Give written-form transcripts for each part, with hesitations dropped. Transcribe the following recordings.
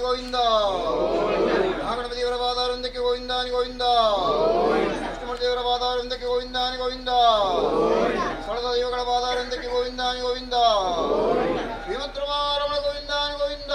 ಗೋವಿಂದ ಗಣಪತಿಯವರ ಪಾದಾರವಿಂದಕ್ಕೆ ಗೋವಿಂದಾನಿ ಗೋವಿಂದ ಕೃಷ್ಣಮೂರ್ತಿಯವರ ಪಾದಾರವಿಂದಕ್ಕೆ ಗೋವಿಂದಾನಿ ಗೋವಿಂದ ಸ್ಥಳದ ದೈವಗಳ ಪಾದಾರವಿಂದಕ್ಕೆ ಗೋವಿಂದಾನಿ ಗೋವಿಂದ ಶ್ರೀಮತ್ರಮಾರಮಣ ಗೋವಿಂದಾನಿ ಗೋವಿಂದ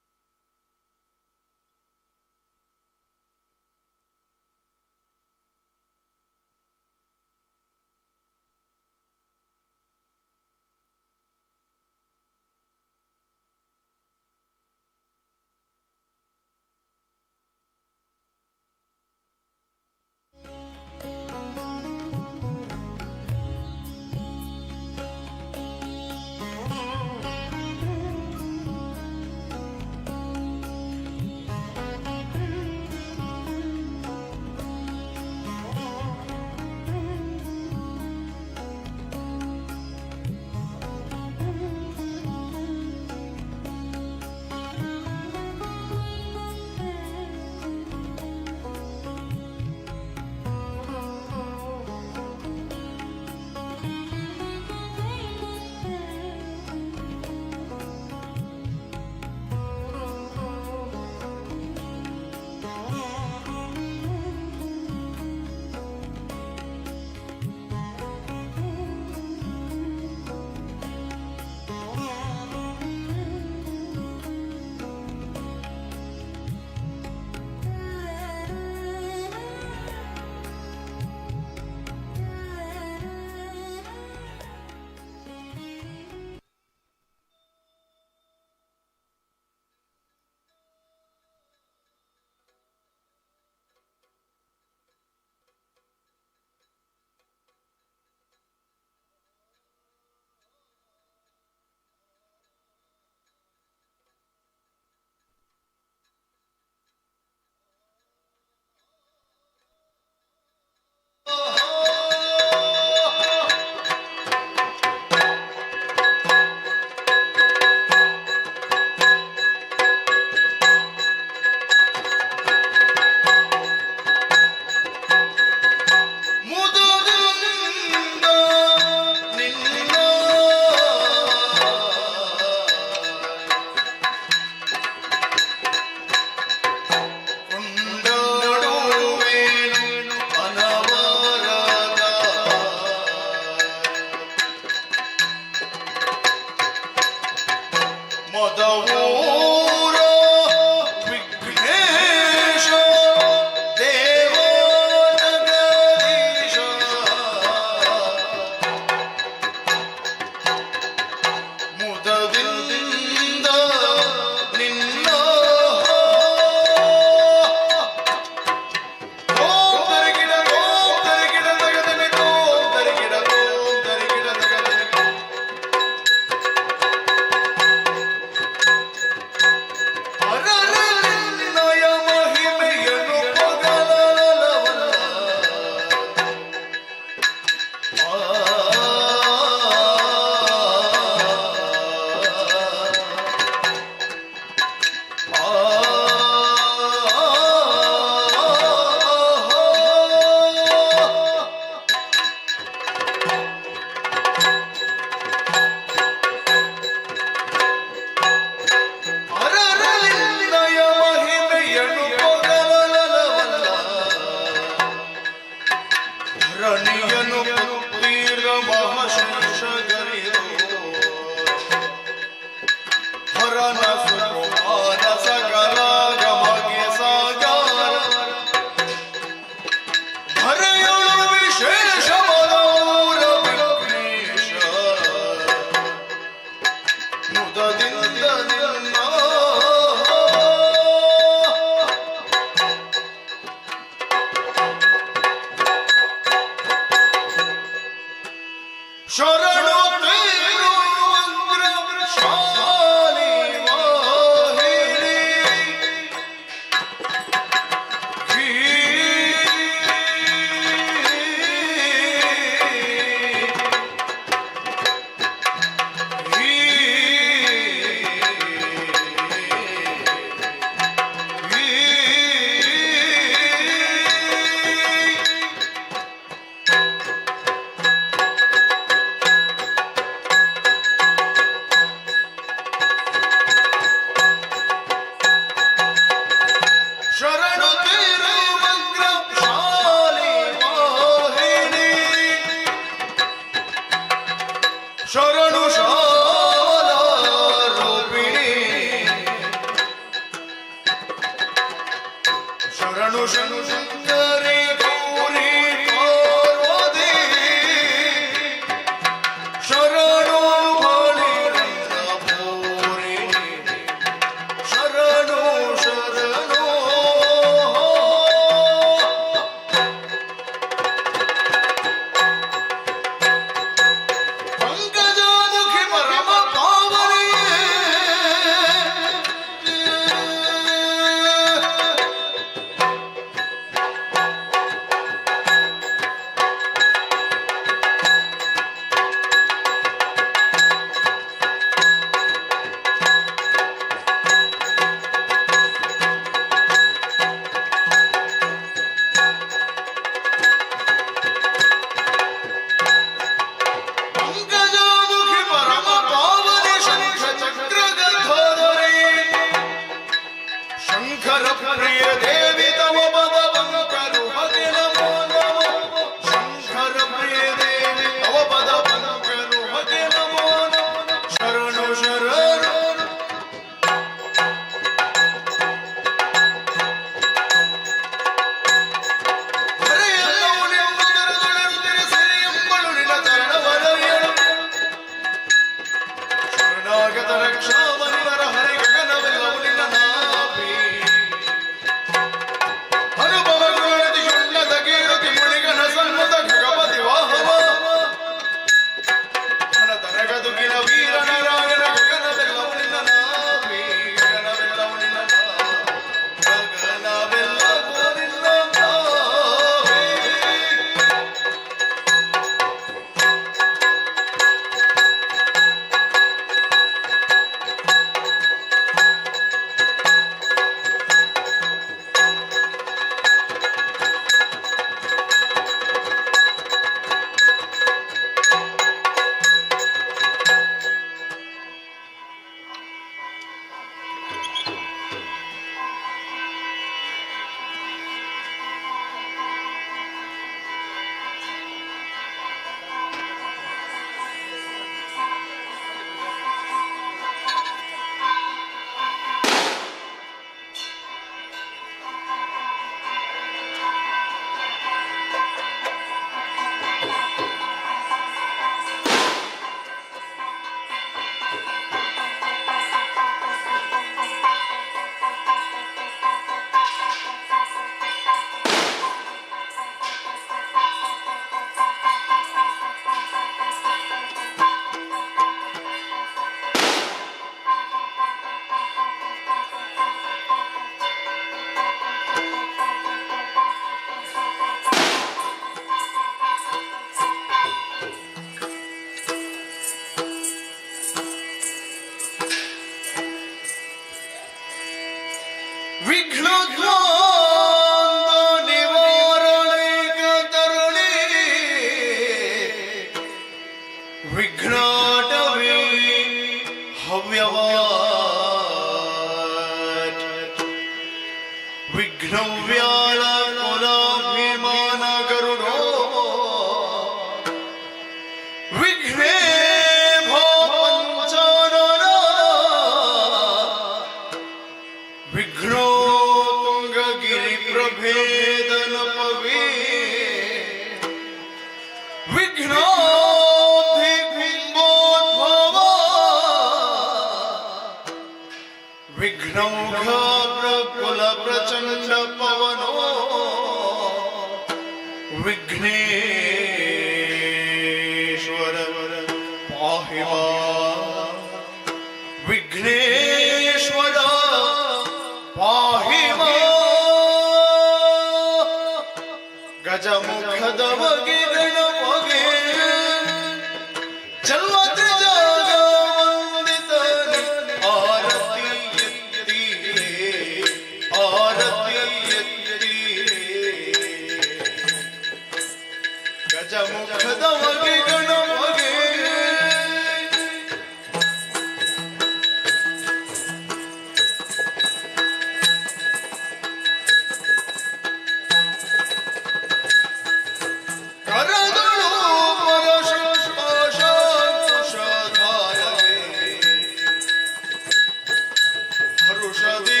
ಹರುಷದಿ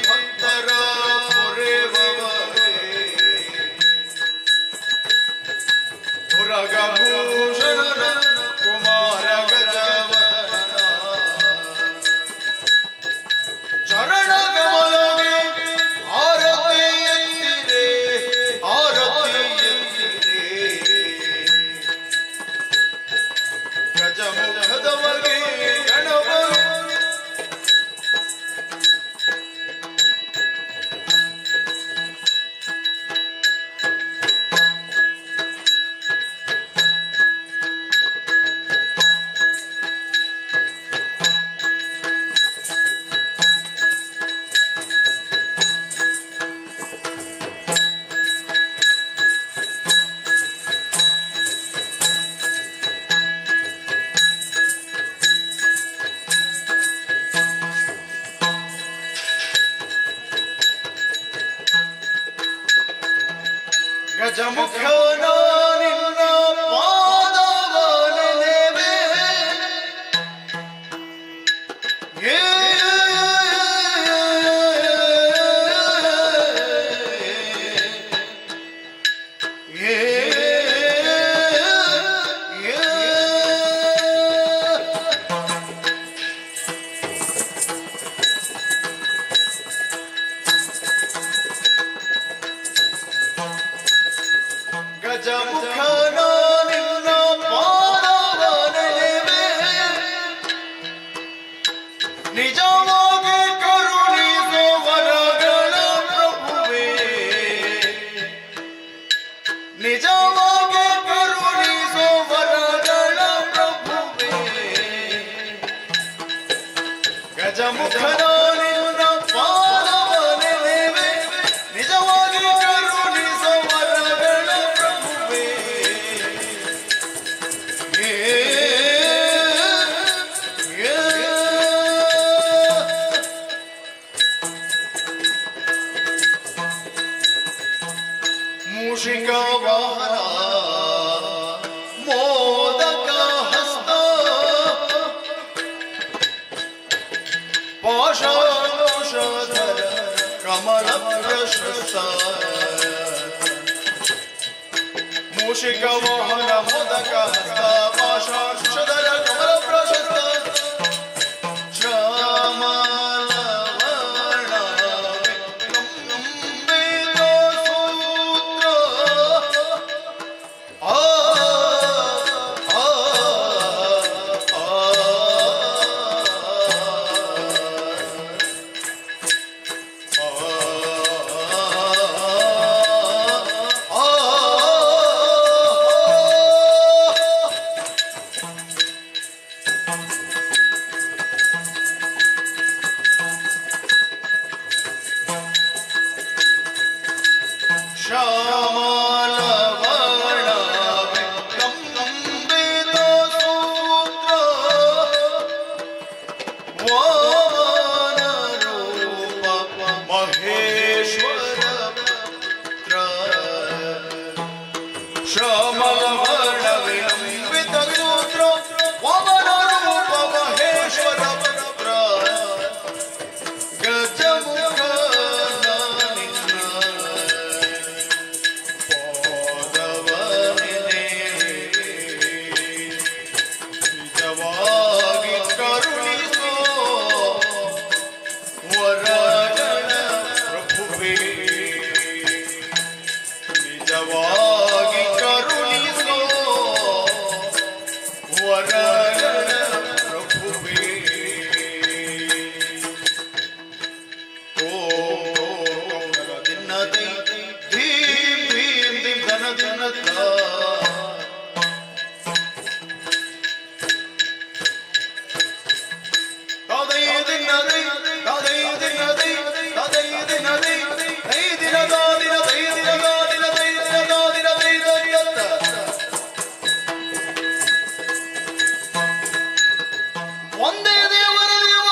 ಭಕ್ತರ ಪೊರೆ ಬವರೆ ಗಜಮುಖನ ನಿನ್ನ ಪಾದವನೆನೆವೆ. ಗಜಮುಖನ ನಿನ್ನ ಪಾದವನೆನೆವೆ. ನಿಜವಾಗಿ ಕರುಣಿಸೋ ವರಗಳ ಪ್ರಭುವೇ. ನಿಜವಾಗಿ ಕರುಣಿಸೋ ವರಗಳ ಪ್ರಭುವೇ. ಗಜಮುಖನ ನಿನ್ನ ಪಾದವನೆನೆವೆ. ನಿಜವಾಗಿ ಕರುಣಿಸೋ ವರಗಳ ಪ್ರಭುವೇ. ಮೂಷಿಕ ವಾಹನ ಮೋದಕ ಹಸ್ತ ಪಾಶಾಂಕುಶಧರ ಕಮಲ ಪ್ರಶಸ್ತ. ಮೂಷಿಕ ವಾಹನ ಮೋದಕ ಹಸ್ತ ಪಾಶಾಂಕುಶಧರ ಕಮಲ ಪ್ರಶಸ್ತ. ನಿಜವಾಗಿ ಕರುಣಿಸೋ ವರಗಳ ಪ್ರಭುವೇ. ಓಂ ದಿನ ದೈ ಧೀಂ ಧೀಂ ದಿಂ ಧನ ದಿನ ಧ. ತದೈ ದಿನ ದೈ ತದೈ ದಿನ ದೈ ತದೈ ದಿನ ದೈ ದೈ ದಿನ ದಾ ದಿನ ದೈ ದಿನ ದಾ ದಿನ ದೈ ದಿನ ದಾ ದಿನ ದೈ ದೈ ದತ್ತ. ಒಂದೇ ದೇವರ ದೇವ.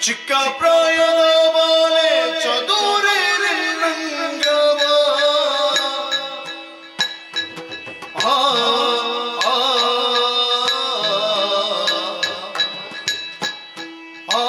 ಚಿಕ್ಕ ಪ್ರಾಯದ ಬಾಲೆ ಚದುರೆ ರಂಗವ ಆ ಆ ಆ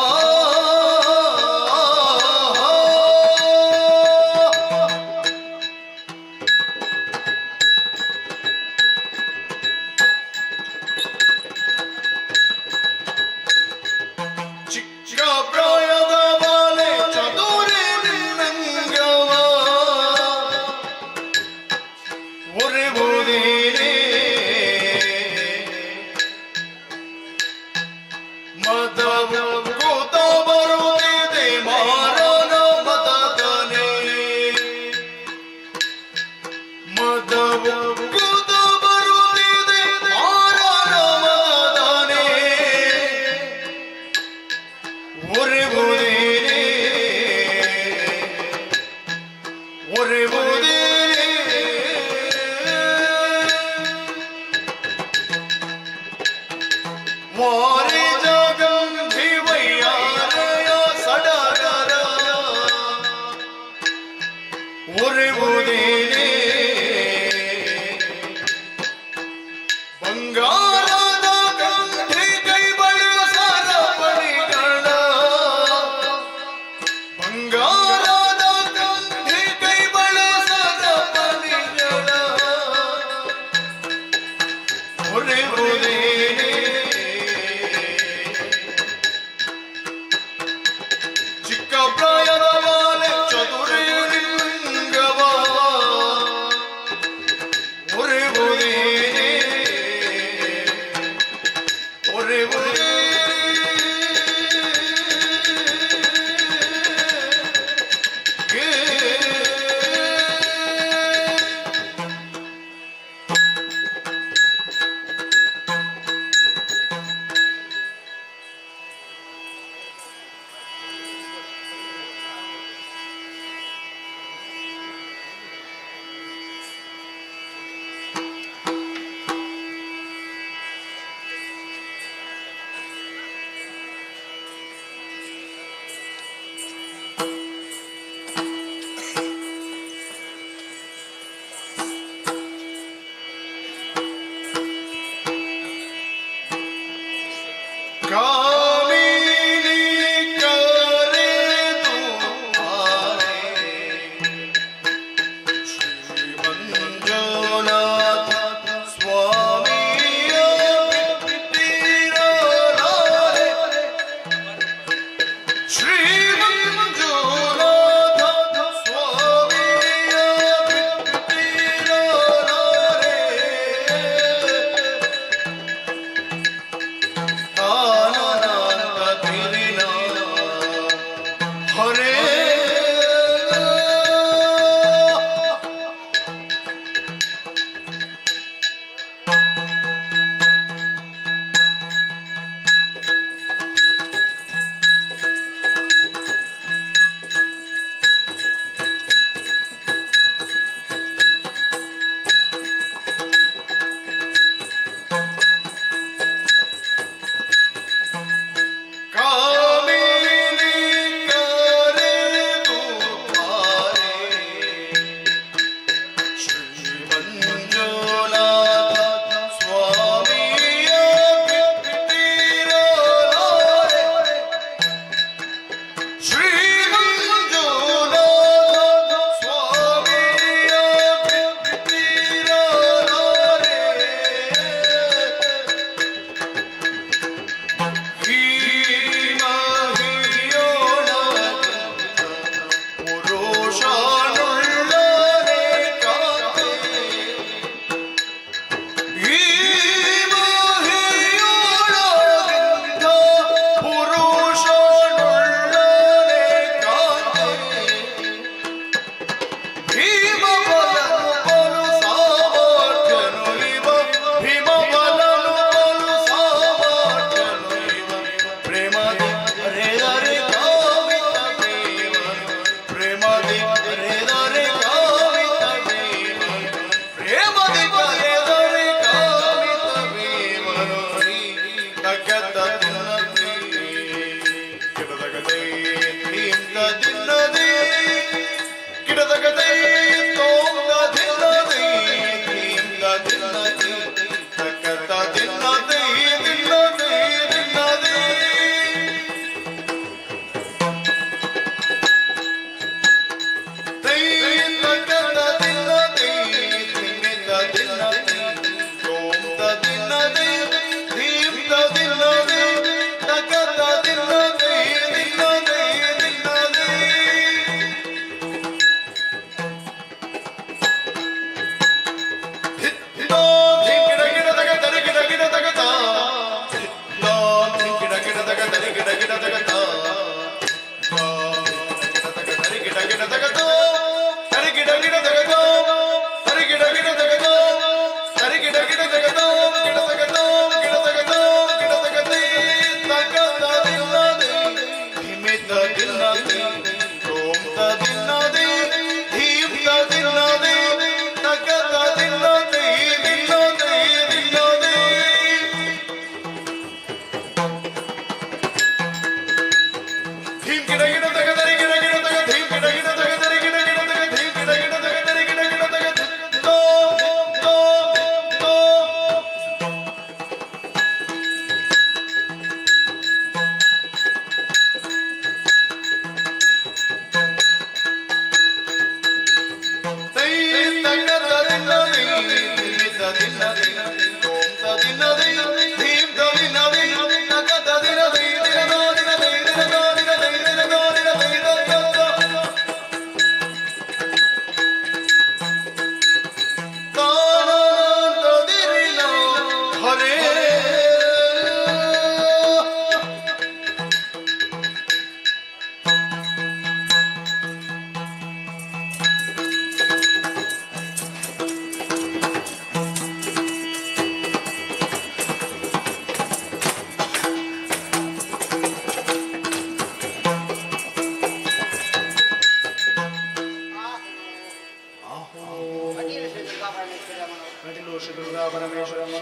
ನಟಿಲು ಶ್ರೀ ದುರ್ಗಾ ಪರಮೇಶ್ವರಮ್ಮ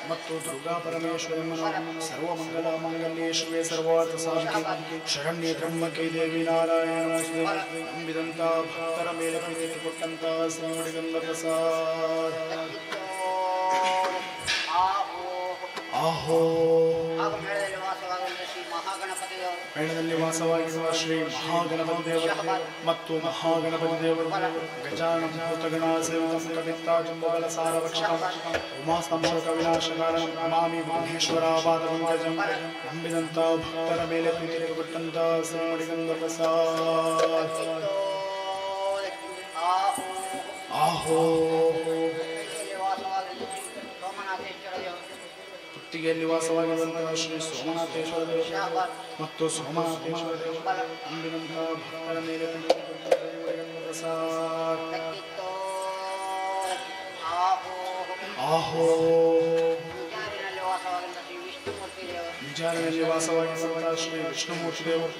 ಮತ್ತು ದುರ್ಗಾ ಪರಮೇಶ್ವರಮ್ಮನ ಸರ್ವಮಂಗಲ ಮಂಗಲ್ಯೇ ಶಿವೆ ಸರ್ವಾರ್ಥ ಸಾಧಿಕೆ ಶರಣ್ಯೇ ತ್ರ್ಯಂಬಕೆ ದೇವಿ ನಾರಾಯಣ ನಮೋಸ್ತುತೆ ನಂಬಿದಂತ ಭಕ್ತರ ಮೇಲೆ ಪ್ರೀತಿ ಕೊಟ್ಟಂತ ಶ್ರೀಮಡಿಗಂಧ ಪ್ರಸಾದ ಆಹೋ ಮೇಳದಲ್ಲಿ ವಾಸವಾಗಿರುವ ಶ್ರೀ ಮಹಾಗಣಪತಿ ದೇವರು ಮತ್ತು ಮಹಾಗಣಪತಿ ದೇವರು ಗಜಾನನ ಭೂತಗಣ ಸೇವಿತಂ ಕವಿತ್ತಾಜಂಬಬಲ ಸಾರವಕ್ಷಕಂ ಉಮಾಸ್ತಂಭಕ ವಿನಾಶಕಾರಂ ನಮಾಮಿ ಮಹೇಶ್ವರಾಪಾದಪಂಕಜಂ ನಂಬಿದಂತ ಭಕ್ತರ ಮೇಲೆ ಪ್ರೀತಿ ಕೊಟ್ಟಂತ ಶ್ರೀಮಡಿಗಂಧ ಪ್ರಸಾದ ಆಹೋ ಪುತ್ತಿಗೆಯಲ್ಲಿ ವಾಸವಾಗಿರುವಂತಹ ಶ್ರೀ ಸೋಮನಾಥೇಶ್ವರ ದೇವ ಮತ್ತು ಸೋಮನಾಥೇಶ್ವರ ದೇವ ನಂಬಿದಂತ ಭಕ್ತರ ಮೇಲೆ ಪ್ರಸಾದ ಆಹೋ ವಿಚಾರಣೆಯಲ್ಲಿ ವಾಸವಾಗಿರುವಂತಹ ಶ್ರೀ ವಿಷ್ಣುಮೂರ್ತಿ ದೇವರು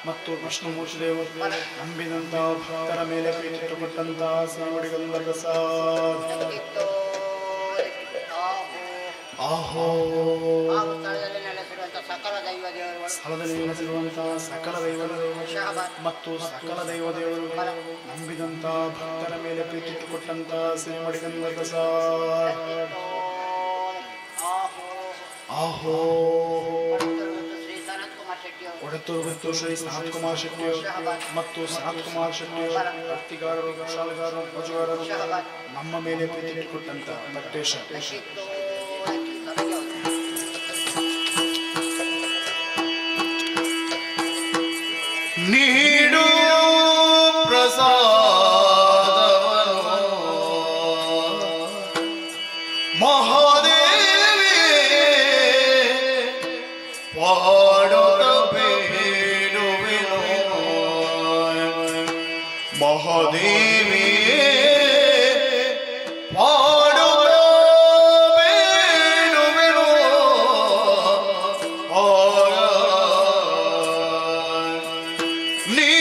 ಮತ್ತು ವಿಷ್ಣುಮೂರ್ತಿ ದೇವರು ನಂಬಿದಂತ ಭಕ್ತರ ಮೇಲೆ ಪ್ರೀತಿ ಕೊಟ್ಟಂತಹ ಶ್ರೀಮಡಿಗಂಧ ಪ್ರಸಾದ ಆಹೋ ಸ್ಥಳದಲ್ಲಿ ನೆಲೆಸಿರುವಂತಹ ಸಕಲ ದೈವಗಳು ಮತ್ತು ಸಕಲ ದೈವ ದೇವರು ನಂಬಿದಂತ ಭಕ್ತರ ಮೇಲೆ ಪ್ರೀತಿ ಕೊಟ್ಟಂತಹ ಶ್ರೀಮಡಿಗಂಧ ಪ್ರಸಾದ ಆಹೋ ಒಡತೂರು ಮತ್ತು ಶ್ರೀ ಸನತ್ ಕುಮಾರ್ ಶೆಟ್ಟಿಯವರು ಮತ್ತು ಸನತ್ ಕುಮಾರ್ ಶೆಟ್ಟಿಯವರು ಭಕ್ತಿಗಾರರು ಶಾಲೆಗಾರರು ಮಜುಗಾರರು ನಮ್ಮ ಮೇಲೆ ಪ್ರೀತಿ ಕೊಟ್ಟಂತ ತಟ್ಟೇಶ ನೀಡು ಪ್ರಸಾದವನು ಮಹಾದೇವಿ ಪಾಡುತ್ತ ಬೇಡುವೆನು ಮಹಾದೇವಿ ನೀ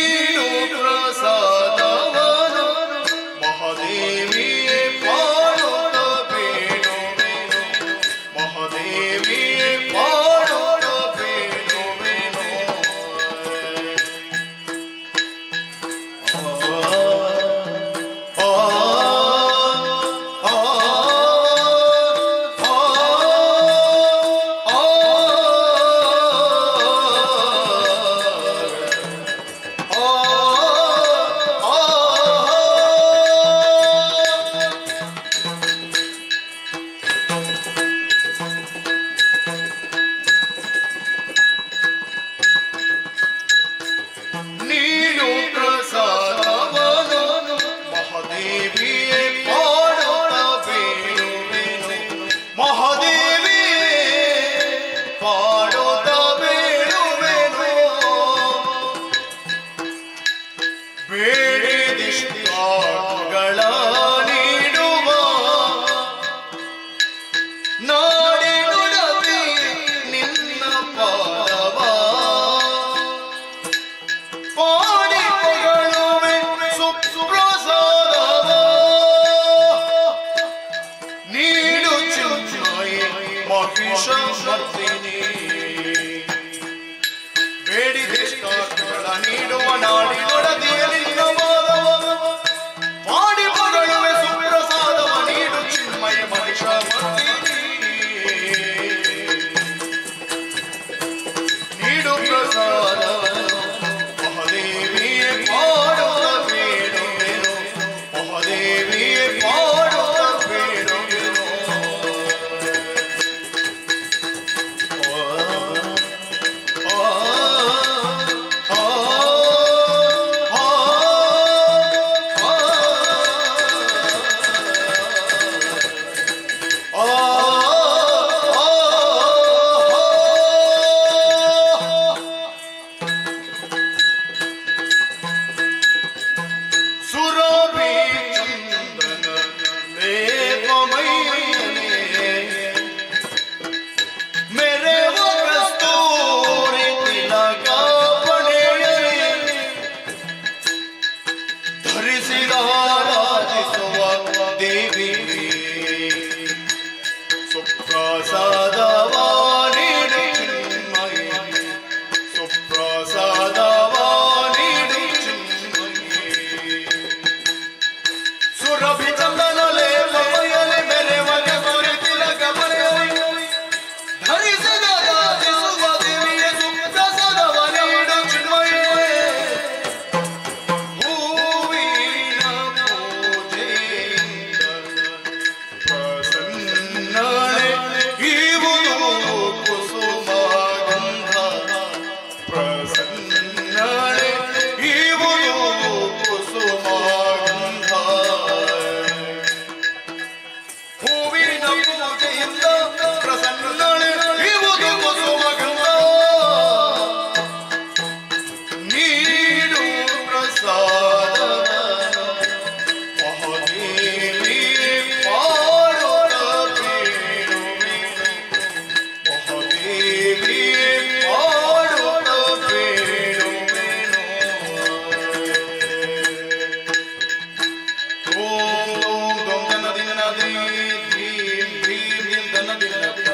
ರಾಜಿಸುವ ದೇವಿ ಸುಪ್ರಸಾದವ ನೀಡು ಚಿನ್ಮಯಿ ಸುಪ್ರಸಾದವ ನೀಡು ಚಿನ್ಮಯಿ ಸುರಭಿ ಚಂದನಲೆ ಮಮಯಲೆ ಮೆರೆವಗೆ ಸುರಿತಿಲ ಗಮನೆಯಲಿ ಧರಿಸಿದ ರಾಜಿಸುವ ದೇವಿಯ ಸುಪ್ರಸಾದವ ನೀಡು ಚಿನ್ಮಯಿ ಹೂವಿನ ಪೂಜೆಯಿಂದ ಪ್ರಸನ್ನಳೆ ಇವುದು ಕುಸುಮ ಗಂಧ ಪ್ರಸನ್ನಳೆ ಇವುದು ಕುಸುಮ ಗಂಧ ಹೂವಿನ ಪೂಜೆಯಿಂದ ಪ್ರಸನ್ನಳೆ ಇವುದು ಕುಸುಮ ಗಂಧ ನೀಡು ಪ್ರಸಾದ ಮಹಾದೇವಿ ಪಾಡುತ್ತ ಬೇಡುವೆನು ಮಹಾದೇವಿ ಪಾಡುತ್ತ ಬೇಡುವೆನು ಓಂ ಓಂ ದೊಂ ದನ ದಿನ ಧೀಂ ಧೀಂ ಧೀಂ ಧೀಂ ದನ ದಿನ ಧ.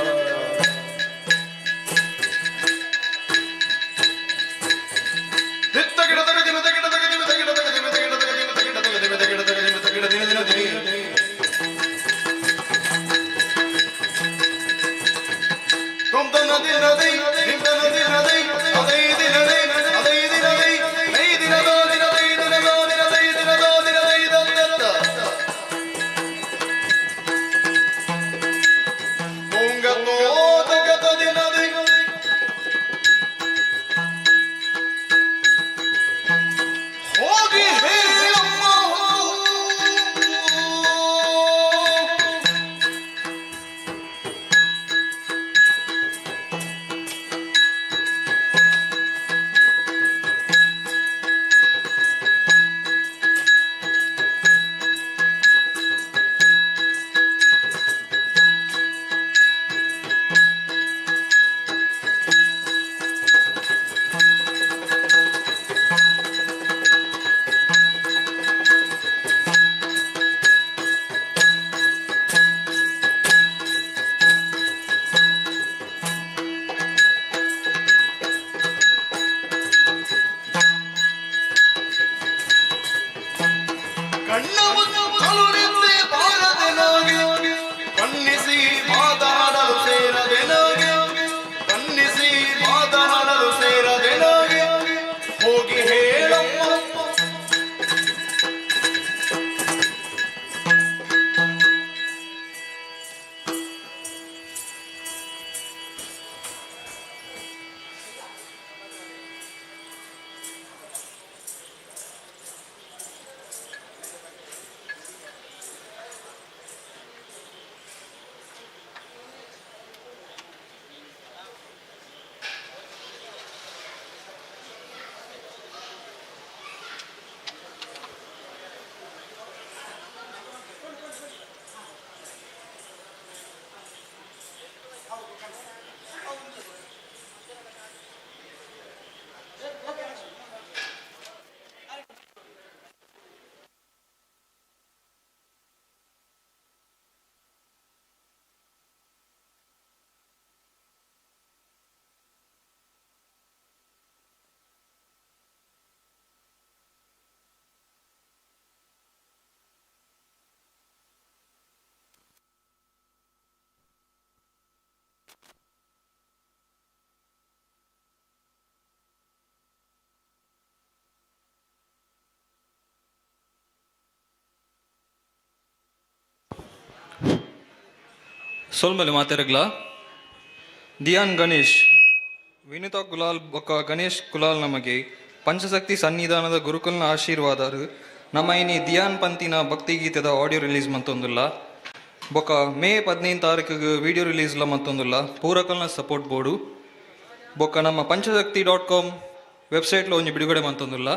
ಹೋಗಿ ಹೇಳಮ್ಮ ಕಣ್ಣವನ್ನು ಕಳುಹಿಸಿ ಬಾರದೆ ನಾಗೆ ಬನ್ನಿಸಿ ಮಾತನಾಡಲು ಸೇರದೆ ನಾಗೆ ಬನ್ನಿಸಿ ಮಾತನಾಡಲು ಸೇರದೆ ನಾಗೆ ಹೋಗಿ ಹೇಳಮ್ಮ ಸೋಲ್ಮಲೆ ಮಾತೆರಗ್ಲ ದಿಯಾನ್ ಗಣೇಶ್ ವಿನುತಾ ಕುಲಾಲ್ ಬೊಕ್ಕ ಗಣೇಶ್ ಕುಲಾಲ್ ನಮಗೆ ಪಂಚಶಕ್ತಿ ಸನ್ನಿಧಾನದ ಗುರುಕುಲ್ನ ಆಶೀರ್ವಾದರು ನಮ್ಮ ಇನಿ ದಿಯಾನ್ ಪಂತಿನ ಭಕ್ತಿಗೀತೆದ ಆಡಿಯೋ ರಿಲೀಸ್ ಮಂತೊಂದುಲ್ಲ ಬೊಕ್ಕ ಮೇ 15 ತಾರೀಕಿಗೆ ವಿಡಿಯೋ ರಿಲೀಸ್ಲ ಮಂತೊಂದುಲ್ಲ ಪೂರಕಲ್ನ ಸಪೋರ್ಟ್ ಬೋರ್ಡು ಬೊಕ್ಕ ನಮ್ಮ ಪಂಚಶಕ್ತಿ.com ವೆಬ್ಸೈಟ್ಲ ಒಂಜಿ ಬಿಡುಗಡೆ ಮಂತೊಂದುಲ್ಲ.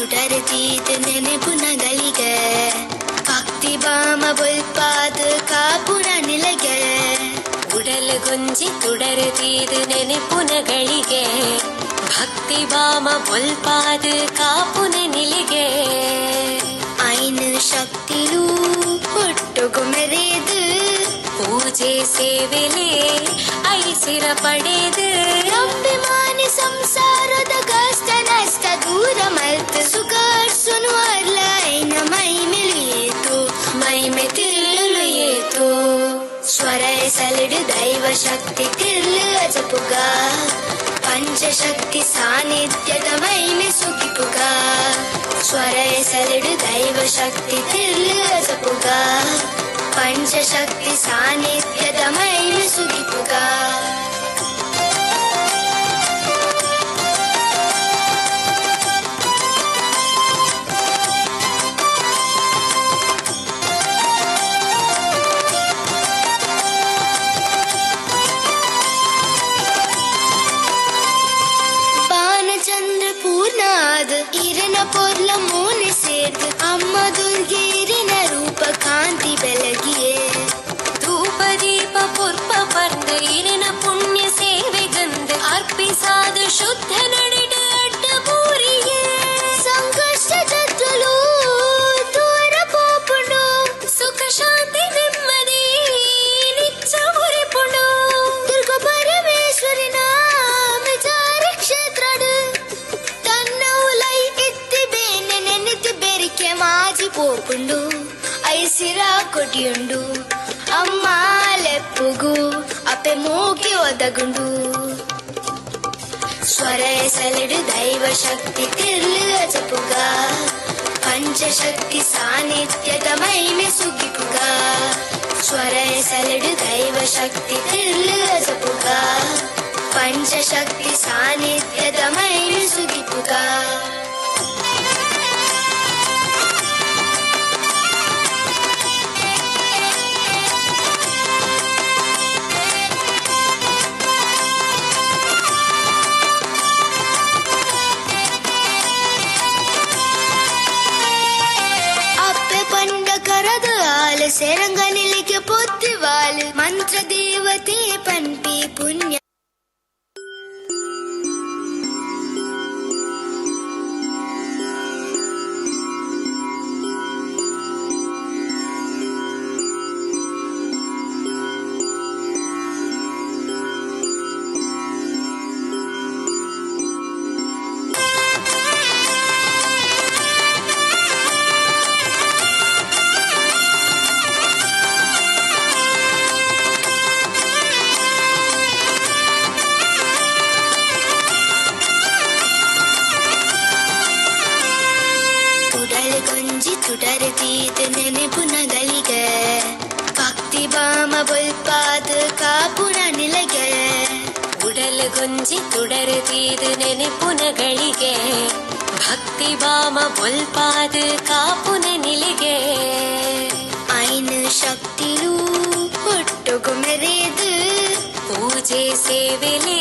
ತುಡರತೀದ ನೆನೆಪುನಗಳಿಗೆ ಭಕ್ತಿ ಬಾಮ ಬೊಲ್ಪಾದ ಕಾಪುರ ನಿಲಗೆ ಉಡಲು ಗೊಂಜಿ ತುಡರತೀದ ನೆನೆಪುನಗಳಿಗೆ ಭಕ್ತಿ ಬಾಮ ಬೊಲ್ಪಾದ ಕಾಪುನ ನಿಲಿಗೆ ಐನು ಶಕ್ತಿಲು ಒಟ್ಟುಗು ಮೆರೆದು ಪೂಜೆ ಸೇವೆಲೆ ಐಸಿರ ಪಡೆದು ಅಭಿಮಾನಿ ಸಂಸಾರದ ಕಷ್ಟ ನಷ್ಟ ದೂರ ಮಲ್ತು ಸುಖರ್ಸುನು ಅರ್ಲ ಐನ ಮೈ ಮೆಲಿಯೇತು ಮೈ ಮೆ ತಿರ್ಲು ಏತು ಸ್ವರ ಸಲಿಡು ದೈವ ಶಕ್ತಿ ತಿರ್ಲು ಅಜಪುಗ ಪಂಚಶಕ್ತಿ ಸಾನ್ನಿಧ್ಯದ ಮೈಮೆ ಸುಖಿಪುಗ ಸ್ವರ ಸಲಿಡು ದೈವ ಶಕ್ತಿ ತಿರ್ಲು ಅಜಪುಗ ಪಂಚಶಕ್ತಿ ಸಾನ್ನಿಧ್ಯದ ಮೈಮೆ ಸುಖಿಪುಗ ಇರನ ಪೊರ್ಲ ಮೋನೆ ಸೇರ್ದು ಅಮ್ಮ ದುರ್ಗೆ ಇರಿನ ರೂಪ ಕಾಂತಿ ಬೆಳಗಿಯೇ ಧೂಪ ದೀಪ ಪುರ್ಪ ಪರ್ದು ಇರಿನ ಪುಣ್ಯ ಸೇವೆ ಗಂಧ ಅರ್ಪಿಸಾದ ಶುದ್ಧ ನಡೆದ ಅಡ್ಡ ಪೂರಿಯೇ ಸಂಕಷ್ಟ ಜತ್ತಲು ದೂರ ಪೋಪುಂಡು ಸುಖ ಶಾಂತಿ ನೆಮ್ಮದಿ ನಿಚ್ಚ ಮುರಿಪುಂಡು ದುರ್ಗ ಪರಮೇಶ್ವರಿನ ಮೆಜಾರ ಕ್ಷೇತ್ರಡು ಮಾಜಿ ಪೋಪುಂಡು ಐಸಿರಾ ಕೊಟಿಯುಂಡು ಅಮ್ಮ ಲೆಪ್ಪುಗು ಅಪ್ಪೆ ಮೂಕಿ ಒದಗುಂಡು ಸ್ವರ ಸಲಿಡು ದೈವ ಶಕ್ತಿ ತಿರ್ಲು ಅಜಪುಗ ಪಂಚಶಕ್ತಿ ಸಾನ್ನಿಧ್ಯದ ಮೈಮೆ ಸುಗಿಪುಗ ಸ್ವರ ಸಲಿಡು ದೈವ ಶಕ್ತಿ ತಿರ್ಲು ಅಜಪುಗ ಪಂಚಶಕ್ತಿ ಸಾನ್ನಿಧ್ಯದ ಮೈಮೆ ಸುಗಿಪುಗ ಸೆರಂಗನಿಲಿಗೆ ಪೊತ್ತಿವಾಲು ಮಂತ್ರ ದೇವತೆ ಪನ್ಪಿ ಪುಣ್ಯ ತುಡರತೀದ ನೆನೆಪುನಗಳಿಗೆ ಭಕ್ತಿ ಬಾಮ ಬೊಲ್ಪಾದ ಕಾಪುರ ನಿಲಗೆ ಉಡಲು ಗೊಂಜಿ ತುಡರತೀದ ನೆನೆಪುನಗಳಿಗೆ ಭಕ್ತಿ ಬಾಮ ಬೊಲ್ಪಾದ ಕಾಪುನ ನಿಲಿಗೆ ಐನು ಶಕ್ತಿಲು ಒಟ್ಟುಗು ಮೆರೆದು ಪೂಜೆ ಸೇವೆಲೆ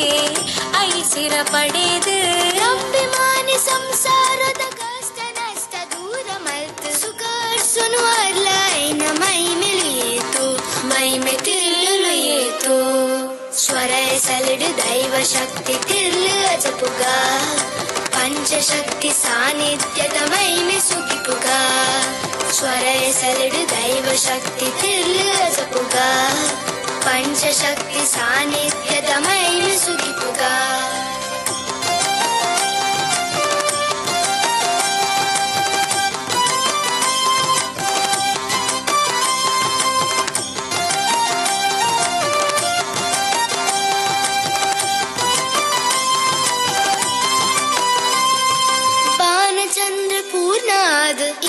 ಐಸಿರ ಪಡೆದು ಅಭಿಮಾನಿ ಸಂಸಾರದ ಕಷ್ಟ ನಷ್ಟ ದೂರ ಮಲ್ತು ಸುಖರ್ಸುನು ಅರ್ಲ ಐನ ಮೈ ಮೆಲಿಯೇತು ಮೈ ಮೆ ತಿರ್ಲು ಏತು ಸ್ವರ ಸಲಿಡು ದೈವ ಶಕ್ತಿ ತಿರ್ಲು ಅಜಪುಗ ಪಂಚಶಕ್ತಿ ಸಾನ್ನಿಧ್ಯದ ಮೈಮೆ ಸುಖಿಪುಗ ಸ್ವರ ಸಲಿಡು ದೈವ ಶಕ್ತಿ ತಿರ್ಲು ಅಜಪುಗ ಪಂಚಶಕ್ತಿ ಸಾನ್ನಿಧ್ಯದ ಮೈಮೆ ಸುಖಿಪುಗ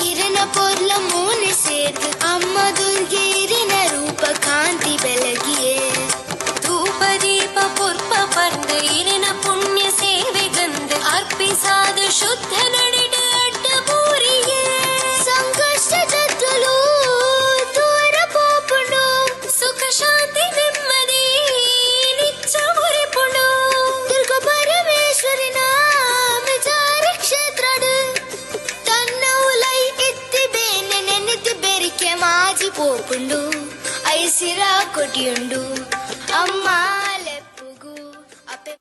ಇರನ ಪೊರ್ಲ ಮೋನೆ ಸೇರ್ದು ಅಮ್ಮ ದುರ್ಗೆ ಇರಿನ ರೂಪ ಕಾಂತಿ ಬೆಳಗಿಯೇ ಧೂಪ ದೀಪ ಪುರ್ಪ ಪರ್ದು ಇರಿನ ಪುಣ್ಯ ಸೇವೆ ಗಂಧ ಅರ್ಪಿಸಾದ ಶುದ್ಧ ನಡೆದ ಅಡ್ಡ ಪೂರಿಯೇ ಸಂಕಷ್ಟ ಜತ್ತಲು ದೂರ ಪೋಪುಂಡು ಸುಖ ಶಾಂತಿ ನೆಮ್ಮದಿ ನಿಚ್ಚ ಮುರಿಪುಂಡು ದುರ್ಗ ಪರಮೇಶ್ವರಿನ ಮೆಜಾರ ಕ್ಷೇತ್ರಡು పొడియుండు అమ్మ లెప్పుగు అపె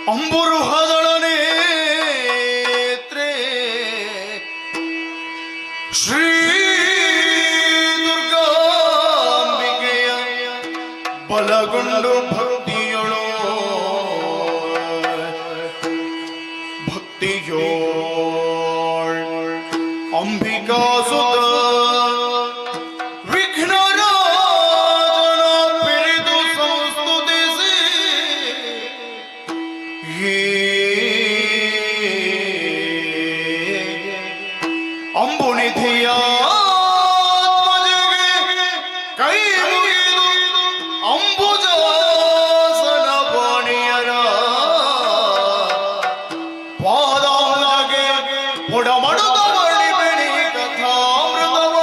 ಅಂಬುರುಹದಳನೇತ್ರೇ ಶ್ರೀ ದುರ್ಗಾಂಬಿಕೆಯ ಬಲಗೊಂಡು ಭಕ್ತಿಯೊಳು ಅಂಬಿಕಾ ಸುತ ವಿಘ್ನರಾಜನ ಪಿರಿದು ಸಂಸ್ತುತಿಸಿ ಅಂಬುನಿಧಿಯ ಕೈ ಮುಗಿದು ಅಂಬುಜಾಸನ ಬಾಣಿಯರ ಪಾದಾಗೆ ಒಡಮಡದ ಮಣಿಬೆಣಿ ಕಥಾಮೃತವ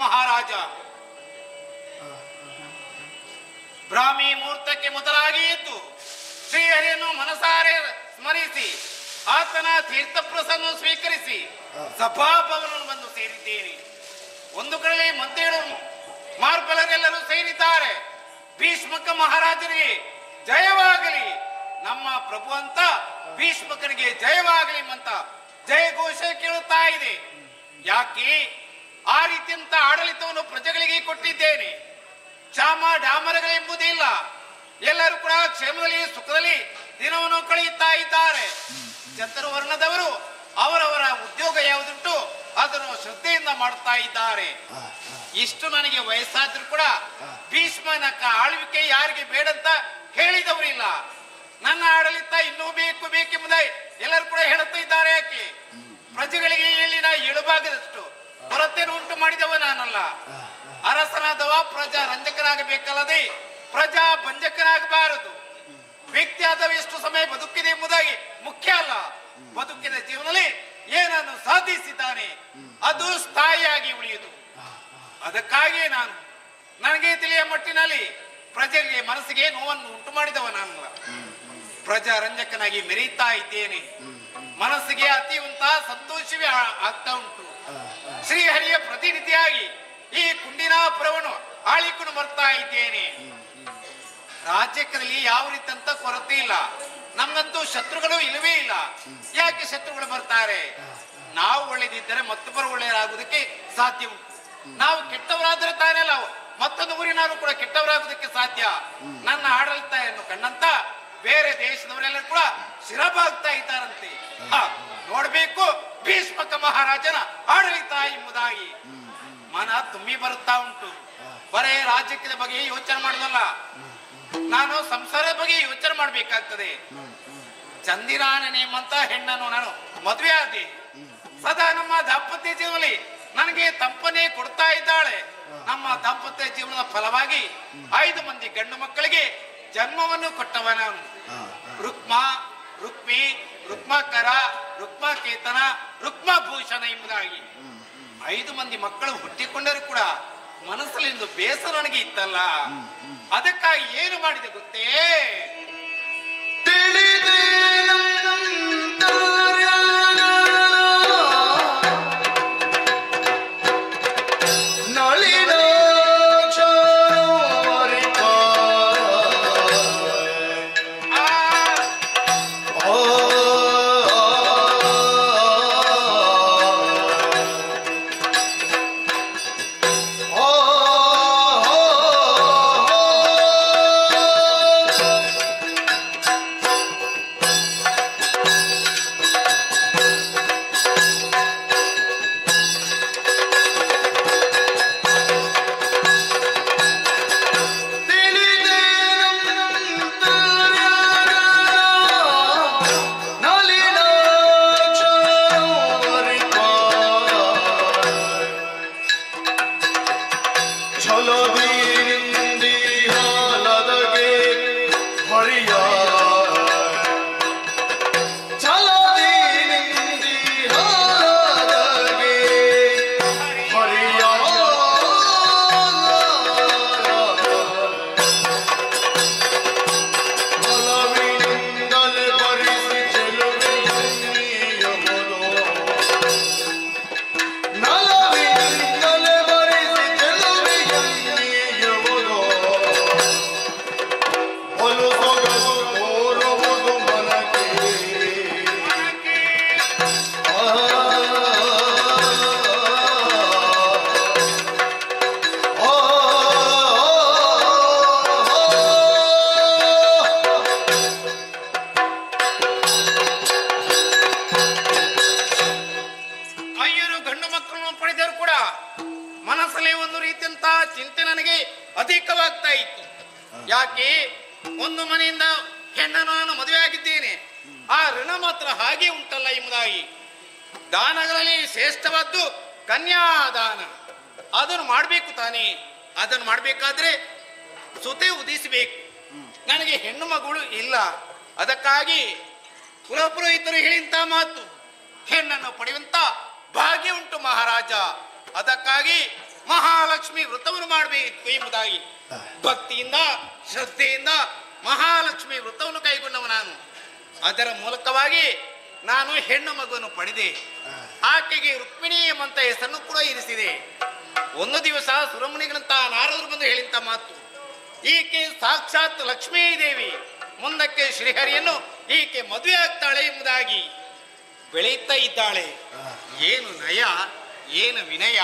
ಮಹಾರಾಜ ಬ್ರಾಹ್ಮಿ ಮುಹೂರ್ತಕ್ಕೆ ಮೊದಲಾಗಿ ಎದ್ದು ಶ್ರೀಹರಿಯನ್ನು ಮನಸಾರೆ ಸ್ಮರಿಸಿ ಆತನ ತೀರ್ಥಪ್ರಸನ್ನು ಸ್ವೀಕರಿಸಿ ಸಭಾಭವನವನ್ನು ಬಂದು ಸೇರಿದ್ದೇನೆ. ಒಂದು ಕಡೆ ಮಂತ್ರಿಗಳು ಮಾರ್ಬಲರೆಲ್ಲರೂ ಸೇರಿದ್ದಾರೆ. ಭೀಷ್ಮಕ ಮಹಾರಾಜರಿಗೆ ಜಯವಾಗಲಿ, ನಮ್ಮ ಪ್ರಭು ಅಂತ ಭೀಷ್ಮಕರಿಗೆ ಜಯವಾಗಲಿ ಅಂತ ಜಯ ಘೋಷ ಕೇಳುತ್ತಾ ಇದೆ. ಯಾಕೆ ಆ ರೀತಿಯಂತ ಆಡಳಿತವನ್ನು ಪ್ರಜೆಗಳಿಗೆ ಕೊಟ್ಟಿದ್ದೇನೆ. ಕ್ಷಾಮ ಡಾಮರಗಳೆಂಬುದೇ ಇಲ್ಲ. ಎಲ್ಲರೂ ಕೂಡ ಕ್ಷೇಮದಲ್ಲಿ ಸುಖದಲ್ಲಿ ದಿನವನ್ನು ಕಳೆಯುತ್ತಾ ಇದ್ದಾರೆ. ಚತುರ್ವರ್ಣದವರು ಅವರವರ ಉದ್ಯೋಗ ಯಾವುದುಂಟು ಅದನ್ನು ಶ್ರದ್ಧೆಯಿಂದ ಮಾಡುತ್ತಾ ಇದ್ದಾರೆ. ಇಷ್ಟು ನನಗೆ ವಯಸ್ಸಾದ್ರೂ ಕೂಡ ಭೀಷ್ಮನ ಆಳ್ವಿಕೆ ಯಾರಿಗೆ ಬೇಡಂತ ಹೇಳಿದವರಿಲ್ಲ. ನನ್ನ ಆಡಳಿತ ಇನ್ನೂ ಬೇಕು ಬೇಕೆಂಬುದ ಎಲ್ಲರೂ ಕೂಡ ಹೇಳುತ್ತಾ ಇದ್ದಾರೆ. ಯಾಕೆ ಪ್ರಜೆಗಳಿಗೆ ಇಲ್ಲಿನ ಇಳುಭಾಗದಷ್ಟು ಕೊರತೆಯನ್ನು ಉಂಟು ಮಾಡಿದವ ನಾನಲ್ಲ. ಅರಸನಾದವ ಪ್ರಜಾ ರಂಜಕನಾಗಬೇಕಲ್ಲದೆ ಪ್ರಜಾ ಬಂಜಕನಾಗಬಾರದು. ವ್ಯಕ್ತಿ ಆದವ ಎಷ್ಟು ಸಮಯ ಬದುಕಿದೆ ಎಂಬುದಾಗಿ ಮುಖ್ಯ ಅಲ್ಲ. ಬದುಕಿನ ಜೀವನದಲ್ಲಿ ಏನನ್ನು ಸಾಧಿಸಿದ್ದಾನೆ ಅದು ಸ್ಥಾಯಿಯಾಗಿ ಉಳಿಯುವುದು. ಅದಕ್ಕಾಗಿಯೇ ನಾನು ನನಗೆ ತಿಳಿಯ ಮಟ್ಟಿನಲ್ಲಿ ಪ್ರಜೆಗೆ ಮನಸ್ಸಿಗೆ ನೋವನ್ನು ಉಂಟು ಮಾಡಿದವ ನಾನು ಪ್ರಜಾರಂಜಕನಾಗಿ ಮೆರೀತಾ ಇದ್ದೇನೆ. ಮನಸ್ಸಿಗೆ ಅತಿವಂತ ಸಂತೋಷವೇ ಆಗ್ತಾ ಉಂಟು. ಶ್ರೀಹರಿಯ ಪ್ರತಿನಿಧಿಯಾಗಿ ಈ ಕುಂಡಿನಾಪುರವನ್ನು ಆಳಿಕೊಂಡು ಬರ್ತಾ ಇದ್ದೇನೆ. ರಾಜ್ಯದಲ್ಲಿ ಯಾವ ರೀತಿಯಂತ ಕೊರತೆ ಇಲ್ಲ. ನಮ್ಗಂತೂ ಶತ್ರುಗಳು ಇಲ್ಲವೇ ಇಲ್ಲ. ಯಾಕೆ ಶತ್ರುಗಳು ಬರ್ತಾರೆ? ನಾವು ಒಳ್ಳೆದಿದ್ದರೆ ಮತ್ತೊಬ್ಬರು ಒಳ್ಳೆಯರಾಗುವುದಕ್ಕೆ ಸಾಧ್ಯ ಉಂಟು. ನಾವು ಕೆಟ್ಟವರಾದರೆ ತಾನೇ ನಾವು ಮತ್ತೊಂದು ಊರಿನಾರು ಕೂಡ ಕೆಟ್ಟವರಾಗುವುದಕ್ಕೆ ಸಾಧ್ಯ. ನನ್ನ ಆಡಳಿತವನ್ನು ಕಂಡಂತ ಬೇರೆ ದೇಶದವರೆಲ್ಲ ಕೂಡ ಶಿರಬಾಗ್ತಾ ಇದ್ದಾರಂತೆ. ನೋಡ್ಬೇಕು ಭೀಷ್ಮಕ ಮಹಾರಾಜನ ಆಡಳಿತ ಎಂಬುದಾಗಿ ಮನ ತುಂಬಿ ಬರುತ್ತಾ ಉಂಟು. ಬರೇ ರಾಜ್ಯದ ಬಗ್ಗೆ ಯೋಚನೆ ಮಾಡುದಲ್ಲ, ನಾನು ಸಂಸಾರದ ಬಗ್ಗೆ ಯೋಚನೆ ಮಾಡ್ಬೇಕಾಗ್ತದೆ. ಚಂದಿರಾಣನೆ ಎಂಬಂತ ಹೆಣ್ಣನ್ನು ನಾನು ಮದುವೆ ಆದೆ. ಸದಾ ನಮ್ಮ ದಾಂಪತ್ಯ ಜೀವನದಲ್ಲಿ ನನಗೆ ತಂಪನೆ ಕೊಡ್ತಾ ಇದ್ದಾಳೆ. ನಮ್ಮ ದಾಂಪತ್ಯ ಜೀವನದ ಫಲವಾಗಿ 5 ಮಂದಿ ಗಂಡು ಮಕ್ಕಳಿಗೆ ಜನ್ಮವನ್ನು ಕೊಟ್ಟವ ನಾನು. ರುಕ್ಮಾ, ರುಕ್ಮಿ, ರುಕ್ಮಾಕರ, ರುಕ್ಮಾಕೇತನ, ರುಕ್ಮಾಭೂಷಣ ಎಂಬುದಾಗಿ 5 ಮಂದಿ ಮಕ್ಕಳು ಹುಟ್ಟಿಕೊಂಡರೂ ಕೂಡ ಮನಸ್ಸಲ್ಲಿಂದು ಬೇಸರ ನನಗೆ ಇತ್ತಲ್ಲ. ಅದಕ್ಕಾಗಿ ಏನು ಮಾಡಿದೆ ಗೊತ್ತೇ? ಚಿಂತೆ ನನಗೆ ಅಧಿಕವಾಗ್ತಾ ಇತ್ತು. ಯಾಕೆ? ಒಂದು ಮನೆಯಿಂದ ಹೆಣ್ಣನ್ನು ನಾನು ಮದುವೆ ಆಗಿದ್ದೇನೆ, ಆ ಋಣ ಮಾತ್ರ ಹಾಗೆ ಉಂಟಲ್ಲ ಎಂಬುದಾಗಿ. ದಾನಗಳಲ್ಲಿ ಶ್ರೇಷ್ಠವಾದ್ದು ಕನ್ಯಾದಾನ. ಅದನ್ನು ಮಾಡಬೇಕು ತಾನೇ. ಅದನ್ನು ಮಾಡಬೇಕಾದ್ರೆ ಸುತೆ ಉದಿಸಬೇಕು. ನನಗೆ ಹೆಣ್ಣು ಮಗಳು ಇಲ್ಲ. ಅದಕ್ಕಾಗಿ ಕುಲಪುರೋಹಿತರು ಹೇಳಿಂತ ಮಾತು, ಹೆಣ್ಣನ್ನು ಪಡೆಯುವಂತ ಭಾಗ್ಯ ಉಂಟು ಮಹಾರಾಜ. ಅದಕ್ಕಾಗಿ ಮಹಾಲಕ್ಷ್ಮಿ ವ್ರತವನ್ನು ಮಾಡಬೇಕು ಎಂಬುದಾಗಿ ಭಕ್ತಿಯಿಂದ ಶ್ರದ್ಧೆಯಿಂದ ಮಹಾಲಕ್ಷ್ಮಿ ವ್ರತವನ್ನು ಕೈಗೊಂಡವ ನಾನು. ಅದರ ಮೂಲಕವಾಗಿ ನಾನು ಹೆಣ್ಣು ಮಗುವನ್ನು ಪಡೆದೆ. ಆಕೆಗೆ ರುಕ್ಮಿಣಿ ಎಂಬಂತ ಹೆಸರನ್ನು ಕೂಡ ಇರಿಸಿದೆ. ಒಂದು ದಿವಸ ಸುರಮುನಿಗಳಂತ ನಾರದರು ಬಂದು ಹೇಳಿಂತ ಮಾತು, ಈಕೆ ಸಾಕ್ಷಾತ್ ಲಕ್ಷ್ಮೀ ದೇವಿ, ಮುಂದಕ್ಕೆ ಶ್ರೀಹರಿಯನ್ನು ಈಕೆ ಮದುವೆ ಆಗ್ತಾಳೆ ಎಂಬುದಾಗಿ ಬೆಳೆಯುತ್ತಾ ಇದ್ದಾಳೆ. ಏನು ನಯ, ಏನು ವಿನಯ,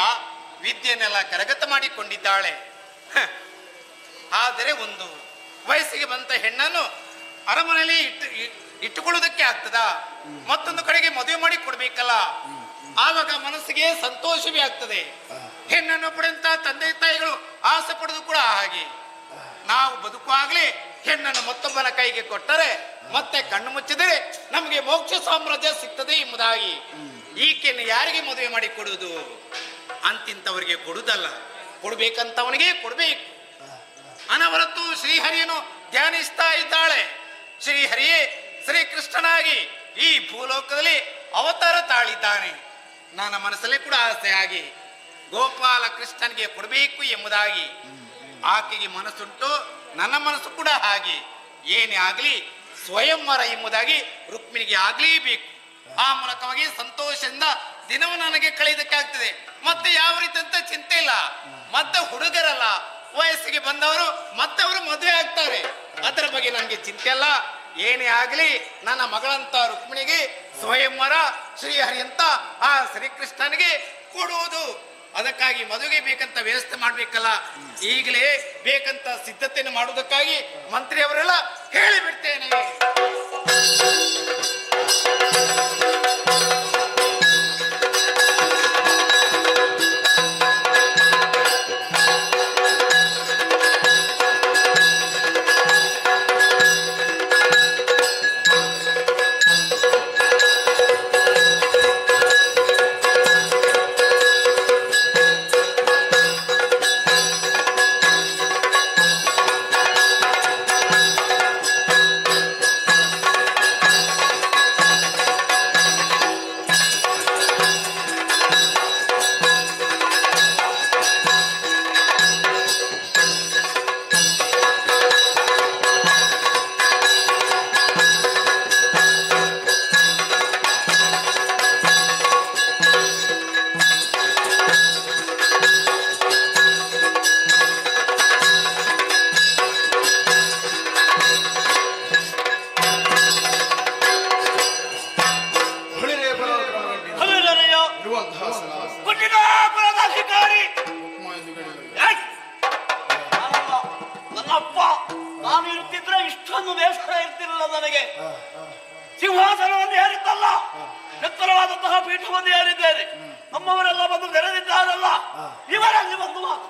ವಿದ್ಯೆಯನ್ನೆಲ್ಲ ಕರಗತ ಮಾಡಿಕೊಂಡಿದ್ದಾಳೆ. ಆದರೆ ಒಂದು ವಯಸ್ಸಿಗೆ ಬಂದ ಹೆಣ್ಣನ್ನು ಅರಮನೆಯಲ್ಲಿ ಇಟ್ಟುಕೊಳ್ಳುವುದಕ್ಕೆ ಆಗ್ತದಾ? ಮತ್ತೊಂದು ಕಡೆಗೆ ಮದುವೆ ಮಾಡಿ ಕೊಡ್ಬೇಕಲ್ಲ. ಆವಾಗ ಮನಸ್ಸಿಗೆ ಸಂತೋಷವೇ ಆಗ್ತದೆ. ಹೆಣ್ಣನ್ನು ಪಡೆದಂತ ತಂದೆ ತಾಯಿಗಳು ಆಸೆ ಪಡೆದು ಕೂಡ ಹಾಗೆ. ನಾವು ಬದುಕುವಾಗಲೇ ಹೆಣ್ಣನ್ನು ಮತ್ತೊಬ್ಬನ ಕೈಗೆ ಕೊಟ್ಟರೆ ಮತ್ತೆ ಕಣ್ಣು ಮುಚ್ಚಿದರೆ ನಮಗೆ ಮೋಕ್ಷ ಸಾಮ್ರಾಜ್ಯ ಸಿಗ್ತದೆ ಎಂಬುದಾಗಿ. ಈಕೆಯನ್ನು ಯಾರಿಗೆ ಮದುವೆ ಮಾಡಿ ಕೊಡುವುದು? ಅಂತಿಂತವರಿಗೆ ಕೊಡುವುದಲ್ಲ, ಕೊಡ್ಬೇಕಂತವನಿಗೆ ಕೊಡ್ಬೇಕು. ಅನವರತ್ತು ಶ್ರೀ ಶ್ರೀಹರಿಯನ್ನು ಧ್ಯಾನಿಸ್ತಾ ಇದ್ದಾಳೆ. ಶ್ರೀಹರಿಯೇ ಶ್ರೀಕೃಷ್ಣನಾಗಿ ಈ ಭೂಲೋಕದಲ್ಲಿ ಅವತಾರ ತಾಳಿದ್ದಾನೆ. ನನ್ನ ಮನಸ್ಸಲ್ಲಿ ಕೂಡ ಆಸೆ ಆಗಿ ಗೋಪಾಲ ಕೃಷ್ಣನಿಗೆ ಕೊಡಬೇಕು ಎಂಬುದಾಗಿ ಆಕೆಗೆ ಮನಸ್ಸುಂಟು, ನನ್ನ ಮನಸ್ಸು ಕೂಡ ಹಾಗೆ. ಏನೇ ಆಗಲಿ ಸ್ವಯಂವರ ಎಂಬುದಾಗಿ ರುಕ್ಮಿಣಿಗೆ ಆಗ್ಲೇಬೇಕು. ಆ ಮೂಲಕವಾಗಿ ಸಂತೋಷದಿಂದ ದಿನವೂ ನನಗೆ ಕಳೆಯೋದಕ್ಕಾಗ್ತದೆ. ಮತ್ತೆ ಯಾವ ರೀತಿಯಂತ ಚಿಂತೆ ಇಲ್ಲ. ಮತ್ತೆ ಹುಡುಗರಲ್ಲ, ವಯಸ್ಸಿಗೆ ಬಂದವರು ಮತ್ತೆ ಅವರು ಮದುವೆ ಆಗ್ತಾರೆ. ಅದರ ಬಗ್ಗೆ ನನಗೆ ಚಿಂತೆ ಅಲ್ಲ. ಏನೇ ಆಗಲಿ ನನ್ನ ಮಗಳಂತ ರುಕ್ಮಿಣಿಗೆ ಸ್ವಯಂವರ ಶ್ರೀಹರಿ ಅಂತ ಆ ಶ್ರೀಕೃಷ್ಣನಿಗೆ ಕೊಡುವುದು. ಅದಕ್ಕಾಗಿ ಮದುವೆಗೆ ಬೇಕಂತ ವ್ಯವಸ್ಥೆ ಮಾಡ್ಬೇಕಲ್ಲ. ಈಗಲೇ ಬೇಕಂತ ಸಿದ್ಧತೆಯನ್ನು ಮಾಡುವುದಕ್ಕಾಗಿ ಮಂತ್ರಿಯವರೆಲ್ಲ ಹೇಳಿಬಿಡ್ತೇನೆ. ನನ್ನಪ್ಪ ನಾನು ಇರುತ್ತಿದ್ರೆ ಇಷ್ಟೊಂದು ಬೇಸರ ಇರ್ತಿರಲಿಲ್ಲ ನನಗೆ. ಸಿಂಹಾಸನವನ್ನು ಏರಿದ್ದಲ್ಲ, ಎತ್ತರವಾದಂತಹ ಪೀಠವನ್ನು ಏರಿದ್ದೇನೆ. ನಮ್ಮವರೆಲ್ಲ ಬಂದು ನೆರೆದಿದ್ದಾರಲ್ಲ, ಇವರಲ್ಲಿ ಬಂದು ಮಾತು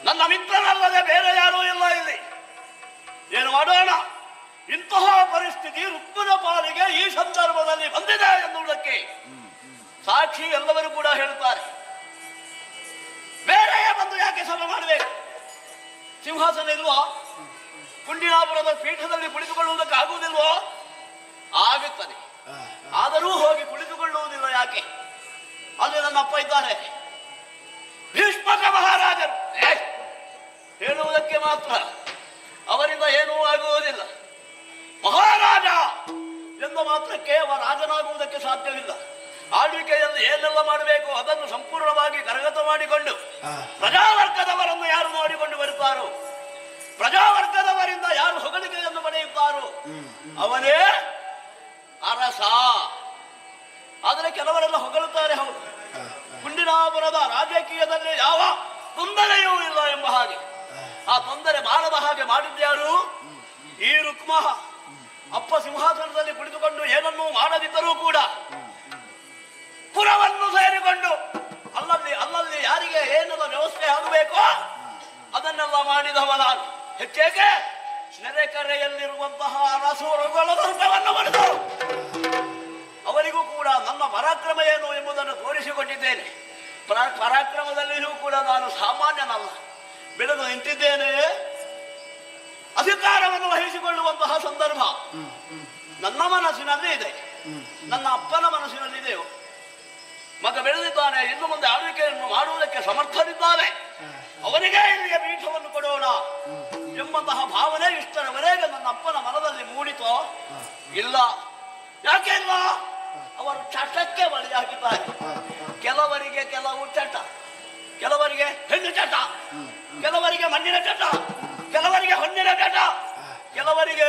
ನನ್ನ ಮಿತ್ರನಲ್ಲದೆ ಬೇರೆ ಯಾರೂ ಇಲ್ಲ ಇಲ್ಲಿ. ಏನು ಮಾಡೋಣ, ಇಂತಹ ಪರಿಸ್ಥಿತಿ ರುಕ್ಮಿಣ ಪಾಲಿಗೆ ಈ ಸಂದರ್ಭದಲ್ಲಿ ಬಂದಿದೆ ಎನ್ನುವುದಕ್ಕೆ ಸಾಕ್ಷಿ ಎಲ್ಲರೂ ಕೂಡ ಹೇಳುತ್ತಾರೆ. ಬೇರೆಯೇ ಬಂದು ಯಾಕೆ ಸಭೆ ಮಾಡಬೇಕು? ಸಿಂಹಾಸನ ಇಲ್ವೋ? ಕುಂಡಿನಾಪುರದ ಪೀಠದಲ್ಲಿ ಕುಳಿತುಕೊಳ್ಳುವುದಕ್ಕೆ ಆಗುವುದಿಲ್ವೋ? ಆಗುತ್ತದೆ. ಆದರೂ ಹೋಗಿ ಕುಳಿತುಕೊಳ್ಳುವುದಿಲ್ಲ ಯಾಕೆ? ಅಲ್ಲಿ ನನ್ನ ಅಪ್ಪ ಇದ್ದಾರೆ, ಭೀಷ್ಮಕ ಮಹಾರಾಜರು. ಹೇಳುವುದಕ್ಕೆ ಮಾತ್ರ, ಅವರಿಂದ ಏನೂ ಆಗುವುದಿಲ್ಲ. ಮಹಾರಾಜ ಎಂದ ಮಾತ್ರಕ್ಕೆ ಅವ ರಾಜನಾಗುವುದಕ್ಕೆ ಸಾಧ್ಯವಿಲ್ಲ. ಆಳ್ವಿಕೆಯಲ್ಲಿ ಏನೆಲ್ಲ ಮಾಡಬೇಕು ಅದನ್ನು ಸಂಪೂರ್ಣವಾಗಿ ಕರಗತ ಮಾಡಿಕೊಂಡು ಪ್ರಜಾವರ್ಗದವರನ್ನು ಯಾರು ನೋಡಿಕೊಂಡು ಬರುತ್ತಾರೋ, ಪ್ರಜಾವರ್ಗದವರಿಂದ ಯಾರು ಹೊಗಳಿಕೆಯನ್ನು ಪಡೆಯುತ್ತಾರೋ ಅವನೇ ಅರಸ. ಆದರೆ ಕೆಲವರೆಲ್ಲ ಹೊಗಳುತ್ತಾರೆ, ಹೌದು, ಕುಂಡಿನಾಪುರದ ರಾಜಕೀಯದಲ್ಲಿ ಯಾವ ತೊಂದರೆಯೂ ಇಲ್ಲ ಎಂಬ ಹಾಗೆ. ಆ ತೊಂದರೆ ಮಾಡದ ಹಾಗೆ ಮಾಡಿದ್ಯಾರು? ಈ ರುಕ್ಮ. ಅಪ್ಪ ಸಿಂಹಾಸನದಲ್ಲಿ ಕುಳಿತುಕೊಂಡು ಏನನ್ನೂ ಮಾಡದಿದ್ದರೂ ಕೂಡ ಪುರವನ್ನು ಸೇರಿಕೊಂಡು ಅಲ್ಲಲ್ಲಿ ಯಾರಿಗೆ ಏನೆಲ್ಲ ವ್ಯವಸ್ಥೆ ಆಗಬೇಕೋ ಅದನ್ನೆಲ್ಲ ಮಾಡಿದವ ನಾನು. ಹೆಚ್ಚೇಕೆ ನೆರೆಕರೆಯಲ್ಲಿರುವಂತಹ ಅರಸರುಗಳ ದಂಡವನ್ನು ಮಾಡಿದರು. ಅವರಿಗೂ ಕೂಡ ನನ್ನ ಪರಾಕ್ರಮ ಏನು ಎಂಬುದನ್ನು ತೋರಿಸಿಕೊಟ್ಟಿದ್ದೇನೆ. ಪರಾಕ್ರಮದಲ್ಲಿಯೂ ಕೂಡ ನಾನು ಸಾಮಾನ್ಯನಲ್ಲ, ಬೆಳೆದು ನಿಂತಿದ್ದೇನೆ. ಅಧಿಕಾರವನ್ನು ವಹಿಸಿಕೊಳ್ಳುವಂತಹ ಸಂದರ್ಭ ನನ್ನ ಮನಸ್ಸಿನಲ್ಲಿ ಇದೆ, ನನ್ನ ಅಪ್ಪನ ಮನಸ್ಸಿನಲ್ಲಿದೆಯೋ. ಮಗ ಬೆಳೆದಿದ್ದಾನೆ, ಇನ್ನು ಮುಂದೆ ಆಳ್ವಿಕೆಯನ್ನು ಮಾಡುವುದಕ್ಕೆ ಸಮರ್ಥರಿದ್ದಾನೆ, ಅವನಿಗೆ ಇಲ್ಲಿಗೆ ಪೀಠವನ್ನು ಕೊಡೋಣ ಎಂಬಂತಹ ಭಾವನೆ ಇಷ್ಟರವರೆಗೆ ನನ್ನ ಅಪ್ಪನ ಮನದಲ್ಲಿ ಮೂಡಿತೋ? ಇಲ್ಲ. ಯಾಕೆ ಇಲ್ಲ? ಅವರು ಚಟಕ್ಕೆ ಬಲಿಯಾಗಿದ್ದಾರೆ. ಕೆಲವರಿಗೆ ಕೆಲವು ಚಟ, ಕೆಲವರಿಗೆ ಹೆಣ್ಣು ಚಟ, ಕೆಲವರಿಗೆ ಮಣ್ಣಿನ ಚಟ, ಕೆಲವರಿಗೆ ಹೊನ್ನಿನ ಚಟ, ಕೆಲವರಿಗೆ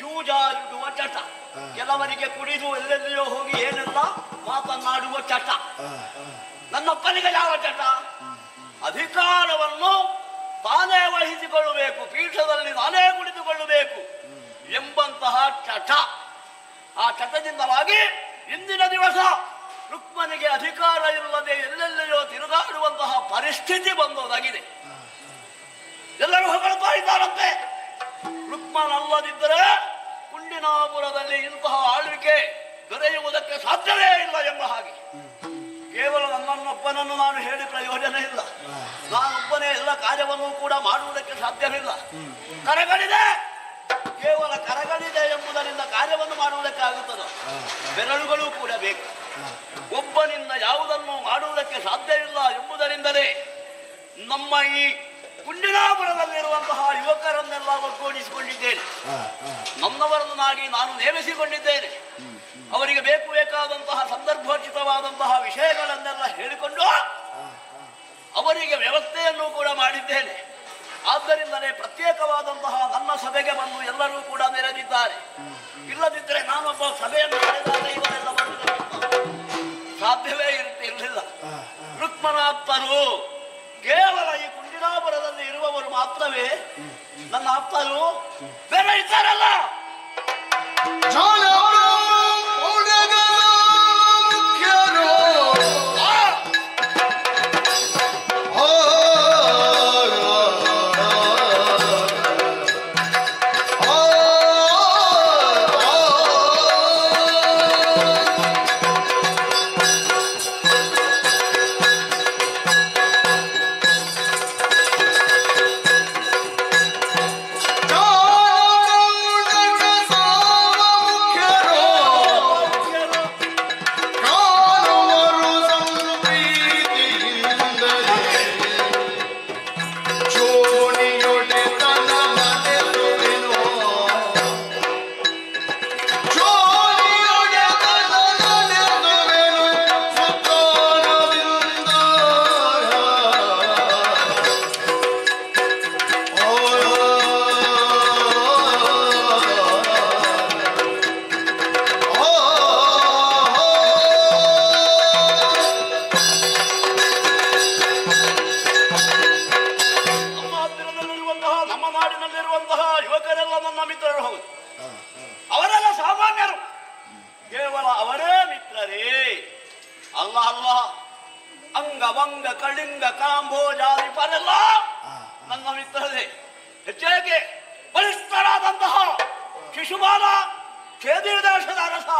ಜೂಜಾಡುವ ಚಟ, ಕೆಲವರಿಗೆ ಕುಡಿದು ಎಲ್ಲೆಲ್ಲಿಯೋ ಹೋಗಿ ಏನೆಲ್ಲ ಮಾತನಾಡುವ ಚಟ. ನನ್ನಪ್ಪನಿಗೆ ಯಾವ ಚಟ? ಅಧಿಕಾರವನ್ನು ತಾನೇ ವಹಿಸಿಕೊಳ್ಳಬೇಕು, ಪೀಠದಲ್ಲಿ ನಾನೇ ಕುಳಿತುಕೊಳ್ಳಬೇಕು ಎಂಬಂತಹ ಚಟ. ಆ ಚಟದಿಂದವಾಗಿ ಇಂದಿನ ದಿವಸ ರುಕ್ಮನಿಗೆ ಅಧಿಕಾರ ಇಲ್ಲದೆ ಎಲ್ಲೆಲ್ಲಿಯೋ ತಿರುಗಾಡುವಂತಹ ಪರಿಸ್ಥಿತಿ ಬಂದೋದಾಗಿದೆ. ಎಲ್ಲರೂ ಹೊಗಳ್ತಾ ಇದ್ದಾರಂತೆ, ರುಕ್ಮನ್ ಅಲ್ಲದಿದ್ದರೆ ಕುಂಡಿನಾಪುರದಲ್ಲಿ ಇಂತಹ ಆಳ್ವಿಕೆ ದೊರೆಯುವುದಕ್ಕೆ ಸಾಧ್ಯವೇ ಇಲ್ಲ ಎಂಬ ಹಾಗೆ. ಕೇವಲ ನನ್ನೊಬ್ಬನನ್ನು ನಾನು ಹೇಳಿ ಪ್ರಯೋಜನ ಇಲ್ಲ, ನಾನೊಬ್ಬನೇ ಎಲ್ಲ ಕಾರ್ಯವನ್ನು ಕೂಡ ಮಾಡುವುದಕ್ಕೆ ಸಾಧ್ಯವಿಲ್ಲ. ಕರಗಳಿದೆ, ಕೇವಲ ಕರಗಳಿದೆ ಎಂಬುದರಿಂದ ಕಾರ್ಯವನ್ನು ಮಾಡುವುದಕ್ಕಾಗುತ್ತದೆ. ಬೆರಳುಗಳು ಕೂಡ ಬೇಕು. ಒಬ್ಬನಿಂದ ಯಾವುದನ್ನು ಮಾಡುವುದಕ್ಕೆ ಸಾಧ್ಯವಿಲ್ಲ ಎಂಬುದರಿಂದಲೇ ನಮ್ಮ ಈ ಕುಂಡಿನಾಪುರದಲ್ಲಿರುವಂತಹ ಯುವಕರನ್ನೆಲ್ಲ ಒಗ್ಗೂಡಿಸಿಕೊಂಡಿದ್ದೇನೆ. ನನ್ನವರನ್ನಾಗಿ ನಾನು ನೇಮಿಸಿಕೊಂಡಿದ್ದೇನೆ. ಅವರಿಗೆ ಬೇಕಾದಂತಹ ಸಂದರ್ಭೋಚಿತವಾದಂತಹ ವಿಷಯಗಳನ್ನೆಲ್ಲ ಹೇಳಿಕೊಂಡು ಅವರಿಗೆ ವ್ಯವಸ್ಥೆಯನ್ನು ಕೂಡ ಮಾಡಿದ್ದೇನೆ. ಆದ್ದರಿಂದಲೇ ಪ್ರತ್ಯೇಕವಾದಂತಹ ನನ್ನ ಸಭೆಗೆ ಬಂದು ಎಲ್ಲರೂ ಕೂಡ ನೆರೆದಿದ್ದಾರೆ. ಇಲ್ಲದಿದ್ದರೆ ನಾನೊಬ್ಬ ಸಭೆಯನ್ನು ಕರೆದಾಗ ಇವರೆಲ್ಲ ಬರುವುದಕ್ಕೆ ಸಾಧ್ಯವೇ ಇರಲಿಲ್ಲ. ರುಕ್ಮನಾಪ್ತರು ಕೇವಲ ಈ ಕುಂಡಿನಾಪುರದಲ್ಲಿ ಇರುವವರು ಮಾತ್ರವೇ ನನ್ನ ಆಪ್ತರು, ಬೇರೆ ಇದ್ದಾರಲ್ಲ. ಅಂಗವಂಗ ಕಳಿಂಗ ಕಾಂಬೋಜಾದಿ ಪರೆಲ್ಲ ನನ್ನ ಮಿತ್ರರೇ. ಹೆಚ್ಚಾಗಿ ಬಲಿಷ್ಠರಾದಂತಹ ಶಿಶುಪಾಲ, ಛೇದಿ ದೇಶದ ಅರಸ,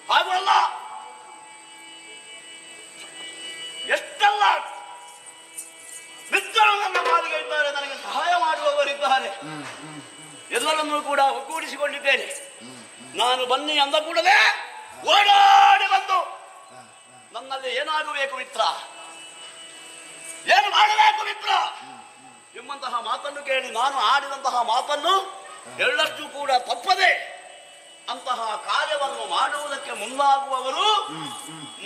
ಹಾಗೂ ಅಲ್ಲ ಎಷ್ಟೆಲ್ಲ ಮಿತ್ರರು ನನ್ನ ಪಾಲಿಗೆ ಇದ್ದಾರೆ, ನನಗೆ ಸಹಾಯ ಮಾಡುವವರಿದ್ದಾರೆ. ಎಲ್ಲರನ್ನೂ ಕೂಡ ಒಗ್ಗೂಡಿಸಿಕೊಂಡಿದ್ದೇನೆ. ನಾನು ಬನ್ನಿ ಅಂದ ಕೂಡಲೇ ಓಡಾಡಿ ಬಂದು ನನ್ನಲ್ಲಿ ಏನಾಗಬೇಕು ಮಿತ್ರ, ಏನು ಮಾಡಬೇಕು ಮಿತ್ರ ಎಂಬಂತಹ ಮಾತನ್ನು ಕೇಳಿ ನಾನು ಆಡಿದಂತಹ ಮಾತನ್ನು ಎಳ್ಳಷ್ಟು ಕೂಡ ತಪ್ಪದೆ ಅಂತಹ ಕಾರ್ಯವನ್ನು ಮಾಡುವುದಕ್ಕೆ ಮುಂದಾಗುವವರು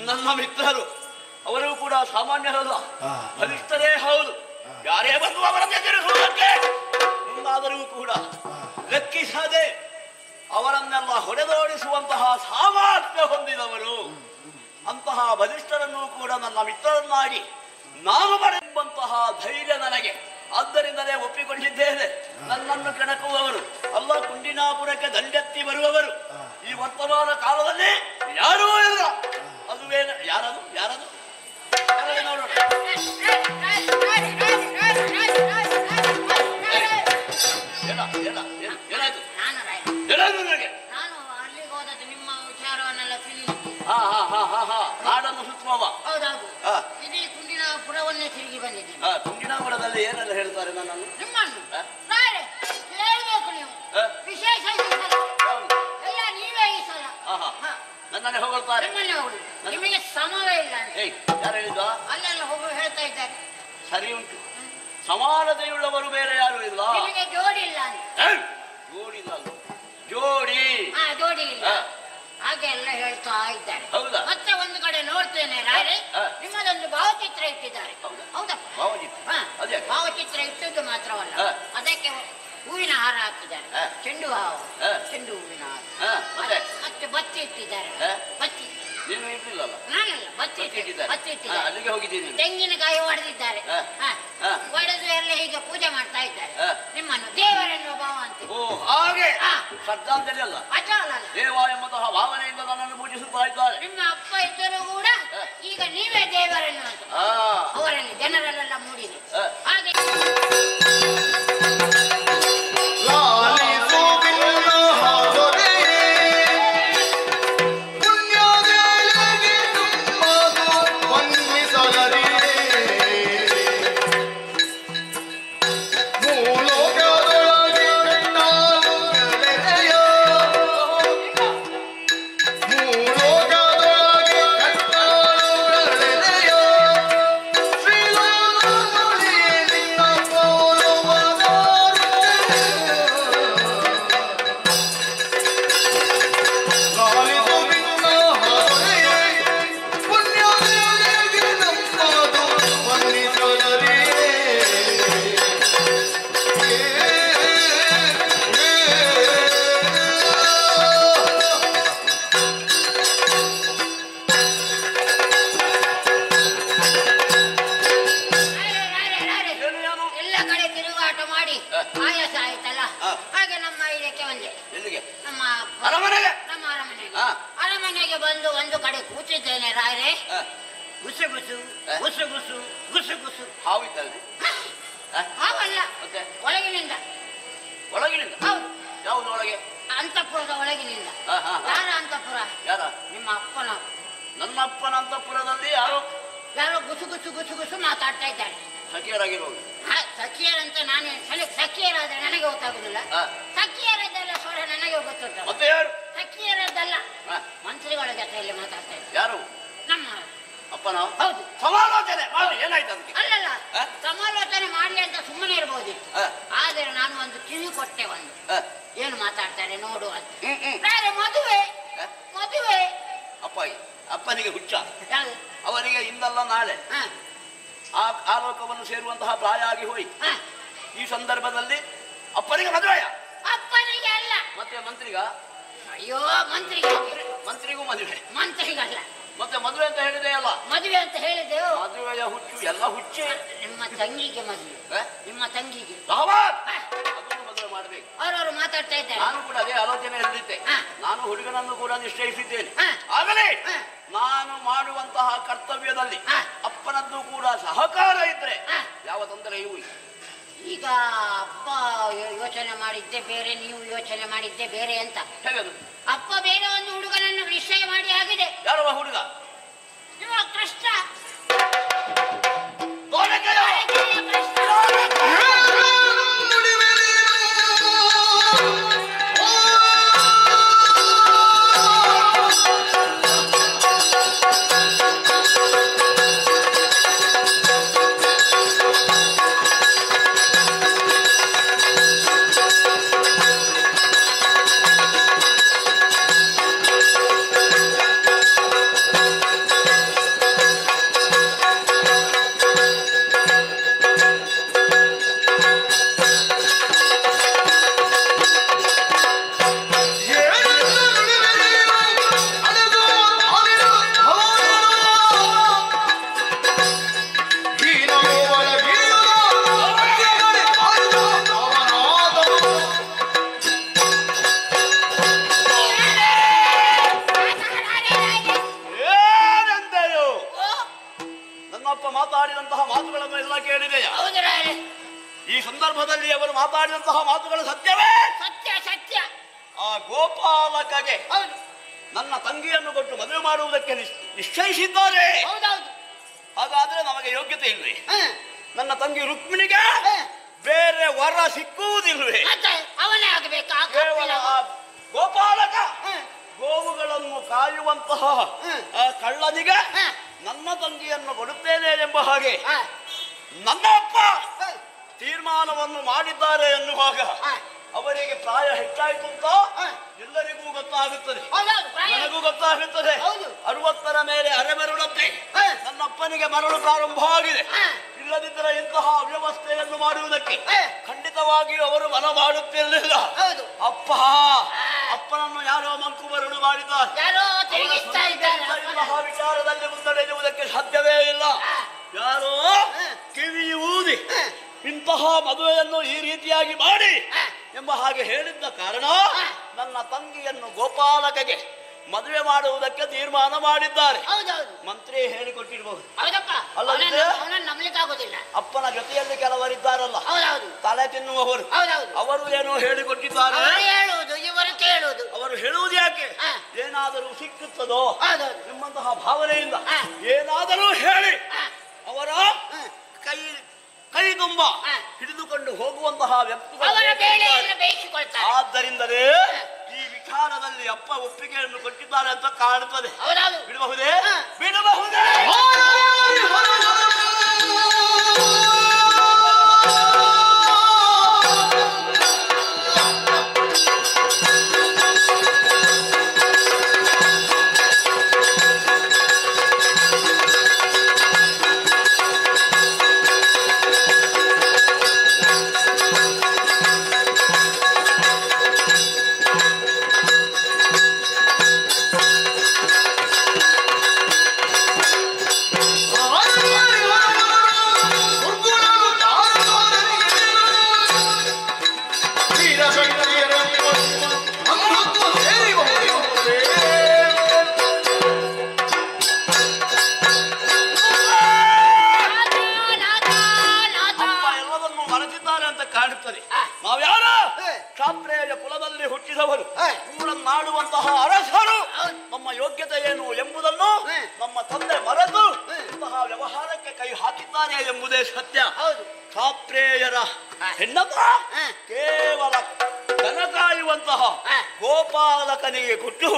ನನ್ನ ಮಿತ್ರರು. ಅವರು ಕೂಡ ಸಾಮಾನ್ಯರಲ್ಲ, ಬಲಿಷ್ಠರೇ ಹೌದು. ಯಾರೇ ಬಂದು ಅವರನ್ನು ಎದುರಿಸುವುದಕ್ಕೆ ಮುಂದಾದರೂ ಕೂಡ ಲೆಕ್ಕಿಸದೆ ಅವರನ್ನೆಲ್ಲ ಹೊಡೆದೋಡಿಸುವಂತಹ ಸಾಮರ್ಥ್ಯ ಹೊಂದಿದವರು. ಅಂತಹ ಬಲಿಷ್ಠರನ್ನು ಕೂಡ ನನ್ನ ಮಿತ್ರರನ್ನಾಗಿ ನಾನು ಪಡೆಯುವಂತಹ ಧೈರ್ಯ ನನಗೆ. ಆದ್ದರಿಂದಲೇ ಒಪ್ಪಿಕೊಂಡಿದ್ದೇನೆ. ನನ್ನನ್ನು ಕೆಣಕುವವರು ಅಲ್ಲ, ಕುಂಡಿನಾಪುರಕ್ಕೆ ದಂಡೆತ್ತಿ ಬರುವವರು ಈ ವರ್ತಮಾನ ಕಾಲದಲ್ಲಿ ಯಾರೂ ಇಲ್ಲ. ಅದುವೇ ಯಾರದು ಯಾರದು ನೋಡೋಣ. ಏನಾಯ್ತು ಏನಾಯ್ತು ನನಗೆ? ನಾಡನ್ನು ಸುತ್ತುವವ. ಹೌದೌದು, ಇಡೀ ಕುಂಡಿನಾಪುರವನ್ನೇ ತಿರುಗಿ ಬಂದಿದೆ. ಕುಂಡಿನಾಪುರದಲ್ಲಿ ಏನೆಲ್ಲ ಹೇಳ್ತಾರೆ ನನ್ನನ್ನು? ನಿಮ್ಮನ್ನು ಹೇಳ್ಬೇಕು ನೀವು, ವಿಶೇಷ ನನ್ನನ್ನೇ ಹೊಗಳ್ತಾರೆ. ನಿಮ್ಮನ್ನೇ ಹೋಗುದು ನಿಮಗೆ ಸಮವೇ ಇಲ್ಲ ಅಂತ. ಏಯ್, ಯಾರು ಹೇಳಿದ್ದ? ಅಲ್ಲೆಲ್ಲ ಹೋಗಿ ಹೇಳ್ತಾ ಇದ್ದಾರೆ ಸರಿ ಉಂಟು. ಸಮಾನತೆಯುಳ್ಳವರು ಬೇರೆ ಯಾರು ಇಲ್ಲ. ನಿಮಗೆ ಜೋಡಿ ಇಲ್ಲ ಅಂತ. ಏಯ್, ಜೋಡಿ ಇಲ್ಲ ಅಲ್ವ? ಜೋಡಿ. ಜೋಡಿ ಇಲ್ಲ ಹಾಗೆ ಎಲ್ಲ ಹೇಳ್ತಾ ಇದ್ದಾರೆ. ಹೌದಾ? ಮತ್ತೆ ಒಂದು ಕಡೆ ನೋಡ್ತೇನೆ ರಾಯರೇ, ನಿಮ್ಮದೊಂದು ಭಾವಚಿತ್ರ ಇಟ್ಟಿದ್ದಾರೆ. ಹೌದಾ? ಭಾವಚಿತ್ರ? ಅದೇ ಭಾವಚಿತ್ರ ಇಟ್ಟದ್ದು ಮಾತ್ರವಲ್ಲ, ಅದಕ್ಕೆ ಹೂವಿನ ಹಾರ ಹಾಕಿದ್ದಾರೆ. ಚೆಂಡು ಚೆಂಡು ಹೂವಿನ ಹಾರ, ಮತ್ತೆ ಬತ್ತಿ ಇಟ್ಟಿದ್ದಾರೆ. ಬತ್ತಿ ನೀನು ಇರ್ಲಿಲ್ಲಲ್ಲ? ನಾನಲ್ಲ, ಬತ್ತಿ ಇಟ್ಟಿದ್ದಾರೆ. ಬತ್ತಿ ಇಟ್ಟಿದ್ದಾರೆ. ಅಲ್ಲಿಗೆ ಹೋಗಿದ್ದೀನಿ. ತೆಂಗಿನಕಾಯಿ ಹೊಡೆದಿದ್ದಾರೆ. ಹೊಡೆದು ಎಲ್ಲ ಈಗ ಪೂಜೆ ಮಾಡ್ತಾ ಇದ್ದಾರೆ. ನಿಮ್ಮನ್ನು ದೇವರೆನ್ನುವ ಭಾವ ಅಂತ. ಓ ಹಾಗೆ. ಶ್ರದ್ಧಾಂಜಲಿ ಅಲ್ಲ, ಅಜ ಅಲ್ಲ, ದೇವ ಎಂಬಂತಹ ಭಾವನೆಯಿಂದ ನನ್ನನ್ನು ಪೂಜಿಸುತ್ತಾ ಇದ್ದಾರೆ. ನಿಮ್ಮ ಅಪ್ಪ ಇದ್ದರೂ ಕೂಡ ಈಗ ನೀವೇ ದೇವರೆನ್ನುವಂತ ಅವರಲ್ಲಿ ಜನರಲ್ಲೆಲ್ಲ ಮೂಡಿದೆ. ಹಾಗೆ ಆಯಾಸ ಆಯ್ತಲ್ಲ, ಹಾಗೆ ನಮ್ಮ ಇದಕ್ಕೆ ಬಂದೆ. ನಮ್ಮ ಅರಮನೆಗೆ? ನಮ್ಮ ಅರಮನೆಗೆ ಬಂದು ಒಂದು ಕಡೆ ಕೂತಿದ್ದೇನೆ ರಾಯರೇ. ಗುಸು ಗುಸು ಗುಸು ಗುಸು ಗುಸು ಗುಸು. ಹಾವಿತ್ತಲ್ರಿ? ಹಾವಲ್ಲ, ಒಳಗಿನಿಂದ. ಒಳಗಿನಿಂದ? ಹೌದು. ಯಾವುದು ಒಳಗೆ? ಅಂತಃಪುರದ ಒಳಗಿನಿಂದ. ಯಾರ ಅಂತಃಪುರ? ಯಾರ? ನಿಮ್ಮ ಅಪ್ಪನ. ನನ್ನ ಅಪ್ಪನ ಅಂತಃಪುರದಲ್ಲಿ ಯಾರು ಗುಸು ಗುಸು ಗುಸು ಗುಸು ಮಾತಾಡ್ತಾ ಇದ್ದಾರೆ. ಸಖಿಯರಾಗಿರೋದು? ಸಖಿಯರಂತ ನಾನು ಸಖಿಯರಾದ್ರೆ ನನಗೆ ಗೊತ್ತಾಗುದಿಲ್ಲ. ಸಖಿಯರದ್ದೆಲ್ಲ ಸ್ವರ ನನಗೆ ಗೊತ್ತುಂಟು. ಮತ್ತೆ ಯಾರು? ಸಖಿಯರದ್ದಲ್ಲ, ಮಂತ್ರಿಗಳ ಜೊತೆಯಲ್ಲಿ ಮಾತಾಡ್ತಾ ಇದ್ದಾರೆ. ಯಾರು? ನಮ್ಮ ಅಪ್ಪನ? ಹೌದು. ಸಮಾಲೋಚನೆ ಮಾಡಿ. ಏನಾಯ್ತು ಅದಕ್ಕೆ? ಅಲ್ಲಲ್ಲ, ಸಮಾಲೋಚನೆ ಮಾಡ್ಲಿ ಅಂತ ಸುಮ್ಮನೆ ಇರ್ಬೋದಿತ್ತು. ಆದ್ರೆ ನಾನು ಒಂದು ಕಿವಿ ಕೊಟ್ಟೆ, ಒಂದು ಏನು ಮಾತಾಡ್ತಾರೆ ನೋಡು ಅಂತ. ಮದುವೆ ಮದುವೆ. ಅಪ್ಪನಿಗೆ ಹುಚ್ಚ. ಯಾವುದು? ಅವರಿಗೆ ಇಂದಲ್ಲ ನಾಳೆ ಆ ಲೋಕವನ್ನು ಸೇರುವಂತಹ ಪ್ರಾಯ ಆಗಿ ಹೋಯ್ತು. ಈ ಸಂದರ್ಭದಲ್ಲಿ ಅಪ್ಪನಿಗೆ ಮದುವೆಯ? ಅಪ್ಪನಿಗೆ ಅಲ್ಲ. ಮತ್ತೆ ಮಂತ್ರಿಗ? ಅಯ್ಯೋ, ಮಂತ್ರಿಗೆ. ಮಂತ್ರಿಗೂ ಮದುವೆ? ಮಂತ್ರಿಗಲ್ಲ. ಮತ್ತೆ ಮದುವೆ ಅಂತ ಹೇಳಿದೆ ಅಲ್ಲ? ಮದುವೆ ಅಂತ ಹೇಳಿದೆವು. ಮದುವೆಯ ಹುಚ್ಚು ಎಲ್ಲ ಹುಚ್ಚೆ. ನಿಮ್ಮ ತಂಗಿಗೆ ಮದುವೆ. ನಿಮ್ಮ ತಂಗಿಗೆ ಅದನ್ನು ಮದುವೆ ಮಾಡಬೇಕು. ಅವರವರು ಮಾತಾಡ್ತಾ ಇದ್ದಾರೆ. ನಾನು ಕೂಡ ಅದೇ ಆಲೋಚನೆಯಲ್ಲಿದ್ದೆ. ನಾನು ಹುಡುಗನನ್ನು ಕೂಡ ನಿಶ್ಚಯಿಸಿದ್ದೇನೆ. ಆಗಲೇ ನಾನು ಮಾಡುವಂತಹ ಕರ್ತವ್ಯದಲ್ಲಿ ಅಪ್ಪನದ್ದು ಕೂಡ ಸಹಕಾರ ಇದ್ರೆ ಯಾವ ತೊಂದರೆಯೂ ಇಲ್ಲ. ಈಗ ಅಪ್ಪ ಯೋಚನೆ ಮಾಡಿದ್ದೆ ಬೇರೆ, ನೀವು ಯೋಚನೆ ಮಾಡಿದ್ದೆ ಬೇರೆ ಅಂತ. ಹೇಗದು? ಅಪ್ಪ ಬೇರೆ ಒಂದು ಹುಡುಗನನ್ನು ನಿಶ್ಚಯ ಮಾಡಿ ಆಗಿದೆ. ಯಾರವ ಹುಡುಗ? ನಿಮ್ಮ ಕೃಷ್ಣ. ಮಾತಾಡಿದಂತಹ ಮಾತುಗಳನ್ನು ಎಲ್ಲ ಕೇಳಿದೆಯಾ? ಈ ಸಂದರ್ಭದಲ್ಲಿ ಅವರು ಮಾತಾಡಿದಂತಹ ಮಾತುಗಳು ಸತ್ಯವೇ? ಸತ್ಯ ಸತ್ಯ. ಆ ಗೋಪಾಲಕಗೆ ನನ್ನ ತಂಗಿಯನ್ನು ಕೊಟ್ಟು ಮದುವೆ ಮಾಡುವುದಕ್ಕೆ ನಿಶ್ಚಯಿಸಿದ್ದಾರೆ. ಹಾಗಾದ್ರೆ ನಮಗೆ ಯೋಗ್ಯತೆ ಇಲ್ವೇ? ನನ್ನ ತಂಗಿ ರುಕ್ಮಿಣಿಗೆ ಬೇರೆ ವರ ಸಿಕ್ಕುವುದಿಲ್ವೇ? ಅವನೇ ಆಗಬೇಕಾ? ಕೇವಲ ಗೋಪಾಲಕ ಗೋವುಗಳನ್ನು ಕಾಯುವಂತ ಮಾಡುವಂತಹ ಆ ಕಳ್ಳನಿಗೆ ನನ್ನ ತಂಗಿಯನ್ನು ಕೊಡುತ್ತೇನೆ ಎಂಬ ಹಾಗೆ ನನ್ನ ಅಪ್ಪ ತೀರ್ಮಾನವನ್ನು ಮಾಡಿದ್ದಾರೆ ಎನ್ನುವಾಗ ಅವರಿಗೆ ಪ್ರಾಯ ಹೆಚ್ಚಾಯಿತು ಅಂತ ಎಲ್ಲರಿಗೂ ಗೊತ್ತಾಗುತ್ತದೆ, ನನಗೂ ಗೊತ್ತಾಗುತ್ತದೆ. 60ರ ಮೇಲೆ ಅರೆಮರುಳಂತೆ ನನ್ನಪ್ಪನಿಗೆ ಮರಳು ಪ್ರಾರಂಭವಾಗಿದೆ. ಇಲ್ಲದಿದ್ದರೆ ಇಂತಹ ಅವ್ಯವಸ್ಥೆಯನ್ನು ಮಾಡುವುದಕ್ಕೆ ಖಂಡಿತವಾಗಿಯೂ ಅವರು ಮನ ಮಾಡುತ್ತಿರಲಿಲ್ಲ. ಅಪ್ಪನನ್ನು ಯಾರೋ ಮಂಕು ಮರಳು ಮಾಡಿದ್ದಾರೆ. ಇಂತಹ ವಿಚಾರದಲ್ಲಿ ಮುನ್ನಡೆಯುವುದಕ್ಕೆ ಸಾಧ್ಯವೇ ಇಲ್ಲ. ಯಾರೋ ಕಿವಿ ಊದಿ ಇಂತಹ ಮದುವೆಯನ್ನು ಈ ರೀತಿಯಾಗಿ ಮಾಡಿ ಎಂಬ ಹಾಗೆ ಹೇಳಿದ್ದ ಕಾರಣ ನನ್ನ ತಂಗಿಯನ್ನು ಗೋಪಾಲಕಗೆ ಮದುವೆ ಮಾಡುವುದಕ್ಕೆ ತೀರ್ಮಾನ ಮಾಡಿದ್ದಾರೆ. ಮಂತ್ರಿ ಹೇಳಿಕೊಟ್ಟಿರ್ಬಹುದು, ಅಪ್ಪನ ಜೊತೆಯಲ್ಲಿ ಕೆಲವರಿದ್ದಾರಲ್ಲ ತಲೆ ತಿನ್ನುವವರು, ಅವರು ಏನೋ ಹೇಳಿಕೊಟ್ಟಿದ್ದಾರೆ. ಅವರು ಹೇಳುವುದು ಯಾಕೆ? ಏನಾದರೂ ಸಿಕ್ಕುತ್ತದೋ ನಿಮ್ಮಂತಹ ಭಾವನೆಯಿಂದ ಏನಾದರೂ ಹೇಳಿ ಅವರ ಕೈ ತುಂಬ ಹಿಡಿದುಕೊಂಡು ಹೋಗುವಂತಹ ವ್ಯಕ್ತಿಗಳು. ಆದ್ದರಿಂದಲೇ ಈ ವಿಚಾರದಲ್ಲಿ ಅಪ್ಪ ಒಪ್ಪಿಗೆಯನ್ನು ಕೊಟ್ಟಿದ್ದಾರೆ ಅಂತ ಕಾಣುತ್ತದೆ. ಬಿಡಬಹುದೇ? ಬಿಡಬಹುದೇ? ನಾವ್ಯಾರು ಕ್ಷಾತ್ರೇಯ ಕುಲದಲ್ಲಿ ಹುಟ್ಟಿದವರು, ಊರನ್ನಾಡುವಂತಹ ಅರಸರು. ನಮ್ಮ ಯೋಗ್ಯತೆ ಏನು ಎಂಬುದನ್ನು ನಮ್ಮ ತಂದೆ ಮರೆತು ಇಂತಹ ವ್ಯವಹಾರಕ್ಕೆ ಕೈ ಹಾಕಿದ್ದಾರೆ ಎಂಬುದೇ ಸತ್ಯ. ಕ್ಷಾತ್ರೇಯರ ಹೆಣ್ಣಪ್ಪ ಕೇವಲ ದನ ಕಾಯುವಂತಹ ಗೋಪಾಲಕನಿಗೆ ಕೊಟ್ಟು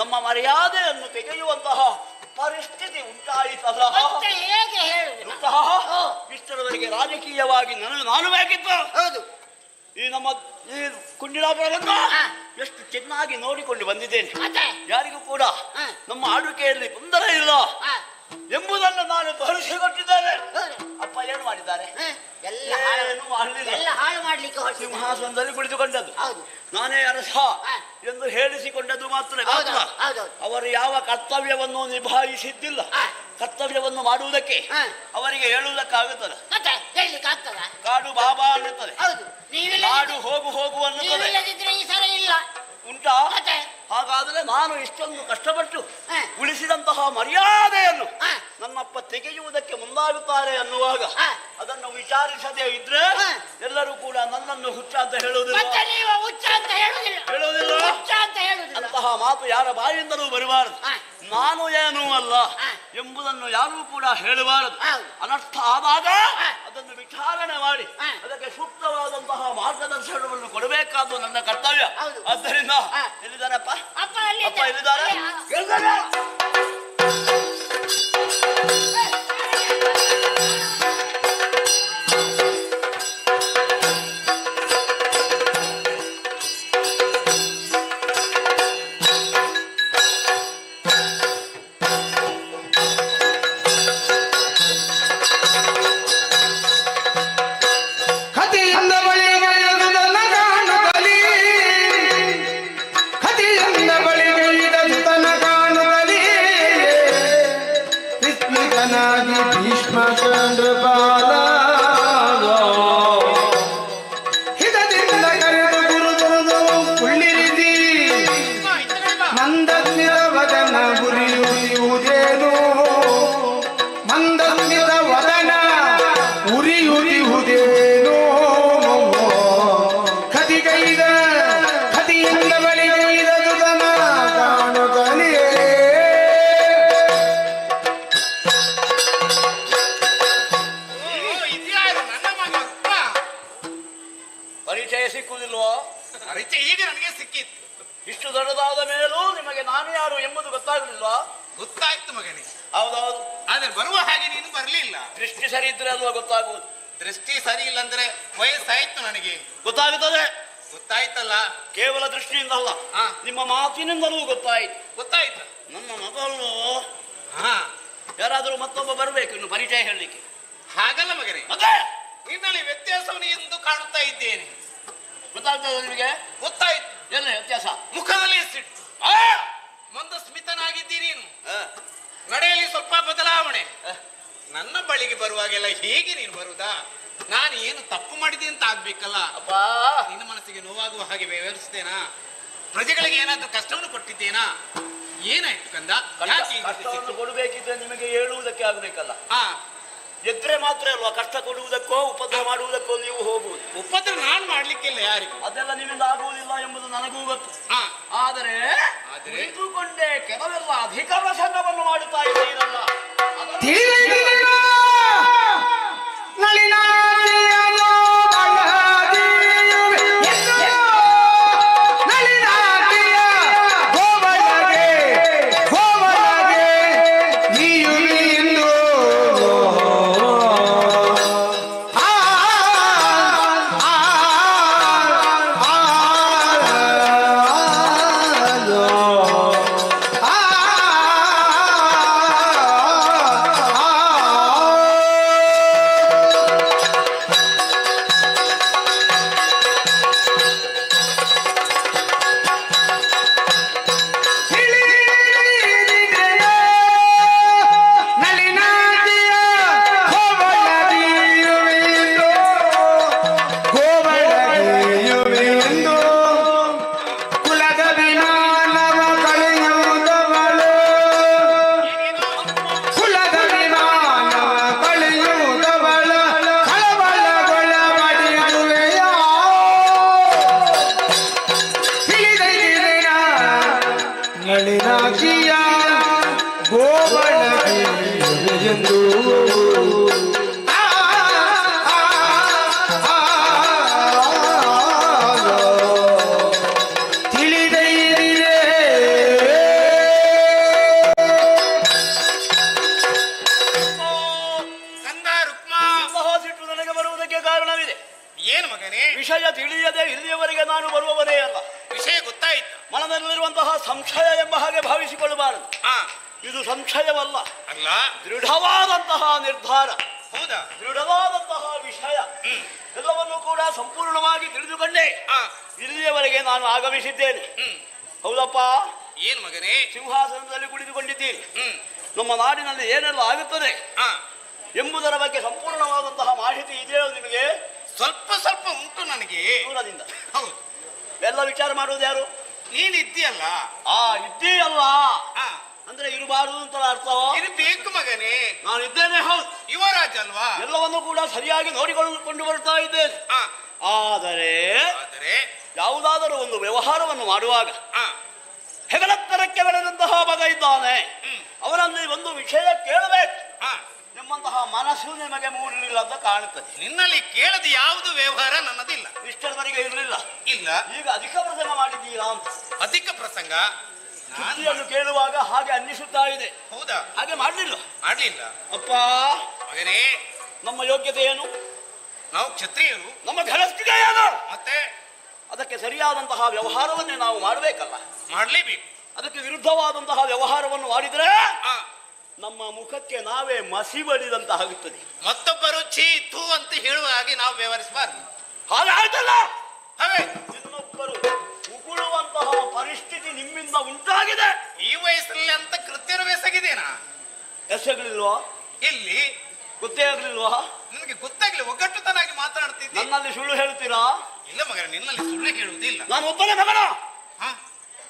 ನಮ್ಮ ಮರ್ಯಾದೆಯನ್ನು ತೆಗೆಯುವಂತಹ ಪರಿಸ್ಥಿತಿ ಉಂಟಾಯಿತದ. ಇಷ್ಟರವರೆಗೆ ರಾಜಕೀಯವಾಗಿ ನಾನು ಬೇಕಿತ್ತು. ಈ ನಮ್ಮ ಈ ಕುಂಡಿಲಾಪುರವನ್ನು ಎಷ್ಟು ಚೆನ್ನಾಗಿ ನೋಡಿಕೊಂಡು ಬಂದಿದ್ದೇನೆ. ಯಾರಿಗೂ ಕೂಡ ನಮ್ಮ ಆಳ್ವಿಕೆಯಲ್ಲಿ ತೊಂದರೆ ಇಲ್ಲ ಎಂಬುದನ್ನು ನಾನು ತೋರಿಸಿಕೊಟ್ಟಿದ್ದೇನೆ. ಅಪ್ಪ ಏನು ಮಾಡಿದ್ದಾರೆ? ಏನು ಮಾಡಲಿಲ್ಲ. ಸಿಂಹಾಸನದಲ್ಲಿ ಕುಳಿತುಕೊಂಡದ್ದು ನಾನೇ ಅರಸ ಎಂದು ಹೇಳಿಸಿಕೊಂಡದ್ದು ಮಾತ್ರ. ಅವರು ಯಾವ ಕರ್ತವ್ಯವನ್ನು ನಿಭಾಯಿಸಿದ್ದಿಲ್ಲ. ಕರ್ತವ್ಯವನ್ನು ಮಾಡುವುದಕ್ಕೆ ಅವರಿಗೆ ಹೇಳುವುದಕ್ಕಾಗುತ್ತದೆ. ಕಾಡು ಬಾಬಾ ಅನ್ನುತ್ತದೆ, ಕಾಡು ಹೋಗು ಅನ್ನುತ್ತದೆ. ಉಂಟಾ? ಹಾಗಾದರೆ ನಾನು ಇಷ್ಟೊಂದು ಕಷ್ಟಪಟ್ಟು ಉಳಿಸಿದಂತಹ ಮರ್ಯಾದೆಯನ್ನು ನನ್ನಪ್ಪ ತೆಗೆಯುವುದಕ್ಕೆ ಮುಂದಾಗುತ್ತಾರೆ ಅನ್ನುವಾಗ ಅದನ್ನು ವಿಚಾರಿಸದೇ ಇದ್ರೆ ಎಲ್ಲರೂ ಕೂಡ ನನ್ನನ್ನು ಹುಚ್ಚ ಅಂತ ಹೇಳುವುದಿಲ್ಲ. ಅಂತಹ ಮಾತು ಯಾರ ಬಾಯಿಂದಲೂ ಬರಬಾರದು. ನಾನು ಏನೂ ಅಲ್ಲ ಎಂಬುದನ್ನು ಯಾರೂ ಕೂಡ ಹೇಳಬಾರದು. ಅನರ್ಥ ಆದಾಗ ಅದನ್ನು ವಿಚಾರಣೆ ಮಾಡಿ ಅದಕ್ಕೆ ಸೂಕ್ತವಾದಂತಹ ಮಾರ್ಗದರ್ಶನವನ್ನು ಕೊಡಬೇಕಾದ್ದು ನನ್ನ ಕರ್ತವ್ಯ. ಆದ್ದರಿಂದ ಎಲ್ಲಿದ್ದಾರಪ್ಪ? ಅಪ್ಪ ಎಲ್ಲಿದ್ದಾರೆ? ಪರಿಚಯ ಸಿಕ್ಕುವುದಿಲ್ವೋ? ಪರಿಚಯ ಈಗ ನನಗೆ ಸಿಕ್ಕಿತ್ತು. ಇಷ್ಟು ದೊಡ್ಡದಾದ ಮೇಲೂ ನಿಮಗೆ ನಾನು ಯಾರು ಎಂಬುದು ಗೊತ್ತಾಗಲಿಲ್ವಾ? ಗೊತ್ತಾಯ್ತು ಮಗನೇ. ಹೌದೌದು. ಆದ್ರೆ ಬರುವ ಹಾಗೆ ನೀನು ಬರ್ಲಿಲ್ಲ. ದೃಷ್ಟಿ ಸರಿ ಇದ್ರೆ ಅಲ್ವಾ ಗೊತ್ತಾಗುವುದು? ದೃಷ್ಟಿ ಸರಿ ಇಲ್ಲ ಅಂದ್ರೆ ವಯಸ್ಸಾಯ್ತು ನನಗೆ. ಗೊತ್ತಾಗುತ್ತದೆ. ಗೊತ್ತಾಯ್ತಲ್ಲ. ಕೇವಲ ದೃಷ್ಟಿಯಿಂದ ಅಲ್ಲ, ಹಾ. ನಿಮ್ಮ ಮಾತಿನಿಂದಲೂ ಗೊತ್ತಾಯ್ತು. ಗೊತ್ತಾಯ್ತು. ನನ್ನ ಮಗಳು ಹಾ, ಯಾರಾದರೂ ಮತ್ತೊಬ್ಬ ಬರಬೇಕು ಇನ್ನು ಪರಿಚಯ ಹೇಳಲಿಕ್ಕೆ. ಹಾಗಲ್ಲ ಮಗನೇ, ಮತ್ತೆ ನಿನ್ನಲ್ಲಿ ವ್ಯತ್ಯಾಸವನ್ನು ಎಂದು ಕಾಣುತ್ತಾ ಇದ್ದೇನೆ. ಗೊತ್ತಾಗ್ತದೆ ನಿಮಗೆ? ಗೊತ್ತಾಯ್ತು. ಎಲ್ಲ ವ್ಯತ್ಯಾಸ? ಮುಖದಲ್ಲಿ ಸಿಟ್ಟು, ಮಂದಸ್ಮಿತನಾಗಿದ್ದೀರಿ ನೀನು. ಆ, ನಡೆಯಲ್ಲಿ ಸ್ವಲ್ಪ ಬದಲಾವಣೆ. ಆ. ನನ್ನ ಬಳಿಗೆ ಬರುವಾಗೆಲ್ಲ ಹೇಗೆ ನೀನು ಬರುದಾ? ನಾನು ಏನು ತಪ್ಪು ಮಾಡಿದೆ ಅಂತ ಆಗ್ಬೇಕಲ್ಲ. ಅಪ್ಪಾ, ನಿನ್ನ ಮನಸ್ಸಿಗೆ ನೋವಾಗುವ ಹಾಗೆ ವ್ಯವಹರಿಸ್ತೇನಾ? ಪ್ರಜೆಗಳಿಗೆ ಏನಾದ್ರೂ ಕಷ್ಟವನ್ನು ಕೊಟ್ಟಿದ್ದೇನಾ? ಏನಾಯ್ತು ಕಂದ? ಯಾಕೆ ಹೀಗೆ ಕಷ್ಟವನ್ನು ಸಿಟ್ಟು? ಕೊಡಬೇಕಿದ್ರೆ ನಿಮಗೆ ಹೇಳುವುದಕ್ಕೆ ಆಗ್ಬೇಕಲ್ಲ. ಹಾ, ಎದ್ರೆ ಮಾತ್ರ ಅಲ್ವಾ ಕಷ್ಟ ಕೊಡುವುದಕ್ಕೋ ಉಪದ್ರ ಮಾಡುವುದಕ್ಕೋ ನೀವು ಹೋಗುವುದು. ಉಪದ್ರ ನಾನು ಮಾಡ್ಲಿಕ್ಕಿಲ್ಲ ಯಾರಿಗೂ. ಅದೆಲ್ಲ ನಿಮ್ಮಿಂದ ಆಗುವುದಿಲ್ಲ ಎಂಬುದು ನನಗೂ ಗೊತ್ತು. ಹಾ, ಆದರೆ ಆದರೆ? ನಿಂತುಕೊಂಡೇ ಕೆಲವೆಲ್ಲ ಅಧಿಕ ಪ್ರಸಂಗವನ್ನು ಮಾಡುತ್ತಾ ಇದ್ದೀರಲ್ಲ, ಏನು ಮಗನೇ? ವಿಷಯ ತಿಳಿಯದೆ ಇಲ್ಲಿಯವರೆಗೆ ನಾನು ಬರುವವನೇ ಅಲ್ಲ. ವಿಷಯ ಗೊತ್ತಾಯ್ತು. ಮನದಲ್ಲಿರುವಂತಹ ಸಂಶಯ ಎಂಬ ಹಾಗೆ ಭಾವಿಸಿಕೊಳ್ಳಬಾರದು. ಹಾ, ಇದು ಸಂಶಯವಲ್ಲ, ಅಲ್ಲ. ದೃಢವಾದಂತಹ ನಿರ್ಧಾರ, ಹೌದಾ? ದೃಢವಾದಂತಹ ವಿಷಯ ಎಲ್ಲವನ್ನು ಕೂಡ ಸಂಪೂರ್ಣವಾಗಿ ತಿಳಿದುಕೊಂಡೇ ಹಾ, ಇಲ್ಲಿಯವರೆಗೆ ನಾನು ಆಗಮಿಸಿದ್ದೇನೆ. ಹೌದಪ್ಪ, ಏನ್ ಮಗನೇ? ಸಿಂಹಾಸನದಲ್ಲಿ ಕುಳಿತುಕೊಂಡಿದ್ದೀರಿ. ಹ್ಮ್, ನಮ್ಮ ನಾಡಿನಲ್ಲಿ ಏನೆಲ್ಲ ಆಗುತ್ತದೆ ಹಾ, ಎಂಬುದರ ಬಗ್ಗೆ ಸಂಪೂರ್ಣವಾದಂತಹ ಮಾಹಿತಿ ಇದೆಯೋ ನಿಮಗೆ? ಸ್ವಲ್ಪ ಸ್ವಲ್ಪ ಉಂಟು ನನಗೆ. ದೂರದಿಂದ. ಹೌದು. ಎಲ್ಲ ವಿಚಾರ ಮಾಡುವುದು ಯಾರು? ನೀನ್ ಇದ್ದೀಯಲ್ಲ. ಇದ್ದೀಯಲ್ಲ ಹಾ, ಅಂದ್ರೆ ಇರಬಾರದು ಅಂತ ಅರ್ಥವ? ಇರಬೇಕು ಮಗನೇ. ನಾನು ಇದ್ದೇನೆ. ಹೌದು, ಯುವರಾಜ ಅಲ್ವಾ? ಎಲ್ಲವನ್ನು ಕೂಡ ಸರಿಯಾಗಿ ನೋಡಿಕೊಂಡು ಬರ್ತಾ ಇದ್ದೇನೆ. ಹಾ, ಆದರೆ ಆದರೆ ಯಾವುದಾದರೂ ಒಂದು ವ್ಯವಹಾರವನ್ನು ಮಾಡುವಾಗ ಹಾ, ಹೆಗಲತ್ತರಕ್ಕೆ ಬೆಳೆದಂತಹ ಮಗ ಇದ್ದಾನೆ, ಅವರಲ್ಲಿ ಒಂದು ವಿಷಯ ಕೇಳಬೇಕು. ಹಾ, ನಿಮ್ಮಂತಹ ಮನಸ್ಸು ನಿಮಗೆ ಮೂಡಲಿಲ್ಲ ಅಂತ ಕಾಣುತ್ತದೆ. ನಿನ್ನಲ್ಲಿ ಕೇಳದ ಯಾವುದು ವ್ಯವಹಾರ ನನ್ನದಿಲ್ಲ. ಇಷ್ಟರವರೆಗೆ ಇರಲಿಲ್ಲ, ಇಲ್ಲ. ಈಗ ಅಧಿಕ ಪ್ರಸಂಗ ಮಾಡಿದ್ದೀರಾ ಅಂತ. ಅಧಿಕ ಪ್ರಸಂಗ ಸುದ್ದಿಯನ್ನು ಕೇಳುವಾಗ ಹಾಗೆ ಅನ್ನಿಸುತ್ತಾ ಇದೆ. ಹೌದಾ? ಹಾಗೆ ಮಾಡಲಿಲ್ಲ. ಮಾಡ್ಲಿಲ್ಲ ಅಪ್ಪ ಮಗನೇ. ನಮ್ಮ ಯೋಗ್ಯತೆ ಏನು? ನಾವು ಕ್ಷತ್ರಿಯರು. ನಮ್ಮ ಘನಸ್ಥಿತಿ ಏನು? ಮತ್ತೆ ಅದಕ್ಕೆ ಸರಿಯಾದಂತಹ ವ್ಯವಹಾರವನ್ನೇ ನಾವು ಮಾಡಬೇಕಲ್ಲ. ಮಾಡ್ಲೇಬೇಕು. ಅದಕ್ಕೆ ವಿರುದ್ಧವಾದಂತಹ ವ್ಯವಹಾರವನ್ನು ಮಾಡಿದ್ರೆ ಹಾ, ನಮ್ಮ ಮುಖಕ್ಕೆ ನಾವೇ ಮಸಿ ಬಳಿದಂತ ಆಗುತ್ತದೆ. ಮತ್ತೊಬ್ಬರು ಛೀ ಥೂ ಅಂತ ಹೇಳುವ ಹಾಗೆ ನಾವು ವ್ಯವಹರಿಸಬಾರ್ದು. ಹಾಗೆ ಆಯ್ತಲ್ಲ? ಹಾಗೆ ಇನ್ನೊಬ್ಬರು ಉಗುಳುವಂತಹ ಪರಿಸ್ಥಿತಿ ನಿಮ್ಮಿಂದ ಉಂಟಾಗಿದೆ. ಈ ವಯಸ್ಸಲ್ಲಿ ಅಂತ ಕೃತ್ಯರು ಎಸಗಿದೇನಾ? ಎಸಗಲಿಲ್ವಾ? ಇಲ್ಲಿ ಗೊತ್ತೇ ಆಗ್ಲಿಲ್ವಾ? ನಿನಗೆ ಗೊತ್ತಾಗ್ಲಿ ಒಗ್ಗಟ್ಟುತನಾಗಿ ಮಾತನಾಡ್ತಿದ್ದೆ. ನನ್ನಲ್ಲಿ ಸುಳ್ಳು ಹೇಳ್ತೀರಾ? ಇಲ್ಲ ಮಗನ, ನಿನ್ನಲ್ಲಿ ಸುಳ್ಳು ಹೇಳುವುದಿಲ್ಲ. ನಾನು ಒಬ್ಬನೇ ಮಗನ? ಹಾ,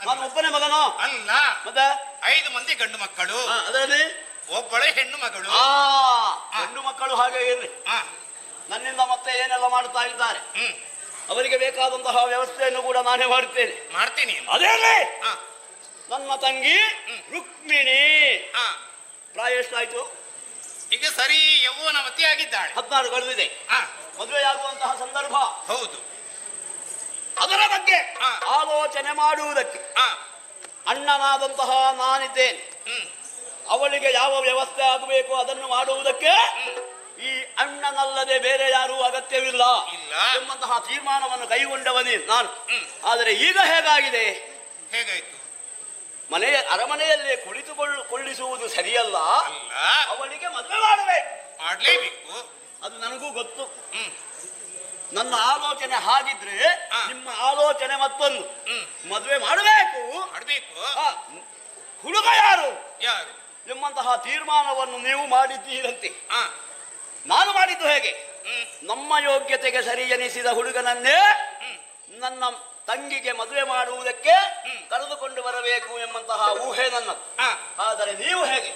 ನಾನು ಒಬ್ಬನೇ ಮಗನ ಅಲ್ಲ. ಮತ್ತೆ 5 ಮಂದಿ ಗಂಡು ಮಕ್ಕಳು, ಅದರಲ್ಲಿ ಒಬ್ಬಳೆ ಹೆಣ್ಣು ಮಗಳು. ಗಂಡು ಮಕ್ಕಳು ಹಾಗೆ ಇರ್ಲಿ. ಹಾ, ನನ್ನಿಂದ ಮತ್ತೆ ಏನೆಲ್ಲ ಮಾಡ್ತಾ ಇದ್ದಾರೆ, ಹ್ಮ್, ಅವರಿಗೆ ಬೇಕಾದಂತಹ ವ್ಯವಸ್ಥೆಯನ್ನು ಕೂಡ ನಾನೇ ಮಾಡುತ್ತೇನೆ. ಮಾಡ್ತೀನಿ. ಅದೇನೇ ಹಾ, ನನ್ನ ತಂಗಿ ರುಕ್ಮಿಣಿ ಹಾ, ಪ್ರಾಯ ಎಷ್ಟಾಯ್ತು? ಈಗ ಸರಿ ಯೌವನವತಿ ಆಗಿದ್ದಾಳೆ. 16 ಕಳೆದಿದೆ. ಹಾ, ಮದುವೆಯಾಗುವಂತಹ ಸಂದರ್ಭ. ಹೌದು. ಅದರ ಬಗ್ಗೆ ಆಲೋಚನೆ ಮಾಡುವುದಕ್ಕೆ ಅಣ್ಣನಾದಂತಹ ನಾನಿದ್ದೇನೆ. ಅವಳಿಗೆ ಯಾವ ವ್ಯವಸ್ಥೆ ಆಗಬೇಕು ಅದನ್ನು ಮಾಡುವುದಕ್ಕೆ ಈ ಅಣ್ಣನಲ್ಲದೆ ಬೇರೆ ಯಾರೂ ಅಗತ್ಯವಿಲ್ಲ ಎಂಬಂತಹ ತೀರ್ಮಾನವನ್ನು ಕೈಗೊಂಡವನೇ ನಾನು. ಆದರೆ ಈಗ ಹೇಗಾಗಿದೆ? ಹೇಗಾಯ್ತು? ಅರಮನೆಯಲ್ಲೇ ಕುಳಿತುಕೊಳ್ಳಿಸುವುದು ಸರಿಯಲ್ಲ. ಅವಳಿಗೆ ಮದುವೆ ಮಾಡಬೇಕು. ಅದು ನನಗೂ ಗೊತ್ತು. ನನ್ನ ಆಲೋಚನೆ ಹಾಗಿದ್ರೆ ನಿಮ್ಮ ಆಲೋಚನೆ ಮತ್ತೊಂದು. ಮದುವೆ ಮಾಡಬೇಕು, ಹುಡುಗ ಯಾರು ಎಂಬಂತಹ ತೀರ್ಮಾನವನ್ನು ನೀವು ಮಾಡಿದ್ದೀರಂತೆ. ನಾನು ಮಾಡಿದ್ದು ಹೇಗೆ? ನಮ್ಮ ಯೋಗ್ಯತೆಗೆ ಸರಿ ಎನಿಸಿದ ಹುಡುಗನನ್ನೇ ನನ್ನ ತಂಗಿಗೆ ಮದುವೆ ಮಾಡುವುದಕ್ಕೆ ಕರೆದುಕೊಂಡು ಬರಬೇಕು ಎಂಬಂತಹ ಊಹೆ ನನ್ನದು. ಆದರೆ ನೀವು ಹೇಗೆ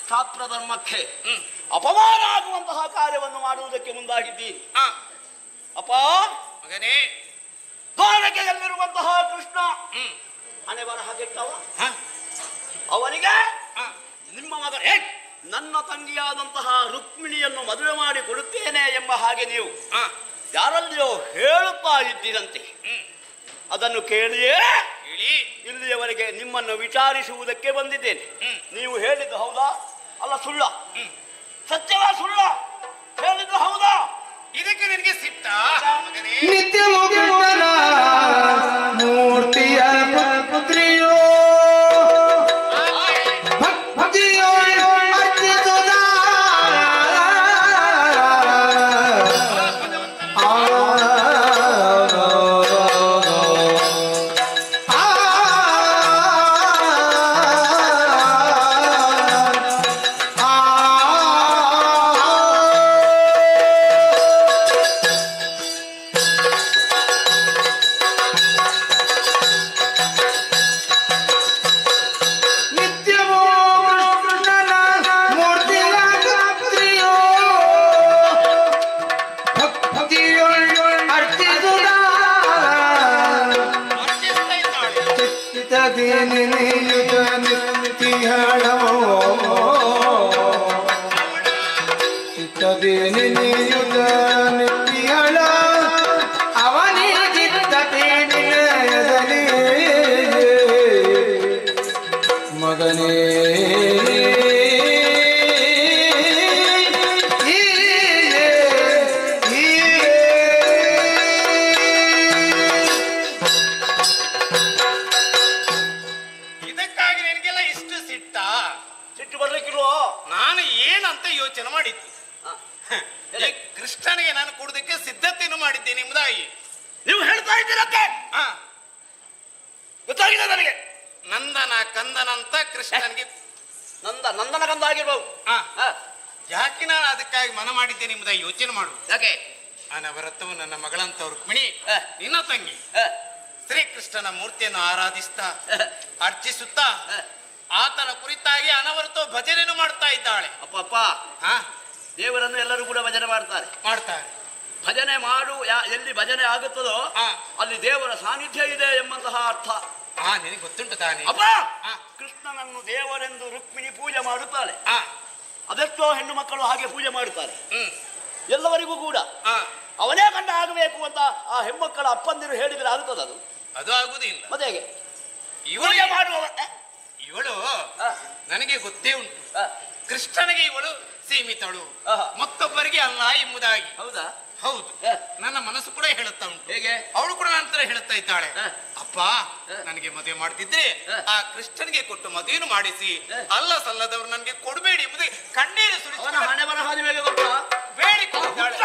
ಛಾತ್ರ ಧರ್ಮಕ್ಕೆ ಅಪಮಾನ ಆಗುವಂತಹ ಕಾರ್ಯವನ್ನು ಮಾಡುವುದಕ್ಕೆ ಮುಂದಾಗಿದ್ದೀರಿ. ಅಪ್ಪ ಮಗನೇ, ದ್ವಾರಕೆಯಲ್ಲಿರುವಂತಹ ಕೃಷ್ಣ ಹಣೆ ಬರಹ ಕೆಟ್ಟವ. ಅವನಿಗೆ ನಿಮ್ಮ ಮಗ ನನ್ನ ತಂಗಿಯಾದಂತಹ ರುಕ್ಮಿಣಿಯನ್ನು ಮದುವೆ ಮಾಡಿ ಕೊಡುತ್ತೇನೆ ಎಂಬ ಹಾಗೆ ನೀವು ಯಾರಲ್ಲಿಯೋ ಹೇಳುತ್ತಾ ಇದ್ದೀರಂತೆ. ಅದನ್ನು ಕೇಳಿಯೇ ಇಲ್ಲಿಯವರೆಗೆ ನಿಮ್ಮನ್ನು ವಿಚಾರಿಸುವುದಕ್ಕೆ ಬಂದಿದ್ದೇನೆ. ನೀವು ಹೇಳಿದ್ದು ಹೌದಾ ಅಲ್ಲ ಸುಳ್ಳ? ಸತ್ಯವ ಸುಳ್ಳ? ಹೇಳಿದ್ದು ಹೌದಾ? ಇದಕ್ಕೆ ನಿನಗೆ ಸಿಟ್ಟ? ನಿತ್ಯ ಮೂರ್ತಿಯ ಪುತ್ರಿಯೋ ಭಕ್ತಿಯೋ ಅರ್ಚಿಸುವುದಾ? ಕೃಷ್ಣನಿಗೆ ನಾನು ಕೊಡುವುದಕ್ಕೆ ಸಿದ್ಧತೆಯನ್ನು ಮಾಡಿದ್ದೇನೆ ಎಂಬುದಾಗಿ ನೀವು ಹೇಳ್ತಾ ಇದ್ದೀರಕ್ಕೆ ಗೊತ್ತಾಗಿದೆ ನನಗೆ. ನಂದನ ಕಂದನಂತ ಕೃಷ್ಣನಿಗೆ ನಂದನ ಕಂದ ಆಗಿರ್ಬೋದು. ಯಾಕೆ ನಾನು ಅದಕ್ಕಾಗಿ ಮನ ಮಾಡಿದ್ದೇನೆ ಎಂಬುದಾಗಿ ಯೋಚನೆ ಮಾಡು. ಯಾಕೆ? ಅನವರತವು ನನ್ನ ಮಗಳಂತ ರುಕ್ಮಿಣಿ ನಿನ್ನ ತಂಗಿ ಶ್ರೀಕೃಷ್ಣನ ಮೂರ್ತಿಯನ್ನು ಆರಾಧಿಸ್ತಾ ಅರ್ಚಿಸುತ್ತಾ ಆತನ ಕುರಿತಾಗಿ ಅನವರತ ಭಜನೆಯನ್ನು ಮಾಡ್ತಾ ಇದ್ದಾಳೆ. ಅಪ್ಪ ದೇವರನ್ನು ಎಲ್ಲರೂ ಕೂಡ ಭಜನೆ ಮಾಡ್ತಾರೆ. ಭಜನೆ ಎಲ್ಲಿ ಭಜನೆ ಆಗುತ್ತದೋ ಅಲ್ಲಿ ದೇವರ ಸಾನ್ನಿಧ್ಯ ಇದೆ ಎಂಬಂತಹ ಅರ್ಥ ನಿನಗೆ ಗೊತ್ತುಂಟು ತಾನೆ. ಅಪ್ಪ ಕೃಷ್ಣನನ್ನು ದೇವರೆಂದು ರುಕ್ಮಿಣಿ ಪೂಜೆ ಮಾಡುತ್ತಾಳೆ. ಅದೆಷ್ಟೋ ಹೆಣ್ಣು ಮಕ್ಕಳು ಹಾಗೆ ಪೂಜೆ ಮಾಡುತ್ತಾರೆ. ಎಲ್ಲವರಿಗೂ ಕೂಡ ಅವನೇ ಗಂಡ ಆಗಬೇಕು ಅಂತ ಆ ಹೆಣ್ಮಕ್ಕಳ ಅಪ್ಪಂದಿರು ಹೇಳಿದ್ರೆ ಆಗುತ್ತದೆ? ಅದು ಆಗುವುದಿಲ್ಲ. ಮತ್ತೆ ಹೇಗೆ ಇವಳಿಗೆ ಮಾಡುವ ಇವಳು ನನಗೆ ಗೊತ್ತೇ ಉಂಟು. ಕೃಷ್ಣನಿಗೆ ಇವಳು ಸೀಮಿತಳು, ಮತ್ತೊಬ್ಬರಿಗೆ ಅಲ್ಲ ಎಂಬುದಾಗಿ. ಹೌದಾ? ಹೌದು. ನನ್ನ ಮನಸ್ಸು ಕೂಡ ಹೇಳುತ್ತಾ ಉಂಟು. ಹೇಗೆ? ಅವಳು ಕೂಡ ನಂತರ ಹೇಳುತ್ತಾ ಇದ್ದಾಳೆ, ಅಪ್ಪ ನನಗೆ ಮದುವೆ ಮಾಡ್ತಿದ್ರೆ ಆ ಕೃಷ್ಣನಿಗೆ ಕೊಟ್ಟು ಮದುವೆಯನ್ನು ಮಾಡಿಸಿ ಅಲ್ಲ ಸಲ್ಲದವರು ನನಗೆ ಕೊಡಬೇಡಿ ಎಂಬುದೇ ಕಣ್ಣೀರು ಸುರಿಸಿ ಹಣೆ ಬರಹ ನಿಮಗೆ ಗೊತ್ತಾ? ಬೇಡಿಕೊಂಡಿದ್ದಾಳೆ.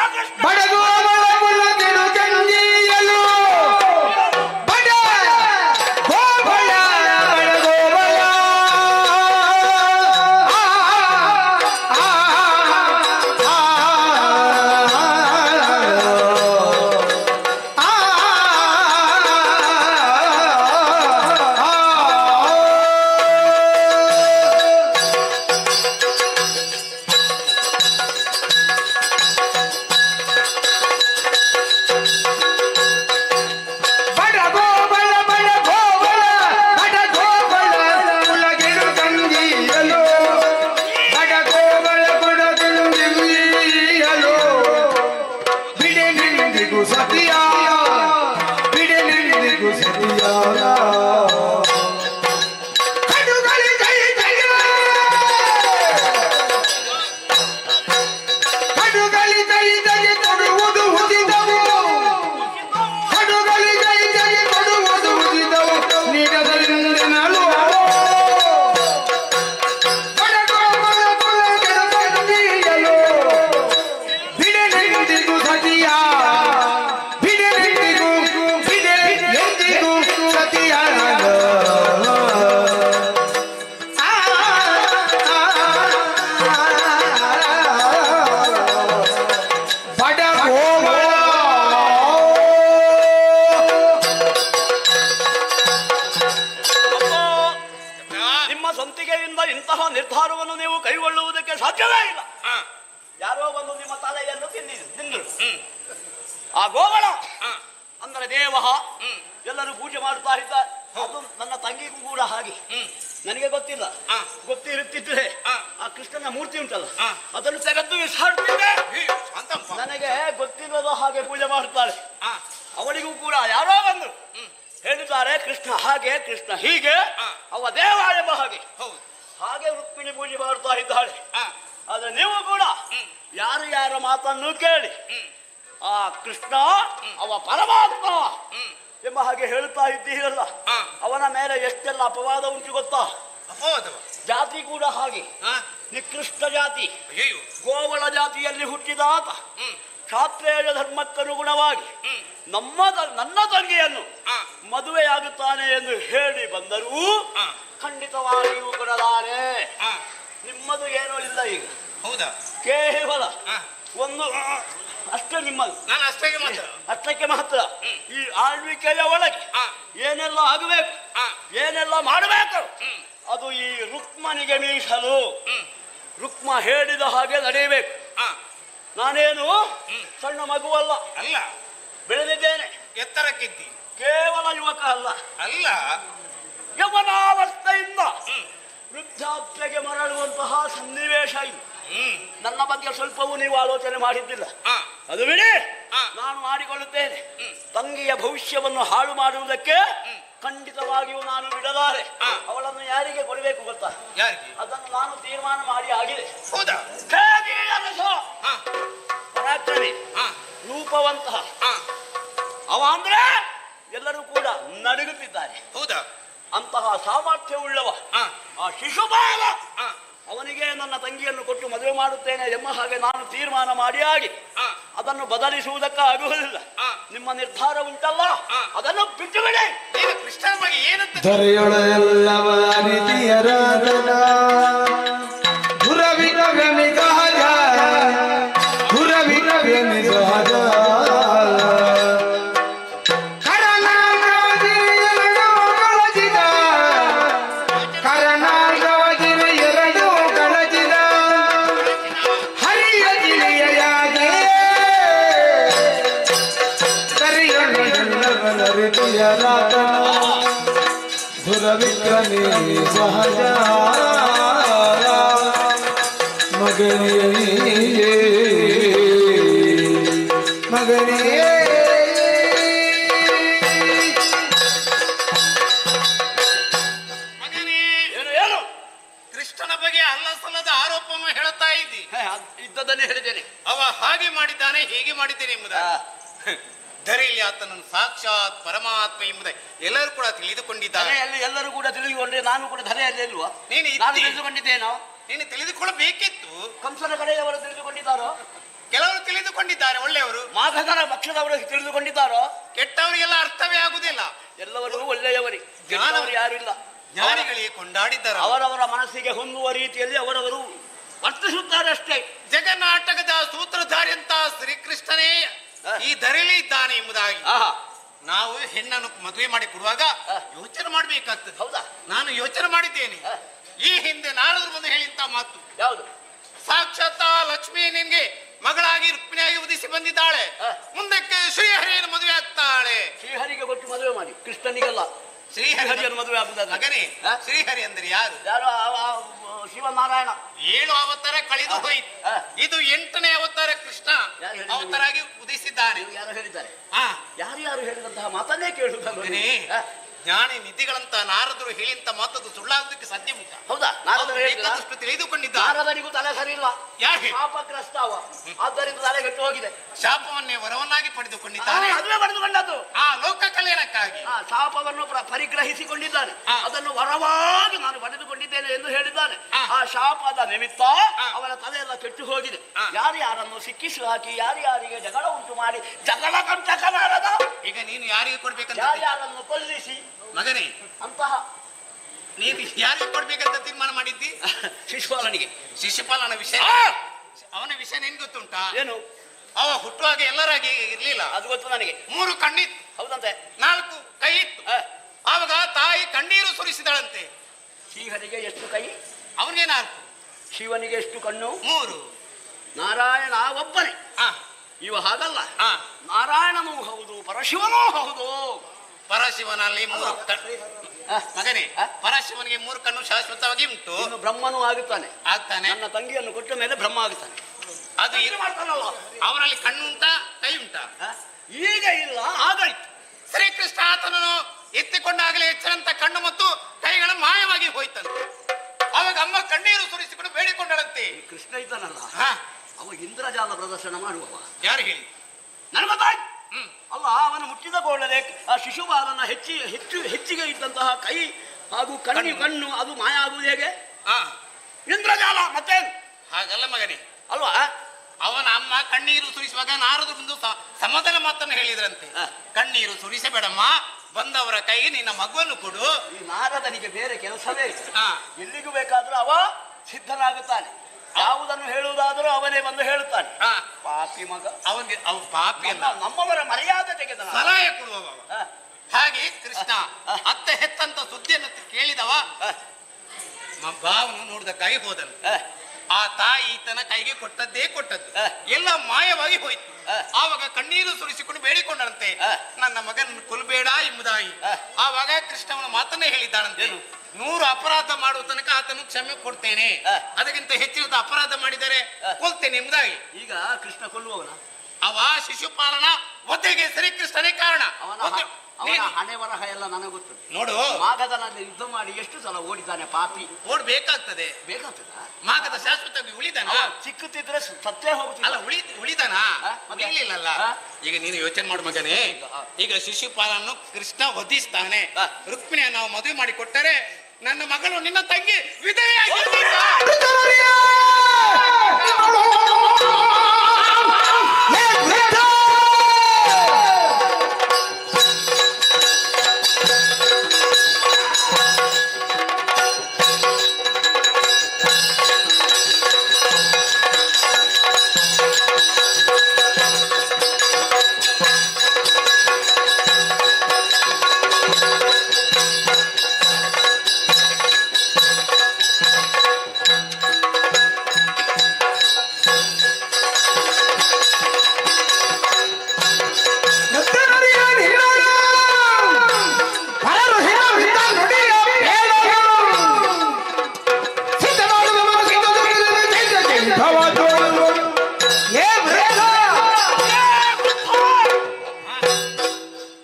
ಸ್ವಂತಿಕೆಯಿಂದ ಇಂತಹ ನಿರ್ಧಾರವನ್ನು ನೀವು ಕೈಗೊಳ್ಳುವುದಕ್ಕೆ ಸಾಧ್ಯವೇ ಇಲ್ಲ. ಯಾರೋ ಬಂದು ನಿಮ್ಮ ತಲೆಯನ್ನು ತಿಂದರು. ಆ ಗೋಗಳ ಅಂದರೆ ದೇವ ಎಲ್ಲರೂ ಪೂಜೆ ಮಾಡುತ್ತಾ ಇದ್ದಾರೆ. ಅದು ನನ್ನ ತಂಗಿಗೂ ಕೂಡ ಹಾಗೆ. ನನಗೆ ಗೊತ್ತಿಲ್ಲ, ಗೊತ್ತಿರುತ್ತಿದ್ರೆ ಆ ಕೃಷ್ಣನ ಮೂರ್ತಿ ಉಂಟಲ್ಲ ಅದನ್ನು ತೆಗೆದು ವಿಸರ್ಜಿಸಿದೆ. ನನಗೆ ಗೊತ್ತಿಲ್ಲದ ಹಾಗೆ ಪೂಜೆ ಮಾಡುತ್ತಾಳೆ. ಅವಳಿಗೂ ಕೂಡ ಯಾರೋ ಬಂದು ಹೇಳಿದ್ದಾರೆ ಕೃಷ್ಣ ಹಾಗೆ ಕೃಷ್ಣ ಹೀಗೆ ಅವ ದೇವ ಎಂಬ ಹಾಗೆ. ಹಾಗೆ ರುಕ್ಮಿಣಿ ಪೂಜೆ ಮಾಡುತ್ತಾ ಇದ್ದಾಳೆ. ಆದ್ರೆ ನೀವು ಕೂಡ ಯಾರು ಯಾರ ಮಾತನ್ನು ಕೇಳಿ ಆ ಕೃಷ್ಣ ಅವ ಪರಮಾತ್ಮ ಎಂಬ ಹಾಗೆ ಹೇಳುತ್ತಾ ಇದ್ದೀರಲ್ಲ, ಅವನ ಮೇಲೆ ಎಷ್ಟೆಲ್ಲ ಅಪವಾದ ಉಂಟು ಗೊತ್ತಾ? ಜಾತಿ ಕೂಡ ಹಾಗೆ, ನಿಕೃಷ್ಟ ಜಾತಿ, ಗೋವಳ ಜಾತಿಯಲ್ಲಿ ಹುಟ್ಟಿದ ಆತ ಕ್ಷಾತ್ರೇಯ ಧರ್ಮಕ್ಕನುಗುಣವಾಗಿ ನನ್ನ ತಂಗಿಯನ್ನು ಮದುವೆಯಾಗುತ್ತಾನೆ ಎಂದು ಹೇಳಿ ಬಂದರೂ ಖಂಡಿತವಾಗಿಯೂ ಕೊಡಲಾರೆ. ನಿಮ್ಮದು ಏನೂ ಇಲ್ಲ ಈಗ. ಹೌದಾ? ಕೇವಲ ಒಂದು ಅಷ್ಟೇ ನಿಮ್ಮದು. ಅಷ್ಟಕ್ಕೆ ಮಾತ್ರ. ಈ ಆಳ್ವಿಕೆಯ ಒಳಗೆ ಏನೆಲ್ಲ ಆಗಬೇಕು, ಏನೆಲ್ಲ ಮಾಡಬೇಕು ಅದು ಈ ರುಕ್ಮನಿಗೆ ಮೀಸಲು. ರುಕ್ಮ ಹೇಳಿದ ಹಾಗೆ ನಡೆಯಬೇಕು. ನಾನೇನು ಸಣ್ಣ ಮಗುವಲ್ಲ, ಅಲ್ಲ, ಬೆಳೆದಿದ್ದೇನೆ, ಎತ್ತರಕ್ಕಿದ್ದಿ, ಕೇವಲ ಯುವಕ ಅಲ್ಲ, ಯವನಾವಸ್ಥೆಯಿಂದ ವೃದ್ಧಾಪ್ಯಗೆ ಮರಳುವಂತಹ ಸನ್ನಿವೇಶ ಇದು. ನನ್ನ ಬಗ್ಗೆ ಸ್ವಲ್ಪವೂ ನೀವು ಆಲೋಚನೆ ಮಾಡಿದ್ದಿಲ್ಲ. ಅದು ಬಿಡಿ, ನಾನು ಮಾಡಿಕೊಳ್ಳುತ್ತೇನೆ. ತಂಗಿಯ ಭವಿಷ್ಯವನ್ನು ಹಾಳು ಮಾಡುವುದಕ್ಕೆ ಖಂಡಿತವಾಗಿಯೂ ನಾನು ಬಿಡಲಾರೆ. ಅವಳನ್ನು ಯಾರಿಗೆ ಕೊಡಬೇಕು ಗೊತ್ತಾ? ಅದನ್ನು ನಾನು ತೀರ್ಮಾನ ಮಾಡಿ ಆಗಿದೆ. ಪರಾಕ್ರಮಿ, ರೂಪವಂತಹ ಅವ ಅಂದ್ರೆ ಎಲ್ಲರೂ ಕೂಡ ನಡುಗುತ್ತಿದ್ದಾರೆ. ಹೌದಾ? ಅಂತಹ ಸಾಮರ್ಥ್ಯವುಳ್ಳವ ಆ ಶಿಶುಪಾಲ, ಅವನಿಗೆ ನನ್ನ ತಂಗಿಯನ್ನು ಕೊಟ್ಟು ಮದುವೆ ಮಾಡುತ್ತೇನೆ ಎಂಬ ಹಾಗೆ ನಾನು ತೀರ್ಮಾನ ಮಾಡಿ ಆಗಿ ಅದನ್ನು ಬದಲಿಸುವುದಕ್ಕಾಗುವುದಿಲ್ಲ. ನಿಮ್ಮ ನಿರ್ಧಾರ ಉಂಟಲ್ಲ, ಅದನ್ನು ಬಿಟ್ಟು ಬಿಡಿ. ಕೃಷ್ಣನ ಬಗ್ಗೆ ಏನಂತ ಧುರವಿಕ್ರಮೇ ಸಹಜ ಮಗನೇ ಮಗನೇ. ಏನು ಕೃಷ್ಣನ ಬಗ್ಗೆ ಅಲ್ಲಸಲ್ಲದ ಆರೋಪವನ್ನು ಹೇಳುತ್ತಾ ಇದ್ದಿ? ಇದ್ದದನ್ನೇ ಹೇಳಿದ್ದೇನೆ. ಅವ ಹಾಗೆ ಮಾಡಿದ್ದಾನೆ, ಹೇಗೆ ಮಾಡಿದ್ದೇನೆ ಎಂಬುದ ಧರೆಯಲ್ಲಿ ಆತನನ್ನು ಸಾಕ್ಷಾತ್ ಪರಮಾತ್ಮ ಎಂಬುದ ಎಲ್ಲರೂ ಕೂಡ ತಿಳಿದುಕೊಂಡಿದ್ದಾರೆ. ಎಲ್ಲರೂ ಕೂಡ ತಿಳಿದುಕೊಂಡ್ರೆ ನಾನು ಕೂಡ ಧರೆಯಲ್ಲಿ ಇಲ್ವಾ? ನೀನು ತಿಳಿದುಕೊಂಡಿದ್ದೇನೋ? ನೀನು ತಿಳಿದುಕೊಳ್ಳಬೇಕಿತ್ತು. ಕಂಸನ ಕಡೆಯವರು ತಿಳಿದುಕೊಂಡಿದ್ದಾರೋ? ಕೆಲವರು ತಿಳಿದುಕೊಂಡಿದ್ದಾರೆ, ಒಳ್ಳೆಯವರು. ಮಾಘಧರ ಪಕ್ಷದವರು ತಿಳಿದುಕೊಂಡಿದ್ದಾರೋ? ಕೆಟ್ಟವರಿಗೆಲ್ಲ ಅರ್ಥವೇ ಆಗುದಿಲ್ಲ. ಎಲ್ಲವರು ಒಳ್ಳೆಯವರಿಗೆ, ಜ್ಞಾನವರು ಯಾರು ಇಲ್ಲ. ಜ್ಞಾನಿಗಳಿಗೆ ಕೊಂಡಾಡಿದ್ದಾರೆ. ಅವರವರ ಮನಸ್ಸಿಗೆ ಹೊಂದುವ ರೀತಿಯಲ್ಲಿ ಅವರವರು ವರ್ತಿಸುತ್ತಾರೆ ಅಷ್ಟೇ. ಜಗನ್ನಾಟಕದ ಸೂತ್ರಧಾರಿ ಅಂತ ಶ್ರೀಕೃಷ್ಣನೇ ಈ ಧರೆಯಲ್ಲಿ ಇದ್ದಾನೆ ಎಂಬುದಾಗಿ ನಾವು ಹೆಣ್ಣನ್ನು ಮದುವೆ ಮಾಡಿ ಕೊಡುವಾಗ ಯೋಚನೆ ಮಾಡ್ಬೇಕಾಗ್ತದೆ. ಹೌದಾ? ನಾನು ಯೋಚನೆ ಮಾಡಿದ್ದೇನೆ. ಈ ಹಿಂದೆ ನಾರದರು ಬಂದು ಹೇಳಿಂತ ಮಾತು ಯಾವುದು? ಸಾಕ್ಷಾತ್ ಲಕ್ಷ್ಮಿ ನಿನ್ಗೆ ಮಗಳಾಗಿ ರುಕ್ಮಿಣಿಯಾಗಿ ಉದಿಸಿ ಬಂದಿದ್ದಾಳೆ, ಮುಂದಕ್ಕೆ ಶ್ರೀಹರಿಯನ್ನು ಮದುವೆ ಆಗ್ತಾಳೆ. ಶ್ರೀಹರಿಗೆ ಕೊಟ್ಟು ಮದುವೆ ಮಾಡಿ, ಕೃಷ್ಣನಿಗಲ್ಲ. ಶ್ರೀಹರಿಯನ್ನು ಮದುವೆ ಆಗುದಾಗ ಮಗನೇ, ಶ್ರೀಹರಿ ಅಂದ್ರೆ ಯಾರು? ಯಾರು? ಶಿವನಾರಾಯಣ. 7 ಅವತಾರ ಕಳೆದು ಹೋಯಿತು. ಇದು 8ನೇ ಅವತಾರ ಕೃಷ್ಣ ಅವತಾರಾಗಿ ಉದಿಸಿದ್ದಾನೆ. ಯಾರು ಹೇಳಿದ್ದಾರೆ? ಯಾರು ಹೇಳಿದಂತಹ ಮಾತನ್ನೇ ಕೇಳುವುದಲ್ಲೇ. ಜ್ಞಾನಿ ನಿಧಿಗಳಂತ ನಾರದರು ಹೇಳಿಂತ ಮಾತದ್ದು ಸುಳ್ಳಾಗುವುದಕ್ಕೆ ಸಾಧ್ಯ ಉಂಟಾ? ಹೌದಾ? ನಾರದರು ತಿಳಿದುಕೊಂಡಿದ್ದಾರೆ. ನಾರದನಿಗೂ ತಲೆ ಸರಿ ಇಲ್ಲ. ಯಾಕೆ? ಶಾಪಗ್ರಸ್ತ ಅವ, ಆದ್ದರಿಂದ ತಲೆಗೆಟ್ಟು ಹೋಗಿದೆ. ಶಾಪವನ್ನೇ ವರವನ್ನಾಗಿ ಪಡೆದುಕೊಂಡಿದ್ದಾನೆ. ಅದುವೇ ಪಡೆದುಕೊಂಡದ್ದು ಆ ಲೋಕ ಕಲ್ಯಾಣಕ್ಕಾಗಿ. ಶಾಪವನ್ನು ಪರಿಗ್ರಹಿಸಿಕೊಂಡಿದ್ದಾನೆ. ಅದನ್ನು ವರವಾಗಿ ನಾನು ಪಡೆದುಕೊಂಡಿದ್ದೇನೆ ಎಂದು ಹೇಳಿದ್ದಾನೆ. ಆ ಶಾಪದ ನಿಮಿತ್ತ ಅವನ ತಲೆಯೆಲ್ಲ ಕೆಟ್ಟು ಹೋಗಿದೆ. ಯಾರ್ಯಾರನ್ನು ಸಿಕ್ಕಿಸಿ ಹಾಕಿ ಯಾರ್ಯಾರಿಗೆ ಜಗಳ ಉಂಟು ಮಾಡಿ ಜಗಳ ಕಂಟಕನಾರದ. ಈಗ ನೀನು ಯಾರಿಗೆ ಕೊಡ್ಬೇಕಂತ? ಯಾರ್ಯಾರನ್ನು ಕೊಲ್ಲಿಸಿ ಮಗನೇ ಅಂತಹ ನೀನು ಯಾರಿಗೆ ಕೊಡ್ಬೇಕಂತ ತೀರ್ಮಾನ ಮಾಡಿದ್ದಿ? ಶಿಶುಪಾಲನಿಗೆ. ಶಿಶುಪಾಲನ ವಿಷಯ, ಅವನ ವಿಷಯ ನಿನ್ ಗೊತ್ತುಂಟಾ? ಏನು? ಅವ ಹುಟ್ಟುವಾಗ ಎಲ್ಲರಾಗಿ ಇರ್ಲಿಲ್ಲ. ಅದು ಗೊತ್ತು ನನಗೆ. 3 ಕಣ್ಣಿತ್ತು. ಹೌದಂತೆ. 4 ಕೈ ಇತ್ತು. ಆವಾಗ ತಾಯಿ ಕಣ್ಣೀರು ಸುರಿಸಿದಳಂತೆ. ಶ್ರೀಹರಿಗೆ ಎಷ್ಟು ಕೈ? ಅವನಿಗೆ 4. ಶಿವನಿಗೆ ಎಷ್ಟು ಕಣ್ಣು? 3. ನಾರಾಯಣ ಒಬ್ಬನೇ. ಆ, ಇವ ಹಾಗಲ್ಲ. ಆ. ನಾರಾಯಣನೂ ಹೌದು, ಪರಶಿವನೂ ಹೌದು. ಪರಶಿವನಲ್ಲಿ 3 ಮಗನೇ, ಪರಶಿವನಿಗೆ 3 ಕಣ್ಣು ಶಾಶ್ವತವಾಗಿ ಉಂಟು. ಇನ್ನು ಬ್ರಹ್ಮನೂ ಆಗುತ್ತಾನೆ. ಆಗ್ತಾನೆ. ನನ್ನ ತಂಗಿಯನ್ನು ಕೊಟ್ಟ ಮೇಲೆ ಬ್ರಹ್ಮ ಆಗುತ್ತಾನೆ. ಅದು ಇದು ಮಾಡ್ತಾನಲ್ಲ. ಅವರಲ್ಲಿ ಕಣ್ಣು ಉಂಟಾ, ಕೈ ಉಂಟಾ? ಈಗ ಇಲ್ಲ, ಆಗಾಯ್ತು. ಶ್ರೀಕೃಷ್ಣ ಆತನನ್ನು ಎತ್ತಿಕೊಂಡಾಗಲೇ ಎಚ್ಚರಂತ ಕಣ್ಣು ಮತ್ತು ಕೈಗಳು ಮಾಯವಾಗಿ ಹೋಯ್ತಂತೆ. ಅವಾಗ ಅಮ್ಮ ಕಣ್ಣೀರು ಸುರಿಸಿಕೊಂಡು ಬೇಡಿಕೊಂಡಳಂತೆ. ಈ ಕೃಷ್ಣ ಇದ್ದಾನಲ್ಲ, ಹಾ, ಅವ ಇಂದ್ರಜಾಲ ಪ್ರದರ್ಶನ ಮಾಡುವವ. ಯಾರು ಹೇಳಿ? ನನಗೆ ಗೊತ್ತಾಯ್ತು. ಅಲ್ಲ, ಅವನು ಮುಟ್ಟಿದ ಕೂಡಲೇ ಆ ಶಿಶುಪಾಲನ ಹೆಚ್ಚಿಗೆ ಇದ್ದಂತಹ ಕೈ ಹಾಗೂ ಕಣ್ಣು ಅದು ಮಾಯ ಆಗುವುದು ಹೇಗೆ? ಹಾ, ಇಂದ್ರಜಾಲ ಮತ್ತೇನು? ಹಾಗಲ್ಲ ಮಗನೇ. ಅಲ್ವಾ? ಅವನ ಅಮ್ಮ ಕಣ್ಣೀರು ಸುರಿಸುವಾಗ ನಾರದರು ಒಂದು ಸಮಾಧಾನ ಮಾತನ್ನು ಹೇಳಿದ್ರಂತೆ. ಕಣ್ಣೀರು ಸುರಿಸಬೇಡಮ್ಮ, ಬಂದವರ ಕೈಗೆ ನಿನ್ನ ಮಗುವನ್ನು ಕೊಡು. ಈ ನಾರದನಿಗೆ ಬೇರೆ ಕೆಲಸವೇ ಇಲ್ಲ. ಹಾ, ಎಲ್ಲಿಗೂ ಬೇಕಾದ್ರೂ ಅವ ಸಿದ್ಧನಾಗುತ್ತಾನೆ. ಯಾವುದನ್ನು ಹೇಳುವುದಾದರೂ ಅವನೇ ಬಂದು ಹೇಳುತ್ತಾನೆ. ಹಾ, ಪಾಪಿ ಮಗ. ಅವನಿಗೆ ಅವ ಪಾಪಿ ಅಲ್ಲ, ನಮ್ಮವರ ಮರ್ಯಾದೆ ತೆಗೆದ ಸಲಹೆ ಕೊಡುವವ. ಹಾಗೆ ಕೃಷ್ಣ ಅತ್ತೆ ಹೆತ್ತಂತ ಸುದ್ದಿಯನ್ನು ಕೇಳಿದವ ಭಾವನ ನೋಡಿದ ಕೈ ಹೋದನು. ಆ ತಾಯಿ ಈತನ ಕೈಗೆ ಕೊಟ್ಟದ್ದೇ ಕೊಟ್ಟದ್ದು ಎಲ್ಲ ಮಾಯವಾಗಿ ಹೋಯ್ತು. ಆವಾಗ ಕಣ್ಣೀರು ಸುರಿಸಿಕೊಂಡು ಬೇಡಿಕೊಂಡಂತೆ, ನನ್ನ ಮಗನ ಕೊಲ್ಬೇಡ ಎಂಬುದಾಗಿ. ಆವಾಗ ಕೃಷ್ಣವನ ಮಾತನ್ನೇ ಹೇಳಿದ್ದಾಳಂತೆ, 100 ಅಪರಾಧ ಮಾಡುವ ತನಕ ಆತನು ಕ್ಷಮೆ ಕೊಡ್ತೇನೆ, ಅದಕ್ಕಿಂತ ಹೆಚ್ಚಿನ ಅಪರಾಧ ಮಾಡಿದರೆ ಕೊಲ್ತೇನೆ ಎಂಬುದಾಗಿ. ಈಗ ಕೃಷ್ಣ ಕೊಲ್ಲುವವನ? ಅವ ಶಿಶುಪಾಲನ ವಧೆಗೆ ಶ್ರೀಕೃಷ್ಣನೇ ಕಾರಣ. ಅವನ ಹಣೆ ಬರಹ ಎಲ್ಲ ನನಗೆ ಗೊತ್ತು. ನೋಡು, ಮಾಗದನಲ್ಲಿ ಯುದ್ಧ ಮಾಡಿ ಎಷ್ಟು ಸಲ ಓಡಿದ್ದಾನೆ ಪಾಪಿ. ಓಡ್ಬೇಕಾಗ್ತದೆ. ಬೇಕಾಗ್ತದ? ಮಾಗದ ಶಾಶ್ವತವಾಗಿ ಉಳಿದಾನ? ಸಿಕ್ಕುತ್ತಿದ್ರೆ ಸತ್ತೇ ಹೋಗ್ತಿಲ್ಲ. ಅಲ್ಲ, ಉಳಿದಾನ? ಉಳಿಲಿಲ್ಲಲ್ಲ. ಈಗ ನೀನು ಯೋಚನೆ ಮಾಡು ಮಗನೇ. ಈಗ ಶಿಶುಪಾಲನ್ನು ಕೃಷ್ಣ ವಧಿಸ್ತಾನೆ. ರುಕ್ಮಿಣಿಯ ನಾವು ಮದುವೆ ಮಾಡಿ ಕೊಟ್ಟರೆ ನನ್ನ ಮಗಳು ನಿನ್ನ ತಂಗಿ ವಿಧವೆಯಾಗಿ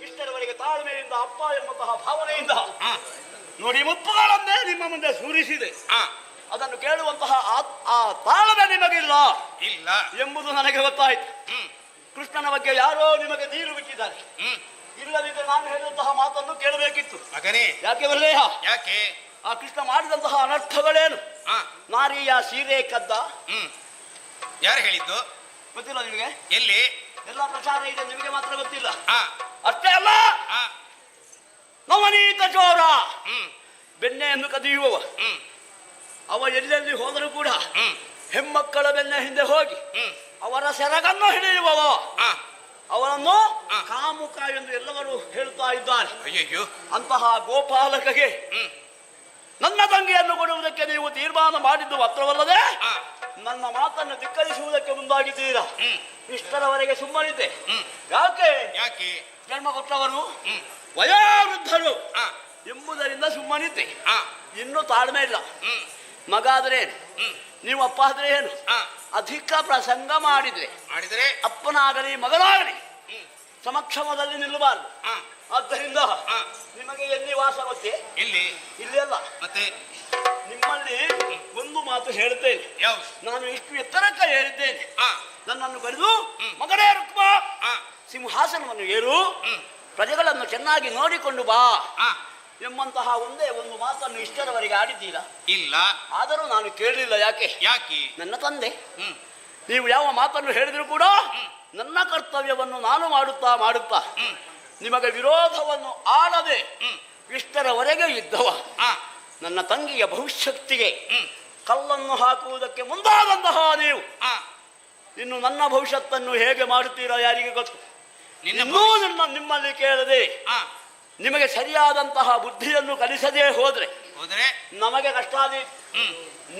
ಇಷ್ಟರವರೆಗೆ ತಾಳ್ಮೆಯಿಂದ ಅಪ್ಪ ಎಂಬಂತಹ ಭಾವನೆಯಿಂದ ನೋಡಿ ಮುಪ್ಪುಗಳನ್ನೇ ನಿಮ್ಮ ಮುಂದೆ ಸೂರಿಸಿದೆ. ಅದನ್ನು ಕೇಳುವಂತಹ ಆ ತಾಳ್ಮೆ ನಿಮಗಿಲ್ಲ ಇಲ್ಲ ಎಂಬುದು ನನಗೆ ಗೊತ್ತಾಯ್ತು. ಕೃಷ್ಣನ ಬಗ್ಗೆ ಯಾರೋ ನಿಮಗೆ ನೀರು ಬಿಟ್ಟಿದ್ದಾರೆ. ಇಲ್ಲದಿದ್ದರೆ ನಾನು ಹೇಳಿದಂತಹ ಮಾತನ್ನು ಕೇಳಬೇಕಿತ್ತು. ಮಗನೇ, ಯಾಕೆ ಬರಲೇ? ಯಾಕೆ? ಆ ಕೃಷ್ಣ ಮಾಡಿದಂತಹ ಅನರ್ಥಗಳೇನು? ನಾರಿಯ ಸೀರೆ ಕದ್ದ. ಯಾರು ಹೇಳಿದ್ದು? ಗೊತ್ತಿಲ್ಲ ನಿಮಗೆ? ಎಲ್ಲಿ? ಎಲ್ಲ ಪ್ರಚಾರ ಇದೆ, ನಿಮಗೆ ಮಾತ್ರ ಗೊತ್ತಿಲ್ಲ. ಅಷ್ಟೇ ಅಲ್ಲ, ನವನೀತ ಚೋರ, ಬೆಣ್ಣೆಯನ್ನು ಕದಿಯುವವ. ಅವ ಎಲ್ಲೆಲ್ಲಿ ಹೋದರೂ ಕೂಡ ಹೆಮ್ಮಕ್ಕಳ ಬೆನ್ನ ಹಿಂದೆ ಹೋಗಿ ಅವರ ಸೆರಗನ್ನು ಹಿಡಿಯುವವ. ಅವರನ್ನು ಕಾಮುಕ ಎಂದು ಎಲ್ಲವರು ಹೇಳ್ತಾ ಇದ್ದಾರೆ. ಅಯ್ಯಯ್ಯೋ, ಅಂತಹ ಗೋಪಾಲಕಗೆ ನನ್ನ ತಂಗಿಯನ್ನು ಕೊಡುವುದಕ್ಕೆ ನೀವು ತೀರ್ಮಾನ ಮಾಡಿದ್ದು ಮಾತ್ರವಲ್ಲದೆ ನನ್ನ ಮಾತನ್ನು ಧಿಕ್ಕರಿಸುವುದಕ್ಕೆ ಮುಂದಾಗಿದ್ದೀರಾ. ಇಷ್ಟರವರೆಗೆ ಸುಮ್ಮನಿದ್ದೆ. ಯಾಕೆ? ಯಾಕೆ? ಜನ್ಮ ಕೊಟ್ಟವರು ವಯೋವೃದ್ಧರು ಎಂಬುದರಿಂದ ಸುಮ್ಮನಿದ್ದೆ. ಇನ್ನೂ ತಾಳ್ಮೆ ಇಲ್ಲ. ಮಗ ಆದ್ರೆ ಏನು, ನೀವು ಅಪ್ಪ ಆದ್ರೆ ಏನು, ಅಧಿಕ ಪ್ರಸಂಗ ಮಾಡಿದ್ರೆ ಅಪ್ಪನಾಗಲಿ ಮಗನಾಗಲಿ ಸಮಕ್ಷಮದಲ್ಲಿ ನಿಲ್ಲಬಾರದು. ಆದ್ದರಿಂದ ನಿಮಗೆ ಎಲ್ಲಿ ವಾಸ ಗೊತ್ತೇ? ಇಲ್ಲಿ ಅಲ್ಲ, ಮತ್ತೆ ನಿಮ್ಮಲ್ಲಿ ಒಂದು ಮಾತು ಹೇಳುತ್ತೇನೆ. ನಾನು ಇಷ್ಟು ಎತ್ತರಕ್ಕೆ ಹೇಳಿದ್ದೇನೆ. ನನ್ನನ್ನು ಕರೆದು ಮಗನೇ ರುಕ್ಮ, ಸಿಂಹಾಸನವನ್ನು ಏರು, ಪ್ರಜೆಗಳನ್ನು ಚೆನ್ನಾಗಿ ನೋಡಿಕೊಂಡು ಬಾ ಎಂಬಂತಹ ಒಂದೇ ಒಂದು ಮಾತನ್ನು ಇಷ್ಟರವರೆಗೆ ಆಡಿದ್ದೀರಾ? ಇಲ್ಲ. ಆದರೂ ನಾನು ಕೇಳಲಿಲ್ಲ. ಯಾಕೆ? ನನ್ನ ತಂದೆ ನೀವು ಯಾವ ಮಾತನ್ನು ಹೇಳಿದ್ರು ಕೂಡ ನನ್ನ ಕರ್ತವ್ಯವನ್ನು ನಾನು ಮಾಡುತ್ತಾ ನಿಮಗೆ ವಿರೋಧವನ್ನು ಆಡದೆ ಇಷ್ಟರವರೆಗೆ ಇದ್ದವ. ನನ್ನ ತಂಗಿಯ ಭವಿಷ್ಯಕ್ತಿಗೆ ಕಲ್ಲನ್ನು ಹಾಕುವುದಕ್ಕೆ ಮುಂದಾದಂತಹ ನೀವು ಇನ್ನು ನನ್ನ ಭವಿಷ್ಯತ್ತನ್ನು ಹೇಗೆ ಮಾಡುತ್ತೀರಾ ಯಾರಿಗೆ ಗೊತ್ತು. ಇನ್ನೂ ನಿಮ್ಮಲ್ಲಿ ಕೇಳದೆ ನಿಮಗೆ ಸರಿಯಾದಂತಹ ಬುದ್ಧಿಯನ್ನು ಕಲಿಸದೇ ಹೋದ್ರೆ ನಮಗೆ ಕಷ್ಟ ಆದಿ.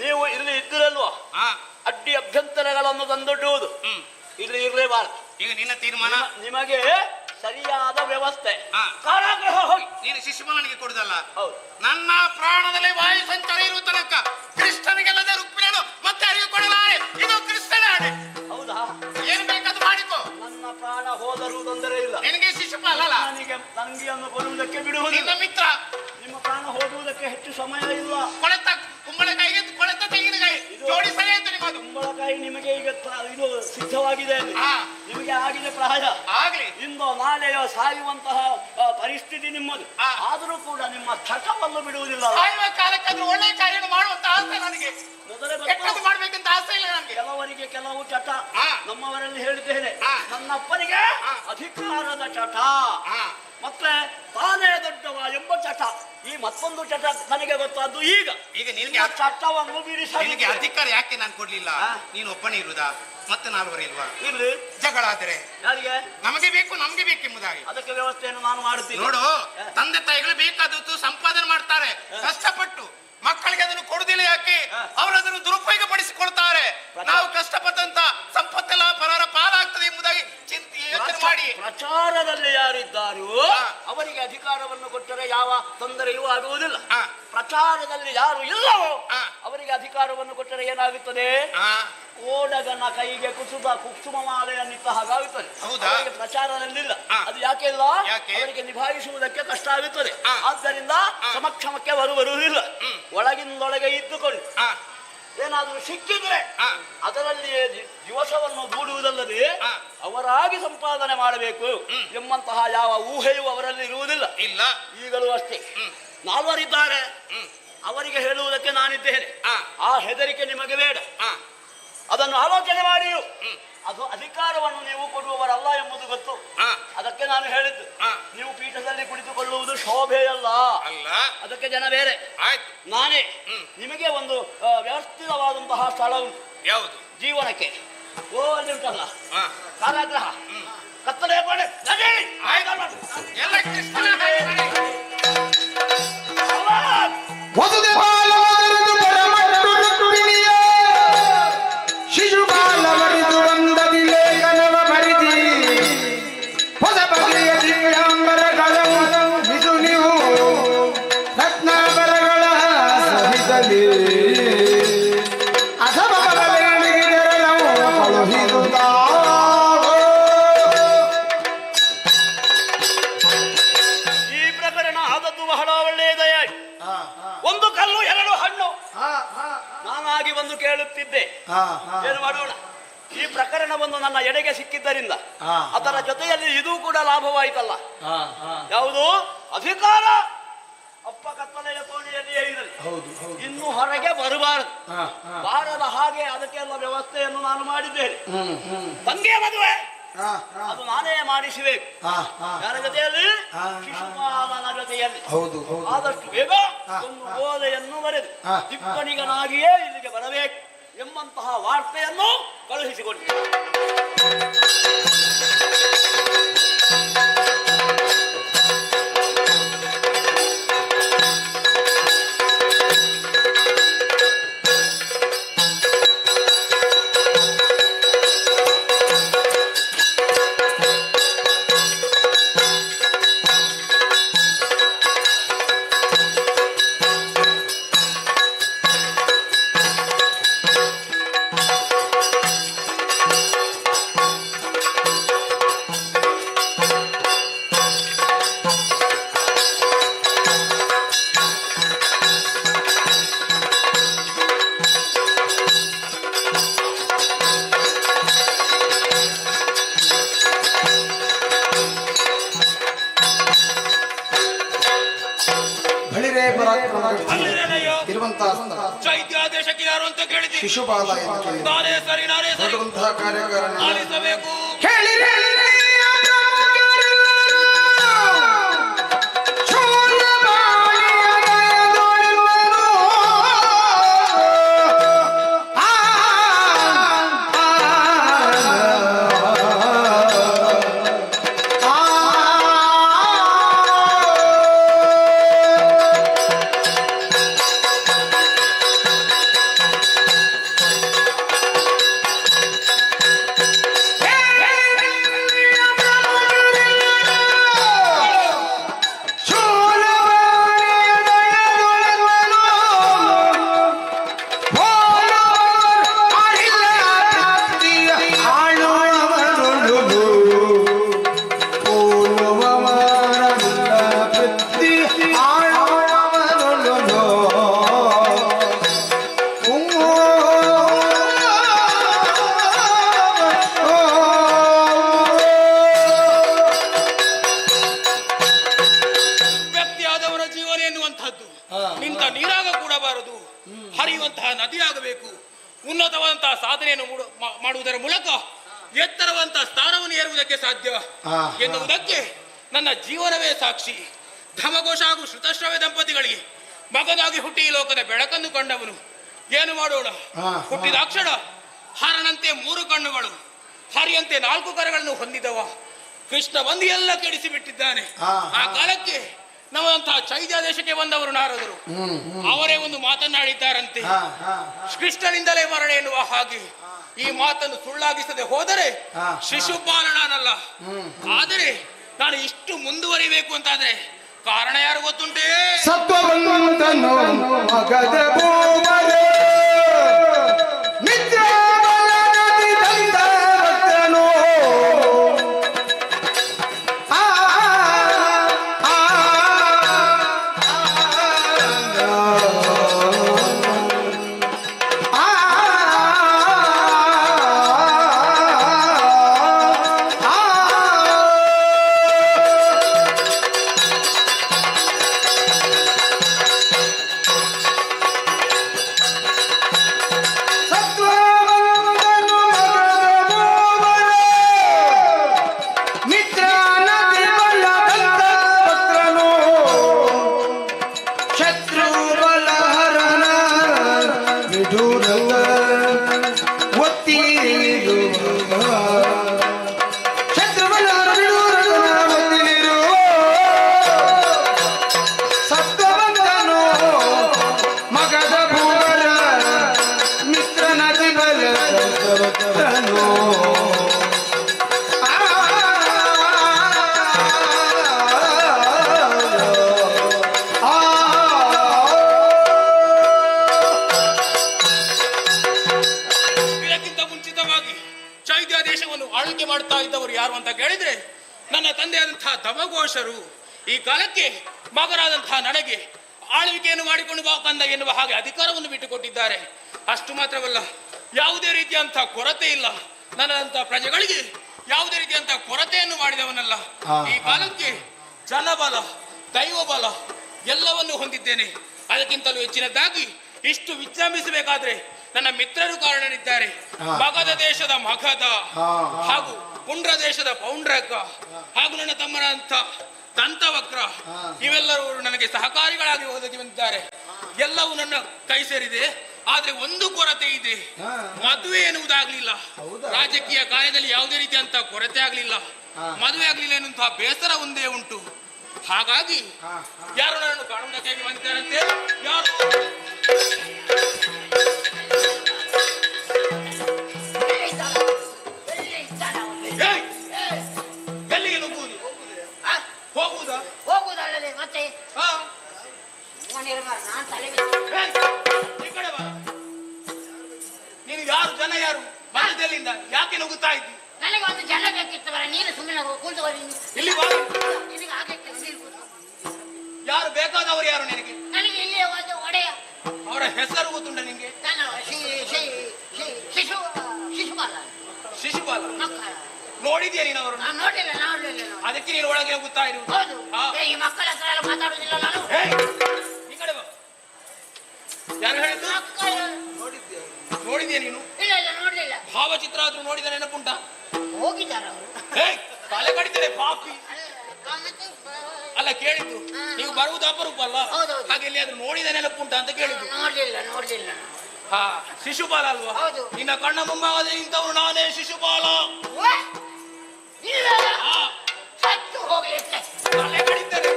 ನೀವು ಇಲ್ಲಿ ಇದ್ದಿರಲ್ವಾ, ಅಡ್ಡಿ ಅಭ್ಯಂತರಗಳನ್ನು ತಂದೊಡ್ಡುವುದು ಇಲ್ಲಿ ಇರಲೇಬಾರದು. ಈಗ ನಿನ್ನ ತೀರ್ಮಾನ. ನಿಮಗೆ ಸರಿಯಾದ ವ್ಯವಸ್ಥೆ, ಕಾರಾಗೃಹ ಹೋಗಿ. ನೀನು ಶಿಶುಪಾಲನಿಗೆ ಕೊಡುದಲ್ಲ. ಹೌದು. ನನ್ನ ಪ್ರಾಣದಲ್ಲಿ ವಾಯು ಸಂಚಾರ ಇರುವ ತನಕ ಕೃಷ್ಣನಿಗೆಲ್ಲದೆ ರುಕ್ಮಿಣಿಯನ್ನು ಮತ್ತೆ ಅರಿವು ಕೊಡಲಾರೆ. ಇದು ಕೃಷ್ಣನ ಆಣೆ. ಹೌದಾ? ಏನು ಬೇಕಾದ್ರೂ ಮಾಡಿಕೋ. ನನ್ನ ಪ್ರಾಣ ಹೋದರೂ ತೊಂದರೆ ಇಲ್ಲ. ನಿನಗೆ ಶಿಶುಪಾಲ ಅಲ್ಲ. ನನಗೆ ತಂಗಿಯನ್ನು ಬರುವುದಕ್ಕೆ ಬಿಡುವುದಿಲ್ಲ. ನಿನ್ನ ಮಿತ್ರ. ನಿಮ್ಮ ಪ್ರಾಣ ಹೋಗುವುದಕ್ಕೆ ಹೆಚ್ಚು ಸಮಯ ಇಲ್ಲ. ಕೊಳೆತ ಕುಂಬಳಕಾಯಿಗೆ ಕೊಳೆತ ತೆಂಗಿನಕಾಯಿ ಜೋಡಿ ಸರಿ ಅಂತ ನಿಮ್ಮದು. ಕುಂಬಳಕಾಯಿ ನಿಮಗೆ ಈಗ ಇದು ಸಿದ್ಧವಾಗಿದೆ. ನಿಮಗೆ ಆಗಿದೆ ಪ್ರಾಯ. ಆಗ್ಲಿ. ಇಂದು ನಾಳೆಯೋ ಸಾಯುವಂತಹ ಪರಿಸ್ಥಿತಿ ನಿಮ್ಮದು. ಆದರೂ ಕೂಡ ನಿಮ್ಮ ಚಟವನ್ನು ಬಿಡುವುದಿಲ್ಲ. ಸಾಯುವ ಕಾಲಕ್ಕಾದ್ರೂ ಒಳ್ಳೆ ಕಾರ್ಯವನ್ನು ಮಾಡುವಂತ ಆಸೆ ನನಗೆ. ಮೊದಲೇ ಕೆಟ್ಟದ್ದು ಮಾಡ್ಬೇಕಂತ ಆಸೆ ಇಲ್ಲ ನನಗೆ. ಕೆಲವರಿಗೆ ಕೆಲವು ಚಟ. ನಮ್ಮವರಲ್ಲಿ ಹೇಳಿದ್ದೇನೆ, ನನ್ನಪ್ಪನಿಗೆ ಅಧಿಕಾರದ ಚಟ, ಮತ್ತೆ ತಾನೇ ದೊಡ್ಡವ ಎಂಬ ಚಟ. ಈ ಮತ್ತೊಂದು ಚಟ ನನಗೆ ಗೊತ್ತಾದ್ದು ಈಗ. ಈಗ ನಿನಗೆ ಚಟವನ್ನು ಬಿಡಿಸಲಿಕ್ಕೆ ಅಧಿಕಾರ ಯಾಕೆ ನಾನು ಕೊಡ್ಲಿಲ್ಲ? ನೀನು ಒಬ್ಬನೇ ಇರುವುದಾ? ಮತ್ತೆ ನಾಲ್ವರು ಇಲ್ವಾ? ಇರ್ಲಿ. ಜಗಳ ಆದರೆ ಯಾರಿಗೆ? ನಮಗೆ ಬೇಕು, ನಮ್ಗೆ ಬೇಕೆಂಬುದಾಗಿ. ಅದಕ್ಕೆ ವ್ಯವಸ್ಥೆಯನ್ನು ನಾನು ಮಾಡುತ್ತೀನಿ. ನೋಡು, ತಂದೆ ತಾಯಿಗಳು ಬೇಕಾದದ್ದು ಸಂಪಾದನೆ ಮಾಡ್ತಾರೆ ಕಷ್ಟಪಟ್ಟು. ಮಕ್ಕಳಿಗೆ ಅದನ್ನು ಕೊಡುದಿಲ್ಲ ಯಾಕೆ? ಅವರು ಅದನ್ನು ದುರುಪಯೋಗ ಪಡಿಸಿಕೊಳ್ತಾರೆ. ನಾವು ಕಷ್ಟಪಟ್ಟಂತ ಸಂಪತ್ತೆಲ್ಲ ಪರರ ಪಾಲಾಗ್ತದೆ ಎಂಬುದಾಗಿ ಯೋಚನೆ ಮಾಡಿ. ಪ್ರಚಾರದಲ್ಲಿ ಯಾರಿದ್ದಾರೋ ಅವರಿಗೆ ಅಧಿಕಾರವನ್ನು ಕೊಟ್ಟರೆ ಯಾವ ತೊಂದರೆಯೂ ಆಗುವುದಿಲ್ಲ. ಪ್ರಚಾರದಲ್ಲಿ ಯಾರು ಇಲ್ಲವೋ ಅವರಿಗೆ ಅಧಿಕಾರವನ್ನು ಕೊಟ್ಟರೆ ಏನಾಗುತ್ತದೆ? ಓಡಗನ ಕೈಗೆ ಕುಸುಮ ಮಾಲೆಯನ್ನಿತ್ತ ಹಾಗಾಗುತ್ತದೆ. ಅವರಿಗೆ ಪ್ರಚಾರದಲ್ಲಿಲ್ಲ. ಅದು ಯಾಕೆ ಇಲ್ಲ? ಅವರಿಗೆ ನಿಭಾಯಿಸುವುದಕ್ಕೆ ಕಷ್ಟ ಆಗುತ್ತದೆ. ಆದ್ದರಿಂದ ಸಮಕ್ಷಮಕ್ಕೆ ಬರುವುದಿಲ್ಲ. ಒಳಗಿಂದೊಳಗೆ ಇದ್ದುಕೊಂಡು ಏನಾದರೂ ಸಿಕ್ಕಿದ್ರೆ ಅದರಲ್ಲಿಯೇ ದಿವಸವನ್ನು ದೂಡುವುದಲ್ಲದೆ ಅವರಾಗಿ ಸಂಪಾದನೆ ಮಾಡಬೇಕು ಎಂಬಂತಹ ಯಾವ ಊಹೆಯೂ ಅವರಲ್ಲಿ ಇರುವುದಿಲ್ಲ. ಇಲ್ಲ. ಈಗಲೂ ಅಷ್ಟೇ. ನಾಲ್ವರಿದ್ದಾರೆ, ಅವರಿಗೆ ಹೇಳುವುದಕ್ಕೆ ನಾನಿದ್ದೇನೆ. ಆ ಹೆದರಿಕೆ ನಿಮಗೆ ಬೇಡ. ಅದನ್ನು ಆಲೋಚನೆ ಮಾಡಿ. ಅದು ಅಧಿಕಾರವನ್ನು ನೀವು ಕೊಡುವವರಲ್ಲ ಎಂಬುದು ಗೊತ್ತು. ಅದಕ್ಕೆ ನಾನು ಹೇಳಿದ್ದು, ನೀವು ಪೀಠದಲ್ಲಿ ಕುಳಿತುಕೊಳ್ಳುವುದು ಶೋಭೆಯಲ್ಲ. ಅದಕ್ಕೆ ಜನ ಬೇರೆ. ನಾನೇ ನಿಮಗೆ ಒಂದು ವ್ಯವಸ್ಥಿತವಾದಂತಹ ಸ್ಥಳ ಉಂಟು. ಯಾವುದು? ಜೀವನಕ್ಕೆ. ಅಲ್ಲಿ ಉಂಟಲ್ಲ ಕಾರಾಗೃಹ, ಕತ್ತಲೆ ಕೋಣೆ. ಕೇಳುತ್ತಿದ್ದೆ, ಏನು ಮಾಡೋಣ? ಈ ಪ್ರಕರಣವನ್ನು ನನ್ನ ಎಡೆಗೆ ಸಿಕ್ಕಿದ್ದರಿಂದ ಅದರ ಜೊತೆಯಲ್ಲಿ ಇದು ಕೂಡ ಲಾಭವಾಯಿತಲ್ಲ. ಯಾವುದು? ಅಧಿಕಾರ ಅಪ್ಪ ಕತ್ತಲೆಯ ಕೋಣೆಯಲ್ಲಿಯೇ ಇರಲಿ, ಇನ್ನು ಹೊರಗೆ ಬರಬಾರದು. ಬಾರದ ಹಾಗೆ ಅದಕ್ಕೆಲ್ಲ ವ್ಯವಸ್ಥೆಯನ್ನು ನಾನು ಮಾಡಿದ್ದೇನೆ. ತಂಗಿಯ ಮದುವೆ ಅದು ನಾನೇ ಮಾಡಿಸಬೇಕು. ಯಾರ ಜೊತೆಯಲ್ಲಿ? ಶಿಶುಪಾಲನ ಜೊತೆಯಲ್ಲಿ. ಆದಷ್ಟು ಬೇಗ ಒಂದು ಬೋಧೆಯನ್ನು ಬರೆದು ಟಿಪ್ಪಣಿಗನಾಗಿಯೇ ಇಲ್ಲಿಗೆ ಬರಬೇಕು ಎಂಬಂತಹ ವಾರ್ತೆಯನ್ನು ಕಳುಹಿಸಿಕೊಡಿ. ಚೈತ್ಯಾದೇಶಕ್ಕೆ ಯಾರು ಅಂತ ಕೇಳಿದ್ವಿ. ಶಿಶುಪಾಲ ನಾನೇ ಸರಿ, ನಾನೇ ಸರಿ. ಕಾರ್ಯಕಾರಣ ಆಲಿಸಬೇಕು. ಮೂಡಬಾರದು, ಹರಿಯುವಂತಹ ನದಿಯಾಗಬೇಕು. ಉನ್ನತವಾದಂತಹ ಸಾಧನೆಯನ್ನು ಮಾಡುವುದರ ಮೂಲಕ ಎತ್ತರವಂತಹ ಸ್ಥಾನವನ್ನು ಏರುವುದಕ್ಕೆ ಸಾಧ್ಯ ಎನ್ನುವುದಕ್ಕೆ ನನ್ನ ಜೀವನವೇ ಸಾಕ್ಷಿ. ಧಮಘೋಷ ಹಾಗೂ ಶ್ರುತಶ್ರವ್ಯ ದಂಪತಿಗಳಿಗೆ ಮಗನಾಗಿ ಹುಟ್ಟಿ ಈ ಲೋಕದ ಬೆಳಕನ್ನು ಕಂಡವನು. ಏನು ಮಾಡೋಣ, ಹುಟ್ಟಿದಾಕ್ಷಣ ಹರನಂತೆ 3 ಕಣ್ಣುಗಳು, ಹರಿಯಂತೆ 4 ಕರಗಳನ್ನು ಹೊಂದಿದವ ಕೃಷ್ಣ ಬಂದು ಎಲ್ಲ ಕೆಡಿಸಿ ಬಿಟ್ಟಿದ್ದಾನೆ. ಆ ಕಾಲಕ್ಕೆ ನಮ್ಮಂತಹ ಚೈದ್ಯ ದೇಶಕ್ಕೆ ಬಂದವರು ನಾರದರು ಅವರೇ ಒಂದು ಮಾತನ್ನಾಡಿದ್ದಾರಂತೆ, ಕೃಷ್ಣನಿಂದಲೇ ಮರಣ ಎನ್ನುವ ಹಾಗೆ. ಈ ಮಾತನ್ನು ಸುಳ್ಳಾಗಿಸದೆ ಹೋದರೆ ಶಿಶುಪಾಲ ನಾನಲ್ಲ. ಆದರೆ ನಾನು ಇಷ್ಟು ಮುಂದುವರಿಬೇಕು ಅಂತಾದ್ರೆ ಕಾರಣ ಯಾರು ಗೊತ್ತುಂಟೇ? ಸತ್ವವಂತನು ಮಗದ ಭೂಮರೇ, ನಿತ್ಯ ಬಲನದಿ ತಂದ ಭಕ್ತನು. ಮಾಡ್ತಾ ಇದ್ದವರು ಯಾರು ಅಂತ ಕೇಳಿದ್ರೆ ನನ್ನ ತಂದೆಯಾದಂತಹ ಧಮಘೋಷರು. ಈ ಕಾಲಕ್ಕೆ ಮಗನಾದಂತಹ ನನಗೆ ಆಳ್ವಿಕೆಯನ್ನು ಮಾಡಿಕೊಂಡು ಬಾ ಕಂದ ಎನ್ನುವ ಹಾಗೆ ಅಧಿಕಾರವನ್ನು ಬಿಟ್ಟುಕೊಟ್ಟಿದ್ದಾರೆ. ಅಷ್ಟು ಮಾತ್ರವಲ್ಲ, ಯಾವುದೇ ರೀತಿಯಂತಹ ಕೊರತೆ ಇಲ್ಲ. ನನ್ನಂತಹ ಪ್ರಜೆಗಳಿಗೆ ಯಾವುದೇ ರೀತಿಯಂತಹ ಕೊರತೆಯನ್ನು ಮಾಡಿದವನಲ್ಲ. ಈ ಕಾಲಕ್ಕೆ ಜನಬಲ, ದೈವಬಲ ಎಲ್ಲವನ್ನು ಹೊಂದಿದ್ದೇನೆ. ಅದಕ್ಕಿಂತಲೂ ಹೆಚ್ಚಿನದಾಗಿ ಇಷ್ಟು ವಿಜೃಂಭಿಸಬೇಕಾದ್ರೆ ನನ್ನ ಮಿತ್ರರು ಕಾರಣರಿದ್ದಾರೆ. ಮಗಧ ದೇಶದ ಮಗಧ ಹಾಗೂ ಪುಂಡ್ರ ದೇಶದ ಪೌಂಡ್ರಕ ಹಾಗೂ ನನ್ನ ತಮ್ಮನಂತ ದಂತವಕ್ರ ಇವೆಲ್ಲರೂ ನನಗೆ ಸಹಕಾರಿಗಳಾಗಿ ಒದಗಿ ಬಂದಿದ್ದಾರೆ. ಎಲ್ಲವೂ ನನ್ನ ಕೈ ಸೇರಿದೆ. ಆದ್ರೆ ಒಂದು ಕೊರತೆ ಇದೆ, ಮದುವೆ ಎನ್ನುವುದಾಗ್ಲಿಲ್ಲ. ರಾಜಕೀಯ ಕಾರ್ಯದಲ್ಲಿ ಯಾವುದೇ ರೀತಿಯಂತ ಕೊರತೆ ಆಗ್ಲಿಲ್ಲ, ಮದುವೆ ಆಗ್ಲಿಲ್ಲ ಎನ್ನುವಂತಹ ಬೇಸರ ಒಂದೇ ಉಂಟು. ಹಾಗಾಗಿ ಯಾರು ನನ್ನನ್ನು ಕಾಣುವುದಕ್ಕೆ ಬಂದಿದ್ದಾರಂತೆ. ಯಾರು ಎಲ್ಲಿಗೆ ನುಗ್ಗುವುದು? ಹೋಗುವುದಾ? ಹೋಗುವುದಲ್ಲದೆ ಮತ್ತೆ ಈ ಕಡೆ ಬಾ. ನೀನು ಯಾರು? ಜನ ಯಾರು? ಮನದಲ್ಲಿಂದ ಯಾಕೆ ನುಗ್ಗುತ್ತಾ ಇದ್ದಿ? ನನಗೆ ಒಂದು ಜನ ಬೇಕಿತ್ತು ಬರ. ನೀನು ಸುಮ್ಮನೆ ಕೂತ್ಕೊಳ್ಳಿ. ಇಲ್ಲಿ ಬಾ. ನಿನಗೆ ಆಗಕ್ಕೆ ಯಾರು ಬೇಕಾದವರು? ಯಾರು ನಿನಗೆ? ನನಗೆ ಇಲ್ಲಿ ಒಂದು ಒಡೆಯ. ಅವರ ಹೆಸರು ಗೊತ್ತುಂಟ ನಿನ್ಗೆ? ನಾನು ಶಿಶುಪಾಲ. ಶಿಶುಪಾಲ ಮಕ್ಕಳ ನೋಡಿದ್ಯಾ ನೀನು ಅವರು? ನಾನು ನೋಡಿಲ್ಲ. ಅದಕ್ಕೆ ನೀನು ಒಳಗೆ ಹೋಗುತ್ತಾ ಇರು. ಹೌದು. ಈ ಮಕ್ಕಳ ಹತ್ರ ಎಲ್ಲ ಮಾತಾಡುದಿಲ್ಲ ನಾನು. ಈ ಕಡೆ ಬಾ. ಯಾರು ಹೇಳಿದ್ದು? ನೋಡಿದ್ಯಾ ನೀನು? ಇಲ್ಲ ನೋಡ್ಲಿಲ್ಲ. ಭಾವಚಿತ್ರ ಆದ್ರೂ ನೋಡಿದ ನೆನಪುಂಟ? ಹೋಗಿದ್ದಾರೆ ಅವರು. ತಲೆ ಕಡಿತಾರೆ ಪಾಪಿ. ಅಲ್ಲ ಕೇಳಿದ್ದು, ನೀವು ಬರುವುದು ಅಪರೂಪ ಅಲ್ಲ, ಹಾಗೆ ಎಲ್ಲಿಯಾದ್ರೂ ನೋಡಿದ ನೆನಪುಂಟ ಅಂತ ಕೇಳಿದ್ದು. ನೋಡ್ಲಿಲ್ಲ. ಹಾ, ಶಿಶುಪಾಲ ಅಲ್ವಾ? ನಿನ್ನ ಕಣ್ಣ ಮುಂಭಾಗದಲ್ಲಿ ನಿಂತವರು ನಾನೇ ಶಿಶುಪಾಲ. ಸತ್ತು ಹೋಗ್ಲಿ. ತಲೆ ಕಡಿತಾರೆ.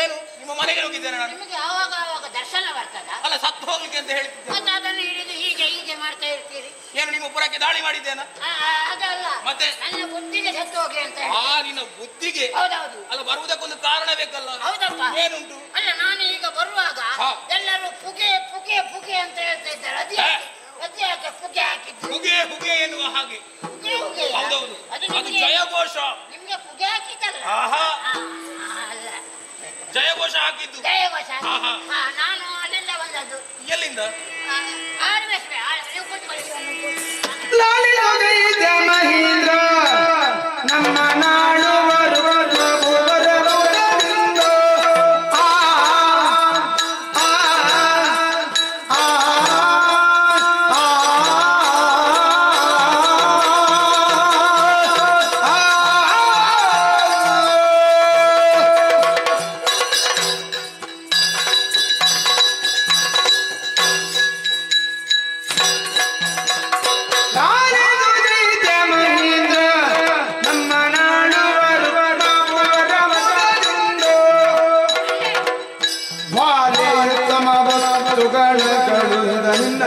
ಏನು ನಿಮ್ಮ ಮನೆಗೆ ಹೋಗಿದ್ದೇನೆ ನಾನು? ನಿಮಗೆ ಆವಾಗ ದರ್ಶನ ಬರ್ತದ? ಅಲ್ಲ, ಸತ್ತು ಹೋಗ್ಲಿಕ್ಕೆ ಅಂತ ಹೇಳ್ತಿದ್ದೆ. ಮತ್ತೆ ಅದನ್ನು ಹಿಡಿದು ಹೀಗೆ ಮಾಡ್ತಾ ಇರ್ತೀರಿ. ಏನು ನಿಮ್ಮ ಪುರಕ್ಕೆ ದಾಳಿ ಮಾಡಿದ್ದೇನಾ? ಅದಲ್ಲ, ಮತ್ತೆ ನನ್ನ ಬುದ್ಧಿಗೆ ಸತ್ತು ಹೋಗಿ ಅಂತ. ನಿನ್ನ ಬುದ್ಧಿಗೆ? ಹೌದೌದು. ಅಲ್ಲ, ಬರುವುದಕ್ಕೊಂದು ಕಾರಣ ಬೇಕಲ್ಲ? ಹೌದಪ್ಪ. ಏನುಂಟು? ಅಲ್ಲ, ನಾನು ಈಗ ಬರುವಾಗ ಎಲ್ಲರೂ ಪುಗೆ ಅಂತ ಹೇಳ್ತಾ ಇದ್ದಾರೆ. ಅದ್ಯಾಕೆ ಪುಗೆ ಹಾಕಿದ್ದು? ಪುಗೆ ಎನ್ನುವ ಹಾಗೆ. ಪುಗೆ ಹೌದೌದು, ಅದು ಜಯಘೋಷ. ನಿಮ್ಗೆ ಪುಗೆ ಹಾಕಿದ್ದಲ್ಲ? ಅಲ್ಲ, ಜಯಘೋಷ ಹಾಕಿದ್ದು. ಜಯಘೋಷ. ನಾನು ಅಲ್ಲೆಲ್ಲ ಬಂದದ್ದು. ಎಲ್ಲಿಂದ? ನೀವು ಕೂತ್ಕೊಳ್ಳಿ. ಮಹೇಂದ್ರ ನಮ್ಮ ನಾಡು ಮಗಳಗಳು ನಿನ್ನ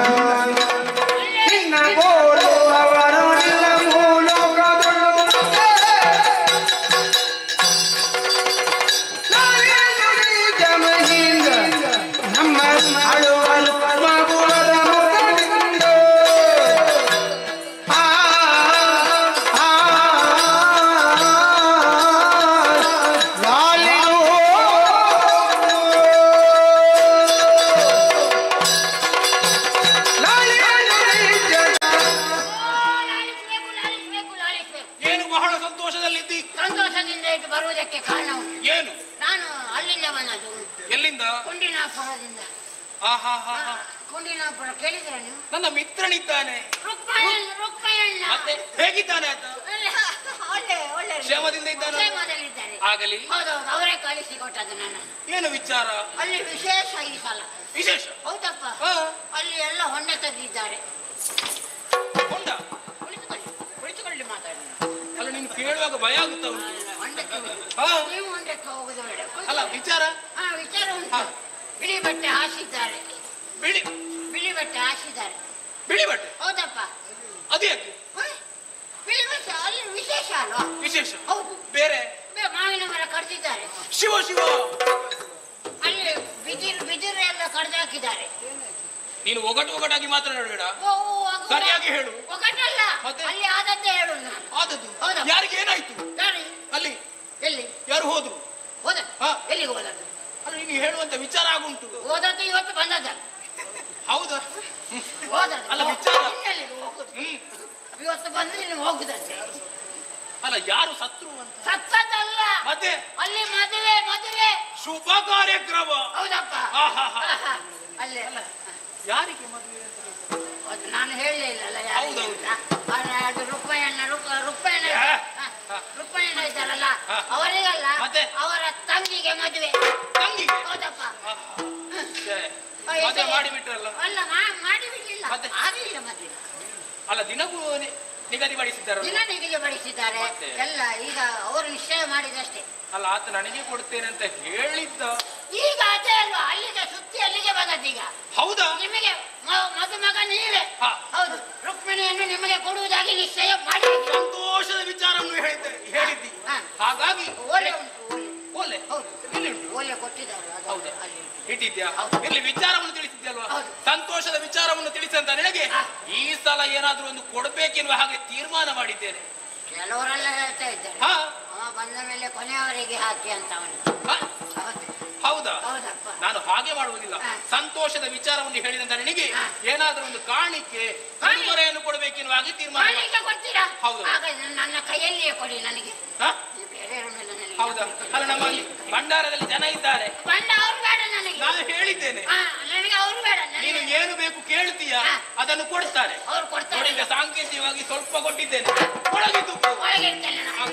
ನಿನ್ನ ಬೋಳುವವರು ನಿನ್ನ ಮೂಲೋಕದೊಳು ಜಮಹಿಂದ ನಮ್ಮ ಅಳುವಲು ಮಗುವರ ಮುಖದಿಂದ ಲಾಲಿಸ್ಬೇಕು, ಲಾಲಿಸ್ಬೇಕು, ಲಾಲಿಸ್ಬೇಕು. ಏನು ಬಹಳ ಸಂತೋಷದಲ್ಲಿದ್ದಿ? ಸಂತೋಷದಿಂದ ಇದು ಬರುವುದಕ್ಕೆ ಕಾರಣ ಉಂಟು. ಏನು? ನಾನು ಅಲ್ಲಿಂದ ಬಂದದ್ದು, ಎಲ್ಲಿಂದ? ಕುಂಡಿನಾಪುರದಿಂದ. ಆಹಾ. ಕುಂಡಿನಾಪುರ ಕೇಳಿದ್ರ ನೀವು? ನನ್ನ ಮಿತ್ರನಿದ್ದಾನೆ. ರುಕ್ಮಯ್ಯಣ್ಣ. ಮತ್ತೆ ಹೇಗಿದ್ದಾನೆ ಆತ? ಒಳ್ಳೆ ಒಳ್ಳೆ ಕ್ಷೇಮದಿಂದ ಇದ್ದಾನೆ? ಕ್ಷೇಮದಲ್ಲಿದ್ದಾರೆ. ಆಗಲಿ. ಹೌದೌದು, ಅವರೇ ಕಳಿಸಿಕೊಟ್ಟದ್ದು ನನ್ನನ್ನು. ಏನು ವಿಚಾರ? ಅಲ್ಲಿ ವಿಶೇಷ ಈ ಸಲ. ವಿಶೇಷ? ಹೌದಪ್ಪ. ಹಾ. ಅಲ್ಲಿ ಎಲ್ಲ ಹೊಂಡ ತೆಗೆದಿದ್ದಾರೆ. ಹೊಂಡ? ಕುಳಿತುಕೊಳ್ಳಿ ಮಾತಾಡಿ. ಅಲ್ಲ, ನೀನು ಕೇಳುವಾಗ ಭಯ ಆಗುತ್ತ ಉಂಟು. ಹೊಂಡಕ್ಕೆ ಹಾ. ನೀವು ಹೊಂಡಕ್ಕೆ ಹೋಗುದು ಬೇಡ. ಅಲ್ಲ, ವಿಚಾರ? ಹಾ, ವಿಚಾರ ಉಂಟು. ಬಿಳಿ ಬಟ್ಟೆ ಹಾಸಿದ್ದಾರೆ. ಬಿಳಿ ಬಿಳಿ ಬಟ್ಟೆ ಹಾಸಿದ್ದಾರೆ. ಬಿಳಿ ಬಟ್ಟೆ? ಹೌದಪ್ಪ. ಅದೇಕೆ? ಹ? ಬಿಳಿ ಬಟ್ಟೆ ಅಲ್ಲಿ ವಿಶೇಷ ಅಲ್ವಾ? ವಿಶೇಷ? ಹೌದು. ಬೇರೆ? ಮಾವಿನ ಮರ ಕಡ್ದಿದ್ದಾರೆ. ಶಿವ ಶಿವ. ಅಲ್ಲಿ ಬಿದಿರು ಎಲ್ಲ ಕಡ್ದಾಕಿದ್ದಾರೆ. ನೀನು ಒಗಟಾಗಿ ಮಾತನಾಡಬೇಡ, ಸರಿಯಾಗಿ ಹೇಳು. ಒಗಟಲ್ಲ, ಮತ್ತೆ? ಅಲ್ಲಿ ಆದದ್ದೇ ಹೇಳುದು ನಾನು. ಆದದ್ದು? ಹೌದಾ? ಯಾರಿಗೆ ಏನಾಯ್ತು ಯಾರು? ಅಲ್ಲಿ? ಎಲ್ಲಿ ಯಾರು ಹೋದ್ರು? ಹೋದ? ಹಾ. ಎಲ್ಲಿಗೆ ಹೋದದ್ದು? ಅಲ್ಲ, ನೀನು ಹೇಳುವಂತ ವಿಚಾರ ಆಗುಂಟು. ಹೋದದ್ದು ಇವತ್ತು ಬಂದದ್ದ. ಹೌದಾ? ಹೋದದ್ದು. ಅಲ್ಲ, ವಿಚಾರ? ಇನ್ನೆಲ್ಲಿಗೆ ಹೋಗುದು? ಇವತ್ತು ಬಂದ್ರೆ ನೀನು ಹೋಗುದಂತೆ. ಅಲ್ಲ, ಯಾರು ಸತ್ರು ಅಂತ? ಸತ್ತದಲ್ಲ, ಮತ್ತೆ? ಅಲ್ಲಿ ಮದುವೆ ಶುಭ ಕಾರ್ಯಕ್ರಮ. ಹೌದಪ್ಪ. ಆಹಾಹಾ. ಅಲ್ಲೇ ಯಾರಿಗೆ ಮದುವೆ ಅಂತ? ಅದು ನಾನು ಹೇಳಲೇ ಇಲ್ಲಲ್ಲ ಯಾರಿಗೆ ಹೌದೌದು. ಅಂತ. ಅದು ರುಕ್ಮಯ್ಯಣ್ಣ ಇದ್ದಾರಲ್ಲ, ಅವರಿಗಲ್ಲ, ಮತ್ತೆ? ಅವರ ತಂಗಿಗೆ ಮದುವೆ. ತಂಗಿಗೆ? ಹೌದಪ್ಪ. ಮದುವೆ ಮಾಡಿಬಿಟ್ರಲ್ಲ? ಅಲ್ಲ, ಮಾಡಿಬಿಡ್ಲಿಲ್ಲ, ಮತ್ತೆ? ಆಗಲಿಲ್ಲ ಮದುವೆ. ಅಲ್ಲ, ದಿನವೂ ನಿಗದಿಪಡಿಸಿದ್ದಾರಲ್ಲ? ದಿನ ನಿಗದಿಪಡಿಸಿದ್ದಾರೆ ಮತ್ತೆ? ಎಲ್ಲ. ಈಗ ಅವರು ನಿಶ್ಚಯ ಮಾಡಿದಷ್ಟೇ. ಅಲ್ಲ, ಆತ ನನಗೆ ಕೊಡ್ತೇನೆ ಅಂತ ಹೇಳಿದ್ದ. ಈಗ ಅದೇ ಅಲ್ವಾ, ಅಲ್ಲಿಗೆ ಸುತ್ತಿ ಅಲ್ಲಿಗೆ ಬಂದದ್ದೀಗ. ಹೌದಾ? ನಿಮಗೆ ಮದುಮಗ ನೀವೇ. ಹಾ. ಹೌದು, ರುಕ್ಮಿಣಿಯನ್ನು ನಿಮಗೆ ಕೊಡುವುದಾಗಿ ನಿಶ್ಚಯ ಮಾಡಿ. ಸಂತೋಷದ ವಿಚಾರವನ್ನು ಹೇಳಿದ್ದಿ. ಹಾ. ಹಾಗಾಗಿ ಓಲೆ ಉಂಟು, ಓಲೆ. ಓಲೆ? ಹೌದು, ಎಲ್ಲಿ ಉಂಟು? ಓಲೆ ಕೊಟ್ಟಿದ್ದಾರೆ, ಅದು ಹೌದಾ? ಅಲ್ಲಿ. ಇಟ್ಟಿದ್ಯಾ? ಹೌದು. ಇರ್ಲಿ, ವಿಚಾರವನ್ನು ತಿಳಿಸಿದ್ಯಲ್ವಾ? ಹೌದು. ಸಂತೋಷದ ವಿಚಾರವನ್ನು ತಿಳಿಸಂತ ನನಗೆ ಹಾ. ಈ ಸಲ ಏನಾದ್ರೂ ಒಂದು ಕೊಡ್ಬೇಕೆನ್ನುವ ಹಾಗೆ ತೀರ್ಮಾನ ಮಾಡಿದ್ದೇನೆ. ಕೆಲವರೆಲ್ಲ ಹೇಳ್ತಾ ಇದ್ದಾರೆ, ಹಾ. ಅವ ಬಂದ ಮೇಲೆ ಕೊನೆಯವರೆಗೆ ಹಾಕಿ ಅಂತ ಅವನು. ಹಾ? ಹೌದು. ಹೌದಾ? ಹೌದಪ್ಪ. ನಾನು ಹಾಗೆ ಮಾಡುವುದಿಲ್ಲ. ಹಾ. ಸಂತೋಷದ ವಿಚಾರವನ್ನು ಹೇಳಿದಂತ ನನಗೆ ಹಾ. ಏನಾದ್ರೂ ಒಂದು ಕಾಣಿಕೆ ಉಡುಗೊರೆಯನ್ನು ಕೊಡಬೇಕೆನ್ನುವ ಹಾಗೆ ತೀರ್ಮಾನ ಮಾಡಿ. ಕಾಣಿಕೆ ಕೊಡ್ತೀರಾ? ಹೌದು. ಆಗ ನನ್ನ ಕೈಯಲ್ಲಿಯೇ ಕೊಡಿ ನನಗೆ. ಹಾ? ನೀವು ಬೇರೆ ಮೇಲೆ ನನಗೆ. ಹೌದಾ? ಅಲ್ಲ, ನಮ್ಮ ಭಂಡಾರದಲ್ಲಿ ಜನ ಇದ್ದಾರೆ. ಬಂಡ ಅವ್ರು ಬೇಡ ನನಗೆ. ನಾನು ಹೇಳಿದ್ದೇನೆ, ಹಾ, ನನಗೆ ಅವ್ರು ಬೇಡ. ನೀನು ಏನು ಬೇಕು ಕೇಳ್ತೀಯಾ ಹಾ. ಅದನ್ನು ಕೊಡ್ತಾರೆ. ಅವ್ರು ಕೊಡ್ತಾರೆ. ನೋಡಿ, ಈಗ ಸಾಂಕೇತಿಕವಾಗಿ ಸ್ವಲ್ಪ ಕೊಟ್ಟಿದ್ದೇನೆ. ಒಳಗಿದ್ದು ಒಳಗೆ ಇರ್ತೇನೆ ನಾನು.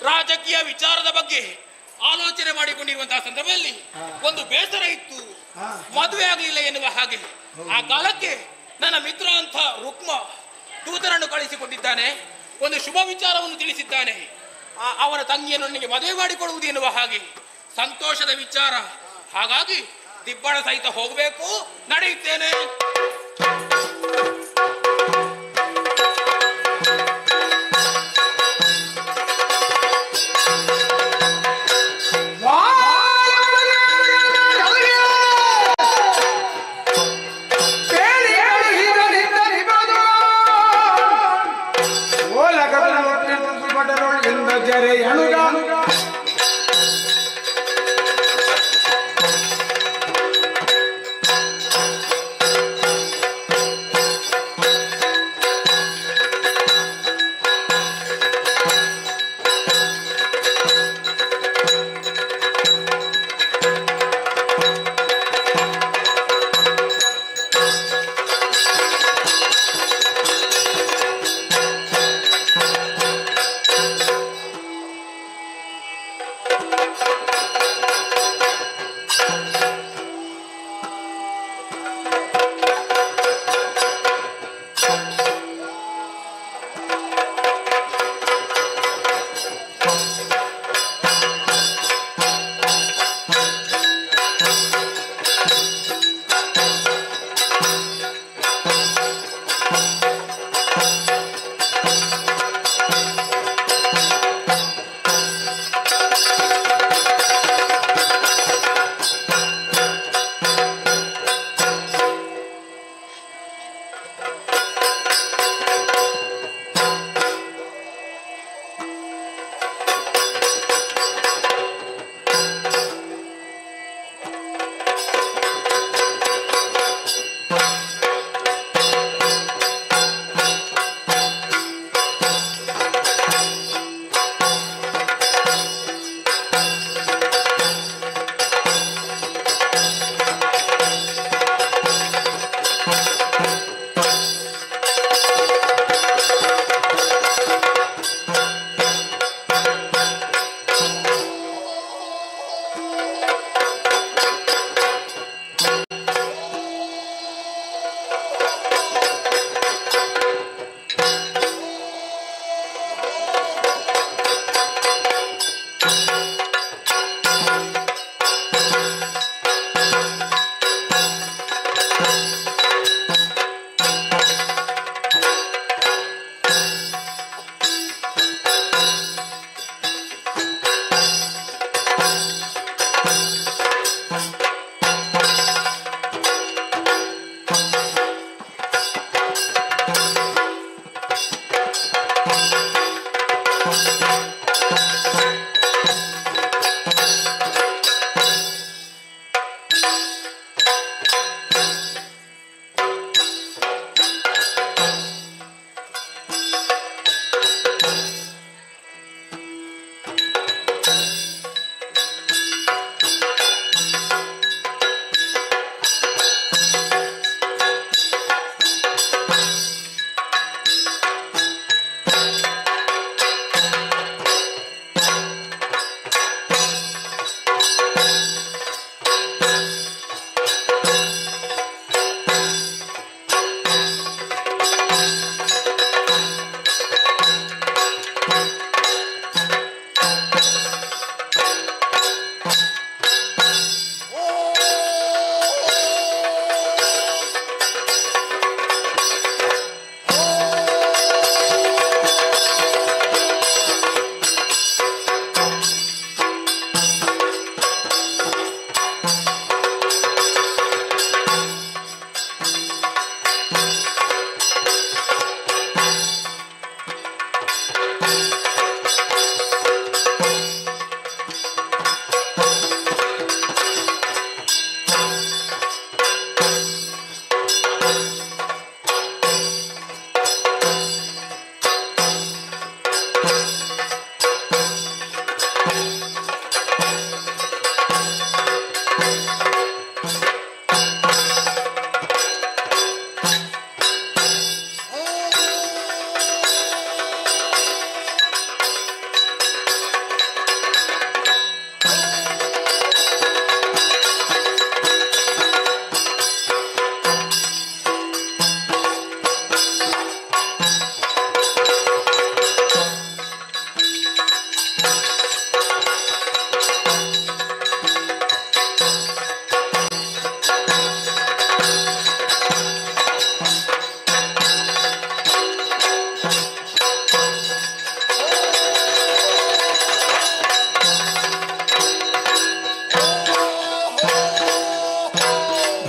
ರಾಜಕೀಯ ವಿಚಾರದ ಬಗ್ಗೆ ಆಲೋಚನೆ ಮಾಡಿಕೊಂಡಿರುವಂತಹ ಸಂದರ್ಭದಲ್ಲಿ ಒಂದು ಬೇಸರ ಇತ್ತು. ಮದುವೆ ಆಗಲಿಲ್ಲ ಎನ್ನುವ ಹಾಗೆ ಆ ಕಾಲಕ್ಕೆ ನನ್ನ ಮಿತ್ರ ಅಂತ ರುಕ್ಮ ದೂತರನ್ನು ಕಳಿಸಿಕೊಟ್ಟಿದ್ದಾನೆ. ಒಂದು ಶುಭ ವಿಚಾರವನ್ನು ತಿಳಿಸಿದ್ದಾನೆ. ಅವನ ತಂಗಿಯನ್ನು ನನಗೆ ಮದುವೆ ಮಾಡಿಕೊಡುವುದು ಎನ್ನುವ ಹಾಗೆ ಸಂತೋಷದ ವಿಚಾರ. ಹಾಗಾಗಿ ದಿಬ್ಬಣ ಸಹಿತ ಹೋಗಬೇಕು. ನಡೆಯುತ್ತೇನೆ.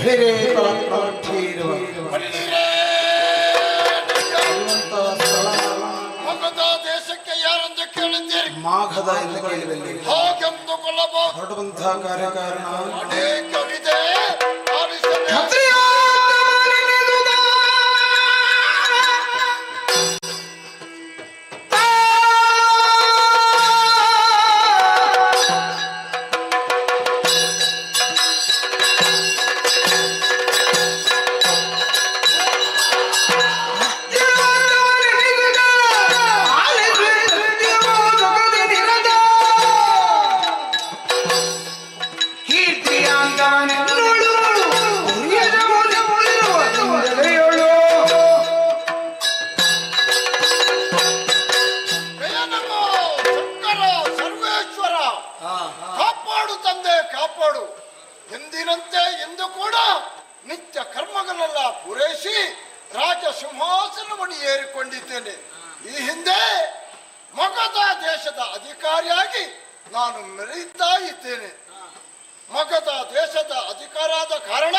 ಬಲಿರೇ ಪರಾಕ್ರಮಠೀರುವ ಮಗಧ ದೇಶಕ್ಕೆ ಯಾರೆಂದು ಕೇಳಿದ್ದೀರಿ? ಮಾಘದ ಎಂದು ಕೇಳಿದಲ್ಲಿ ಹಾಗೆಂದುಕೊಳ್ಳಬಹುದು. ಹೊರಡುವಂತಹ ಕಾರ್ಯಕಾರಣ ಅನೇಕವಿದೆ, ಆಲಿಸಬೇಕು. ಬೇನಗೋ ಶಂಕರ ಸರ್ವೇಶ್ವರ, ಕಾಪಾಡು ತಂದೆ ಕಾಪಾಡು. ಎಂದಿನಂತೆ ಎಂದು ಕೂಡ ನಿತ್ಯ ಕರ್ಮಗಳೆಲ್ಲ ಪೂರೈಸಿ ರಾಜ ಸಿಂಹಾಸನವನ್ನು ಏರಿಕೊಂಡಿದ್ದೇನೆ. ಈ ಹಿಂದೆ ಮಗಧ ದೇಶದ ಅಧಿಕಾರಿಯಾಗಿ ನಾನು ಮೆರೆಯುತ್ತಾ ಇದ್ದೇನೆ. ಮಗಧ ದೇಶದ ಅಧಿಕಾರಾದ ಕಾರಣ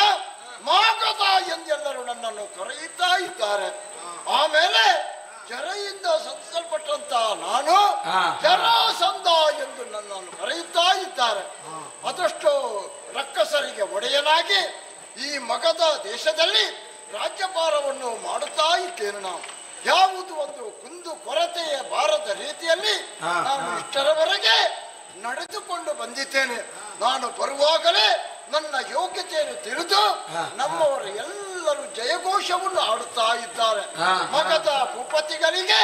ಮಗಧ ಎಂದೆಲ್ಲರೂ ನನ್ನನ್ನು ಕರೆಯುತ್ತಾ ಇದ್ದಾರೆ. ಆಮೇಲೆ ಜರೆಯಿಂದ ಸಂತಲ್ಪಟ್ಟಂತ ನಾನು ಜರಾಸಂಧ ಎಂದು ನನ್ನನ್ನು ಕರೆಯುತ್ತಾ ಇದ್ದಾರೆ. ಅದಷ್ಟು ರಕ್ಕಸರಿಗೆ ಒಡೆಯನಾಗಿ ಈ ಮಗಧ ದೇಶದಲ್ಲಿ ರಾಜ್ಯಭಾರವನ್ನು ಮಾಡುತ್ತಾ ಇದ್ದೇನೆ. ನಾವು ಯಾವುದು ಒಂದು ಕುಂದು ಕೊರತೆಯ ಬಾರದ ರೀತಿಯಲ್ಲಿ ನಾನು ಇಷ್ಟರವರೆಗೆ ನಡೆದುಕೊಂಡು ಬಂದಿದ್ದೇನೆ. ನಾನು ಬರುವಾಗಲೇ ನನ್ನ ಯೋಗ್ಯತೆಯನ್ನು ತಿಳಿದು ನಮ್ಮವರು ಎಲ್ಲರೂ ಜಯಘೋಷವನ್ನು ಆಡುತ್ತಾ ಇದ್ದಾರೆ. ಮಗಧ ಭೂಪತಿಗಳಿಗೆ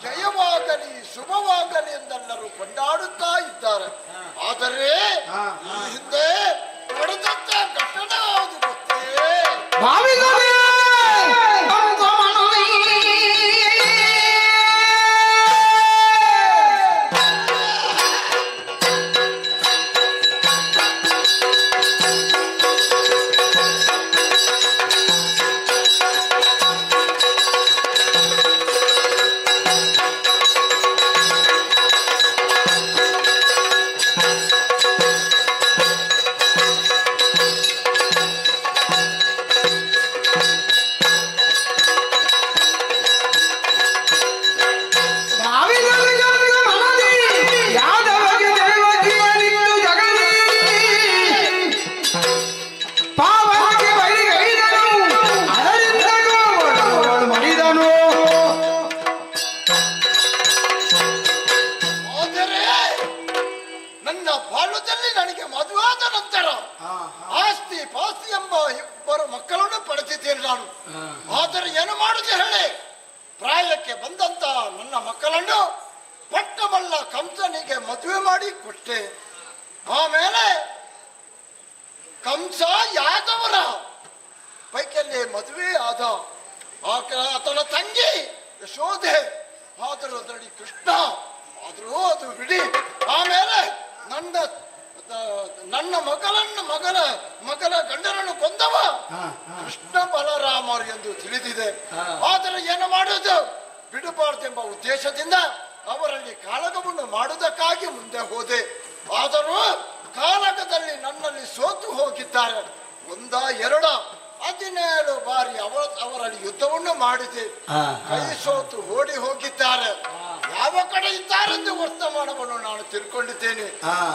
ಜಯವಾಗಲಿ ಶುಭವಾಗಲಿ ಎಂದೆಲ್ಲರೂ ಕೊಂಡಾಡುತ್ತಾ ಇದ್ದಾರೆ. ಆದರೆ ಈ ಹಿಂದೆ ನಡೆದಂತ ಘಟನೆ ಯಾವುದು ಗೊತ್ತೇ? ಆದರೆ ಏನು ಮಾಡುದು ಹೇಳಿ? ಪ್ರಾಯಕ್ಕೆ ಬಂದಂತ ನನ್ನ ಮಕ್ಕಳನ್ನು ಪಟ್ಟಬಲ್ಲ ಕಂಸನಿಗೆ ಮದುವೆ ಮಾಡಿ ಕೊಟ್ಟೆ. ಆಮೇಲೆ ಕಂಸ ಯಾದವರ ಪೈಕಲ್ಲಿ ಮದುವೆ ಆದ. ಆತನ ತಂಗಿ ಯಶೋಧೆ, ಆದರೂ ಅದರಲ್ಲಿ ಕೃಷ್ಣ, ಆದರೂ ಅದು ಬಿಡಿ. ಆಮೇಲೆ ನನ್ನ ಮಗನ ಗಂಡನನ್ನು ಕೊಂದವ ಕೃಷ್ಣ ಬಲರಾಮರು ಎಂದು ತಿಳಿದಿದೆ. ಆದರೆ ಏನು ಮಾಡುವುದು? ಬಿಡಬಾರ್ದೆಂಬ ಉದ್ದೇಶದಿಂದ ಅವರಲ್ಲಿ ಕಾಳಗವನ್ನು ಮಾಡುವುದಕ್ಕಾಗಿ ಮುಂದೆ ಹೋದೆ. ಆದರೂ ಕಾಳಗದಲ್ಲಿ ನನ್ನಲ್ಲಿ ಸೋತು ಹೋಗಿದ್ದಾರೆ. ಒಂದ ಎರಡ 17 ಬಾರಿ ಅವರಲ್ಲಿ ಯುದ್ಧವನ್ನು ಮಾಡಿದೆ. ಕೈ ಸೋತು ಓಡಿ ಹೋಗಿದ್ದಾರೆ. ಯಾವ ಕಡೆ ಇದ್ದಾರೆಂದು ವರ್ತಮಾನವನ್ನು ನಾನು ತಿಳ್ಕೊಂಡಿದ್ದೇನೆ.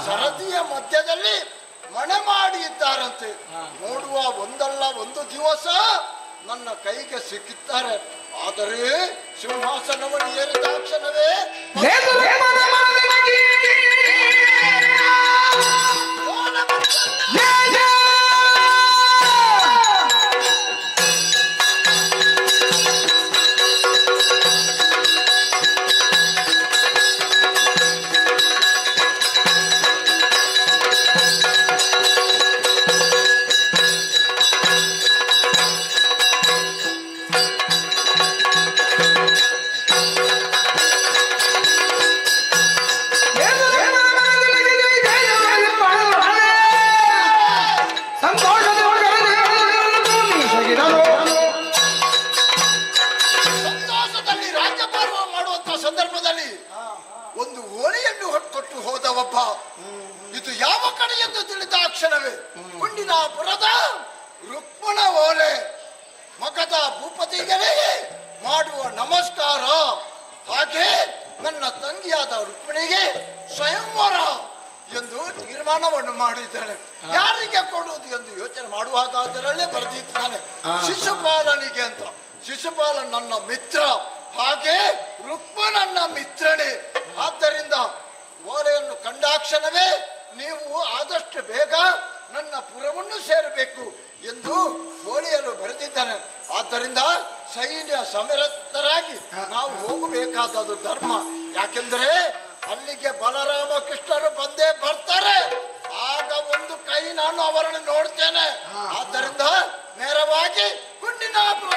ಸರದಿಯ ಮಧ್ಯದಲ್ಲಿ ಮನೆ ಮಾಡಿ ಇದ್ದಾರಂತೆ. ನೋಡುವ ಒಂದಲ್ಲ ಒಂದು ದಿವಸ ನನ್ನ ಕೈಗೆ ಸಿಕ್ಕಿದ್ದಾರೆ. ಆದರೆ ಸಿಂಹಾಸನವನ್ನು ಏರಿದ ಕ್ಷಣವೇ ಒಂದು ಓಣಿಯನ್ನು ಹೊಟ್ಟುಕೊಟ್ಟು ಹೋದ ಒಬ್ಬ. ಇದು ಯಾವ ಕಡೆ ಎಂದು ತಿಳಿದ ಕ್ಷಣವೇ ಕುಂಡಿನಾಪುರದ ರುಕ್ಮಿಣಿಗಳಿಗೆ ಮಾಡುವ ನಮಸ್ಕಾರ. ಹಾಗೆ ನನ್ನ ತಂಗಿಯಾದ ರುಕ್ಮಿಣಿಗೆ ಸ್ವಯಂವರ ಎಂದು ತೀರ್ಮಾನವನ್ನು ಮಾಡಿದ್ದಾನೆ. ಯಾರಿಗೆ ಕೊಡುವುದು ಎಂದು ಯೋಚನೆ ಮಾಡುವಾಗ ಅದರಲ್ಲೇ ಬರೆದಿದ್ದಾನೆ ಶಿಶುಪಾಲನಿಗೆ ಅಂತ. ಶಿಶುಪಾಲ ನನ್ನ ಮಿತ್ರ, ಹಾಗೆ ರುಕ್ಮ ನನ್ನ ಮಿತ್ರನೇ. ಆದ್ದರಿಂದ ಓಲೆಯನ್ನು ಕಂಡಾಕ್ಷಣವೇ ನೀವು ಆದಷ್ಟು ಬೇಗ ನನ್ನ ಪುರವನ್ನು ಸೇರಬೇಕು ಎಂದು ಓಲೆಯನ್ನು ಬರೆದಿದ್ದಾನೆ. ಆದ್ದರಿಂದ ಸೈನ್ಯ ಸಮರತರಾಗಿ ನಾವು ಹೋಗಬೇಕಾದದ್ದು ಧರ್ಮ. ಯಾಕೆಂದರೆ ಅಲ್ಲಿಗೆ ಬಲರಾಮ ಕೃಷ್ಣರು ಬಂದೇ ಬರ್ತಾರೆ. ಆಗ ಒಂದು ಕೈ ನಾನು ಅವರನ್ನು ನೋಡ್ತೇನೆ. ಆದ್ದರಿಂದ ನೇರವಾಗಿ ಕುಂಡಿನಾಪುರ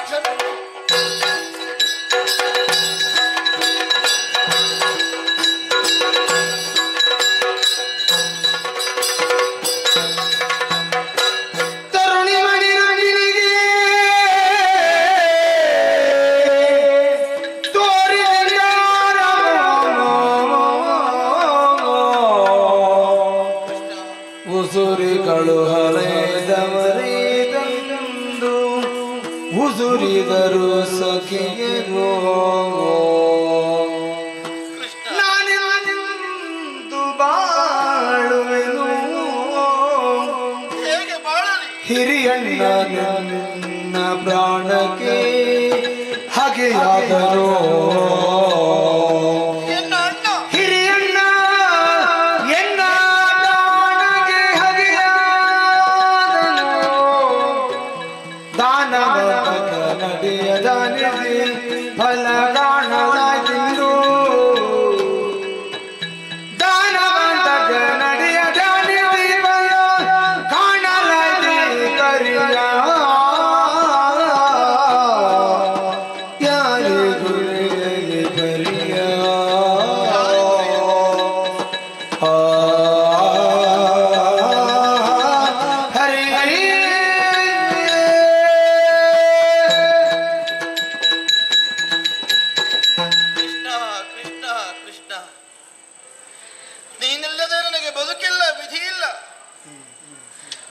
ಉಸುರಿಗಳು ಹಳೆದವರಿದಂದು ಉಸುರಿದರು ಸಖಿಯರು ನಾನಿಂದು ಬಾಳುವೆನು ಹಿರಿಯಣ್ಣ ನನ್ನ ಪ್ರಾಣಕ್ಕೆ ಹಾಗೆಯಾದರೋ ಫಲಗಾಣಲಾಗಿಂದು ದಾನವಂತಕ ನಡೆಯ ಜಾನಿಸಿ ಬಲ ಕಾಣಲಾಗಿ ಕರಿಯ ಯಾರಿಗೂ ಕರಿಯ ಹರಿ ಹರಿ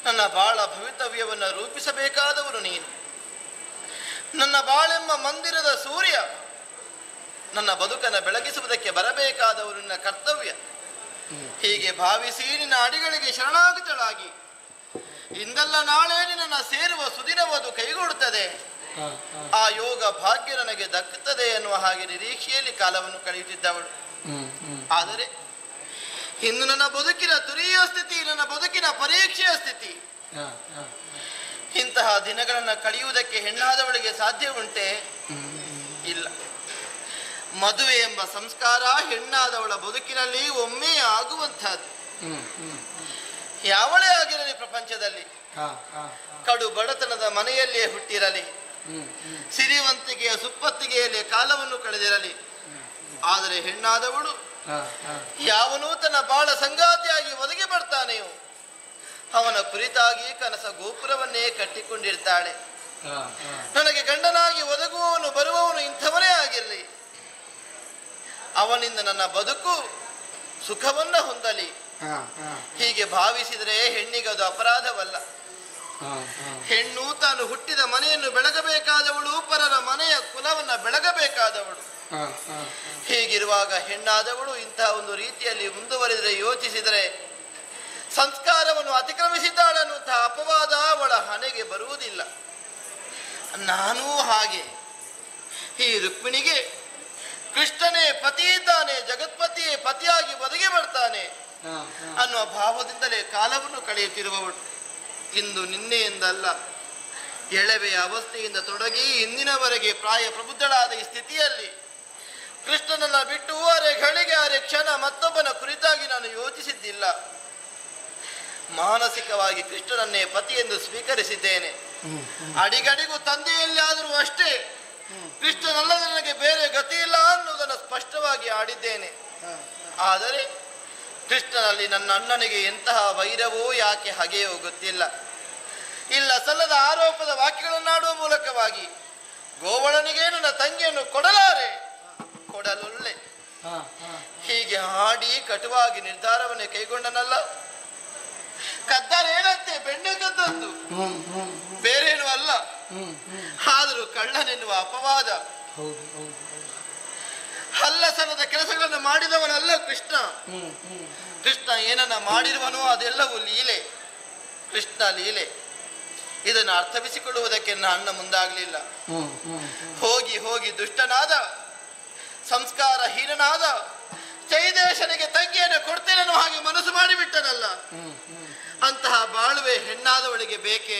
ನನ್ನ ಬಾಳ ಭವಿತವ್ಯವನ್ನು ರೂಪಿಸಬೇಕಾದವರು ನೀನು. ನನ್ನ ಬಾಳೆಂಬ ಮಂದಿರದ ಸೂರ್ಯ. ನನ್ನ ಬದುಕನ್ನು ಬೆಳಗಿಸುವುದಕ್ಕೆ ಬರಬೇಕಾದವರು ನಿನ್ನ ಕರ್ತವ್ಯ. ಹೀಗೆ ಭಾವಿಸಿ ನಿನ್ನ ಅಡಿಗಳಿಗೆ ಶರಣಾಗತಳಾಗಿ ಇಂದಲ್ಲ ನಾಳೆ ನಿನ್ನ ಸೇರುವ ಸುದಿನವದು ಕೈಗೂಡುತ್ತದೆ. ಆ ಯೋಗ ಭಾಗ್ಯ ನನಗೆ ದಕ್ಕುತ್ತದೆ ಎನ್ನುವ ಹಾಗೆ ನಿರೀಕ್ಷೆಯಲ್ಲಿ ಕಾಲವನ್ನು ಕಳೆಯುತ್ತಿದ್ದವಳು. ಆದರೆ ಇಂದು ನನ್ನ ಬದುಕಿನ ತುರಿಯ ಸ್ಥಿತಿ, ನನ್ನ ಬದುಕಿನ ಪರೀಕ್ಷೆಯ ಸ್ಥಿತಿ. ಇಂತಹ ದಿನಗಳನ್ನು ಕಳೆಯುವುದಕ್ಕೆ ಹೆಣ್ಣಾದವಳಿಗೆ ಸಾಧ್ಯ ಉಂಟೆ? ಇಲ್ಲ. ಮದುವೆ ಎಂಬ ಸಂಸ್ಕಾರ ಹೆಣ್ಣಾದವಳ ಬದುಕಿನಲ್ಲಿ ಒಮ್ಮೆ ಆಗುವಂತಹದ್ದು. ಯಾವಳೇ ಆಗಿರಲಿ ಪ್ರಪಂಚದಲ್ಲಿ, ಕಡು ಬಡತನದ ಮನೆಯಲ್ಲಿಯೇ ಹುಟ್ಟಿರಲಿ, ಸಿರಿವಂತಿಕೆಯ ಸುಪ್ಪತ್ತಿಗೆಯಲ್ಲಿ ಕಾಲವನ್ನು ಕಳೆದಿರಲಿ, ಆದರೆ ಹೆಣ್ಣಾದವಳು ಯಾವನೂ ತನ್ನ ಬಾಳ ಸಂಗಾತಿಯಾಗಿ ಒದಗಿ ಬರ್ತಾನೆಯೋ ಅವನ ಕುರಿತಾಗಿ ಕನಸ ಗೋಪುರವನ್ನೇ ಕಟ್ಟಿಕೊಂಡಿರ್ತಾಳೆ. ನನಗೆ ಗಂಡನಾಗಿ ಒದಗುವವನು ಬರುವವನು ಇಂಥವನೇ ಆಗಿರಲಿ, ಅವನಿಂದ ನನ್ನ ಬದುಕು ಸುಖವನ್ನ ಹೊಂದಲಿ. ಹೀಗೆ ಭಾವಿಸಿದರೆ ಹೆಣ್ಣಿಗದು ಅಪರಾಧವಲ್ಲ. ಹೆಣ್ಣು ತಾನು ಹುಟ್ಟಿದ ಮನೆಯನ್ನು ಬೆಳಗಬೇಕಾದವಳು, ಪರರ ಮನೆಯ ಕುಲವನ್ನ ಬೆಳಗಬೇಕಾದವಳು. ಹೀಗಿರುವಾಗ ಹೆಣ್ಣಾದವಳು ಇಂತಹ ಒಂದು ರೀತಿಯಲ್ಲಿ ಮುಂದುವರಿದರೆ, ಯೋಚಿಸಿದರೆ ಸಂಸ್ಕಾರವನ್ನು ಅತಿಕ್ರಮಿಸಿದ್ದಾಳೆ ಅನ್ನುವಂತಹ ಅಪವಾದ ಅವಳ ಹಣೆಗೆ ಬರುವುದಿಲ್ಲ. ನಾನೂ ಹಾಗೆ ಈ ರುಕ್ಮಿಣಿಗೆ ಕೃಷ್ಣನೇ ಪತಿ ಇದ್ದಾನೆ, ಜಗತ್ಪತಿಯೇ ಪತಿಯಾಗಿ ಒದಗಿ ಬರ್ತಾನೆ ಅನ್ನುವ ಭಾವದಿಂದಲೇ ಕಾಲವನ್ನು ಕಳೆಯುತ್ತಿರುವವಳು. ಇಂದು ನಿನ್ನೆಯಿಂದಲ್ಲ, ಎಳವೆಯ ಅವಸ್ಥೆಯಿಂದ ತೊಡಗಿ ಇಂದಿನವರೆಗೆ ಪ್ರಾಯ ಪ್ರಬುದ್ಧಳಾದ ಈ ಸ್ಥಿತಿಯಲ್ಲಿ ಕೃಷ್ಣನನ್ನ ಬಿಟ್ಟು ಅರೆ ಗಳಿಗೆ ಅರೆ ಕ್ಷಣ ಮತ್ತೊಬ್ಬನ ಕುರಿತಾಗಿ ನಾನು ಯೋಚಿಸಿದ್ದಿಲ್ಲ. ಮಾನಸಿಕವಾಗಿ ಕೃಷ್ಣನನ್ನೇ ಪತಿ ಎಂದು ಸ್ವೀಕರಿಸಿದ್ದೇನೆ. ಅಡಿಗಡಿಗೂ ತಂದೆಯಲ್ಲಿ ಆದರೂ ಅಷ್ಟೇ ಕೃಷ್ಣನಲ್ಲದೆ ನನಗೆ ಬೇರೆ ಗತಿ ಇಲ್ಲ ಅನ್ನುವುದನ್ನು ಸ್ಪಷ್ಟವಾಗಿ ಆಡಿದ್ದೇನೆ. ಆದರೆ ಕೃಷ್ಣನಲ್ಲಿ ನನ್ನ ಅಣ್ಣನಿಗೆ ಎಂತಹ ವೈರವೋ ಯಾಕೆ ಹಾಗೆಯೋ ಗೊತ್ತಿಲ್ಲ. ಇಲ್ಲ ಸಲ್ಲದ ಆರೋಪದ ವಾಕ್ಯಗಳನ್ನಾಡುವ ಮೂಲಕವಾಗಿ ಗೋವಳನಿಗೆ ನನ್ನ ತಂಗಿಯನ್ನು ಕೊಡಲಾರೆ, ಕೊಡಲೊಲ್ಲೆ ಹೀಗೆ ಹಾಡಿ ಕಟುವಾಗಿ ನಿರ್ಧಾರವನ್ನೇ ಕೈಗೊಂಡನಲ್ಲ. ಕದ್ದಾರೇನಂತೆ ಬೆಣ್ಣೆ ಕದ್ದದ್ದು ಬೇರೇನೂ ಅಲ್ಲ. ಆದರೂ ಕಳ್ಳನೆನ್ನುವ ಅಪವಾದ. ಹಲ್ಲಸನದ ಕೆಲಸಗಳನ್ನು ಮಾಡಿದವನಲ್ಲ ಕೃಷ್ಣ. ಕೃಷ್ಣ ಏನನ್ನ ಮಾಡಿರುವನೋ ಅದೆಲ್ಲವೂ ಲೀಲೆ, ಕೃಷ್ಣ ಲೀಲೆ. ಇದನ್ನು ಅರ್ಥವಿಸಿಕೊಳ್ಳುವುದಕ್ಕೆ ನನ್ನ ಅಣ್ಣ ಮುಂದಾಗಲಿಲ್ಲ. ಹೋಗಿ ಹೋಗಿ ದುಷ್ಟನಾದ, ಸಂಸ್ಕಾರ ಹೀನನಾದ ಜಯದೇಶನಿಗೆ ತಂಗಿಯನ್ನು ಕೊಡ್ತೇನೆ ಹಾಗೆ ಮನಸ್ಸು ಮಾಡಿಬಿಟ್ಟನಲ್ಲ. ಅಂತಹ ಬಾಳುವೆ ಹೆಣ್ಣಾದವಳಿಗೆ ಬೇಕೆ?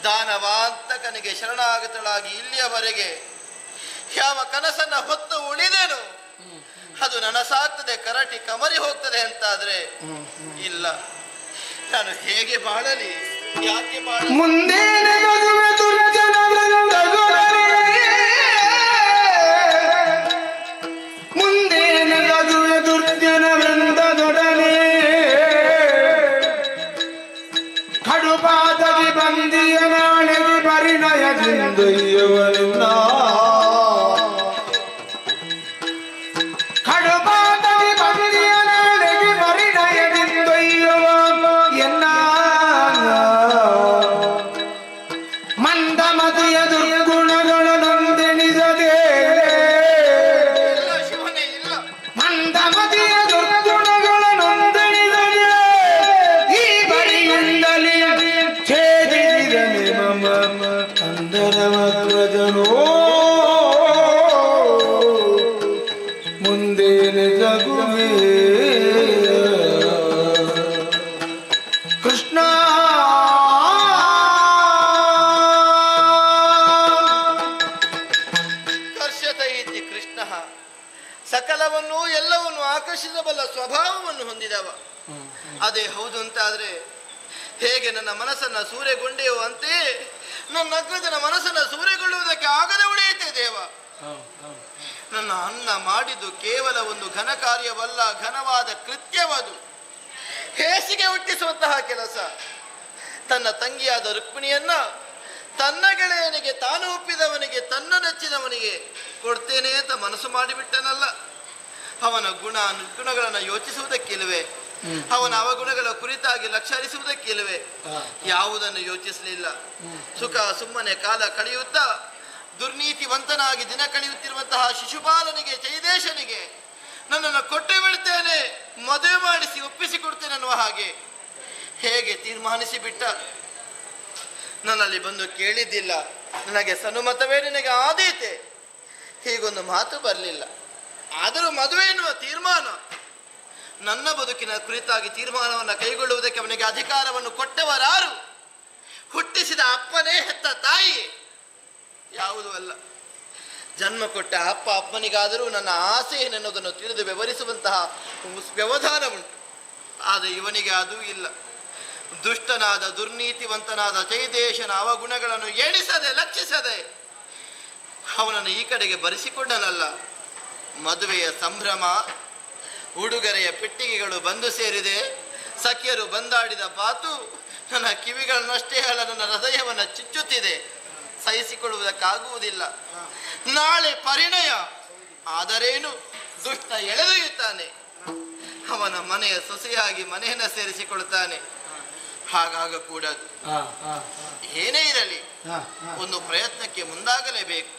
ದಾನವಾಂತಕನಿಗೆ ಶರಣಾಗತಳಾಗಿ ಇಲ್ಲಿಯವರೆಗೆ ಯಾವ ಕನಸನ್ನ ಹೊತ್ತು ಉಳಿದೇನು ಅದು ನನಸಾಗ್ತದೆ, ಕರಟಿ ಕಮರಿ ಹೋಗ್ತದೆ ಅಂತಾದ್ರೆ ಇಲ್ಲ. ನಾನು ಹೇಗೆ ಬಾಳಲಿ? ಯಾಕೆ ಬಾಳಲಿ? ಮುಂದೆ ದುರ್ಜನ ವೃಂದದೊಡನೆ ಕಡುಪಾದಗಿ ಬಂದಿಯ ನಾಳೆಗೆ ಪರಿಣಯದಿಂದೊಯ್ಯುವನಿಲ್ಲ. ಕಡುಪಾದಗಿ ಬಂದಿಯ ನಾಳೆಗೆ ಪರಿಣಯದಿಂದೊಯ್ಯುವ ಎನ್ನ ಮಂದಮತಿಯ ದುರ್ಗುಣಗಳನ್ನೊಂದೆಣಿಸದೆ, ಮಂದಮತಿಯ ದುರ್ಗುಣಗಳನ್ನೊಂದೆಣಿಸದೆ ಈ ಬರಿಯಿಂದಲೇ ಛೇದಿಸಿದನೆ ಮಮ ಅಂದರವಗ್ರಜನೋ. ಮುಂದೇನೆ ಜಗುವೆ ಕೃಷ್ಣ. ಕರ್ಷತೈತಿ ಕೃಷ್ಣ ಸಕಲವನ್ನು ಎಲ್ಲವನ್ನು ಆಕರ್ಷಿಸಬಲ್ಲ ಸ್ವಭಾವವನ್ನು ಹೊಂದಿದವ. ಅದೇ ಹೌದು ಅಂತಾದ್ರೆ ಹೇಗೆ ನನ್ನ ಮನಸ್ಸನ್ನ ಸೂರೆಗೊಂಡೆಯೋ ಅಂತೆ ನನ್ನ ಅಗ್ರಜನ ಮನಸ್ಸನ್ನ ಸೂರೆಗೊಳ್ಳುವುದಕ್ಕೆ ಆಗದೆ ಉಳಿಯುತ್ತೆ ದೇವ. ನನ್ನ ಅಣ್ಣ ಮಾಡಿದ್ದು ಕೇವಲ ಒಂದು ಘನ ಕಾರ್ಯವಲ್ಲ, ಘನವಾದ ಕೃತ್ಯವದು. ಹೇಸಿಗೆ ಹುಟ್ಟಿಸುವಂತಹ ಕೆಲಸ. ತನ್ನ ತಂಗಿಯಾದ ರುಕ್ಮಿಣಿಯನ್ನ ತನ್ನ ಗೆಳೆಯನಿಗೆ, ತಾನು ಒಪ್ಪಿದವನಿಗೆ, ತನ್ನ ನೆಚ್ಚಿದವನಿಗೆ ಕೊಡ್ತೇನೆ ಅಂತ ಮನಸ್ಸು ಮಾಡಿಬಿಟ್ಟನಲ್ಲ. ಅವನ ಗುಣ ನಿರ್ಗುಣಗಳನ್ನು ಯೋಚಿಸುವುದಕ್ಕಿಲ್ವೇ? ಅವನ ಅವಗುಣಗಳ ಕುರಿತಾಗಿ ಲಕ್ಷ್ಯ ಹರಿಸುವುದಕ್ಕಿಲ್ವೇ? ಯಾವುದನ್ನು ಯೋಚಿಸಲಿಲ್ಲ. ಸುಖ ಸುಮ್ಮನೆ ಕಾಲ ಕಳೆಯುತ್ತಾ ದುರ್ನೀತಿವಂತನಾಗಿ ದಿನ ಕಳೆಯುತ್ತಿರುವಂತಹ ಶಿಶುಪಾಲನಿಗೆ, ಜಯದೇಶನಿಗೆ ನನ್ನನ್ನು ಕೊಟ್ಟು ಬಿಡ್ತೇನೆ, ಮದುವೆ ಮಾಡಿಸಿ ಒಪ್ಪಿಸಿಕೊಡ್ತೇನೆ ಅನ್ನುವ ಹಾಗೆ ಹೇಗೆ ತೀರ್ಮಾನಿಸಿ ಬಿಟ್ಟ. ನನ್ನಲ್ಲಿ ಬಂದು ಕೇಳಿದ್ದಿಲ್ಲ, ನನಗೆ ಸನುಮತವೇ ನಿನಗೆ ಆದೀತೆ, ಹೀಗೊಂದು ಮಾತು ಬರಲಿಲ್ಲ. ಆದರೂ ಮದುವೆ ಎನ್ನುವ ತೀರ್ಮಾನ, ನನ್ನ ಬದುಕಿನ ಕುರಿತಾಗಿ ತೀರ್ಮಾನವನ್ನು ಕೈಗೊಳ್ಳುವುದಕ್ಕೆ ಅವನಿಗೆ ಅಧಿಕಾರವನ್ನು ಕೊಟ್ಟವರಾರು? ಹುಟ್ಟಿಸಿದ ಅಪ್ಪನೇ, ಹೆತ್ತ ತಾಯಿ ಯಾವುದೂ ಅಲ್ಲ. ಜನ್ಮ ಕೊಟ್ಟ ಅಪ್ಪ ಅಪ್ಪನಿಗಾದರೂ ನನ್ನ ಆಸೆ ಏನೆನ್ನುವುದನ್ನು ತಿಳಿದು ವ್ಯವಹರಿಸುವಂತಹ ವ್ಯವಧಾನ ಉಂಟು. ಆದರೆ ಇವನಿಗೆ ಅದೂ ಇಲ್ಲ. ದುಷ್ಟನಾದ, ದುರ್ನೀತಿವಂತನಾದ ಜಯದೇಶನ ಅವಗುಣಗಳನ್ನು ಎಣಿಸದೆ, ಲಕ್ಷಿಸದೆ ಅವನನ್ನು ಈ ಕಡೆಗೆ ಬರೆಸಿಕೊಂಡನಲ್ಲ. ಮದುವೆಯ ಸಂಭ್ರಮ, ಉಡುಗೊರೆಯ ಪೆಟ್ಟಿಗೆಗಳು ಬಂದು ಸೇರಿದೆ, ಸಖಿಯರು ಬಂದಾಡಿದ ಮಾತು ನನ್ನ ಕಿವಿಗಳನ್ನಷ್ಟೇ ಅಲ್ಲ, ನನ್ನ ಹೃದಯವನ್ನು ಚುಚ್ಚುತ್ತಿದೆ. ಸಹಿಸಿಕೊಳ್ಳುವುದಕ್ಕಾಗುವುದಿಲ್ಲ. ನಾಳೆ ಪರಿಣಯ ಆದರೇನು, ದುಷ್ಟ ಎಳೆದೊಯ್ಯುತ್ತಾನೆ. ಅವನ ಮನೆಯ ಸೊಸೆಯಾಗಿ ಮನೆಯನ್ನು ಸೇರಿಸಿಕೊಳ್ತಾನೆ. ಹಾಗಾಗಕೂಡದು. ಏನೇ ಇರಲಿ, ಒಂದು ಪ್ರಯತ್ನಕ್ಕೆ ಮುಂದಾಗಲೇಬೇಕು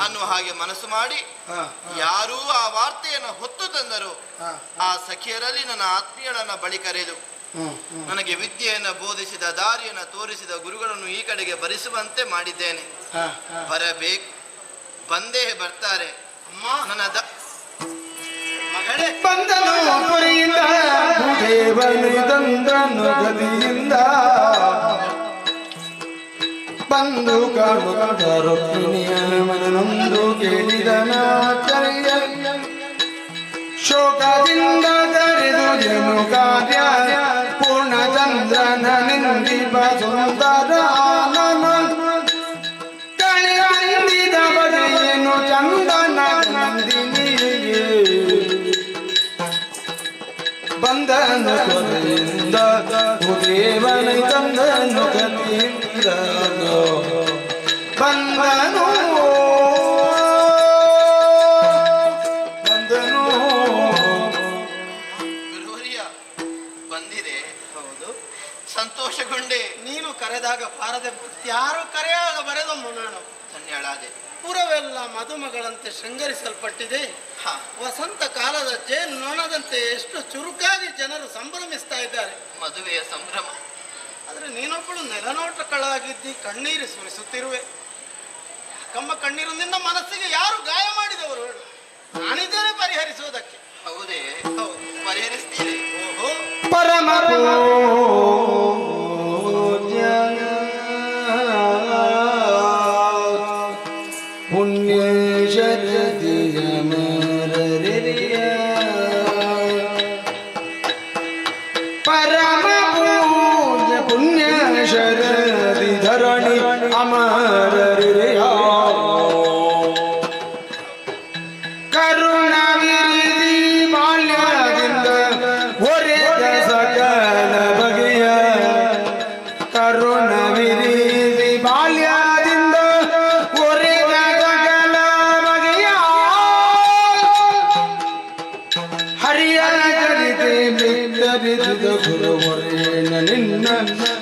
ಅನ್ನುವ ಹಾಗೆ ಮನಸ್ಸು ಮಾಡಿ ಯಾರೂ ಆ ವಾರ್ತೆಯನ್ನು ಹೊತ್ತು ತಂದರು. ಆ ಸಖಿಯರಲ್ಲಿ ನನ್ನ ಆತ್ಮೀಯಳನ್ನ ಬಳಿ ಕರೆದು ನನಗೆ ವಿದ್ಯೆಯನ್ನು ಬೋಧಿಸಿದ, ದಾರಿಯನ್ನು ತೋರಿಸಿದ ಗುರುಗಳನ್ನು ಈ ಕಡೆಗೆ ಬರಿಸುವಂತೆ ಮಾಡಿದ್ದೇನೆ. ಬರಬೇಕು, ಬಂದೇ ಬರ್ತಾರೆ. ನನ್ನ ಮಗಳೇ ಬಂದನು ಪುರಿಯಿಂದ ದೇವನು ತಂದನು ಗದಿಯಿಂದ ಬಂದು ಕಾಣುತ್ತ ರುಕ್ಮಿಣಿಯ ಮನನೊಂದು ಕೇಳಿದನಾಚರ್ಯ ಶೋಕದಿಂದ ಕರೆದು ಜನು ಕಾರ್ಯ ಪೂರ್ಣಚಂದ್ರನ ನಿಂದಿಪ ಸುಂದರ ಕಣಿವಂದಿದ ಬಗೆಯೇನು ಚಂದನ ನಂದಿನಿಯೇ ಬಂದನು ಕೊನೆಯಿಂದ ದೇವನ ತಂದನು ಗತಿಯಿಂದ ಬಂದನು ಬಂದನು. ಗುರುವರಿಯ ಬಂದಿದೆ, ಹೌದು, ಸಂತೋಷಗೊಂಡೆ. ನೀನು ಕರೆದಾಗ ಬಾರದೆ ಮತ್ಯಾರು ಕರೆಯಾಗ ಬರೆದಮ್ಮ ನಾನು. ಧನ್ಯಳಾದೆ. ಪುರವೆಲ್ಲ ಮದುಮಗಳಂತೆ ಶೃಂಗರಿಸಲ್ಪಟ್ಟಿದೆ. ವಸಂತ ಕಾಲದ ಜೇನು ನೊಣದಂತೆ ಎಷ್ಟು ಚುರುಕಾಗಿ ಜನರು ಸಂಭ್ರಮಿಸ್ತಾ ಇದ್ದಾರೆ. ಮದುವೆಯ ಸಂಭ್ರಮ. ಆದ್ರೆ ನೀನೊಬ್ಬಳು ನೆಲನೋಟಗಳಾಗಿದ್ದಿ ಕಣ್ಣೀರು ಸುರಿಸುತ್ತಿರುವೆ. ಯಾಕಮ್ಮ ಕಣ್ಣೀರು? ನಿನ್ನ ಮನಸ್ಸಿಗೆ ಯಾರು ಗಾಯ ಮಾಡಿದವರು? ನಾನಿದ್ದೇನೆ ಪರಿಹರಿಸುವುದಕ್ಕೆ. ಹೌದೇ? ಪರಿಹರಿಸ್ತೀರಿ? ಓಹೋ, ಪರಮ ಪುಣ್ಯ ಶರದಿಯ ಮರರಿಯ ಪರಮ ಪೂಜ್ಯ ಪುಣ್ಯ ಶರದಿ ಧರಣಿ ಅಮರರಿಯ ಕರುಣವಿರಿದಿ ಬಾಲ್ಯದಿಂದ ಹೊರೆದ ಸಕಲ ಬಗೆಯ ಕರುಣವಿರಿದಿ ಬಾಲ್ಯದಿಂದ ಹೊರೆದ ಸಕಲ ಬಗೆಯ ಹರಿಯ ಜನಿತೆ ಬಿತ್ತರಿಸಿದ ಗುರುವರೇಣ ನಿನ್ನ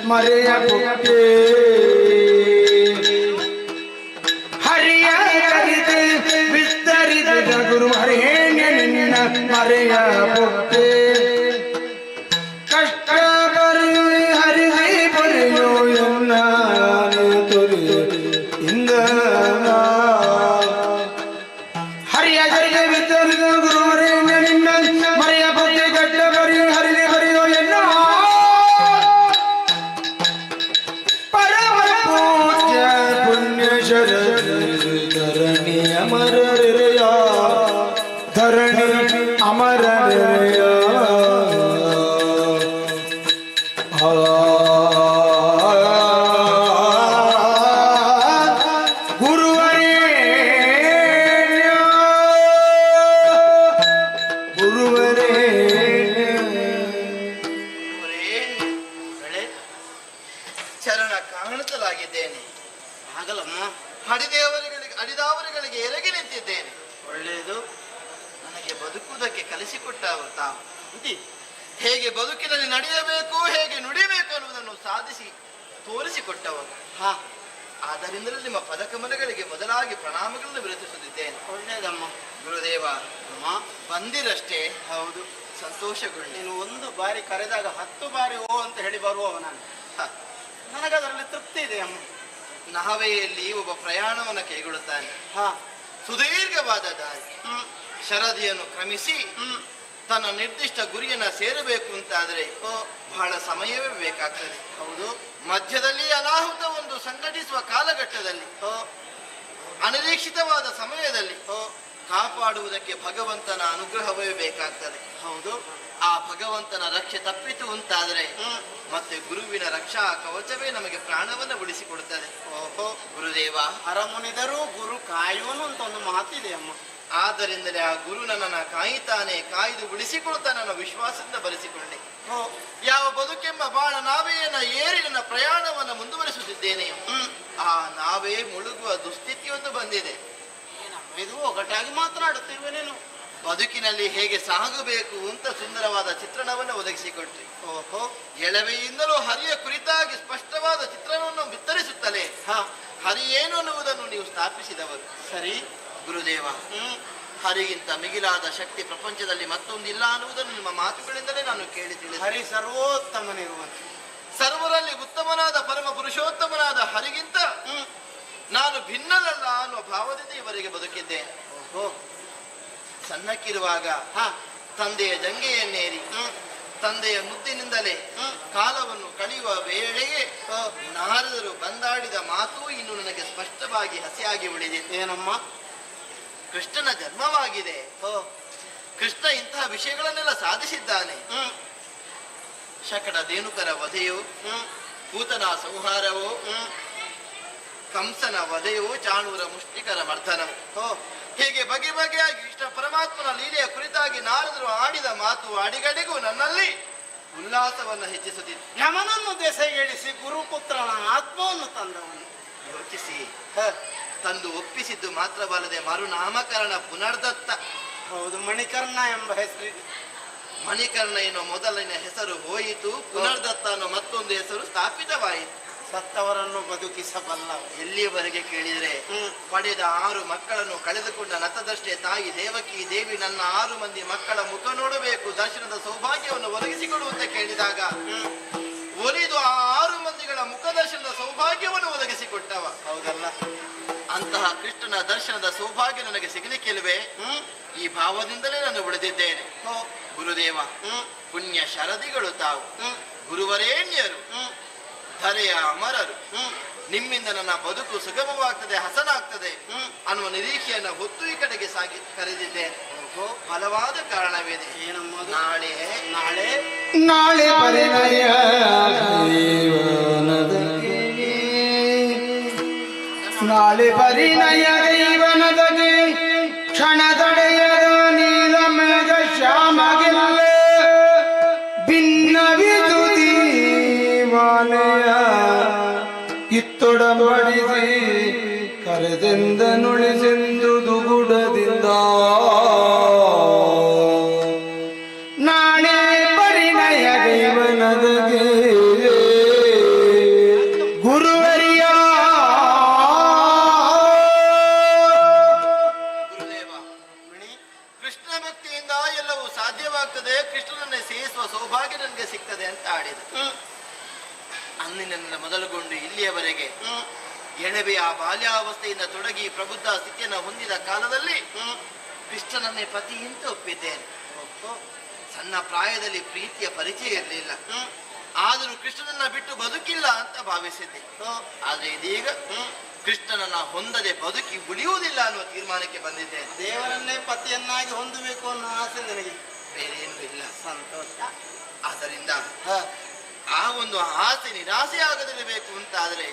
ಮರೆಯ ಪುಕ್ಕೆ ಹರಿಯ ಜನಿತೆ ವಿಸ್ತರಿಸಿದ ಗುರುವರೇಣ ನಿನ್ನ ಮರೆಯ ಪುಕ್ಕೆ ಕಷ್ಟ ಬರೆಯು ಹರಿಹೈ ಬರೆಯೋ ಎನ್ನ ತುರಿ ಇಂದ ಹರಿಯ ಜರಿಗೆ ವಿಸ್ತರಿಸಿದ ಗುರುವರೇಣ ನಿನ್ನ ಮರೆಯ ಪುಕ್ಕೆ ಕಷ್ಟ ಬರೆಯು ಹರಿದೆ ಬರೆಯೋ ಎನ್ನ ಪರಮ ಪೂಜ್ಯ ಪುಣ್ಯ ಶರದಿ ಧರಣಿ ಅಮರರೆಯ ಧರಣಿ ಅಮರರೆಯ ಚರಣ ಕಾಣುತ್ತಲಾಗಿದ್ದೇನೆ. ಆಗಲಮ್ಮ. ಅಡಿದಾವರಿಗಳಿಗೆ ಎರಗಿ ನಿಂತಿದ್ದೇನೆ. ಒಳ್ಳೆಯದು. ನನಗೆ ಬದುಕುವುದಕ್ಕೆ ಕಲಿಸಿಕೊಟ್ಟವರು ತಾವು. ಹೇಗೆ ಬದುಕಿನಲ್ಲಿ ನಡೆಯಬೇಕು, ಹೇಗೆ ನುಡಿಬೇಕು ಅನ್ನುವುದನ್ನು ಸಾಧಿಸಿ ತೋರಿಸಿಕೊಟ್ಟವರು. ಆದ್ದರಿಂದಲೇ ನಿಮ್ಮ ಪದಕಮಲಗಳಿಗೆ ಮೊದಲಾಗಿ ಪ್ರಣಾಮಗಳನ್ನು ವಿರಚಿಸುತ್ತಿದ್ದೇನೆ. ಒಳ್ಳೆಯದಮ್ಮ. ಗುರುದೇವ ಬಂದಿರಷ್ಟೇ. ಹೌದು, ಸಂತೋಷಗಳು. ನೀನು ಒಂದು ಬಾರಿ ಕರೆದಾಗ 10 ಬಾರಿ ಓ ಅಂತ ಹೇಳಿ ಬರುವವ ನಾನು. ನನಗದರಲ್ಲಿ ತೃಪ್ತಿ ಇದೆ ಅಮ್ಮ. ನಾವೆಯಲ್ಲಿ ಒಬ್ಬ ಪ್ರಯಾಣವನ್ನು ಕೈಗೊಳ್ಳುತ್ತಾನೆ. ಸುದೀರ್ಘವಾದ ದಾರಿ ಶರದಿಯನ್ನು ಕ್ರಮಿಸಿ ತನ್ನ ನಿರ್ದಿಷ್ಟ ಗುರಿಯನ್ನ ಸೇರಬೇಕು ಅಂತಾದ್ರೆ ಬಹಳ ಸಮಯವೇ ಬೇಕಾಗ್ತದೆ. ಹೌದು. ಮಧ್ಯದಲ್ಲಿ ಅನಾಹುತವೊಂದು ಸಂಘಟಿಸುವ ಕಾಲಘಟ್ಟದಲ್ಲಿ, ಅನಿರೀಕ್ಷಿತವಾದ ಸಮಯದಲ್ಲಿ ಕಾಪಾಡುವುದಕ್ಕೆ ಭಗವಂತನ ಅನುಗ್ರಹವೇ ಬೇಕಾಗ್ತದೆ. ಹೌದು. ಆ ಭಗವಂತನ ರಕ್ಷೆ ತಪ್ಪಿತು ಅಂತಾದ್ರೆ ಮತ್ತೆ ಗುರುವಿನ ರಕ್ಷಾ ಕವಚವೇ ನಮಗೆ ಪ್ರಾಣವನ್ನು ಉಳಿಸಿಕೊಡುತ್ತದೆ. ಓಹೋ, ಗುರುದೇವ ಹರಮುನಿದರೂ ಗುರು ಕಾಯುವನು ಅಂತ ಒಂದು ಮಾತಿದೆ ಅಮ್ಮ. ಆದ್ದರಿಂದಲೇ ಆ ಗುರು ನನ್ನನ್ನು ಕಾಯುತ್ತಾನೆ, ಕಾಯ್ದು ಉಳಿಸಿಕೊಳ್ತಾನೆ ಅನ್ನೋ ವಿಶ್ವಾಸದಿಂದ ಬರೆಸಿಕೊಂಡೆ. ಯಾವ ಬದುಕೆಂಬ ಬಾಳ ನಾವೆಯನ್ನ ಏರಿ ನನ್ನ ಪ್ರಯಾಣವನ್ನು ಮುಂದುವರಿಸುತ್ತಿದ್ದೇನೆ. ಆ ನಾವೇ ಮುಳುಗುವ ದುಸ್ಥಿತಿಯೊಂದು ಬಂದಿದೆ. ಇದು ಒಗಟಾಗಿ ಮಾತನಾಡುತ್ತಿರುವೆ ನೀನು. ಬದುಕಿನಲ್ಲಿ ಹೇಗೆ ಸಾಗಬೇಕು ಅಂತ ಸುಂದರವಾದ ಚಿತ್ರಣವನ್ನು ಒದಗಿಸಿಕೊಟ್ಟೆ. ಓಹೋ, ಎಳವೆಯಿಂದಲೂ ಹರಿಯ ಕುರಿತಾಗಿ ಸ್ಪಷ್ಟವಾದ ಚಿತ್ರಣವನ್ನು ಬಿತ್ತರಿಸುತ್ತಲೇ ಹರಿ ಏನು ಅನ್ನುವುದನ್ನು ನೀವು ಸ್ಥಾಪಿಸಿದವರು. ಸರಿ ಗುರುದೇವ, ಹರಿಗಿಂತ ಮಿಗಿಲಾದ ಶಕ್ತಿ ಪ್ರಪಂಚದಲ್ಲಿ ಮತ್ತೊಂದಿಲ್ಲ ಅನ್ನುವುದನ್ನು ನಿಮ್ಮ ಮಾತುಗಳಿಂದಲೇ ನಾನು ಕೇಳಿ ತಿಳಿದೆ. ಹರಿ ಸರ್ವೋತ್ತಮನಿರುವಂತ, ಸರ್ವರಲ್ಲಿ ಉತ್ತಮನಾದ ಪರಮ ಪುರುಷೋತ್ತಮನಾದ ಹರಿಗಿಂತ ನಾನು ಭಿನ್ನನಲ್ಲ ಅನ್ನುವ ಭಾವದಿಂದ ಇವರಿಗೆ ಬದುಕಿದ್ದೇನೆ. ಸಣ್ಣಕ್ಕಿರುವಾಗ ತಂದೆಯ ಜಂಗೆಯನ್ನೇರಿ ತಂದೆಯ ಮುದ್ದಿನಿಂದಲೇ ಕಾಲವನ್ನು ಕಳೆಯುವ ವೇಳೆಗೆ ನಾರದರು ಬಂದಾಡಿದ ಮಾತು ಇನ್ನು ನನಗೆ ಸ್ಪಷ್ಟವಾಗಿ ಹಸಿಯಾಗಿ ಉಳಿದಿದೆ. ಏನಮ್ಮ? ಕೃಷ್ಣನ ಜನ್ಮವಾಗಿದೆ. ಕೃಷ್ಣ ಇಂತಹ ವಿಷಯಗಳನ್ನೆಲ್ಲ ಸಾಧಿಸಿದ್ದಾನೆ. ಶಕಟ ಧೇನುಕರ ವಧೆಯು, ಪೂತನ ಸಂಹಾರವೋ, ಕಂಸನ ವಧೆಯು, ಚಾಣೂರ ಮುಷ್ಟಿಕರ ಮರ್ದನವು, ಹೀಗೆ ಬಗೆ ಬಗೆಯಾಗಿ ಕೃಷ್ಣ ಪರಮಾತ್ಮನ ಲೀಲೆಯ ಕುರಿತಾಗಿ ನಾರದರು ಆಡಿದ ಮಾತು ಅಡಿಗಡಿಗೂ ನನ್ನಲ್ಲಿ ಉಲ್ಲಾಸವನ್ನು ಹೆಚ್ಚಿಸುತ್ತಿತ್ತು. ಯಮನನ್ನು ದೆಸೆಗಿಳಿಸಿ ಗುರುಪುತ್ರನ ಆತ್ಮವನ್ನು ತಂದವನು. ಯೋಚಿಸಿ, ತಂದು ಒಪ್ಪಿಸಿದ್ದು ಮಾತ್ರವಲ್ಲದೆ ಮರುನಾಮಕರಣ ಪುನರ್ದತ್ತ. ಹೌದು, ಮಣಿಕರ್ಣ ಎಂಬ ಹೆಸರಿದೆ. ಮಣಿಕರ್ಣ ಎನ್ನುವ ಮೊದಲನೇ ಹೆಸರು ಹೋಯಿತು, ಪುನರ್ದತ್ತ ಅನ್ನೋ ಮತ್ತೊಂದು ಹೆಸರು ಸ್ಥಾಪಿತವಾಯಿತು. ಸತ್ತವರನ್ನು ಬದುಕಿಸಬಲ್ಲ. ಎಲ್ಲಿಯವರೆಗೆ ಕೇಳಿದರೆ ಪಡೆದ 6 ಮಕ್ಕಳನ್ನು ಕಳೆದುಕೊಂಡ ನತದಷ್ಟೇ ತಾಯಿ ದೇವಕಿ ದೇವಿ ನನ್ನ 6 ಮಂದಿ ಮಕ್ಕಳ ಮುಖ ನೋಡಬೇಕು, ದರ್ಶನದ ಸೌಭಾಗ್ಯವನ್ನು ಒದಗಿಸಿಕೊಡುವಂತೆ ಕೇಳಿದಾಗ ಒಲಿದು ಆ 6 ಮಂದಿಗಳ ಮುಖ ದರ್ಶನದ ಸೌಭಾಗ್ಯವನ್ನು ಒದಗಿಸಿಕೊಟ್ಟವ. ಹೌದಲ್ಲ? ಅಂತಹ ಕೃಷ್ಣನ ದರ್ಶನದ ಸೌಭಾಗ್ಯ ನನಗೆ ಸಿಗಲಿಕ್ಕಿಲ್ವೇ? ಈ ಭಾವದಿಂದಲೇ ನಾನು ಉಳಿದಿದ್ದೇನೆ. ಗುರುದೇವ, ಪುಣ್ಯ ಶರದಿಗಳು ತಾವು, ಗುರುವರೇಣ್ಯರು, ಧರೆಯ ಅಮರರು, ನಿಮ್ಮಿಂದ ನನ್ನ ಬದುಕು ಸುಗಮವಾಗ್ತದೆ, ಹಸನಾಗ್ತದೆ ಅನ್ನುವ ನಿರೀಕ್ಷೆಯನ್ನು ಹೊತ್ತು ಈ ಕಡೆಗೆ ಸಾಗಿ ಕರೆದಿದ್ದೇನೆ. ಬಲವಾದ ಕಾರಣವೇನೆ. ಏನಮ್ಮದು? ನಾಳೆ ನಾಳೆ ನಾಳೆ ಪರಿಣಯ ನಾಳೆ ಪರಿಣಯ ದೈವನದಗೆ ಕ್ಷಣ ತಡೆಯದ ನೀಲ ಮೇಘ ಶ್ಯಾಮಗಿಲ್ಲ ಭಿನ್ನವಿದುದಿ ಮಾಲೆಯ ಕಿತ್ತೊಡಂಬಡಿಸಿ ಕರೆದೆಂದ ನುಳಿಸೆಂದು ದುಗುಡದಿಂದ ನಾಳೆ ಪರಿಣಯ ದೈವನದಗೆ ಗುರುವರಿಯ. ಗುರುದೇವ, ಕೃಷ್ಣ ಭಕ್ತಿಯಿಂದ ಎಲ್ಲವೂ ಸಾಧ್ಯವಾಗ್ತದೆ, ಕೃಷ್ಣನನ್ನೇ ಸೇರಿಸುವ ಸೌಭಾಗ್ಯ ನನಗೆ ಸಿಗ್ತದೆ ಅಂತ ಆಡಿದ. ಅಂದಿನಿಂದ ಮೊದಲುಗೊಂಡು ಇಲ್ಲಿಯವರೆಗೆ ಎಣೆಬೆಯ ಬಾಲ್ಯಾವಸ್ಥೆಯಿಂದ ತೊಡಗಿ ಪ್ರಬುದ್ಧ ಸ್ಥಿತಿಯನ್ನು ಹೊಂದಿದ ಕಾಲದಲ್ಲಿ ಕೃಷ್ಣನನ್ನೇ ಪತಿ ಅಂತ ಒಪ್ಪಿದ್ದೇನೆ. ಸಣ್ಣ ಪ್ರಾಯದಲ್ಲಿ ಪ್ರೀತಿಯ ಪರಿಚಯ ಇರಲಿಲ್ಲ, ಆದರೂ ಕೃಷ್ಣನನ್ನ ಬಿಟ್ಟು ಬದುಕಿಲ್ಲ ಅಂತ ಭಾವಿಸಿದ್ದೆ. ಆದ್ರೆ ಇದೀಗ ಕೃಷ್ಣನನ್ನ ಹೊಂದದೆ ಬದುಕಿ ಉಳಿಯುವುದಿಲ್ಲ ಅನ್ನುವ ತೀರ್ಮಾನಕ್ಕೆ ಬಂದಿದ್ದೇನೆ. ದೇವರನ್ನೇ ಪತಿಯನ್ನಾಗಿ ಹೊಂದಬೇಕು ಅನ್ನೋ ಆಸೆ ನನಗೆ, ಬೇರೆ ಏನೂ ಇಲ್ಲ. ಸಂತೋಷ. ಆದ್ದರಿಂದ ಆ ಒಂದು ಆಸೆ ನಿರಾಸೆ ಆಗದಿರಬೇಕು ಅಂತಾದ್ರೆ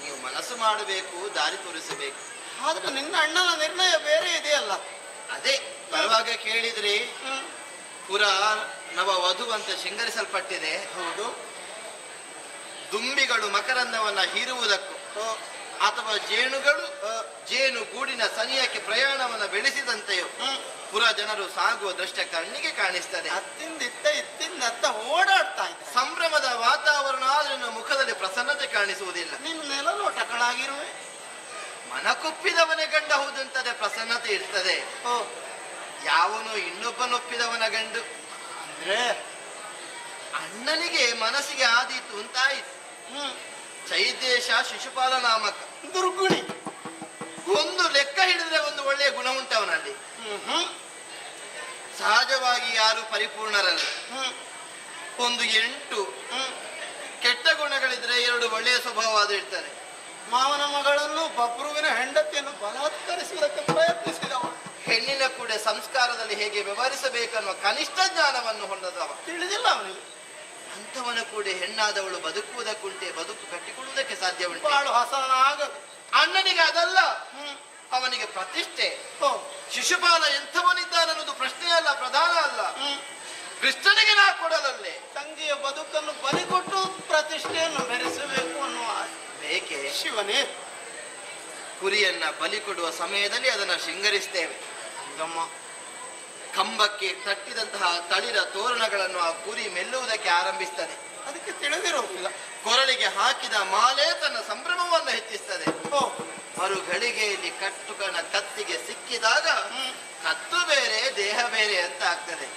ನೀವು ಮನಸ್ಸು ಮಾಡಬೇಕು, ದಾರಿ ತೋರಿಸಬೇಕು. ಆದ್ರೆ ನಿನ್ನ ಅಣ್ಣನ ನಿರ್ಣಯ ಬೇರೆ ಇದೆಯಲ್ಲ. ಅದೇ ಬರುವಾಗ ಕೇಳಿದ್ರೆ ಪುರ ನವ ವಧು ಅಂತ ಶೃಂಗರಿಸಲ್ಪಟ್ಟಿದೆ. ಹೌದು. ದುಂಬಿಗಳು ಮಕರಂದವನ್ನ ಹೀರುವುದಕ್ಕೂ ಅಥವಾ ಜೇನುಗಳು ಜೇನು ಗೂಡಿನ ಸನಿಯಕ್ಕೆ ಪ್ರಯಾಣವನ್ನ ಬೆಳೆಸಿದಂತೆಯೋ ಪುರ ಜನರು ಸಾಗುವ ದೃಶ್ಯ ಕಣ್ಣಿಗೆ ಕಾಣಿಸ್ತದೆ. ಅತ್ತಿಂದಿತ್ತ ಇತ್ತಿಂದತ್ತ ಓಡಾಡ್ತಾ ಇದ್ದ ಸಂಭ್ರಮದ ವಾತಾವರಣ ಆದ್ರೆ ನನ್ನ ಮುಖದಲ್ಲಿ ಪ್ರಸನ್ನತೆ ಕಾಣಿಸುವುದಿಲ್ಲ. ನಿನ್ನ ನೆಲನೋಟಗಳಾಗಿರುವೆ. ಮನಕೊಪ್ಪಿದವನೇ ಗಂಡ ಹೌದಂತದೆ ಪ್ರಸನ್ನತೆ ಇರ್ತದೆ. ಯಾವನು ಇನ್ನೊಬ್ಬನೊಪ್ಪಿದವನ ಗಂಡು ಅಂದ್ರೆ ಅಣ್ಣನಿಗೆ ಮನಸ್ಸಿಗೆ ಆದೀತು ಅಂತಾಯಿತು. ಚೈದೇಶ ಶಿಶುಪಾಲ ನಾಮಕ ದುರ್ಗುಣಿ. ಒಂದು ಲೆಕ್ಕ ಹಿಡಿದ್ರೆ ಒಂದು ಒಳ್ಳೆಯ ಗುಣ ಉಂಟವನಲ್ಲಿ. ಸಹಜವಾಗಿ ಯಾರು ಪರಿಪೂರ್ಣರಲ್ಲ. ಒಂದು 8 ಕೆಟ್ಟ ಗುಣಗಳಿದ್ರೆ 2 ಒಳ್ಳೆಯ ಸ್ವಭಾವವಾದ ಇರ್ತಾರೆ. ಮಾವನ ಮಗಳನ್ನು ಬಬ್ರುವಿನ ಹೆಂಡತಿಯನ್ನು ಬಲಾತ್ಕರಿಸುವುದಕ್ಕೆ ಪ್ರಯತ್ನಿಸಿದವ. ಹೆಣ್ಣಿನ ಕೂಡ ಸಂಸ್ಕಾರದಲ್ಲಿ ಹೇಗೆ ವ್ಯವಹರಿಸಬೇಕನ್ನುವ ಕನಿಷ್ಠ ಜ್ಞಾನವನ್ನು ಹೊಂದದವ. ತಿಳಿದಿಲ್ಲ ಅವನಿಗೆ. ಅಂಥವನು ಕೂಡ ಹೆಣ್ಣಾದವಳು ಬದುಕುವುದಕ್ಕುಂಟೆ, ಬದುಕು ಕಟ್ಟಿಕೊಳ್ಳುವುದಕ್ಕೆ ಸಾಧ್ಯ ಉಂಟು. ಬಾಳು ಹಸನಾಗ. ಅಣ್ಣನಿಗೆ ಅದಲ್ಲ, ಅವನಿಗೆ ಪ್ರತಿಷ್ಠೆ. ಶಿಶುಪಾಲ ಎಂಥವನಿದ್ದಾನನ್ನೋದು ಪ್ರಶ್ನೆ ಅಲ್ಲ, ಪ್ರಧಾನ ಅಲ್ಲ. ಕೃಷ್ಣನಿಗೆ ನಾ ಕೊಡಲಲ್ಲೇ ತಂಗಿಯ ಬದುಕನ್ನು ಬಲಿ ಕೊಟ್ಟು ಪ್ರತಿಷ್ಠೆಯನ್ನು ಮೆರೆಸಬೇಕು ಅನ್ನುವ ಬೇಕೆ. ಶಿವನೇ, ಕುರಿಯನ್ನ ಬಲಿ ಕೊಡುವ ಸಮಯದಲ್ಲಿ ಅದನ್ನ ಶೃಂಗರಿಸ್ತೇವೆ. ಕಂಬಕ್ಕೆ ತಟ್ಟಿದಂತಹ ತಳಿರ ತೋರಣಗಳನ್ನು ಆ ಕುರಿ ಮೆಲ್ಲುವುದಕ್ಕೆ ಆರಂಭಿಸ್ತದೆ. ಅದಕ್ಕೆ ತಿಳಿದಿರುವುದಿಲ್ಲ. ಕೊರಳಿಗೆ ಹಾಕಿದ ಮಾಲೆ ತನ್ನ ಸಂಭ್ರಮವನ್ನು ಹೆಚ್ಚಿಸ್ತದೆ. ಮರು ಗಳಿಗೆಯಲ್ಲಿ ಕಟ್ಟುಕನ ಕತ್ತಿಗೆ ಸಿಕ್ಕಿದಾಗ ಕತ್ತು ಬೇರೆ ದೇಹ ಬೇರೆ ಅಂತ ಆಗ್ತದೆ.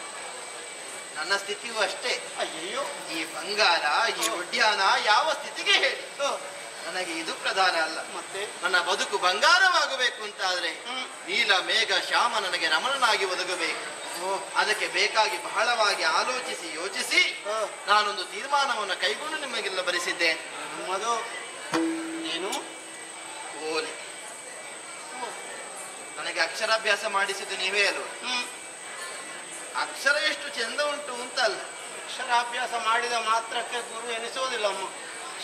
ನನ್ನ ಸ್ಥಿತಿಯೂ ಅಷ್ಟೇ. ಅಯ್ಯೋ, ಈ ಬಂಗಾರ, ಈ ಉಡ್ಯಾನ ಯಾವ ಸ್ಥಿತಿಗೆ ಹೇಳಿ, ನನಗೆ ಇದು ಪ್ರಧಾನ ಅಲ್ಲ. ಮತ್ತೆ ನನ್ನ ಬದುಕು ಬಂಗಾರವಾಗಬೇಕು ಅಂತಾದ್ರೆ ನೀಲ ಮೇಘ ಶ್ಯಾಮ ನನಗೆ ರಮಣನಾಗಿ ಒದಗಬೇಕು. ಅದಕ್ಕೆ ಬೇಕಾಗಿ ಬಹಳವಾಗಿ ಆಲೋಚಿಸಿ ಯೋಚಿಸಿ ನಾನೊಂದು ತೀರ್ಮಾನವನ್ನು ಕೈಗೊಂಡು ನಿಮಗೆಲ್ಲ ಬರೆಸಿದ್ದೇನೆ. ನಮ್ಮದು ಏನು? ಓಲಿ. ನನಗೆ ಅಕ್ಷರಾಭ್ಯಾಸ ಮಾಡಿಸಿದ್ದು ನೀವೇ ಅಲ್ವ? ಅಕ್ಷರ ಎಷ್ಟು ಚೆಂದ ಉಂಟು ಅಂತ ಅಲ್ಲ, ಅಕ್ಷರಾಭ್ಯಾಸ ಮಾಡಿದ ಮಾತ್ರಕ್ಕೆ ಗುರು ಎನಿಸುವುದಿಲ್ಲಮ್ಮ.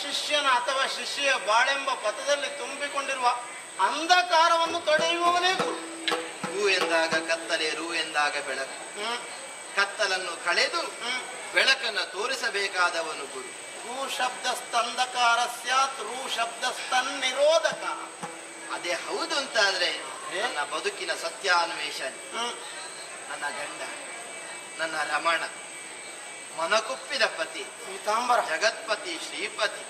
ಶಿಷ್ಯನ ಅಥವಾ ಶಿಷ್ಯ ಬಾಳೆಂಬ ಪಥದಲ್ಲಿ ತುಂಬಿಕೊಂಡಿರುವ ಅಂಧಕಾರವನ್ನು ತೊಡೆಯುವವನೇ ಗುರು. ಹೂ ಎಂದಾಗ ಕತ್ತಲೆ, ರೂ ಎಂದಾಗ ಬೆಳಕು. ಕತ್ತಲನ್ನು ಕಳೆದು ಬೆಳಕನ್ನು ತೋರಿಸಬೇಕಾದವನು ಗುರು. ರೂ ಶಬ್ದಸ್ತಂಧಕಾರ ಸ್ಯಾತ್, ರೂ ಶಬ್ದಸ್ತನ್ನಿರೋಧಕ. ಅದೇ ಹೌದು ಅಂತಾದ್ರೆ ನನ್ನ ಬದುಕಿನ ಸತ್ಯಾನ್ವೇಷಣೆ, ನನ್ನ ಗಂಡ, ನನ್ನ ರಮಣ, ಮನಕೊಪ್ಪಿದ ಪತಿ, ಪೀತಾಂಬರ, ಜಗತ್ಪತಿ, ಶ್ರೀಪತಿ,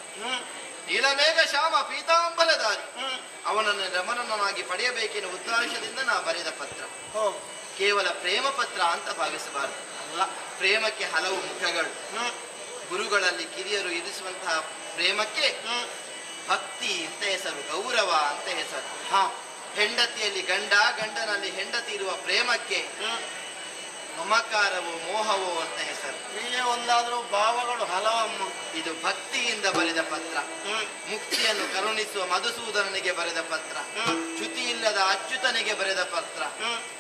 ನೀಲಮೇಘ ಶ್ಯಾಮ ಪೀತಾಂಬರಧಾರಿ ಅವನನ್ನು ರಮಣನಾಗಿ ಪಡೆಯಬೇಕೆನ್ನುವ ಉದ್ದೇಶದಿಂದ ನಾ ಬರೆದ ಪತ್ರ. ಕೇವಲ ಪ್ರೇಮ ಪತ್ರ ಅಂತ ಭಾವಿಸಬಾರದು. ಅಲ್ಲ, ಪ್ರೇಮಕ್ಕೆ ಹಲವು ಮುಖಗಳು. ಗುರುಗಳಲ್ಲಿ ಕಿರಿಯರು ಇರಿಸುವಂತಹ ಪ್ರೇಮಕ್ಕೆ ಭಕ್ತಿ ಅಂತ ಹೆಸರು, ಗೌರವ ಅಂತ ಹೆಸರು. ಹೆಂಡತಿಯಲ್ಲಿ ಗಂಡ, ಗಂಡನಲ್ಲಿ ಹೆಂಡತಿ ಇರುವ ಪ್ರೇಮಕ್ಕೆ ಮಮಕಾರವೋ ಮೋಹವೋ ಅಂತ ಹೆಸರು. ಕ್ರಿಯೆ ಒಂದಾದ್ರೂ ಭಾವಗಳು ಹಲವಮ್ಮ. ಇದು ಭಕ್ತಿಯಿಂದ ಬರೆದ ಪತ್ರ. ಮುಕ್ತಿಯನ್ನು ಕರುಣಿಸುವ ಮಧುಸೂದನನಿಗೆ ಬರೆದ ಪತ್ರ. ಚ್ಯುತಿ ಇಲ್ಲದ ಅಚ್ಯುತನಿಗೆ ಬರೆದ ಪತ್ರ.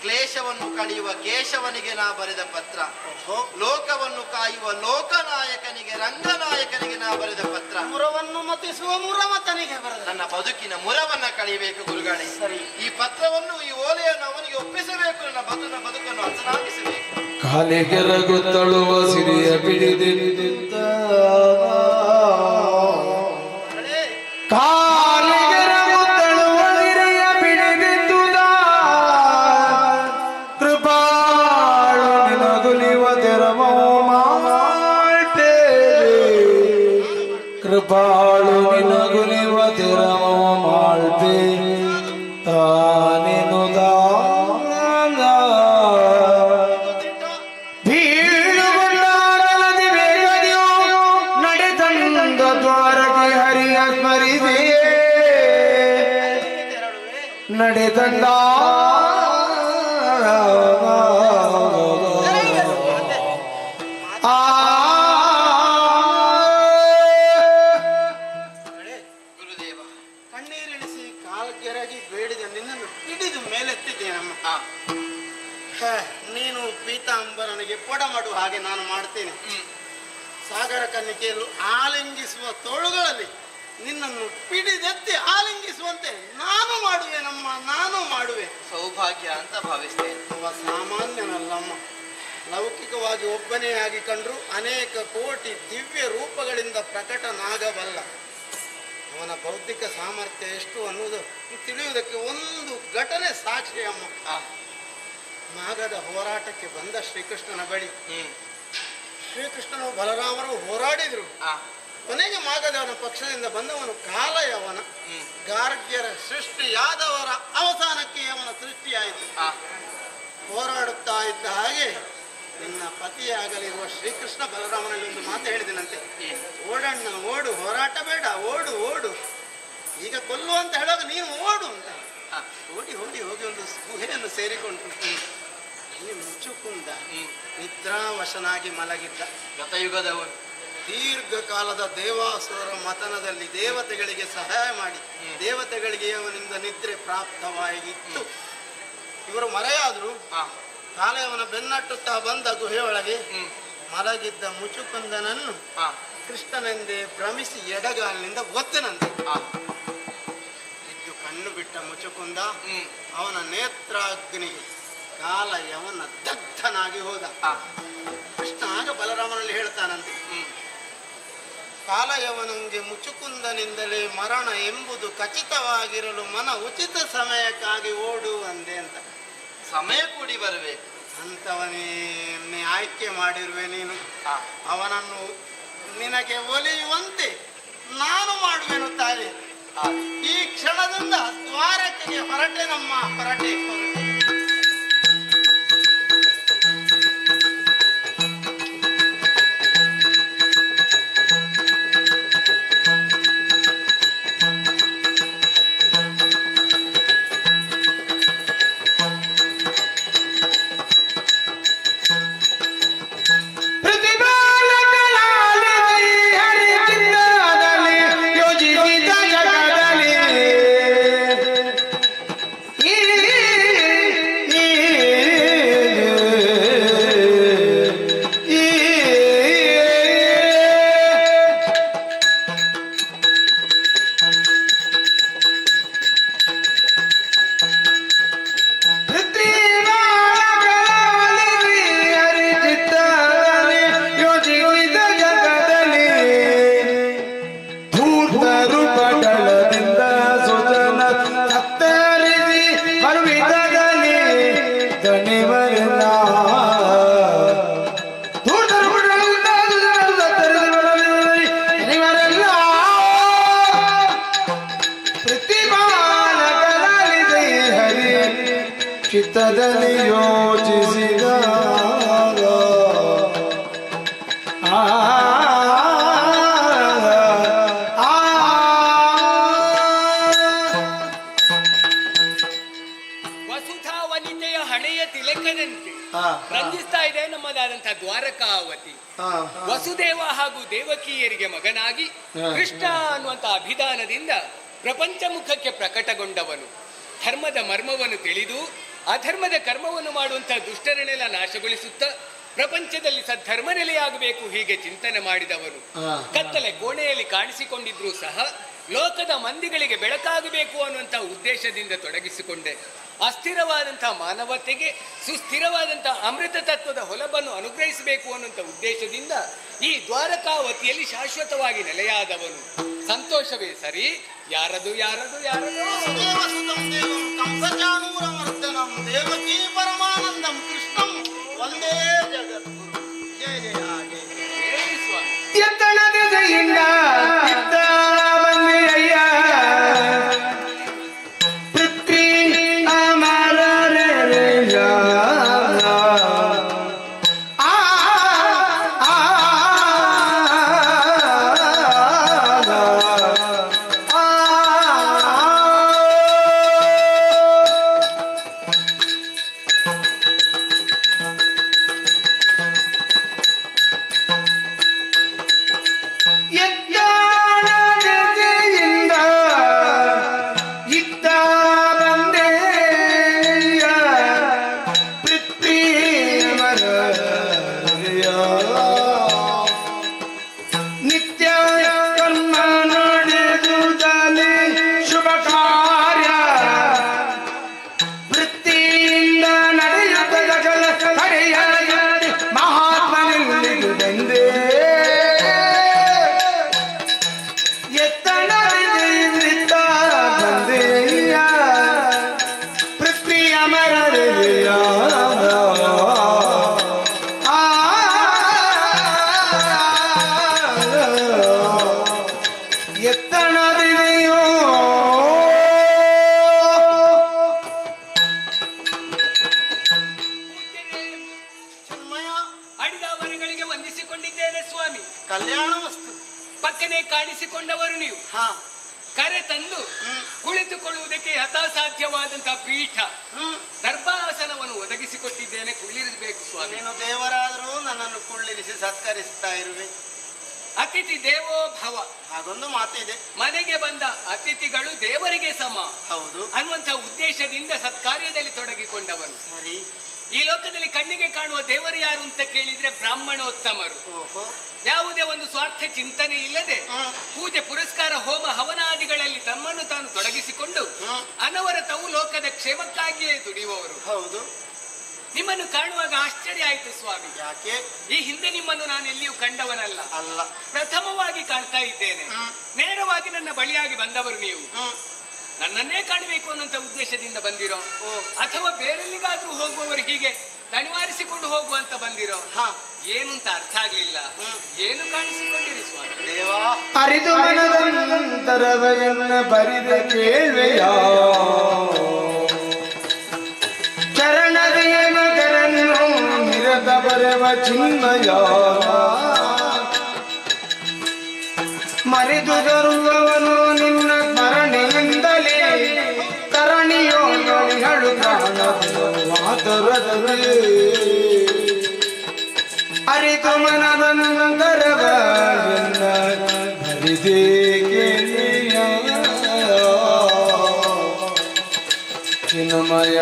ಕ್ಲೇಶವನ್ನು ಕಳೆಯುವ ಕೇಶವನಿಗೆ ನಾ ಬರೆದ ಪತ್ರ. ಲೋಕವನ್ನು ಕಾಯುವ ಲೋಕನಾಯಕನಿಗೆ, ರಂಗನಾಯಕನಿಗೆ ನಾ ಬರೆದ ಪತ್ರ. ಮುರವನ್ನು ಮತಿಸುವ ಮುರಮತನಿಗೆ ಬರೆದ. ನನ್ನ ಬದುಕಿನ ಮುರವನ್ನ ಕಳೆಯಬೇಕು ಗುರುಗಳೇ. ಈ ಪತ್ರವನ್ನು, ಈ ಓಲೆಯನ್ನು ಅವನಿಗೆ ಒಪ್ಪಿಸಬೇಕು. ನನ್ನ ಬದುಕನ್ನು ಹಸನಾಗಿಸಬೇಕು. ಕಾಲಿಗೆರಗುತ್ತಳುವ ಸಿರಿಯ ಬಿಡಿದಿದ್ದ ಕಾಲಿಗೆರಗುತ್ತಳುವ ಸಿರಿಯ ಬಿಡಿದಿದ್ದುದ ಕೃಪಾಳು ನಿನಗುಲಿವ ತೆರಮೋ ಮಾಳ್ಪೆ ಕೃಪಾಳು ನಿನಗುಲಿವ ತೆರಮೋ ಮಾಳ್ಪೆ ತಾನೆನುದ ನಡೆದಂಡ ಗುರುದೇವ, ಕಣ್ಣೀರಿಳಿಸಿ ಕಾಲ್ಗೆರಗಿ ಬೇಡಿದ ನಿನ್ನನ್ನು ಹಿಡಿದು ಮೇಲೆತ್ತಿದ್ದೇನಮ್ಮ. ನೀನು ಪೀತಾಂಬರನಿಗೆ ಪೊಡ ಮಾಡುವ ಹಾಗೆ ನಾನು ಮಾಡ್ತೇನೆ. ಸಾಗರ ಕನ್ನಿಕೆಯಲ್ಲೂ ಆಲಿಂಗಿಸುವ ತೋಳುಗಳಲ್ಲಿ ನಿನ್ನನ್ನು ಪಿಡಿದೆತ್ತಿ ಆಲಿಂಗಿಸುವಂತೆ ನಾನು ಮಾಡುವೆನಮ್ಮ, ನಾನು ಮಾಡುವೆ. ಸೌಭಾಗ್ಯ ಅಂತ ಭಾವಿಸ್ತೇನೆ. ಅವ ಸಾಮಾನ್ಯನಲ್ಲಮ್ಮ. ಲೌಕಿಕವಾಗಿ ಒಬ್ಬನೇ ಆಗಿ ಕಂಡ್ರು ಅನೇಕ ಕೋಟಿ ದಿವ್ಯ ರೂಪಗಳಿಂದ ಪ್ರಕಟನಾಗಬಲ್ಲ. ಅವನ ಬೌದ್ಧಿಕ ಸಾಮರ್ಥ್ಯ ಎಷ್ಟು ಅನ್ನುವುದು ತಿಳಿಯುವುದಕ್ಕೆ ಒಂದು ಘಟನೆ ಸಾಕ್ಷಿ ಅಮ್ಮ. ನಾಗದ ಹೋರಾಟಕ್ಕೆ ಬಂದ ಶ್ರೀಕೃಷ್ಣನ ಬಳಿ ಶ್ರೀಕೃಷ್ಣನು ಬಲರಾಮರು ಹೋರಾಡಿದ್ರು. ಕೊನೆಗೆ ಮಾಗದವನ ಪಕ್ಷದಿಂದ ಬಂದವನು ಕಾಲಯವನ. ಗಾರ್ಗ್ಯರ ಸೃಷ್ಟಿಯಾದವರ ಅವಸಾನಕ್ಕೆ ಅವನ ಸೃಷ್ಟಿಯಾಯಿತು. ಹೋರಾಡುತ್ತಾ ಇದ್ದ ಹಾಗೆ ನಿನ್ನ ಪತಿಯಾಗಲಿರುವ ಶ್ರೀಕೃಷ್ಣ ಬಲರಾಮನಲ್ಲಿ ಒಂದು ಮಾತು ಹೇಳಿದನಂತೆ, ಓಡಣ್ಣ ಓಡು, ಹೋರಾಟ ಬೇಡ, ಓಡು ಓಡು, ಈಗ ಕೊಲ್ಲು ಅಂತ ಹೇಳುವಾಗ ನೀನು ಓಡು ಅಂತ. ಓಡಿ ಓಡಿ ಹೋಗಿ ಒಂದು ಗುಹೆಯನ್ನು ಸೇರಿಕೊಂಡು ಅಲ್ಲಿ ಮುಚ್ಚುಕುಂದ ನಿದ್ರಾವಶನಾಗಿ ಮಲಗಿದ್ದ. ಗತಯುಗದವನು ದೀರ್ಘಕಾಲದ ದೇವಾಸುರರ ಮತನದಲ್ಲಿ ದೇವತೆಗಳಿಗೆ ಸಹಾಯ ಮಾಡಿ ದೇವತೆಗಳಿಗೆ ಅವನಿಂದ ನಿದ್ರೆ ಪ್ರಾಪ್ತವಾಗಿತ್ತು. ಇವರು ಮರೆಯಾದ್ರು. ಕಾಲಯವನ ಬೆನ್ನಟ್ಟುತ್ತಾ ಬಂದ ಗುಹೆಯೊಳಗೆ ಮಲಗಿದ್ದ ಮುಚುಕುಂದನನ್ನು ಕೃಷ್ಣನೆಂದೇ ಭ್ರಮಿಸಿ ಎಡಗಾಲಿನಿಂದ ಒತ್ತನಂತೆ. ಇದ್ದು ಕಣ್ಣು ಬಿಟ್ಟ ಮುಚುಕುಂದ ಅವನ ನೇತ್ರಾಗ್ನಿಗೆ ಕಾಲಯವನ ದಗ್ಧನಾಗಿ ಹೋದ. ಕೃಷ್ಣ ಆಗ ಬಲರಾಮನಲ್ಲಿ ಹೇಳ್ತಾನಂತೆ, ಕಾಲಯವನಿಗೆ ಮುಚುಕುಂದನಿಂದಲೇ ಮರಣ ಎಂಬುದು ಖಚಿತವಾಗಿರಲು ಮನ ಉಚಿತ ಸಮಯಕ್ಕಾಗಿ ಓಡು ಅಂದೆ ಅಂತ. ಸಮಯ ಕೂಡಿ ಬರಬೇಕು. ಅಂತವನೇ ಆಯ್ಕೆ ಮಾಡಿರುವೆ ನೀನು. ಅವನನ್ನು ನಿನಗೆ ಒಲಿಯುವಂತೆ ನಾನು ಮಾಡುವೆನು ತಾಯಿ. ಈ ಕ್ಷಣದಿಂದ ದ್ವಾರಕೆಗೆ ಹೊರಟೆ ನಮ್ಮ ಹೊರಟೆ. ಯೋಜಿಸಿದ ಜಗದಲ್ಲಿ ಚಿತ್ತದಲ್ಲಿ ಯೋಚಿಸಿದಾಗ ವಸುಧಾ ವನಿತೆಯ ಹಣೆಯ ತಿಲಕದಂತೆ ರಂಜಿಸ್ತಾ ಇದೆ ನಮ್ಮದಾದಂತಹ ದ್ವಾರಕಾವತಿ. ವಸುದೇವ ಹಾಗೂ ದೇವಕಿಯರಿಗೆ ಮಗನಾಗಿ ಕೃಷ್ಣ ಅನ್ನುವಂತ ಅಭಿಧಾನದಿಂದ ಪ್ರಪಂಚ ಮುಖಕ್ಕೆ ಪ್ರಕಟಗೊಂಡವನು. ಧರ್ಮದ ಮರ್ಮವನ್ನು ತಿಳಿದು ಅಧರ್ಮದ ಕರ್ಮವನ್ನು ಮಾಡುವಂತಹ ದುಷ್ಟರನ್ನೆಲ್ಲ ನಾಶಗೊಳಿಸುತ್ತಾ ಪ್ರಪಂಚದಲ್ಲಿ ಸದ್ಧರ್ಮ ನೆಲೆಯಾಗಬೇಕು ಹೀಗೆ ಚಿಂತನೆ ಮಾಡಿದವನು. ಕತ್ತಲೆ ಕೋಣೆಯಲ್ಲಿ ಕಾಣಿಸಿಕೊಂಡಿದ್ರೂ ಸಹ ಲೋಕದ ಮಂದಿಗಳಿಗೆ ಬೆಳಕಾಗಬೇಕು ಅನ್ನುವಂತಹ ಉದ್ದೇಶದಿಂದ ತೊಡಗಿಸಿಕೊಂಡೆ. ಅಸ್ಥಿರವಾದಂತಹ ಮಾನವತೆಗೆ ಸುಸ್ಥಿರವಾದಂತಹ ಅಮೃತ ತತ್ವದ ಹೊಲಬನ್ನು ಅನುಗ್ರಹಿಸಬೇಕು ಅನ್ನುವಂಥ ಉದ್ದೇಶದಿಂದ ಈ ದ್ವಾರಕಾವತಿಯಲ್ಲಿ ಶಾಶ್ವತವಾಗಿ ನೆಲೆಯಾದವನು. ಸಂತೋಷವೇ ಸರಿ. ಯಾರದು ಯಾರದು ಯಾರದು ಕಂಸಚಾನೂರಮರ್ದನಂ ದೇವಕೀ ಪರಮಾನಂದಂ ಕೃಷ್ಣಂ ಒಂದೇ ಜಗದ್ಗುರು. ಜಯ ಜಯ ಜಯ ಸ್ವಾಮಿ. ಎತ್ತಣ ದಿಸೆಯಿಂದ ಇದ್ದ ಬಂದೆಯ ಪೃಥ್ವಿ ಅಮರರೆಯ ಕಲ್ಯಾಣ ವಸ್ತು ಪಕ್ಕನೆ ಕಾಣಿಸಿಕೊಂಡವರು ನೀವು. ಕರೆ ತಂದು ಕುಳಿತುಕೊಳ್ಳುವುದಕ್ಕೆ ಯಥಾಸಾಧ್ಯವಾದಂತಹ ಪೀಠ ದರ್ಭಾಸನವನ್ನು ಒದಗಿಸಿಕೊಟ್ಟಿದ್ದೇನೆ. ಕುಳ್ಳಿರಬೇಕು ಸ್ವಾಮಿ. ನೀನು ದೇವರಾದರೂ ನನ್ನನ್ನು ಕುಳ್ಳಿರಿಸಿ ಸತ್ಕರಿಸ್ತಾ ಇರುವೆ. ಅತಿಥಿ ದೇವೋ ಭವ ಹಾಗೊಂದು ಮಾತಿದೆ. ಮನೆಗೆ ಬಂದ ಅತಿಥಿಗಳು ದೇವರಿಗೆ ಸಮ. ಹೌದು. ಅನ್ನುವಂತಹ ಉದ್ದೇಶದಿಂದ ಸತ್ಕಾರ್ಯದಲ್ಲಿ ತೊಡಗಿಕೊಂಡವನು. ಸರಿ. ಈ ಲೋಕದಲ್ಲಿ ಕಣ್ಣಿಗೆ ಕಾಣುವ ದೇವರು ಯಾರು ಅಂತ ಕೇಳಿದ್ರೆ ಬ್ರಾಹ್ಮಣೋತ್ತಮರು. ಯಾವುದೇ ಒಂದು ಸ್ವಾರ್ಥ ಚಿಂತನೆ ಇಲ್ಲದೆ ಪೂಜೆ ಪುರಸ್ಕಾರ ಹೋಮ ಹವನಾದಿಗಳಲ್ಲಿ ತಮ್ಮನ್ನು ತಾನು ತೊಡಗಿಸಿಕೊಂಡು ಅನವರತವು ಲೋಕದ ಕ್ಷೇಮಕ್ಕಾಗಿಯೇ ದುಡಿಯುವವರು. ಹೌದು. ನಿಮ್ಮನ್ನು ಕಾಣುವಾಗ ಆಶ್ಚರ್ಯ ಆಯ್ತು ಸ್ವಾಮಿ. ಯಾಕೆ? ಈ ಹಿಂದೆ ನಿಮ್ಮನ್ನು ನಾನು ಎಲ್ಲಿಯೂ ಕಂಡವನಲ್ಲ. ಅಲ್ಲ, ಪ್ರಥಮವಾಗಿ ಕಾಣ್ತಾ ಇದ್ದೇನೆ. ನೇರವಾಗಿ ನನ್ನ ಬಳಿಯಾಗಿ ಬಂದವರು ನೀವು. ನನ್ನನ್ನೇ ಕಾಣಬೇಕು ಅನ್ನುವಂತ ಉದ್ದೇಶದಿಂದ ಬಂದಿರೋ ಅಥವಾ ಬೇರೆಲ್ಲಿಗಾದ್ರೂ ಹೋಗುವವರು ಹೀಗೆ ದಣಿವಾರಿಸಿಕೊಂಡು ಹೋಗುವಂತ ಬಂದಿರೋ ಏನು ಅಂತ ಅರ್ಥ ಆಗ್ಲಿಲ್ಲ. ಏನು ಕಾಣಿಸಿಕೊಂಡಿರಿ ಸ್ವಾಮಿ? ದೇವಾ ಅರಿದು ಮನದಂತರವನ್ನ ಬರಿದ ಕೇಳ್ವೆಯ ಚರಣದೇ ಮಗರನ್ನು ನಿರತ ಬರೆವ ಚಿನ್ಮಯ ಮರೆದು ತರುವವನು ನಿನ್ನ ಸ್ಮರಣೆಯಿಂದಲೇ ಕರಣಿಯೋ ನೋಡಿಗಳು ಮಾತರದವೇ ಅರಿತು ಮನದಂತರವನ್ನ ಬರಿದೇ ಕೇಳಿಯ ಚಿನ್ಮಯ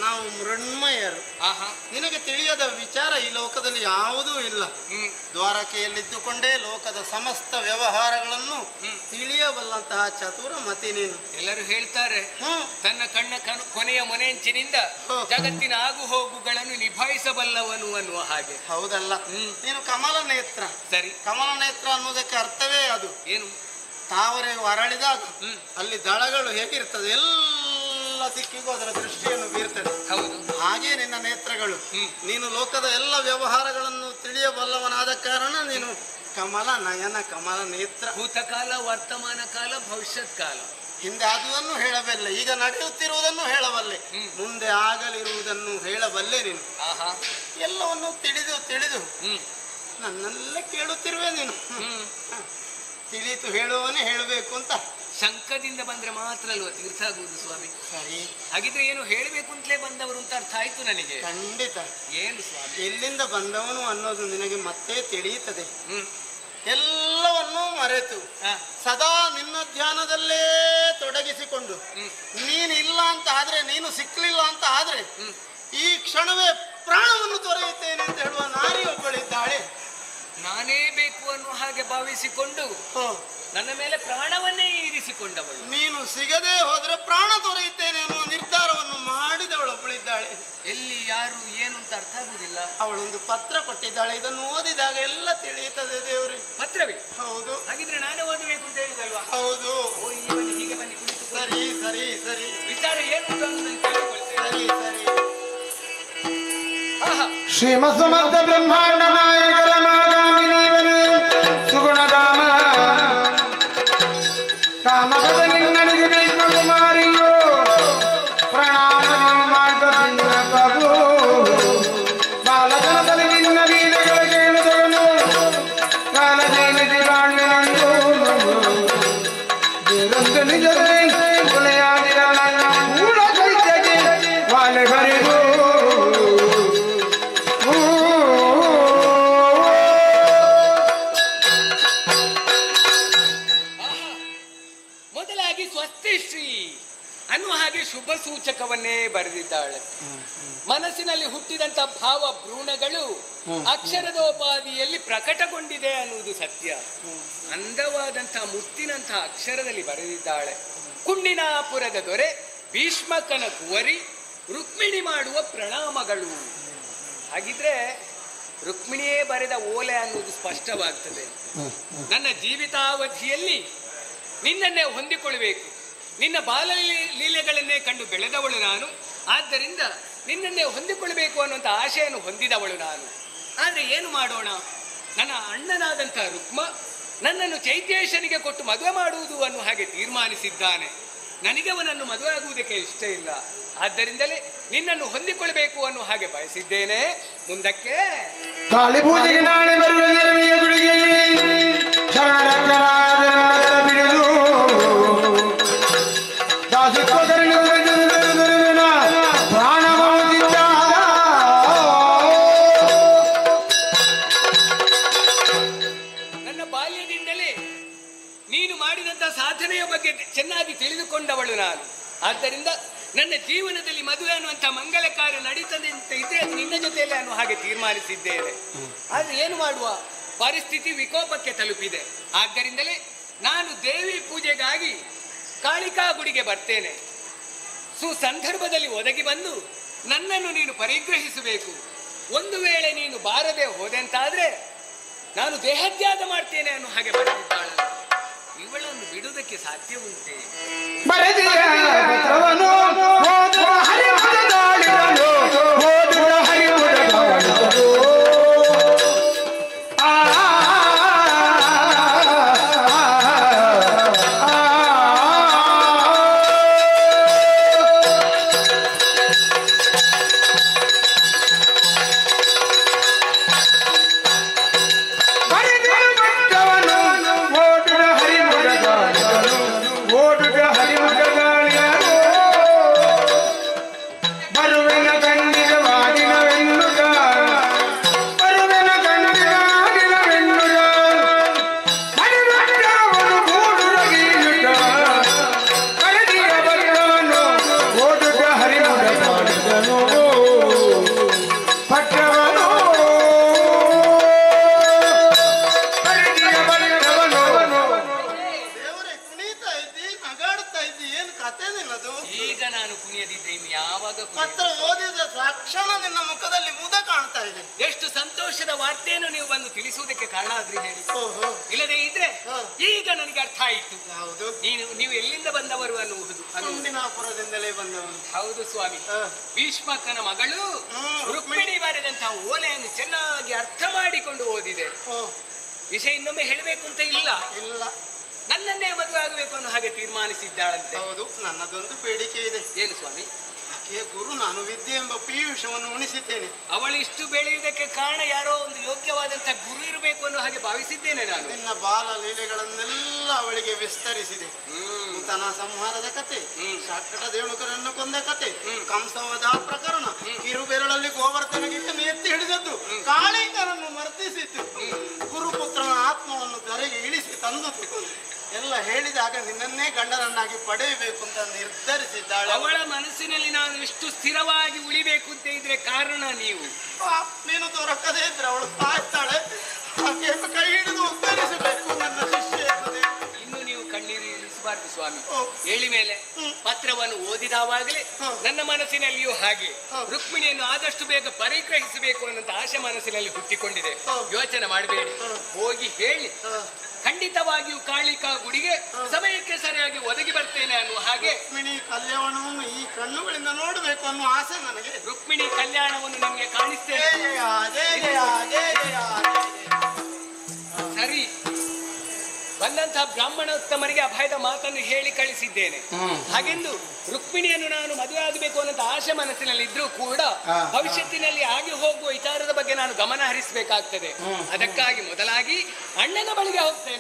ನಾವು ಮೃಣ್ಮಯರು. ನಿನಗೆ ತಿಳಿಯದ ವಿಚಾರ ಈ ಲೋಕದಲ್ಲಿ ಯಾವುದೂ ಇಲ್ಲ. ದ್ವಾರಕೆಯಲ್ಲಿದ್ದುಕೊಂಡೇ ಲೋಕದ ಸಮಸ್ತ ವ್ಯವಹಾರಗಳನ್ನು ತಿಳಿಯಬಲ್ಲಂತಹ ಚತುರ ಮತಿ ನೀನು. ಎಲ್ಲರೂ ಹೇಳ್ತಾರೆ ತನ್ನ ಕಣ್ಣ ಕೊನೆಯ ಮೊನೆಂಚಿನಿಂದ ಜಗತ್ತಿನ ಆಗು ಹೋಗುಗಳನ್ನು ನಿಭಾಯಿಸಬಲ್ಲವನು ಅನ್ನುವ ಹಾಗೆ. ಹೌದಲ್ಲ, ನೀನು ಕಮಲ ನೇತ್ರ. ಸರಿ, ಕಮಲ ನೇತ್ರ ಅನ್ನೋದಕ್ಕೆ ಅರ್ಥವೇ ಅದು. ಏನು? ತಾವರೆ ಅರಳಿದಾಗ ಅಲ್ಲಿ ದಳಗಳು ಹೇಗಿರ್ತದೆ ಎಲ್ಲ ದಿಕ್ಕಿಗೂ ಅದರ ದೃಷ್ಟಿಯನ್ನು ಬೀರ್ತದೆ. ಹೌದು. ಹಾಗೆ ನಿನ್ನ ನೇತ್ರಗಳು ವಿಷಯಗಳು. ನೀನು ಲೋಕದ ಎಲ್ಲ ವ್ಯವಹಾರಗಳನ್ನು ತಿಳಿಯಬಲ್ಲವನಾದ ಕಾರಣ ನೀನು ಕಮಲ ನಯನ ಕಮಲ ನೇತ್ರ. ಭೂತಕಾಲ, ವರ್ತಮಾನ ಕಾಲ, ಭವಿಷ್ಯತ್ ಕಾಲ. ಹಿಂದೆ ಆದುದನ್ನು ಹೇಳಬಲ್ಲೆ, ಈಗ ನಡೆಯುತ್ತಿರುವುದನ್ನು ಹೇಳಬಲ್ಲೆ, ಮುಂದೆ ಆಗಲಿರುವುದನ್ನು ಹೇಳಬಲ್ಲೆ ನೀನು. ಎಲ್ಲವನ್ನು ತಿಳಿದು ತಿಳಿದು ನನ್ನಲ್ಲೇ ಕೇಳುತ್ತಿರುವೆ ನೀನು. ತಿಳಿತು ಹೇಳುವವನೇ ಹೇಳಬೇಕು ಅಂತ. ಶಂಕದಿಂದ ಬಂದ್ರೆ ಮಾತ್ರ ಅಲ್ವಾ ತೀರ್ಥ ಆಗುವುದು ಸ್ವಾಮಿ? ಸರಿ, ಹಾಗಿದ್ರೆ ಏನು ಹೇಳಬೇಕು ಅಂತಲೇ ಬಂದವರು ಅಂತ ಅರ್ಥ ಆಯ್ತು ನನಗೆ. ಖಂಡಿತ. ಏನು ಸ್ವಾಮಿ? ಎಲ್ಲಿಂದ ಬಂದವನು ಅನ್ನೋದು ನಿನಗೆ ಮತ್ತೆ ತಿಳಿಯುತ್ತದೆ. ಎಲ್ಲವನ್ನೂ ಮರೆತು ಸದಾ ನಿನ್ನ ಧ್ಯಾನದಲ್ಲೇ ತೊಡಗಿಸಿಕೊಂಡು ನೀನು ಇಲ್ಲ ಅಂತ ಆದ್ರೆ, ನೀನು ಸಿಕ್ಕಲಿಲ್ಲ ಅಂತ ಆದ್ರೆ ಈ ಕ್ಷಣವೇ ಪ್ರಾಣವನ್ನು ತೊರೆಯುತ್ತೇನೆ ಅಂತ ಹೇಳುವ ನಾರಿ ಒಬ್ಬಳಿದ್ದಾಳೆ. ನಾನೇ ಬೇಕು ಅನ್ನುವ ಹಾಗೆ ಭಾವಿಸಿಕೊಂಡು ನನ್ನ ಮೇಲೆ ಪ್ರಾಣವನ್ನೇ ಇರಿಸಿಕೊಂಡವಳು. ನೀನು ಸಿಗದೆ ಹೋದ್ರೆ ಪ್ರಾಣ ತೊರೆಯುತ್ತೇನೆ ಅನ್ನುವ ನಿರ್ಧಾರವನ್ನು ಮಾಡಿದವಳೊಬ್ಬಳಿದ್ದಾಳೆ. ಎಲ್ಲಿ, ಯಾರು, ಏನು ಅಂತ ಅರ್ಥ ಆಗುದಿಲ್ಲ. ಅವಳೊಂದು ಪತ್ರ ಕೊಟ್ಟಿದ್ದಾಳೆ, ಇದನ್ನು ಓದಿದಾಗ ಎಲ್ಲ ತಿಳಿಯುತ್ತದೆ ದೇವ್ರೆ. ಪತ್ರವೇ? ಹೌದು. ಹಾಗಿದ್ರೆ ನಾನೇ ಓದಬೇಕು ಅಂತ ಹೇಳಿದಲ್ವಾ? ಹೌದು. ಹೀಗೆ ಬನ್ನಿ ಕುಳಿತು. ಸರಿ ಸರಿ ಸರಿ. ವಿಚಾರ ಏನು ಅಂತ ತಿಳಿದುಕೊಳ್ತೇನೆ. ಸರಿ ಸರಿ. ಶ್ರೀಮತ್ ಸಮರ್ಥ ಬ್ರಹ್ಮಾಂಡ ನಾಯಕರ ಸುಗುಣಧಾಮ ಕಾಮಪದ ನಿನ್ನನಿಗೆ ಬೇಕು ಕುಮಾರಿಯೋ ಪ್ರಣಾಮ ಮಾಡ್ತೀನಿ ಪ್ರಭು. ಬಾಲಕನದಲ್ಲಿ ನಿನ್ನ ಲೀಲೆಗಳ ಕೇಳಿದವನು ಕಾಲದೇನಿದೆ ಕಾಣಿನಂದು ಬೇರೊಂದು ನಿಜವೇ ಕೊಲೆಯಾದಿರ ಮೂಲ ಚೈತ್ಯಗೆ ವಾಲೆ ಬರಿದು ಅನ್ನುವ ಹಾಗೆ ಶುಭ ಸೂಚಕವನ್ನೇ ಬರೆದಿದ್ದಾಳೆ. ಮನಸ್ಸಿನಲ್ಲಿ ಹುಟ್ಟಿದಂತ ಭಾವ ಭ್ರೂಣಗಳು ಅಕ್ಷರದೋಪಾದಿಯಲ್ಲಿ ಪ್ರಕಟಗೊಂಡಿದೆ ಅನ್ನುವುದು ಸತ್ಯ. ಅಂದವಾದಂತಹ ಮುತ್ತಿನಂತಹ ಅಕ್ಷರದಲ್ಲಿ ಬರೆದಿದ್ದಾಳೆ. ಕುಂಡಿನಾಪುರದ ದೊರೆ ಭೀಷ್ಮಕನ ಕುವರಿ ರುಕ್ಮಿಣಿ ಮಾಡುವ ಪ್ರಣಾಮಗಳು. ಹಾಗಿದ್ರೆ ರುಕ್ಮಿಣಿಯೇ ಬರೆದ ಓಲೆ ಅನ್ನುವುದು ಸ್ಪಷ್ಟವಾಗ್ತದೆ. ನನ್ನ ಜೀವಿತಾವಧಿಯಲ್ಲಿ ನಿನ್ನನ್ನೇ ಹೊಂದಿಕೊಳ್ಳಬೇಕು. ನಿನ್ನ ಬಾಲ ಲೀಲೆಗಳನ್ನೇ ಕಂಡು ಬೆಳೆದವಳು ನಾನು. ಆದ್ದರಿಂದ ನಿನ್ನನ್ನೇ ಹೊಂದಿಕೊಳ್ಳಬೇಕು ಅನ್ನುವಂಥ ಆಶೆಯನ್ನು ಹೊಂದಿದವಳು ನಾನು. ಆದರೆ ಏನು ಮಾಡೋಣ, ನನ್ನ ಅಣ್ಣನಾದಂಥ ರುಕ್ಮ ನನ್ನನ್ನು ಚೈತ್ಯೇಶನಿಗೆ ಕೊಟ್ಟು ಮದುವೆ ಮಾಡುವುದು ಅನ್ನೋ ಹಾಗೆ ತೀರ್ಮಾನಿಸಿದ್ದಾನೆ. ನನಗೆ ಅವನನ್ನು ಮದುವೆ ಆಗುವುದಕ್ಕೆ ಇಷ್ಟ ಇಲ್ಲ. ಆದ್ದರಿಂದಲೇ ನಿನ್ನನ್ನು ಹೊಂದಿಕೊಳ್ಳಬೇಕು ಅನ್ನೋ ಹಾಗೆ ಬಯಸಿದ್ದೇನೆ. ಮುಂದಕ್ಕೆ ಕಾಳಿ ಪೂಜೆಗೆ ನಾಳೆ ಬರುವ ನೆರವಿಯ ಗುಡಿಗೆ ಬಿಡಿದು ಪ್ರಾಣವಾಗುತ್ತಿದ್ದ ನನ್ನ ಬಾಲ್ಯದಿಂದಲೇ ನೀನು ಮಾಡಿದಂತ ಸಾಧನೆಯ ಬಗ್ಗೆ ಚೆನ್ನಾಗಿ ತಿಳಿದುಕೊಂಡವಳು ನಾನು. ಆದ್ದರಿಂದ ನನ್ನ ಜೀವನದಲ್ಲಿ ಮದುವೆ ಅನ್ನುವಂಥ ಮಂಗಲ ಕಾರ್ಯ ನಡೀತದೆ ಅಂತ ಇದ್ರೆ ಅದು ನಿನ್ನ ಜೊತೆಯಲ್ಲೇ ಅನ್ನೋ ಹಾಗೆ ತೀರ್ಮಾನಿಸಿದ್ದೇನೆ. ಆದ್ರೆ ಏನು ಮಾಡುವ, ಪರಿಸ್ಥಿತಿ ವಿಕೋಪಕ್ಕೆ ತಲುಪಿದೆ. ಆದ್ದರಿಂದಲೇ ನಾನು ದೇವಿ ಪೂಜೆಗಾಗಿ ಕಾಳಿಕಾ ಗುಡಿಗೆ ಬರ್ತೇನೆ. ಸುಸಂದರ್ಭದಲ್ಲಿ ಒದಗಿ ಬಂದು ನನ್ನನ್ನು ನೀನು ಪರಿಗ್ರಹಿಸಬೇಕು. ಒಂದು ವೇಳೆ ನೀನು ಬಾರದೆ ಹೋದೆಂತಾದ್ರೆ ನಾನು ದೇಹತ್ಯಾಗ ಮಾಡ್ತೇನೆ ಅನ್ನೋ ಹಾಗೆ ಬರೆದಿದ್ದಾಳಲ್ಲ, ಇವಳನ್ನು ಬಿಡುವುದಕ್ಕೆ ಸಾಧ್ಯ ಉಂಟೆ? ಈಗ ನಾನು ಕುಣಿಯದಿದ್ದೆ ಇನ್ನು ಯಾವಾಗ? ಪತ್ರ ಓದಿದ ತಕ್ಷಣ ನಿನ್ನ ಮುಖದಲ್ಲಿ ಮುದ ಕಾಣ್ತಾ ಇದೆ. ಎಷ್ಟು ಸಂತೋಷ ಸಂತೋಷದ ವಾರ್ತೆಯನ್ನು ನೀವು ಬಂದು ತಿಳಿಸುವುದಕ್ಕೆ ಕಾರಣ ಆದ್ರಿ ಹೇಳಿ. ಇಲ್ಲದೆ ಇದ್ರೆ ಈಗ ನನಗೆ ಅರ್ಥ ಆಯಿತು. ಹೌದು, ನೀವು ಎಲ್ಲಿಂದ ಬಂದವರು ಅನ್ನುವುದು. ಅಂದಿನಾಪುರದಿಂದಲೇ ಬಂದವನು. ಹೌದು ಸ್ವಾಮಿ. ಭೀಷ್ಮಕನ ಮಗಳು ರುಕ್ಮಿಣಿ ಬರೆದಂತಹ ಓಲೆಯನ್ನು ಚೆನ್ನಾಗಿ ಅರ್ಥ ಮಾಡಿಕೊಂಡು ಓದಿದೆ. ವಿಷಯ ಇನ್ನೊಮ್ಮೆ ಹೇಳಬೇಕು ಅಂತ ಇಲ್ಲ, ನನ್ನನ್ನೇ ಮದುವೆ ಆಗಬೇಕು ಅನ್ನೋ ಹಾಗೆ ತೀರ್ಮಾನಿಸಿದ್ದಾಳಂತೆ. ಹೌದು, ನನ್ನದೊಂದು ಬೇಡಿಕೆ ಇದೆ. ಏನು ಸ್ವಾಮಿ? ಗುರು, ನಾನು ವಿದ್ಯೆ ಎಂಬ ಪೀಯೂಷವನ್ನು ಉಣಿಸಿದ್ದೇನೆ. ಅವಳು ಇಷ್ಟು ಬೆಳೆಯುವುದಕ್ಕೆ ಕಾರಣ ಯಾರೋ ಒಂದು ಯೋಗ್ಯವಾದಂತಹ ಗುರು ಇರಬೇಕು ಅನ್ನೋ ಹಾಗೆ ಭಾವಿಸಿದ್ದೇನೆ ನಾನು. ನಿನ್ನ ಬಾಲ ಲೀಲೆಗಳನ್ನೆಲ್ಲ ಅವಳಿಗೆ ವಿಸ್ತರಿಸಿದೆ. ತನ ಸಂಹಾರದ ಕತೆ, ಶಾಕಟ ದೇವಣುಕರನ್ನು ಕೊಂದ ಕತೆ, ಕಂಸವದ ಪ್ರಕರಣ, ಕಿರುಬೆರಳಲ್ಲಿ ಗೋವರ್ಧನಗಿರಿಯನ್ನು ಎತ್ತಿ ಹಿಡಿದದ್ದು, ಕಾಳಿಂಗನನ್ನು ಮರ್ತಿಸಿದ್ದು, ಗುರುಪುತ್ರನ ಆತ್ಮವನ್ನು ಧರೆಗೆ ಇಳಿಸಿ ತಂದದ್ದು ಎಲ್ಲ ಹೇಳಿದಾಗ ನಿನ್ನನ್ನೇ ಗಂಡನನ್ನಾಗಿ ಪಡೆಯಬೇಕು ಅಂತ ನಿರ್ಧರಿಸಿದ್ದಾಳೆ. ಅವಳ ಮನಸ್ಸಿನಲ್ಲಿ ನಾನು ಇಷ್ಟು ಸ್ಥಿರವಾಗಿ ಉಳಿಬೇಕು ಅಂತ ಇದ್ರೆ ಕಾರಣ ನೀವು. ನೀನು ದೊರಕದೇ ಇದ್ರೆ ಅವಳು ತಾಯ್ತಾಳೆ. ಕೈ ಹಿಡಿದು ಉತ್ತರಿಸಬೇಕು ನನ್ನ ಶಿಷ್ಯ. ಇನ್ನು ನೀವು ಕಣ್ಣೀರು ಇರಿಸಬಾರ್ದು ಸ್ವಾಮಿ. ಹೇಳಿ ಮೇಲೆ ಪತ್ರವನ್ನು ಓದಿದವಾಗಲೇ ನನ್ನ ಮನಸ್ಸಿನಲ್ಲಿಯೂ ಹಾಗೆ ರುಕ್ಮಿಣಿಯನ್ನು ಆದಷ್ಟು ಬೇಗ ಪರಿಗ್ರಹಿಸಬೇಕು ಅನ್ನೋ ಆಶೆ ಮನಸ್ಸಿನಲ್ಲಿ ಹುಟ್ಟಿಕೊಂಡಿದೆ. ಯೋಚನೆ ಮಾಡಬೇಡಿ, ಹೋಗಿ ಹೇಳಿ ಖಂಡಿತವಾಗಿಯೂ ಕಾಳಿಕಾ ಗುಡಿಗೆ ಸಮಯಕ್ಕೆ ಸರಿಯಾಗಿ ಒದಗಿ ಬರ್ತೇನೆ ಅನ್ನುವ ಹಾಗೆ. ರುಕ್ಮಿಣಿ ಕಲ್ಯಾಣವನ್ನು ಈ ಕಣ್ಣುಗಳಿಂದ ನೋಡಬೇಕು ಅನ್ನುವ ಆಸೆ ನನಗೆ. ರುಕ್ಮಿಣಿ ಕಲ್ಯಾಣವನ್ನು ನಮಗೆ ಕಾಣಿಸ್ತೇನೆ. ಸರಿ, ಬಂದಂತಹ ಬ್ರಾಹ್ಮಣೋತ್ತಮರಿಗೆ ಅಭಯದ ಮಾತನ್ನು ಹೇಳಿ ಕಳಿಸಿದ್ದೇನೆ. ಹಾಗೆಂದು ರುಕ್ಮಿಣಿಯನ್ನು ನಾನು ಮದುವೆ ಆಗಬೇಕು ಅನ್ನೋ ಆಶೆ ಮನಸ್ಸಿನಲ್ಲಿ ಇದ್ರೂ ಕೂಡ ಭವಿಷ್ಯತ್ತಿನಲ್ಲಿ ಆಗಿ ಹೋಗುವ ವಿಚಾರದ ಬಗ್ಗೆ ನಾನು ಗಮನ ಹರಿಸಬೇಕಾಗ್ತದೆ. ಅದಕ್ಕಾಗಿ ಮೊದಲಾಗಿ ಅಣ್ಣನ ಬಳಿಗೆ ಹೋಗ್ತೇನೆ.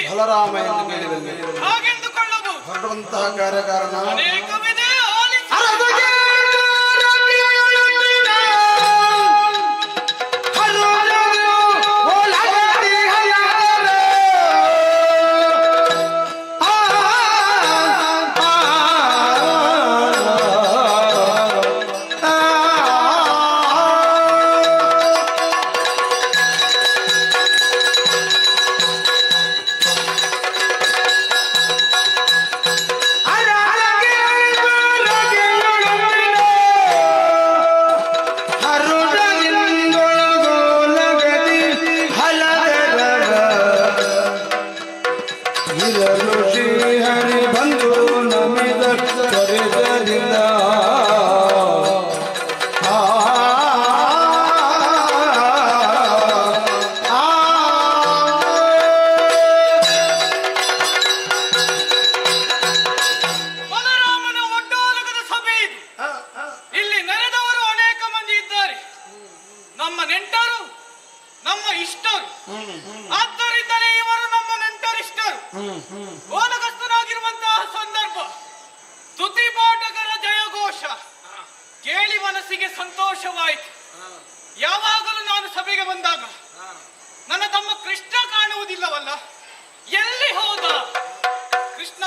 ಬಲರಾಮ ಎಂದು ಕೇಳಿದಲ್ಲಿ ಹೊರಡುವಂತಹ ಕಾರ್ಯಕಾರಣ ಓಲಗಸ್ತನಾಗಿರುವಂತಹ ಸಂದರ್ಭ, ಸ್ತುತಿಪಾಠಕರ ಜಯಘೋಷ ಕೇಳಿ ಮನಸ್ಸಿಗೆ ಸಂತೋಷವಾಯಿತು. ಯಾವಾಗಲೂ ನಾನು ಸಭೆಗೆ ಬಂದಾಗ ನನ್ನ ತಮ್ಮ ಕೃಷ್ಣ ಕಾಣುವುದಿಲ್ಲವಲ್ಲ, ಎಲ್ಲಿ ಹೋದ ಕೃಷ್ಣ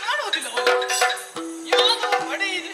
ಕಾಣುವುದಿಲ್ಲವಲ್ಲ, ಯಾವುದೋ ಬಡಿ ಇದೆ.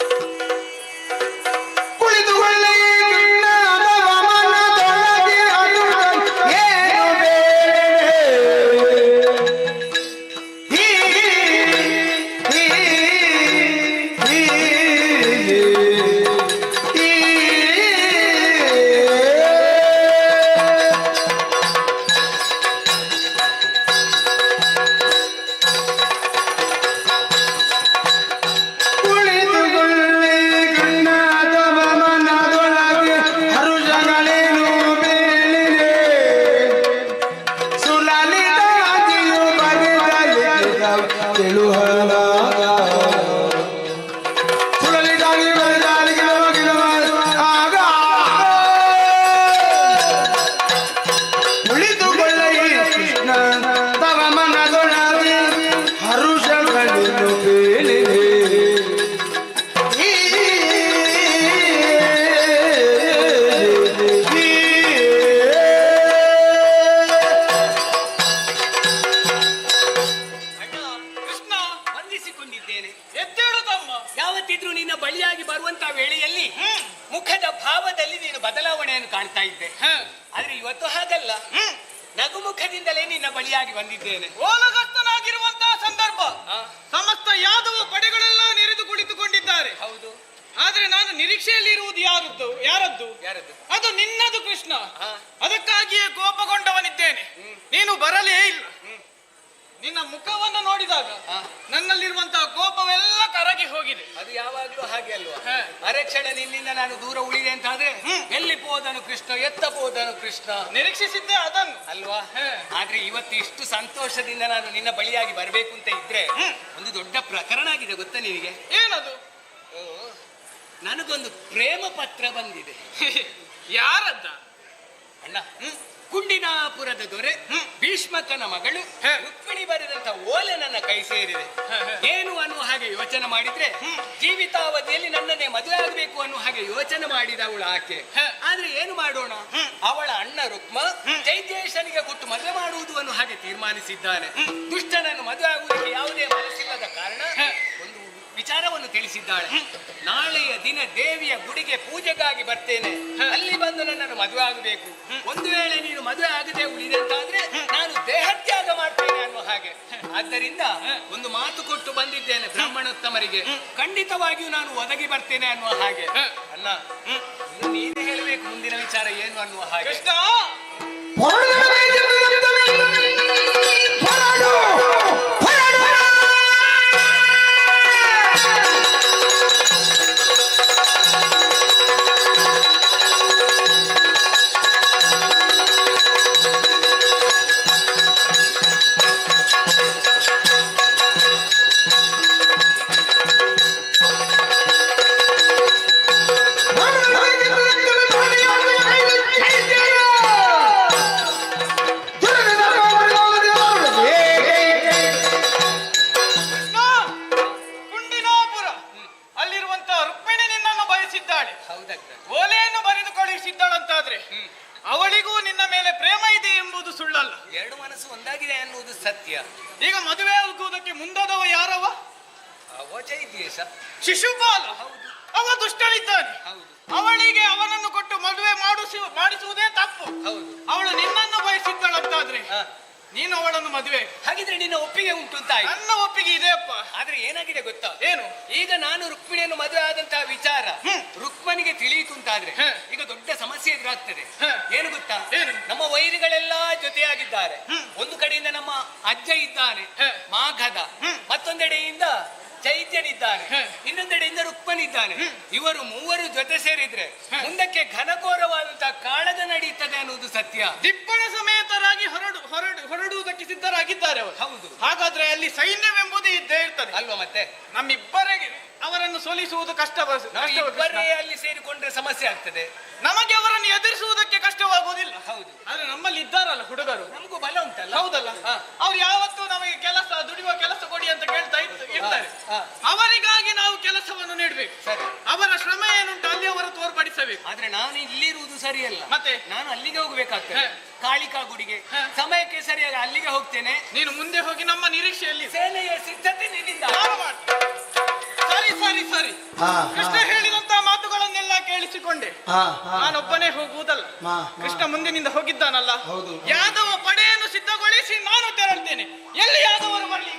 ಬಳಿಯಾಗಿ ಬರುವಂತ ವೇಳೆಯಲ್ಲಿ ಮುಖದ ಭಾವದಲ್ಲಿ ನೀನು ಬದಲಾವಣೆಯನ್ನು ಕಾಣ್ತಾ ಇದ್ದೆ. ಆದ್ರೆ ಇವತ್ತು ಹಾಗಲ್ಲ, ನಗುಮುಖದಿಂದಲೇ ನಿನ್ನ ಬಳಿಯಾಗಿ ಬಂದಿದ್ದೇನೆ. ಓಲಗಸ್ತನಾಗಿರುವಂತಹ ಸಂದರ್ಭ, ಸಮಸ್ತ ಯಾದವ ಪಡೆಗಳೆಲ್ಲ ನೆರೆದು ಕುಳಿತುಕೊಂಡಿದ್ದಾರೆ. ಹೌದು. ಆದ್ರೆ ನಾನು ನಿರೀಕ್ಷೆಯಲ್ಲಿ ಇರುವುದು ಯಾರದ್ದು? ಅದು ನಿನ್ನದು ಕೃಷ್ಣ. ಅದಕ್ಕಾಗಿಯೇ ಕೋಪಗೊಂಡವನಿದ್ದೇನೆ. ನೀನು ಬರಲೇ ಇಲ್ಲ. ನಿನ್ನ ಮುಖವನ್ನು ನೋಡಿದಾಗ ನನ್ನಲ್ಲಿರುವಂತಹ ಕೋಪವೆಲ್ಲ ಕರಗಿ ಹೋಗಿದೆ. ಅದು ಯಾವಾಗ್ಲೂ ಹಾಗೆ ಅಲ್ವಾ? ಅರೆಕ್ಷಣ ನಿನ್ನಿಂದ ನಾನು ದೂರ ಉಳಿದೆ ಅಂತ ಆದ್ರೆ ಎಲ್ಲಿ ಹೋದನು ಕೃಷ್ಣ, ಎತ್ತ ಹೋದನು ಕೃಷ್ಣ, ನಿರೀಕ್ಷಿಸಿದ್ದೆ ಅದನ್ನು ಅಲ್ವಾ? ಆದ್ರೆ ಇವತ್ತು ಇಷ್ಟು ಸಂತೋಷದಿಂದ ನಾನು ನಿನ್ನ ಬಳಿಯಾಗಿ ಬರ್ಬೇಕು ಅಂತ ಇದ್ರೆ ಒಂದು ದೊಡ್ಡ ಪ್ರಕರಣ ಆಗಿದೆ, ಗೊತ್ತಾ ನಿನಗೆ? ಏನದು? ನನಗೊಂದು ಪ್ರೇಮ ಪತ್ರ ಬಂದಿದೆ. ಯಾರದ್ದ? ಅಣ್ಣ, ಕುಂಡಿನಾಪುರದ ದೊರೆ ಭೀಷ್ಮಕನ ಮಗಳು ರುಕ್ಮಿಣಿ ಬರೆದಂತ ಓಲೆ ನನ್ನ ಕೈ ಸೇರಿದೆ. ಏನು ಅನ್ನುವ ಹಾಗೆ ಯೋಚನೆ ಮಾಡಿದ್ರೆ ಜೀವಿತಾವಧಿಯಲ್ಲಿ ನನ್ನನ್ನೇ ಮದುವೆ ಆಗಬೇಕು ಅನ್ನುವ ಹಾಗೆ ಯೋಚನೆ ಮಾಡಿದವಳು ಆಕೆ. ಆದ್ರೆ ಏನು ಮಾಡೋಣ, ಅವಳ ಅಣ್ಣ ರುಕ್ಮ ಜೈದೇಶನಿಗೆ ಕೊಟ್ಟು ಮದುವೆ ಮಾಡುವುದು ಅನ್ನೋ ಹಾಗೆ ತೀರ್ಮಾನಿಸಿದ್ದಾನೆ. ದುಷ್ಟನನ್ನು ಮದುವೆ ಆಗುವುದಕ್ಕೆ ಯಾವುದೇ ಮನಸ್ಸಿಲ್ಲದ ಕಾರಣ ಒಂದು ವಿಚಾರವನ್ನು ತಿಳಿಸಿದ್ದಾಳೆ. ನಾಳೆಯ ದಿನ ದೇವಿಯ ಗುಡಿಗೆ ಪೂಜೆಗಾಗಿ ಬರ್ತೇನೆ, ಅಲ್ಲಿ ಬಂದು ನನ್ನನ್ನು ಮದುವೆ ಆಗಬೇಕು. ಒಂದು ವೇಳೆ ನೀನು ಮದುವೆ ಆಗದೆ ಉಳಿದೆ ಅಂತಾದ್ರೆ ನಾನು ದೇಹತ್ಯಾಗ ಮಾಡ್ತೇನೆ ಅನ್ನೋ ಹಾಗೆ. ಆದ್ದರಿಂದ ಒಂದು ಮಾತು ಕೊಟ್ಟು ಬಂದಿದ್ದೇನೆ ಬ್ರಾಹ್ಮಣೋತ್ತಮರಿಗೆ, ಖಂಡಿತವಾಗಿಯೂ ನಾನು ಒದಗಿ ಬರ್ತೇನೆ ಅನ್ನುವ ಹಾಗೆ. ಅಣ್ಣ, ನೀನು ಹೇಳಬೇಕು ಮುಂದಿನ ವಿಚಾರ ಏನು ಅನ್ನುವ ಹಾಗೆ. ಕೃಷ್ಣ, ಓಲೆಯನ್ನು ಬರೆದು ಕಳುಹಿಸಿದ್ದಾಳಂತಾದ್ರೆ ಅವಳಿಗೂ ನಿನ್ನ ಮೇಲೆ ಪ್ರೇಮ ಇದೆ ಎಂಬುದು ಸುಳ್ಳಲ್ಲ. ಎರಡು ಮನಸ್ಸು ಒಂದಾಗಿದೆ ಅನ್ನುವುದು ಸತ್ಯ. ಈಗ ಮದುವೆ ಆಗುವುದಕ್ಕೆ ಮುಂದಾದವ ಯಾರವ? ಜೈದೇಶ, ಶಿಶುಪಾಲ. ಅವ ದುಷ್ಟನಿದ್ದಾನೆ. ಅವಳಿಗೆ ಅವನನ್ನು ಕೊಟ್ಟು ಮದುವೆ ಮಾಡಿಸುವುದೇ ತಪ್ಪು. ಅವಳು ನಿನ್ನನ್ನು ಬಯಸಿದ್ದಾಳಂತಾದ್ರೆ ನೀನು ಅವಳನ್ನು ಮದುವೆ. ಹಾಗಿದ್ರೆ ನಿನ್ನ ಒಪ್ಪಿಗೆ ಉಂಟು ಅಂತ? ನನ್ನ ಒಪ್ಪಿಗೆ ಇದೆಯಪ್ಪ. ಆದ್ರೆ ಏನಾಗಿದೆ ಗೊತ್ತಾ? ಏನು? ಈಗ ನಾನು ರುಕ್ಮಿಣಿಯನ್ನು ಮದುವೆ ಆದಂತಹ ವಿಚಾರ ರುಕ್ಮನಿಗೆ ತಿಳಿಯಿತು ಅಂತಾದ್ರೆ ಈಗ ದೊಡ್ಡ ಸಮಸ್ಯೆ ಎದುರಾಗ್ತದೆ. ಏನು ಗೊತ್ತಾ? ನಮ್ಮ ವೈರಿಗಳೆಲ್ಲ ಜೊತೆಯಾಗಿದ್ದಾರೆ. ಒಂದು ಕಡೆಯಿಂದ ನಮ್ಮ ಅಜ್ಜ ಇದ್ದಾನೆ ಮಾಘದ, ಮತ್ತೊಂದೆಡೆಯಿಂದ ಚೈತ್ಯನಿದ್ದಾನೆ, ಇನ್ನೊಂದೆಡೆಯಿಂದ ರುಕ್ಮನಿದ್ದಾನೆ. ಇವರು ಮೂವರು ಜೊತೆ ಸೇರಿದ್ರೆ ಮುಂದಕ್ಕೆ ಘನಘೋರವಾದಂತಹ ಕಾಳಗ ನಡೆಯುತ್ತದೆ ಅನ್ನುವುದು ಸತ್ಯ. ದಿಬ್ಬಣ ಸಮೇತರಾಗಿ ಹೊರಡುವುದಕ್ಕೆ ಸಿದ್ಧರಾಗಿದ್ದಾರೆ ಅವರು. ಹೌದು. ಹಾಗಾದ್ರೆ ಅಲ್ಲಿ ಸೈನ್ಯವೆಂಬುದು ಇದ್ದೇ ಇರ್ತದೆ ಅಲ್ವಾ? ಮತ್ತೆ ನಮ್ಮಿಬ್ಬರಿಗೆ ಅವರನ್ನು ಸೋಲಿಸುವುದು ಕಷ್ಟ. ಅಲ್ಲಿ ಸೇರಿಕೊಂಡ್ರೆ ಸಮಸ್ಯೆ ಆಗ್ತದೆ. ನಮಗೆ ಅವರನ್ನು ಎದುರಿಸುವುದಕ್ಕೆ ಕಷ್ಟವಾಗುವುದಿಲ್ಲ. ಹೌದು. ಆದ್ರೆ ನಮ್ಮಲ್ಲಿ ಇದ್ದಾರಲ್ಲ ಹುಡುಗರು, ನಮಗೂ ಬಲ ಉಂಟಲ್ಲ. ಹೌದಲ್ಲ? ಅವ್ರು ಯಾವತ್ತೂ ನಮಗೆ ದುಡಿಯುವ ಕೆಲಸ ಕೊಡಿ ಅಂತ ಕೇಳ್ತಾ ಇರ್ತಾರೆ. ಅವರಿಗಾಗಿ ನಾವು ಕೆಲಸವನ್ನು ನೀಡಬೇಕು. ಅವರ ಶ್ರಮ ಏನುಂಟು ಅಲ್ಲಿ ಅವರು ತೋರ್ಪಡಿಸಬೇಕು. ಆದ್ರೆ ನಾನು ಇಲ್ಲಿರುವುದು ಸರಿಯಲ್ಲ. ಮತ್ತೆ ನಾನು ಅಲ್ಲಿಗೆ ಹೋಗ್ಬೇಕಾಗ್ತದೆ, ಕಾಳಿಕಾ ಗುಡಿಗೆ. ಸಮಯಕ್ಕೆ ಸರಿಯಾಗಿ ಅಲ್ಲಿಗೆ ಹೋಗ್ತೇನೆ. ನೀನು ಮುಂದೆ ಹೋಗಿ ನಮ್ಮ ನಿರೀಕ್ಷೆಯಲ್ಲಿ ಸೇನೆಯ ಸಿದ್ಧತೆ ನಿನ್ನಿಂದ ಸರಿ ಸರಿ ಸರಿ. ಕೃಷ್ಣ ಹೇಳಿದಂತಹ ಮಾತುಗಳನ್ನೆಲ್ಲ ಕೇಳಿಸಿಕೊಂಡೆ. ನಾನೊಬ್ಬನೇ ಹೋಗುವುದಲ್ಲ, ಕೃಷ್ಣ ಮುಂದಿನಿಂದ ಹೋಗಿದ್ದಾನಲ್ಲ. ಯಾದವ ಪಡೆಯನ್ನು ಸಿದ್ಧಗೊಳಿಸಿ ನಾನು ತೆರಳ್ತೇನೆ. ಎಲ್ಲಿ ಯಾದವರು ಬರಲಿ.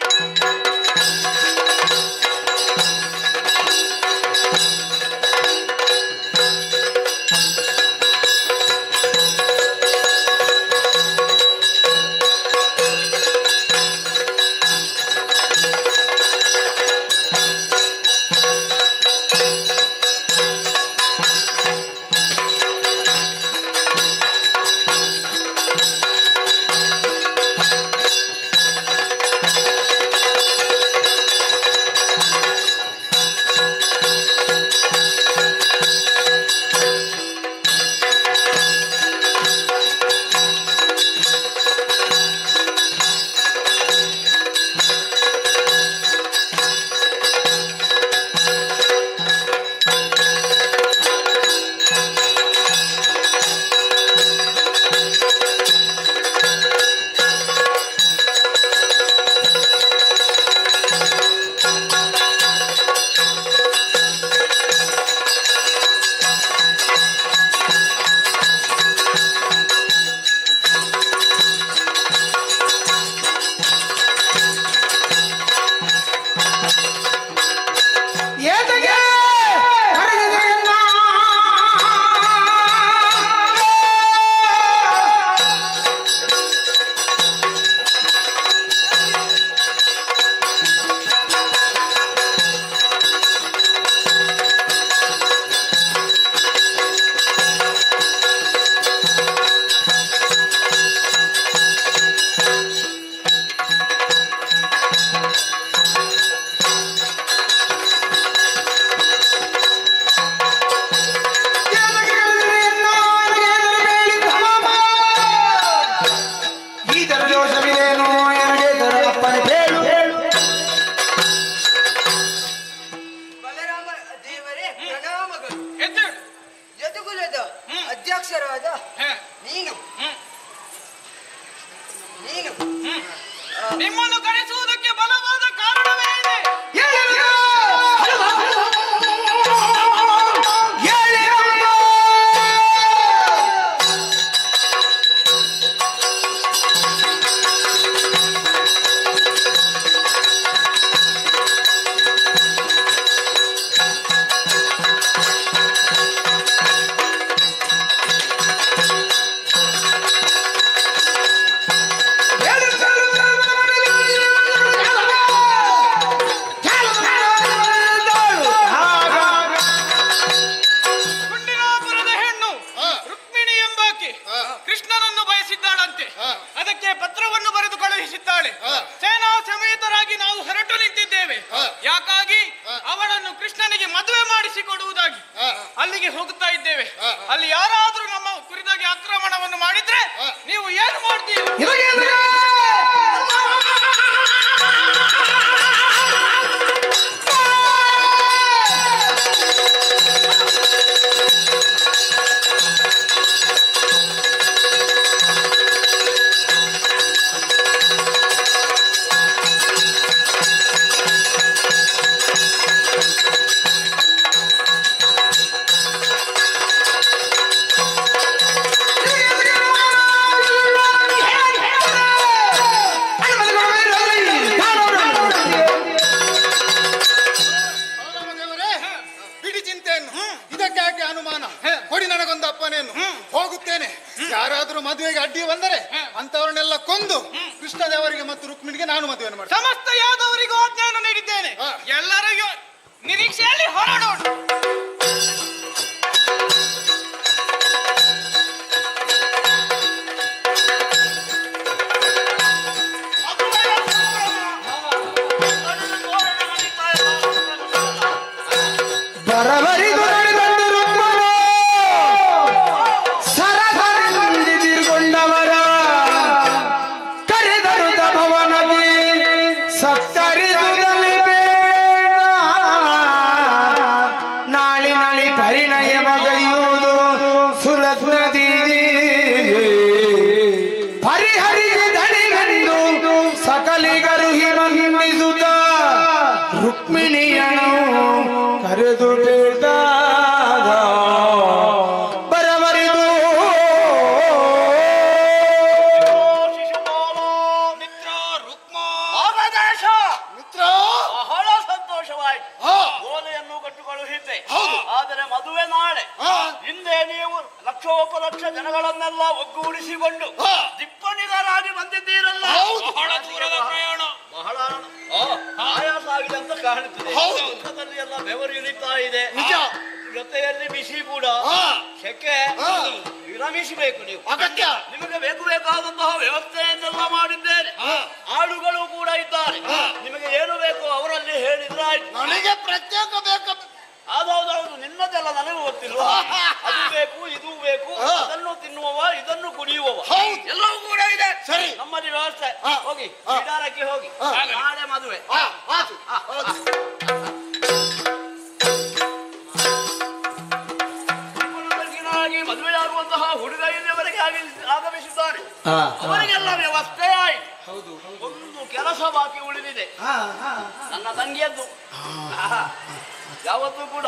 ಯದುಕುಲದ ಅಧ್ಯಕ್ಷರಾದ ನೀನು ನೀನು ನಿಮ್ಮನ್ನು ಕರೆಸುವುದಕ್ಕೆ ಬಲವಾದ ಕಾರಣವೇ ಇದೆ. ಕೃಷ್ಣನನ್ನು ಬಯಸಿದ್ದಾಳಂತೆ. ಅದಕ್ಕೆ ಪತ್ರವನ್ನು ಬರೆದು ಕಳುಹಿಸಿದ್ದಾಳೆ. ಸೇನಾ ಸಮೇತರಾಗಿ ನಾವು ಹೊರಟು ನಿಂತಿದ್ದೇವೆ. ಯಾಕಾಗಿ ಅವಳನ್ನು ಕೃಷ್ಣನಿಗೆ ಮದುವೆ ಮಾಡಿಸಿಕೊಡುವುದಾಗಿ ಅಲ್ಲಿಗೆ ಹೋಗುತ್ತಾ ಇದ್ದೇವೆ. ಅಲ್ಲಿ ಯಾರಾದ್ರೂ ನಮ್ಮ ಕುರಿತಾಗಿ ಆಕ್ರಮಣವನ್ನು ಮಾಡಿದ್ರೆ ನೀವು ಏನು ಮಾಡ್ತೀರಿ? ಯಾರಾದ್ರೂ ಮದುವೆಗೆ ಅಡ್ಡಿ ಬಂದರೆ ಅಂತವರನ್ನೆಲ್ಲ ಕೊಂದು ಕೃಷ್ಣದೇವರಿಗೆ ಮತ್ತು ರುಕ್ಮಿಣಿಗೆ ನಾನು ಮದುವೆಯನ್ನು ಮಾಡ್ತೇನೆ. ಸಮಸ್ತ ಯಾದವರಿಗೂ ಆಜ್ಞೆಯನ್ನು ನೀಡಿದ್ದೇನೆ. ಎಲ್ಲರಿಗೂ ನಿರೀಕ್ಷೆಯಲ್ಲಿ ಹೊರಡೋಣ. ರುಕ್ಮಿಣಿಯನು ಕರೆದು ಬೇಡಾಗ ಬರವರಿದು ಮಿತ್ರ ರುಕ್ಮ ಮಿತ್ರ ಬಹಳ ಸಂತೋಷವಾಯಿತು. ಓಲೆಯನ್ನು ಕಟ್ಟುಕೊಳ್ಳುತ್ತಿದ್ದೆ. ಆದರೆ ಮದುವೆ ನಾಳೆ. ಹಿಂದೆ ನೀವು ಲಕ್ಷೋಪಲಕ್ಷ ಜನಗಳನ್ನೆಲ್ಲ ಒಗ್ಗೂಡಿಸಿಕೊಂಡು ದಿಪ್ಪಣಿಗರಾಗಿ ಬಂದಿದ್ದೀರಲ್ಲ. ಬಹಳ ದೂರದ ಪ್ರಯಾಣ, ಬಹಳ ಆಯಾಸ ಆಗಿದೆ ಅಂತ ಕಾಣುತ್ತದೆ. ಮುಖದಲ್ಲಿ ಎಲ್ಲ ಬೆವರು ಇಳಿತಾ ಇದೆ. ಜೊತೆಯಲ್ಲಿ ಬಿಸಿ ಕೂಡ. ಸೆಕೆ ವಿರಮಿಸಬೇಕು. ನೀವು ಅಗತ್ಯ. ನಿಮಗೆ ಬೇಕಾದಂತಹ ವ್ಯವಸ್ಥೆಯನ್ನೆಲ್ಲ ಮಾಡಿದ್ದೇನೆ. ಆಳುಗಳು ಕೂಡ ಇದ್ದಾರೆ. ನಿಮಗೆ ಏನು ಬೇಕು ಅವರಲ್ಲಿ ಹೇಳಿದ್ರೆ ಆಯ್ತು. ನನಗೆ ಪ್ರತ್ಯೇಕ ಬೇಕು. ಹೌದೌದು, ನಿನ್ನದೆಲ್ಲ ನನಗೂ ಗೊತ್ತಿಲ್ವಾ? ಅದು ಬೇಕು, ಇದು ಬೇಕು, ಅದನ್ನು ತಿನ್ನುವವ, ಇದನ್ನು ಕುಡಿಯುವವ, ಎಲ್ಲವೂ ಕೂಡ ಇದೆ. ಸರಿ, ನಮ್ಮಲ್ಲಿ ವ್ಯವಸ್ಥೆ. ಹೋಗಿ ಬಿಡಾರಕ್ಕೆ ಹೋಗಿ, ನಾಳೆ ಮದುವೆ. ಮದುವೆಯಾಗುವಂತಹ ಹುಡುಗ ಇಲ್ಲಿಯವರೆಗೆ ಆಗಮಿಸಿದ್ದಾರೆ. ಅವರಿಗೆಲ್ಲ ವ್ಯವಸ್ಥೆ ಆಯ್ತು. ಒಂದು ಕೆಲಸ ಬಾಕಿ ಉಳಿದಿದೆ, ನನ್ನ ತಂಗಿಯದ್ದು. ಯಾವತ್ತೂ ಕೂಡ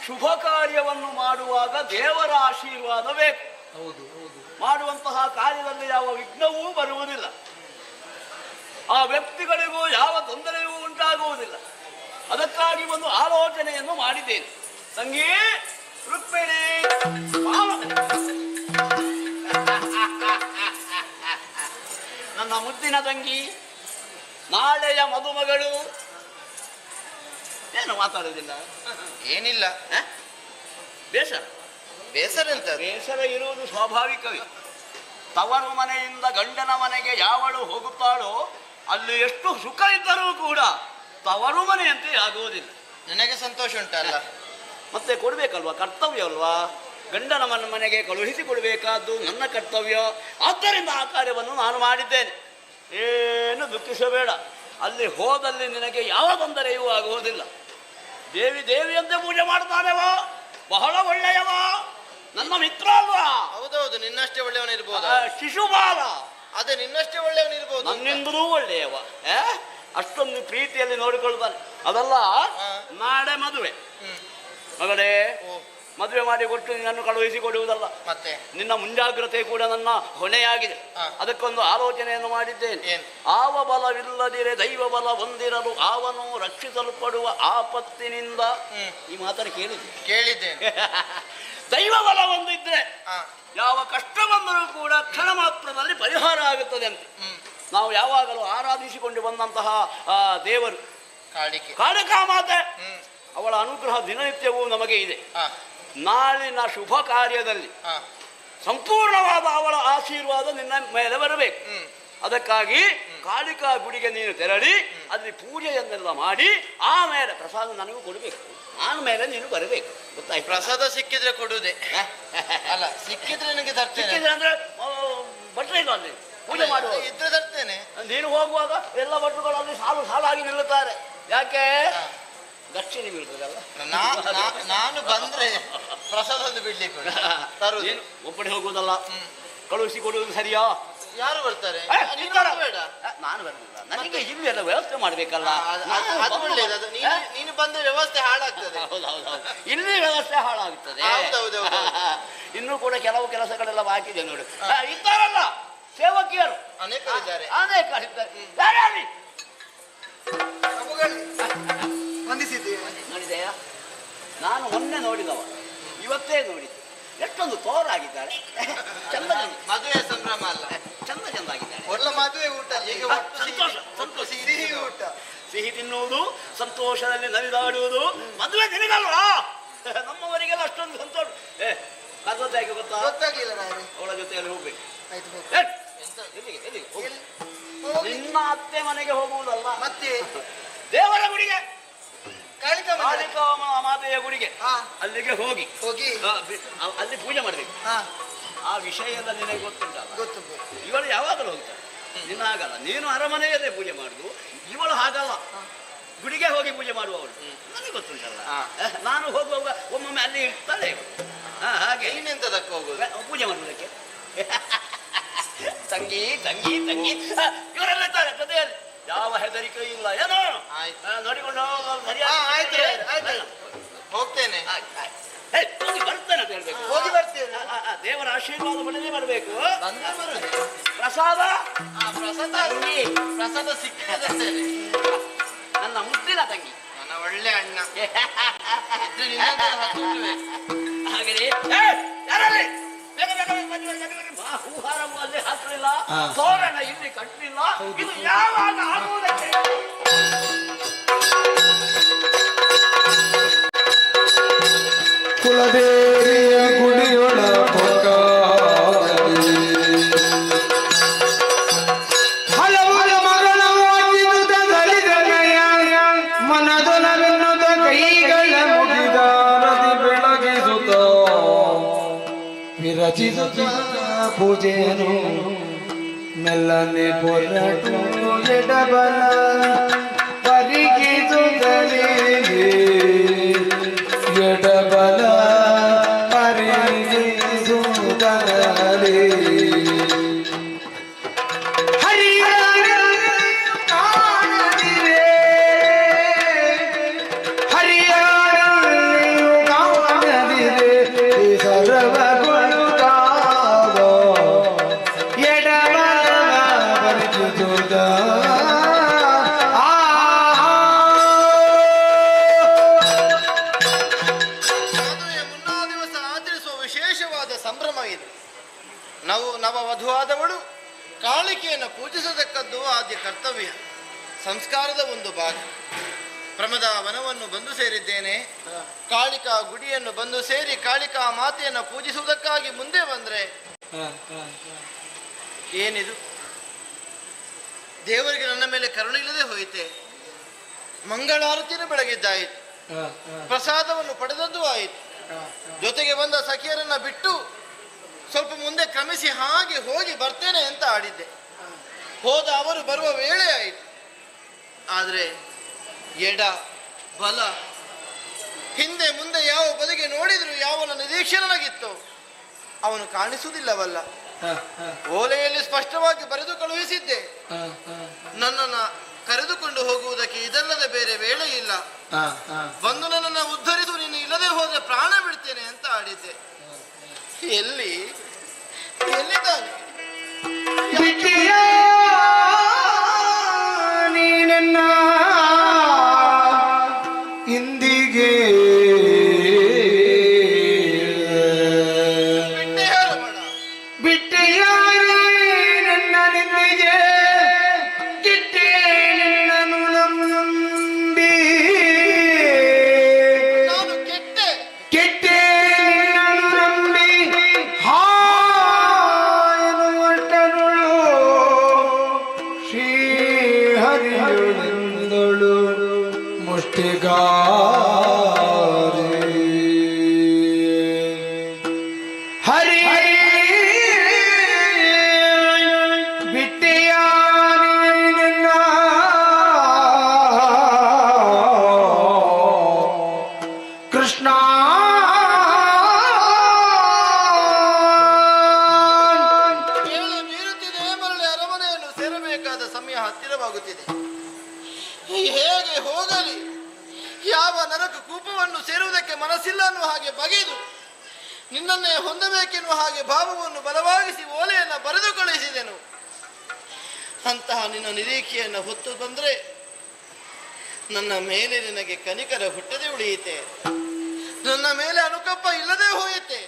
ಶುಭ ಕಾರ್ಯವನ್ನು ಮಾಡುವಾಗ ದೇವರ ಆಶೀರ್ವಾದ ಬೇಕು. ಮಾಡುವಂತಹ ಕಾರ್ಯದಲ್ಲಿ ಯಾವ ವಿಘ್ನವೂ ಬರುವುದಿಲ್ಲ. ಆ ವ್ಯಕ್ತಿಗಳಿಗೂ ಯಾವ ತೊಂದರೆಯೂ ಉಂಟಾಗುವುದಿಲ್ಲ. ಅದಕ್ಕಾಗಿ ಒಂದು ಆಲೋಚನೆಯನ್ನು ಮಾಡಿದ್ದೇನೆ. ತಂಗಿ ರುಕ್ಮಿಣಿ, ನನ್ನ ಮುದ್ದಿನ ತಂಗಿ, ನಾಳೆಯ ಮದುಮಗಳು. ಏನು ಮಾತಾಡುವುದಿಲ್ಲ? ಏನಿಲ್ಲ. ಬೇಸರ ಬೇಸರ ಅಂತ? ಬೇಸರ ಇರುವುದು ಸ್ವಾಭಾವಿಕವೇ. ತವರು ಮನೆಯಿಂದ ಗಂಡನ ಮನೆಗೆ ಯಾವಳು ಹೋಗುತ್ತಾಳೋ ಅಲ್ಲಿ ಎಷ್ಟು ಸುಖ ಇದ್ದರೂ ಕೂಡ ತವರು ಮನೆಯಂತೆ ಆಗುವುದಿಲ್ಲ. ನನಗೆ ಸಂತೋಷ ಉಂಟಲ್ಲ, ಮತ್ತೆ ಕೊಡ್ಬೇಕಲ್ವಾ, ಕರ್ತವ್ಯ ಅಲ್ವಾ. ಗಂಡನ ಮನೆಗೆ ಕಳುಹಿಸಿಕೊಡ್ಬೇಕಾದ್ದು ನನ್ನ ಕರ್ತವ್ಯ. ಆದ್ದರಿಂದ ಆ ಕಾರ್ಯವನ್ನು ನಾನು ಮಾಡಿದ್ದೇನೆ. ಏನು ದುಃಖಿಸಬೇಡ. ಅಲ್ಲಿ ಹೋದಲ್ಲಿ ನಿನಗೆ ಯಾವ ತೊಂದರೆಯೂ ಆಗುವುದಿಲ್ಲ. ದೇವಿ ದೇವಿಯಂತೆ ಪೂಜೆ ಮಾಡ್ತಾನೆವ, ಬಹಳ ಒಳ್ಳೆಯವ. ನನ್ನ ಮಿತ್ರ ಅಲ್ವಾ? ಹೌದೌದು, ನಿನ್ನಷ್ಟೇ ಒಳ್ಳೆಯವನಿರ್ಬೋದು. ಶಿಶುಪಾಲ ಅದೇ ನಿನ್ನಷ್ಟೇ ಒಳ್ಳೆಯವನಿರ್ಬೋದು. ನನ್ನಿಂದಲೂ ಒಳ್ಳೆಯವ. ಅಷ್ಟೊಂದು ಪ್ರೀತಿಯಲ್ಲಿ ನೋಡಿಕೊಳ್ತಾನೆ. ಅದಲ್ಲ, ನಾಳೆ ಮದುವೆ. ಮಗಳೇ, ಮದುವೆ ಮಾಡಿ ಕೊಟ್ಟು ನಿನ್ನನ್ನು ಕಳುಹಿಸಿ ಕೊಡುವುದಲ್ಲ, ಮತ್ತೆ ನಿನ್ನ ಮುಂಜಾಗ್ರತೆ ಕೂಡ ನನ್ನ ಹೊಣೆಯಾಗಿದೆ. ಅದಕ್ಕೊಂದು ಆಲೋಚನೆಯನ್ನು ಮಾಡಿದ್ದೇನೆ. ಆವ ಬಲವಿಲ್ಲದಿರೆ ದೈವ ಬಲ ಹೊಂದಿರಲು ಅವನು ರಕ್ಷಿಸಲ್ಪಡುವ ಆಪತ್ತಿನಿಂದ. ಈ ಮಾತನ್ನು ಕೇಳಿದ್ದೇನೆ. ದೈವ ಬಲ ಹೊಂದಿದ್ರೆ ಯಾವ ಕಷ್ಟ ಬಂದರೂ ಕೂಡ ಕ್ಷಣ ಮಾತ್ರದಲ್ಲಿ ಪರಿಹಾರ ಆಗುತ್ತದೆ ಅಂತ ನಾವು ಯಾವಾಗಲೂ ಆರಾಧಿಸಿಕೊಂಡು ಬಂದಂತಹ ದೇವರು ಕಾಳಿಕಾ ಮಾತೆ, ಅವಳ ಅನುಗ್ರಹ ದಿನನಿತ್ಯವೂ ನಮಗೆ ಇದೆ. ನಾಳಿನ ಶುಭ ಕಾರ್ಯದಲ್ಲಿ ಸಂಪೂರ್ಣವಾದ ಅವಳ ಆಶೀರ್ವಾದ ನಿನ್ನ ಮೇಲೆ ಬರಬೇಕು. ಅದಕ್ಕಾಗಿ ಕಾಳಿಕಾ ಗುಡಿಗೆ ನೀನು ತೆರಳಿ ಅಲ್ಲಿ ಪೂಜೆಯನ್ನೆಲ್ಲ ಮಾಡಿ ಆಮೇಲೆ ಪ್ರಸಾದ ನನಗೂ ಕೊಡಬೇಕು. ಆಮೇಲೆ ನೀನು ಬರಬೇಕು. ಗೊತ್ತಾಯ್ತು? ಪ್ರಸಾದ ಸಿಕ್ಕಿದ್ರೆ ಕೊಡುವುದೇ ಅಲ್ಲ, ಸಿಕ್ಕಿದ್ರೆ ನನಗೆ ತರ್ತೇನೆ. ಅಂದ್ರೆ ಭಟ್ರೆ ಇಲ್ಲ ಅಲ್ಲಿ ಪೂಜೆ ಮಾಡುವ ಇದ್ರೆ ತರ್ತೇನೆ. ನೀನು ಹೋಗುವಾಗ ಎಲ್ಲ ಭಟ್ರುಗಳು ಅಲ್ಲಿ ಸಾಲಾಗಿ ನಿಲ್ಲುತ್ತಾರೆ. ಯಾಕೆ? ದಕ್ಷಿಣೆ ಬೀಳ್ತದಲ್ಲ. ನಾನು ಬಂದ್ರೆ ಪ್ರಸಾದ ಬಿಡ್ಲಿಕ್ಕೆ ತರುವುದು. ಒಬ್ಬನೇ ಹೋಗುವುದಲ್ಲ, ಕಳುಹಿಸಿ ಕೊಡುವುದು ಸರಿಯಾ? ಯಾರು ಬರ್ತಾರೆ? ಬೇಡ, ನಾನು ಬರಲಿಲ್ಲ. ನನಗೆ ಇಲ್ಲಿ ಎಲ್ಲ ವ್ಯವಸ್ಥೆ ಮಾಡ್ಬೇಕಲ್ಲ. ನೀನು ಬಂದ್ರೆ ವ್ಯವಸ್ಥೆ ಹಾಳಾಗ್ತದೆ. ಇಲ್ಲಿ ವ್ಯವಸ್ಥೆ ಹಾಳಾಗ್ತದೆ. ಇನ್ನೂ ಕೂಡ ಕೆಲವು ಕೆಲಸಗಳೆಲ್ಲ ಬಾಕಿದೆ ನೋಡು. ಇದ್ದಾರಲ್ಲ ಸೇವಕಿಯರು ಅನೇಕರಿದ್ದಾರೆ. ನೋಡಿದೆಯಾ? ನಾನು ಮೊನ್ನೆ ನೋಡಿದವ, ಇವತ್ತೇ ನೋಡಿದ್ದು. ಎಷ್ಟೊಂದು ತೋರಾಗಿದ್ದಾಳೆ. ಚಂದ ಮದುವೆ ಸಂಭ್ರಮ ಅಲ್ಲ, ಚಂದ ಆಗಿದ್ದಾಳೆ. ಒಳ್ಳೆ ಮದುವೆ ಊಟ, ಸಂತೋಷ ಸಿಹಿ ಊಟ, ಸಿಹಿ ತಿನ್ನುವುದು, ಸಂತೋಷದಲ್ಲಿ ನಲಿದಾಡುವುದು. ಮದುವೆ ನಿನಗಲ್ವಾ? ನಮ್ಮವರಿಗೆಲ್ಲ ಅಷ್ಟೊಂದು ಸಂತೋಷ. ಕರ್ದದ್ದಾಗಿ ಗೊತ್ತಾಗ್ಲಿಲ್ಲ. ಅವಳ ಜೊತೆಯಲ್ಲಿ ಹೋಗ್ಬೇಕು. ನಿನ್ನ ಅತ್ತೆ ಮನೆಗೆ ಹೋಗುವುದಲ್ಲ, ಮತ್ತೆ ದೇವರ ಗುಡಿಗೆ, ಕಾಳಿಕಾ ಮಾತೆಯ ಗುಡಿಗೆ, ಅಲ್ಲಿಗೆ ಹೋಗಿ ಅಲ್ಲಿ ಪೂಜೆ ಮಾಡ್ಬೇಕು. ಆ ವಿಷಯ ಎಲ್ಲ ನಿನಗೆ ಗೊತ್ತುಂಟಲ್ಲ? ಗೊತ್ತು. ಇವಳು ಯಾವಾಗಲೂ ಹೋಗ್ತಾಳೆ, ನಿನ್ನ ಹಾಗಲ್ಲ. ನೀನು ಅರಮನೆಯಲ್ಲೇ ಪೂಜೆ ಮಾಡುದು, ಇವಳು ಹಾಗಲ್ಲ, ಗುಡಿಗೆ ಹೋಗಿ ಪೂಜೆ ಮಾಡುವವಳು. ನನಗೆ ಗೊತ್ತುಂಟಲ್ಲ. ನಾನು ಹೋಗುವಾಗ ಒಮ್ಮೊಮ್ಮೆ ಅಲ್ಲಿ ಇರ್ತಾಳೆ ಹಾಗೆ. ಇನ್ನೆಂತದಕ್ಕೆ ಹೋಗುದು? ಪೂಜೆ ಮಾಡುವುದಕ್ಕೆ. ತಂಗಿ ತಂಗಿ ತಂಗಿ ಇವರೆಲ್ಲ ಇದ್ದಾರೆ ಜೊತೆಯಲ್ಲಿ. ಯಾವ ಹೆದರಿಕೆ ಇಲ್ಲ. ಏನೋ ನೋಡಿಕೊಂಡು ಹೋಗ್ತೇನೆ, ಬರ್ತೇನೆ ಅಂತ ಹೇಳ್ಬೇಕು. ಹೋಗಿ ಬರ್ತೇನೆ. ದೇವರ ಆಶೀರ್ವಾದ ಪಡೆದೇ ಬರಬೇಕು. ಪ್ರಸಾದ ಪ್ರಸಾದ ಸಿಕ್ಕಿದೆ. ನನ್ನ ಮುದ್ದಿನ ತಂಗಿ, ನನ್ನ ಒಳ್ಳೆ ಅಣ್ಣ. ಹಾಗೆ ಹೂಹಾರವು ಅಲ್ಲಿ ಹಾಕಲಿಲ್ಲ, ತೋರಣ ಇಲ್ಲಿ ಕಟ್ಟಲಿಲ್ಲ. ಇದು ಯಾವಾಗ ಆಗುವುದಕ್ಕೆ? ಕುಲದೇವಿಯ ಗುಡಿಯೊಳ ಹಲವು ಮಗಳ ಮನದೊಲವೆನ್ನುತ್ತ ಕೈಗಳ ಮುಗಿದ ನದಿ ಬೆಳಗಿಸುತ್ತ ವಿರಚಿಸುತ್ತ ಪೂಜೆಯನ್ನು ಮೆಲ್ಲನೆ ಹೊರಟು ಎಡಬಲ ಪರಿಗಿಸುತ್ತಲೇ ಎಡಬಲ ಪರಿಗಿಸುತ್ತಲೇ ನವವಧುವಾದವಳು ಕಾಳಿಕೆಯನ್ನು ಪೂಜಿಸತಕ್ಕದ್ದು ಆದ್ಯ ಕರ್ತವ್ಯ, ಸಂಸ್ಕಾರದ ಒಂದು ಭಾಗ. ಪ್ರಮದ ವನವನ್ನು ಬಂದು ಸೇರಿದ್ದೇನೆ. ಕಾಳಿಕಾ ಗುಡಿಯನ್ನು ಬಂದು ಸೇರಿ ಕಾಳಿಕಾ ಮಾತೆಯನ್ನು ಪೂಜಿಸುವುದಕ್ಕಾಗಿ ಮುಂದೆ ಬಂದ್ರೆ ಏನಿದು? ದೇವರಿಗೆ ನನ್ನ ಮೇಲೆ ಕರುಣೆ ಇಲ್ಲದೆ ಹೋಯಿತೆ. ಮಂಗಳಾರತಿಯನ್ನು ಬೆಳಗಿದ್ದಾಯಿತು, ಪ್ರಸಾದವನ್ನು ಪಡೆದದ್ದು ಆಯಿತು. ಜೊತೆಗೆ ಬಂದ ಸಖಿಯರನ್ನ ಬಿಟ್ಟು ಸ್ವಲ್ಪ ಮುಂದೆ ಕ್ರಮಿಸಿ ಹಾಗೆ ಹೋಗಿ ಬರ್ತೇನೆ ಅಂತ ಆಡಿದ್ದೆ. ಹೋದ ಅವರು ಬರುವ ವೇಳೆ ಆಯಿತು. ಆದರೆ ಎಡ ಬಲ ಹಿಂದೆ ಮುಂದೆ ಯಾವ ಬದಿಗೆ ನೋಡಿದ್ರು ಯಾವ ನನ್ನ ನಿರೀಕ್ಷೆ ನನಗಿತ್ತು ಅವನು ಕಾಣಿಸುವುದಿಲ್ಲವಲ್ಲ. ಓಲೆಯಲ್ಲಿ ಸ್ಪಷ್ಟವಾಗಿ ಬರೆದು ಕಳುಹಿಸಿದ್ದೆ. ನನ್ನನ್ನು ಕರೆದುಕೊಂಡು ಹೋಗುವುದಕ್ಕೆ ಇದಲ್ಲದೆ ಬೇರೆ ವೇಳೆ ಇಲ್ಲ. ಬಂದು ನನ್ನನ್ನು ಉದ್ಧರಿಸು, ನೀನು ಇಲ್ಲದೆ ಹೋದ್ರೆ ಪ್ರಾಣ ಬಿಡ್ತೇನೆ ಅಂತ ಆಡಿದ್ದೆ. ಎಲ್ಲಿದ್ದಾನೆ? ನೀನನ್ನ ಇಂದಿಗೆ ಬಿಟ್ಟೆಯ ನನ್ನ ನಿಂದಿಗೆ ಗಿಟ್ಟೆ ನಿನ್ನನ್ನು ನಂಬಿ ಕೆಟ್ಟೆ ನಿನ್ನನ್ನು ನಂಬಿ ಹಾಯನು ಒಟ್ಟನುಳು ಶ್ರೀಹರಿಯುಳೆಂದಳು ಮುಷ್ಟಿಗಾರಿ ಹರಿ ಬಿಟ್ಟೆಯ ನಿನ್ನ ಕೃಷ್ಣ ಮೀರುತ್ತಿದೆ. ಮರಳಿ ಅರಮನೆಯನ್ನು ಸೇರಬೇಕಾದ ಸಮಯ ಹತ್ತಿರವಾಗುತ್ತಿದೆ. ಹೇಗೆ ಹೋಗಲಿ? ಯಾವ ನರಕ ಕೂಪವನ್ನು ಸೇರುವುದಕ್ಕೆ ಮನಸ್ಸಿಲ್ಲ ಅನ್ನುವ ಹಾಗೆ ಬಗೆದು ನಿನ್ನನ್ನೇ ಹೊಂದಬೇಕೆನ್ನುವ ಹಾಗೆ ಭಾವವನ್ನು ಬಲವಾಗಿಸಿ ಓಲೆಯನ್ನು ಬರೆದು ಕಳುಹಿಸಿದೆನು. ಅಂತಹ ನಿನ್ನ ನಿರೀಕ್ಷೆಯನ್ನು ಹೊತ್ತು ಬಂದರೆ ನನ್ನ ಮೇಲೆ ನಿನಗೆ ಕನಿಕರ ಹುಟ್ಟದೆ ಉಳಿಯಿತೆ. ನನ್ನ ಮೇಲೆ ಅನುಕಂಪ ಇಲ್ಲದೆ ಹೋಯಿತೆ.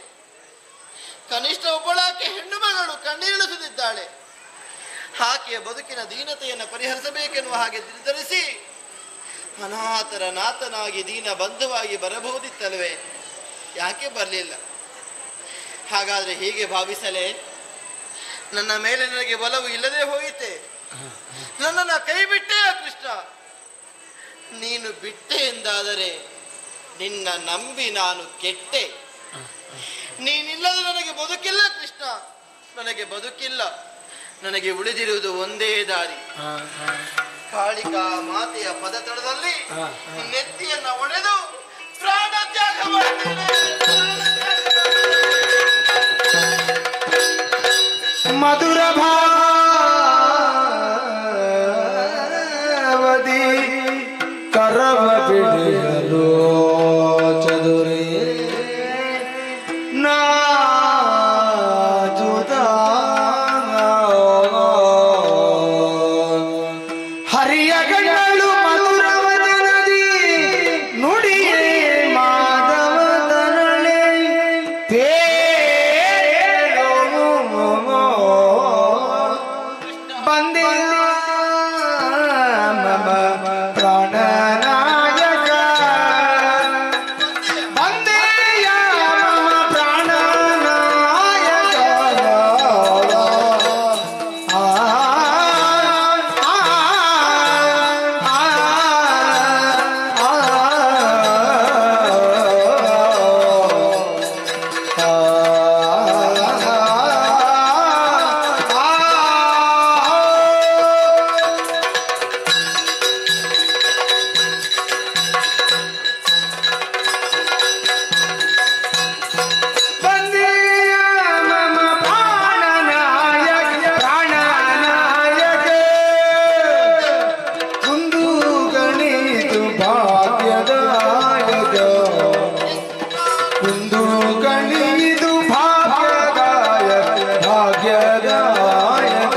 ಕನಿಷ್ಠ ಒಬ್ಬಳಾಕೆ ಹೆಣ್ಣು ಮಗಳು ಕಣ್ಣೀರಿಳಿಸುತ್ತಿದ್ದಾಳೆ. ಆಕೆಯ ಬದುಕಿನ ದೀನತೆಯನ್ನು ಪರಿಹರಿಸಬೇಕೆನ್ನುವ ಹಾಗೆ ನಿರ್ಧರಿಸಿ ಅನಾಥರ ನಾಥನಾಗಿ ದೀನ ಬಂಧುವಾಗಿ ಬರಬಹುದಿತ್ತಲ್ವೇ? ಯಾಕೆ ಬರಲಿಲ್ಲ? ಹಾಗಾದ್ರೆ ಹೀಗೆ ಭಾವಿಸಲೇ? ನನ್ನ ಮೇಲೆ ನನಗೆ ಒಲವು ಇಲ್ಲದೆ ಹೋಯಿತೆ. ನನ್ನನ್ನು ಕೈ ಬಿಟ್ಟೆಯ ಕೃಷ್ಣ? ನೀನು ಬಿಟ್ಟೆ ಎಂದಾದರೆ ನಿನ್ನ ನಂಬಿ ನಾನು ಕೆಟ್ಟೆ. ನೀನಿಲ್ಲದೆ ನನಗೆ ಬದುಕಿಲ್ಲ ಕೃಷ್ಣ, ನನಗೆ ಬದುಕಿಲ್ಲ. ನನಗೆ ಉಳಿದಿರುವುದು ಒಂದೇ ದಾರಿ. ಕಾಳಿಕಾ ಮಾತೆಯ ಪದತಳದಲ್ಲಿ ನೆತ್ತಿಯನ್ನ ಒಡೆದು ಪ್ರಾಣ ತ್ಯಾಗ ಮಾಡುತ್ತೇನೆ. ಮಧುರ ಭಾವದಿ ಕರವ ಬಿಡಿಯಲು ಚದುರಿ ನಾಜುದ ಹರಿಯ ಗಣ್ಣಳು ಮಧುರ ವದನದಿ ನುಡಿಯೇ ಮಾಧವ ತರಳೆ ಬಂದಿಲ್ಲ ಮಮ ಪ್ರಾಣನಾಯಕ ಬಂದೆಯ ಮಮ ಪ್ರಾಣನಾಯಕ ಬಂದೆಯ ಮಮ ಪ್ರಾಣನಾಯಕ ಪ್ರಾಣನಾಯಕ ಕುಂದು ಗಣಿತು ಭಾಗ್ಯದಾಯಕ ಕುಂದು ಗಣಿತು ಭಾಗ್ಯದಾಯಕ ಭಾಗ್ಯದಾಯಕ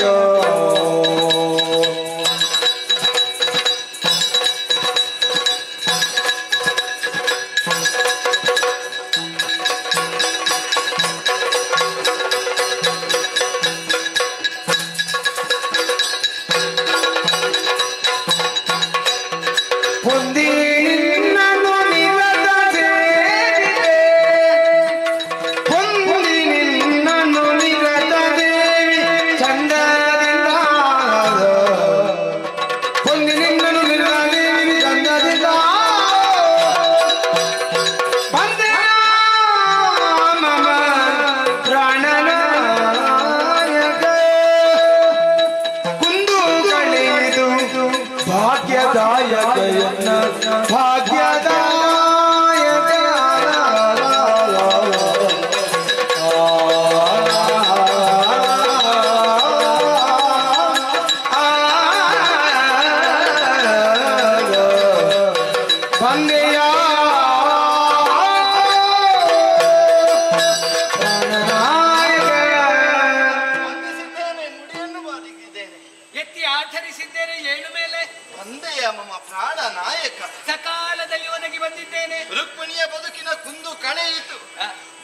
ಹೊಂದಿ ನಿನ್ನನ್ನು ನಿರತ ಸೇರಿದೆ ತೆರೆಯಿತು,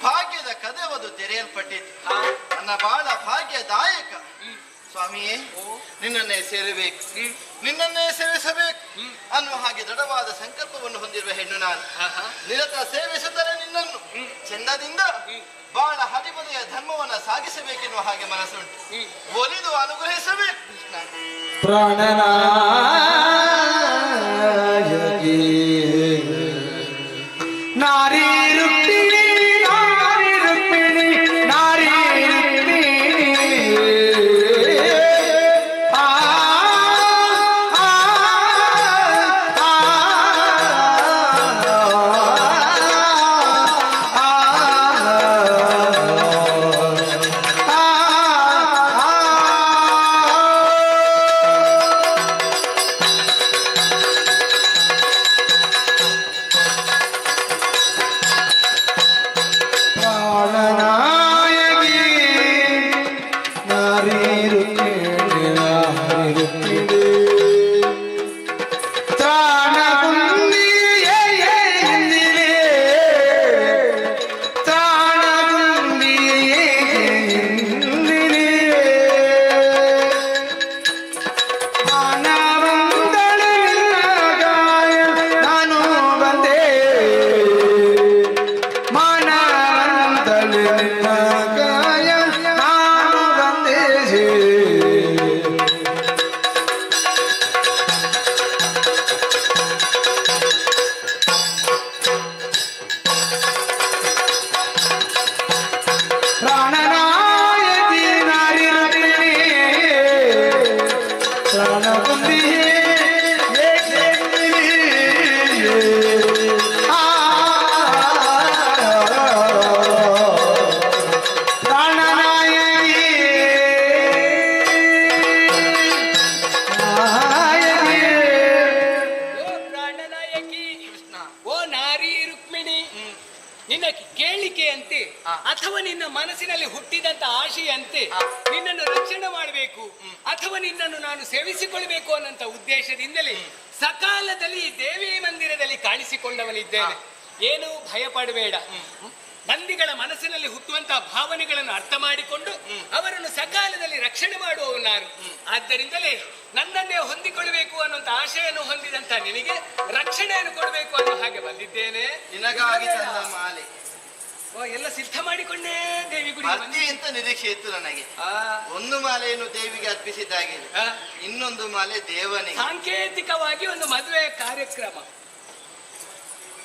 ಭಾಗ್ಯದ ಕದವದು ತೆರೆಯಲ್ಪಟ್ಟಿತು. ನನ್ನ ಬಾಳ ಭಾಗ್ಯದಾಯಕ ಸ್ವಾಮಿಯೇ, ನಿನ್ನನ್ನೇ ಸೇರಬೇಕು, ನಿನ್ನನ್ನೇ ಸೇವಿಸಬೇಕು ಅನ್ನುವ ಹಾಗೆ ದೃಢವಾದ ಸಂಕಲ್ಪವನ್ನು ಹೊಂದಿರುವ ಹೆಣ್ಣು ನಾನು. ನಿರತ ಸೇವಿಸುತ್ತಾರೆ ನಿನ್ನನ್ನು ಚೆನ್ನದಿಂದ ಬಾಳ ಹರಿಬದೆಯ ಧರ್ಮವನ್ನ ಸಾಗಿಸಬೇಕೆನ್ನುವ ಹಾಗೆ ಮನಸ್ಸುಂಟು. ಒಲಿದು ಅನುಗ್ರಹಿಸಬೇಕು ಕೃಷ್ಣ. ಪ್ರಾಣನಾಯಕಿ ನಾರಿ ರುಕ್ಮಿಣಿ, ನಾರಿ ರುಕ್ಮಿಣಿ, ನಾರಿ ರುಕ್ಮಿಣಿ. ಅಥವಾ ನಿನ್ನ ಮನಸ್ಸಿನಲ್ಲಿ ಹುಟ್ಟಿದಂತ ಆಶೆಯಂತೆ ನಿನ್ನನ್ನು ರಕ್ಷಣೆ ಮಾಡಬೇಕು ಅಥವಾ ನಿನ್ನನ್ನು ನಾನು ಸೇವಿಸಿಕೊಳ್ಳಬೇಕು ಅನ್ನೋ ಉದ್ದೇಶದಿಂದಲೇ ಸಕಾಲದಲ್ಲಿ ದೇವಿ ಮಂದಿರದಲ್ಲಿ ಕಾಣಿಸಿಕೊಂಡವನಿದ್ದೇನೆ. ಏನು ಭಯ ಪಡಬೇಡ. ಮಂದಿಗಳ ಮನಸ್ಸಿನಲ್ಲಿ ಹುಟ್ಟುವಂತಹ ಭಾವನೆಗಳನ್ನು ಅರ್ಥ ಮಾಡಿಕೊಂಡು ಅವರನ್ನು ಸಕಾಲದಲ್ಲಿ ರಕ್ಷಣೆ ಮಾಡುವವರು ನಾನು. ಆದ್ದರಿಂದಲೇ ನನ್ನನ್ನೇ ಹೊಂದಿಕೊಳ್ಳಬೇಕು ಅನ್ನುವಂತ ಆಶೆಯನ್ನು ಹೊಂದಿದಂತ ನಿನಗೆ ರಕ್ಷಣೆಯನ್ನು ಕೊಡಬೇಕು ಅನ್ನೋ ಹಾಗೆ ಬಂದಿದ್ದೇನೆ. ನಿನಗಾಗಿ ತಂದ ಮಾಲೆ ಎಲ್ಲ ಸಿದ್ಧ ಮಾಡಿಕೊಂಡೇ ದೇವಿ ಗುಡಿ ಅಂತ ನಿರೀಕ್ಷೆ ಇತ್ತು ನನಗೆ. ಒಂದು ಮಾಲೆಯನ್ನು ದೇವಿಗೆ ಅರ್ಪಿಸಿದ್ದಾಗಿದೆ, ಇನ್ನೊಂದು ಮಾಲೆ ದೇವನಿಗೆ. ಸಾಂಕೇತಿಕವಾಗಿ ಒಂದು ಮದುವೆ ಕಾರ್ಯಕ್ರಮ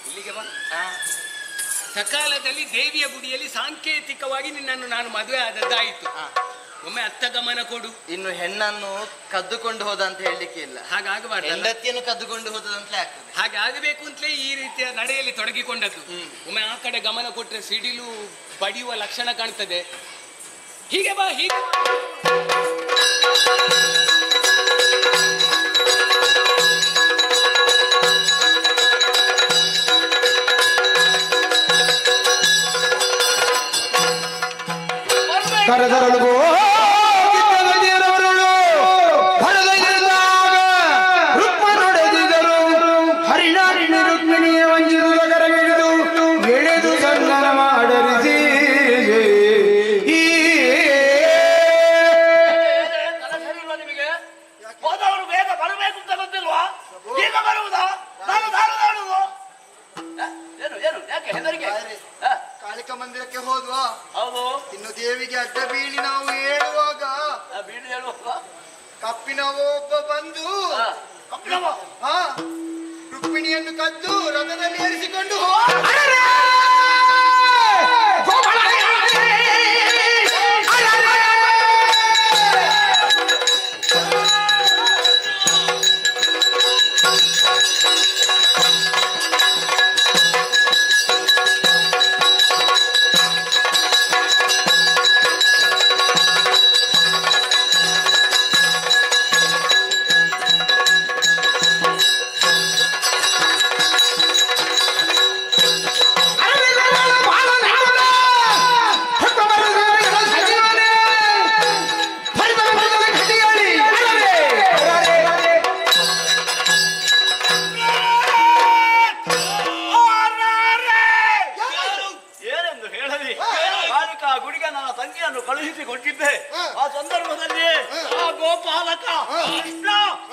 ಇಲ್ಲಿಗೆ ಸಕಾಲದಲ್ಲಿ ದೇವಿಯ ಗುಡಿಯಲ್ಲಿ ಸಾಂಕೇತಿಕವಾಗಿ ನಿನ್ನನ್ನು ನಾನು ಮದುವೆ ಆದದ್ದಾಯಿತು. ಒಮ್ಮೆ ಅತ್ತ ಗಮನ ಕೊಡು. ಇನ್ನು ಹೆಣ್ಣನ್ನು ಕದ್ದುಕೊಂಡು ಹೋದ ಅಂತ ಹೇಳಲಿಕ್ಕೆ ಇಲ್ಲ, ಹಾಗಾಗಬಾರ್ದು. ಹೆಂಡತಿಯನ್ನು ಕದ್ದುಕೊಂಡು ಹೋದಂತಲೇ ಆಗ್ತದೆ. ಹಾಗೆ ಆಗಬೇಕು ಅಂತಲೇ ಈ ರೀತಿಯ ನಡೆಯಲ್ಲಿ ತೊಡಗಿಕೊಂಡದ್ದು. ಒಮ್ಮೆ ಆ ಕಡೆ ಗಮನ ಕೊಟ್ರೆ ಸಿಡಿಲು ಬಡಿಯುವ ಲಕ್ಷಣ ಕಾಣ್ತದೆ. ಹೀಗೆ ಬಾ, ಹೀಗೆ ಕರೆದರಳು ರುಕ್ಮನೊಡೆದಿದರು ಹರಿಣಾರಿಣಿ ರುಕ್ಮಿಣಿಯ ವಂಚಿಸುವ ಕರಗಿಡಿದು ಎಳೆದು ಸಂಗನ ಮಾಡರಿಸಿ ನಿಮಗೆ ಹೋದವರು ಬೇಗ ಬರಬೇಕು ಅಂತ ಗೊತ್ತಿಲ್ವಾ? ಈಗ ಬರುವುದಾ? ನಾನು ದಾರುದಾಡುವುದು ಏನು ಏನು ಯಾಕೆ ಹೆದರಿಕೆ? ಕಾಳಿಕ ಮಂದಿರಕ್ಕೆ ಹೋದ್ವಾ? ಹೌದು. ಇನ್ನು ದೇವಿಗೆ ಅಡ್ಡ ಬೀಳಿ ನಾವು ಹೇಳುವಾಗ ಬೀಳಿ ಹೇಳುವಾಗ ಕಪ್ಪಿನವ ಒಬ್ಬ ಬಂದು ರುಕ್ಮಿಣಿಯನ್ನು ಕದ್ದು ರಥದಲ್ಲಿ ಏರಿಸಿಕೊಂಡು ಅರೆ ರುಕ್ಮಿಣಿಯನ್ನು ಕಳುಹಿಸಿಕೊಟ್ಟಿದ್ದೆ. ಆ ಸಂದರ್ಭದಲ್ಲಿ ಆ ಗೋಪಾಲಕ ಕೃಷ್ಣ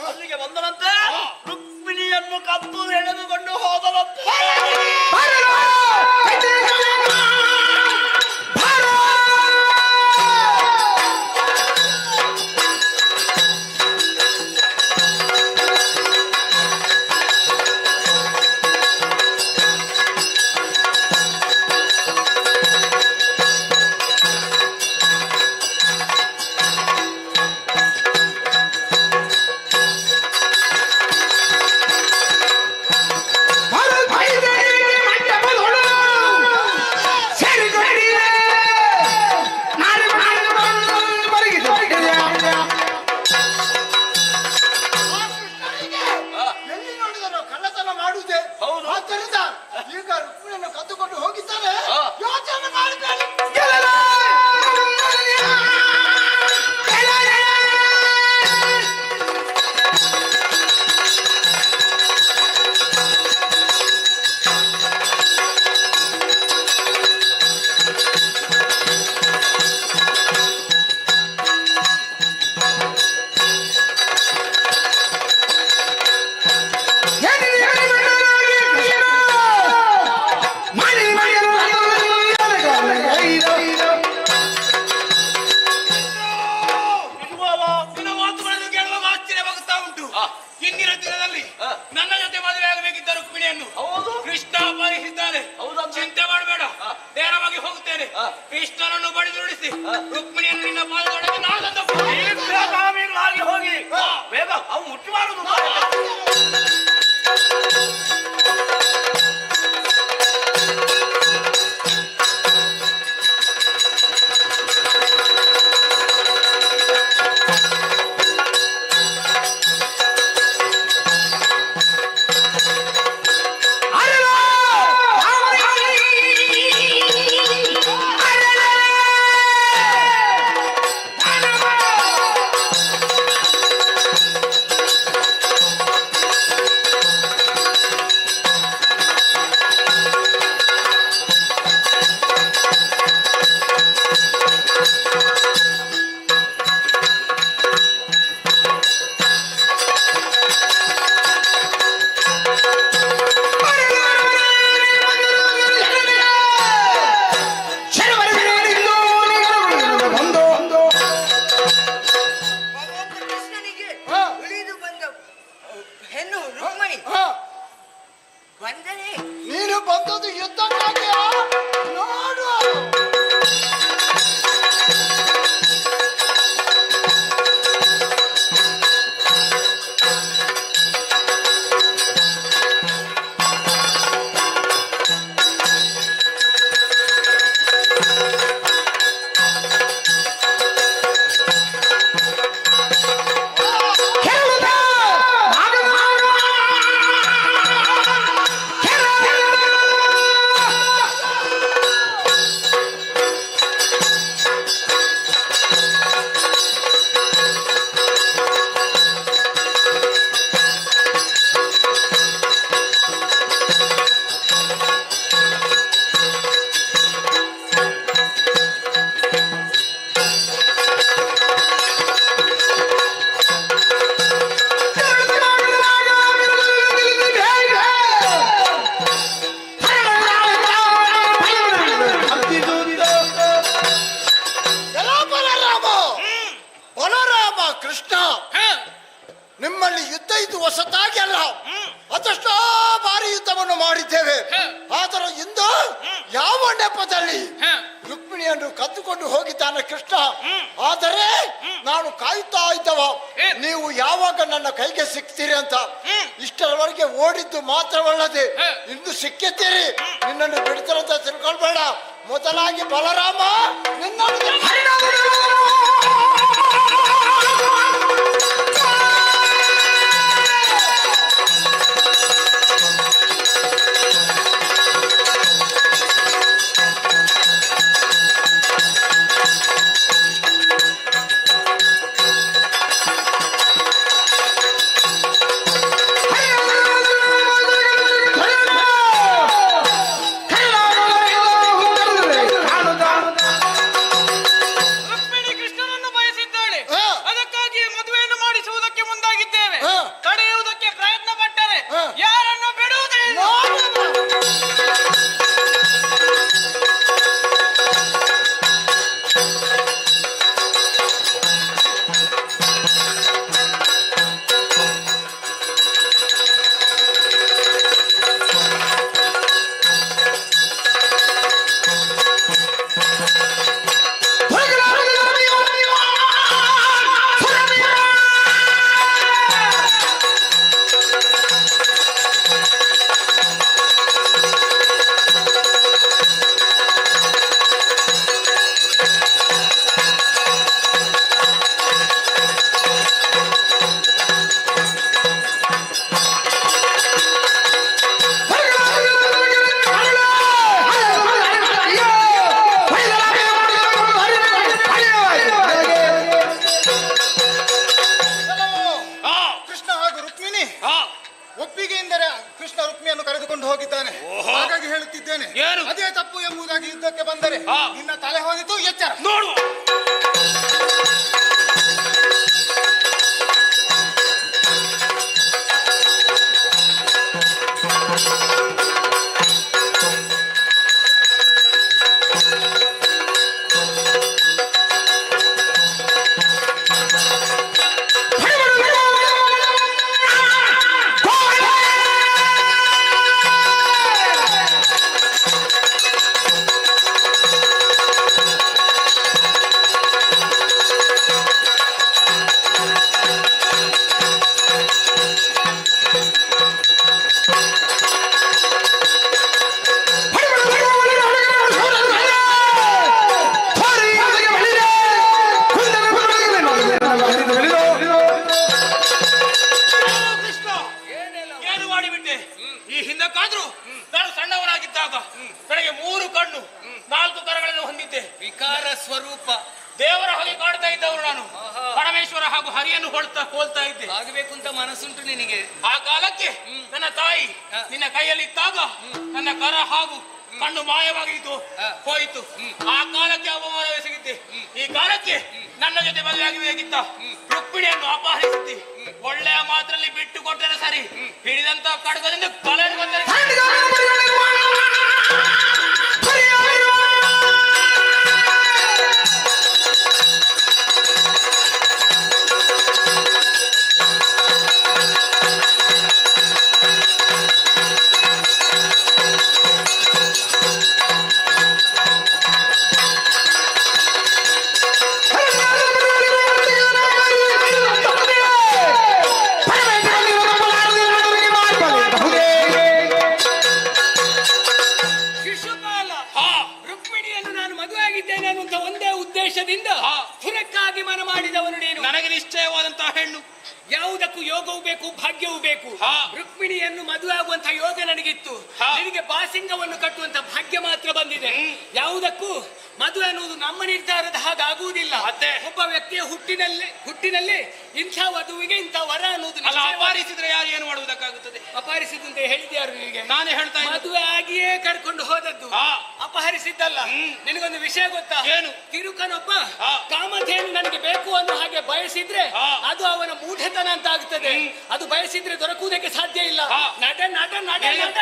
ಅಲ್ಲಿಗೆ ಬಂದರಂತೆ. ರುಕ್ಮಿಣಿಯನ್ನು ಕದ್ದು ಎಳೆದುಕೊಂಡು ಹೋದರಂತೆ. ಎಲ್ಲಿ ನೋಡಿದನು ಕಳ್ಳತನ ಮಾಡುವುದೇ. ಆದ್ದರಿಂದ ಈಗ ರುಕ್ಮಿಣಿಯನ್ನು ಕದ್ದುಕೊಂಡು ಹೋಗಿದ್ದಾನೆ. ಯೋಚನೆ ಮಾಡಬೇಡಿ. ನಿನ್ನ ಮಾತುಗಳನ್ನು ಕೇಳುವಾಗ ಆಶ್ಚರ್ಯವಾಗುತ್ತಾ ಉಂಟು. ಇಂದಿನ ದಿನದಲ್ಲಿ ನನ್ನ ಜೊತೆ ಮದುವೆ ಆಗಬೇಕಿದ್ದ ರುಕ್ಮಿಣಿಯನ್ನು ಕೃಷ್ಣ ಅಪಹರಿಸಿದ್ದಾನೆ. ಚಿಂತೆ ಮಾಡಬೇಡ, ನೇರವಾಗಿ ಹೋಗುತ್ತೇನೆ. ಕೃಷ್ಣನನ್ನು ಬಡಿದುರುಳಿಸಿ ರುಕ್ಮಿಣಿಯನ್ನು ನಿನ್ನ ಪಾದದೊಳಗೆ ನಾನಂದು ಹೋಗಿ ಬೇಗ ಅವು ಮುಟ್ಟಿ ಮಾಡುವುದು. ನೀನು ಬಂದದ್ದು ಯುದ್ಧಕ್ಕಾಗಿಯಾ? ನೋಡು. ಕೃಷ್ಣ, ನಿಮ್ಮಲ್ಲಿ ಯುದ್ಧ ಇದು ಹೊಸತಾಗಿ ಅಲ್ಲ, ಅದೆಷ್ಟೋ ಬಾರಿ ಯುದ್ಧವನ್ನು ಮಾಡಿದ್ದೇವೆ. ಆದರೆ ಇಂದು ಯಾವ ನೆಪದಲ್ಲಿ ರುಕ್ಮಿಣಿಯನ್ನು ಕದ್ದುಕೊಂಡು ಹೋಗಿದ್ದಾನೆ ಕೃಷ್ಣ. ಆದರೆ ನಾನು ಕಾಯುತ್ತಾ ಇದ್ದವ ನೀವು ಯಾವಾಗ ನನ್ನ ಕೈಗೆ ಸಿಗ್ತೀರಿ ಅಂತ. ಇಷ್ಟರವರೆಗೆ ಓಡಿದ್ದು ಮಾತ್ರವಲ್ಲದೆ ಇಂದು ಸಿಕ್ಕಿದ್ದೀರಿ. ನಿನ್ನನ್ನು ಬಿಡ್ತಾರಂತ ತಿಳ್ಕೊಳ್ಬೇಡ. ಮೊದಲಾಗಿ ಬಲರಾಮ ನಿನ್ನನ್ನು ಬಂದರೆ ನಿನ್ನ ತಲೆ ಹೋಗಿತು ಎಚ್ಚರ ನೋಡುವ. ಆಗಬೇಕು ಅಂತ ಮನಸ್ಸುಂಟು ನಿನಗೆ. ಆ ಕಾಲಕ್ಕೆ ನನ್ನ ತಾಯಿ ನಿನ್ನ ಕೈಯಲ್ಲಿ ಇದ್ದಾಗ ನನ್ನ ಕರ ಹಾಗೂ ಕಣ್ಣು ಮಾಯವಾಗಿತ್ತು ಹೋಯಿತು. ಆ ಕಾಲಕ್ಕೆ ಅವಮಾನವೆಸಗಿದ್ದೆ. ಈ ಕಾಲಕ್ಕೆ ನನ್ನ ಜೊತೆ ಮದುವೆಯಾಗಬೇಕಿತ್ತ ರುಕ್ಮಿಣಿಯನ್ನು ಅಪಹರಿಸಿದ್ದೆ. ಒಳ್ಳೆಯ ಮಾತ್ರದಲ್ಲಿ ಬಿಟ್ಟು ಕೊಟ್ಟರೆ ಸರಿ, ಹಿಡಿದಂತ ಕಡಗದಿಂದ ತಲೆ ಹುರಕ್ಕಾಗಿ ಮನ ಮಾಡಿದವನು ನೀನು. ನನಗೆ ನಿಶ್ಚಯವಾದಂತಹ ಹೆಣ್ಣು, ಯಾವುದಕ್ಕೂ ಯೋಗವೂ ಬೇಕು, ಭಾಗ್ಯವೂ ಬೇಕು. ರುಕ್ಮಿಣಿಯನ್ನು ಮದುವೆ ಆಗುವಂತ ಯೋಗ ನನಗಿತ್ತು. ನಿನಗೆ ಬಾಸಿಂಗವನ್ನು ಕಟ್ಟುವಂತ ಭಾಗ್ಯ ಮಾತ್ರ ಬಂದಿದೆ. ಯಾವುದಕ್ಕೂ ಮದುವೆ ಅನ್ನುವುದು ನಮ್ಮ ನಿರ್ಧಾರದ ಹಾಗಾಗುವುದಿಲ್ಲ. ಒಬ್ಬ ವ್ಯಕ್ತಿಯ ಹುಟ್ಟಿನಲ್ಲಿ ಇಂಥ ವಧುವಿಗೆ ಇಂಥ ವರ ಅನ್ನೋದು. ಅಪಹರಿಸಿದ್ರೆ ಯಾರು ಏನು ಮಾಡುವುದಕ್ಕಾಗುತ್ತದೆ? ಅಪಹರಿಸಿದಂತ ಹೇಳಿದ್ಯಾರು ನಿನಗೆ? ನಾನೇ ಹೇಳ್ತಾ ಮದುವೆ ಆಗಿಯೇ ಕರ್ಕೊಂಡು ಹೋದದ್ದು, ಅಪಹರಿಸಿದ್ದಲ್ಲ. ನಿನಗೊಂದು ವಿಷಯ ಗೊತ್ತಾ? ಏನು? ತಿರುಕನೊಬ್ಬ ಕಾಮಧೇನು ನನಗೆ ಬೇಕು ಅನ್ನೋ ಹಾಗೆ ಬಯಸಿದ್ರೆ ಅದು ಅವನ ಮೂಢತನ ಅಂತ ಆಗುತ್ತದೆ. ಅದು ಬಯಸಿದ್ರೆ ದೊರಕುವುದಕ್ಕೆ ಸಾಧ್ಯ ಇಲ್ಲ. ನಟ ನಟ ನಟ ನಟ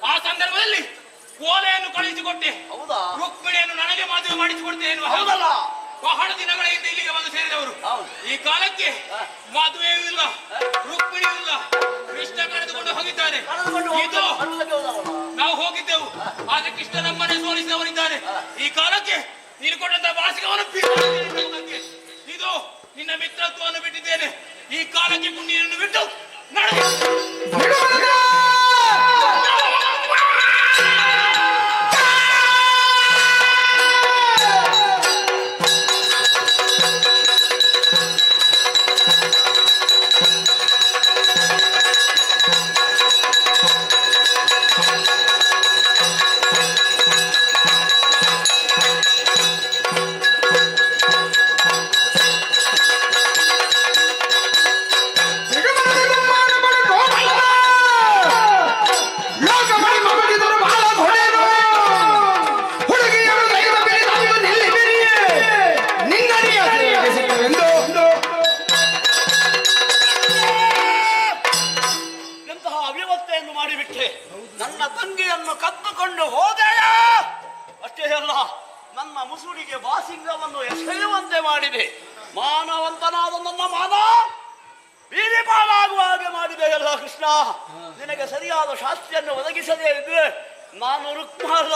ಆ ಸಂದರ್ಭದಲ್ಲಿ ಓಲೆಯನ್ನು ಕಳುಹಿಸಿಕೊಟ್ಟೆ. ರುಕ್ಮಿಣಿಯನ್ನು ನನಗೆ ಮದುವೆ ಮಾಡಿಸಿಕೊಡ್ತೇನೆ. ಬಹಳ ದಿನಗಳ ಹಿಂದೆ ಇಲ್ಲಿಗೆ ಬಂದು ಸೇರಿದವರು. ಈ ಕಾಲಕ್ಕೆ ಮದುವೆಯೂ ಇಲ್ಲ, ರುಕ್ಮಿಣಿಯೂ ಇಲ್ಲ, ಕೃಷ್ಣ ಕರೆದುಕೊಂಡು ಹೋಗಿದ್ದಾನೆ. ಇದು ನಾವು ಹೋಗಿದ್ದೆವು, ಆದ್ರೆ ಕೃಷ್ಣ ನಮ್ಮನ್ನೇ ಸೋಲಿಸಿದವರಿದ್ದಾನೆ. ಈ ಕಾಲಕ್ಕೆ ನೀನು ಕೊಟ್ಟಂತ ಬಾಸಿಗವನ್ನು ಇದು ನಿನ್ನ ಮಿತ್ರತ್ವವನ್ನು ಬಿಟ್ಟಿದ್ದೇನೆ. ಈ ಕಾಲಕ್ಕೆ ಪುಣ್ಯವನ್ನು ಬಿಟ್ಟು ನಡೆದು ¡Vamos! ಮಾಡಿಬಿಟ್ಟೆ. ನನ್ನ ತಂಗಿಯನ್ನು ಕದ್ದುಕೊಂಡು ಹೋದೆಯಾ? ಅಷ್ಟೇ ಅಲ್ಲ, ನನ್ನ ಮುಸುಡಿಗೆ ಬಾಸಿಂಗವನ್ನು ಎಸೆಯುವಂತೆ ಮಾಡಿದೆ. ಮಾನವಂತನಾದ ನನ್ನ ಮಾನ ಬೀದಿ ಪಾಲಾಗುವ ಹಾಗೆ ಮಾಡಿದೆಯಲ್ಲ ಕೃಷ್ಣ. ನಿನಗೆ ಸರಿಯಾದ ಶಾಸ್ತಿಯನ್ನು ಒದಗಿಸದೇ ಇದ್ರೆ ನಾನು ರುಕ್ಮ ಅಲ್ಲ,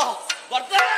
ಬರ್ತೇನೆ.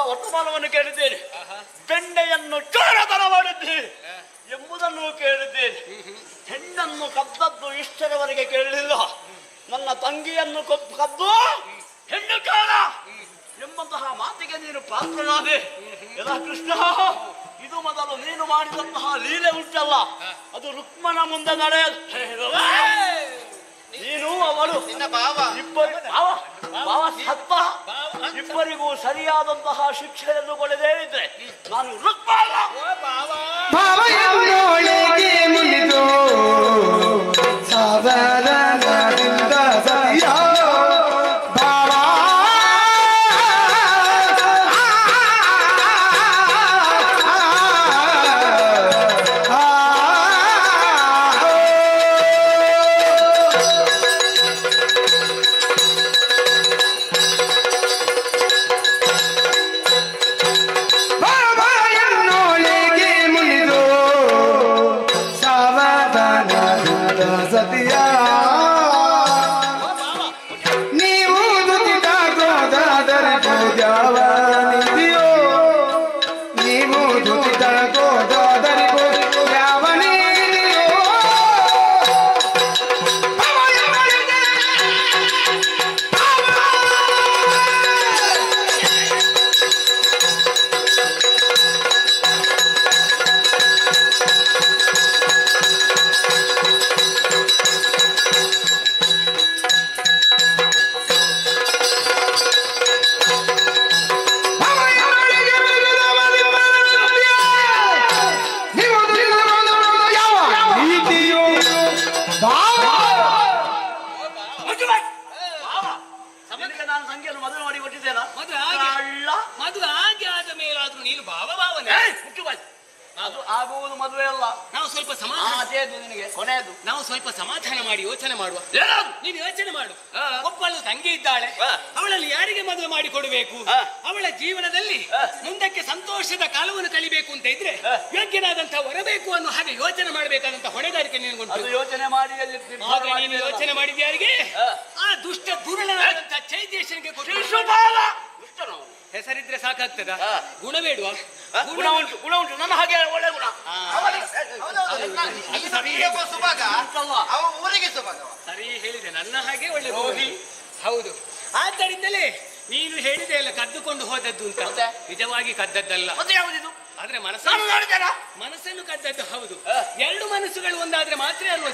ವರ್ತಮಾನವನ್ನು ಕೇಳಿದ್ದೇನೆ. ಬೆಣ್ಣೆಯನ್ನು ಚೋರತನ ಮಾಡಿದ್ದೆ ಎಂಬುದನ್ನು ಕೇಳಿದ್ದೇನೆ. ಹೆಣ್ಣನ್ನು ಕದ್ದದ್ದು ಇಷ್ಟರವರೆಗೆ ಕೇಳಲಿಲ್ಲ. ನನ್ನ ತಂಗಿಯನ್ನು ಕದ್ದು ಹೆಣ್ಣು ಚೋರ ಎಂಬಂತಹ ಮಾತಿಗೆ ನೀನು ಪಾತ್ರನಾದೆ. ಎಲ್ಲ ಕೃಷ್ಣ, ಇದು ಮೊದಲು ನೀನು ಮಾಡಿದಂತಹ ಲೀಲೆ ಉಂಟಲ್ಲ, ಅದು ರುಕ್ಮನ ಮುಂದೆ ನಡೆಯದು. ನೀನು ಅವಳು ಭಾವ ಸತ್ತ ಇಬ್ಬರಿಗೂ ಸರಿಯಾದಂತಹ ಶಿಕ್ಷೆಯನ್ನು ಕೊಡದೇ ಇದ್ರೆ ನಾನು ರುಕ್ಮಾಲ ಮುನಿದು ಸಾವಧಾನದಿಂದ ಸರಿಯ ಸ್ವಲ್ಪ ಸಮಾಧಾನ ಮಾಡಿ ಯೋಚನೆ ಮಾಡುವ. ನೀನು ಯೋಚನೆ ಮಾಡು. ಒಬ್ಬಳು ತಂಗಿ ಇದ್ದಾಳೆ, ಅವಳಲ್ಲಿ ಯಾರಿಗೆ ಮದುವೆ ಮಾಡಿ ಕೊಡಬೇಕು? ಅವಳ ಜೀವನದಲ್ಲಿ ಮುಂದಕ್ಕೆ ಸಂತೋಷದ ಕಾಲವನ್ನು ಕಳಿಬೇಕು ಅಂತ ಇದ್ರೆ ಯೋಗ್ಯನಾದಂತಹ ಹೊರಬೇಕು ಅನ್ನೋ ಹಾಗೆ ಯೋಚನೆ ಮಾಡಬೇಕಾದಂತಹ ಹೊಣೆಗಾರಿಕೆ ನಿನಗುಂಟು. ಯೋಚನೆ ಮಾಡಿ ನೀನು ಯೋಚನೆ ಮಾಡಿದ್ಯಾರಿಗೆ ಆ ದುಷ್ಟ ದುರುಳನಾದಂತಹ ಚೈತೇಶನಿಗೆ ಹೆಸರಿದ್ರೆ ಸಾಕಾಗ್ತದ? ಗುಣ ಬೇಡುವ? ಗುಣ ಉಂಟು, ಗುಣ ಉಂಟು. ನನ್ನ ಹಾಗೆ ಒಳ್ಳೆ ಗುಣ. ಸರಿ ಹೇಳಿದೆ, ನನ್ನ ಹಾಗೆ ಒಳ್ಳೆ ಹೌದು. ಆದ್ದರಿಂದಲೇ ನೀನು ಹೇಳಿದೆ ಅಲ್ಲ ಕದ್ದುಕೊಂಡು ಹೋದದ್ದು ಅಂತ. ನಿಜವಾಗಿ ಕದ್ದದ್ದಲ್ಲ, ಆದ್ರೆ ಮನಸ್ಸನ್ನು ಕದ್ದದ್ದು. ಹೌದು, ಎರಡು ಮನಸ್ಸುಗಳು ಒಂದಾದ್ರೆ ಮಾತ್ರ ಅಲ್ವ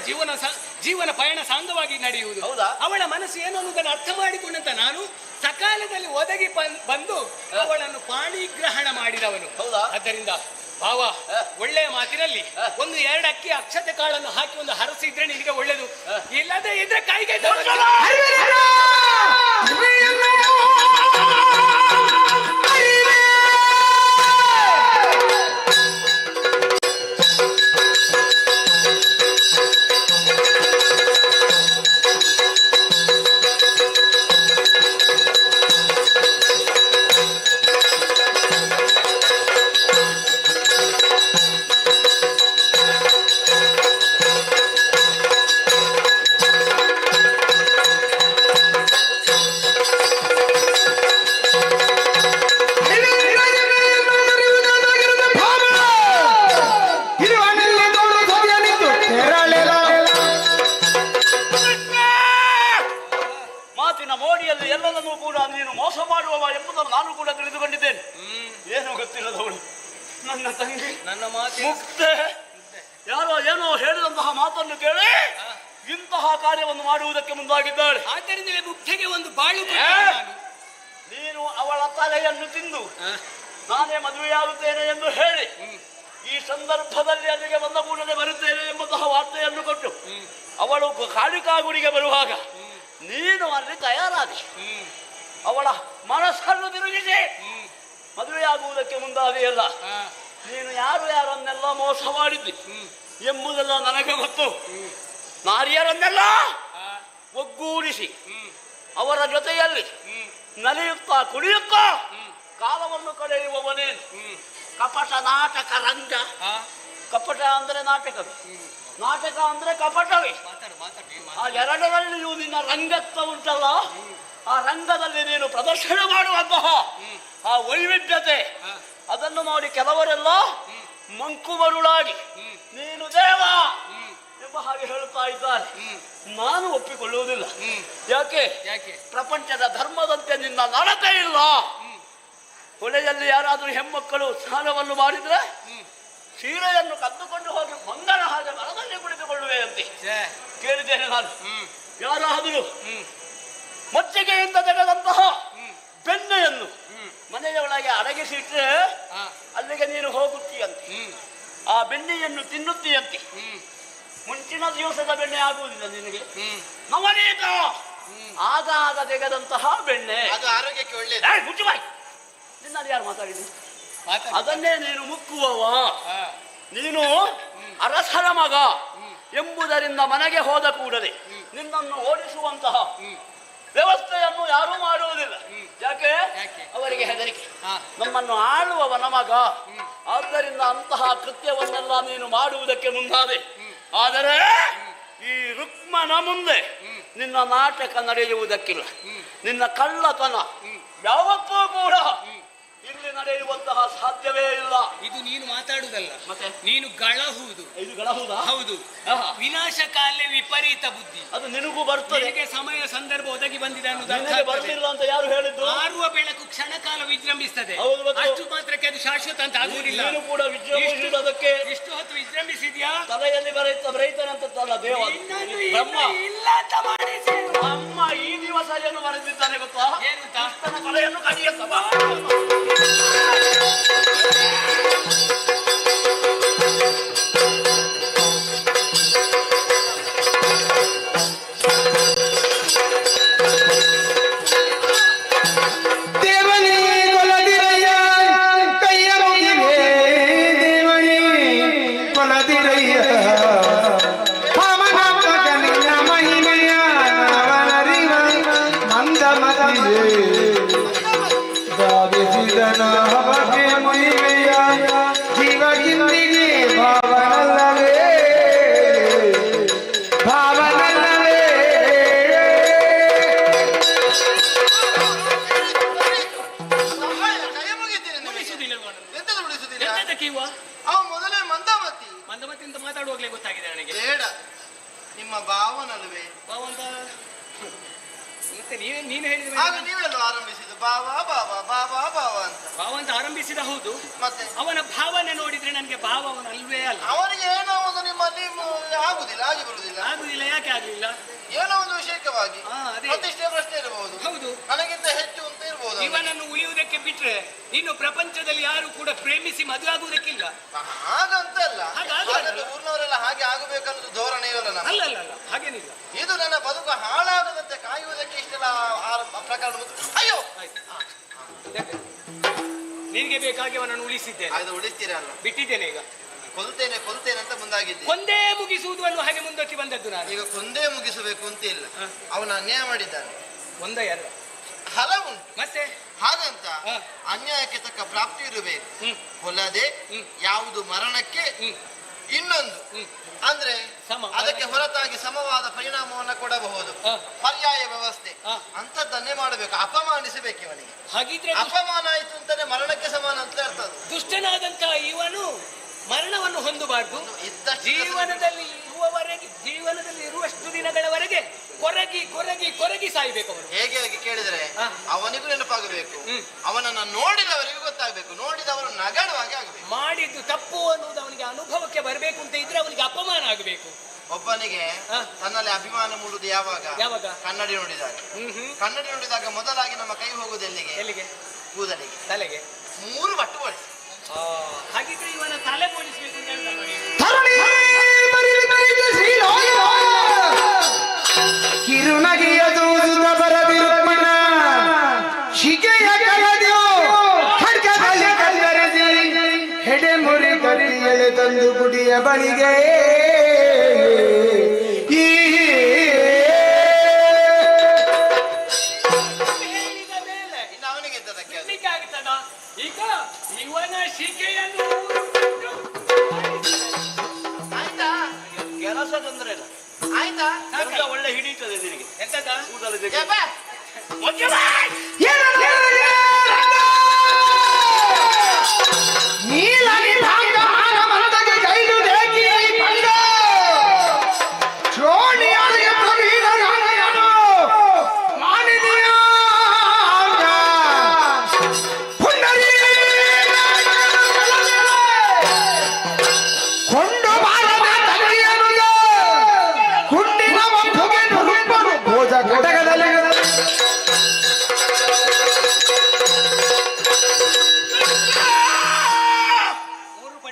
ಜೀವನ ಪಯಣ ಸಾಂಗವಾಗಿ ನಡೆಯುವುದು. ಅವಳ ಮನಸ್ಸು ಏನು ಅನ್ನೋದನ್ನು ಅರ್ಥ ಮಾಡಿಕೊಂಡಂತ ನಾನು ಸಕಾಲದಲ್ಲಿ ಒದಗಿ ಬಂದು ಅವಳನ್ನು ಪಾಣಿಗ್ರಹಣ ಮಾಡಿದವನು. ಆದ್ದರಿಂದ ಭಾವ, ಒಳ್ಳೆಯ ಮಾತಿನಲ್ಲಿ ಒಂದು 2 ಅಕ್ಕಿ ಅಕ್ಷತೆ ಕಾಳನ್ನು ಹಾಕಿ ಒಂದು ಹರಸಿದ್ರೆ ನಿನಗೆ ಒಳ್ಳೇದು. ಇಲ್ಲದೆ ಇದ್ರೆ ಕೈಗೆ ಮಾತಿನ ಮೋಡಿಯಲ್ಲಿ ಎಲ್ಲದನ್ನೂ ಕೂಡ ನೀನು ಮೋಸ ಮಾಡುವವ ಎಂಬುದನ್ನು ನಾನು ಕೂಡ ತಿಳಿದುಕೊಂಡಿದ್ದೇನೆ. ಏನೋ ಗೊತ್ತಿಲ್ಲದವಳು ನನ್ನ ತಂಗಿ, ನನ್ನ ಮಾತು ಮುಕ್ತೆ ಯಾರೋ ಏನೋ ಹೇಳಿದಂತಹ ಮಾತನ್ನು ಕೇಳಿ ಇಂತಹ ಕಾರ್ಯವನ್ನು ಮಾಡುವುದಕ್ಕೆ ಮುಂದಾಗಿದ್ದಾಳೆ. ಆದ್ದರಿಂದಲೇ ಮುಕ್ತೆಗೆ ಒಂದು ಬಾಳು. ನೀನು ಅವಳ ತಲೆಯನ್ನು ತಿಂದು ನಾನೇ ಮದುವೆಯಾಗುತ್ತೇನೆ ಎಂದು ಹೇಳಿ ಈ ಸಂದರ್ಭದಲ್ಲಿ ಅಲ್ಲಿಗೆ ಬಂದ ಕೂಡಲೇ ಬರುತ್ತೇನೆ ಎಂಬಂತಹ ವಾರ್ತೆಯನ್ನು ಕೊಟ್ಟು ಅವಳು ಕಾಳಿಕಾಗುಡಿಗೆ ಬರುವಾಗ ನೀನು ಅಲ್ಲಿ ತಯಾರಾದೆ ಅವಳ ಮನಸ್ಸನ್ನು ತಿರುಗಿಸಿ ಮದುವೆಯಾಗುವುದಕ್ಕೆ ಮುಂದಾದೆಯಲ್ಲ. ನೀನು ಯಾರನ್ನೆಲ್ಲ ಮೋಸ ಮಾಡಿದ್ದಿ ಎಂಬುದೆಲ್ಲ ನನಗೆ ಗೊತ್ತು. ನಾರಿಯರನ್ನೆಲ್ಲ ಒಗ್ಗೂಡಿಸಿ ಅವರ ಜೊತೆಯಲ್ಲಿ ನಲಿಯುತ್ತಾ ಕುಡಿಯುತ್ತಾ ಕಾಲವನ್ನು ಕಳೆಯುವವನೇ ಕಪಟ ನಾಟಕ ರಂಗ. ಕಪಟ ಅಂದ್ರೆ ನಾಟಕವೇ, ನಾಟಕ ಅಂದ್ರೆ ಕಪಟವೇ. ಆ ಎರಡರಲ್ಲಿಯೂ ನಿನ್ನ ರಂಗತ್ವ ಉಂಟಲ್ಲ, ಆ ರಂಗದಲ್ಲಿ ನೀನು ಪ್ರದರ್ಶನ ಮಾಡುವಂತಹ ಆ ವೈವಿಧ್ಯತೆ ಅದನ್ನು ನೋಡಿ ಕೆಲವರೆಲ್ಲ ಮಂಕು ಮರುಳಾಗಿ ನೀನು ದೇವ ಎಂಬ ಹಾಗೆ ಹೇಳುತ್ತಾ ಇದ್ದಾರೆ. ನಾನು ಒಪ್ಪಿಕೊಳ್ಳುವುದಿಲ್ಲ. ಯಾಕೆ? ಪ್ರಪಂಚದ ಧರ್ಮದಂತೆ ನಿನ್ನ ನಡತೆ ಇಲ್ಲ. ಕೊನೆಯಲ್ಲಿ ಯಾರಾದರೂ ಹೆಣ್ಮಕ್ಕಳು ಸ್ನಾನವನ್ನು ಮಾಡಿದ್ರೆ ಸೀರೆಯನ್ನು ಕದ್ದುಕೊಂಡು ಹೋಗಿ ಮಂಗನ ಹಾಗೆ ಮರದಲ್ಲಿ ಕುಳಿತುಕೊಳ್ಳುವೆ ಅಂತೆ ಕೇಳಿದ್ದೇನೆ ನಾನು. ಯಾರಾದರೂ ಮಜ್ಜಿಗೆಯಿಂದ ತೆಗೆದಂತಹ ಬೆಣ್ಣೆಯನ್ನು ಮನೆಯ ಒಳಗೆ ಅಡಗಿಸಿಟ್ರೆ ಅಲ್ಲಿಗೆ ನೀನು ಹೋಗುತ್ತೀಯಂತೆ, ಆ ಬೆಣ್ಣೆಯನ್ನು ತಿನ್ನುತ್ತೀಯಂತೆ. ಮುಂಚಿನ ದಿವಸದ ಬೆಣ್ಣೆ ಆಗುವುದಿಲ್ಲ ನಿನಗೆ. ನವನೀತ ಆಗಾಗ ತೆಗೆದಂತಹ ಬೆಣ್ಣೆ ಅದು ಆರೋಗ್ಯಕ್ಕೆ ಒಳ್ಳೆಯದು. ಮುಚ್ಚುಬಾಯಿ, ನಿನ್ನಲ್ಲಿ ಯಾರು ಮಾತಾಡಿದ್ರು? ಅದನ್ನೇ ನೀನು ಮುಕ್ಕುವವ. ನೀನು ಅರಸರ ಮಗ ಎಂಬುದರಿಂದ ಮನೆಗೆ ಹೋದ ಕೂಡಲೇ ನಿನ್ನನ್ನು ಓಡಿಸುವಂತಹ ವ್ಯವಸ್ಥೆಯನ್ನು ಯಾರೂ ಮಾಡುವುದಿಲ್ಲ. ಯಾಕೆ? ಅವರಿಗೆ ಹೆದರಿಕೆ. ನಮ್ಮನ್ನು ಆಳುವವನ ಮಗ, ಆದ್ದರಿಂದ ಅಂತಹ ಕೃತ್ಯವನ್ನೆಲ್ಲ ನೀನು ಮಾಡುವುದಕ್ಕೆ ಮುಂದಾದೆ. ಆದರೆ ಈ ರುಕ್ಮನ ಮುಂದೆ ನಿನ್ನ ನಾಟಕ ನಡೆಯುವುದಕ್ಕಿಲ್ಲ. ನಿನ್ನ ಕಳ್ಳತನ ಯಾವತ್ತೂ ಕೂಡ ಇಲ್ಲಿ ನಡೆಯುವಂತಹ ಸಾಧ್ಯವೇ ಇಲ್ಲ. ಇದು ನೀನು ಮಾತಾಡುವುದಲ್ಲ, ಮತ್ತೆ ನೀನು ಗಳಹುವುದು. ಇದು ಗಳಹುದಾ? ಹೌದು. ವಿನಾಶಕಾಲೇ ವಿಪರೀತ ಬುದ್ಧಿ. ಅದು ನಿನಗೂ ಬರ್ತದೆ. ಸಮಯ ಸಂದರ್ಭ ಒದಗಿ ಬಂದಿದೆ ಬರ್ತಿಲ್ಲ ಅಂತ ಯಾರು ಹೇಳಿದ್ರು? ಮಾರುವ ಬೆಳಕು ಕ್ಷಣಕಾಲ ವಿಜೃಂಭಿಸ್ತದೆ, ಹೌದು. ಅಷ್ಟು ಮಾತ್ರಕ್ಕೆ ಅದು ಶಾಶ್ವತ ಅಂತ ಆಗುವುದಿಲ್ಲ. ನೀನು ಕೂಡ ವಿಜೃಂಭಿಸುವುದಕ್ಕೆ ಇಷ್ಟು ಹೊತ್ತು ವಿಜೃಂಭಿಸಿದ್ಯಾ? ತಲೆಯಲ್ಲಿ ಬರೀತಾನಂತಲ್ಲ ದೇವ ಬ್ರಹ್ಮ ಇಲ್ಲ ಅಂತ ಮಾಡಿಸಿ ಅಮ್ಮ ಈ ದಿವಸ ಏನು ಬರೆದಿದ್ದಾನೆ ಗೊತ್ತಾ? ಏನು? ತನ್ನ ತಲೆಯನ್ನು ಕಡಿಯತ್ತ ಮೊದಲೇ ಮಂದಮತಿ ಮಂದಮತಿಯಿಂದ ಮಾತಾಡುವಾಗಲೇ ಗೊತ್ತಾಗಿದೆ ನನಗೆ. ಬೇಡ, ನಿಮ್ಮ ಭಾವನಲ್ವೇ? ಭಾವಂತ ಮತ್ತೆ ನೀನು ಹೇಳಿದ್ರೆ ಆಗ ನೀವೆಲ್ಲ ಆರಂಭಿಸಿದ್ದು ಬಾವಾ ಬಾವಾ ಬಾವಾ ಬಾವಾ ಅಂತ. ಭಾವಂತ ಆರಂಭಿಸಿದ ಹೌದು, ಮತ್ತೆ ಅವನ ಭಾವನೆ ನೋಡಿದ್ರೆ ನನಗೆ ಭಾವ ಅವನ ಅಲ್ವೇ ಅಲ್ಲ. ಅವನಿಗೆ ಏನೋ ಒಂದು ನಿಮ್ಮಲ್ಲಿ ಆಗುದಿಲ್ಲ, ಆಗಿ ಬರುವುದಿಲ್ಲ. ಆಗುದಿಲ್ಲ. ಯಾಕೆ ಆಗ್ಲಿಲ್ಲ? ಏನೋ ಒಂದು ವಿಷಯಕವಾಗಿ ಅದೇ ಪ್ರತಿಷ್ಠೆ ಪ್ರಶ್ನೆ ಇರಬಹುದು. ಹೌದು, ನನಗಿಂತ ಹೆಚ್ಚು ಅಂತ ಇರಬಹುದು. ಇವನನ್ನು ಉಳಿಯುವುದೇ ಪ್ರೇಮಿಸುವುದಕ್ಕೆ ಬಿಟ್ರೆ ಇನ್ನು ಪ್ರಪಂಚದಲ್ಲಿ ಯಾರು ಕೂಡ ಪ್ರೇಮಿಸಿ ಮದುವೆ ಆಗುವುದಕ್ಕಿಲ್ಲ. ಹಾಗಂತ ಅಲ್ಲ, ಹಾಗಾದ್ರೆ ಊರಿನವರೆಲ್ಲ ಹಾಗೆ ಆಗಬೇಕನ್ನೋದು ಧೋರಣೆ ಇವಲ್ಲ. ಅಲ್ಲ ಹಾಗೇನಿಲ್ಲ. ಇದು ನನ್ನ ಬದುಕು ಹಾಳಾಗದಂತೆ ಕಾಯುವುದಕ್ಕೆ ಇಷ್ಟೆಲ್ಲ ಪ್ರಕರಣ. ಅಯ್ಯೋ, ನಿನಗೆ ಬೇಕಾಗಿ ಅವನನ್ನು ಉಳಿಸಿದ್ದೇನೆ. ಅದು ಉಳಿಸ್ತೀರಲ್ಲ, ಬಿಟ್ಟಿದ್ದೇನೆ. ಈಗ ಕೊಲ್ತೇನೆ ಅಂತ ಮುಂದಾಗಿದ್ದೆ. ಕೊಂದೇ ಮುಗಿಸುವುದು ಅನ್ನುವ ಹಾಗೆ ಮುಂದಕ್ಕೆ ಬಂದದ್ದು ನಾನು. ಈಗ ಕೊಂದೇ ಮುಗಿಸಬೇಕು ಅಂತ ಇಲ್ಲ, ಅವನ ಅನ್ಯಾಯ ಮಾಡಿದ್ದಾನೆ. ಒಂದ ಎರಡು ಹಲವು ಮತ್ತೆ ಹಾಗಂತ ಅನ್ಯಾಯಕ್ಕೆ ತಕ್ಕ ಪ್ರಾಪ್ತಿ ಇರಬೇಕು. ಹೊಲದೆ ಯಾವುದು ಮರಣಕ್ಕೆ ಇನ್ನೊಂದು ಅಂದ್ರೆ ಅದಕ್ಕೆ ಹೊರತಾಗಿ ಸಮವಾದ ಪರಿಣಾಮವನ್ನು ಕೊಡಬಹುದು. ಪರ್ಯಾಯ ವ್ಯವಸ್ಥೆ ಅಂತದ್ದನ್ನೇ ಮಾಡಬೇಕು. ಅಪಮಾನಿಸಬೇಕು ಇವನಿಗೆ. ಹಾಗಿದ್ರೆ ಅಪಮಾನ ಆಯ್ತು ಅಂತಾನೆ ಮರಣಕ್ಕೆ ಸಮಾನ ಅಂತ ಇರ್ತದೆ. ದುಷ್ಟನಾದಂತ ಇವನು ಮರಣವನ್ನು ಹೊಂದಬಾರ್ದು. ಜೀವನದಲ್ಲಿ ಇರುವಷ್ಟು ದಿನಗಳವರೆಗೆ ಕೊರಗಿ ಸಾಯ್ಬೇಕು ಅವನು. ಹೇಗೆ ಕೇಳಿದ್ರೆ ಅವನಿಗೂ ನೆನಪಾಗಬೇಕು, ಅವನನ್ನ ನೋಡಿದವರಿಗೂ ಗೊತ್ತಾಗಬೇಕು, ನೋಡಿದವರು ನಗಡುವಾಗಿ ಆಗಬೇಕು. ಮಾಡಿದ್ದು ತಪ್ಪು ಅನ್ನುವುದು ಅವನಿಗೆ ಅನುಭವಕ್ಕೆ ಬರಬೇಕು ಅಂತ ಇದ್ರೆ ಅವನಿಗೆ ಅಪಮಾನ ಆಗಬೇಕು. ಒಬ್ಬನಿಗೆ ತನ್ನಲ್ಲಿ ಅಭಿಮಾನ ಮೂಡುವುದು ಯಾವಾಗ ಕನ್ನಡಿ ನೋಡಿದಾಗ. ಕನ್ನಡಿ ನೋಡಿದಾಗ ಮೊದಲಾಗಿ ನಮ್ಮ ಕೈ ಹೋಗುವುದು ಎಲ್ಲಿಗೆ? ಕೂದಲಿಗೆ, ತಲೆಗೆ 3 ಬಟ್ಟು ಬಳಸಿ. ಹಾಗಿದ್ರೆ ಇವನ ತಲೆ ಬೋಳಿಸ್ಬೇಕು ಅಂತ ಕಿರುನಗೆಯದು ಬರದಿರುಮಣ ಶಿಕೆಯ ಕಳೆದು ಖಡ್ಗದಲ್ಲಿ ಕಲ್ಲರಿಸಿ ಹೆಡೆ ಮುರಿ ಕರಿಯಲೆ ತಂದು ಗುಡಿಯ ಬಳಿಗೆ ಈಗ ಇವನ ಶಿಕೆಯನ್ನು ಆಯ್ತಾ? ಕೆಲಸ ತೊಂದರೆ ಇಲ್ಲ. ಆಯ್ತಾ? ಒಳ್ಳೆ ಹಿಡಿತದೆ ನಿನಗೆ. ಎಂತದ ಕೂದಲು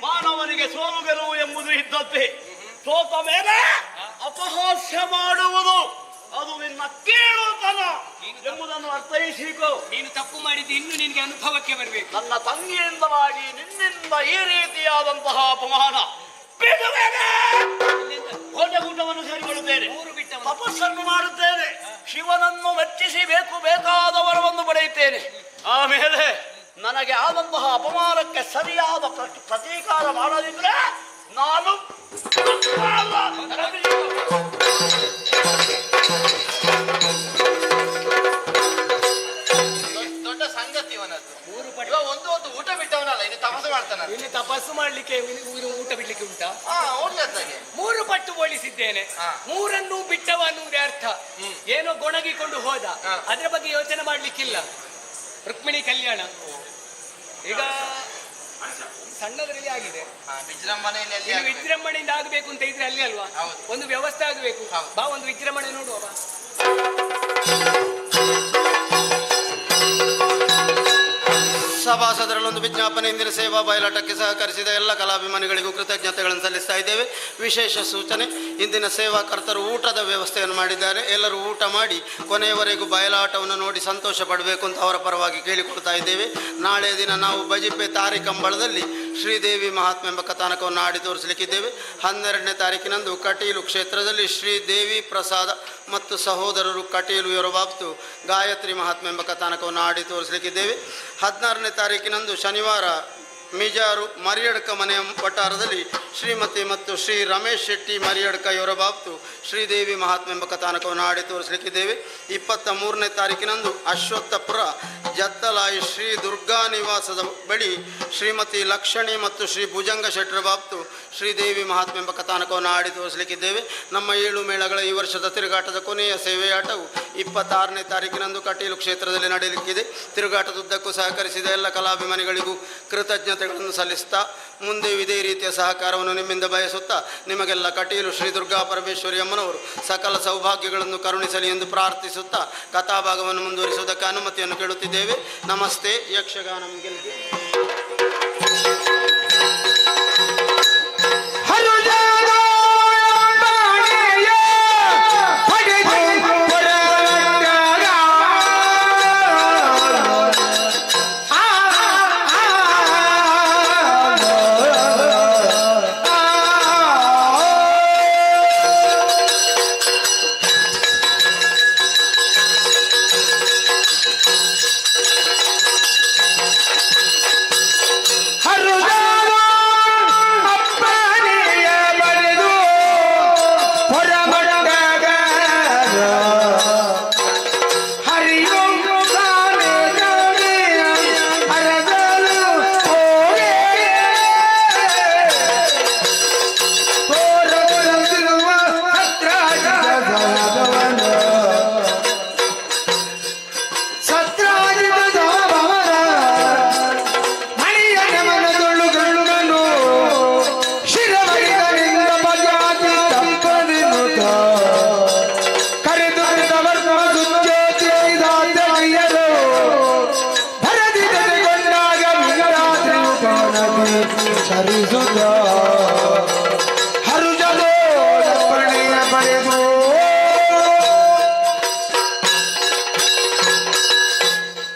ಮಾನವನಿಗೆ ಸೋಲು ಗೆಲುವು ಎಂಬುದು ಇದ್ದದ್ದೇ. ಸೋತ ಮೇಲೆ ಅಪಹಾಸ್ಯ ಮಾಡುವುದು ಅದು ನಿನ್ನ ಕೇಳುತ್ತನ ಎಂಬುದನ್ನು ಅರ್ಥೈಸಿಕೋ. ನೀನು ತಪ್ಪು ಮಾಡಿದ್ದು ಇನ್ನು ನಿನಗೆ ಅನುಭವಕ್ಕೆ ಬರಬೇಕು. ನನ್ನ ತಂಗಿಯಿಂದವಾಗಿ ನಿನ್ನಿಂದ ಈ ರೀತಿಯಾದಂತಹ ಅಪಮಾನ ಊಟವನ್ನು ಸೇರಿಕೊಳ್ಳುತ್ತೇನೆ, ತಪಸ್ಸನ್ನು ಮಾಡುತ್ತೇನೆ, ಶಿವನನ್ನು ಮೆಚ್ಚಿಸಿ ಬೇಕಾದವರವನ್ನು ಪಡೆಯುತ್ತೇನೆ. ಆಮೇಲೆ ನನಗೆ ಆದಂತಹ ಅಪಮಾನಕ್ಕೆ ಸರಿಯಾದ ಪ್ರತೀಕಾರ ಮಾಡದಿದ್ರೆ ನಾನು ದೊಡ್ಡ ಸಂಗತಿ ಇವನದ್ದು. ಒಂದು ಊಟ ಬಿಟ್ಟವನಲ್ಲ, ಇದು ತಪಸ್ಸು ಮಾಡ್ತಾನ. ಇಲ್ಲಿ ತಪಸ್ಸು ಮಾಡ್ಲಿಕ್ಕೆ ಊಟ ಬಿಡ್ಲಿಕ್ಕೆ ಉಂಟಾ? ಊಟದಾಗೆ 3 ಪಟ್ಟು ಬೋಳಿಸಿದ್ದೇನೆ. 3 ಬಿಟ್ಟವ ಅನ್ನುವುದೇ ಅರ್ಥ. ಏನೋ ಗೊಣಗಿಕೊಂಡು ಹೋದ, ಅದ್ರ ಬಗ್ಗೆ ಯೋಚನೆ ಮಾಡ್ಲಿಕ್ಕಿಲ್ಲ. ರುಕ್ಮಿಣಿ ಕಲ್ಯಾಣ ಈಗ ಸಣ್ಣದ್ರಲ್ಲಿ ಆಗಿದೆ, ವಿಜೃಂಭಣೆಯಿಂದ ಆಗಬೇಕು ಅಂತ ಇದ್ರೆ ಅಲ್ಲಿ ಅಲ್ವಾ ಒಂದು ವ್ಯವಸ್ಥೆ ಆಗಬೇಕು. ಬಾ ಒಂದು ವಿಜೃಂಭಣೆ ನೋಡುವ. ಸಭಾಸದರಲ್ಲೊಂದು ವಿಜ್ಞಾಪನೆ. ಇಂದಿನ ಸೇವಾ ಬಯಲಾಟಕ್ಕೆ ಸಹಕರಿಸಿದ ಎಲ್ಲ ಕಲಾಭಿಮಾನಿಗಳಿಗೂ ಕೃತಜ್ಞತೆಗಳನ್ನು ಸಲ್ಲಿಸ್ತಾ ಇದ್ದೇವೆ. ವಿಶೇಷ ಸೂಚನೆ, ಇಂದಿನ ಸೇವಾಕರ್ತರು ಊಟದ ವ್ಯವಸ್ಥೆಯನ್ನು ಮಾಡಿದ್ದಾರೆ. ಎಲ್ಲರೂ ಊಟ ಮಾಡಿ ಕೊನೆಯವರೆಗೂ ಬಯಲಾಟವನ್ನು ನೋಡಿ ಸಂತೋಷ ಪಡಬೇಕು ಅಂತ ಅವರ ಪರವಾಗಿ ಕೇಳಿಕೊಳ್ತಾ ಇದ್ದೇವೆ. ನಾಳೆಯ ದಿನ ನಾವು ಬಜಿಪೆ ತಾರಿಕಂಬಳದಲ್ಲಿ ಶ್ರೀದೇವಿ ಮಹಾತ್ಮೆ ಎಂಬ ಕಥಾನಕವನ್ನು ಆಡಿ ತೋರಿಸಲಿಕ್ಕಿದ್ದೇವೆ. 12ನೇ ತಾರೀಕಿನಂದು ಕಟೀಲು ಕ್ಷೇತ್ರದಲ್ಲಿ ಶ್ರೀದೇವಿ ಪ್ರಸಾದ ಮತ್ತು ಸಹೋದರರು ಕಟೀಲು ಯೊರಬಾಬ್ತು ಗಾಯತ್ರಿ ಮಹಾತ್ಮೆ ಎಂಬ ಕಥಾನಕವನ್ನು ಆಡಿ ತೋರಿಸಲಿಕ್ಕಿದ್ದೇವೆ. 16ನೇ ತಾರೀಕಿನಂದು ಶನಿವಾರ ಮೀಜಾರು ಮರಿಯಡ್ಕ ಮನೆಯ ವಟಾರದಲ್ಲಿ ಶ್ರೀಮತಿ ಮತ್ತು ಶ್ರೀ ರಮೇಶ್ ಶೆಟ್ಟಿ ಮರಿಯಡ್ಕ ಯೊರಬಾಬ್ತು ಶ್ರೀದೇವಿ ಮಹಾತ್ಮೆ ಎಂಬ ಕಥಾನಕವನ್ನು ಆಡಿ ತೋರಿಸಲಿಕ್ಕಿದ್ದೇವೆ. 23ನೇ ತಾರೀಕಿನಂದು ಅಶ್ವತ್ಥಪುರ ಜತ್ತಲಾಯಿ ಶ್ರೀ ದುರ್ಗಾ ನಿವಾಸದ ಬಳಿ ಶ್ರೀಮತಿ ಲಕ್ಷಣಿ ಮತ್ತು ಶ್ರೀ ಭುಜಂಗ ಶೆಟ್ಟರ ಬಾಬ್ತು ಶ್ರೀದೇವಿ ಮಹಾತ್ಮೆ ಎಂಬ ಕಥಾನಕವನ್ನು ಆಡಿ ತೋರಿಸಲಿಕ್ಕಿದ್ದೇವೆ. ನಮ್ಮ 7 ಮೇಳಗಳ ಈ ವರ್ಷದ ತಿರುಗಾಟದ ಕೊನೆಯ ಸೇವೆಯಾಟವು 26ನೇ ತಾರೀಕಿನಂದು ಕಟೀಲು ಕ್ಷೇತ್ರದಲ್ಲಿ ನಡೆಯಲಿಕ್ಕಿದೆ. ತಿರುಗಾಟದುದ್ದಕ್ಕೂ ಸಹಕರಿಸಿದ ಎಲ್ಲ ಕಲಾಭಿಮಾನಿಗಳಿಗೂ ಕೃತಜ್ಞತೆಗಳನ್ನು ಸಲ್ಲಿಸ್ತಾ ಮುಂದೆ ಇದೇ ರೀತಿಯ ಸಹಕಾರವನ್ನು ನಿಮ್ಮಿಂದ ಬಯಸುತ್ತಾ ನಿಮಗೆಲ್ಲ ಕಟೀಲು ಶ್ರೀ ದುರ್ಗಾ ಪರಮೇಶ್ವರಿ ಅಮ್ಮನವರು ಸಕಲ ಸೌಭಾಗ್ಯಗಳನ್ನು ಕರುಣಿಸಲಿ ಎಂದು ಪ್ರಾರ್ಥಿಸುತ್ತಾ ಕಥಾಭಾಗವನ್ನು ಮುಂದುವರಿಸುವುದಕ್ಕೆ ಅನುಮತಿಯನ್ನು ಕೇಳುತ್ತಿದ್ದೇವೆ. ನಮಸ್ತೆ. ಯಕ್ಷಗಾನಂ ಗೆಲ್ಗೆ.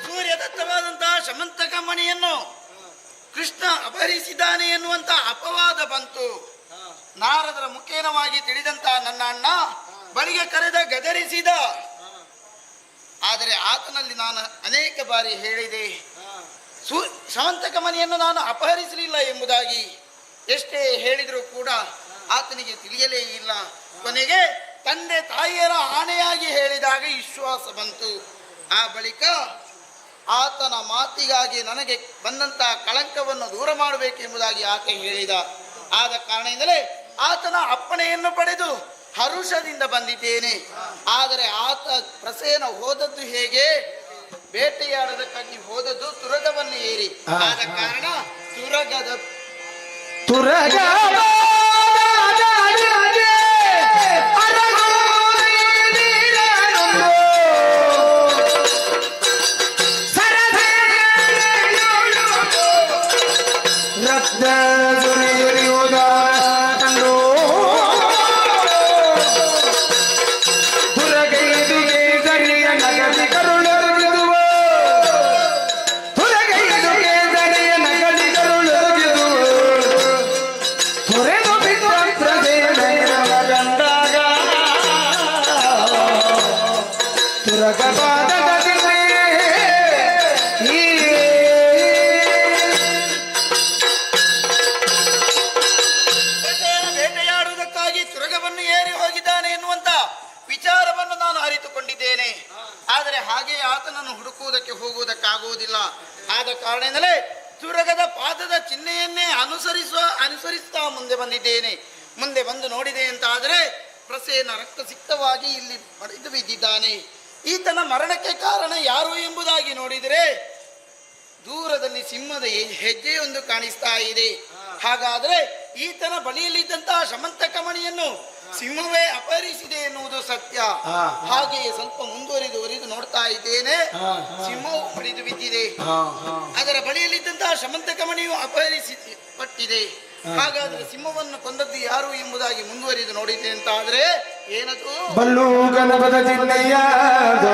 ಸೂರ್ಯದತ್ತವಾದಂತಹ ಶಮಂತಕ ಮಣಿಯನ್ನು ಕೃಷ್ಣ ಅಪಹರಿಸಿದ್ದಾನೆ ಎನ್ನುವಂತ ಅಪವಾದ ಬಂತು. ನಾರದರ ಮುಖೇನವಾಗಿ ತಿಳಿದಂತ ನನ್ನ ಅಣ್ಣ ಬಳಿಗೆ ಕರೆದ ಗದರಿಸಿದ. ಆದರೆ ಆತನಲ್ಲಿ ನಾನು ಅನೇಕ ಬಾರಿ ಹೇಳಿದೆ, ಶಮಂತಕ ಮಣಿಯನ್ನು ನಾನು ಅಪಹರಿಸಲಿಲ್ಲ ಎಂಬುದಾಗಿ. ಎಷ್ಟೇ ಹೇಳಿದರೂ ಕೂಡ ಆತನಿಗೆ ತಿಳಿಯಲೇ ಇಲ್ಲ. ಕೊನೆಗೆ ತಂದೆ ತಾಯಿಯರ ಆಣೆಯಾಗಿ ಹೇಳಿದಾಗ ವಿಶ್ವಾಸ ಬಂತು. ಆ ಬಳಿಕ ಆತನ ಮಾತಿಗಾಗಿ ನನಗೆ ಬಂದಂತಹ ಕಳಂಕವನ್ನು ದೂರ ಮಾಡಬೇಕೆಂಬುದಾಗಿ ಆತ ಹೇಳಿದ. ಆದ ಕಾರಣದಿಂದಲೇ ಆತನ ಅಪ್ಪಣೆಯನ್ನು ಪಡೆದು ಹರುಷದಿಂದ ಬಂದಿದ್ದೇನೆ. ಆದರೆ ಆತ ಪ್ರಸೇನ ಹೋದದ್ದು ಹೇಗೆ? ಬೇಟೆಯಾಡೋದಕ್ಕಾಗಿ ಹೋದದ್ದು ತುರಗವನ್ನು ಏರಿ. ಆದ ಕಾರಣ ತುರಗದ ಬೇಟೆಯಾಡುವುದಕ್ಕಾಗಿ ತುರಗವನ್ನು ಏರಿ ಹೋಗಿದ್ದಾನೆ ಎನ್ನುವಂತ ವಿಚಾರವನ್ನು ನಾನು ಅರಿತುಕೊಂಡಿದ್ದೇನೆ. ಆದರೆ ಹಾಗೆ ಆತನನ್ನು ಹುಡುಕುವುದಕ್ಕೆ ಹೋಗುವುದಕ್ಕಾಗುವುದಿಲ್ಲ. ಆದ ಕಾರಣದಿಂದಲೇ ತುರಗದ ಪಾದದ ಚಿಹ್ನೆಯನ್ನೇ ಅನುಸರಿಸ್ತಾ ಮುಂದೆ ಬಂದಿದ್ದೇನೆ. ಮುಂದೆ ಬಂದು ನೋಡಿದೆ ಅಂತ ಆದರೆ ಪ್ರಸೇನ ರಕ್ತಸಿಕ್ತವಾಗಿ ಇಲ್ಲಿ ಪಡೆದು ಬಿದ್ದಿದ್ದಾನೆ. ಈತನ ಮರಣಕ್ಕೆ ಕಾರಣ ಯಾರು ಎಂಬುದಾಗಿ ನೋಡಿದರೆ ದೂರದಲ್ಲಿ ಸಿಂಹದ ಹೆಜ್ಜೆಯೊಂದು ಕಾಣಿಸ್ತಾ ಇದೆ. ಹಾಗಾದ್ರೆ ಈತನ ಬಳಿಯಲ್ಲಿದ್ದಂತಹ ಶಮಂತಕ ಮಣಿಯನ್ನು ಸಿಂಹವೇ ಅಪಹರಿಸಿದೆ ಎನ್ನುವುದು ಸತ್ಯ. ಹಾಗೆಯೇ ಸ್ವಲ್ಪ ಮುಂದುವರಿದು ನೋಡ್ತಾ ಇದ್ದೇನೆ, ಸಿಂಹವು ಬಡಿದು ಬಿದ್ದಿದೆ. ಅದರ ಬಳಿಯಲ್ಲಿದ್ದಂತಹ ಶಮಂತಕ ಮಣಿಯು ಅಪಹರಿಸಲ್ಪಟ್ಟಿದೆ. ಹಾಗಾದ್ರೆ ಸಿಂಹವನ್ನು ಕೊಂದದ್ದು ಯಾರು ಎಂಬುದಾಗಿ ಮುಂದುವರಿದು ನೋಡಿದೆ ಅಂತ ಆದ್ರೆ ಏನದು? ಬಲ್ಲು ಗಣಪದ ಜಿಲ್ಲೆಯಾದ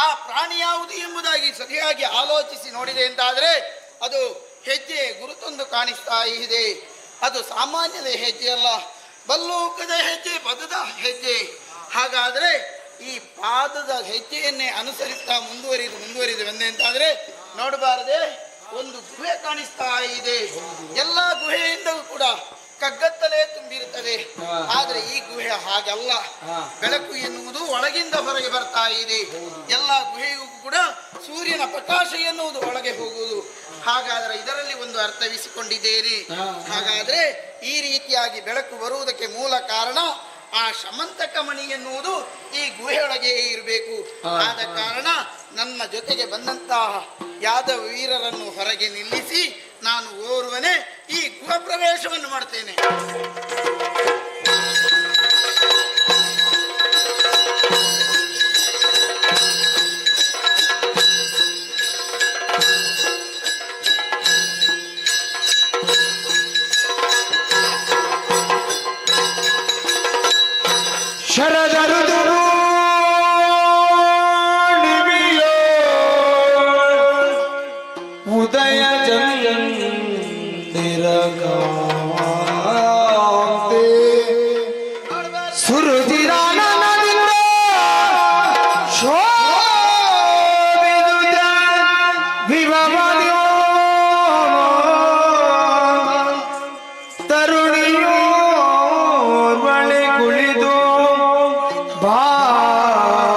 ಆ ಪ್ರಾಣಿ ಯಾವುದು ಎಂಬುದಾಗಿ ಸರಿಯಾಗಿ ಆಲೋಚಿಸಿ ನೋಡಿದೆ ಎಂದಾದರೆ ಅದು ಹೆಜ್ಜೆ ಗುರುತೊಂದು ಕಾಣಿಸ್ತಾ ಇದೆ. ಅದು ಸಾಮಾನ್ಯದ ಹೆಜ್ಜೆಯಲ್ಲ, ಬಲ್ಲೂಕದ ಹೆಜ್ಜೆ, ಪದದ ಹೆಜ್ಜೆ. ಹಾಗಾದರೆ ಈ ಪಾದದ ಹೆಜ್ಜೆಯನ್ನೇ ಅನುಸರಿಸ್ತಾ ಮುಂದುವರಿದು ಬಂದೆ ಅಂತಾದರೆ ನೋಡಬಾರದೆ ಒಂದು ಗುಹೆ ಕಾಣಿಸ್ತಾ ಇದೆ. ಎಲ್ಲ ಗುಹೆಯಿಂದಲೂ ಕೂಡ ಕಗ್ಗತ್ತಲೇ ತುಂಬಿರುತ್ತದೆ. ಆದರೆ ಈ ಗುಹೆ ಹಾಗಲ್ಲ. ಬೆಳಕು ಎನ್ನುವುದು ಒಳಗಿಂದ ಹೊರಗೆ ಬರ್ತಾ ಇದೆ. ಎಲ್ಲ ಗುಹೆಗೂ ಕೂಡ ಸೂರ್ಯನ ಪ್ರಕಾಶ ಎನ್ನುವುದು ಒಳಗೆ ಹೋಗುವುದು. ಹಾಗಾದರೆ ಇದರಲ್ಲಿ ಒಂದು ಅರ್ಥವಿಸಿಕೊಂಡಿದ್ದೇನೆ. ಹಾಗಾದ್ರೆ ಈ ರೀತಿಯಾಗಿ ಬೆಳಕು ಬರುವುದಕ್ಕೆ ಮೂಲ ಕಾರಣ ಆ ಶಮಂತಕ ಮಣಿ ಎನ್ನುವುದು ಈ ಗುಹೆಯೊಳಗೆ ಇರಬೇಕು. ಆದ ಕಾರಣ ನನ್ನ ಜೊತೆಗೆ ಬಂದಂತಹ ಯಾದವ ವೀರರನ್ನು ಹೊರಗೆ ನಿಲ್ಲಿಸಿ ನಾನು ಓರ್ವನೇ ಈ ಗೃಹ ಪ್ರವೇಶವನ್ನು ಮಾಡ್ತೇನೆ. ಶರದರುದರು ಉದಯ ಚಂದಿರಗಾಂತೆ ಸುರುಚಿರಾನನದಿಂದ ಶೋಭಿದುದ ವಿಭವದ್ಯೋ ತರುಣಿಯೋರ್ವಳೆ ಕುಳಿದು ಬಾಲಗನ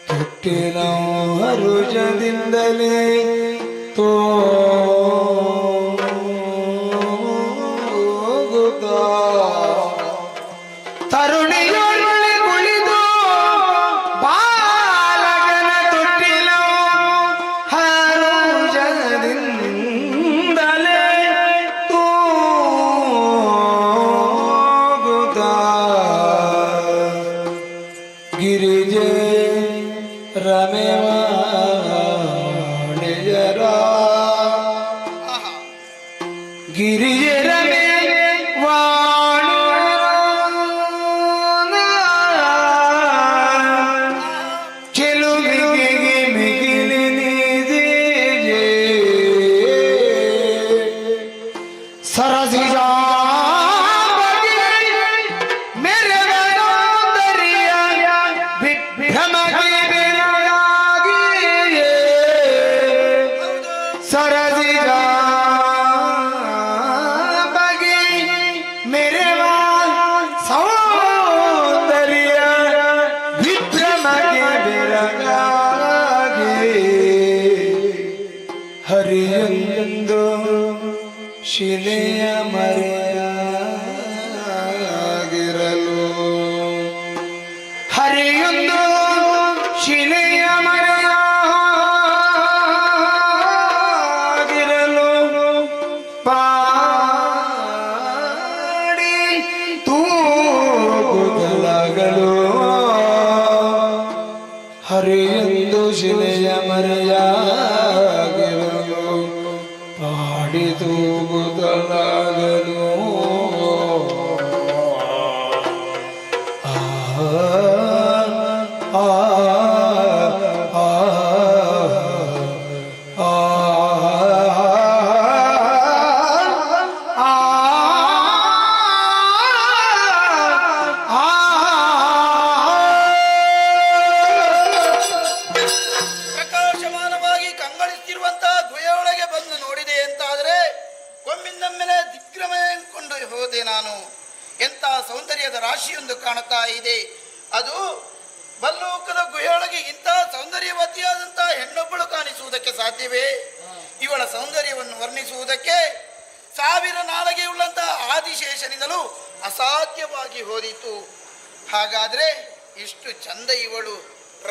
ತೊಟ್ಟಿನ ಹರುಷದಿಂದಲೇ ತೋಗುತ್ತ ತರುಣಿಯೊಳಗೆ ಕುಳಿದು ಬಾಲಗನ ತೊಟ್ಟಿನ ಹರುಷದಿಂದಲೇ ತೋಗುತ್ತ ಗಿರಿಜೆ ರಮೆವ ಗಿರಿಜೆ ರಮೆ ವಾಣು ಚೆಲುವಿಗೆ ಮಿಗಿಲಿನಿದೆ ಸರಸಿಜ ಹರಿಯೊಂದು ಶಿಲೆಯ ಮರೆಯಾಗಿರಲು ಹರಿಯೊಂದು ಶಿಲೆಯ ಮರೆಯಾಗಿರಲು ಪಾಡಿ ತೂಗುದಲಾಗಲು ಹರಿಯೊಂದು ಶಿಲೆಯ ಮರೆಯಾಗಿರಲು ಪಾಡಿ ತೂಗುದಲಾಗಲು ಪ್ರಕಾಶಮಾನವಾಗಿ ಕಂಗೊಳಿಸುತ್ತಿರುವಂತಹ ಗುಹೆಯೊಳಗೆ ಬಂದು ನೋಡಿದೆ ಅಂತಾದರೆ ಒಮ್ಮಿಂದೊಮ್ಮೆಲೆ ದಿಗ್ಭ್ರಮೆ ಕೊಂಡು ಹೋದೆ ನಾನು. ಎಂತಹ ಸೌಂದರ್ಯದ ರಾಶಿಯೊಂದು ಕಾಣುತ್ತಾ ಇದೆ. ಅದು ಬಲ್ಲೂಕದ ಗುಹೆಯೊಳಗೆ ಇಂತಹ ಸೌಂದರ್ಯವತಿಯಾದಂತಹ ಹೆಣ್ಣೊಬ್ಬಳು ಕಾಣಿಸುವುದಕ್ಕೆ ಸಾಧ್ಯವೇ? ಇವಳ ಸೌಂದರ್ಯವನ್ನು ವರ್ಣಿಸುವುದಕ್ಕೆ 1000 ನಾಲಿಗೆಯುಳ್ಳಂತಹ ಆದಿಶೇಷನಿಂದಲೂ ಅಸಾಧ್ಯವಾಗಿ ಹೋದಿತು. ಹಾಗಾದ್ರೆ ಇಷ್ಟು ಚಂದ ಇವಳು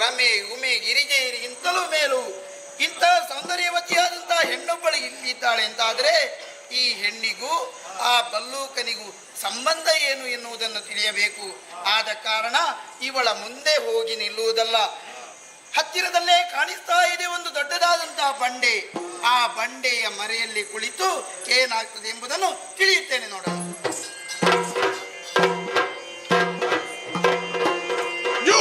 ರಮೆ ಉಮೆ ಗಿರಿಜೆಯರಿಗಿಂತಲೂ ಮೇಲು ಇಂತಹ ಸೌಂದರ್ಯವತಿಯಾದಂತಹ ಹೆಣ್ಣೊಬ್ಬಳು ಇಲ್ಲಿದ್ದಾಳೆ ಅಂತಾದರೆ ಈ ಹೆಣ್ಣಿಗೂ ಆ ಬಲ್ಲೂಕನಿಗೂ ಸಂಬಂಧ ಏನು ಎನ್ನುವುದನ್ನು ತಿಳಿಯಬೇಕು. ಆದ ಕಾರಣ ಇವಳ ಮುಂದೆ ಹೋಗಿ ನಿಲ್ಲುವುದಲ್ಲ. ಹತ್ತಿರದಲ್ಲೇ ಕಾಣಿಸ್ತಾ ಇದೆ ಒಂದು ದೊಡ್ಡದಾದಂತಹ ಬಂಡೆ. ಆ ಬಂಡೆಯ ಮರೆಯಲ್ಲಿ ಕುಳಿತು ಏನಾಗ್ತದೆ ಎಂಬುದನ್ನು ತಿಳಿಯುತ್ತೇನೆ ನೋಡೋಣ. ಜೋ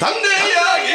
ತಂದೆಯಾಗಿ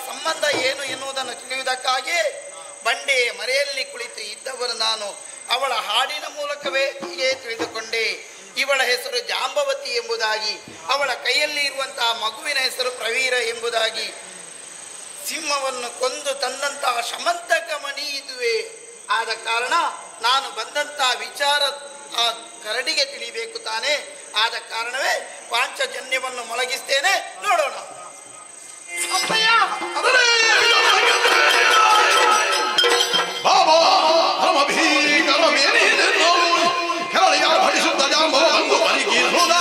ಸಂಬಂಧ ಏನು ಎನ್ನುವುದನ್ನು ತಿಳಿಯುವುದಕ್ಕಾಗಿ ಬಂಡೆಯ ಮರೆಯಲ್ಲಿ ಕುಳಿತು ಇದ್ದವರು ನಾನು. ಅವಳ ಹಾಡಿನ ಮೂಲಕವೇ ಹೀಗೆ ತಿಳಿದುಕೊಂಡೆ. ಇವಳ ಹೆಸರು ಜಾಂಬವತಿ ಎಂಬುದಾಗಿ, ಅವಳ ಕೈಯಲ್ಲಿ ಇರುವಂತಹ ಮಗುವಿನ ಹೆಸರು ಪ್ರವೀರ ಎಂಬುದಾಗಿ. ಸಿಂಹವನ್ನು ಕೊಂದು ತಂದಂತಹ ಶಮಂತಕ ಮಣಿ ಇದುವೆ. ಆದ ಕಾರಣ ನಾನು ಬಂದಂತಹ ವಿಚಾರ ಆ ಕರಡಿಗೆ ತಿಳಿಬೇಕು ತಾನೆ. ಆದ ಕಾರಣವೇ ಪಾಂಚಜನ್ಯವನ್ನು ಮೊಳಗಿಸ್ತೇನೆ, ನೋಡೋಣ. ಭರಿಸುತ್ತ ಜಾಂಬವನ್ನು ಪರಿಗೀರುವುದ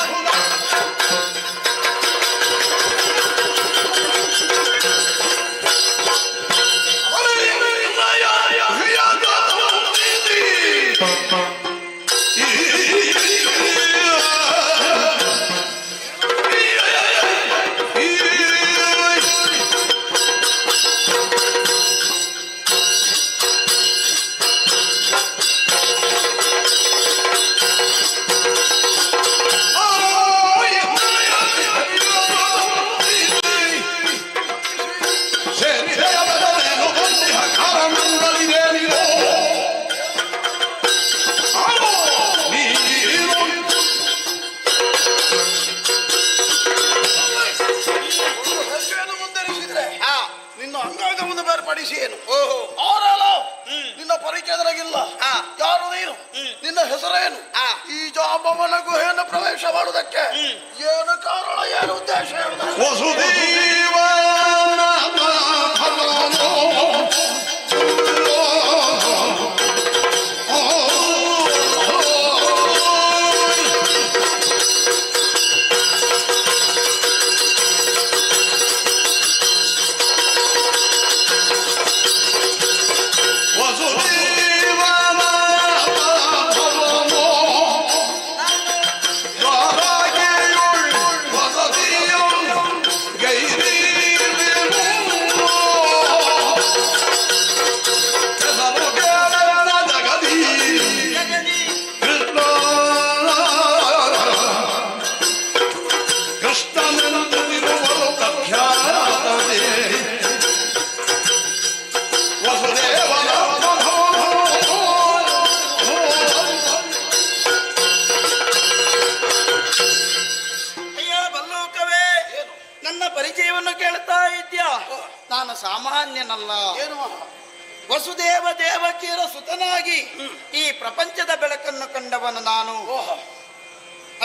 ಏನು? ಓಹೋ, ಅವರಲ್ಲ ನಿನ್ನ ಪರಿಚಯದರಾಗಿಲ್ಲ. ಯಾರು ನೀನು? ನಿನ್ನ ಹೆಸರೇನು? ಈ ಜಾಂಬವನ ಗುಹೆಯನ್ನು ಪ್ರವೇಶ ಮಾಡುವುದಕ್ಕೆ ಏನು ಕಾರಣ, ಏನು ಉದ್ದೇಶ? ಪರಿಚಯವನ್ನು ಕೇಳ್ತಾ ಇದ್ಯಾ? ನಾನು ಸಾಮಾನ್ಯನಲ್ಲ. ಏನು? ವಸುದೇವ ದೇವಕಿಯರ ಸುತನಾಗಿ ಈ ಪ್ರಪಂಚದ ಬೆಳಕನ್ನು ಕಂಡವನು ನಾನು.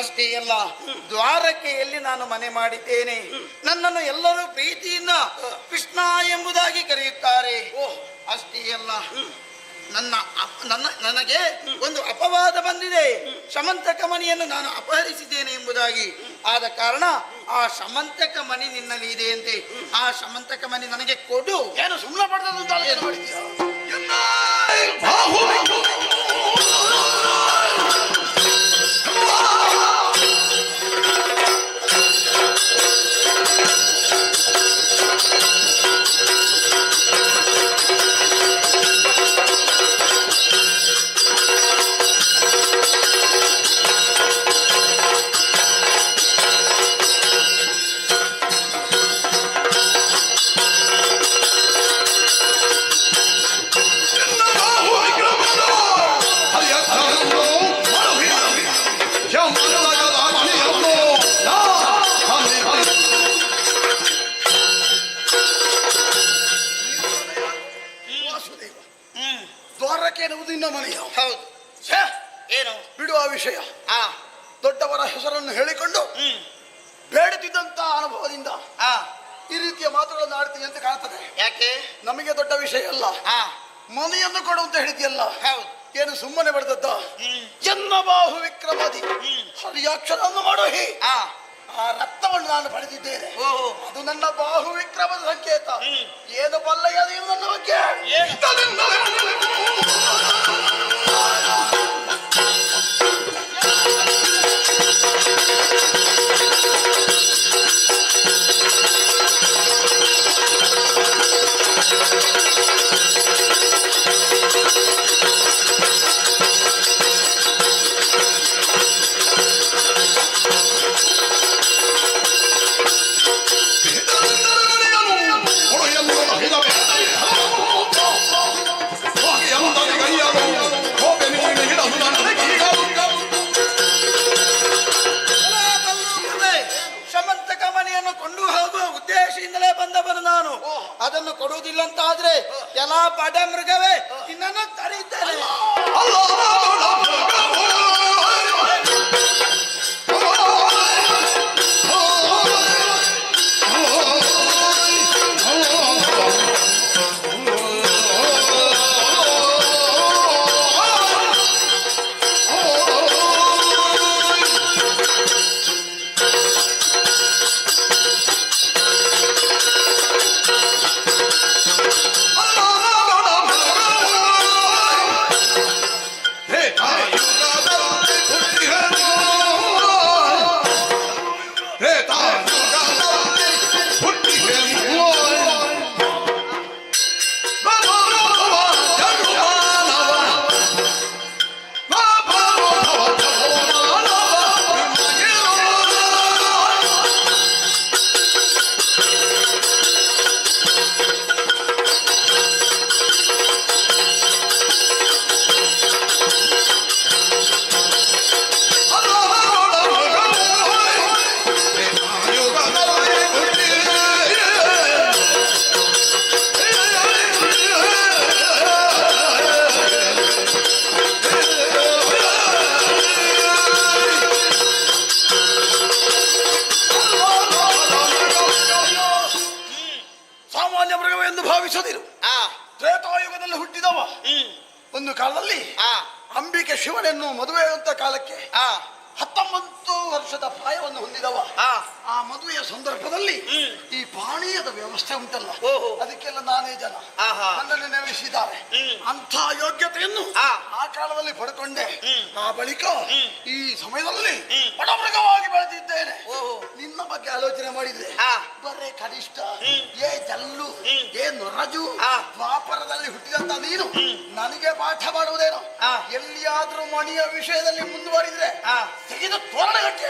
ಅಷ್ಟೇ ಅಲ್ಲ, ದ್ವಾರಕೆಯಲ್ಲಿ ನಾನು ಮನೆ ಮಾಡಿದ್ದೇನೆ. ನನ್ನನ್ನು ಎಲ್ಲರೂ ಪ್ರೀತಿಯಿಂದ ಕೃಷ್ಣ ಎಂಬುದಾಗಿ ಕರೆಯುತ್ತಾರೆ. ಅಷ್ಟೇ ಅಲ್ಲ, ನನಗೆ ಒಂದು ಅಪವಾದ ಬಂದಿದೆ. ಶಮಂತಕ ಮಣಿಯನ್ನು ನಾನು ಅಪಹರಿಸಿದ್ದೇನೆ ಎಂಬುದಾಗಿ. ಆದ ಕಾರಣ ಆ ಶಮಂತಕ ಮಣಿ ನಿನ್ನಲ್ಲಿ ಇದೆ ಅಂತೆ. ಆ ಶಮಂತಕ ಮಣಿ ನನಗೆ ಕೊಡು. ಏನು ಸುಮ್ಮನೆ ಪಡೆದ ನಿನ್ನ ಮನೆಯ. ಹೌದು. ಛೇ, ಏನು ಬಿಡುವ ವಿಷಯ. ದೊಡ್ಡವರ ಹೆಸರನ್ನು ಹೇಳಿಕೊಂಡು ಬೇಡುತ್ತಿದ್ದಂತ ಅನುಭವದಿಂದ ಈ ರೀತಿಯ ಮಾತುಗಳನ್ನು ಆಡ್ತೀನಿ ಅಂತ ಕಾಣ್ತದೆ. ಯಾಕೆ? ನಮಗೆ ದೊಡ್ಡ ವಿಷಯ ಅಲ್ಲ, ಮನೆಯನ್ನು ಕೊಡು ಅಂತ ಹೇಳಿದ್ಯಲ್ಲ. ಹೌದು. ಏನು ಸುಮ್ಮನೆ ಬಡ್ದದ್ದ? ಎನ್ನ ಬಾಹು ವಿಕ್ರಮದಿ ಹರಿಯಾಕ್ಷರವನ್ನು ಮಾಡೋ ಹಿ ಆ ರಕ್ತವನ್ನು ನಾನು ಪಡೆದಿದ್ದೇನೆ. ಅದು ನನ್ನ ಬಾಹು ವಿಕ್ರಮದ ಸಂಕೇತ. ಏನು ಬಲ್ಲಯ್ಯ ನೀವು ನನ್ನ ಬಗ್ಗೆ? ಶಮಂತಕ ಮನೆಯನ್ನು ಕೊಂಡು ಹೋಗುವ ಉದ್ದೇಶದಿಂದಲೇ ಬಂದವನು ನಾನು. ಅದನ್ನು ಕೊಡುವುದಿಲ್ಲ ಅಂತ ಆದ್ರೆ ಎಲ್ಲ ಬಡ ಮೃಗವೇ ನಿನ್ನನ್ನು ತರೀತೇನೆ. ಸಾಮಾನ್ಯ ಮೃಗವೆಂದು ಭಾವಿಸದಿರು. ತ್ರೇತಾಯುಗದಲ್ಲಿ ಹುಟ್ಟಿದವ. ಒಂದು ಕಾಲದಲ್ಲಿ ಅಂಬಿಕೆ ಶಿವನನ್ನು ಮದುವೆಯಾದಂತ ಕಾಲಕ್ಕೆ 19 ವರ್ಷದ ಪ್ರಾಯವನ್ನು ಹೊಂದಿದವ. ಆ ಮದುವೆಯ ಸಂದರ್ಭದಲ್ಲಿ ಈ ಪಾನೀಯದ ವ್ಯವಸ್ಥೆ ಉಂಟಲ್ಲ, ಅದಕ್ಕೆಲ್ಲ ನಾನೇ ಜನ ನನ್ನನ್ನು ನೇಮಿಸಿದ್ದಾರೆ. ಅಂಥ ಯೋಗ್ಯತೆಯನ್ನು ಆ ಕಾಲದಲ್ಲಿ ಪಡ್ಕೊಂಡೆ. ಆ ಬಳಿಕ ಈ ಸಮಯದಲ್ಲಿ ಬಡಮೃಗವಾಗಿ ಬೆಳೆದಿದ್ದೇನೆ. ನಿನ್ನ ಬಗ್ಗೆ ಆಲೋಚನೆ ಮಾಡಿದ್ರೆ ಬರೇ ಕನಿಷ್ಠ ಏ ಜಲ್ಲು ಏ ನೊರಜು ದ್ವಾಪರದಲ್ಲಿ ಹುಟ್ಟಿದಂತ ನೀನು ನನಗೆ ಪಾಠ ಮಾಡುವುದೇನೋ? ಎಲ್ಲಿಯಾದ್ರೂ ಮಣಿಯ ವಿಷಯದಲ್ಲಿ ಮುಂದುವರಿದ್ರೆ ತೆಗೆದು ತೋರಣಗಟ್ಟೆ.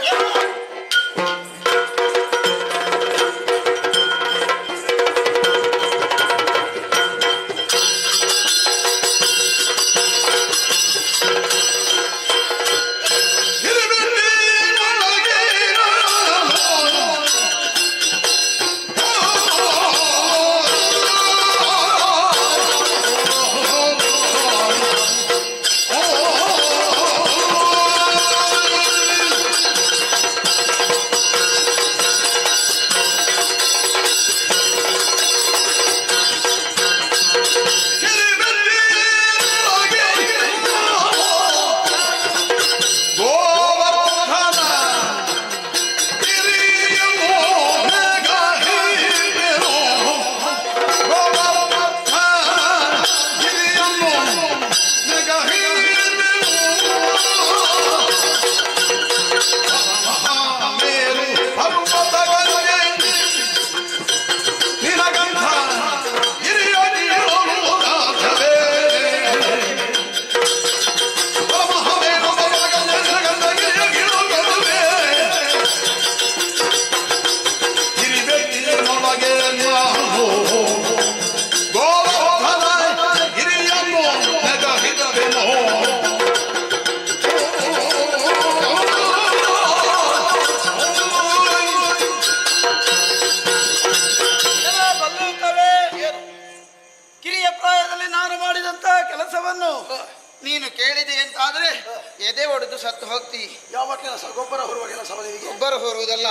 ಎದೆ ಒಡೆದು ಸತ್ತು ಹೋಗ್ತಿ. ಯಾವ ಕೆಲಸ? ಗೊಬ್ಬರ ಹೊರುವ ಕೆಲಸ ನಿನಗೆ? ಗೊಬ್ಬರ ಹೊರುವುದಲ್ಲ.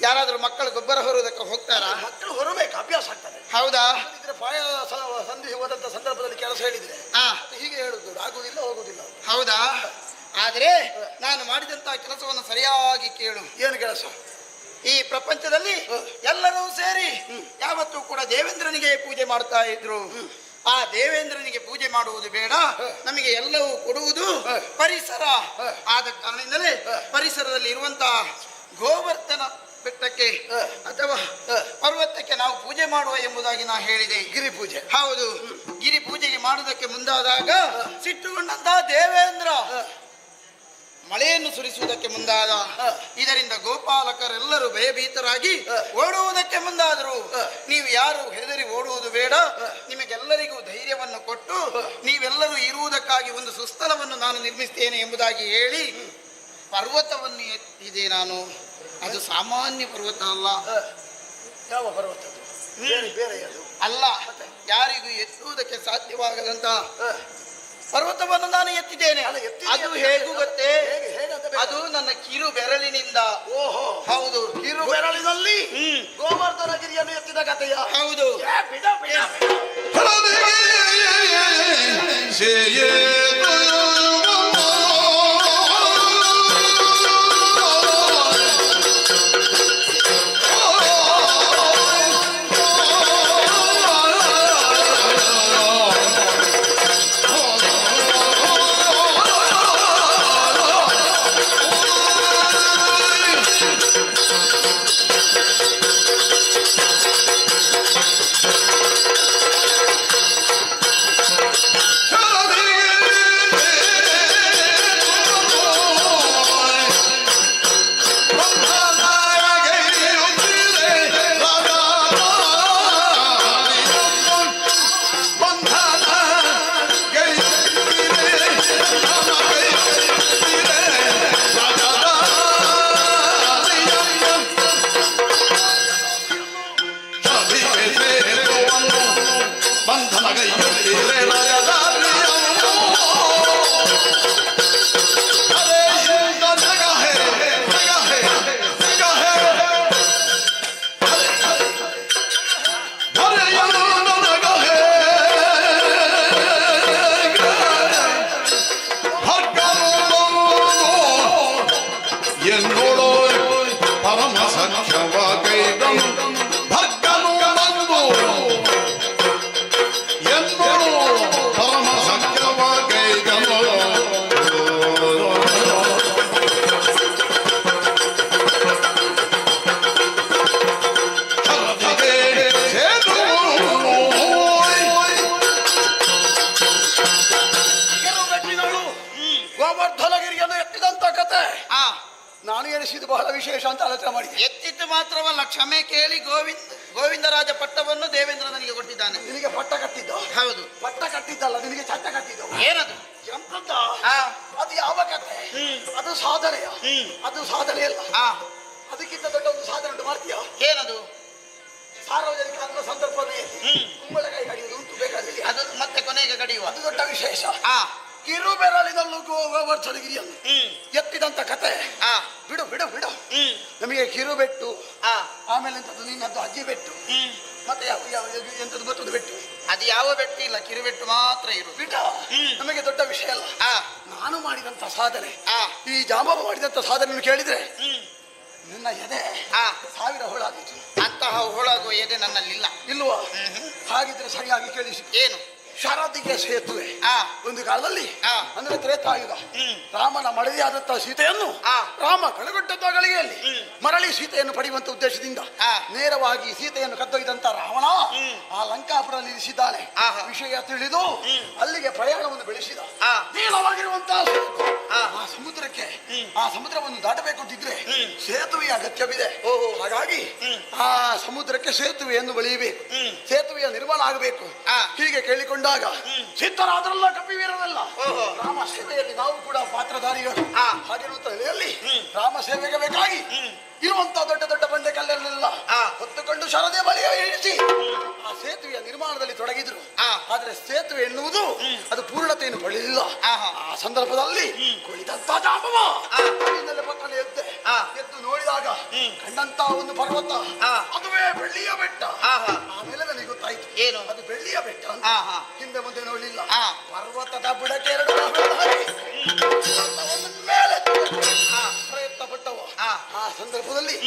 ಯಾರಾದ್ರೂ ಮಕ್ಕಳು ಗೊಬ್ಬರ ಹೊರುವುದಕ್ಕೆ ಹೋಗ್ತಾರಾ? ಮಕ್ಕಳು ಹೊರಬೇಕು, ಅಭ್ಯಾಸ ಆಗ್ತದೆ. ಹೌದಾ? ಪಾಯ ಸಂಧಿ ಹೋದಂತ ಸಂದರ್ಭದಲ್ಲಿ ಕೆಲಸ ಹೇಳಿದ್ರೆ ಹೀಗೆ ಹೇಳುದು, ಆಗುವುದಿಲ್ಲ ಹೋಗುದಿಲ್ಲ. ಹೌದಾ? ಆದ್ರೆ ನಾನು ಮಾಡಿದಂತಹ ಕೆಲಸವನ್ನು ಸರಿಯಾಗಿ ಕೇಳು. ಏನು ಕೆಲಸ? ಈ ಪ್ರಪಂಚದಲ್ಲಿ ಎಲ್ಲರೂ ಸೇರಿ ಯಾವತ್ತೂ ಕೂಡ ದೇವೇಂದ್ರನಿಗೆ ಪೂಜೆ ಮಾಡ್ತಾ ಇದ್ರು. ಆ ದೇವೇಂದ್ರನಿಗೆ ಪೂಜೆ ಮಾಡುವುದು ಬೇಡ, ನಮಗೆ ಎಲ್ಲವೂ ಕೊಡುವುದು ಪರಿಸರ. ಆದ ಕಾರಣದಿಂದಲೇ ಪರಿಸರದಲ್ಲಿ ಇರುವಂತಹ ಗೋವರ್ಧನ ಬೆಟ್ಟಕ್ಕೆ ಅಥವಾ ಪರ್ವತಕ್ಕೆ ನಾವು ಪೂಜೆ ಮಾಡುವ ಎಂಬುದಾಗಿ ನಾ ಹೇಳಿದೆ. ಗಿರಿ ಪೂಜೆ. ಹೌದು, ಗಿರಿ ಪೂಜೆಗೆ ಮಾಡುವುದಕ್ಕೆ ಮುಂದಾದಾಗ ಸಿಟ್ಟುಗೊಂಡಂತಹ ದೇವೇಂದ್ರ ಮಳೆಯನ್ನು ಸುರಿಸುವುದಕ್ಕೆ ಮುಂದಾದ. ಇದರಿಂದ ಗೋಪಾಲಕರೆಲ್ಲರೂ ಭಯಭೀತರಾಗಿ ಓಡುವುದಕ್ಕೆ ಮುಂದಾದರು. ನೀವು ಯಾರು ಹೆದರಿ ಓಡುವುದು ಬೇಡ, ನಿಮಗೆಲ್ಲರಿಗೂ ಧೈರ್ಯವನ್ನು ಕೊಟ್ಟು ನೀವೆಲ್ಲರೂ ಇರುವುದಕ್ಕಾಗಿ ಒಂದು ಸುಸ್ಥಳವನ್ನು ನಾನು ನಿರ್ಮಿಸ್ತೇನೆ ಎಂಬುದಾಗಿ ಹೇಳಿ ಪರ್ವತವನ್ನು ಎತ್ತಿದೆ ನಾನು. ಅದು ಸಾಮಾನ್ಯ ಪರ್ವತ ಅಲ್ಲ. ಯಾವ ಪರ್ವತ? ಬೇರೆ ಅಲ್ಲ, ಯಾರಿಗೂ ಎತ್ತುವುದಕ್ಕೆ ಸಾಧ್ಯವಾಗದಂತ ಪರ್ವತವನ್ನು ನಾನು ಎತ್ತಿದ್ದೇನೆ. ಅದು ಹೇಗೂ ಗೊತ್ತೇ? ಅದು ನನ್ನ ಕಿರು ಬೆರಳಿನಿಂದ. ಓಹೋ, ಹೌದು, ಕಿರು ಬೆರಳಿನಲ್ಲಿ ಗೋವರ್ಧನಗಿರಿಯನ್ನು ಎತ್ತಿದ ಕಥೆಯ? ಹೌದು. ಗೋವರ್ಧನಗಿರಿಯನ್ನು ಎತ್ತಿದಂತ ಕತೆ ನಾನು ಎನಿಸಿದ್ದು ಬಹಳ ವಿಶೇಷ ಅಂತ ಆಲೋಚನೆ ಮಾಡಿದೆ. ಎತ್ತಿದ್ದು ಮಾತ್ರವಲ್ಲ, ಕ್ಷಮೆ ಕೇಳಿ ಗೋವಿಂದರಾಜ ಪಟ್ಟವನ್ನು ದೇವೇಂದ್ರ ನನಗೆ ಕೊಟ್ಟಿದ್ದಾನೆ. ನಿನಗೆ ಪಟ್ಟ ಕಟ್ಟಿದ್ದ? ಹೌದು. ಪಟ್ಟ ಕಟ್ಟಿದ್ದಲ್ಲ, ನಿನಗೆ ಚಟ್ಟ ಕಟ್ಟಿದ್ದ. ಏನದು? ಎಂತದ್ದ? ಅದು ಯಾವ ಕತೆ? ಅದು ಸಾಧನೆಯ? ಅದು ಸಾಧನೆ ಅಲ್ಲ. ಅದಕ್ಕಿಂತ ದೊಡ್ಡ ಒಂದು ಸಾಧನೆ ಉಂಟು, ಮಾಡ್ತೀಯ? ಏನದು? ಸಾರ್ವಜನಿಕ ಅನ್ನೋ ಸಂದರ್ಭದಲ್ಲಿ ಕುಂಬಳಕಾಯಿ ಕಡಿಯುವುದು ಉಂಟು, ಬೇಕಾದಲ್ಲಿ ಅದು ಮತ್ತೆ ಕೊನೆಗೆ ಕಡಿಯುವ. ಅದು ದೊಡ್ಡ ವಿಶೇಷ. ಕಿರು ಬೆರಳಿನಲ್ಲೂ ಗೋವರ್ಧನಗಿರಿಯನ್ನು ಎತ್ತಿದಂತ ಕತೆ. ಬಿಡು ಬಿಡು ಬಿಡು. ನಮಗೆ ಕಿರು ಬೆಟ್ಟು, ಆಮೇಲೆ ಎಂತದ್ದು ನಿನ್ನದ್ದು ಅಜ್ಜಿ ಬೆಟ್ಟು, ಮತ್ತೆ ಎಂತದ್ದು ಮತ್ತೊಂದು ಬೆಟ್ಟು. ಅದು ಯಾವ ಬೆಟ್ಟು ಇಲ್ಲ, ಕಿರುಬೆಟ್ಟು ಮಾತ್ರ ಇರು. ಬಿಡ, ನಮಗೆ ದೊಡ್ಡ ವಿಷಯ ಅಲ್ಲ. ನಾನು ಮಾಡಿದಂತ ಸಾಧನೆ, ಈ ಜಾಂಬವ ಮಾಡಿದಂತ ಸಾಧನೆಯನ್ನು ಕೇಳಿದ್ರೆ ನಿನ್ನ ಎದೆ 1000 ಹೋಳಾಗಿತ್ತು. ಅಂತಹ ಹೋಳಾಗುವ ಎದೆ ನನ್ನಲ್ಲಿಲ್ಲ. ಇಲ್ವಾ? ಹಾಗಿದ್ರೆ ಸರಿಯಾಗಿ ಕೇಳಿಸಿ. ಏನು? ಶರದಿಗೆ ಸೇತುವೆ ಒಂದು ಕಾಲದಲ್ಲಿ, ಅಂದ್ರೆ ತ್ರೇತಾಯುಗ, ರಾಮನ ಮಡದಿಯಾದಂತ ಸೀತೆಯನ್ನು ರಾಮ ಕಳೆಗೊಟ್ಟಂತ ಗಳಿಗೆಯಲ್ಲಿ ಮರಳಿ ಸೀತೆಯನ್ನು ಪಡೆಯುವಂತ ಉದ್ದೇಶದಿಂದ ನೇರವಾಗಿ ಸೀತೆಯನ್ನು ಕದ್ದೊಯ್ದಂತ ರಾವಣ ಆ ಲಂಕಾಪುರದಲ್ಲಿ ಇರಿಸಿದ್ದಾನೆ. ವಿಷಯ ತಿಳಿದು ಅಲ್ಲಿಗೆ ಪ್ರಯಾಣವನ್ನು ಬೆಳೆಸಿದ. ನೀಳವಾಗಿರುವಂತಹ ಆ ಸಮುದ್ರಕ್ಕೆ, ಆ ಸಮುದ್ರವನ್ನು ದಾಟಬೇಕಂತಿದ್ರೆ ಸೇತುವೆಯ ಅಗತ್ಯವಿದೆ. ಹಾಗಾಗಿ ಆ ಸಮುದ್ರಕ್ಕೆ ಸೇತುವೆಯನ್ನು ಬೆಳೆಯಬೇಕು, ಸೇತುವೆಯ ನಿರ್ಮಾಣ ಆಗಬೇಕು. ಹೀಗೆ ಕೇಳಿಕೊಂಡಾಗ ಸಿದ್ಧರಾದ್ರಲ್ಲ ಕಪಿವೀರರಲ್ಲ, ರಾಮ ಸೇವೆಯಲ್ಲಿ ನಾವು ಕೂಡ ಪಾತ್ರಧಾರಿಗಳು. ಹಾಗಿರುವಂತ ನೆಲೆಯಲ್ಲಿ ರಾಮ ಸೇವೆಗೆ ಬೇಕಾಗಿ ಇರುವಂತಹ ದೊಡ್ಡ ದೊಡ್ಡ ಬಂಡೆ ಕಲ್ಲನ್ನೆಲ್ಲ ಹೊತ್ತುಕೊಂಡು ಶರದೆ ಬಳಿಯ ಇಳಿಸಿ ಆ ಸೇತುವೆಯ ನಿರ್ಮಾಣದಲ್ಲಿ ತೊಡಗಿದ್ರು. ಆದ್ರೆ ಸೇತುವೆ ಎನ್ನುವುದು ಅದು ಪೂರ್ಣತೆಯನ್ನು ಪಡೆಯಲಿಲ್ಲ. ಆ ಸಂದರ್ಭದಲ್ಲಿ ಕುಳಿತಂತ ಜಾಂಬವ ಪಕ್ಕನೆ ಎದ್ದು ನೋಡಿದಾಗ ಕಂಡಂತ ಒಂದು ಪರ್ವತ, ಅದುವೇ ಬೆಳ್ಳಿಯ ಬೆಟ್ಟ. ಆಮೇಲೆ ನನಗೆ ಗೊತ್ತಾಯ್ತು ಏನು ಅದು ಬೆಳ್ಳಿಯ ಬೆಟ್ಟ ಅಂತ. ಹಿಂದೆ ಮುಂದೆ ನೋಡಲಿಲ್ಲ. ಪರ್ವತದ ಬುಡಕ್ಕೆ ಎರಡು ಮೇಲೆ ಪ್ರಯತ್ನ ಪಟ್ಟವ. ಆ ಸಂದರ್ಭದಲ್ಲಿ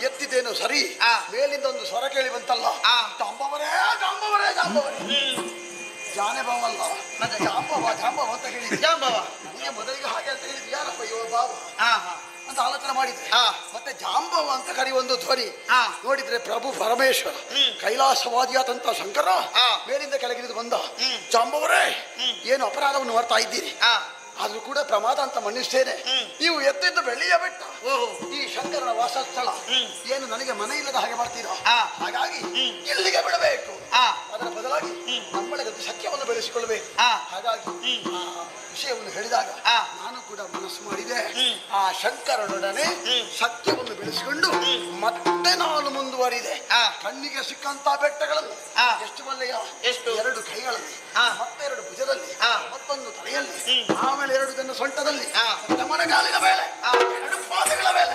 ಎತ್ತಿದ್ದೇನು ಸರಿ, ಮೇಲಿಂದ ಒಂದು ಸ್ವರ ಕೇಳಿ ಬಂತಲ್ಲ, ಜಾಂಬವರೇ ಜಾಂಬವರೇ ಜಾಂಬವರೇ. ಜಾನೆಬಾವಲ್ಲ, ನನಗೆ ಜಾಂಬವ ಜಾಂಬವ ಅಂತ ಹೇಳಿದ್ದೆ. ಜಾಂಬವ ನನಗೆ ಮೊದಲಿಗೆ ಹಾಗೆ ಅಂತ ಹೇಳಿದ್ವಿ. ಯಾರಪ್ಪ ಇವ ಬಾವ ಅಂತ ಆಲೋಚನೆ ಮಾಡಿದ್ರೆ ಮತ್ತೆ ಜಾಂಬವ ಅಂತ ಕರೆಯುವ ಒಂದು ಧ್ವನಿ ನೋಡಿದ್ರೆ ಪ್ರಭು ಪರಮೇಶ್ವರ ಕೈಲಾಸವಾದಿಯಾದಂತ ಶಂಕರ ಮೇಲಿಂದ ಕೆಳಗಿಳಿದು ಬಂದ. ಜಾಂಬವರೇ, ಏನು ಅಪರಾಧವನ್ನು ಮಾಡ್ತಾ ಇದ್ದೀರಿ? ಆದ್ರೂ ಕೂಡ ಪ್ರಮಾದ ಅಂತ ಮನ್ನಿಸ್ತೇನೆ. ನೀವು ಎತ್ತಿದ್ದು ಬೆಳ್ಳಿಯ ಬೆಟ್ಟ, ಈ ಶಂಕರನ ವಾಸಸ್ಥಳ. ಏನು ನನಗೆ ಮನೆ ಇಲ್ಲದ ಹಾಗೆ ಮಾಡ್ತೀರಾ? ಹಾಗಾಗಿ ಇಲ್ಲಿಗೆ ಬಿಡಬೇಕು. ಅದರ ಬದಲಾಗಿ ನಮ್ಮೊಳಗೆ ಸಖ್ಯವನ್ನು ಬೆಳೆಸಿಕೊಳ್ಳಬೇಕು. ಹಾಗಾಗಿ ಆ ವಿಷಯವನ್ನು ಹೇಳಿದಾಗ ನಾನು ಕೂಡ ಮನಸ್ಸು ಮಾಡಿದೆ. ಆ ಶಂಕರನೊಡನೆ ಸಖ್ಯವನ್ನು ಬೆಳೆಸಿಕೊಂಡು ಮತ್ತೆ ನಾನು ಮುಂದುವರಿದೆ. ಕಣ್ಣಿಗೆ ಸಿಕ್ಕಂತ ಬೆಟ್ಟಗಳನ್ನು ಎಷ್ಟು ಬಲ್ಲೆಯ? ಎಷ್ಟು? ಎರಡು ಕೈಗಳಲ್ಲಿ, ಮತ್ತೆರಡು ಭುಜದಲ್ಲಿ, ಮತ್ತೊಂದು ತಲೆಯಲ್ಲಿ, ಆಮೇಲೆ ಎರಡು ಜನ ಸೊಂಟದಲ್ಲಿ, ಮಣಗಾಲಿನ ಮೇಲೆ, ಎರಡು ಪಾದಗಳ ಮೇಲೆ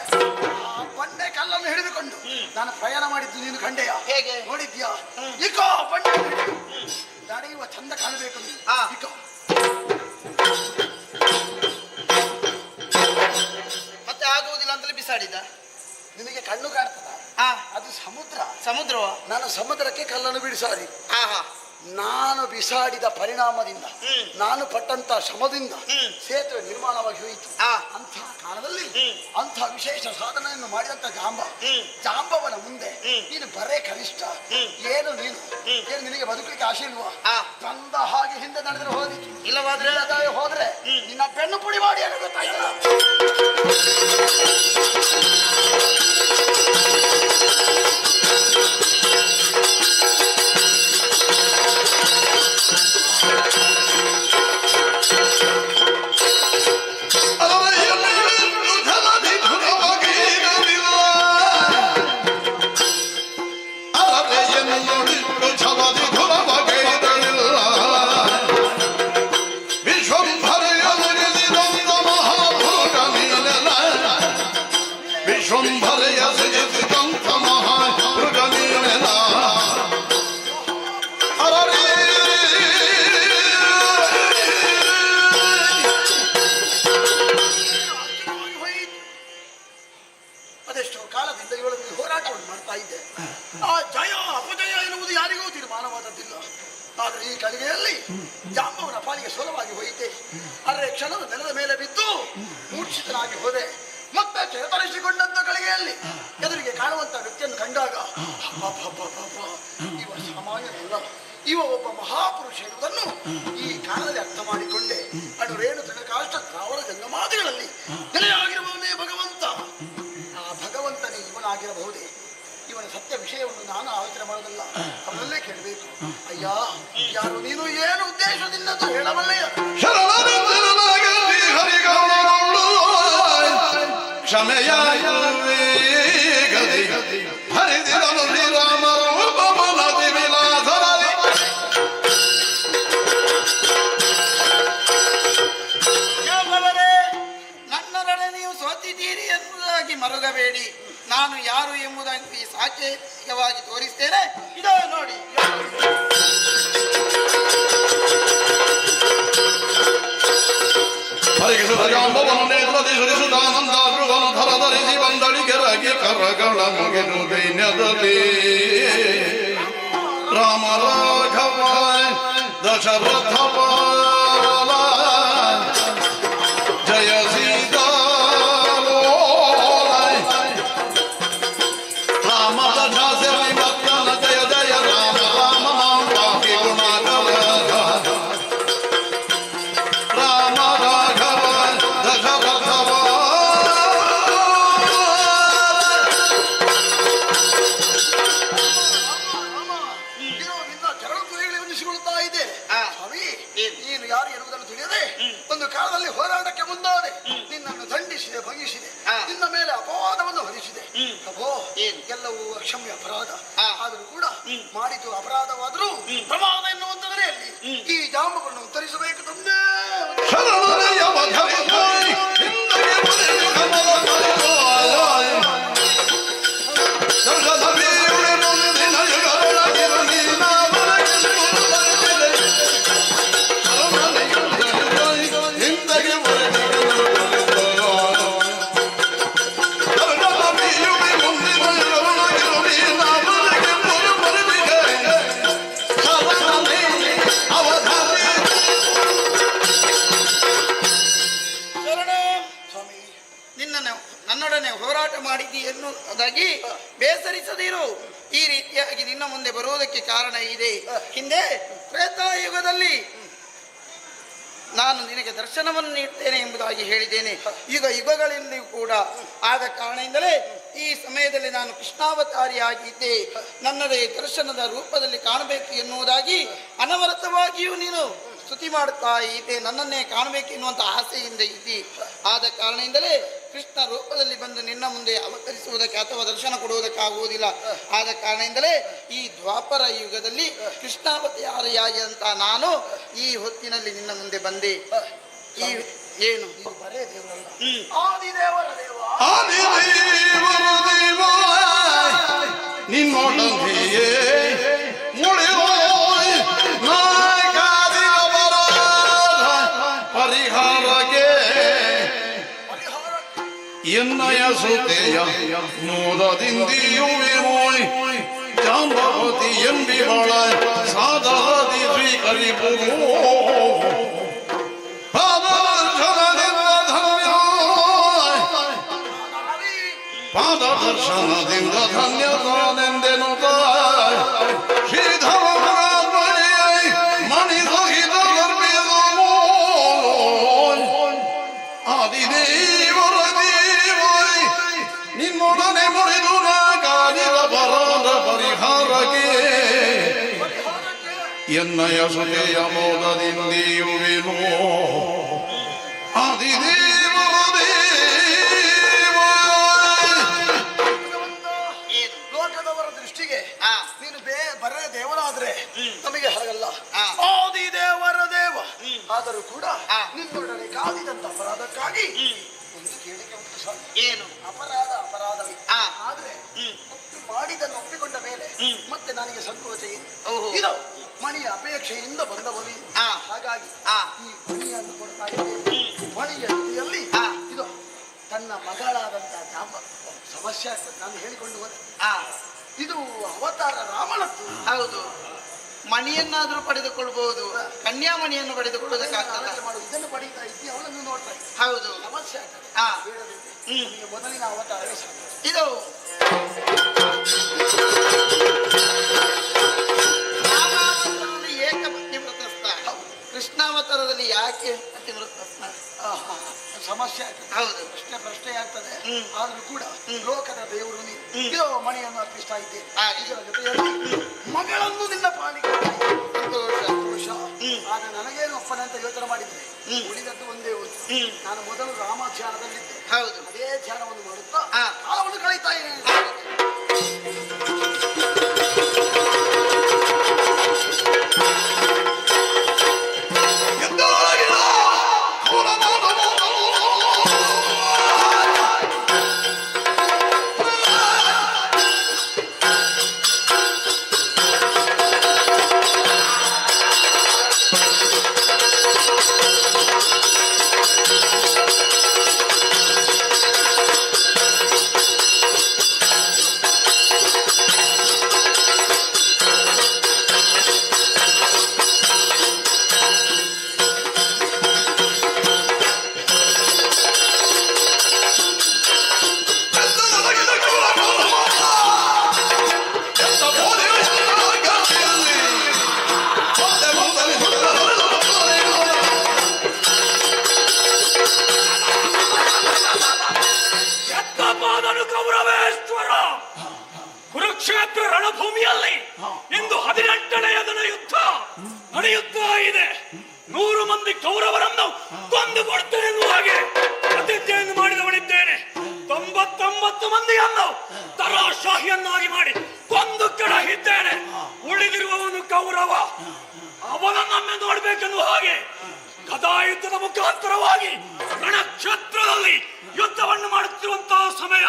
ಆ ಬಂಡೆ ಕಲ್ಲನ್ನು ಹಿಡಿದುಕೊಂಡು ನಾನು ಪ್ರಯಾಣ ಮಾಡಿದ್ದು ನೀನು ಕಂಡೆಯ? ಹೇಗೆ ನೋಡಿದ್ಯಾ? ಇಕೋ ಬಂಡೆ ನಡೆಯುವ ಚಂದ ಕಾಣಬೇಕು. ಇಕೋ ಮತ್ತೆ ಆಗುವುದಿಲ್ಲ ಅಂತಲೇ ಬಿಸಾಡಿದ. ನಿನಗೆ ಕಣ್ಣು ಕಾಣ್ತದ? ಅದು ಸಮುದ್ರ. ಸಮುದ್ರವ? ನಾನು ಸಮುದ್ರಕ್ಕೆ ಕಲ್ಲನ್ನು ಬಿಡಿಸಾಡಿ. ನಾನು ಬಿಸಾಡಿದ ಪರಿಣಾಮದಿಂದ, ನಾನು ಪಟ್ಟಂತ ಶ್ರಮದಿಂದ ಸೇತುವೆ ನಿರ್ಮಾಣವಾಗಿ ಹೋಯಿತು. ಅಂತಹ ಕಾಲದಲ್ಲಿ ಅಂಥ ವಿಶೇಷ ಸಾಧನೆಯನ್ನು ಮಾಡಿದಂತ ಜಾಂಬವನ ಮುಂದೆ ನೀನು ಬರೇ ಕನಿಷ್ಠ. ಏನು ನೀನು ಏನು ನಿನಗೆ ಬದುಕಲಿಕ್ಕೆ ಆಸೆ ಇಲ್ವಾ? ತಂದ ಹಾಗೆ ಹಿಂದೆ ನಡೆದ್ರೆ ಹೋದಿತ್ತು, ಇಲ್ಲವಾದ್ರೆ ಹೋದ್ರೆ ನಿನ್ನ ಬೆನ್ನು ಪುಡಿ ಮಾಡಿ ಅನ್ನೋ ಗೊತ್ತಾಯ್ತಲ್ಲ. ಅದೆಷ್ಟೋ ಕಾಲದಿಂದ ಇವಳನ್ನು ಹೋರಾಟವನ್ನು ಮಾಡ್ತಾ ಇದ್ದೆ. ಆ ಜಯ ಅಪಜಯ ಎನ್ನುವುದು ಯಾರಿಗೂ ತೀರ್ಮಾನವಾದದ್ದಿಲ್ಲ. ಆದರೆ ಈ ಕಲಿಗೆಯಲ್ಲಿ ಜಾಂಬವನ ಪಾಲಿಗೆ ಸೋಲವಾಗಿ ಹೋಯಿತೆ. ಆದರೆ ಕ್ಷಣದ ನೆಲದ ಮೇಲೆ ಬಿದ್ದು ಮೂರ್ಛಿತನಾಗಿ ಹೋದೆ. ಮತ್ತೆ ಚೇತರಿಸಿಕೊಂಡಂತ ಕಲಿಗೆಯಲ್ಲಿ ಎದುರಿಗೆ ಕಾಣುವಂತ ವ್ಯಕ್ತಿಯನ್ನು ಕಂಡಾಗ ಇವ ಸಾಮಾನ್ಯನಲ್ಲ, ಇವ ಒಬ್ಬ ಮಹಾಪುರುಷ ಎನ್ನುವುದನ್ನು ಈ ಕಾಲದಲ್ಲಿ ಅರ್ಥ ಮಾಡಿಕೊಂಡೆ. ಅದು ರೇಣು ತನಕಾಷ್ಟ ದ್ರಾವಣ ಜಂಗಮಾದಿಗಳಲ್ಲಿ ನೆಲೆಯಾಗಿರುವವನೇ ಭಗವಂತ. ಆ ಭಗವಂತನೇ ಇವನಾಗಿರಬಹುದೇ? ಇವನ ಸತ್ಯ ವಿಷಯವನ್ನು ನಾನು ಆಲೋಚನೆ ಮಾಡೋದಲ್ಲ, ಅವನಲ್ಲೇ ಕೇಳಬೇಕು. ಅಯ್ಯ, ಯಾರು ನೀನು? ಏನು ಉದ್ದೇಶದಿಂದ ಹೇಳಬಲ್ಲೆಯ? ನನ್ನೊಡನೆ ನೀವು ಸೋತಿದ್ದೀರಿ ಎಂಬುದಾಗಿ ಮರುಗಬೇಡಿ. ನಾನು ಯಾರು ಎಂಬುದಾಗಿ ಈ ಸಾಕ್ಷ್ಯವಾಗಿ ತೋರಿಸ್ತೇನೆ. ಇದೋ ನೋಡಿ. ರಾಮ ರಾಘವ ದಶರಥ ಜಯ ಸೀತಾ ರಾಮ ಜಯ ಜಯ ರಾಮ ರಾಮ ಕಾಫಿ ಗುಣಾಕರ ರಾಮ ರಾಘವ ದಶರಥ ನೀನು ಯಾರು ಎನ್ನುವುದನ್ನು ತಿಳಿಯದೆ ಒಂದು ಕಾಲದಲ್ಲಿ ಹೋರಾಟಕ್ಕೆ ಮುಂದಾದೆ. ನಿನ್ನನ್ನು ದಂಡಿಸಿದೆ, ಭಂಗಿಸಿದೆ, ನಿನ್ನ ಮೇಲೆ ಅಪವಾದವನ್ನು ಹೊರಿಸಿದೆ. ಅಪೋ ಎಲ್ಲವೂ ಅಕ್ಷಮ್ಯ ಅಪರಾಧ. ಆದರೂ ಕೂಡ ಮಾಡಿತು ಅಪರಾಧವಾದರೂ ಪ್ರಮಾದ ಎನ್ನುವಂತಂದ್ರೆ ಈ ಜಾಂಬವ ನನ್ನೊಡನೆ ಹೋರಾಟ ಮಾಡಿದ್ದಿ ಎನ್ನುವುದಾಗಿ ಬೇಸರಿಸದಿರು. ಈ ರೀತಿಯಾಗಿ ನಿನ್ನ ಮುಂದೆ ಬರುವುದಕ್ಕೆ ಕಾರಣ ಇದೆ. ಹಿಂದೆ ತ್ರೇತಾಯುಗದಲ್ಲಿ ನಾನು ನಿನಗೆ ದರ್ಶನವನ್ನು ನೀಡ್ತೇನೆ ಎಂಬುದಾಗಿ ಹೇಳಿದ್ದೇನೆ. ಈಗ ಯುಗಗಳಲ್ಲಿಯೂ ಕೂಡ ಆದ ಕಾರಣದಿಂದಲೇ ಈ ಸಮಯದಲ್ಲಿ ನಾನು ಕೃಷ್ಣಾವತಾರಿಯಾಗಿದ್ದೆ. ನನ್ನದೇ ದರ್ಶನದ ರೂಪದಲ್ಲಿ ಕಾಣಬೇಕು ಎನ್ನುವುದಾಗಿ ಅನವರತವಾಗಿಯೂ ನೀನು ಸ್ತುತಿ ಮಾಡುತ್ತಾ ಇದ್ದೆ. ನನ್ನನ್ನೇ ಕಾಣಬೇಕು ಎನ್ನುವಂಥ ಆಸೆಯಿಂದ ಇದ್ದಿ. ಆದ ಕಾರಣದಿಂದಲೇ ಕೃಷ್ಣ ರೂಪದಲ್ಲಿ ಬಂದು ನಿನ್ನ ಮುಂದೆ ಅವತರಿಸುವುದಕ್ಕೆ ಅಥವಾ ದರ್ಶನ ಕೊಡುವುದಕ್ಕಾಗುವುದಿಲ್ಲ. ಆದ ಕಾರಣದಿಂದಲೇ ಈ ದ್ವಾಪರ ಯುಗದಲ್ಲಿ ಕೃಷ್ಣಾವತಾರಿಯಾಗಿ ಅಂತ ನಾನು ಈ ಹೊತ್ತಿನಲ್ಲಿ ನಿನ್ನ ಮುಂದೆ ಬಂದೆ. ಈ ಏನು ನಿನ್ನೊಡನೆಯೇ ಪರಿಹಾರಗೆ ಎನ್ನಯ ಸುತೆಯ ಮೋದದಿಂದಿಯುವೆ ಜಾಂಬವತಿ ಎಂಬಿವಳ ಸಾದರದಿ ಸ್ವೀಕರಿಬುದು ಪಾದದರ್ಶನದಿಂದ ಧನ್ಯತಾನೆಂದೆನು ಶ್ರೀಧರ ಮಣಿ ಸಹಿತ ಆದಿದೇವರ ದೇವರಿ ನಿನ್ನೊಡನೆ ಮುರಿದು ಕಾಲಿದ ಪರಾದ ಪರಿಹಾರಕ್ಕೆ ಎನ್ನಯ ಸುತೆಯ ಮೋದದಿಂದಿಯುವೆನು ಆದಿದೇವರ ಲೋಕದವರ ದೃಷ್ಟಿಗೆ ನೀನು ಬರ ದೇವರಾದ್ರೆ ನಮಗೆ ಹಾಗಲ್ಲ. ಆದಿ ದೇವರ ದೇವ ಆದರೂ ಕೂಡ ನಿನ್ನೊಡನೆ ಕಾದಿದಂತ ಅಪರಾಧಕ್ಕಾಗಿ ಒಂದು ಕೇಳಿಕೆ ಉಂಟು ಸ್ವಾಮಿ. ಏನು ಅಪರಾಧ ಆದ್ರೆ ಮಾಡಿದನ್ನು ಒಪ್ಪಿಕೊಂಡ ಮೇಲೆ ಮತ್ತೆ ನನಗೆ ಸಂಕೋಚ ಏನು? ಇದು ಮಣಿಯ ಅಪೇಕ್ಷೆಯಿಂದ ಬಂದವನು. ಹಾಗಾಗಿ ಈ ಮಣಿಯನ್ನು ಕೊಡ್ತಾ ಇದ್ದೇನೆ. ಮಣಿಯ ಜೊತೆಯಲ್ಲಿ ಇದು ತನ್ನ ಮಗಳಾದಂತ ಸಮಸ್ಯೆ ಆಗ್ತದೆ. ನಾನು ಹೇಳಿಕೊಂಡು ಇದು ಅವತಾರ ರಾಮನದ್ದು. ಹೌದು, ಮಣಿಯನ್ನಾದ್ರೂ ಪಡೆದುಕೊಳ್ಬಹುದು, ಕನ್ಯಾಮಣಿಯನ್ನು ಪಡೆದುಕೊಳ್ಳುವುದಕ್ಕಾಗ್ತದೆ. ಇದನ್ನು ಪಡೀತಾ ಇದ್ದಿ, ಅವಳನ್ನು ನೋಡ್ತಾ ಇದ್ದಿ. ಹೌದು, ಸಮಸ್ಯೆ ಆಗ್ತದೆ. ಮೊದಲಿನ ಅವತಾರವೇ ಇದು. ರಾಮಾವತಾರದಲ್ಲಿ ಏಕಪತ್ನಿವ್ರತಸ್ಥ, ಕೃಷ್ಣಾವತಾರದಲ್ಲಿ ಯಾಕೆ ಪತಿವ್ರತಸ್ಥ? ಸಮಸ್ಯೆ ಆಗ್ತದೆ. ಹೌದು, ಪ್ರಶ್ನೆ ಆಗ್ತದೆ. ಆದ್ರೂ ಕೂಡ ಲೋಕದ ದೇವರು ನೀನು ಮಣಿಯನ್ನು ಅರ್ಪಿಸ್ತಾ ಇದ್ದೇನೆ. ಇದರ ಜೊತೆಯಲ್ಲಿ ಮಗಳನ್ನು ನಿನ್ನ ಪಾಲಿಗೆ ಸಂತೋಷ. ಆಗ ನನಗೇನು ಅಪ್ಪನ ಅಂತ ಯೋಚನೆ ಮಾಡಿದ್ರೆ ಉಳಿದದ್ದು ಒಂದೇ ಒಂದು. ನಾನು ಮೊದಲು ರಾಮ ಧ್ಯಾನದಲ್ಲಿದ್ದೆ. ಹೌದು, ಅದೇ ಧ್ಯಾನವನ್ನು ಮಾಡುತ್ತಾ ಕಾಲವನ್ನು ಕಳೀತಾ ಇದ್ದೇನೆ. ಕುರುಕ್ಷೇತ್ರ ರಣಭೂಮಿಯಲ್ಲಿ ಇಂದು 18ನೇ ದಿನ ಯುದ್ಧ ನಡೆಯುತ್ತಾ ಇದೆ. 100 ಮಂದಿ ಕೌರವರನ್ನು ಕೊಂದು ಕೊಡ್ತೇನೆ ಎನ್ನುವ ಹಾಗೆ ಪ್ರತಿಜ್ಞೆಯನ್ನು ಮಾಡಿದವನಿದ್ದೇನೆ. 99 ಮಂದಿಯನ್ನು ತರಾಶಾಹಿಯನ್ನಾಗಿ ಮಾಡಿ ಕೊಂದು ಕೆಡಹಿದ್ದೇನೆ. ಉಳಿದಿರುವವನು ಕೌರವ. ಅವನನ್ನೊಮ್ಮೆ ನೋಡ್ಬೇಕೆನ್ನುವ ಹಾಗೆ ಗದಾಯುದ್ಧದ ಮುಖಾಂತರವಾಗಿ ರಣಕ್ಷೇತ್ರದಲ್ಲಿ ಯುದ್ಧವನ್ನು ಮಾಡುತ್ತಿರುವಂತಹ ಸಮಯ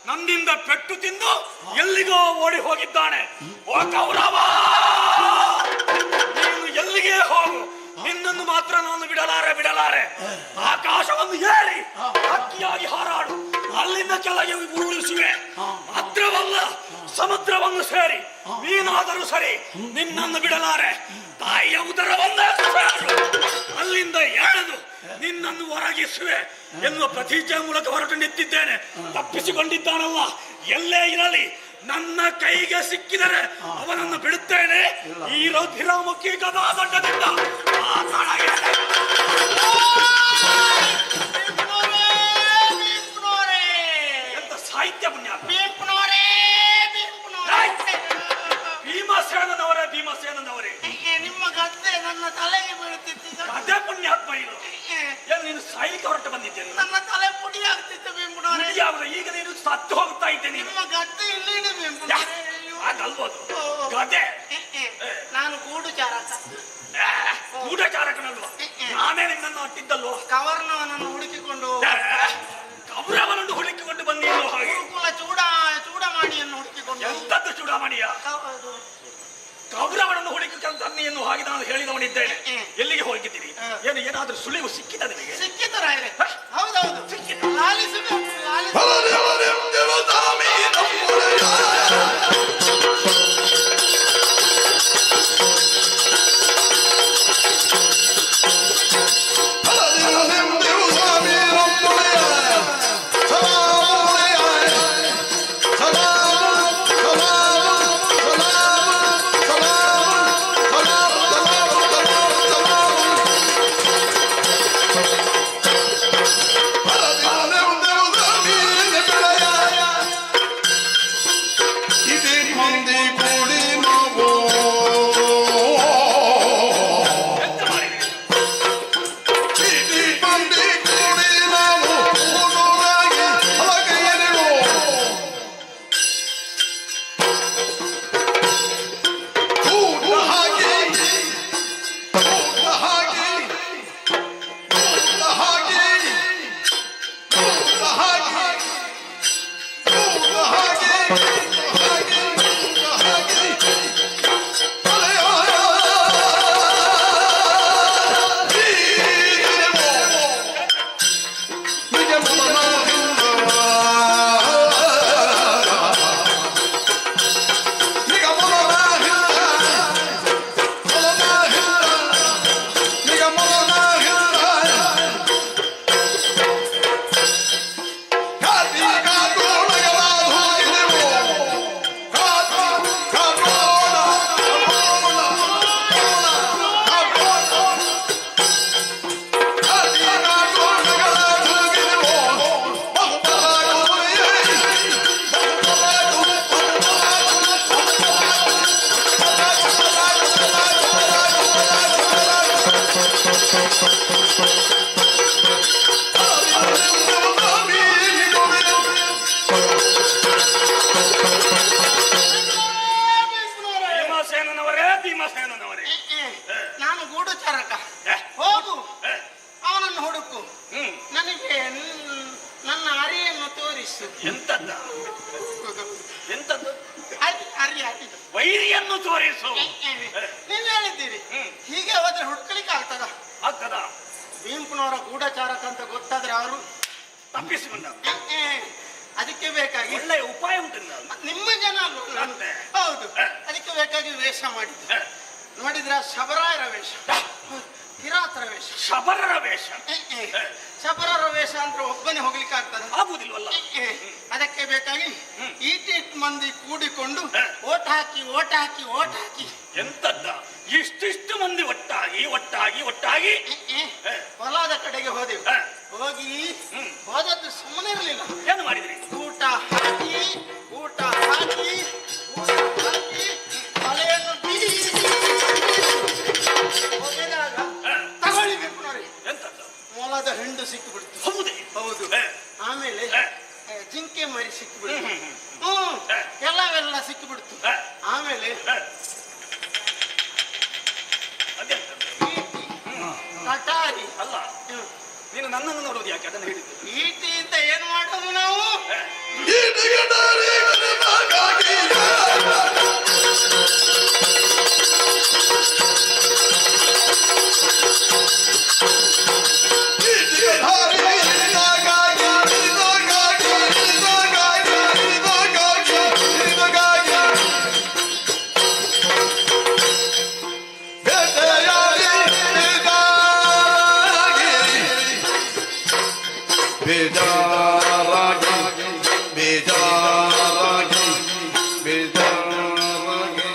ನನ್ನಿಂದ ಪೆಟ್ಟು ತಿಂದು ಎಲ್ಲಿಗೋ ಓಡಿ ಹೋಗಿದ್ದಾನೆ. ಓ ಕೌರವ, ನೀನು ಎಲ್ಲಿಗೆ ಹೋಗು, ನಿನ್ನನ್ನು ಮಾತ್ರ ನಾನು ಬಿಡಲಾರೆ. ಆಕಾಶವನ್ನು ಏರಿ ಹಕ್ಕಿಯಾಗಿ ಹಾರಾಡು, ಅಲ್ಲಿಂದ ಕೆಳಗೆ ಉರುಳಿಸುವೆ. ಮಾತ್ರವಲ್ಲ, ಸಮುದ್ರವನ್ನು ಸೇರಿ ನೀನಾದರೂ ಸರಿ ನಿನ್ನನ್ನು ಬಿಡಲಾರೆ. ತಾಯಿಯ ಉದರವನ್ನ ಅಲ್ಲಿಂದ ಎಳೆದು ನಿನ್ನನ್ನು ಹೊರಗಿಸುವೆ ಎನ್ನುವ ಪ್ರತಿಜ್ಞೆ ಮೂಲಕ ಹೊರಟು ನಿಂತಿದ್ದೇನೆ. ತಪ್ಪಿಸಿಕೊಂಡಿದ್ದಾನಲ್ಲ, ಎಲ್ಲೇ ಇರಲಿ ನನ್ನ ಕೈಗೆ ಸಿಕ್ಕಿದರೆ ಅವನನ್ನು ಬಿಡುತ್ತೇನೆ. ಈ ರೌದ್ರಮುಖಿ ಗದಾದಂಡದಿಂದ ಎಂತ ಸಾಹಿತ್ಯ ಪುಣ್ಯ. ಭೀಮಸೇನನವರೇ, ಭೀಮಸೇನನವರೇ, ನಿಮ್ಮ ಗದ್ದೆ ನನ್ನ ತಲೆಗೆ ಬೀಳುತ್ತಿದ್ದ. ಅದೇ ಪುಣ್ಯಾತ್ಮ ಇದು. ಏನು ನೀನು ಸಾಯ್ಲಿಕ್ಕೆ ಹೊರಟು ಬಂದಿದ್ದೇನೆ? ನನ್ನ ತಲೆ ಪುಡಿ ಆಗ್ತಿತ್ತು ಭೀಮನವರೇ. ಈಗ ನೀನು ಸತ್ತು ಹೋಗ್ತಾ ಇದ್ದೇನೆ. ನಿಮ್ಮ ಗದ್ದೆ ಇಲ್ಲಿ ಭೀಮನವರೇ. ಅದಲ್ಬೋದು ಗದೆ. ನಾನು ಗೂಢಚಾರಕ. ಗೂಢಚಾರಕನಲ್ವ? ನಾನೇ ನಿನ್ನನ್ನು ಅಟ್ಟಿದ್ದಲ್ವ? ಕವರ್ನವನನ್ನು ಹುಡುಕಿಕೊಂಡು ಕೌರವನನ್ನು ಹುಡುಕಿಕೊಂಡು ಬಂದಿರೋ ಹಾಗೆ. ಗುರುಕುಲ ಚೂಡಾಮಣಿಯನ್ನು ಹುಡುಕಿಕೊಂಡು. ಎಂತದ್ದು ಚೂಡಾಮಣಿಯ? ಕೌರವನನ್ನು ಹುಡುಕಿಕೊಂಡು ತನ್ನಿಯನ್ನು ಹಾಗೆ ನಾನು ಹೇಳಿದವನಿದ್ದೇನೆ. ಎಲ್ಲಿಗೆ ಹೋಗಿದ್ದೀರಿ? ಏನು ಏನಾದ್ರೂ ಸುಳಿವು ಸಿಕ್ಕಿದ ನಿಮಗೆ? ಸಿಕ್ಕಿತರ? ಹೌದೌದು ಸಿಕ್ಕಿತು. ಲಾಲಿಸಬೇಕು, ಭೀಮಸೇನನವರೇ, ಭೀಮಸೇನನವರೇ, ನಾನು ಗೂಢಚಾರಕ. ಹೋಗು, ಅವನನ್ನು ಹುಡುಕು, ನನಗೆ ನನ್ನ ಅರಿಯನ್ನು ತೋರಿಸು. ಎಂತದ್ದ? ಎಂತದ್ದು? ಅರಿ ವೈರಿಯನ್ನು ತೋರಿಸು. ನೀವು ಹೇಳಿದ್ದೀರಿ, ಹೀಗೆ ಹೋದ್ರೆ ಹುಡ್ಕಲಿಕ್ಕೆ ಆಗ್ತದ? ಆಗ್ತದ? ಭೀಮಪ್ಪನವರ ಗೂಢಚಾರಕ ಅಂತ ಗೊತ್ತಾದ್ರೆ ಅವರು ತಪ್ಪಿಸಿಕೊಂಡ. ಅದಕ್ಕೆ ಬೇಕಾಗಿ ಒಳ್ಳೆಯ ಉಪಾಯ ಉಂಟು. ನಿಮ್ಮ ಜನ ಹೌದು, ಅದಕ್ಕೆ ಬೇಕಾಗಿ ವೇಷ ಮಾಡಿದ್ದು. ನೋಡಿದ್ರ ಶಬರಾಯರ ವೇಷ, ಕಿರಾತರ ವೇಷ. ಶಬರರ ವೇಷ? ಶಬರರ ವೇಷ ಅಂದ್ರೆ ಒಬ್ಬನೇ ಹೋಗ್ಲಿಕ್ಕೆ ಆಗ್ತದೆ? ಆಗುದಿಲ್ವಲ್ಲ. ಅದಕ್ಕೆ ಬೇಕಾಗಿ ಈಟೀಟ್ ಮಂದಿ ಕೂಡಿಕೊಂಡು ಓಟ್ ಹಾಕಿ ಓಟ್ ಹಾಕಿ ಓಟ್ ಹಾಕಿ. ಎಂತದ್ದ? ಇಷ್ಟಿಷ್ಟು ಮಂದಿ ಒಟ್ಟಾಗಿ ಒಟ್ಟಾಗಿ ಒಟ್ಟಾಗಿ ಹೊಲದ ಕಡೆಗೆ ಹೋದೆವು. ಹೋಗಿ ಹೋದದ್ದು ಸುಮ್ಮನೆ ಇರಲಿಲ್ಲ. ಏನು ಮಾಡಿದ್ರಿ? ಊಟ ಹಾಕಿ ಊಟ ಹಾಕಿ ಊಟ ಹಾಕಿ ತಲೆಯನ್ನು ಹೋಗಿದಾಗ ತಗೊಳ್ಳಿ ಬಿಪ್ಪನವ್ರಿ, ಎಂತದ್ದು? ಮೊಲದ ಹೆಂಡು ಸಿಕ್ಕಿಬಿಡ್ತು. ಹೌದೇ? ಹೌದು. ಆಮೇಲೆ ಜಿಂಕೆ ಮರಿ ಸಿಕ್ಕಿಬಿಡ್ತು. ಎಲ್ಲವೆಲ್ಲ ಸಿಕ್ಕಿಬಿಡ್ತು. ಆಮೇಲೆ ಕಟಾರಿ. ಅಲ್ಲ, ನೀನು ನನ್ನನ್ನು ನೋಡೋದು ಯಾಕೆ? ಅದನ್ನು ಹೇಳಿದ್ದು ಈಟಿ ಅಂತ ಏನ್ ಮಾಡೋದು ನಾವು? Hey! ಬೇಜಾರಾಗಿ ಬೇಜಾರಾಗಿ ಬೇಜಾರಾಗಿ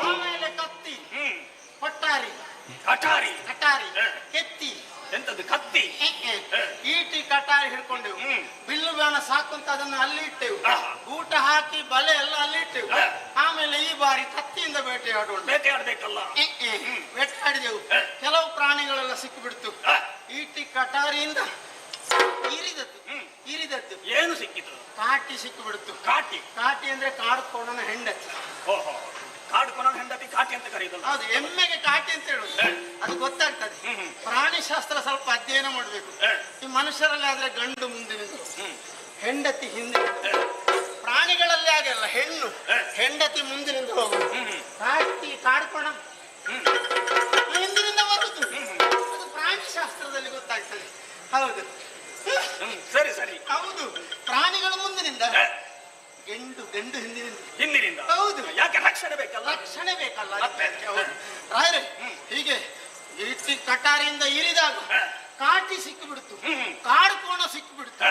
ಆಮೇಲೆ ಕತ್ತಿ, ಕೊಟ್ಟಾರಿ, ಕಟಾರಿ ಕಟಾರಿ, ಕೆತ್ತಿ, ಎಂತದ್ದು ಕತ್ತಿ ಈಟಿ ಕಟಾರಿ ಹಿಡ್ಕೊಂಡೆವು. ಬಿಲ್ಲು ಬಾಣ ಸಾಕುಂತ ಅದನ್ನು ಅಲ್ಲಿ ಇಟ್ಟೆವು. ಊಟ ಹಾಕಿ ಬಲೆ ಎಲ್ಲ ಅಲ್ಲಿ ಇಟ್ಟೆವು. ಆಮೇಲೆ ಈ ಬಾರಿ ಕತ್ತಿಯಿಂದ ಬೇಟೆಯಾಡೋಣ. ಬೇಟೆಯಾಡ್ಬೇಕಲ್ಲ, ಬೇಟೆಯಾಡಿದೆವು. ಕೆಲವು ಪ್ರಾಣಿಗಳೆಲ್ಲ ಸಿಕ್ಕಿಬಿಡ್ತು. ಈಟಿ ಕಟಾರಿಯಿಂದ ಇರಿದದ್ದು ಏನು ಸಿಕ್ಕಿತು? ಕಾಟಿ ಸಿಕ್ಕಿಬಿಡ್ತು. ಕಾಟಿ ಕಾಟಿ ಅಂದ್ರೆ ಕಾಡ್ಕೋಣನ ಹೆಂಡತಿ. ಓಹೋ, ಕಾಡ್ಕೊಳ ಹೆಂಡತಿ ಕಾಟಿ ಅಂತ ಕರೆಯುದಲ್ಲ? ಹೌದು, ಎಮ್ಮೆಗೆ ಕಾಟಿ ಅಂತ ಹೇಳುದು. ಅದು ಗೊತ್ತಾಗ್ತದೆ. ಪ್ರಾಣಿ ಶಾಸ್ತ್ರ ಸ್ವಲ್ಪ ಅಧ್ಯಯನ ಮಾಡ್ಬೇಕು. ಈ ಮನುಷ್ಯರಲ್ಲಿ ಆದ್ರೆ ಗಂಡು ಮುಂದಿನ, ಹೆಂಡತಿ ಹಿಂದೆ. ಪ್ರಾಣಿಗಳಲ್ಲಿ ಆಗಲ್ಲ, ಹೆಣ್ಣು ಹೆಂಡತಿ ಮುಂದಿನಿಂದ ಹೋಗುದು. ಕಾಟಿ ಕಾಡ್ಕೋಣ ಹಿಂದಿನಿಂದ ಬರುದು. ಅದು ಪ್ರಾಣಿ ಶಾಸ್ತ್ರದಲ್ಲಿ ಗೊತ್ತಾಗ್ತದೆ. ಹೌದು, ಸರಿ ಸರಿ, ಹೌದು. ಪ್ರಾಣಿಗಳು ಮುಂದಿನಿಂದ, ಗಂಡು ಹಿಂದಿನಿಂದ. ಹಿಂದಿನಿಂದ? ಹೌದು. ಯಾಕೆ? ರಕ್ಷಣೆ ಬೇಕಲ್ಲ. ರಕ್ಷಣೆ ಬೇಕಲ್ಲ. ರಾಯರೇ, ಹೀಗೆ ಈಟಿ ಕಟಾರಿಯಿಂದ ಇರಿದಾಗ ಕಾಟಿ ಸಿಕ್ಕಿಬಿಡ್ತು, ಕಾಡ್ಕೋಣ ಸಿಕ್ಕಿಬಿಡ್ತು.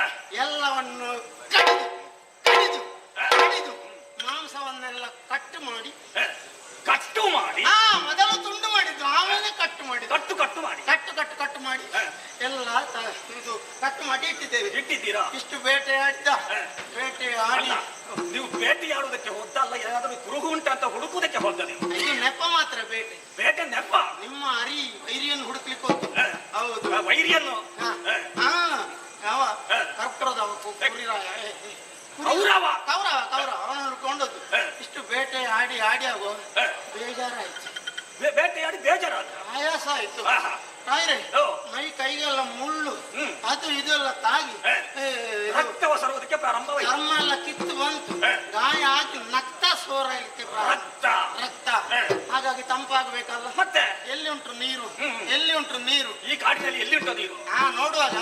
ಎಲ್ಲವನ್ನು ಕಡಿದು ಕಡಿದು ಕಡಿದು ಮಾಂಸವನ್ನೆಲ್ಲ ಕಟ್ಟು ಮಾಡಿ ಮೊದಲು ತುಂಡು ಮಾಡಿದ್ದು, ಆಮೇಲೆ ಕಟ್ಟು ಮಾಡಿ ಕಟ್ಟು ಮಾಡಿ ಎಲ್ಲ ಇದು ಕಟ್ಟು ಮಾಡಿ ಇಟ್ಟಿದ್ದೇವೆ. ಇಷ್ಟು ಬೇಟೆಯಾಡಿದ. ಬೇಟೆಯಾಡಿ ನೀವು ಬೇಟೆಯಾಡುವುದಕ್ಕೆ ಹೋದಲ್ಲ, ಏನಾದರೂ ಕುರುಹು ಉಂಟಂತ ಹುಡುಕುವುದಕ್ಕೆ ಹೋದ ನೀವು? ಇದು ನೆಪ ಮಾತ್ರ. ಬೇಟೆ ನೆಪ? ನಿಮ್ಮ ವೈರಿಯನ್ನು ಹುಡುಕ್ಲಿಕ್ಕೆ ಹೋಗ್ತು. ಹೌದು, ವೈರಿಯನ್ನು ಯಾವ ಕರ್ಪುರದವ ಕೌರವ ಅವನನ್ನು ಕೊಂಡದ್ದು. ಇಷ್ಟು ಬೇಟೆ ಆಡಿ ಆಗೋ ಬೇಜಾರಾಯ್ತು. ಬೇಟೆಯಾಡಿ ಬೇಜಾರಾದ, ಆಯಾಸ ಆಯ್ತು. ಮೈ ಕೈಗೆಲ್ಲ ಮುಳ್ಳು, ಅದು ಇದೆಲ್ಲ ತಾಗಿ ರಕ್ತವ ಸರುವುದಕ್ಕೆ ಪ್ರಾರಂಭವಾಯಿತು. ಚರ್ಮ ಎಲ್ಲ ಕಿತ್ತು ಬಂತು, ಗಾಯ ಆಗಿ ನಕ್ತ ಸೋರಲಿಕ್ಕೆ ರಕ್ತ. ಹಾಗಾಗಿ ತಂಪಾಗಬೇಕಲ್ಲ. ಮತ್ತೆ ಎಲ್ಲಿ ಉಂಟು ನೀರು? ಈ ಕಾಡಿನಲ್ಲಿ ಎಲ್ಲಿ ಉಂಟು ನೀರು? ನೋಡುವಾಗ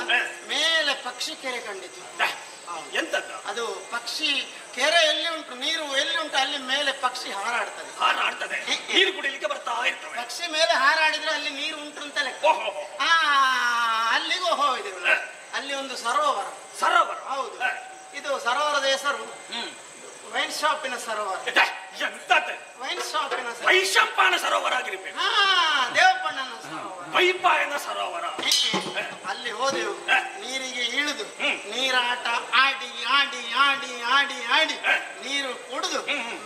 ಮೇಲೆ ಪಕ್ಷಿ ಕೆರೆ ಕಂಡಿತು. ಎಂತದ್ದು ಅದು? ಪಕ್ಷಿ ಕೆರೆ ಎಲ್ಲಿ ಉಂಟು, ನೀರು ಎಲ್ಲಿ ಉಂಟು, ಅಲ್ಲಿ ಮೇಲೆ ಪಕ್ಷಿ ಹಾರಾಡ್ತದೆ. ನೀರು ಕುಡಿಲಿಕ್ಕೆ ಬರ್ತಾ ಇರ್ತವೆ. ಪಕ್ಷಿ ಮೇಲೆ ಹಾರಾಡಿದ್ರೆ ಅಲ್ಲಿ ನೀರು ಉಂಟು ಅಂತ ಲೆಕ್ಕ. ಅಲ್ಲಿಗೂ ಹೋಗಿದ್ರು. ಅಲ್ಲಿ ಒಂದು ಸರೋವರ. ಹೌದು, ಇದು ಸರೋವರದ ಹೆಸರು ವೈನ್ ಶಾಪಿನ ಸರೋವರ. ಎಂತದ್ದು? ವೈನ್ ಶಾಪಿನ ವೈಶಂಪಾಯನ ಸರೋವರ ಆಗಿರ್ಬೇಕು. ದೇವಪ್ಪಣ್ಣನ ಸರೋವರ, ವೈಪಾಯನ ಸರೋವರ. ಅಲ್ಲಿ ಹೋದೆವು. ನೀರಿಗೆ ಇಳಿದು ನೀರಾಟ ಆಡಿ ಆಡಿ ಆಡಿ ಆಡಿ ಆಡಿ ನೀರು ಕುಡಿದು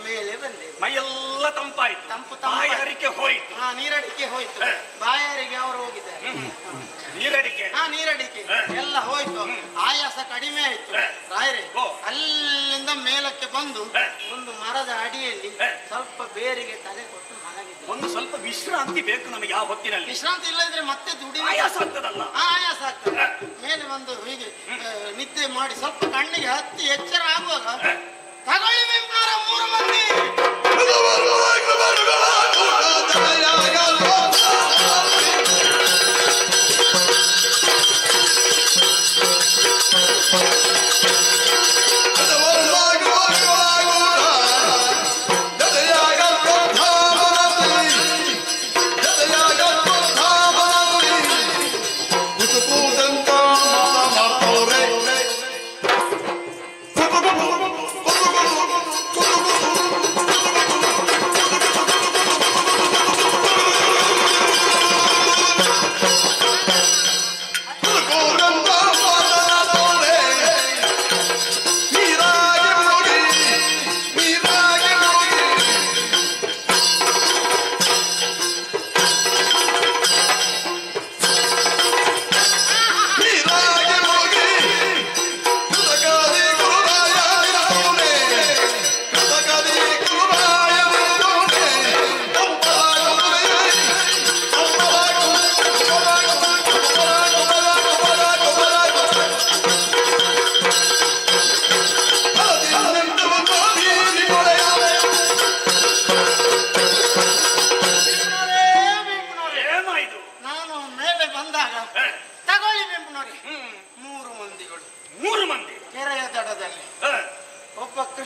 ಮೇಲೆ ಬಂದೆವು. ಮೈಯೆಲ್ಲ ತಂಪಾಯ್ತು. ತಂಪು ಬಾಯಾರಿಕೆ ಹೋಯ್ತು. ನೀರಡಿಕೆ ಹೋಯ್ತು. ಬಾಯಾರಿಗೆ ಅವರು ಹೋಗಿದ್ದಾರೆ. ನೀರಡಿಕೆ ಎಲ್ಲ ಹೋಯ್ತು. ಆಯಾಸ ಕಡಿಮೆ ಆಯ್ತು. ರಾಯರೇ, ಅಲ್ಲಿಂದ ಮೇಲಕ್ಕೆ ಬಂದು ಒಂದು ಮರದ ಅಡಿಯಲ್ಲಿ ಸ್ವಲ್ಪ ಬೇರಿಗೆ ತಲೆ ಕೊಟ್ಟು ಮಲಗಿದ್ದೆ. ಒಂದು ಸ್ವಲ್ಪ ವಿಶ್ರಾಂತಿ ಬೇಕು ನಮಗೆ ಆ ಹೊತ್ತಿನಲ್ಲಿ. ವಿಶ್ರಾಂತಿ ಇಲ್ಲದಿದ್ರೆ ಮತ್ತೆ ದುಡಿ ಆಯಾಸ ಆಗ್ತದಲ್ಲ? ಆಯಾಸ ಆಗ್ತದೆ. ಮೇಲೆ ಬಂದು ಹೀಗೆ ನಿದ್ದೆ ಮಾಡಿ ಸ್ವಲ್ಪ ಕಣ್ಣಿಗೆ ಹತ್ತಿ ಎಚ್ಚರ ಆಗುವಾಗ ತಗೊಳ್ಳಿ ಮೆಂಬರ 3 ಮಂದಿ.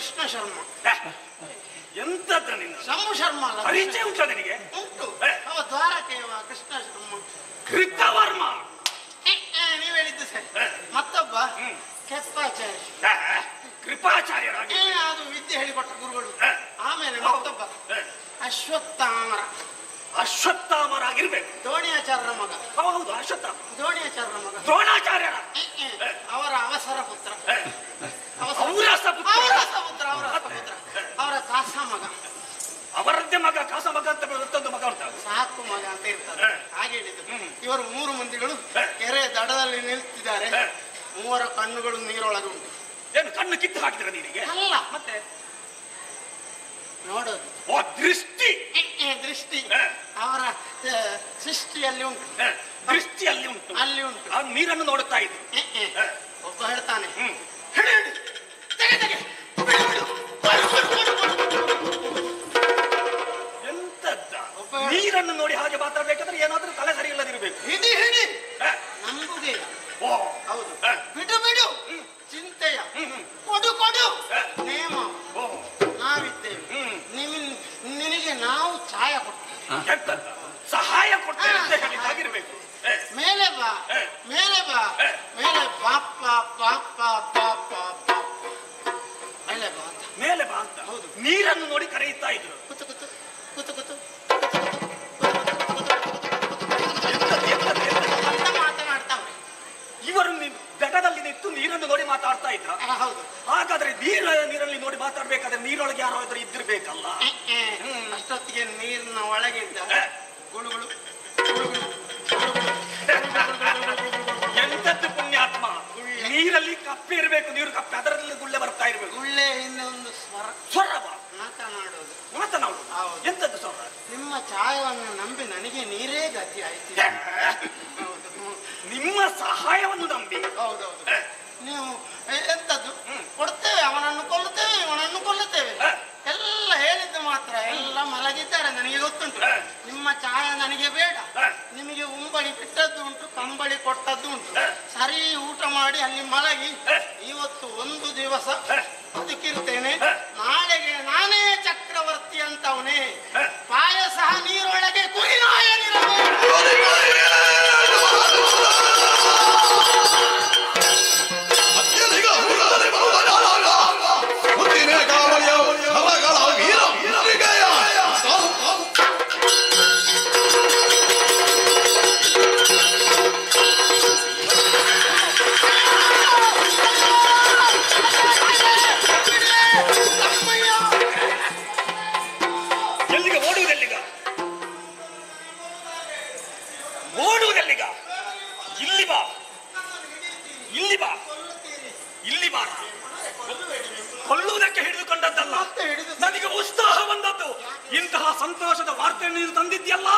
ಕೃಷ್ಣ ಶರ್ಮ. ಎಂತದ ನಿನ್ನ ಶಂಭು ಶರ್ಮ ಅಲ್ಲ, ಪರಿಚಯ ಉಂಟ ನಿನಗೆ? ಉಂಟು. ಅವ ದ್ವಾರಕೆಯವ ಕೃಷ್ಣ ಶರ್ಮ. ಕೃತವರ್ಮ. ನೀವ್ ಹೇಳಿದ್ದು ಸರಿ. ಮತ್ತೊಬ್ಬ ಕೆಪ್ಪಾಚಾರ್ಯ, ಕೃಪಾಚಾರ್ಯರಾಗಿ ಅದು ವಿದ್ಯೆ ಹೇಳಿಕೊಟ್ಟ ಗುರುಗಳು. ಆಮೇಲೆ ಮತ್ತೊಬ್ಬ ಅಶ್ವತ್ಥಾಮರ. ಅಶ್ವತ್ಥಾಮರಾಗಿರ್ಬೇಕು. ದ್ರೋಣಾಚಾರ್ಯರ ಮಗ. ಹೌದು, ಅಶ್ವತ್ಥಾಮ ದ್ರೋಣಾಚಾರ್ಯರ ಮಗ. ದ್ರೋಣಾಚಾರ್ಯರ ಅವರ ಅವಸರ ಪುತ್ರ. ಅವರ ಕಾಸ ಮಗ. ಅವರದ್ದೇ ಮಗ ಕಾಸ ಮಗ ಅಂತ ಮತ್ತೊಂದು ಮಗ ಉಂಟ, ಸಾಕು ಮಗ ಅಂತ ಇರ್ತಾರೆ. ಹಾಗೆ ಹೇಳಿದ್ರು. ಇವರು 3 ಮಂದಿಗಳು ಕೆರೆ ದಡದಲ್ಲಿ ನಿಲ್ತಿದ್ದಾರೆ. 3 ಕಣ್ಣುಗಳು ನೀರೊಳಗೆ ಉಂಟು. ಏನು ಕಣ್ಣು ಕಿತ್ತು ಹಾಕಿದ್ರೆ ನಿನಗೆ? ಅಲ್ಲ, ಮತ್ತೆ ನೋಡೋದು. ಓ, ದೃಷ್ಟಿ. ದೃಷ್ಟಿ ಅವರ ಸೃಷ್ಟಿಯಲ್ಲಿ ಉಂಟು. ದೃಷ್ಟಿಯಲ್ಲಿ ಉಂಟು, ಅಲ್ಲಿ ಉಂಟು. ಆ ನೀರನ್ನು ನೋಡುತ್ತಾ ಇದ್ರು. ಒಬ್ಬ ಹೇಳ್ತಾನೆ, ಎಂತದ್ದ ನೀರನ್ನು ನೋಡಿ ಹಾಗೆ ಮಾತಾಡ್ಬೇಕಾದ್ರೆ ಏನಾದ್ರೂ ತಲೆ ಸರಿ ಇಲ್ಲದಿರ್ಬೇಕು. ಹಿಡಿ ಹಿಡಿ ನಂಬುಗೆ. ಓ ಹೌದು. ಬಿಡು ಬಿಡು ಚಿಂತೆಯ. ಕೊಡು ಕೊಡು ನೇಮ. ನಾವಿದ್ದೇವೆ, ನಿನಗೆ ನಾವು ಛಾಯ ಕೊಡ್ತೇವೆ. ಎಂತದ್ದ ಸಹಾಯ ಕೊಡ್ತೇವೆ ಅಂತ ಹೇಳಿದ್ದಾಗಿರ್ಬೇಕು. ಮೇಲೆ ಬಾ, ಮೇಲೆ ಬಾ, ಮೇಲೆ ಬಾಪ ಬಾಪ ಬಾಪ ಮೇಲೆ ಬಾ ಅಂತ. ಮೇಲೆ ಬಾ ಅಂತ. ಹೌದು, ನೀರನ್ನು ನೋಡಿ ಕರೆಯುತ್ತಾ ಇದ್ರು. ಕೂತು ಕೂತು ಕೂತು ಕೂತು ಮಾತನಾಡ್ತಾವ್ರೆ ಇವರು. ಘಟದಲ್ಲಿ ನಿಂತು ನೀರನ್ನು ನೋಡಿ ಮಾತಾಡ್ತಾ ಇದ್ರ. ಹೌದು. ಹಾಗಾದ್ರೆ ನೀರಲ್ಲಿ ನೋಡಿ ಮಾತಾಡ್ಬೇಕಾದ್ರೆ ನೀರೊಳಗೆ ಯಾರಾದ್ರೂ ಇದ್ದಿರ್ಬೇಕಲ್ಲ. ಅಷ್ಟೊತ್ತಿಗೆ ನೀರಿನ ಒಳಗಿದ್ದ ಗುಳುಗುಳು. ಎಂತದ್ದು ಪುಣ್ಯಾತ್ಮ, ನೀರಲ್ಲಿ ಕಪ್ಪೆ ಇರಬೇಕು, ನೀರು ಕಪ್ಪೆ, ಅದರಲ್ಲಿ ಗುಳ್ಳೆ ಬರ್ತಾ ಇರ್ಬೇಕು. ಗುಳ್ಳೆ ಇನ್ನೊಂದು ಸ್ವರ. ಸ್ವರವ ಮಾತನಾಡೋದು. ಎಂತದ್ದು ಸ್ವರ? ನಿಮ್ಮ ಛಾಯವನ್ನು ನಂಬಿ ನನಗೆ ನೀರೇ ಗತಿ ಆಯ್ತು. ನಿಮ್ಮ ಸಹಾಯವನ್ನು ನಂಬಿ. ಹೌದೌದು. ನೀವು ಎಂತದ್ದು ಕೊಡ್ತೇವೆ, ಅವನನ್ನು ಕೊಲ್ಲುತ್ತೇವೆ, ಇವನನ್ನು ಕೊಲ್ಲುತ್ತೇವೆ ಎಲ್ಲ ಹೇಳಿದ್ದು ಮಾತ್ರ. ಎಲ್ಲ ಮಲಗಿದ್ದಾರೆ, ನನಗೆ ಗೊತ್ತುಂಟು. ನಿಮ್ಮ ಛಾಯ ನನಗೆ ಬೇಡ. ನಿಮಗೆ ಉಂಬಳಿ ಬಿಟ್ಟದ್ದು ಉಂಟು, ಕಂಬಳಿ ಕೊಟ್ಟದ್ದು ಉಂಟು. ಸರಿ ಊಟ ಮಾಡಿ ಅಲ್ಲಿ ಮಲಗಿ. ಇವತ್ತು ಒಂದು ದಿವಸ ಬದುಕಿರ್ತೇನೆ, ನಾಳೆಗೆ ನಾನೇ ಚಕ್ರವರ್ತಿ ಅಂತವನೇ. ಪಾಯಸ ನೀರೊಳಗೆ ಕುರಿನಾಯನಿರಬೇಕು. ಓಡುವುದೆಲ್ಲಿಗ? ಇಲ್ಲಿ ಬಾ, ಇಲ್ಲಿ ಬಾ, ಇಲ್ಲಿ ಬಾ. ಕೊಲ್ಲುವುದಕ್ಕೆ ಹಿಡಿದುಕೊಂಡದ್ದಲ್ಲ, ನನಗೆ ಉತ್ಸಾಹ ಬಂದದ್ದು. ಇಂತಹ ಸಂತೋಷದ ವಾರ್ತೆಯನ್ನು ನೀನು ತಂದಿದ್ಯಲ್ಲ,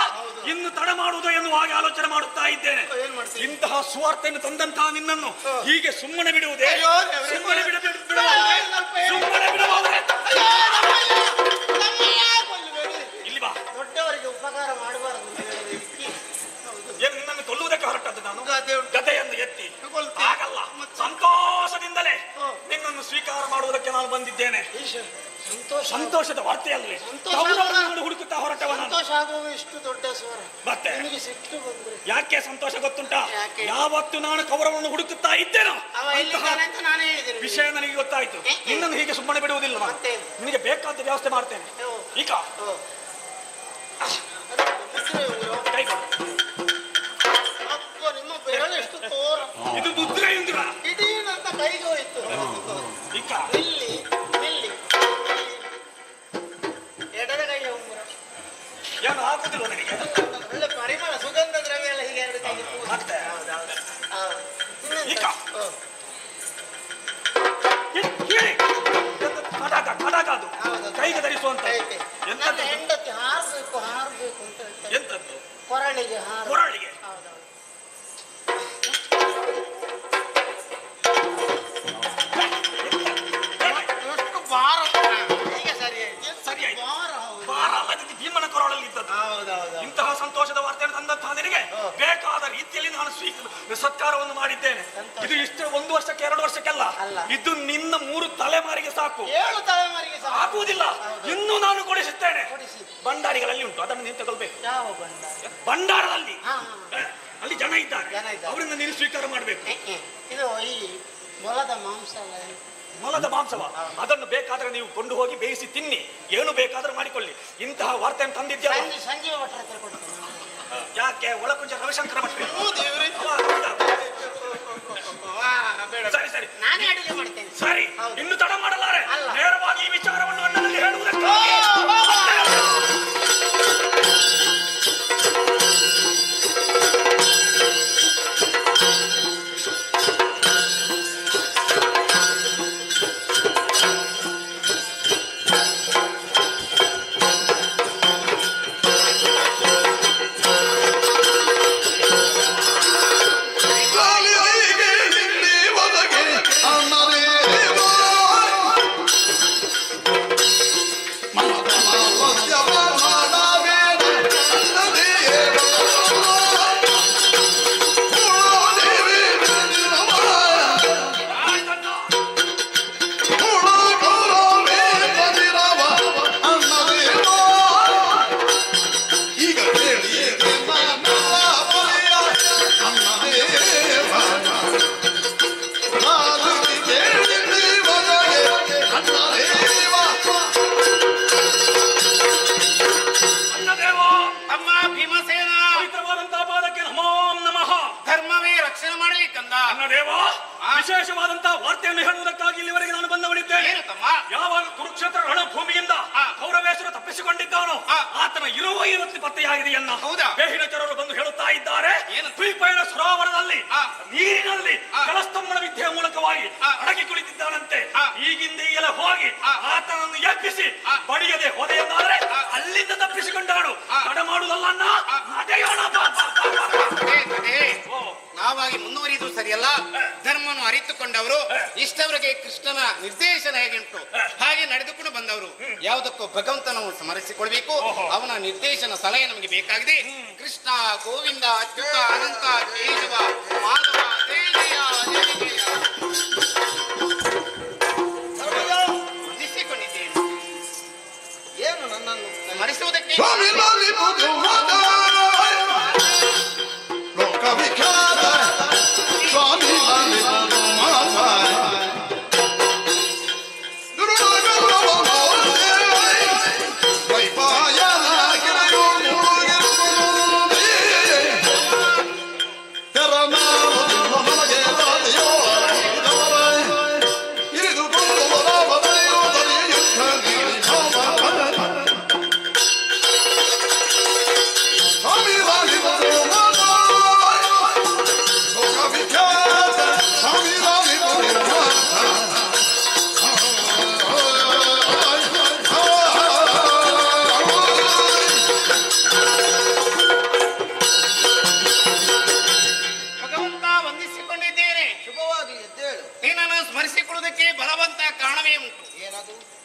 ಇನ್ನು ತಡ ಮಾಡುವುದು ಎನ್ನುವ ಹಾಗೆ ಆಲೋಚನೆ ಮಾಡುತ್ತಾ ಇದ್ದೇನೆ. ಇಂತಹ ಸುವಾರ್ತೆಯನ್ನು ತಂದಂತಹ ನಿನ್ನನ್ನು ಹೀಗೆ ಸುಮ್ಮನೆ ಬಿಡುವುದೇ? ಸುಮ್ಮನೆ ಸುಮ್ಮನೆ ಬಿಡಬಹುದೇ? ಇಲ್ಲಿ ಬಾ. ದೊಡ್ಡವರಿಗೆ ಉಪಕಾರ ಮಾಡಬಾರದು. ಏನು ನಿನ್ನನ್ನು ಕೊಲ್ಲುವುದಕ್ಕೆ ಹೊರಟದ್ದು ನಾನು? ಗದೆಯನ್ನು ಎತ್ತಿ ಆಗಲ್ಲ. ಸಂತೋಷದಿಂದಲೇ ನಿನ್ನನ್ನು ಸ್ವೀಕಾರ ಮಾಡುವುದಕ್ಕೆ ನಾನು ಬಂದಿದ್ದೇನೆ. ಸಂತೋಷದ ವಾರ್ತೆಯಲ್ಲೇ ಹುಡುಕುತ್ತಾ ಹೊರಟವ ನಾನು. ಸಂತೋಷ ಆಗುವ ಇಷ್ಟು ದೊಡ್ಡ ಸ್ವರ. ಮತ್ತೆ ನಿನಗೆ ಸಿಟ್ಟು ಬಂದ್ರೆ ಯಾಕೆ ಸಂತೋಷ ಗೊತ್ತುಂಟಾ? ಯಾವತ್ತು ನಾನು ಕೌರವವನ್ನು ಹುಡುಕುತ್ತಾ ಇದ್ದೇನೋ ವಿಷಯ ನನಗೆ ಗೊತ್ತಾಯ್ತು. ನಿನ್ನನ್ನು ಹೀಗೆ ಸುಮ್ಮನೆ ಬಿಡುವುದಿಲ್ಲ. ನಿನಗೆ ಬೇಕಾದ ವ್ಯವಸ್ಥೆ ಮಾಡ್ತೇನೆ. ಈಗ ನಿಮ್ಮ ಬೆರಳೆಷ್ಟು ತೋರ. ಇದು ಮುದ್ರೆ ಇಂದ್ರ. ಇಡೀ ನನ್ನ ಕೈಗೆ ಹೋಯ್ತು. ಈಗ ಇಲ್ಲಿ ಇಲ್ಲಿ ಎಡದ ಕೈಯ ಉಂಗುರ. ಏನು ಹಾಕುದಿಲ್ಲ ನನಗೆ? ಒಳ್ಳೆ ಪರಿಮಳ ಸುಗಂಧ ದ್ರವ್ಯ ಎಲ್ಲ ಹೀಗೆ ಎರಡು ಕೈಗೆ ಮತ್ತೆ ಈಗ ಕಡಗ ಅದು ಕೈಗೆ ಧರಿಸುವಂತ. ನನ್ನ ಹೆಂಡತಿ ಹಾರಬೇಕು ಹಾರಬೇಕು ಅಂತ ಹೇಳ್ತಾರೆ. ಎಂತದ್ದು? ಕೊರಳಿಗೆ ಕೊರಳಿಗೆ. ಎಷ್ಟು ಭಾರ. ಈಗ ಸರಿಯಾಗಿ ಸರಿಯಾಗಿ ಭಾರ ಅಲ್ಲದಿದ್ದು ಭೀಮನ ಕೊರಳಲ್ಲಿ ಇದ್ದದ್ದು. ಇಂತಹ ಸಂತೋಷದ ವಾರ್ತೆಯನ್ನು ತಂದಂತಹ ಬಂದಂತಹ ನಿನಗೆ ಬೇಕಾದ ರೀತಿಯಲ್ಲಿ ನಾನು ಸತ್ಕಾರವನ್ನು ಮಾಡಿದ್ದೇನೆ. ಇದು ಇಷ್ಟು 1 ವರ್ಷಕ್ಕೆ 2 ವರ್ಷಕ್ಕೆಲ್ಲ, ಇದು ನಿನ್ನ 3 ತಲೆಮಾರಿಗೆ ಸಾಕು. 7 ತಲೆಮಾರಿಗೆ ಆಗುವುದಿಲ್ಲ, ಇನ್ನೂ ನಾನು ಕೊಡಿಸುತ್ತೇನೆ. ಭಂಡಾರಿಗಳಲ್ಲಿ ಉಂಟು, ಅದನ್ನು ನೀನು ತಗೊಳ್ಬೇಕು. ಯಾವ ಭಂಡಾರದಲ್ಲಿ ಅಲ್ಲಿ ಜನ ಇದ್ದಾರೆ, ಅವರಿಂದ ನೀನು ಸ್ವೀಕಾರ ಮಾಡಬೇಕು. ಇದು ಈ ಮೊಲದ ಮಾಂಸ ಮೊಲದ ಮಾಂಸವ ಅದನ್ನು ಬೇಕಾದ್ರೆ ನೀವು ಕೊಂಡು ಹೋಗಿ ಬೇಯಿಸಿ ತಿನ್ನಿ, ಏನು ಬೇಕಾದ್ರೂ ಮಾಡಿಕೊಳ್ಳಿ. ಇಂತಹ ವಾರ್ತೆಯನ್ನು ತಂದಿದ್ಯಾ? ಸಂಜೀವ ಭಟ್ರ ಹತ್ರ ಕೊಡ್ತೇನೆ. ಯಾಕೆ? ಒಳಕುಂಚ ರವಿಶಂಕರ ಭಟ್ರು. ಸರಿ ಸರಿ, ನಾನೇ ಅಡುಗೆ ಮಾಡ್ತೇನೆ. ಸರಿ, ಇನ್ನು ತಡ ಮಾಡಲಾರೆ. ನೇರವಾಗಿ ಈ ವಿಚಾರವನ್ನು ಅಣ್ಣನಲ್ಲಿ ಹೇಳುವುದಕ್ಕೆ ವಿಶೇಷವಾದಂತಹ ವಾರ್ತೆಯನ್ನು ಹೇಳುವುದಕ್ಕಾಗಿ ಇಲ್ಲಿವರೆಗೆ ನಾನು ಬಂದವನಿದ್ದೇನೆ. ಯಾವಾಗ ಕುರುಕ್ಷೇತ್ರ ರಣಭೂಮಿಯಿಂದ ಕೌರವೇಶ್ವರ ತಪ್ಪಿಸಿಕೊಂಡಿದ್ದಾನೋ ಆತನ ಇರುವ ಇವತ್ತು ಪತ್ತೆಯಾಗಿದೆಯನ್ನ ಬೇಹಿನಚರರು ಬಂದು ಹೇಳುತ್ತಾ ಇದ್ದಾರೆ. ದ್ವೀಪಯಣ ಸರೋವರದಲ್ಲಿ ನೀರಿನಲ್ಲಿ ಜಲಸ್ತಂಭನ ವಿದ್ಯೆಯ ಮೂಲಕವಾಗಿ ಅಡಗಿ ಕುಳಿತಿದ್ದಾನಂತೆ. ಈಗಿಂದೀಗಲೇ ಹೋಗಿ ಆತನನ್ನು ಎಬ್ಬಿಸಿ ಬಡಿಯದೆ ಹೋದೆಯನ್ನಾದರೆ ಅಲ್ಲಿಂದ ತಪ್ಪಿಸಿಕೊಂಡಾಡು. ತಡ ಮಾಡುವುದಲ್ಲ, ನಡೆಯೋಣ. ನಾವಾಗಿ ಮುಂದುವರಿಯುವುದು ಸರಿಯಲ್ಲ. ಧರ್ಮವನ್ನು ಅರಿತುಕೊಂಡವರು ಇಷ್ಟವರೆಗೆ ಕೃಷ್ಣನ ನಿರ್ದೇಶನ ಹೇಗುಂಟು ಹಾಗೆ ನಡೆದುಕೊಂಡು ಬಂದವರು. ಯಾವುದಕ್ಕೂ ಭಗವಂತನನ್ನು ಸ್ಮರಿಸಿಕೊಳ್ಬೇಕು. ಅವನ ನಿರ್ದೇಶನ ಸಲಹೆ ನಮಗೆ ಬೇಕಾಗಿದೆ. ಕೃಷ್ಣ ಗೋವಿಂದ ಅಚ್ಯುತ ಅನಂತ ಕೇಶವ ಮಾಧವ ಹೊಂದಿಸಿಕೊಂಡಿದ್ದೇನೆ. ಏನು ನನ್ನನ್ನು ಸ್ಮರಿಸುವುದಕ್ಕೆ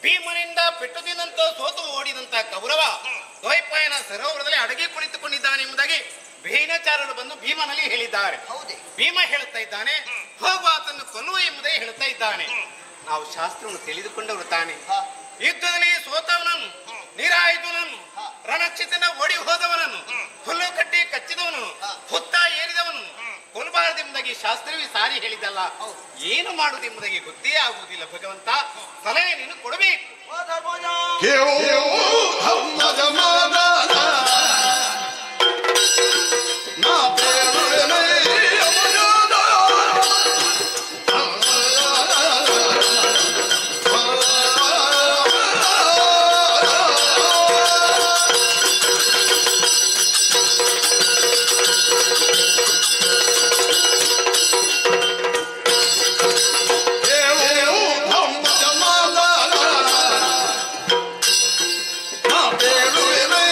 ಭೀಮನಿಂದ ಪೆಟ್ಟು ತಿಂದಂತ ಸೋತು ಓಡಿದಂತ ಕೌರವ ದ್ವೈಪಾಯನ ಸರೋವರದಲ್ಲಿ ಅಡಗಿ ಕುಳಿತುಕೊಂಡಿದ್ದಾನೆ ಎಂಬುದಾಗಿ ಬೇಹಿನಚಾರರು ಬಂದು ಭೀಮನಲ್ಲಿ ಹೇಳಿದ್ದಾರೆ. ಭೀಮ ಹೇಳುತ್ತಾ ಇದ್ದಾನೆ, ಹೋಗುವ ಆತನ್ನು ಕೊಲ್ಲುವ ಎಂಬುದೇ ಹೇಳುತ್ತಾ ಇದ್ದಾನೆ. ನಾವು ಶಾಸ್ತ್ರವನ್ನು ತಿಳಿದುಕೊಂಡವರು ತಾನೆ. ಯುದ್ಧದಲ್ಲಿ ಸೋತವನನ್ನು, ನಿರಾಯುಧನನ್ನು, ರಣಕ್ಷಿತನ ಓಡಿ ಹೋದವನನ್ನು, ಹುಲ್ಲು ಕಟ್ಟಿ ಕಚ್ಚಿದವನು, ಹುತ್ತ ಏರಿದವನು ಕೊಲ್ಲಬಾರದೆಂಬುದಾಗಿ ಶಾಸ್ತ್ರವೇ ಸಾರಿ ಹೇಳಿದಲ್ಲ. ಏನು ಮಾಡುವುದೆಂಬುದಾಗಿ ಗೊತ್ತೇ ಆಗುವುದಿಲ್ಲ. ಭಗವಂತ ಸಲಹೆ ನೀನು ಕೊಡಬೇಕು. Hallelujah.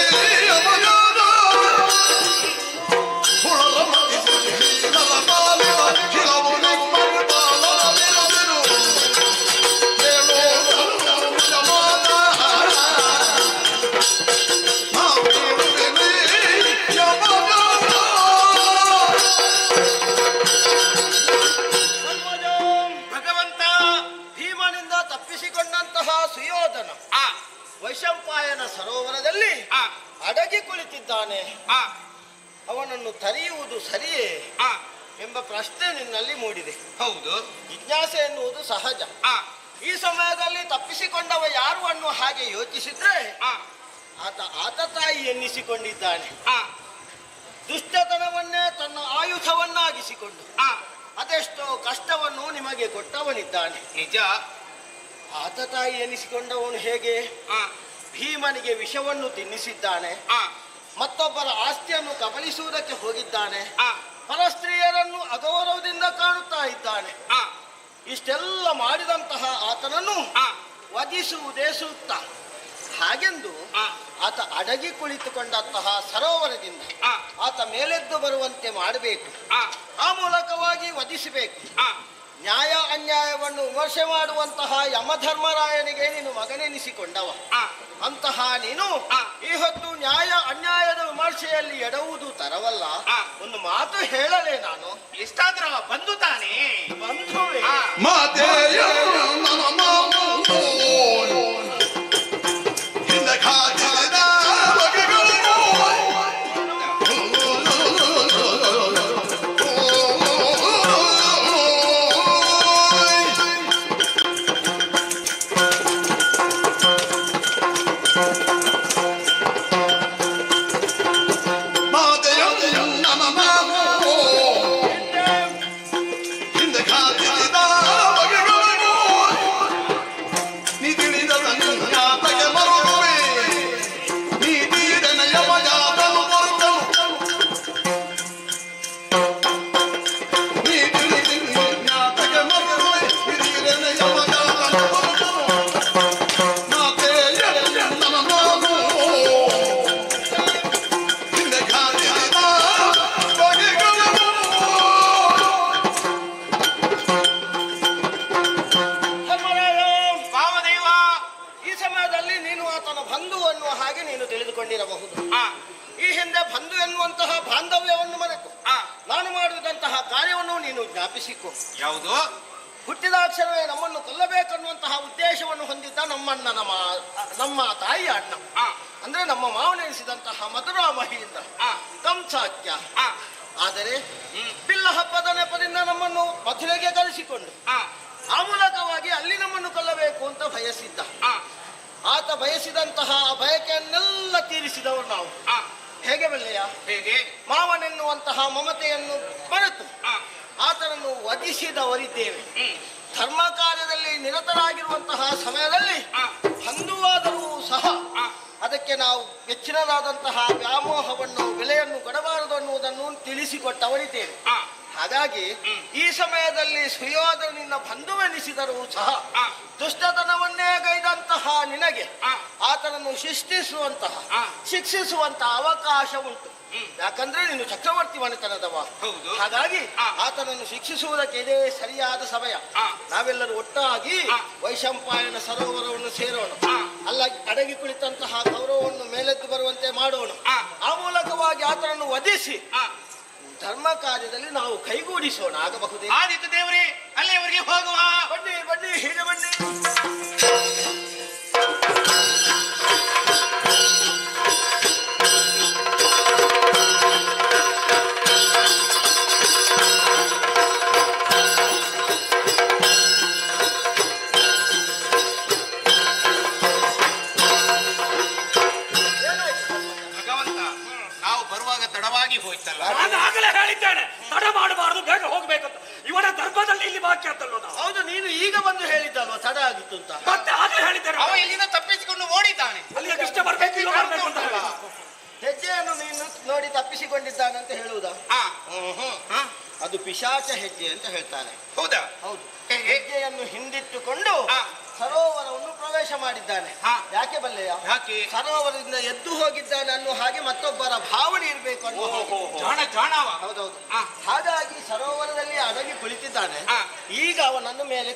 ನಾರಾಯಣ ಸರೋವರದಲ್ಲಿ ಅಡಗಿ ಕುಳಿತಿದ್ದಾನೆ, ಅವನನ್ನು ತರೆಯುವುದು ಸರಿಯೇ ಎಂಬ ಪ್ರಶ್ನೆ ನಿನ್ನಲ್ಲಿ ಮೂಡಿದೆ. ಹೌದು, ಜಿಜ್ಞಾಸೆ ಎನ್ನುವುದು ಸಹಜ. ಈ ಸಮಯದಲ್ಲಿ ತಪ್ಪಿಸಿಕೊಂಡವ ಯಾರು ಅನ್ನುವ ಹಾಗೆ ಯೋಚಿಸಿದ್ರೆ ಆತ ತಾಯಿ ಎನ್ನಿಸಿಕೊಂಡಿದ್ದಾನೆ. ದುಷ್ಟತನವನ್ನೇ ತನ್ನ ಆಯುಧವನ್ನಾಗಿಸಿಕೊಂಡು ಅದೆಷ್ಟೋ ಕಷ್ಟವನ್ನು ನಿಮಗೆ ಕೊಟ್ಟವನಿದ್ದಾನೆ. ನಿಜ. ಆತ ತಾಯಿ ಎನ್ನಿಸಿಕೊಂಡವನು ಹೇಗೆ ಭೀಮನಿಗೆ ವಿಷವನ್ನು ತಿನ್ನಿಸಿದ್ದಾನೆ, ಮತ್ತೊಬ್ಬರ ಆಸ್ತಿಯನ್ನು ಕಬಳಿಸುವುದಕ್ಕೆ ಹೋಗಿದ್ದಾನೆ, ಪರಸ್ತ್ರೀಯರನ್ನು ಅಗೌರವದಿಂದ ಕಾಣುತ್ತಾ ಇದ್ದಾನೆ. ಇಷ್ಟೆಲ್ಲ ಮಾಡಿದಂತಹ ಆತನನ್ನು ವಧಿಸುವುದೇ ಸೂಕ್ತ. ಹಾಗೆಂದು ಆತ ಅಡಗಿ ಕುಳಿತುಕೊಂಡಂತಹ ಸರೋವರದಿಂದ ಆತ ಮೇಲೆದ್ದು ಬರುವಂತೆ ಮಾಡಬೇಕು. ಆ ಮೂಲಕವಾಗಿ ವಧಿಸಬೇಕು. ನ್ಯಾಯ ಅನ್ಯಾಯವನ್ನು ವಿಮರ್ಶೆ ಮಾಡುವಂತಹ ಯಮಧರ್ಮರಾಯನಿಗೆ ನೀನು ಮಗನೆನಿಸಿಕೊಂಡವ. ಅಂತಹ ನೀನು ಈ ಹೊತ್ತು ನ್ಯಾಯ ಅನ್ಯಾಯದ ವಿಮರ್ಶೆಯಲ್ಲಿ ಎಡವುದು ತರವಲ್ಲ. ಒಂದು ಮಾತು ಹೇಳಲೇ ನಾನು. ಎಷ್ಟಾದ್ರೂ ಬಂದು ತಾನೇ ಬಂಧುವೇ. ಈ ಹಿಂದೆ ಬಂಧು ಎನ್ನುವಂತಹ ಬಾಂಧವ್ಯವನ್ನು ಮರೆತು ನಾನು ಮಾಡಿದಂತಹ ಕಾರ್ಯವನ್ನು ನೀನು ಜ್ಞಾಪಿಸಿಕೊ. ಯಾವುದು? ಹುಟ್ಟಿದಾಕ್ಷರವೇ ನಮ್ಮನ್ನು ಕೊಲ್ಲಬೇಕನ್ನುವಂತಹ ಉದ್ದೇಶವನ್ನು ಹೊಂದಿದ್ದ ನಮ್ಮ ತಾಯಿ ಅಣ್ಣ, ಅಂದ್ರೆ ನಮ್ಮ ಮಾವನೆನಿಸಿದಂತಹ ಮಧುರಾ ಮಹಿಯಿಂದ ಕಂಸಾಖ್ಯ. ಆದರೆ ಬಿಲ್ಲ ಹಬ್ಬದ ನೆಪದಿಂದ ನಮ್ಮನ್ನು ಮಥುರೆಗೆ ಕರೆಸಿಕೊಂಡು ಆ ಮೂಲಕವಾಗಿ ಅಲ್ಲಿ ನಮ್ಮನ್ನು ಕೊಲ್ಲಬೇಕು ಅಂತ ಬಯಸಿದ್ದ. ಆತ ಬಯಸಿದಂತಹ ಬಯಕೆಯನ್ನೆಲ್ಲ ತೀರಿಸಿದವರು ನಾವು. ಹೇಗೆ ಬಲ್ಲೆಯ? ಹೇಗೆ? ಮಾವನೆನ್ನುವಂತಹ ಮಮತೆಯನ್ನು ಮರೆತು ಆತನನ್ನು ವಧಿಸಿದವರಿದ್ದೇವೆ. ಧರ್ಮ ಕಾರ್ಯದಲ್ಲಿ ನಿರತರಾಗಿರುವಂತಹ ಸಮಯದಲ್ಲಿ ಬಂಧುವಾದರೂ ಸಹ ಅದಕ್ಕೆ ನಾವು ಹೆಚ್ಚಿನದಾದಂತಹ ವ್ಯಾಮೋಹವನ್ನು ಬೆಲೆಯನ್ನು ಕೊಡಬಾರದು ಅನ್ನುವುದನ್ನು ತಿಳಿಸಿಕೊಟ್ಟವರಿದ್ದೇವೆ. ಹಾಗಾಗಿ ಈ ಸಮಯದಲ್ಲಿ ಸುಯೋಧನಿಂದ ಬಂಧುವೆನಿಸಿದರೂ ಸಹ ದುಷ್ಟತನವನ್ನೇ ಗೈದಂತಹ ನಿನಗೆ ಆತನನ್ನು ಶಿಕ್ಷಿಸುವಂತಹ ಅವಕಾಶ ಉಂಟು. ಯಾಕಂದ್ರೆ ನೀನು ಚಕ್ರವರ್ತಿ ಮನೆತನದವ. ಹಾಗಾಗಿ ಆತನನ್ನು ಶಿಕ್ಷಿಸುವುದಕ್ಕೆ ಇದೇ ಸರಿಯಾದ ಸಮಯ. ನಾವೆಲ್ಲರೂ ಒಟ್ಟಾಗಿ ವೈಶಂಪಾಯನ ಸರೋವರವನ್ನು ಸೇರೋಣ. ಅಲ್ಲ ಅಡಗಿ ಕುಳಿತಂತಹ ಗೌರವವನ್ನು ಮೇಲೆದ್ದು ಬರುವಂತೆ ಮಾಡೋಣ. ಆ ಮೂಲಕವಾಗಿ ಆತನನ್ನು ವಧಿಸಿ ಧರ್ಮ ಕಾರ್ಯದಲ್ಲಿ ನಾವು ಕೈಗೂಡಿಸೋಣ. ಆಗಬಹುದೇ? ಆದಿತ್ಯ ದೇವರೇ, ಅಲ್ಲಿಯವರೆಗೆ ಹೋಗುವ. ಬನ್ನಿ ಬನ್ನಿ, ಹೀಗೆ ಬನ್ನಿ. ಹೋಯ್ತಲ್ಲ. ನಾನು ಆಗಲೇ ಹೇಳಿದ್ದೇನೆ ತಡ ಮಾಡಬಾರದು, ಬೇಗ ಹೋಗ್ಬೇಕಂತ. ಇವನ ಧರ್ಮದಲ್ಲಿ ಇಲ್ಲಿ ಬಾಕಿ ಅಂತಲ್ವ ನಾವು. ಹೌದು, ನೀನು ಈಗ ಬಂದು ಹೇಳಿದ್ದಲ್ವ ತಡ ಆಗಿತ್ತು ಅಂತ. ಮತ್ತೆ ಆಗಲೇ ಹೇಳಿದ್ದೇನೆ. ಅವ ಇಲ್ಲಿಂದ ತಪ್ಪಿಸಿಕೊಂಡು ಓಡಿದ್ದಾನೆ. ಅಲ್ಲಿಗೆ ಕೃಷ್ಣ ಬರ್ಬೇಕು ಅಂತ ಹೆಜ್ಜೆಯನ್ನು ನೀನು ನೋಡಿ ತಪ್ಪಿಸಿಕೊಂಡಿದ್ದಾನಂತ ಹೇಳುವುದಾ? ಅದು ಪಿಶಾಚ ಹೆಜ್ಜೆ ಅಂತ ಹೇಳ್ತಾನೆ. ಹೌದಾ? ಹೌದು. ಹೆಜ್ಜೆಯನ್ನು ಹಿಂದಿಟ್ಟುಕೊಂಡು ಸರೋವರವನ್ನು ಪ್ರವೇಶ ಮಾಡಿದ್ದಾನೆ. ಯಾಕೆ ಬಲ್ಲೆಯ? ಯಾಕೆ? ಸರೋವರದಿಂದ ಎದ್ದು ಹೋಗಿದ್ದಾನೆ ಅನ್ನೋ ಹಾಗೆ ಮತ್ತೊಬ್ಬರ ಭಾವನೆ ಇರಬೇಕು ಅನ್ನೋ. ಹೌದೌದು. ಹಾಗಾಗಿ ಸರೋವರದಲ್ಲಿ ಅಡಗಿ ಕುಳಿತಿದ್ದಾನೆ. ಈಗ ಅವನನ್ನು ಮೇಲೆ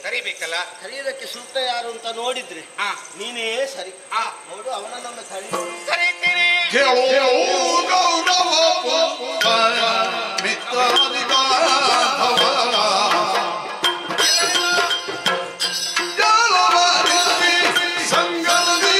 ಕರಿಬೇಕಲ್ಲ. ಕರೆಯುವುದಕ್ಕೆ ಸೂಕ್ತ ಯಾರು ಅಂತ ನೋಡಿದ್ರೆ ನೀನೇ ಸರಿ. ನೋಡು, ಅವನನ್ನೊಮ್ಮೆ ಕರೀತೇನೆ. ಸಂಗಮದಿ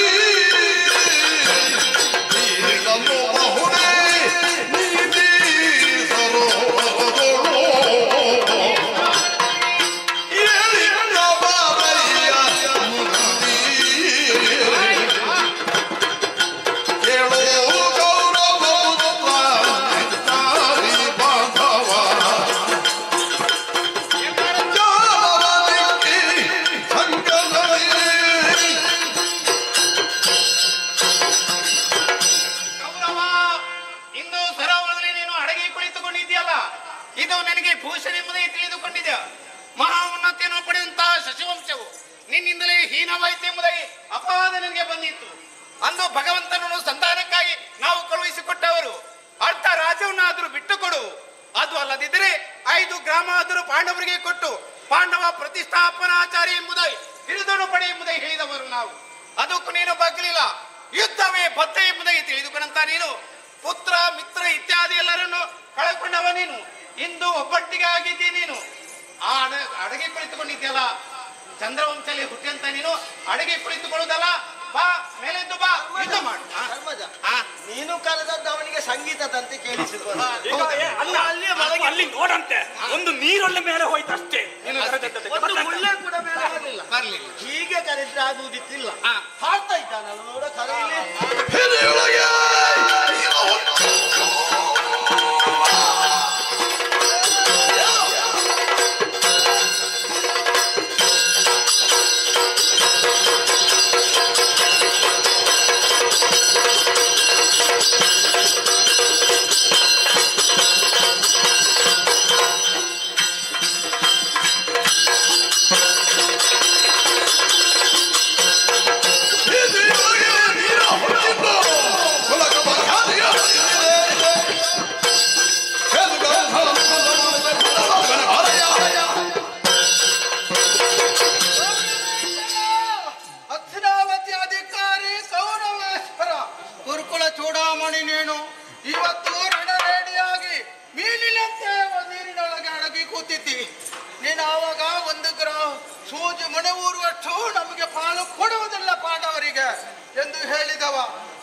ಇದು ನನಗೆ ಭೂಷಣ ಎಂಬುದಾಗಿ ತಿಳಿದುಕೊಂಡಿದೆ. ಮಹಾ ಉನ್ನತಿಯನ್ನು ಪಡೆದಂತಹ ಶಶಿವಂಶವು ನಿನ್ನಿಂದಲೇ ಹೀನವಾಯಿತು ಎಂಬುದಾಗಿ ಅಪವಾದ ನನಗೆ ಬಂದಿತ್ತು. ಅಂದು ಭಗವಂತನನ್ನು ಸಂಧಾನಕ್ಕಾಗಿ ನಾವು ಕಳುಹಿಸಿಕೊಟ್ಟವರು. ಅರ್ಧ ರಾಜ್ಯವನ್ನಾದರೂ ಬಿಟ್ಟುಕೊಡು, ಅದು ಅಲ್ಲದಿದ್ದರೆ 5 ಗ್ರಾಮ ಆದರೂ ಪಾಂಡವರಿಗೆ ಕೊಟ್ಟು ಪಾಂಡವ ಪ್ರತಿಷ್ಠಾಪನಾಚಾರಿ ಎಂಬುದಾಗಿ ಹಿಡಿದನು ಪಡೆ ಎಂಬುದಾಗಿ ಹೇಳಿದವರು ನಾವು. ಅದಕ್ಕೂ ನೀನು ಬಗ್ಲಿಲ್ಲ. ಯುದ್ಧವೇ ಬದ್ಧ ಎಂಬುದಾಗಿ ತಿಳಿದುಕೊಂಡಂತ ನೀನು ಪುತ್ರ ಮಿತ್ರ ಇತ್ಯಾದಿ ಎಲ್ಲರನ್ನು ಕಳೆದುಕೊಂಡವ ನೀನು. ಇಂದು ಒಬ್ಬಟ್ಟಿಗೆ ಆಗಿದ್ದಿ ನೀನು. ಆ ಅಡಗೆ ಕುಳಿತುಕೊಂಡಿದ್ಯಲ್ಲ, ಚಂದ್ರವಂಶದಲ್ಲಿ ಹುಟ್ಟಿದಂತ ನೀನು ಅಡಗೆ ಕುಳಿತುಕೊಳ್ಳುದಲ್ಲ. ಬಾ ಮೇಲೆದ್ದು ಬಾ, ಯುದ್ಧ ಮಾಡು. ನೀನು ಕರೆದದ್ದು ಅವನಿಗೆ ಸಂಗೀತದಂತೆ ಕೇಳಿಸಿಕೊಂಡು ಅಲ್ಲಿ ನೋಡಂತೆ ಒಂದು ನೀರೊಳ್ಳೆ ಮೇಲೆ ಹೋಯ್ತಷ್ಟೇ. ಮುಳ್ಳೆ ಕೂಡ ಮೇಲೆ ಬರಲಿಲ್ಲ. ಬರ್ಲಿಲ್ಲ. ಹೀಗೆ ಕರೆದ್ರೆ ಆಗುವುದಿತ್ತಿಲ್ಲ. ಹಾಡ್ತಾ ಇದ್ದಾನಲ್ಲ ನೋಡ ಕರೆಯಲ್ಲಿ. ಅಕ್ಷರಾವತಿ ಅಧಿಕಾರಿ ಕೌರವೇಶ್ವರ ಗುರುಕುಲ ಚೂಡಾಮಣಿ ನೀನು ಇವತ್ತು ರಣರೇಡಿಯಾಗಿ ಮೀನಿನಂತೆ ನೀರಿನೊಳಗೆ ಅಡಗಿ ಕೂತಿದ್ದೀವಿ. ನೀನು ಆವಾಗ 1 ಗ್ರಾಮ್ ಸೂಜಿ ಮನೆ ಊರುವಷ್ಟು ನಮಗೆ ಪಾಲು ಕೊಡುವುದಿಲ್ಲ ಪಾಂಡವರಿಗೆ ಎಂದು ಹೇಳಿದವ.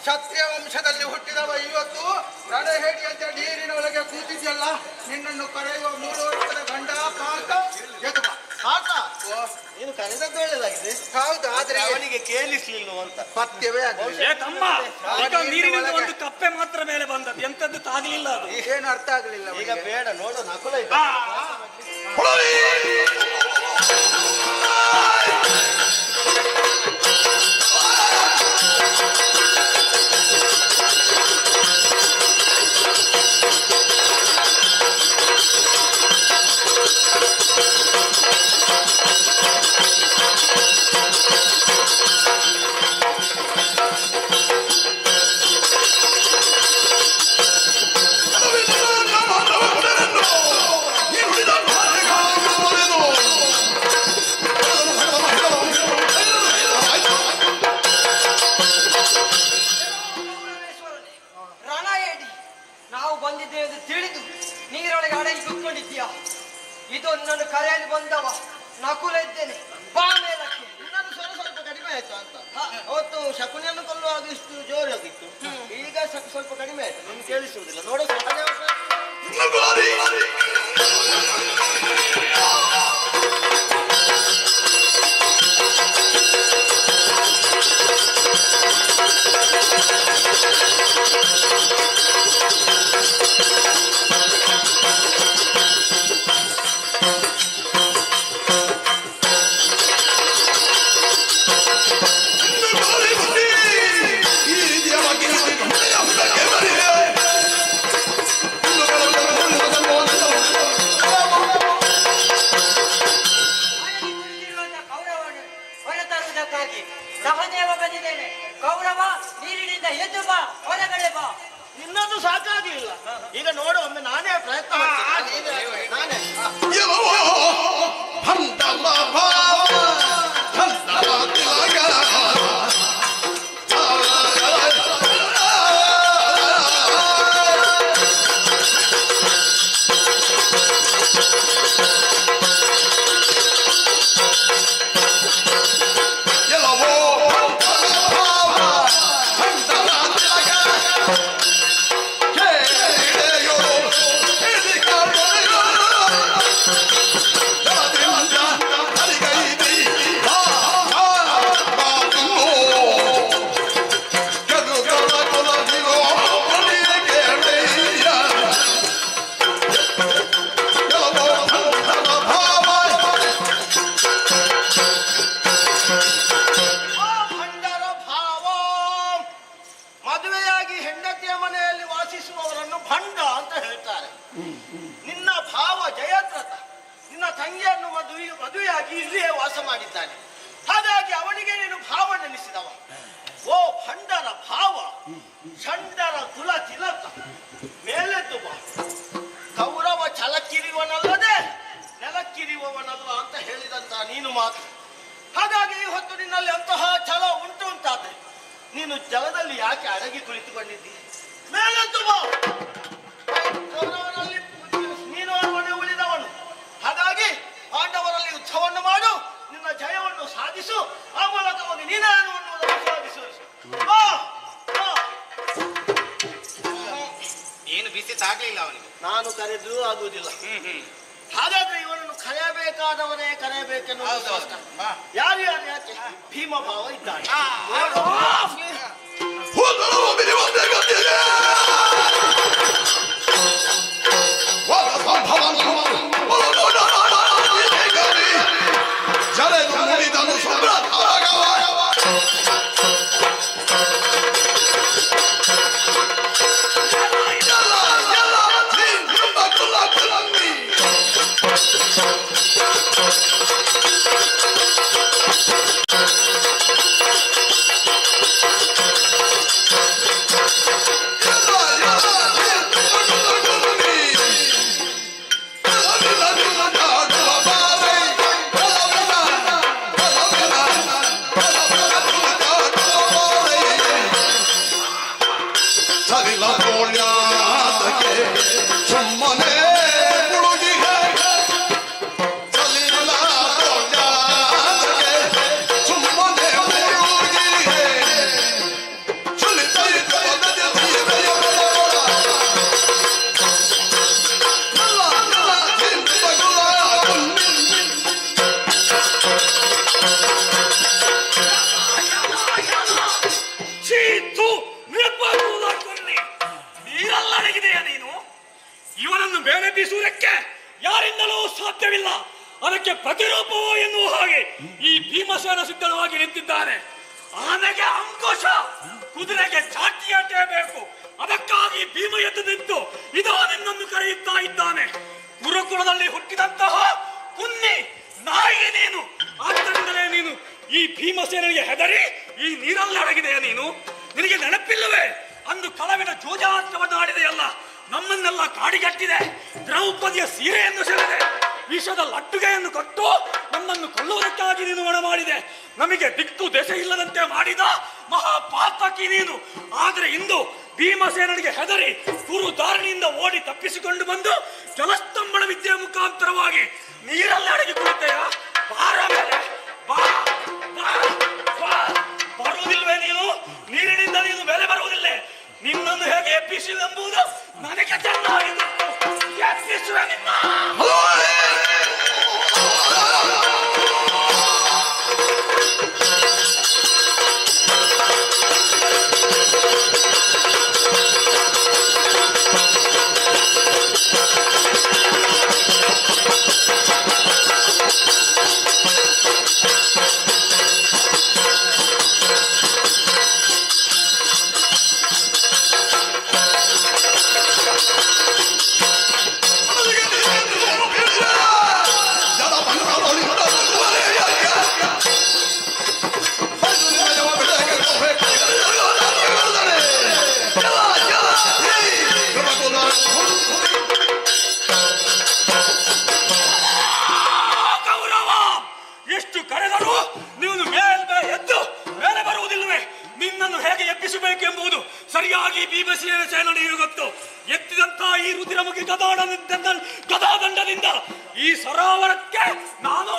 ಕ್ಷತ್ರಿಯ ವಂಶದಲ್ಲಿ ಹುಟ್ಟಿದವ ಇವತ್ತು ರಣಹೇಡಿ ಅಂತ ನೀರಿನೊಳಗೆ ಕೂತಿದ್ಯಲ್ಲ. ನಿನ್ನನ್ನು ಕರೆಯುವ 3 ವರ್ಷದ ಗಂಡ ಪಾಕ ಯಜಮ ಪಾಕ. ನೀನು ಕರೆದದ್ದು ಒಳ್ಳೆದಾಗಿದೆ. ಹೌದು, ಆದ್ರೆ ಅವನಿಗೆ ಕೇಳಿಸ್ಲಿಲ್ಲ ಅಂತ ಪಥ್ಯವೇ ನೀರಿನಿಂದ ಒಂದು ಕಪ್ಪೆ ಮಾತ್ರ ಮೇಲೆ ಬಂದದ್ದು, ಎಂತದ್ದು ತಾಗಲಿಲ್ಲ. ಅದು ಏನು ಅರ್ಥ ಆಗ್ಲಿಲ್ಲ. ಈಗ ಬೇಡ ನೋಡು, ನಕುಲ ರಣಹೇಡಿ, ನಾವು ಬಂದಿದ್ದೇವೆ ಎಂದು ತಿಳಿದು ನೀರೊಳಗೆ ಅಡಗಿ ಕುತ್ಕೊಂಡಿದ್ದೀಯಾ? ಇದು ನನ್ನ ಕರೆಯಲ್ಲಿ ಬಂದವ ನಕುಲ ಇದ್ದೇನೆ. ಬಾ ಮೇಲಕ್ಕೆ. ಇನ್ನೊಂದು ಸ್ವಲ್ಪ ಕಡಿಮೆ ಆಯ್ತು ಅಂತ. ಅವತ್ತು ಶಕುನಿಯನ್ನು ಕೊಲ್ಲುವಾಗ ಇಷ್ಟು ಜೋರಾಗಿತ್ತು, ಈಗ ಸ್ವಲ್ಪ ಕಡಿಮೆ ಆಯ್ತು. ನಿಮ್ಗೆ ಕೇಳಿಸುವುದಿಲ್ಲ ನೋಡು. ಸಹದೇವ ಬಂದಿದ್ದೇನೆ. ಕೌರವ ನೀರಿನಿಂದ ಎದ್ದು ಬಾ, ಹೊರಗಡೆ ಬಾ. ಇನ್ನೊಂದು ಸಾಕಾಗ್ಲಿಲ್ಲ. ಈಗ ನೋಡು, ಒಮ್ಮೆ ನಾನೇ ಪ್ರಯತ್ನ ನಾನೇ Hey! ಹಾಗಾಗಿ ಹೆಂಡತಿಯ ಮನೆಯಲ್ಲಿ ವಾಸಿಸುವವರನ್ನು ಭಂಡ ಅಂತ ಹೇಳ್ತಾರೆ. ನಿನ್ನ ಭಾವ ಜಯದ್ರಥ ನಿನ್ನ ತಂಗಿಯನ್ನು ಮದುವೆಯಾಗಿ ಇಲ್ಲಿಯೇ ವಾಸ ಮಾಡಿದ್ದಾನೆ. ಹಾಗಾಗಿ ಅವನಿಗೆ ನೀನು ಭಾವ ನೆನೆಸಿದವ. ಓ ಭಂಡರ ಭಾವ, ಷಂಡರ ಕುಲ ತಿಲಕ, ಮೇಲೆದ್ದು ಬಾ. ಕೌರವ ಛಲಕ್ಕಿರಿವನಲ್ಲದೆ ನೆಲಕ್ಕಿರಿಯುವವನಲ್ಲ ಅಂತ ಹೇಳಿದಂತ ನೀನು ಮಾತು. ಹಾಗಾಗಿ ಈ ಹೊತ್ತು ನಿನ್ನಲ್ಲಿ ಅಂತಹ ಛಲ ಉಂಟು ಅಂತಾದ್ರೆ ನೀನು ಜಲದಲ್ಲಿ ಯಾಕೆ ಅಡಗಿ ಕುಳಿತುಕೊಂಡಿದ್ದಿ? ಮೇಲೆದ್ದು ಬಾ. ಕೌರವರಲ್ಲಿ ನೀನು ಅವನೇ ಉಳಿದವನು. ಹಾಗಾಗಿ ಪಾಂಡವರಲ್ಲಿ ಯುದ್ಧವನ್ನು ಮಾಡು, ನಿನ್ನ ಜಯವನ್ನು ಸಾಧಿಸು, ಆ ಮೂಲಕವಾಗಿ ನೀನೇನು ಅನ್ನುವುದನ್ನು ಸಾಧಿಸು. ಏನು ಬಿಸಿ ತಾಗ್ಲಿಲ್ಲ ಅವನಿಗೆ. ನಾನು ಕರೆದ್ರೂ ಆಗುವುದಿಲ್ಲ. ಹಾಗಾದ್ರೆ ಇವನನ್ನು ಕರೆಯಬೇಕಾದವನೇ ಕರೆಯಬೇಕೆನ್ನುವುದು ಯಾರು ಯಾಕೆ ಭೀಮ ಭಾವ ಇದ್ದಾನೆ. ಇವನನ್ನು ಬೇಳೆಬ್ಬಿಸುವುದಕ್ಕೆ ಯಾರಿಂದಲೂ ಸಾಧ್ಯವಿಲ್ಲ. ಅದಕ್ಕೆ ಪ್ರತಿರೂಪವೋ ಎನ್ನುವ ಹಾಗೆ ಈ ಭೀಮಸೇನ ಸಿದ್ಧವಾಗಿ ನಿಂತಿದ್ದಾನೆ. ಆನೆಗೆ ಅಂಕುಶ, ಕುದುರೆಗೆ ಚಾಟಿಯಾಟೆ ಬೇಕು. ಅದಕ್ಕಾಗಿ ಭೀಮ ಎದ್ದು ನಿಂತು ಇದೋ ನಿನ್ನನ್ನು ಕರೆಯುತ್ತಾ ಇದ್ದಾನೆ. ಗುರುಕುಲದಲ್ಲಿ ಹುಟ್ಟಿದಂತಹ ಪುಣ್ಯ ನಾಯಿ ನೀನು. ಆದ್ದರಿಂದಲೇ ನೀನು ಈ ಭೀಮಸೇನಿಗೆ ಹೆದರಿ ಈ ನೀರಲ್ಲಿ ಅಡಗಿದೆಯ ನೀನು? ನಿನಗೆ ನೆನಪಿಲ್ಲವೇ ಅಂದು ಕಳವಿನ ಜೋಜಾಟವನ್ನು ಆಡಿದೆಯಲ್ಲ, ನಮ್ಮನ್ನೆಲ್ಲ ಕಾಡಿಗಟ್ಟಿದೆ, ದ್ರೌಪದಿಯ ಸೀರೆಯನ್ನು ಸೆಳೆದೆ, ವಿಷದ ಲಡ್ಡುಗೆಯನ್ನು ಕೊಟ್ಟು ನಮ್ಮನ್ನು ಕೊಲ್ಲುವುದಕ್ಕಾಗಿ ನೀನು ಒಣ ಮಾಡಿದೆ. ನಮಗೆ ದಿಕ್ಕು ದೆಸೆ ಇಲ್ಲದಂತೆ ಮಾಡಿದ ಮಹಾಪಾತಕಿ ನೀನು. ಆದರೆ ಇಂದು ಭೀಮಸೇನಿಗೆ ಹೆದರಿ ಕುರು ದಾರಿಣಿಯಿಂದ ಓಡಿ ತಪ್ಪಿಸಿಕೊಂಡು ಬಂದು ಜಲಸ್ತಂಭನ ವಿದ್ಯೆಯ ಮುಖಾಂತರವಾಗಿ ನೀರಲ್ಲಿ ಅಡಗಿ ಕುಳಿತೆಯ. ಬಾರ ಮೇಲೆ ಬಾ, ಬರುವುದಿಲ್ವೇ ನೀನು? ನೀರಿನಿಂದ ನೀನು ಬೆಲೆ ಬರುವುದಿಲ್ಲ. ನಿನ್ನನ್ನು ಹೇಗೆ ಎಬ್ಬಿಸಿದೆಂಬುದು ನನಗೆ ಚೆನ್ನಾಗಿ ಎಬ್ಬಿಸುವೆ ನಿನ್ನ. ಸರಿಯಾಗಿ ಭೀಮಸೇನ ಸೇನೆಯು ಗೊತ್ತು. ಎತ್ತಿದಂತ ಈ ರುದಿರಮುಖಿ ಗದಾದಂಡದಿಂದ ಈ ಸರೋವರಕ್ಕೆ ನಾನು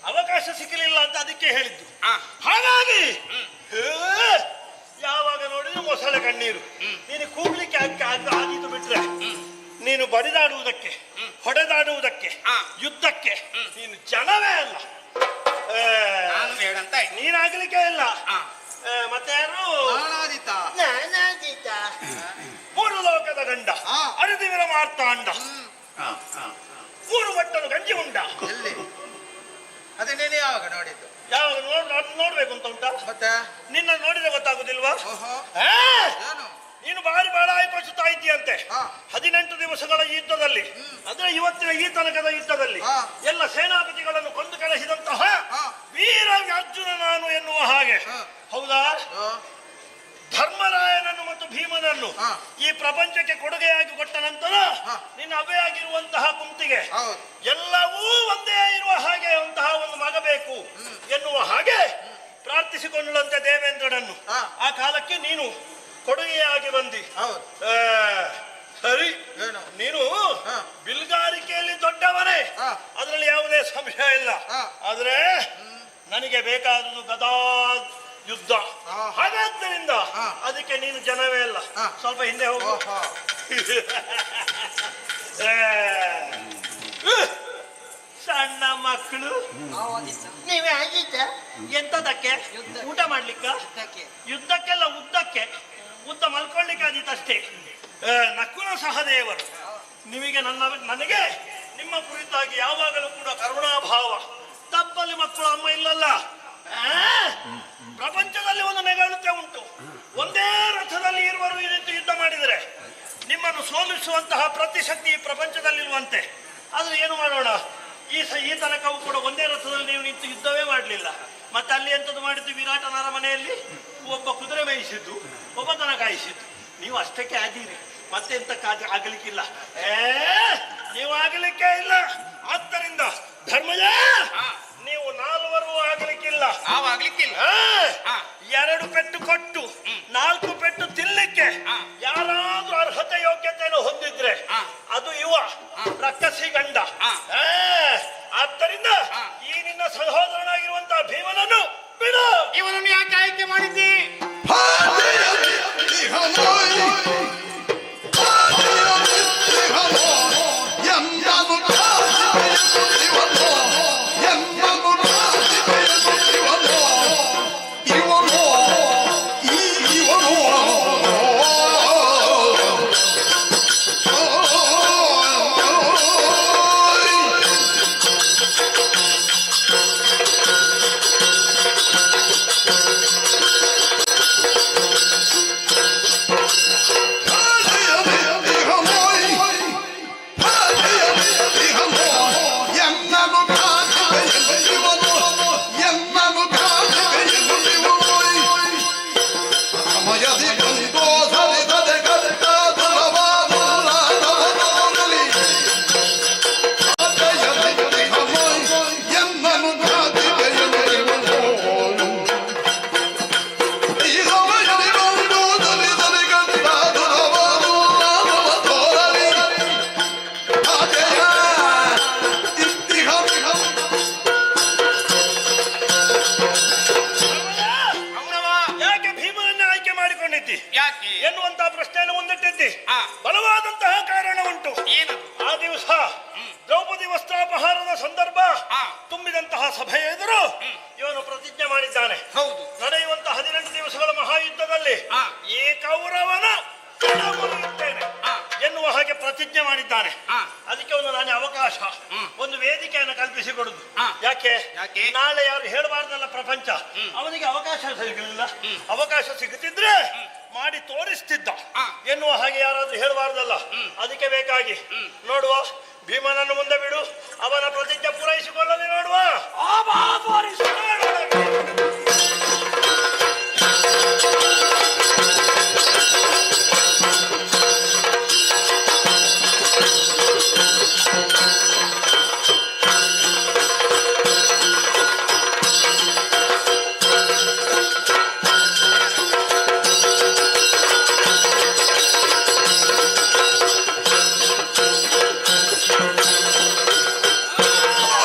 ಅವಕಾಶ ಸಿಕ್ಕಲಿಲ್ಲ ಅಂತ ಅದಕ್ಕೆ ಹೇಳಿದ್ದು. ಹಾಗಾಗಿ ಯಾವಾಗ ನೋಡಿದ್ರು ಮೊಸಳೆ ಕಣ್ಣೀರು. ನೀನು ಕೂಗ್ಲಿಕ್ಕೆ ಆಗಿದ್ದು ಬಿಟ್ರೆ ನೀನು ಬಡಿದಾಡುವುದಕ್ಕೆ, ಹೊಡೆದಾಡುವುದಕ್ಕೆ, ಯುದ್ಧಕ್ಕೆ ನೀನು ಜನವೇ ಅಲ್ಲ. ನೀನಾಗ್ಲಿಕ್ಕೆ ಇಲ್ಲ. ಮತ್ತೆ ಯಾರು? ಮೂರು ಲೋಕದ ಗಂಡ, ಅರಿದಿವಿರ ಮಾರ್ತಾಂಡ, ಮೂರು ಬಟ್ಟನು ಗಂಜಿ ಉಂಡ. ಅದೇ ನೀನು ಯಾವಾಗ ನೋಡಿದ್ದು? ಯಾವಾಗ ನೋಡ್ಬೇಕು ಅಂತ ಉಂಟಾ? ಮತ್ತೆ ನಿನ್ನ ನೋಡಿದ್ರೆ ಗೊತ್ತಾಗುದಿಲ್ವಾ? ನೀನು ಬಾರಿ ಬಾಳ ಆಯ್ಕೊಳ್ತಾ ಇದ್ದೀಯಂತೆ. 18 ದಿವಸಗಳ ಯುದ್ಧದಲ್ಲಿ, ಅಂದ್ರೆ ಇವತ್ತಿನ ಈ ತನಕದ ಯುದ್ಧದಲ್ಲಿ ಎಲ್ಲ ಸೇನಾಪತಿಗಳನ್ನು ಕೊಂದು ಕಳಿಸಿದಂತಹ ವೀರ ಅರ್ಜುನ ನಾನು ಎನ್ನುವ ಹಾಗೆ. ಹೌದಾ? ಧರ್ಮರಾಯನನ್ನು ಮತ್ತು ಭೀಮನನ್ನು ಈ ಪ್ರಪಂಚಕ್ಕೆ ಕೊಡುಗೆಯಾಗಿ ಕೊಟ್ಟ ನಂತರ ನಿನ್ನ ಅವೆಯಾಗಿರುವಂತಹ ಕುಂತಿಗೆ ಎಲ್ಲವೂ ಒಂದೇ ಇರುವ ಹಾಗೆ ಅಂತಹ ಒಂದು ಮಗ ಬೇಕು ಎನ್ನುವ ಹಾಗೆ ಪ್ರಾರ್ಥಿಸಿಕೊಂಡಂತೆ ದೇವೇಂದ್ರನನ್ನು. ಆ ಕಾಲಕ್ಕೆ ನೀನು ಕೊಡುಗೆಯಾಗಿ ಬಂದಿ. ಸರಿ, ನೀನು ಬಿಲ್ಗಾರಿಕೆಯಲ್ಲಿ ದೊಡ್ಡವನೇ, ಅದರಲ್ಲಿ ಯಾವುದೇ ಸಂಶಯ ಇಲ್ಲ. ಆದ್ರೆ ನನಗೆ ಬೇಕಾದುದು ಗದಾ ಯುದ್ಧ. ಹಾಗಾದ್ದರಿಂದ ಅದಕ್ಕೆ ನೀನು ಜನವೇ ಅಲ್ಲ. ಸ್ವಲ್ಪ ಹಿಂದೆ ಹೋಗು. ಸಣ್ಣ ಮಕ್ಕಳು ನೀವೇ ಆಗಿದ್ದ ಎಂತದಕ್ಕೆ? ಊಟ ಮಾಡ್ಲಿಕ್ಕ? ಯುದ್ಧಕ್ಕೆಲ್ಲ ಉದ್ದಕ್ಕೆ, ಉದ್ದ ಮಲ್ಕೊಳ್ಳಿಕ್ಕೆ ಆದೀತಷ್ಟೇ. ನಕುಲ ಸಹದೇವರು ನಿಮಗೆ ನನಗೆ ನಿಮ್ಮ ಕುರಿತಾಗಿ ಯಾವಾಗಲೂ ಕೂಡ ಕರುಣಾಭಾವ. ತಪ್ಪಲ್ಲಿ ಮಕ್ಕಳು ಅಮ್ಮ ಇಲ್ಲಲ್ಲ. ಪ್ರಪಂಚದಲ್ಲಿ ಒಂದು ನೆಗಾಳುತ್ತೆ ಉಂಟು. ಒಂದೇ ರಥದಲ್ಲಿ ಇರುವರು ನಿಂತು ಯುದ್ಧ ಮಾಡಿದರೆ ನಿಮ್ಮನ್ನು ಸೋಲಿಸುವಂತಹ ಪ್ರತಿಶಕ್ತಿ ಈ ಪ್ರಪಂಚದಲ್ಲಿರುವಂತೆ. ಆದ್ರೆ ಏನು ಮಾಡೋಣ, ಈ ತನಕವೂ ಕೂಡ ಒಂದೇ ರಥದಲ್ಲಿ ನೀವು ನಿಂತು ಯುದ್ಧವೇ ಮಾಡಲಿಲ್ಲ. ಮತ್ತೆ ಅಲ್ಲಿ ಎಂತದ್ದು ಮಾಡಿದ್ದು? ವಿರಾಟನರ ಮನೆಯಲ್ಲಿ ಒಬ್ಬ ಕುದುರೆ ಮೇಯಿಸಿದ್ದು, ಒಬ್ಬ ದನ ಕಾಯಿಸಿದ್ದು. ನೀವು ಅಷ್ಟಕ್ಕೆ ಆದೀರಿ, ಮತ್ತೆ ಎಂತ ಆಗಲಿಕ್ಕಿಲ್ಲ. ನೀವು ಆಗಲಿಕ್ಕೆ ಇಲ್ಲ. ಆದ್ದರಿಂದ ಧರ್ಮಜ, ನೀವು ನಾಲ್ವರು ಆಗಲಿಕ್ಕಿಲ್ಲ. ಎರಡು ಪೆಟ್ಟು ಕೊಟ್ಟು 4 ಪೆಟ್ಟು ತಿನ್ಲಿಕ್ಕೆ ಯಾರಾದ್ರೂ ಅರ್ಹತೆ ಯೋಗ್ಯತೆಯನ್ನು ಹೊಂದಿದ್ರೆ ಅದು ಇವ ರಕ್ಕಸಿ ಗಂಡ. ಆದ್ದರಿಂದ ಈ ನಿನ್ನ ಸಹೋದರನಾಗಿರುವಂತಹ ಭೀಮನನ್ನು ಬಿಡು. ಇವನನ್ನು ಯಾಕೆ ಆಯ್ಕೆ ಮಾಡಿದ್ದಿ? ಎನ್ನುವಂತಹ ಪ್ರಶ್ನೆಯನ್ನು ಮುಂದಿಟ್ಟಿದ್ದಿ. ಬಲವಾದಂತಹ ಕಾರಣ ಉಂಟು. ಆ ದಿವಸ ದ್ರೌಪದಿ ವಸ್ತ್ರಾಪಹಾರದ ಸಂದರ್ಭ ತುಂಬಿದಂತಹ ಸಭೆಯ ಎದುರು ಇವನು ಪ್ರತಿಜ್ಞೆ ಮಾಡಿದ್ದಾನೆ. ನಡೆಯುವಂತಹ 18 ದಿವಸಗಳ ಮಹಾಯುದ್ಧದಲ್ಲಿ ಈ ಕೌರವನ ಮುರಿಯುತ್ತೇನೆ ಎನ್ನುವ ಹಾಗೆ ಪ್ರತಿಜ್ಞೆ ಮಾಡಿದ್ದಾನೆ. ಅದಕ್ಕೆ ಒಂದು ನಾನೇ ಅವಕಾಶ, ಒಂದು ವೇದಿಕೆಯನ್ನು ಕಲ್ಪಿಸಿಕೊಡುದು. ಯಾಕೆ? ನಾಳೆ ಯಾರು ಹೇಳಬಾರ್ದಲ್ಲ ಪ್ರಪಂಚ, ಅವನಿಗೆ ಅವಕಾಶ ಸಿಗಲಿಲ್ಲ. ಅವಕಾಶ ಸಿಗುತ್ತಿದ್ರೆ ಮಾಡಿ ತೋರಿಸ್ತಿದ್ದ ಎನ್ನುವ ಹಾಗೆ ಯಾರಾದ್ರೂ ಹೇಳಬಾರ್ದಲ್ಲ. ಅದಕ್ಕೆ ಬೇಕಾಗಿ ನೋಡುವ, ಭೀಮನನ್ನು ಮುಂದೆ ಬಿಡು, ಅವನ ಪ್ರತಿಜ್ಞೆ ಪೂರೈಸಿಕೊಳ್ಳಲಿ. ನೋಡುವ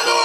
Oh,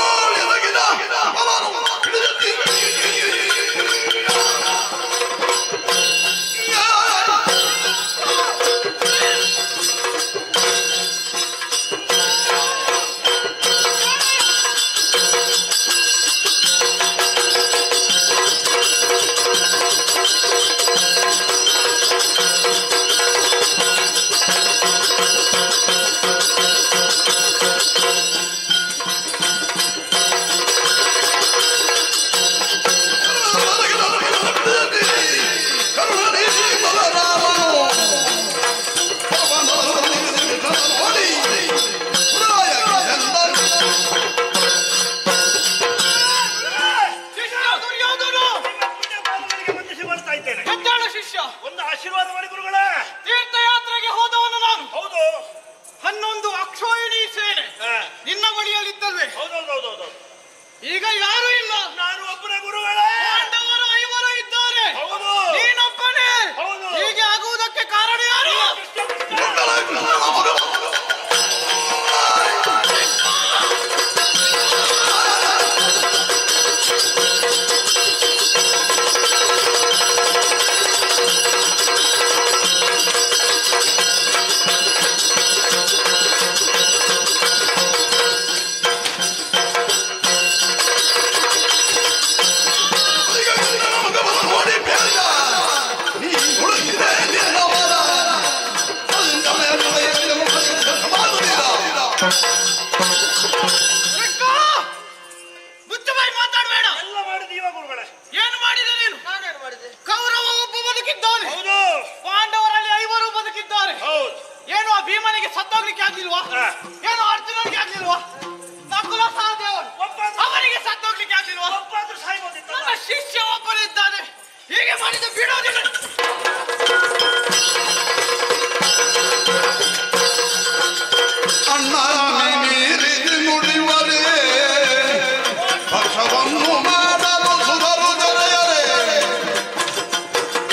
ಸತ್ತೋಗ್ಲಿಕ್ಕೆ ಆಗ್ಲಿಲ್ವಾ? ಏನು ಅರ್ಜುನನಿಗೆ ಆಗ್ಲಿಲ್ವಾ? ನಕುಲ ಸಹದೇವರು ಅವನಿಗೆ ಸತ್ತೋಗ್ಲಿಕ್ಕೆ ಆಗ್ಲಿಲ್ವಾ? ನನ್ನ ಶಿಷ್ಯ ಒಬ್ಬನಿದ್ದಾನೆ, ಹೀಗೆ ಮಾಡಿದ ಬಿಡೋದಿಲ್ಲ. ಅಣ್ಣ ಮೀರಿದು ನುಡಿವರೇ ಪಕ್ಷವನ್ನು ಮಾಡಲು ಸುಧರು ದೊರೆಯರೇ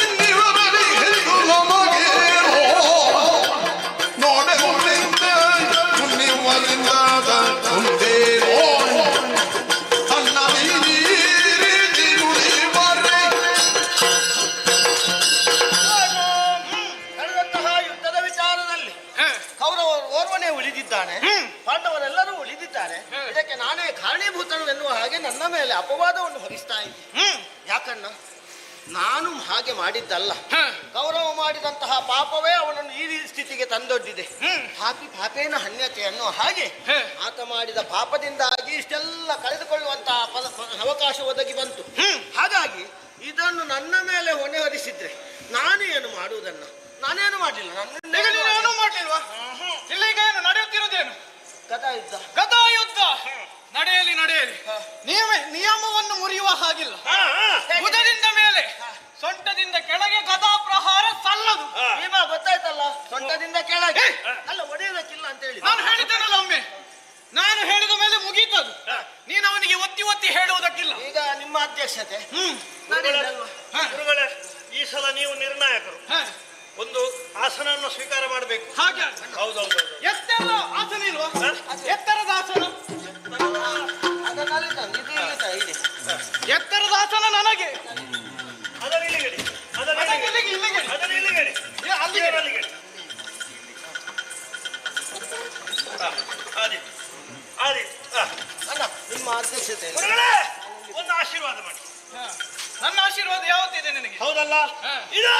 ಇನ್ನಿವರಿಗೆ ಎಂದು ನಮಗೇನೋ ನೋಡೆ ಮುನ್ನಿಂದ ಮುನ್ನಿವರಿಂದ ಮುಂದೇನೋ ಅಣ್ಣ ಮೀರಿದು ನುಡಿವರೇ. ನಡೆದಂತಹ ಯುದ್ಧದ ವಿಚಾರದಲ್ಲಿ ಕೌರವರು ಓರ್ವನೇ ಉಳಿದಿದ್ದಾನೆ, ಪಾಂಡವರೆಲ್ಲರೂ ಉಳಿದಿದ್ದಾರೆ. ಇದಕ್ಕೆ ನಾನೇ ಕಾರಣೀಭೂತನು ಎನ್ನುವ ಹಾಗೆ ನನ್ನ ಮೇಲೆ ಅಪವಾದವನ್ನು ಹೊರಿಸ್ತಾ ಇದ್ದೆ. ಯಾಕಣ್ಣ, ನಾನು ಹಾಗೆ ಮಾಡಿದ್ದಲ್ಲ. ಕೌರವ ಮಾಡಿದಂತಹ ಪಾಪವೇ ಅವನನ್ನು ಈ ಸ್ಥಿತಿಗೆ ತಂದೊಡ್ಡಿದೆ. ಪಾಪಿ ಪಾಪೇನ ಹನ್ಯತೆ ಅನ್ನುವ ಹಾಗೆ ಆತ ಮಾಡಿದ ಪಾಪದಿಂದಾಗಿ ಇಷ್ಟೆಲ್ಲ ಕಳೆದುಕೊಳ್ಳುವಂತಹ ಅವಕಾಶ ಒದಗಿ ಬಂತು. ಹಾಗಾಗಿ ಇದನ್ನು ನನ್ನ ಮೇಲೆ ಹೊಣೆ ಹೊರಿಸಿದ್ರೆ ನಾನು ಏನು ಮಾಡುವುದನ್ನ? ನಾನೇನು ಮಾಡಲಿಲ್ಲ. ಏನು ಮಾಡ್ಲಿಲ್ವಾ? ಇಲ್ಲಿಗೆ ಏನು ನಡೆಯುತ್ತಿರುವುದೇನು? ಗದಾ ಯುದ್ಧ ನಡೆಯಲಿ ನಡೆಯಲಿ. ನಿಯಮವನ್ನು ಮುರಿಯುವ ಹಾಗಿಲ್ಲ. ಬುಧದಿಂದ ಮೇಲೆ ಸೊಂಟದಿಂದ ಕೆಳಗೆ ಗದಾ ಪ್ರಹಾರ ಸಲ್ಲದು. ಗೊತ್ತಾಯ್ತಲ್ಲ, ಸೊಂಟದಿಂದ ಕೆಳಗೆ ಅಲ್ಲ, ಒಡೆಯುವುದಕ್ಕಿಲ್ಲ ಅಂತ ಹೇಳಿ ನಾನು ಹೇಳಿದ್ದೇನಲ್ಲ ಒಮ್ಮೆ. ನಾನು ಹೇಳಿದ ಮೇಲೆ ಮುಗೀತದು. ನೀನು ಅವನಿಗೆ ಒತ್ತಿ ಒತ್ತಿ ಹೇಳುವುದಕ್ಕಿಲ್ಲ. ಈಗ ನಿಮ್ಮ ಅಧ್ಯಕ್ಷತೆ ಗುರುಗಳೇ, ಈ ಸಲ ನೀವು ನಿರ್ಣಾಯಕರು. ಒಂದು ಆಸನವನ್ನು ಸ್ವೀಕಾರ ಮಾಡಬೇಕು. ಹಾಗೆ ಹೌದೌದು. ಎತ್ತರದ ಆಸನ ಇಲ್ವಾ? ಎತ್ತರದ ಆಸನ, ಎತ್ತರದ ಆಸನ ನನಗೆ. ಅದನ್ನು ಇಲ್ಲಿಗಡಿ, ಅದನ್ನು ಇಲ್ಲಿಗಡಿ. ನಿಮ್ಮ ಅಧ್ಯಕ್ಷತೆ ಒಂದು ಆಶೀರ್ವಾದ ಮಾಡಿ. ನನ್ನ ಆಶೀರ್ವಾದ ಯಾವತ್ತಿದೆ ನಿನಗೆ? ಹೌದಲ್ಲ, ಇದು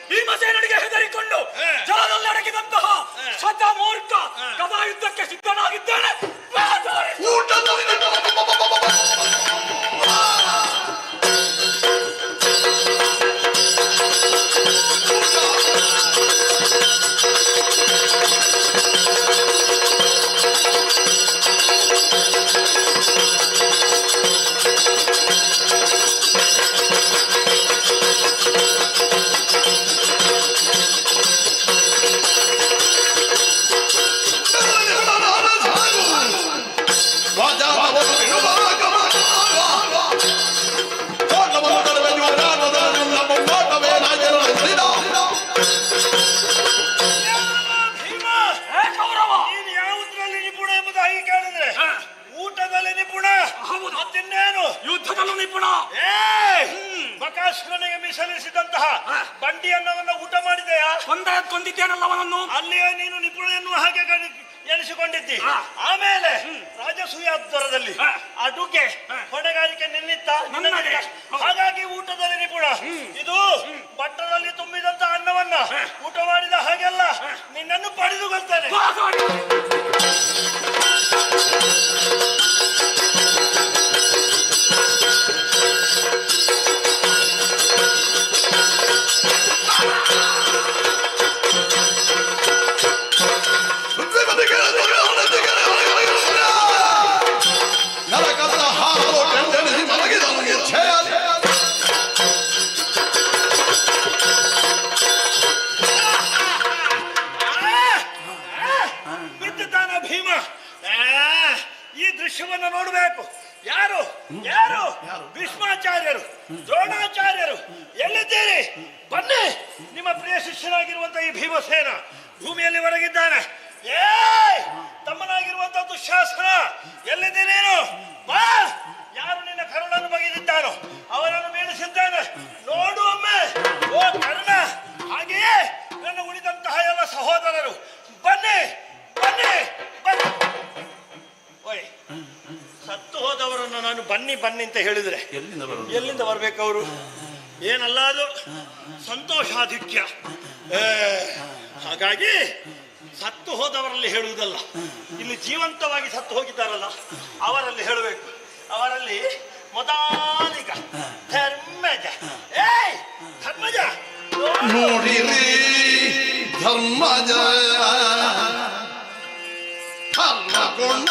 ಭೀಮಸೇನಿಗೆ ಹೆದರಿಕೊಂಡು ಜಲದಲ್ಲಿ ಅಡಗಿದಂತಹ ಶತ ಮೂರ್ಖ ಗದಾ ಯುದ್ಧಕ್ಕೆ ಸಿದ್ಧನಾಗಿದ್ದೇನೆ. ಯುದ್ಧದಲ್ಲೂ ನಿಪುಣ. ಬಕಾಸುರನಿಗೆ ಮೀಸಲಿಸಿದಂತಹ ಬಂಡಿ ಅನ್ನವನ್ನು ಊಟ ಮಾಡಿದೆಯಾ? ಕೊಂದಿದ್ದೇನಲ್ಲ ಅವನನ್ನು. ಅಲ್ಲಿಯೇ ನೀನು ನಿಪುಣ ಎನ್ನುವ ಹಾಗೆ ಎನಿಸಿಕೊಂಡಿದ್ದಿ. ಆಮೇಲೆ ರಾಜಸೂಯಾದ್ವರದಲ್ಲಿ ಅಡುಗೆ ಹೊಣೆಗಾರಿಕೆ ನಿನ್ನಿತ್ತ. ಹಾಗಾಗಿ ಊಟದಲ್ಲಿ ನಿಪುಣ. ಇದು ಬಟ್ಟದಲ್ಲಿ ತುಂಬಿದಂತ ಅನ್ನವನ್ನ ಊಟ ಮಾಡಿದ ಹಾಗೆಲ್ಲ ನಿನ್ನನ್ನು ಪಡೆದುಕೊಳ್ತೇನೆ. ಬನ್ನಿ, ನಿಮ್ಮ ಪ್ರಿಯ ಶಿಷ್ಯನಾಗಿರುವಂತ ಈ ಭೀಮಸೇನ ಭೂಮಿಯಲ್ಲಿ ಹೊರಗಿದ್ದಾನೆ. ಏ ತಮ್ಮನಾಗಿರುವಂತ ದುಶ್ಯಾಸನ, ಎಲ್ಲಿದೆ ನೀನು? ಬಾ, ಯಾರು ನಿನ್ನ ಕರುಳನ್ನು ಬಗೆದಿದ್ದಾನೋ ಅವನನ್ನು ಬೀಳಿಸಿದ್ದಾನೆ, ನೋಡು ಒಮ್ಮೆ. ಓ ಕರ್ಣ, ಹಾಗೆಯೇ ನನ್ನ ಉಳಿದಂತಹ ಎಲ್ಲ ಸಹೋದರರು ಬನ್ನಿ ಬನ್ನಿ ಬನ್ನಿ. ಓಯ್, ಸತ್ತು ಹೋದವರನ್ನು ನಾನು ಬನ್ನಿ ಬನ್ನಿ ಅಂತ ಹೇಳಿದ್ರೆ ಎಲ್ಲಿಂದ ಬರ್ಬೇಕು ಅವರು? ಏನಲ್ಲ ಅದು ಸಂತೋಷಾಧಿಕ್ಯ. ಹಾಗಾಗಿ ಸತ್ತು ಹೋದವರಲ್ಲಿ ಹೇಳುವುದಲ್ಲ, ಇಲ್ಲಿ ಜೀವಂತವಾಗಿ ಸತ್ತು ಹೋಗಿದ್ದಾರಲ್ಲ ಅವರಲ್ಲಿ ಹೇಳಬೇಕು. ಅವರಲ್ಲಿ ಮೊದಲಿಗ ಧರ್ಮಜ. ಏಯ್ ಧರ್ಮಜ, ನೋಡಿರಿ ಧರ್ಮಜ ಕರ್ಮಕೊಂಡ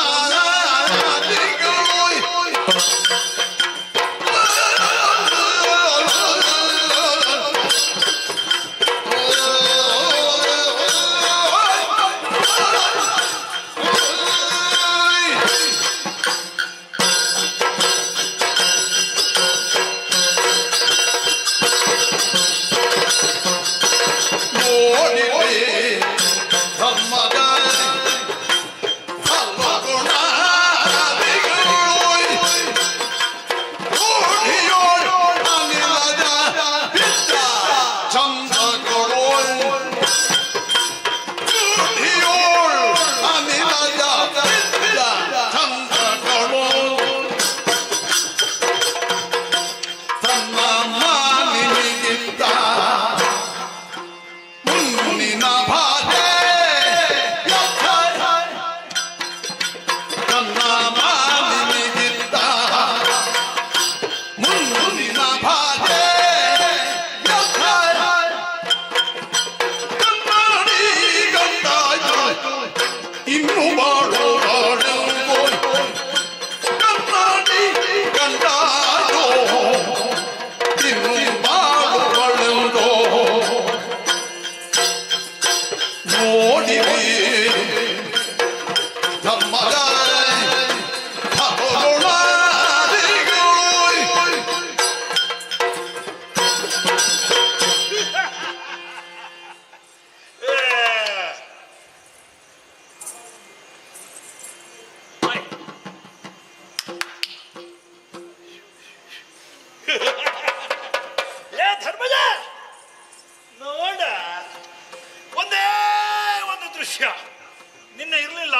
ನಿನ್ನೆ ಇರಲಿಲ್ಲ,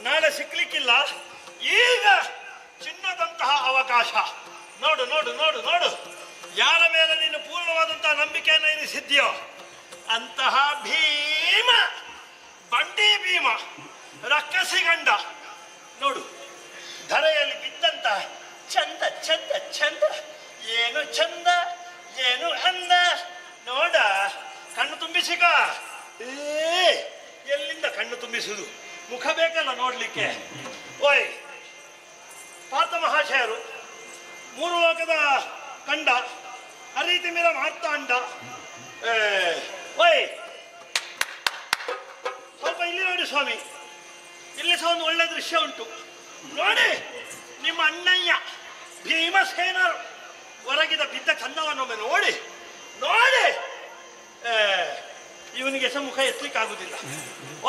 ನಾಳೆ ಸಿಕ್ಲಿಕ್ಕಿಲ್ಲ, ಈಗ ಚಿನ್ನದಂತಹ ಅವಕಾಶ. ನೋಡು ನೋಡು ನೋಡು ನೋಡು, ಯಾರ ಮೇಲೆ ನೀನು ಪೂರ್ಣವಾದಂತಹ ನಂಬಿಕೆಯನ್ನು ಇರಿಸಿದ್ಯೋ ಅಂತಹ ಭೀಮ, ಬಂಡಿ ಭೀಮ, ರಕ್ಕಸಿಗಂಡ ನೋಡು, ಧರೆಯಲ್ಲಿ ಬಿದ್ದಂತ ಚಂದ ಚಂದ ಚಂದ, ಏನು ಚಂದ ಏನು ಅಂದ ನೋಡ. ಕಣ್ಣು ತುಂಬಿಸಿಕ. ಎಲ್ಲಿಂದ ಕಣ್ಣು ತುಂಬಿಸುವುದು? ಮುಖ ಬೇಕಲ್ಲ ನೋಡ್ಲಿಕ್ಕೆ. ಓಯ್ ಪಾರ್ಥ ಮಹಾಶಯರು, ಮೂರು ಲೋಕದ ಕಂಡ, ಅರೀತಿ ಮೀರ ಮಾರ್ತಾಂಡ. ಓಯ್ ಸ್ವಲ್ಪ ಇಲ್ಲಿ ನೋಡಿ ಸ್ವಾಮಿ, ಇಲ್ಲಿ ಸಹ ಒಂದು ಒಳ್ಳೆ ದೃಶ್ಯ ಉಂಟು ನೋಡಿ. ನಿಮ್ಮ ಅಣ್ಣಯ್ಯ ಭೀಮಸೇನರು ಹೊರಗಿದ ಬಿದ್ದ ಚಂದವನ್ನೊಮ್ಮೆ ನೋಡಿ ನೋಡಿ. ಇವನಿಗೆ ಸಹ ಮುಖ ಎತ್ತಲಿಕ್ಕಾಗುದಿಲ್ಲ.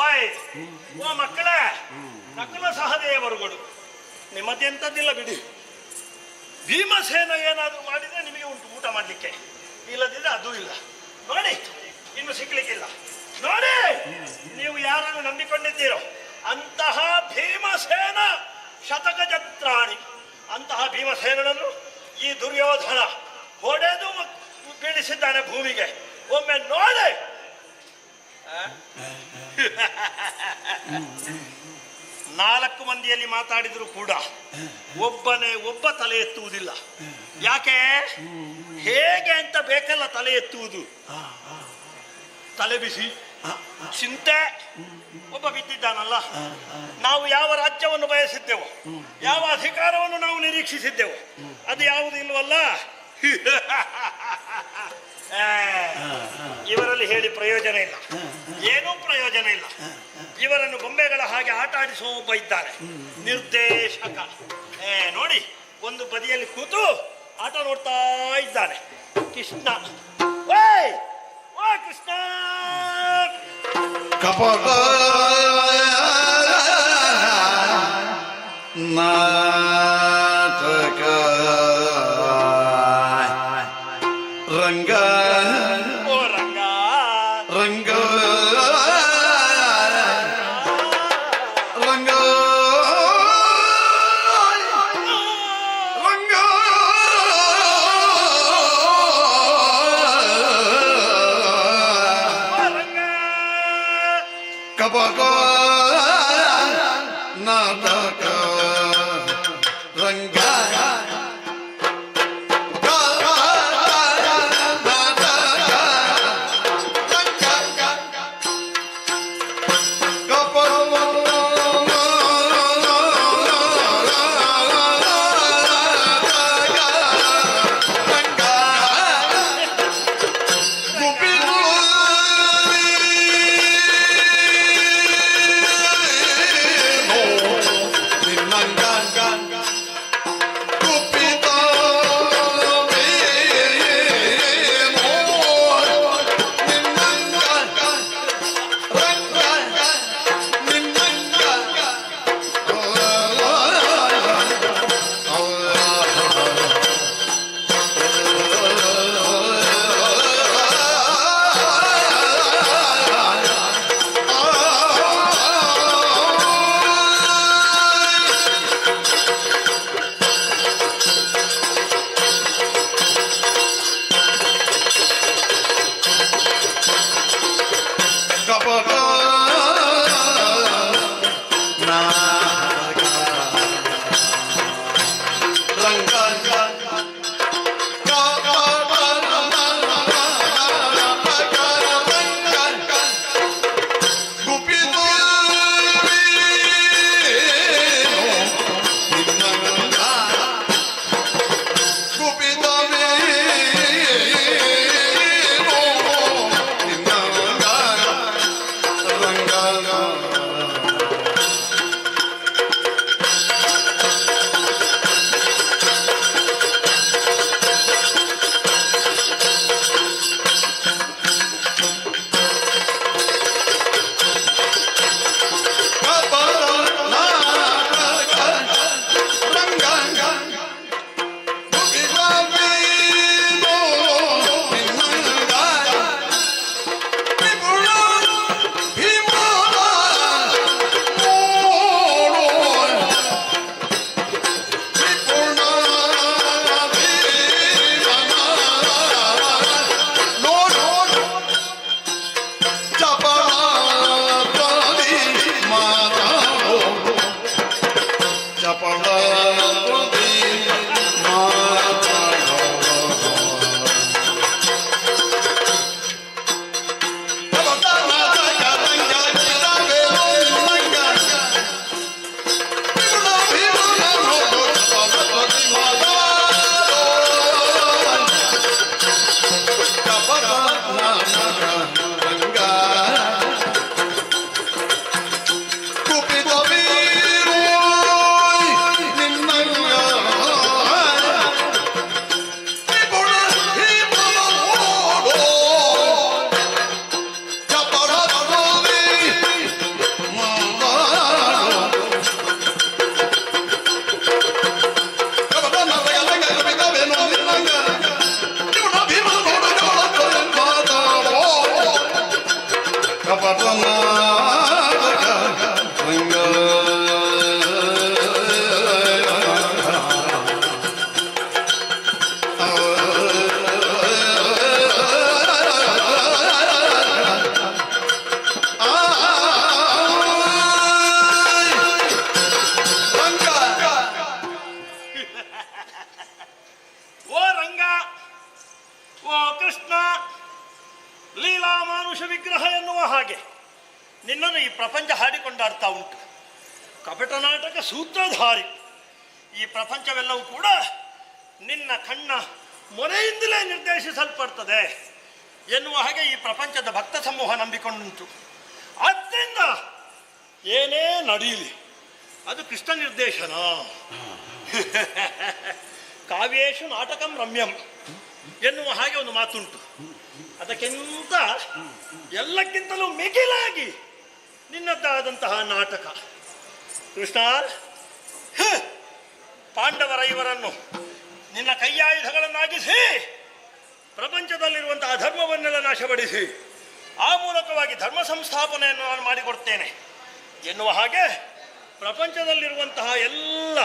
ಓಯ್ ಓ ಮಕ್ಕಳೇ, ನಕಲ ಸಹದೇವರುಗಳು, ನಿಮ್ಮದೆಂಥದ್ದಿಲ್ಲ ಬಿಡಿ. ಭೀಮಸೇನ ಏನಾದರೂ ಮಾಡಿದ್ರೆ ನಿಮಗೆ ಉಂಟು ಊಟ ಮಾಡಲಿಕ್ಕೆ, ಇಲ್ಲದಿದ್ರೆ ಅದೂ ಇಲ್ಲ ನೋಡಿ. ಇನ್ನು ಸಿಗ್ಲಿಕ್ಕಿಲ್ಲ ನೋಡಿ. ನೀವು ಯಾರನ್ನು ನಂಬಿಕೊಂಡಿದ್ದೀರೋ ಅಂತಹ ಭೀಮಸೇನ ಶತಕಜತ್ರಾಣಿ, ಅಂತಹ ಭೀಮಸೇನನನ್ನು ಈ ದುರ್ಯೋಧನ ಹೊಡೆದು ಬೀಳಿಸಿದ್ದಾನೆ ಭೂಮಿಗೆ. ಒಮ್ಮೆ ನೋಡಿ. ನಾಲ್ಕು ಮಂದಿಯಲ್ಲಿ ಮಾತಾಡಿದ್ರು ಕೂಡ ಒಬ್ಬನೇ ಒಬ್ಬ ತಲೆ ಎತ್ತುವುದಿಲ್ಲ. ಯಾಕೆ? ಹೇಗೆ ಅಂತ ಬೇಕಲ್ಲ ತಲೆ ಎತ್ತುವುದು. ತಲೆ ಬಿಸಿ ಚಿಂತೆ. ಒಬ್ಬ ಬಿದ್ದಿದ್ದಾನಲ್ಲ, ನಾವು ಯಾವ ರಾಜ್ಯವನ್ನು ಬಯಸಿದ್ದೆವು, ಯಾವ ಅಧಿಕಾರವನ್ನು ನಾವು ನಿರೀಕ್ಷಿಸಿದ್ದೆವು, ಅದು ಯಾವುದು ಇಲ್ವಲ್ಲ. ಇವರಲ್ಲಿ ಹೇಳಿ ಪ್ರಯೋಜನ ಇಲ್ಲ, ಏನೂ ಪ್ರಯೋಜನ ಇಲ್ಲ. ಇವರನ್ನು ಗೊಂಬೆಗಳ ಹಾಗೆ ಆಟ ಆಡಿಸುವ ಒಬ್ಬ ಇದ್ದಾನೆ, ನಿರ್ದೇಶಕ. ನೋಡಿ, ಒಂದು ಬದಿಯಲ್ಲಿ ಕೂತು ಆಟ ನೋಡ್ತಾ ಇದ್ದಾನೆ ಕೃಷ್ಣ. ಓಯ್ ಕಪಟ ನಾಟಕ ರಂಗ ರಂಗ ರಂಗ ಕಪಟ ನಾಟಕ ರಂಗ ನಿನ್ನನ್ನು ಈ ಪ್ರಪಂಚ ಹಾಡಿಕೊಂಡಾಡ್ತಾ ಉಂಟು. ಕಪಟ ನಾಟಕ ಸೂತ್ರಧಾರಿ. ಈ ಪ್ರಪಂಚವೆಲ್ಲವೂ ಕೂಡ ನಿನ್ನ ಕಣ್ಣ ಮೊರೆಯಿಂದಲೇ ನಿರ್ದೇಶಿಸಲ್ಪಡ್ತದೆ ಎನ್ನುವ ಹಾಗೆ ಈ ಪ್ರಪಂಚದ ಭಕ್ತ ಸಮೂಹ ನಂಬಿಕೊಂಡುಂಟು. ಆದ್ದರಿಂದ ಏನೇ ನಡೆಯಲಿ ಅದು ಕೃಷ್ಣ ನಿರ್ದೇಶನ. ಕಾವ್ಯೇಶು ನಾಟಕಂ ರಮ್ಯಂ ಎನ್ನುವ ಹಾಗೆ ಒಂದು ಮಾತುಂಟು. ಅದಕ್ಕಿಂತ ಎಲ್ಲಕ್ಕಿಂತಲೂ ಮಿಗಿಲಾಗಿ ನಿನ್ನದ್ದಾದಂತಹ ನಾಟಕ. ಕೃಷ್ಣ, ಪಾಂಡವರ ಇವರನ್ನು ನಿನ್ನ ಕೈಯಾಯುಧಗಳನ್ನಾಗಿಸಿ ಪ್ರಪಂಚದಲ್ಲಿರುವಂತಹ ಧರ್ಮವನ್ನೆಲ್ಲ ನಾಶಪಡಿಸಿ ಆ ಮೂಲಕವಾಗಿ ಧರ್ಮ ಸಂಸ್ಥಾಪನೆಯನ್ನು ನಾನು ಮಾಡಿಕೊಡ್ತೇನೆ ಎನ್ನುವ ಹಾಗೆ ಪ್ರಪಂಚದಲ್ಲಿರುವಂತಹ ಎಲ್ಲ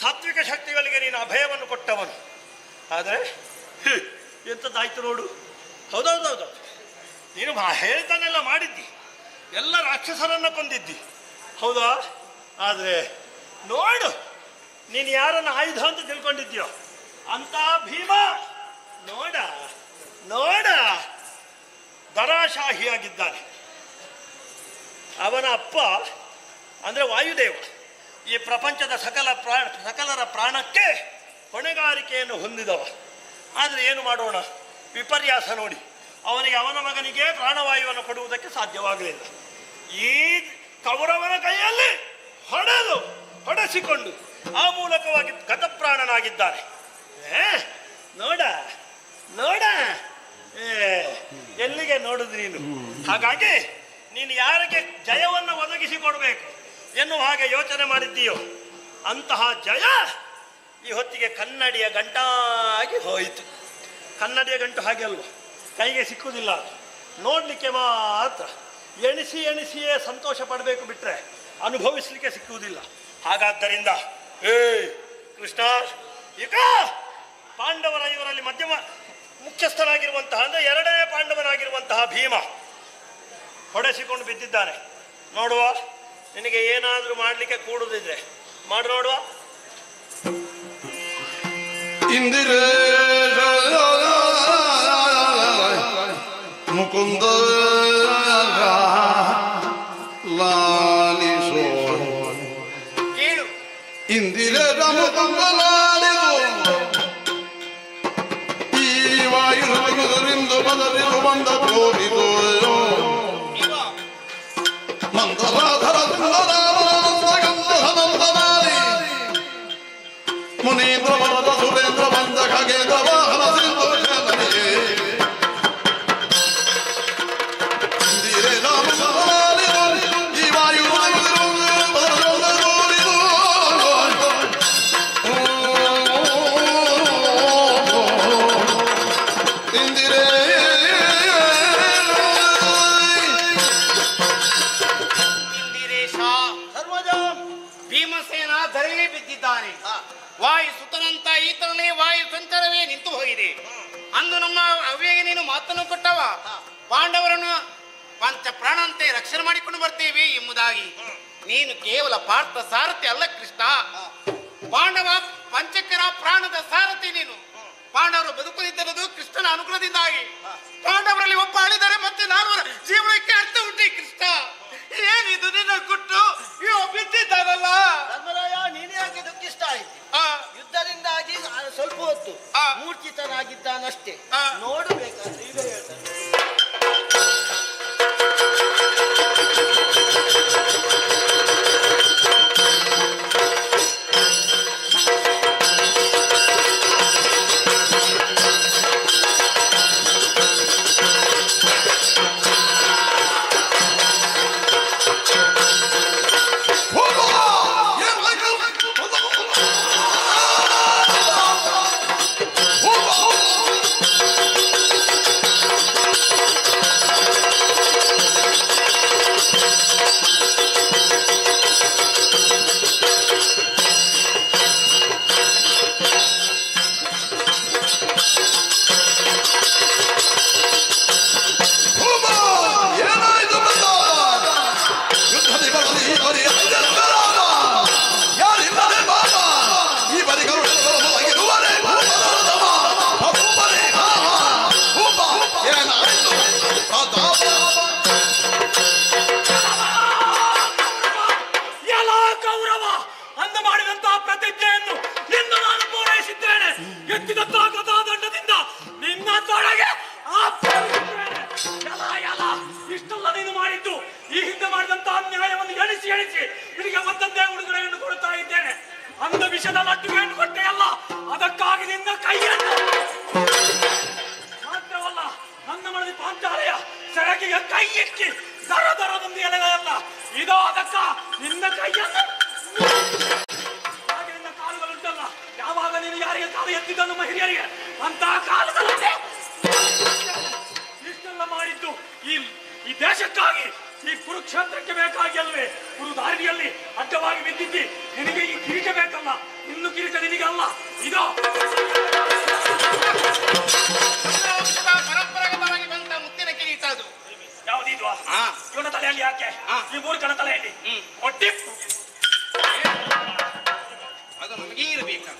ಸಾತ್ವಿಕ ಶಕ್ತಿಗಳಿಗೆ ನೀನು ಅಭಯವನ್ನು ಕೊಟ್ಟವನು. ಆದರೆ ಎಂಥದ್ದಾಯ್ತು ನೋಡು. ಹೌದೌದೌದು, ನೀನು ಹೇಳ್ತಾನೆಲ್ಲ ಮಾಡಿದ್ದಿ, ಎಲ್ಲ ರಾಕ್ಷಸರನ್ನು ಕೊಂದಿದ್ದಿ, ಹೌದಾ? ಆದರೆ ನೋಡು, ನೀನು ಯಾರನ್ನು ಆಯುಧ ಅಂತ ತಿಳ್ಕೊಂಡಿದ್ಯೋ ಅಂತ ಭೀಮ ನೋಡ ನೋಡ ದರಾಶಾಹಿಯಾಗಿದ್ದಾನೆ. ಅವನ ಅಪ್ಪ ಅಂದರೆ ವಾಯುದೇವ ಈ ಪ್ರಪಂಚದ ಸಕಲರ ಪ್ರಾಣಕ್ಕೆ ಹೊಣೆಗಾರಿಕೆಯನ್ನು ಹೊಂದಿದವ. ಆದರೆ ಏನು ಮಾಡೋಣ, ವಿಪರ್ಯಾಸ ನೋಡಿ, ಅವನಿಗೆ ಅವನ ಮಗನಿಗೆ ಪ್ರಾಣವಾಯುವನ್ನು ಕೊಡುವುದಕ್ಕೆ ಸಾಧ್ಯವಾಗಲಿಲ್ಲ. ಈ ಕೌರವನ ಕೈಯಲ್ಲಿ ಹೊಡೆಸಿಕೊಂಡು ಆ ಮೂಲಕವಾಗಿ ಗತಪ್ರಾಣನಾಗಿದ್ದಾನೆ. ನೋಡ ನೋಡ ಎಲ್ಲಿಗೆ ನೋಡುದು ನೀನು. ಹಾಗಾಗಿ ನೀನು ಯಾರಿಗೆ ಜಯವನ್ನು ಒದಗಿಸಿಕೊಡ್ಬೇಕು ಎನ್ನುವ ಹಾಗೆ ಯೋಚನೆ ಮಾಡಿದ್ದೀಯೋ ಅಂತಹ ಜಯ ಈ ಹೊತ್ತಿಗೆ ಕನ್ನಡಿಯ ಗಂಟಾಗಿ ಹೋಯಿತು. ಕನ್ನಡಿಯ ಗಂಟು ಹಾಗೆ ಅಲ್ವ, ಕೈಗೆ ಸಿಕ್ಕುವುದಿಲ್ಲ, ನೋಡಲಿಕ್ಕೆ ಮಾತ್ರ. ಎಣಿಸಿಯೇ ಸಂತೋಷ ಪಡಬೇಕು, ಬಿಟ್ಟರೆ ಅನುಭವಿಸಲಿಕ್ಕೆ ಸಿಕ್ಕುವುದಿಲ್ಲ. ಹಾಗಾದ್ದರಿಂದ ಕೃಷ್ಣ, ಈಗ ಪಾಂಡವರ ಇವರಲ್ಲಿ ಮುಖ್ಯಸ್ಥನಾಗಿರುವಂತಹ ಅಂದರೆ ಎರಡನೇ ಪಾಂಡವನಾಗಿರುವಂತಹ ಭೀಮ ಹೊಡೆಸಿಕೊಂಡು ಬಿದ್ದಿದ್ದಾನೆ. ನೋಡುವ, ನಿನಗೆ ಏನಾದರೂ ಮಾಡಲಿಕ್ಕೆ ಕೂಡುದಿದ್ರೆ ಮಾಡಿ ನೋಡುವ. ಇಂದಿರೇ ಮುಕುಂದ ಲಾಲಿಸೋ ಕೇಳು. ಇಂದಿರೇ ಮುಕುಂದ ಲಾಲಿಸೋ ಈ ವಾಯುರಿಂದ ಬದಲಿದು ಬಂದ ತೋರಿದು ಮಂದರಾಧರ ಮುನೀಂದ್ರ ವರದ ಸುರೇಂದ್ರ ಬಂದ ಖಗೇಂದ್ರ ವಾಹನ ಸಿಂಧು ಶೇಖರಿಗೆ ಇಂದಿರೇ ಈ ವಾಯು ಇಂದಿರೇ ಭೀಮಸೇನ ಧರೆಗೆ ಬಿದ್ದಿದ್ದಾನೆ. ವಾಯು ಸುತನಂತ ಈತನೇ ವಾಯು ಸಂಚಾರವೇ ನಿಂತು ಹೋಗಿದೆ. ಅಂದು ನಮ್ಮ ಅವ್ಯಗೆ ನೀನು ಮಾತನ್ನು ಕೊಟ್ಟವ, ಪಾಂಡವರನ್ನು ಪಂಚ ಪ್ರಾಣಂತೆ ರಕ್ಷಣೆ ಮಾಡಿಕೊಂಡು ಬರ್ತೇವೆ ಎಂಬುದಾಗಿ. ನೀನು ಕೇವಲ ಪಾರ್ಥ ಸಾರಥಿ ಅಲ್ಲ ಕೃಷ್ಣ, ಪಾಂಡವ ಪಂಚಕರ ಪ್ರಾಣದ ಸಾರಥಿ ನೀನು. ಪಾಂಡವರು ಬದುಕುತ್ತಿದ್ದರು ಕೃಷ್ಣನ ಅನುಗ್ರಹದಿಂದಾಗಿ. ಪಾಂಡವರಲ್ಲಿ ಒಬ್ಬ ಅಳಿದರೆ ಮತ್ತೆ ನಾಲ್ವರ ಜೀವನಕ್ಕೆ ಅರ್ಥ ಉಂಟೆ ಕೃಷ್ಣ. ಏನಿದು ನಿನ್ನ ಕೊಟ್ಟು ಬಿದ್ದಿದ್ದಾನಲ್ಲ. ಧರ್ಮರಾಯ, ನೀನೇ ಯಾಕೆ ದುಃಖಿಸ್ತ ಆಯ್ತು? ಯುದ್ಧದಿಂದಾಗಿ ಸ್ವಲ್ಪ ಹೊತ್ತು ಮೂರ್ಛಿತನಾಗಿದ್ದಾನಷ್ಟೇ. ನೋಡಬೇಕಾದ್ರೆ ಈಗ ಹೇಳ್ತಾನೆ. ಇಷ್ಟೆಲ್ಲ ನೀನು ಮಾಡಿದ್ದು, ಈ ಹಿಂದೆ ಮಾಡಿದಂತ ಅನ್ಯಾಯವನ್ನು ಎಣಿಸಿ ನಿನಗೆ ಒಂದೊಂದೇ ಉಡುಗೊರೆಯನ್ನು ಕೊಡುತ್ತಾ ಇದ್ದೇನೆ. ಅಂದ ವಿಷದ ಲಡ್ಡುಗೆಯನ್ನು ಕೊಟ್ಟೆಯಲ್ಲ, ಅದಕ್ಕಾಗಿ ನಿನ್ನ ಕೈಯನ್ನು ಮಾತ್ರವಲ್ಲ, ನನ್ನ ಮನದಿ ಪಾಂಚಾಲೆಯ ಸೆರಗಿಗೆ ಕೈ ಇಕ್ಕಿ ದರದರದೊಂದು ಎಳೆದಲ್ಲ ಇದೋ ಅದಕ್ಕ ನಿನ್ನ ಕೈಯನ್ನು ಹಾಗೆ ನಿನ್ನ ಕಾಲುಗಳುಂಟಲ್ಲ, ಯಾವಾಗ ನೀನು ಯಾರಿಗೆ ಕಾಲು ಎತ್ತಿದ್ದನು ಹಿರಿಯರಿಗೆ ಅಂತಹ ಕಾಲುಗಳನ್ನೇ ಇಷ್ಟೆಲ್ಲ ಮಾಡಿದ್ದು ಈ ದೇಶಕ್ಕಾಗಿ, ಈ ಕುರುಕ್ಷೇತ್ರಕ್ಕೆ ಬೇಕಾಗಿ ಅಲ್ವೇ? ಕುರುದಾರಿಯಲ್ಲಿ ಅಡ್ಡವಾಗಿ ಬಿದ್ದಿದ್ದಿ, ನಿನಗೆ ಈ ಕಿರೀಟ ಬೇಕಲ್ಲ, ಇನ್ನು ಕಿರೀಟ ನಿನಗಲ್ಲ. ಇದೋ ಪರಂಪರಾಗತವಾಗಿ ಬಂದ ಮುತ್ತಿನ ಕಿರೀಟ ಅದು. ಯಾವುದಿದ್ವಾ? ಇವನ ತಲೆಯಲ್ಲಿ ಯಾಕೆ? ಈ ಮೂರ್ಖನ ತಲೆಯಲ್ಲಿ ಒಟ್ಟಿ ಅದು ನಮಗೆ ಇರಬೇಕು.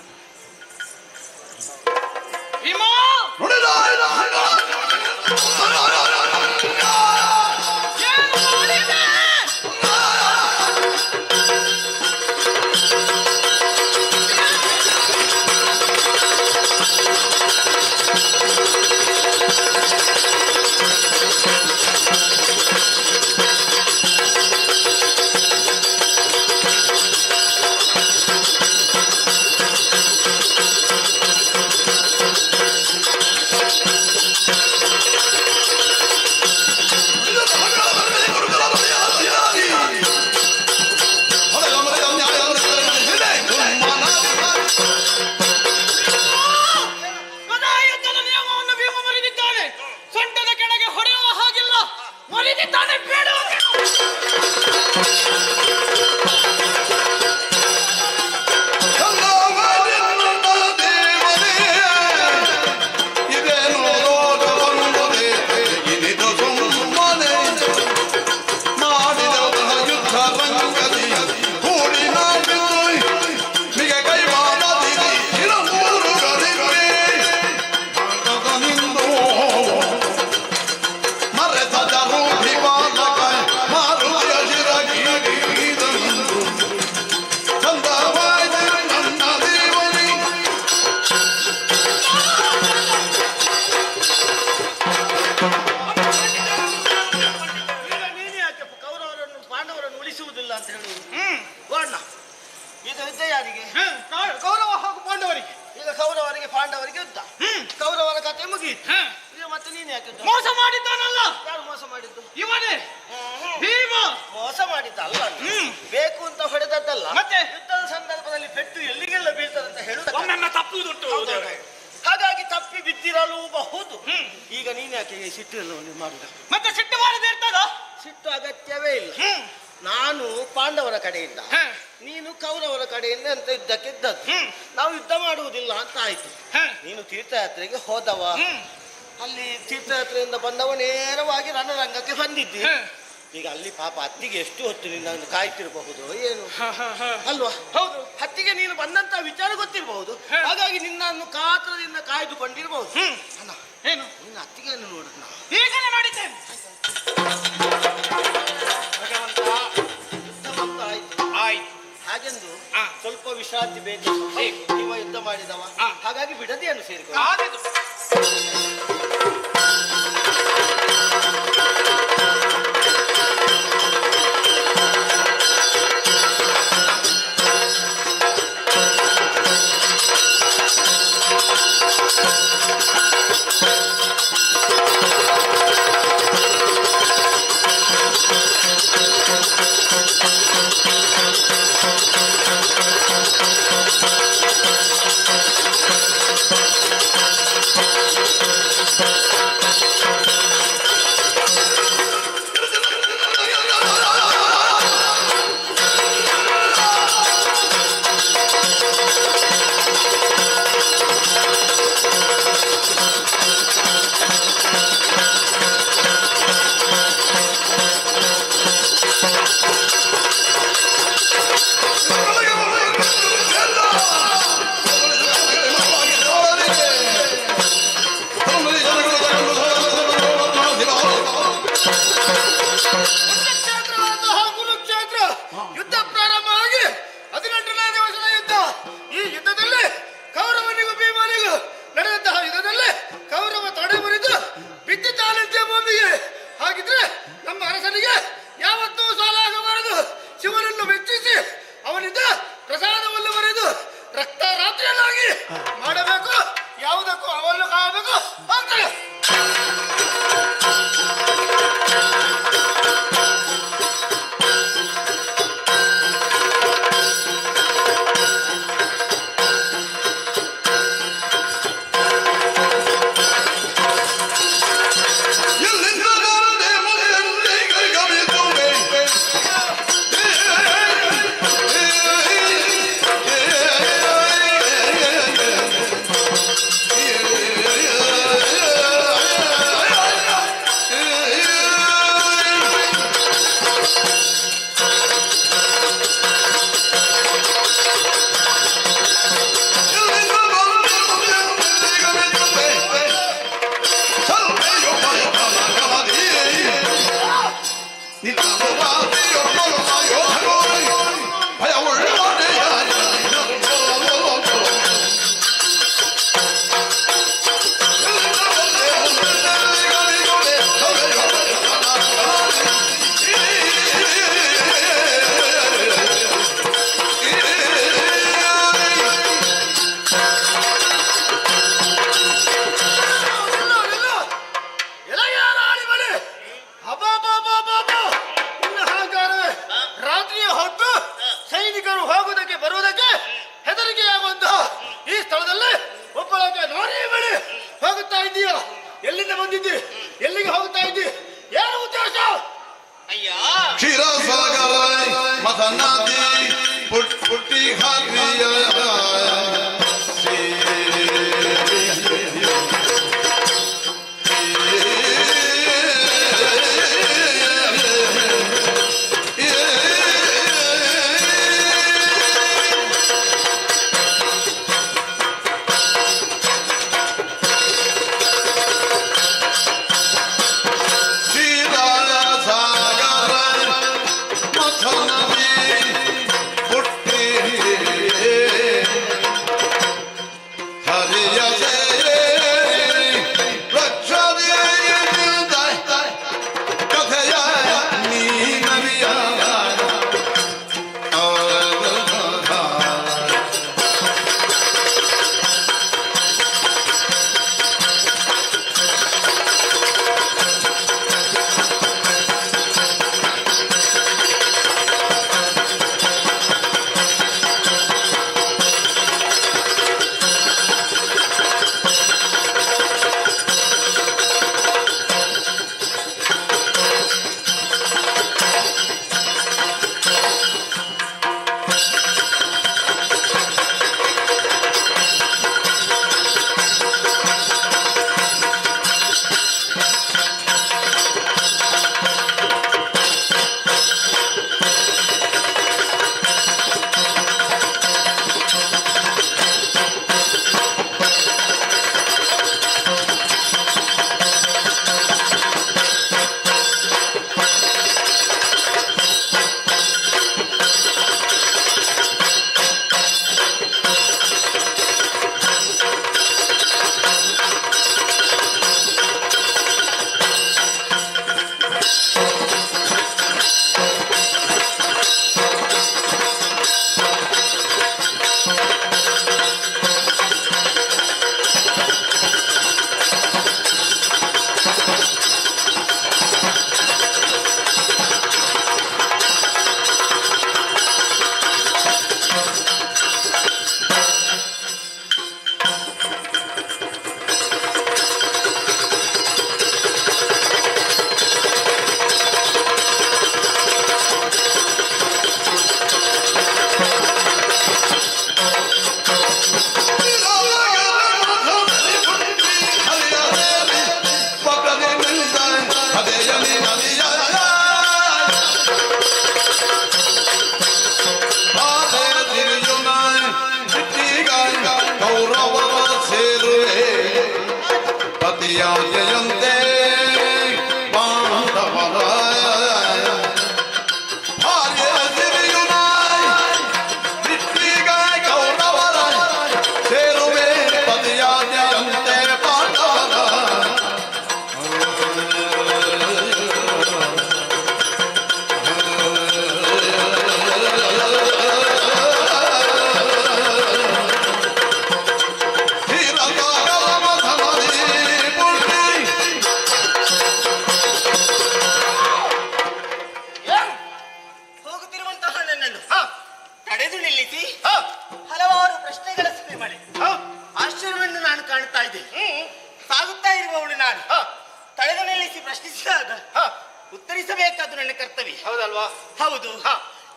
ಕೌರವ ಹಾಗೂ ಪಾಂಡವರಿಗೆ. ಈಗ ಕೌರವರಿಗೆ ಪಾಂಡವರಿಗೆ ಯುದ್ಧ. ಕೌರವರ ಕಥೆ ಮುಗಿಯಿತು. ಈಗ ಮತ್ತೆ ನೀನು ಯಾಕೆ ಮೋಸ ಮಾಡಿದ್ದಾನಲ್ಲ? ಯಾರು ಮೋಸ ಮಾಡಿದ್ದು? ಇವನೇ ಭೀಮ. ಮೋಸ ಮಾಡಿದ್ದಲ್ಲ, ಬೇಕು ಅಂತ ಹೊಡೆದದ್ದಲ್ಲ. ಮತ್ತೆ ಯುದ್ಧದ ಸಂದರ್ಭದಲ್ಲಿ ಪೆಟ್ಟು ಎಲ್ಲಿಗೆಲ್ಲ ಬೀಳ್ತದಂತ ಹೇಳುದು ತಪ್ಪುದುಂಟು. ಹಾಗಾಗಿ ತಪ್ಪಿ ಬಿದ್ದಿರಲೂಬಹುದು. ಈಗ ನೀನು ಯಾಕೆ ಸಿಟ್ಟು ಮಾಡುದ? ಮತ್ತೆ ಸಿಟ್ಟು ಮಾಡದೇ ಇರ್ತದ? ಸಿಟ್ಟು ಅಗತ್ಯವೇ ಇಲ್ಲ. ನಾನು ಪಾಂಡವರ ಕಡೆಯಿಂದ, ನೀನು ಕೌರವರ ಕಡೆಯಿಂದ ಅಂತ ಯುದ್ಧಕ್ಕೆ ಇದ್ದದ್ದು. ನಾವು ಯುದ್ಧ ಮಾಡುವುದಿಲ್ಲ ಅಂತ ಆಯ್ತು. ನೀನು ತೀರ್ಥಯಾತ್ರೆಗೆ ಹೋದವ, ಅಲ್ಲಿ ತೀರ್ಥಯಾತ್ರೆಯಿಂದ ಬಂದವ ನೇರವಾಗಿ ರಣರಂಗಕ್ಕೆ ಬಂದಿದ್ದಿ. ಈಗ ಅಲ್ಲಿ ಪಾಪ ಹತ್ತಿಗೆ ಎಷ್ಟು ಹೊತ್ತು ನಿನ್ನನ್ನು ಕಾಯ್ತಿರಬಹುದು ಏನು ಅಲ್ವಾ? ಹೌದು, ಹತ್ತಿಗೆ ನೀನು ಬಂದಂತ ವಿಚಾರ ಗೊತ್ತಿರಬಹುದು. ಹಾಗಾಗಿ ನಿನ್ನನ್ನು ಕಾತ್ರದಿಂದ ಕಾಯ್ದುಕೊಂಡಿರಬಹುದು. ಅಣ್ಣ ಏನು ನಿನ್ನ ಹತ್ತಿಗೆಯನ್ನು ನೋಡುದು ನಾವು ಈಗಲೇ ಮಾಡಿದ್ದೇನೆ. ಆಯ್ತು ಹಾಗೆಂದು ಸ್ವಲ್ಪ ವಿಶ್ರಾಂತಿ ಬೇಕು. ನೀವು ಯುದ್ಧ ಮಾಡಿದವ, ಹಾಗಾಗಿ ಬಿಡದೆಯನ್ನು ಸೇರಿಕೊಂಡು ಪುಟ್ಟಿ ಹಾಕಿಯ ಉತ್ತರಿಸಬೇಕಾದ್ದು ನನ್ನ ಕರ್ತವ್ಯ. ಹೌದಲ್ವಾ? ಹೌದು.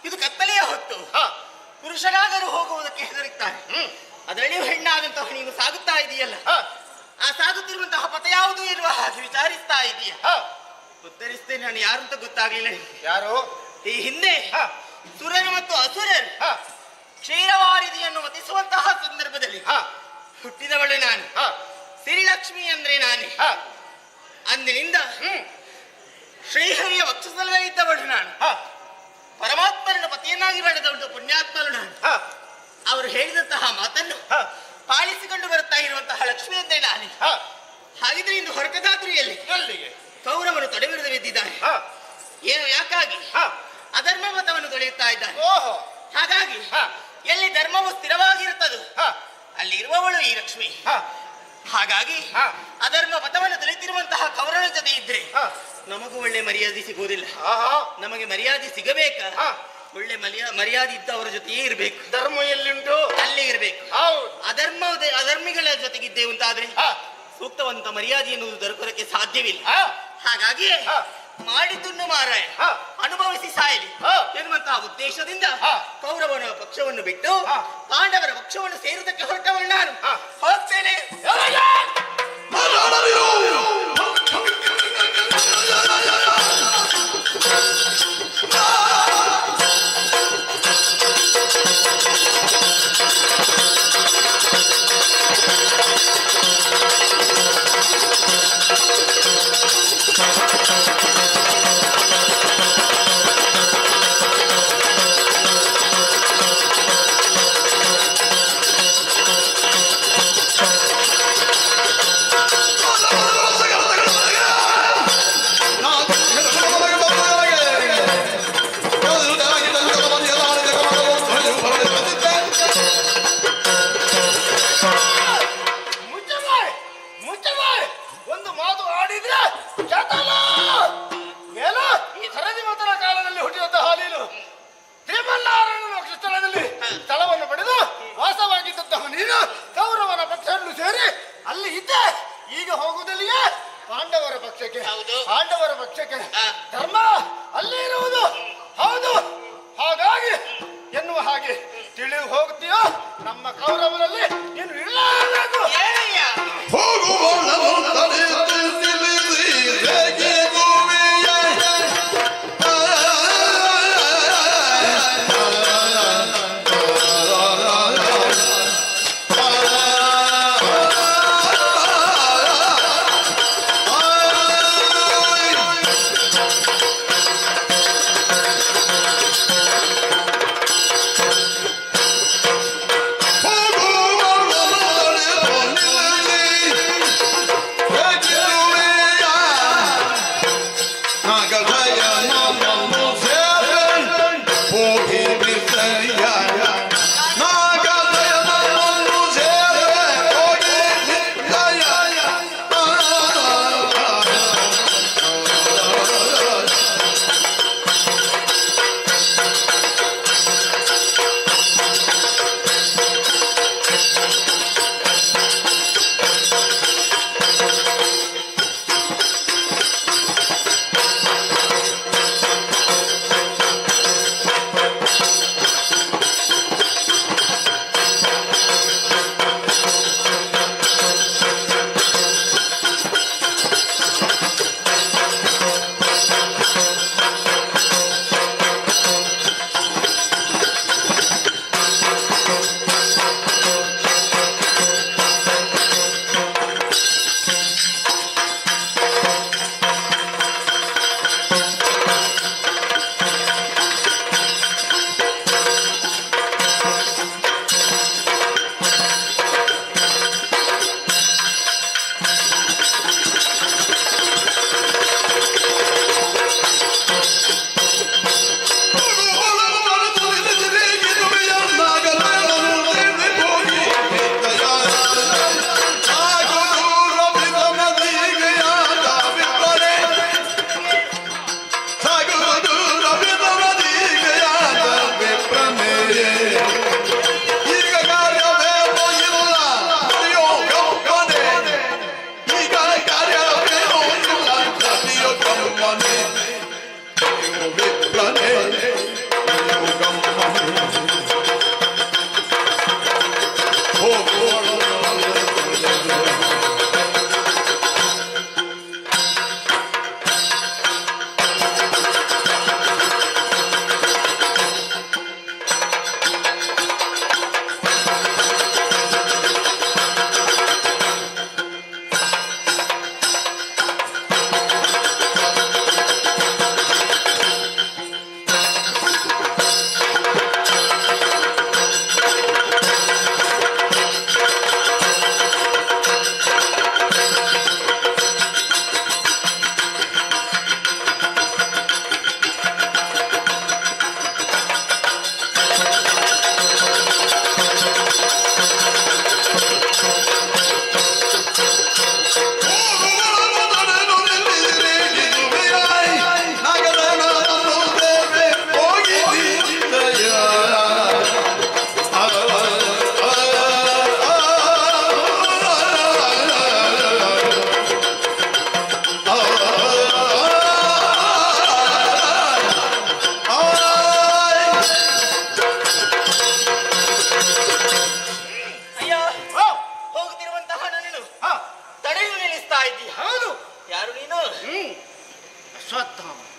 ಇದು ಕತ್ತಲೆಯ ಹೊತ್ತು. ಪುರುಷನಾದರೂ ಹೋಗುವುದಕ್ಕೆ ಹೆದರುತ್ತಾರೆ. ಅದರಲ್ಲಿಯೂ ಹೆಣ್ಣಾದಂತಹ ನೀನು ಸಾಗುತ್ತಾ ಇದೆಯಲ್ಲ, ಆ ಸಾಗುತ್ತಿರುವಂತಹ ಪಥ ಯಾವುದು ಇರುವ ಹಾಗೆ ವಿಚಾರಿಸ್ತಾ ಇದೀಯ. ಉತ್ತರಿಸ್ತೇನೆ. ನಾನು ಯಾರು ಅಂತ ಗೊತ್ತಾಗ್ಲಿಲ್ಲ. ಯಾರು? ಈ ಹಿಂದೆ ಸುರರು ಮತ್ತು ಅಸುರರು ಕ್ಷೀರವಾರಿದಿಯನ್ನು ವಧಿಸುವಂತಹ ಸಂದರ್ಭದಲ್ಲಿ ಹುಟ್ಟಿದವಳು ನಾನು. ಸಿರಿಲಕ್ಷ್ಮಿ ಅಂದ್ರೆ ನಾನೇ. ಅಂದಿನಿಂದ ಶ್ರೀಹರಿಯ ವಕ್ಷಸ್ಥಲದಲ್ಲಿ ಇದ್ದವಳು ನಾನು. ಪರಮಾತ್ಮನ ಪತಿಯನ್ನಾಗಿ ಮಾಡಿದವಳು ಪುಣ್ಯಾತ್ಮನು ನಾನು. ಅವರು ಹೇಳಿದಂತಹ ಮಾತನ್ನು ಪಾಲಿಸಿಕೊಂಡು ಬರುತ್ತಾ ಇರುವಂತಹ ಲಕ್ಷ್ಮಿ ಅಂದ್ರೆ ನಾನೇ. ಹಾಗಿದ್ರೆ ಇಂದು ಹೊರಕದಾದ್ರಿಯಲ್ಲಿ ಕೌರವರು ತಡೆಬಿಡದ ಬಿದ್ದಿದ್ದಾರೆ. ಏನು ಯಾಕಾಗಿ? ಅಧರ್ಮ ಮತವನ್ನು ತೊಳೆಯುತ್ತಾ ಇದ್ದಾರೆ. ಹಾಗಾಗಿ ಎಲ್ಲಿ ಧರ್ಮವು ಸ್ಥಿರವಾಗಿರುತ್ತದೋ ಅಲ್ಲಿ ಇರುವವಳು ಈ ಲಕ್ಷ್ಮಿ. ಹಾಗಾಗಿ ಅಧರ್ಮ ಪಥವನ್ನು ತೊಳೆಯುತ್ತಿರುವಂತಹ ಕೌರವರ ಜೊತೆ ಇದ್ರೆ ನಮಗೂ ಒಳ್ಳೆ ಮರ್ಯಾದೆ ಸಿಗುವುದಿಲ್ಲ. ನಮಗೆ ಮರ್ಯಾದೆ ಸಿಗಬೇಕ, ಒಳ್ಳೆ ಮರ್ಯಾದೆ ಇದ್ದವರ ಜೊತೆಯೇ ಇರಬೇಕು. ಧರ್ಮ ಎಲ್ಲಿಂಟು ಅಲ್ಲಿ ಇರಬೇಕು. ಅಧರ್ಮಿಗಳ ಜೊತೆಗಿದ್ದೇವೆ ಅಂತಾದ್ರೆ ಸೂಕ್ತವಂತ ಮರ್ಯಾದೆ ಎನ್ನುವುದು ದೊರಕೋದಕ್ಕೆ ಸಾಧ್ಯವಿಲ್ಲ. ಹಾಗಾಗಿ ಮಾಡಿದ್ದುನ್ನು ಮಾರಾಯ ಅನುಭವಿಸಿ ಸಾಯಲಿ ಎನ್ನುವಂತಹ ಉದ್ದೇಶದಿಂದ ಕೌರವನ ಪಕ್ಷವನ್ನು ಬಿಟ್ಟು ಪಾಂಡವರ ಪಕ್ಷವನ್ನು ಸೇರುವುದಕ್ಕೆ ಹೊರಟವಳು ನಾನು. ಹೋಗ್ತೇನೆ. ಸ್ಥಳವನ್ನು ಪಡೆದು ವಾಸವಾಗಿದ್ದಂತಹ ನೀನು ಕೌರವನ ಪಕ್ಷವನ್ನು ಸೇರಿ ಅಲ್ಲಿ ಇದ್ದೆ. ಈಗ ಹೋಗುವುದಲ್ಲಿಯೇ ಪಾಂಡವರ ಪಕ್ಷಕ್ಕೆ. ಪಾಂಡವರ ಪಕ್ಷಕ್ಕೆ ಧರ್ಮ ಅಲ್ಲೇ ಇರುವುದು. ಹೌದು, ಹಾಗಾಗಿ ಎನ್ನುವ ಹಾಗೆ ತಿಳಿದು ಹೋಗುತ್ತೀಯೋ ನಮ್ಮ ಕೌರವರಲ್ಲಿ ನೀನು ಇರಲಾರಬೇಕು.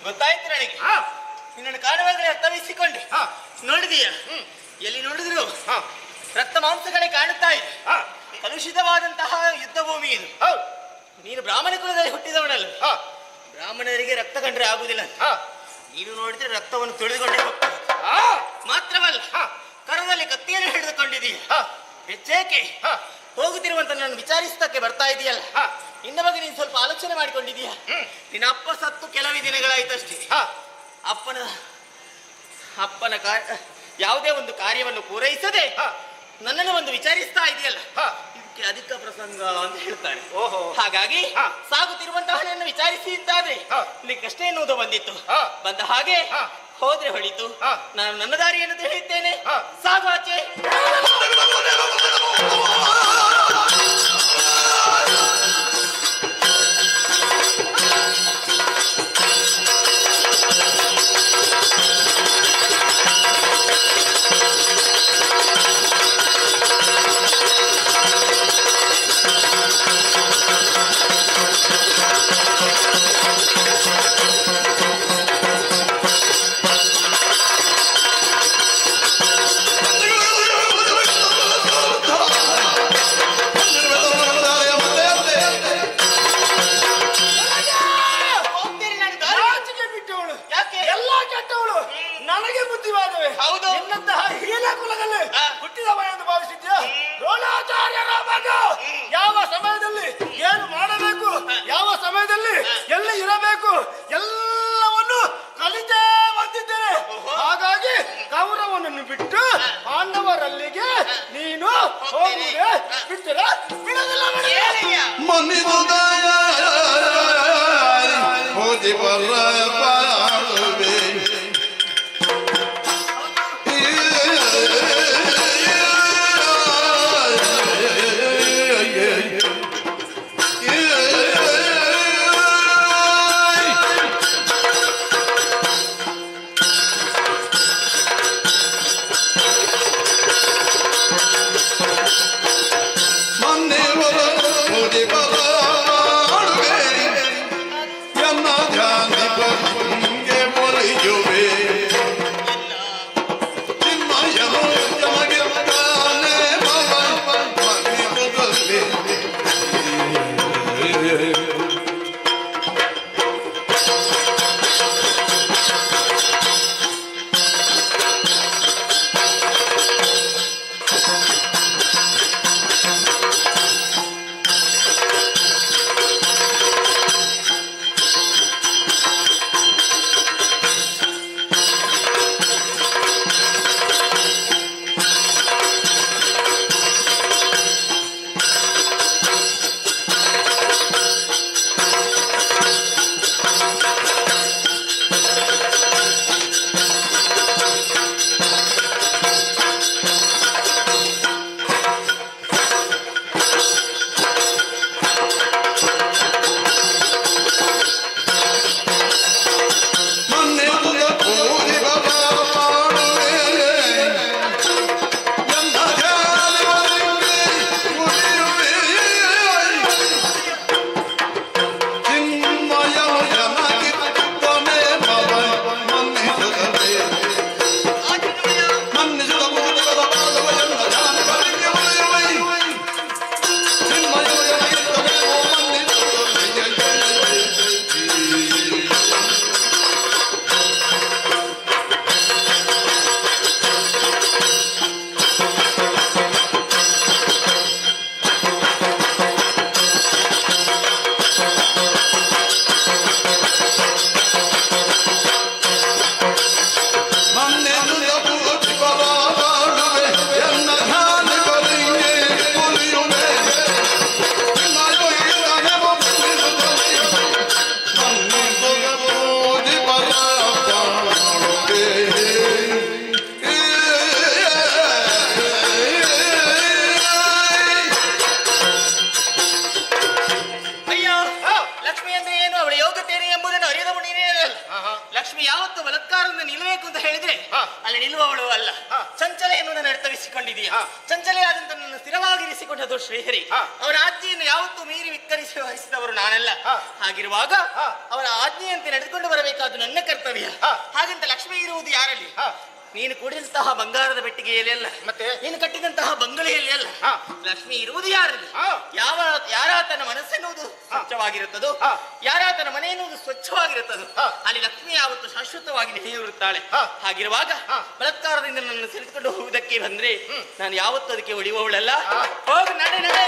ಗೊತ್ತಾಯ್ತು ನನಗೆ. ನಿನ್ನನ್ನು ಕಾಣುವಾಗಲೇ ಅರ್ಥವಿಸಿಕೊಂಡೆ. ನೋಡಿದೀಯ, ಎಲ್ಲಿ ನೋಡಿದ್ರು ರಕ್ತ ಮಾಂಸಗಳೇ ಕಾಣುತ್ತಾ ಇದೆ. ಕಲುಷಿತವಾದಂತಹ ಯುದ್ಧ ಭೂಮಿ ಇದು. ನೀನು ಬ್ರಾಹ್ಮಣ ಕುಲದಲ್ಲಿ ಹುಟ್ಟಿದವನಲ್ಲ. ಬ್ರಾಹ್ಮಣರಿಗೆ ರಕ್ತ ಕಂಡ್ರೆ ಆಗುದಿಲ್ಲ. ನೀನು ನೋಡಿದ್ರೆ ರಕ್ತವನ್ನು ತುಳಿದುಕೊಂಡೇ ಹೋಗ್ತದೆ. ಮಾತ್ರವಲ್ಲ, ಕರದಲ್ಲಿ ಕತ್ತಿಯನ್ನು ಹಿಡಿದುಕೊಂಡಿದೀಯ. ಹೆಚ್ಚೇಕೆ ಹೋಗುತ್ತಿರುವಂತ ನಾನು ವಿಚಾರಿಸದಕ್ಕೆ ಬರ್ತಾ ಇದೆಯಲ್ಲ, ನಿನ್ನ ಬಗ್ಗೆ ನೀನು ಸ್ವಲ್ಪ ಆಲೋಚನೆ ಮಾಡಿಕೊಂಡಿದೀಯ. ನಿನ್ನ ಅಪ್ಪ ಸತ್ತು ಕೆಲವೇ ದಿನಗಳಾಯ್ತಷ್ಟೇ. ಅಪ್ಪನ ಯಾವುದೇ ಒಂದು ಕಾರ್ಯವನ್ನು ಪೂರೈಸದೆ ನನ್ನನ್ನು ಒಂದು ವಿಚಾರಿಸ್ತಾ ಇದೆಯಲ್ಲ, ಇದಕ್ಕೆ ಅಧಿಕ ಪ್ರಸಂಗ ಅಂತ ಹೇಳ್ತಾರೆ. ಹಾಗಾಗಿ ಸಾಗುತ್ತಿರುವಂತಹ ನನ್ನ ವಿಚಾರಿಸಿ ಅಂತಾದ್ರೆ ಇಲ್ಲಿ ಕಷ್ಟ ಎನ್ನುವುದು ಬಂದಿತ್ತು. ಬಂದ ಹಾಗೆ ಹೋದ್ರೆ ಹೊಳಿತು. ನಾನು ನನ್ನ ದಾರಿಯನ್ನು ತಿಳಿಯುತ್ತೇನೆ. ಸಾಗು ಆಚೆ. ನನಗೆ ಬುದ್ಧಿವಾದವೇ? ಹೌದು. ನಿನ್ನಂತಹ ಹೀನ ಕುಲದಲ್ಲಿ ಹುಟ್ಟಿದವನೆಂದು ಭಾವಿಸಿದ್ಯಾ? ದ್ರೋಣಾಚಾರ್ಯರ ಮಗ ಯಾವ ಸಮಯದಲ್ಲಿ ಏನು ಮಾಡಬೇಕು, ಯಾವ ಸಮಯದಲ್ಲಿ ಎಲ್ಲಿ ಇರಬೇಕು ಎಲ್ಲವನ್ನು ಕಲಿತೇ ಬಂದಿದ್ದೇನೆ. ಹಾಗಾಗಿ ಕೌರವನನ್ನು ಬಿಟ್ಟು ಪಾಂಡವರಲ್ಲಿಗೆ ನೀನು ಹೋಗುವುದೇ ಬಿಟ್ಟರೆ ಬಿಡೋದಿಲ್ಲ. ಲಕ್ಷ್ಮಿ ಯಾವತ್ತು ಬಲಾತ್ಕಾರದಿಂದ ನಿಲ್ಲಬೇಕು ಅಂತ ಹೇಳಿದ್ರೆ ಅಲ್ಲಿ ನಿಲ್ಲುವವಳು ಅಲ್ಲ. ಚಂಚಲ ಎನ್ನುವುದನ್ನು ಅರ್ಥವಿಸಿಕೊಂಡಿದೀಯ. ಚಂಚಲೆಯಾದಂತ ನನ್ನ ಸ್ಥಿರವಾಗಿರಿಸಿಕೊಂಡದ್ದು ಶ್ರೀಹರಿ. ಅವರ ಆಜ್ಞೆಯನ್ನು ಯಾವತ್ತೂ ಮೀರಿ ವಿಕ್ಕರಿಸಿ ವಹಿಸಿದವರು ನಾನಲ್ಲ. ಹಾಗಿರುವಾಗ ಅವರ ಆಜ್ಞೆಯಂತೆ ನಡೆದುಕೊಂಡು ಬರಬೇಕಾದ್ದು ನನ್ನ ಕರ್ತವ್ಯ. ಹಾಗಂತ ಲಕ್ಷ್ಮಿ ಇರುವುದು ಯಾರಲ್ಲಿ? ನೀನು ಕೂಡಿದಂತಹ ಬಂಗಾರದ ಬೆಟ್ಟಿಗೆಯಲ್ಲಿ ಅಲ್ಲ, ಮತ್ತೆ ನೀನು ಕಟ್ಟಿದಂತಹ ಬಂಗಲೆಯಲ್ಲಿ ಅಲ್ಲ. ಲಕ್ಷ್ಮಿ ಇರುವುದು ಯಾರಲ್ಲಿ? ಯಾರಾತನ ಮನಸ್ಸೆನ್ನುವುದು ಸ್ವಚ್ಛವಾಗಿರುತ್ತದೋ, ಯಾರಾತನ ಮನೆ ಎನ್ನುವುದು ಸ್ವಚ್ಛವಾಗಿರುತ್ತದೋ, ಅಲ್ಲಿ ಲಕ್ಷ್ಮಿ ಯಾವತ್ತು ಶಾಶ್ವತವಾಗಿ ನೆಲೆಯೂರುತ್ತಾಳೆ. ಹಾಗಿರುವಾಗ ಬಲಾತ್ಕಾರದಿಂದ ನನ್ನ ಸೆಳೆದುಕೊಂಡು ಹೋಗುವುದಕ್ಕೆ ಬಂದ್ರೆ ನಾನು ಯಾವತ್ತು ಅದಕ್ಕೆ ಉಳಿಯುವವಳಲ್ಲ. ಹೋಗು, ನಡೆ ನಡೆ.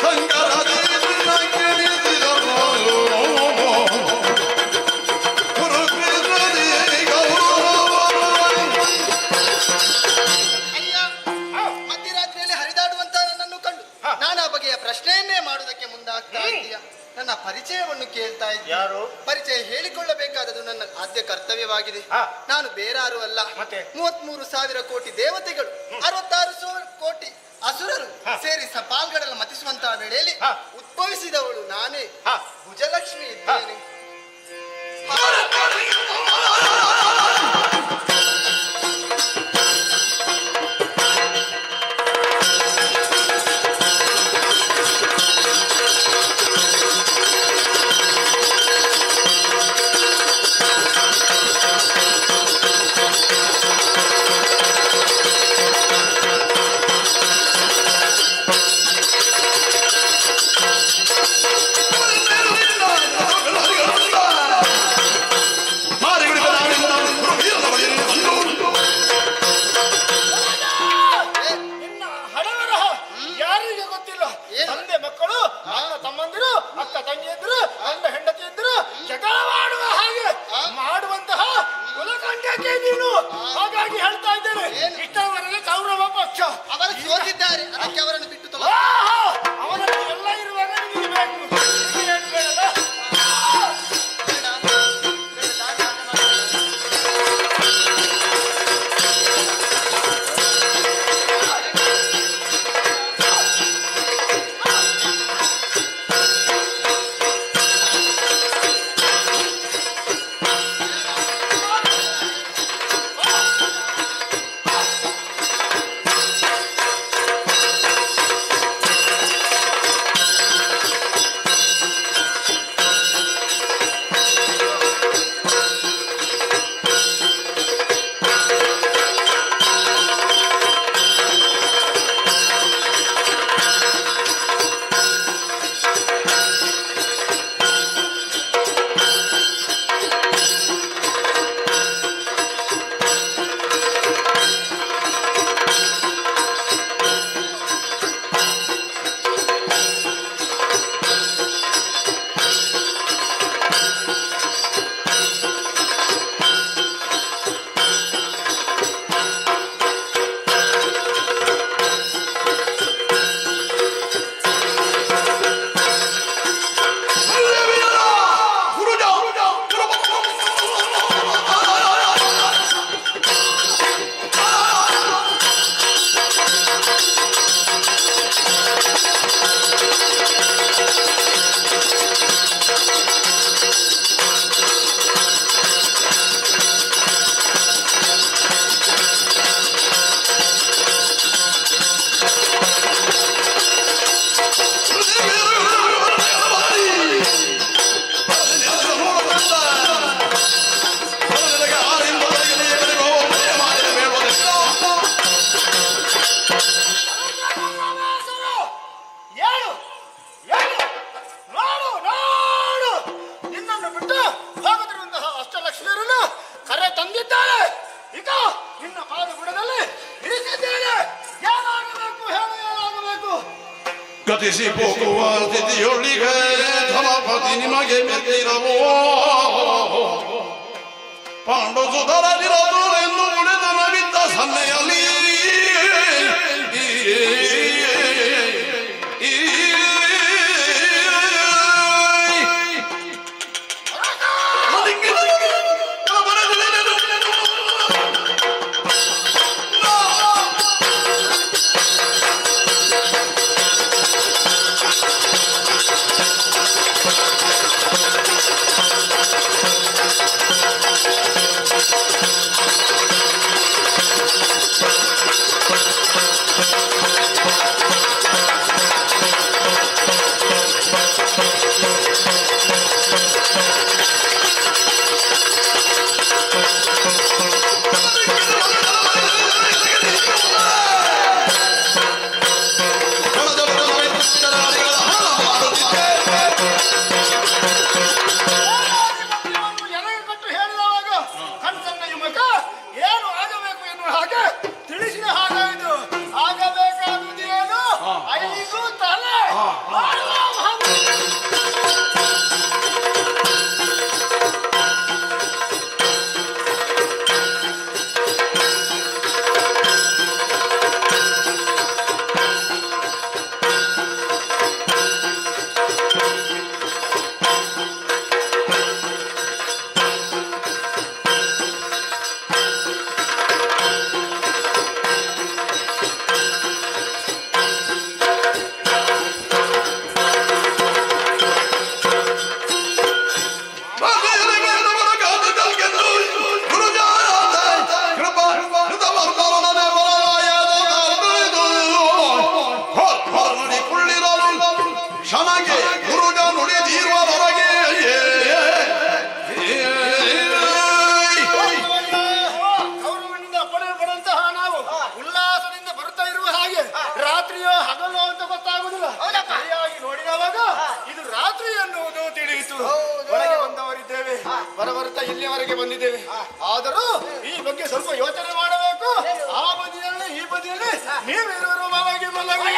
ಸಂಗರ ನಾನಾ ಬಗೆಯ ಪ್ರಶ್ನೆಯನ್ನೇ ಮಾಡುವುದಕ್ಕೆ ಮುಂದಾಗ್ತಾ ಇದ್ದೀಯ. ನನ್ನ ಪರಿಚಯವನ್ನು ಕೇಳ್ತಾ ಇದ್ದೆ. ಯಾರು? ಪರಿಚಯ ಹೇಳಿಕೊಳ್ಳಬೇಕಾದದ್ದು ನನ್ನ ಆದ್ಯ ಕರ್ತವ್ಯವಾಗಿದೆ. ನಾನು ಬೇರಾರು ಅಲ್ಲ, 33,000 ಕೋಟಿ ದೇವತೆಗಳು, 66 ಕೋಟಿ ಅಸುರರು ಸೇರಿ ಪಾಲ್ಗಡಲ ಮತಿಸುವಂತಹ ವೇಳೆಯಲ್ಲಿ ಉದ್ಭವಿಸಿದವಳು ನಾನೇ, ಭುಜಲಕ್ಷ್ಮಿ ಇದ್ದೇನೆ. ಗತಿಸಿ ಹೋಗುವ ಸ್ಥಿತಿಯೊಳಿಗೆ ಧಮಪತಿ ನಿಮಗೆ ಮೆತ್ತಿರವೋ ಪಾಂಡು ಸುಧರದಿರದು ಎಂದು ಉಳಿದ ನವಿದ್ದ ಸನ್ನೆಯಲ್ಲಿ ಗೊತ್ತಾಗುದಿಲ್ಲ. ಸರಿಯಾಗಿ ನೋಡಿದವಾಗ ಇದು ರಾತ್ರಿ ಎನ್ನುವುದು ತಿಳಿಯಿತು. ಒಳಗೆ ಬಂದವರಿದ್ದೇವೆ, ಬರಬರ್ತಾ ಇಲ್ಲಿಯವರೆಗೆ ಬಂದಿದ್ದೇವೆ. ಆದರೂ ಈ ಬಗ್ಗೆ ಸ್ವಲ್ಪ ಯೋಚನೆ ಮಾಡಬೇಕು. ಆ ಬದಿಯಲ್ಲಿ ಈ ಬದಿಯಲ್ಲಿ ನೀವಿರುವರು ಮಲಗಿ ಮಲಗಿ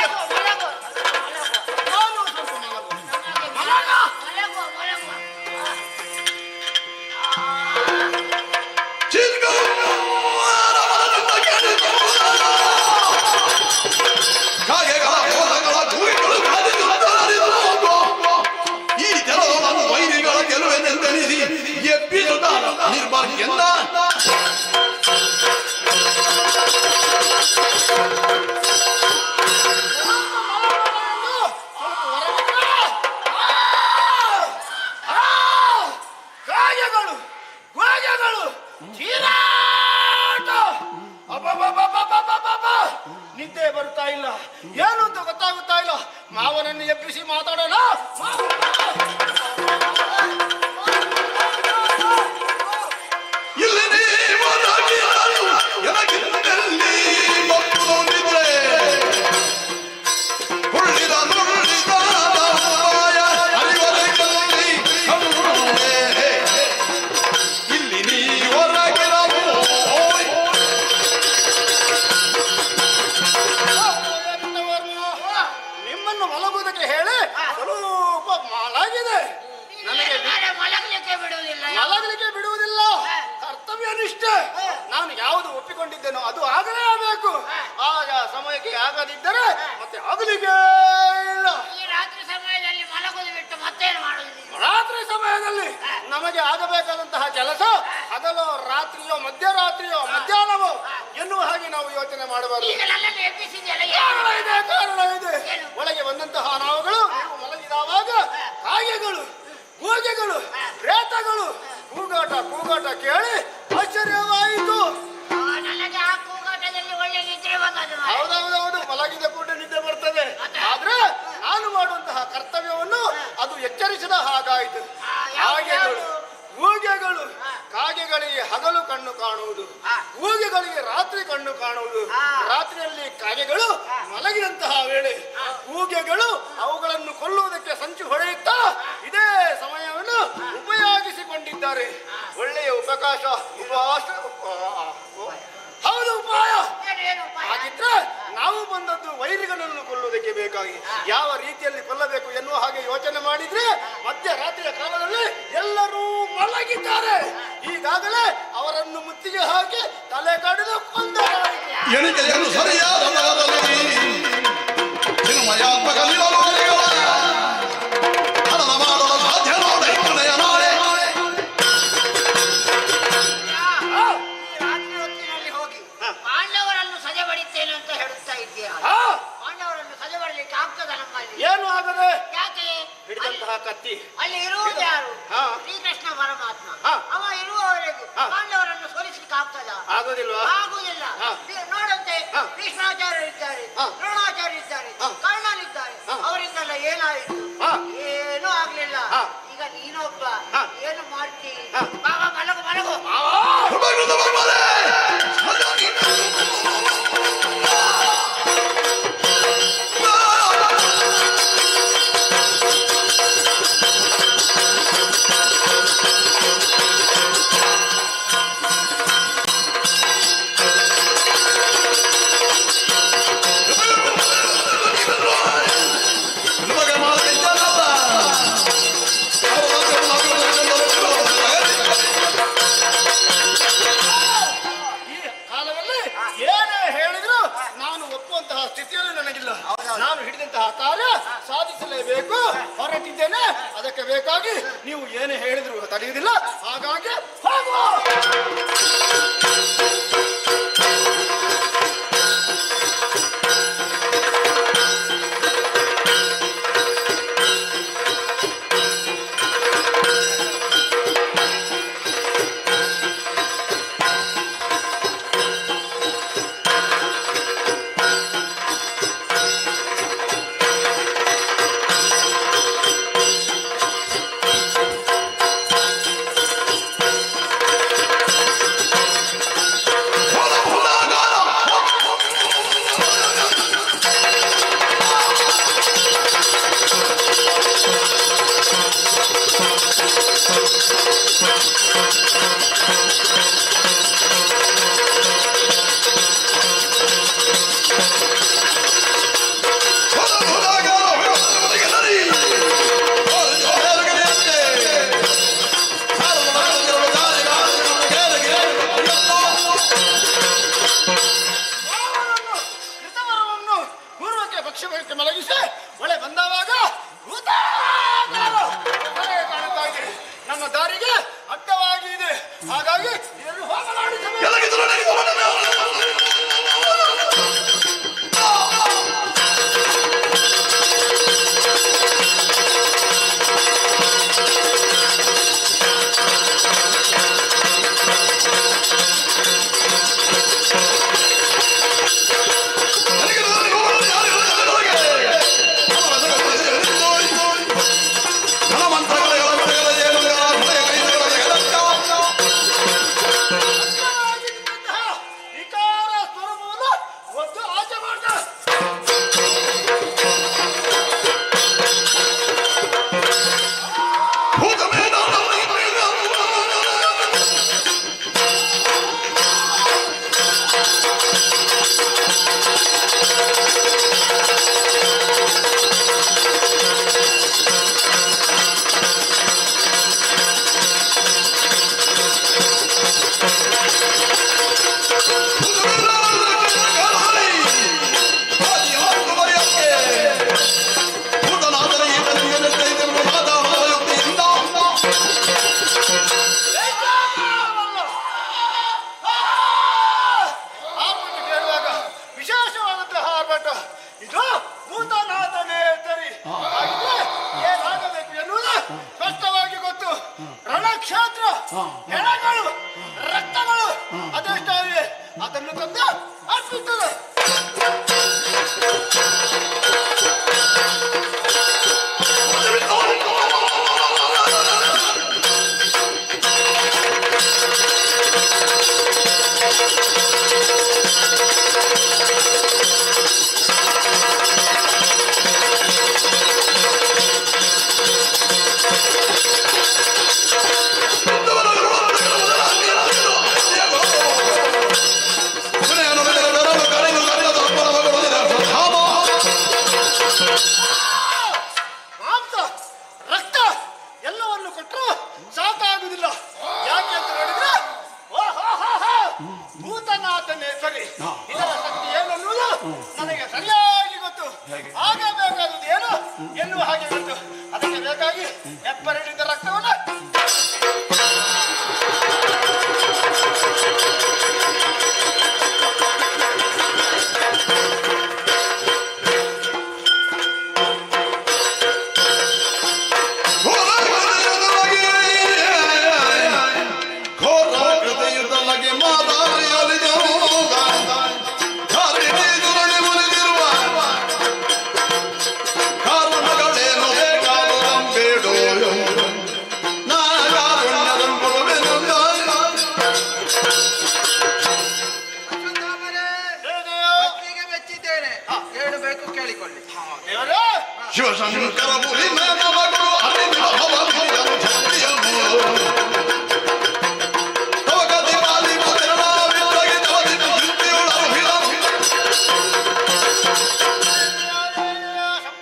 ನಿರ್ಭಾಗ್ಯಂದ ಕಾಯಗಳು ಗೋಯಗಳು ಚೀರಾಟ ನಿದ್ದೆ ಬರ್ತಾ ಇಲ್ಲ, ಏನು ಅಂತ ಗೊತ್ತಾಗುತ್ತಾ ಇಲ್ಲ. ಮಾವನನ್ನು ಎಬ್ಬಿಸಿ ಮಾತಾಡೋಣ. ಇಲ್ಲಿ ನಿಮ್ಮನ್ನು ಮಲಗುವುದಕ್ಕೆ ಹೇಳಿ ಸ್ವಲ್ಪ ಮಲಗಿದೆ. ನನಗೆ ಮಲಗಲಿಕ್ಕೆ ಬಿಡುವುದಿಲ್ಲ. ಮಲಗಲಿಕ್ಕೆ ಬಿಡುವುದಿಲ್ಲ. ಕರ್ತವ್ಯ ನಿಷ್ಠೆ. ನಾನು ಯಾವುದು ಒಪ್ಪಿಕೊಂಡಿದ್ದೇನೋ ಅದು ಆಗಲೇ ಆಗಬೇಕು. ಆಗ ಸಮಯಕ್ಕೆ ಆಗದಿದ್ದರೆ ಮತ್ತೆ ಆಗಲಿಕ್ಕೆ ಇಲ್ಲ. ಈ ರಾತ್ರಿ ಸಮಯದಲ್ಲಿ ಮಲಗುವುದು ಬಿಟ್ಟು ಮತ್ತೇನು ಮಾಡುವುದಿಲ್ಲ. ರಾತ್ರಿ ಸಮಯದಲ್ಲಿ ನಮಗೆ ಆಗಬೇಕಾದಂತಹ ಕೆಲಸ ಹಗಲೋ ರಾತ್ರಿಯೋ ಮಧ್ಯರಾತ್ರಿಯೋ ಮಧ್ಯಾಹ್ನವೋ ಎನ್ನುವ ಹಾಗೆ ನಾವು ಯೋಚನೆ ಮಾಡಬಾರದು. ಕಾರಣ ಇದೆ. ಒಳಗೆ ಬಂದಂತಹ ನಾವುಗಳು ನೀವು ಮಲಗಿದವಾಗ ಕಾಗೆಗಳು ಕೂಗೆಗಳು ಪ್ರೇತಗಳು ಕೂಗಾಟ ಕೇಳಿ ಆಶ್ಚರ್ಯವಾಯಿತು. ನನಗೆ ಆ ಕೂಗಾಟದಲ್ಲಿ ಒಳ್ಳೆ ನಿದ್ರೆ ಬಂದದ್ದು. ಹೌದೌದೌದು, ಮಲಗಿದ ಕೂಡ ನಿದ್ದೆ ಬರ್ತದೆ. ಆದ್ರೆ ನಾನು ಮಾಡುವಂತಹ ಕರ್ತವ್ಯವನ್ನು ಅದು ಎಚ್ಚರಿಸಿದ ಹಾಗಾಯಿತು. ಕಾಗೆಗಳು ಕೂಗೆಗಳು, ಕಾಗೆಗಳಿಗೆ ಹಗಲು ಕಣ್ಣು ಕಾಣುವುದು, ಕೂಗೆಗಳಿಗೆ ರಾತ್ರಿ ಕಣ್ಣು ಕಾಣುವುದು. ರಾತ್ರಿಯಲ್ಲಿ ಕಾಗೆಗಳು ಮಲಗಿದಂತಹ ವೇಳೆ ಕೂಗೆಗಳು ಅವುಗಳನ್ನು ಕೊಲ್ಲುವುದಕ್ಕೆ ಸಂಚು ಹೊಡೆಯುತ್ತಾ ಇದೇ ಸಮಯವನ್ನು ಉಪಯೋಗಿಸಿಕೊಂಡಿದ್ದಾರೆ. ಒಳ್ಳೆಯ ಉಪಕಾಶ ಹೌದು, ಉಪಾಯ. ಹಾಗಿದ್ರೆ ನಾವು ಬಂದದ್ದು ವೈರಿಗಳನ್ನು ಕೊಲ್ಲುವುದಕ್ಕೆ ಬೇಕಾಗಿ ಯಾವ ರೀತಿಯಲ್ಲಿ ಕೊಲ್ಲಬೇಕು ಎನ್ನುವ ಹಾಗೆ ಯೋಚನೆ ಮಾಡಿದ್ರೆ ಮಧ್ಯರಾತ್ರಿಯ ಕಾಲದಲ್ಲಿ ಎಲ್ಲರೂ ಮಲಗಿದ್ದಾರೆ. ಈಗಾಗಲೇ ಅವರನ್ನು ಮುತ್ತಿಗೆ ಹಾಕಿ ತಲೆ ಕಡಿದು ಎಣಿಕೆಯನ್ನು ಸರಿಯಾದ ಪಾಂಡವರನ್ನು ಸದೆ ಬಡಿತೇನೆ ಅಂತ ಹೇಳುತ್ತಾ ಇದ್ದೀಯ. ಪಾಂಡವರನ್ನು ಸದೆ ಬಡಲಿಕ್ಕೆ ಆಗ್ತದ ನಮ್ಮಲ್ಲಿ? ಏನು ಆಗದೆ? ಯಾಕೆ? ಹಿಡಿದಂತಹ ಕತ್ತಿ ಅಲ್ಲಿ ಇರುವುದು ಯಾರು? ಶ್ರೀಕೃಷ್ಣ ಪರಮಾತ್ಮ. ಅವ ಇರುವವರೆಗೂ ಪಾಂಡವರನ್ನು ಸೋಲಿಸಲಿಕ್ಕೆ ಆಗ್ತದ? ಆಗುದಿಲ್ವಾ? ಆಗುದಿಲ್ಲ. ನೋಡಂತೆ ಕೃಷ್ಣಾಚಾರ್ಯ ಇದ್ದಾರೆ, ದ್ರೋಣಾಚಾರ್ಯ ಇದ್ದಾರೆ, ಕರ್ಣನಿದ್ದಾರೆ. ಅವರಿಂದೆಲ್ಲ ಏನಾಯಿತು? ಏನೂ ಆಗ್ಲಿಲ್ಲ. ಈಗ ನೀನೊಬ್ಬ ಏನು ಮಾಡ್ತಿ? ಬಾಬಾ ಮಲಗು ಮಲಗು. ಸ್ಥಿತಿಯಲ್ಲಿ ನನಗಿಲ್ಲ. ನಾನು ಹಿಡಿದಂತಹ ಕಾರ್ಯ ಸಾಧಿಸಲೇಬೇಕು, ಹೊರಟಿದ್ದೇನೆ. ಅದಕ್ಕೆ ಬೇಕಾಗಿ ನೀವು ಏನೇ ಹೇಳಿದ್ರು ತಡೆಯುವುದಿಲ್ಲ. ಹಾಗಾಗಿ ಹೋಗುವ. ಮಳೆ ಬಂದವಾಗ ಕಾಣುತ್ತಾ ಇದೆ. ನಮ್ಮ ದಾರಿಗೆ ಅಡ್ಡವಾಗಿ ಇದೆ. ಹಾಗಾಗಿ ಇದನ್ನು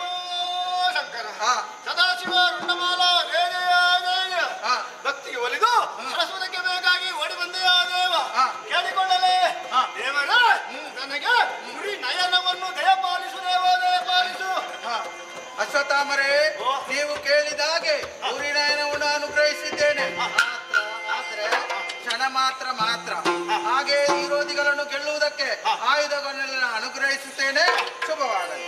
ಶಿವಶಂಕರ ಸದಾಶಿವ ರುಂಡಮಾಲ ಭಕ್ತಿಗೆ ಒಲಿದು ಸರಸ್ವತಿಗೆ ಬೇಕಾಗಿ ಓಡಿ ಬಂದೆಯ ದೇವ ಕೇಳಿಕೊಳ್ಳಲೇ ದೇವರ ನನಗೆ ಗುರಿ ನಯನವನ್ನು ದಯಪಾಲಿಸು ದೇವ ದಯಪಾಲಿಸು. ಅಶ್ವತ್ಥಾಮರೇ, ನೀವು ಕೇಳಿದಾಗೆ ಊರಿನಯನವನ್ನು ಅನುಗ್ರಹಿಸಿದ್ದೇನೆ. ಆದ್ರೆ ಕ್ಷಣ ಮಾತ್ರ ಹಾಗೆ ವಿರೋಧಿಗಳನ್ನು ಗೆಲ್ಲುವುದಕ್ಕೆ ಆಯುಧಗಳನ್ನೆಲ್ಲ ಅನುಗ್ರಹಿಸುತ್ತೇನೆ. ಶುಭವಾಗಲಿ.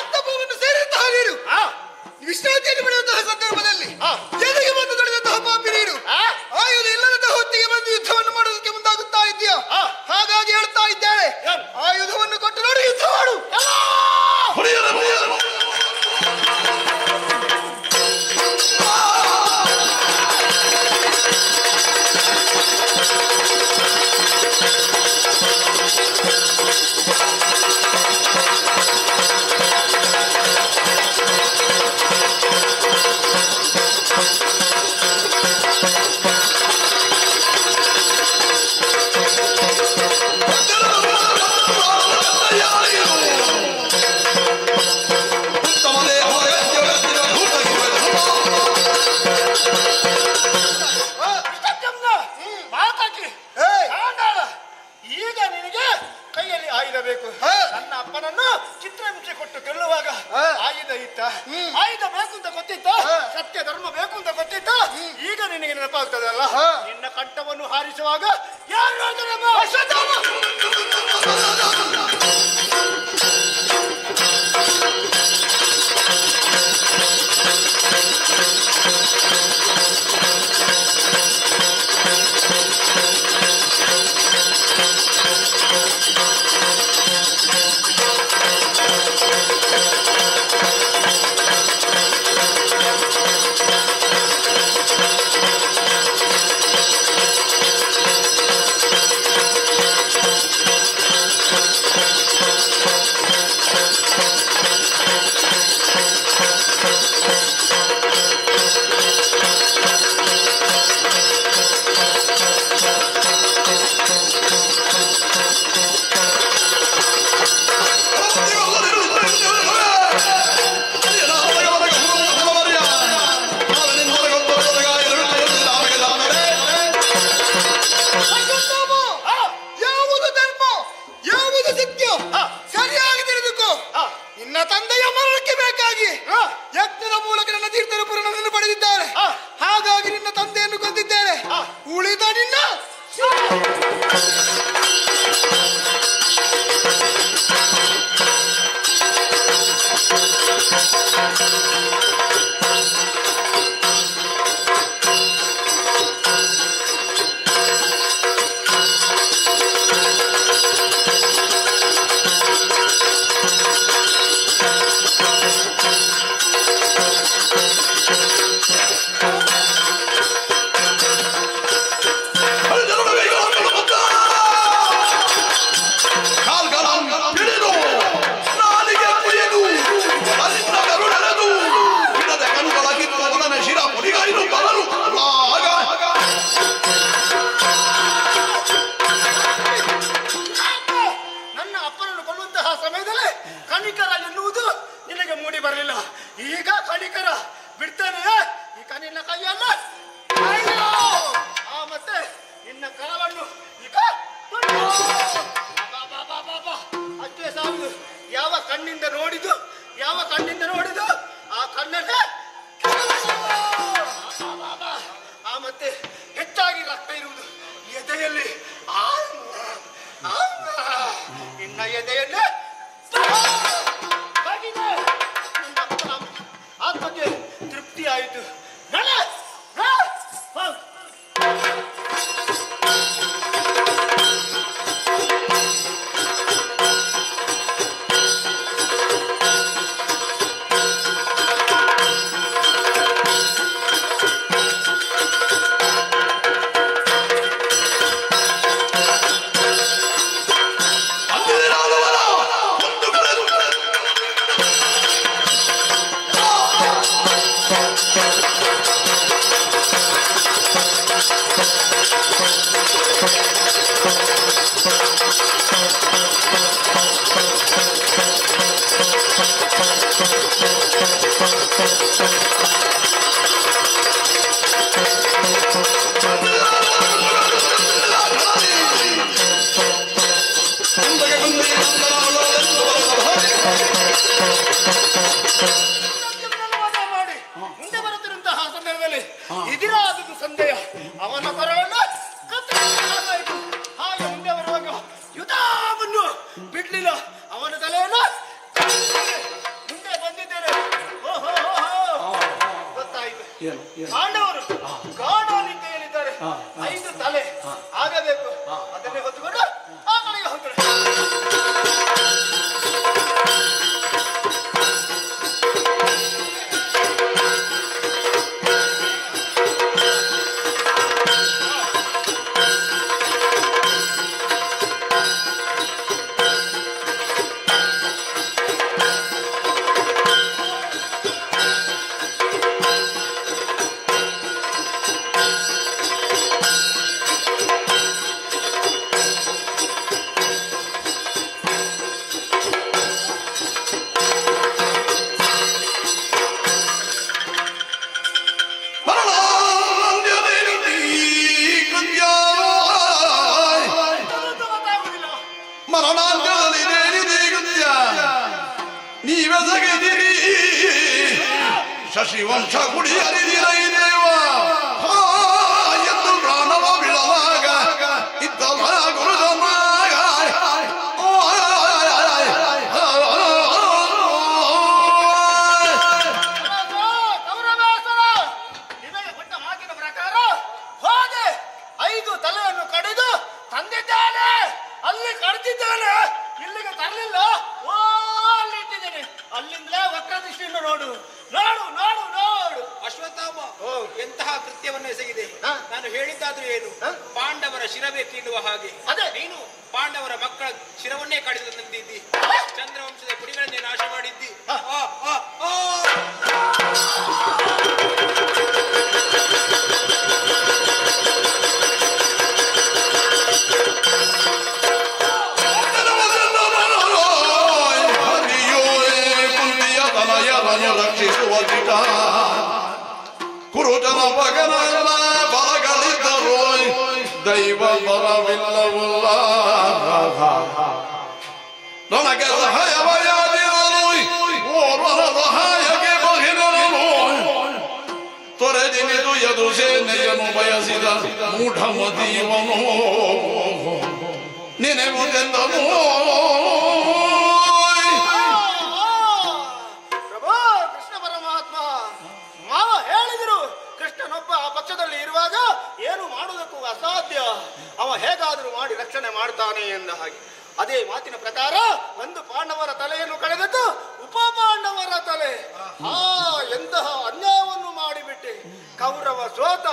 ಅಂತಪವನ್ನು ಸೇರಿದಂತಹ ನೀರು ವಿಶ್ರಾಂತಿಯನ್ನು ಪಡೆಯುವಂತಹ ಸಂದರ್ಭದಲ್ಲಿ ಎದೆಗೆ ಬಂದು ತೊಡೆದಂತಹ ಪಾಪಿ ನೀರು ಆಯುಧ ಇಲ್ಲದಂತಹ ಹೊತ್ತಿಗೆ ಬಂದು ಯುದ್ಧವನ್ನು ಮಾಡುವುದಕ್ಕೆ ಮುಂದಾಗುತ್ತಾ ಇದೆಯಾ? ಹಾಗಾಗಿ ಹೇಳ್ತಾ ಇದ್ದೇನೆ, ಆಯುಧವನ್ನು ಕೊಟ್ಟು ನೋಡಿ ಯುದ್ಧ ಮಾಡು. ಈಗ ನಿನಗೆ ಕೈಯಲ್ಲಿ ಆಯುಧ ಬೇಕು. ನನ್ನ ಅಪ್ಪನನ್ನು ಚಿತ್ರಹಿಂಸೆ ಕೊಟ್ಟು ಗೆಲ್ಲುವಾಗ ಆಯುಧ ಇತ್ತ, ಆಯುಧ ಬೇಕು ಅಂತ ಗೊತ್ತಿತ್ತ, ಸತ್ಯ ಧರ್ಮ ಬೇಕು ಅಂತ ಗೊತ್ತಿತ್ತ. ಈಗ ನಿನಗೆ ನೆನಪಾಗ್ತದೆ ಅಲ್ಲ, ನಿನ್ನ ಕಂಠವನ್ನು ಹಾರಿಸುವಾಗ ಯಾರು ತಲೆಯನ್ನು ಮುಂದೆ ಬಂದಿದ್ದೇನೆ. ಗೊತ್ತಾಯ್ತು. ಪಾಂಡವರು ಗಾಢಾನಿದ್ದೆಯಲ್ಲಿದ್ದಾರೆ. 5 ತಲೆ ಆಗಬೇಕು. ಅದನ್ನೇ ಹೊತ್ತುಕೊಂಡು ಆ ಕಡೆಗೆ ಹೋಗ್ತಾರೆ. ಶಶಿವಂಶ ಕುಡಿಯರಿದಿರ ಈ ದೇವ ಎಂದು ಪ್ರಾಣವ ಬಿಡಲಾಗ ಇದ್ದಲ್ಲ ಗುರುಜನಾಗ ನಿಮಗೆ ಕೊಟ್ಟ ಮಾತಿನ ಪ್ರಕಾರ ಹೋದೆ 5 ತಲೆಯನ್ನು ಕಡಿದು ತಂದಿದ್ದಾನೆ. ಅಲ್ಲಿ ಕಡ್ದಿದ್ದಾನೆ, ಇಲ್ಲಿಗೆ ತರಲಿಲ್ಲ. ಅಲ್ಲಿ ಇಟ್ಟಿದ್ದೇನೆ. ಅಲ್ಲಿಂದಲೇ ವಕ್ರದೃಷ್ಟಿಯಿಂದ ನೋಡು ನೋಡು ನೋಡು ನೋಡು. ಅಶ್ವತ್ಥಾಮ ಎಂತಹ ಕೃತ್ಯವನ್ನು ಎಸಗಿದೆ. ನಾನು ಹೇಳಿದ್ದಾದ್ರೂ ಏನು, ಪಾಂಡವರ ಶಿರವೇ ಕೀಳುವ ಹಾಗೆ ಅದೇ ನೀನು ಪಾಂಡವರ ಮಕ್ಕಳ ಶಿರವನ್ನೇ ಕಡಿದು ತಂದಿದ್ದಿ. ಚಂದ್ರವಂಶದ ಕುಡಿಗಳನ್ನೇ ನಾಶ ಮಾಡಿದ್ದಿ. ರಕ್ಷಿಸುವ ದಿಟ ಕುರುಜನ ಮಗನಲ್ಲ ಬಲಗಳಿದ್ದರು ದೈವ ಬಲವಿಲ್ಲವಲ್ಲ. ನನಗೆ ಸಹಾಯವಯಾದಿರಲು ಓರ್ವರ ಸಹಾಯಕ್ಕೆ ಬಹಿರಲು ತೊರೆದಿನಿದು ಯದು ಸೇನೆಯನ್ನು ಬಯಸಿದ ಮೂಢಮತಿಯವನು ನೆನೆವುದೆಂದನು. ಪಕ್ಷದಲ್ಲಿ ಇರುವಾಗ ಏನು ಮಾಡುವುದಕ್ಕೂ ಅಸಾಧ್ಯ. ಅವ ಹೇಗಾದರೂ ಮಾಡಿ ರಕ್ಷಣೆ ಮಾಡ್ತಾನೆ ಎಂದ ಹಾಗೆ ಅದೇ ಮಾತಿನ ಪ್ರಕಾರ 1 ಪಾಂಡವರ ತಲೆಯನ್ನು ಕಳೆದದ್ದು ಉಪ ಪಾಂಡವರ ತಲೆ. ಎಂತಹ ಅನ್ಯಾಯವನ್ನು ಮಾಡಿಬಿಟ್ಟೆ. ಕೌರವ ಸೋತ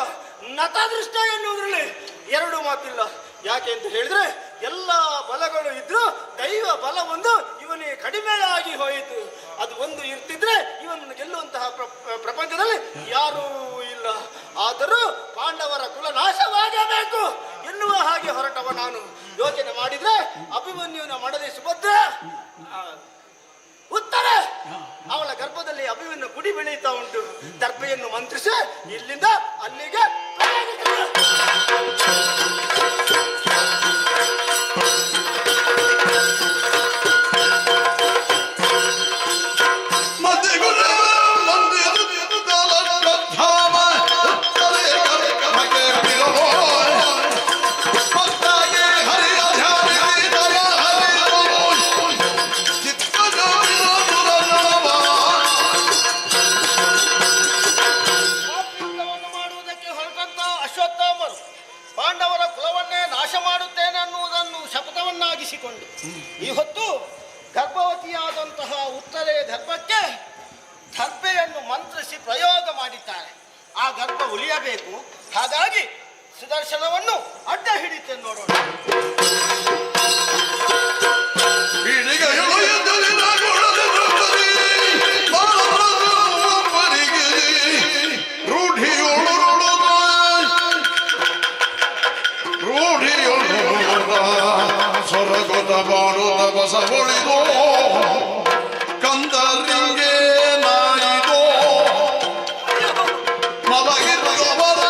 ನತದೃಷ್ಟ ಎನ್ನುವುದರಲ್ಲಿ 2 ಮಾತಿಲ್ಲ. ಯಾಕೆ ಅಂತ ಹೇಳಿದ್ರೆ ಎಲ್ಲ ಬಲಗಳು ಇದ್ರು ದೈವ ಬಲ ಒಂದು ಇವನಿಗೆ ಕಡಿಮೆಯಾಗಿ ಹೋಯಿತು. ಅದು ಒಂದು ಇರ್ತಿದ್ರೆ ಇವನನ್ನು ಗೆಲ್ಲುವಂತಹ ಪ್ರಪಂಚದಲ್ಲಿ ಯಾರೂ ಇಲ್ಲ. ಆದರೂ ಪಾಂಡವರ ಕುಲ ನಾಶವಾಗಬೇಕು ಎನ್ನುವ ಹಾಗೆ ಹೊರಟವ ನಾನು. ಯೋಚನೆ ಮಾಡಿದ್ರೆ ಅಭಿಮನ್ಯುವಿನ ಮಡದಿ ಸುಭದ್ರ ಉತ್ತರ ಅವಳ ಗರ್ಭದಲ್ಲಿ ಅಭಿಮನ್ಯು ಕುಡಿ ಬೆಳೆಯುತ್ತಾ ಉಂಟು. ದರ್ಭೆಯನ್ನು ಮಂತ್ರಿಸಿ ಇಲ್ಲಿಂದ ಅಲ್ಲಿಗೆ ಪಾಂಡವರ ಕುಲವನ್ನೇ ನಾಶ ಮಾಡುತ್ತೇನೆ ಅನ್ನುವುದನ್ನು ಶಪಥವನ್ನಾಗಿಸಿಕೊಂಡು ಈ ಹೊತ್ತು ಗರ್ಭವತಿಯಾದಂತಹ ಉತ್ತರೆ ಗರ್ಭಕ್ಕೆ ದರ್ಭೆಯನ್ನು ಮಂತ್ರಿಸಿ ಪ್ರಯೋಗ ಮಾಡಿದ್ದಾರೆ. ಆ ಗರ್ಭ ಉಳಿಯಬೇಕು. ಹಾಗಾಗಿ ಸುದರ್ಶನವನ್ನು ಅಡ್ಡ ಹಿಡಿತೇನೆ ನೋಡೋಣ. ಸ್ವರ್ಗದ ಬಾಡುದ ಬಸವಳಿದೋ ಕಂದರಿಗೆ ನಾಯಿದೋ ಮಲಗಿದ್ದವರ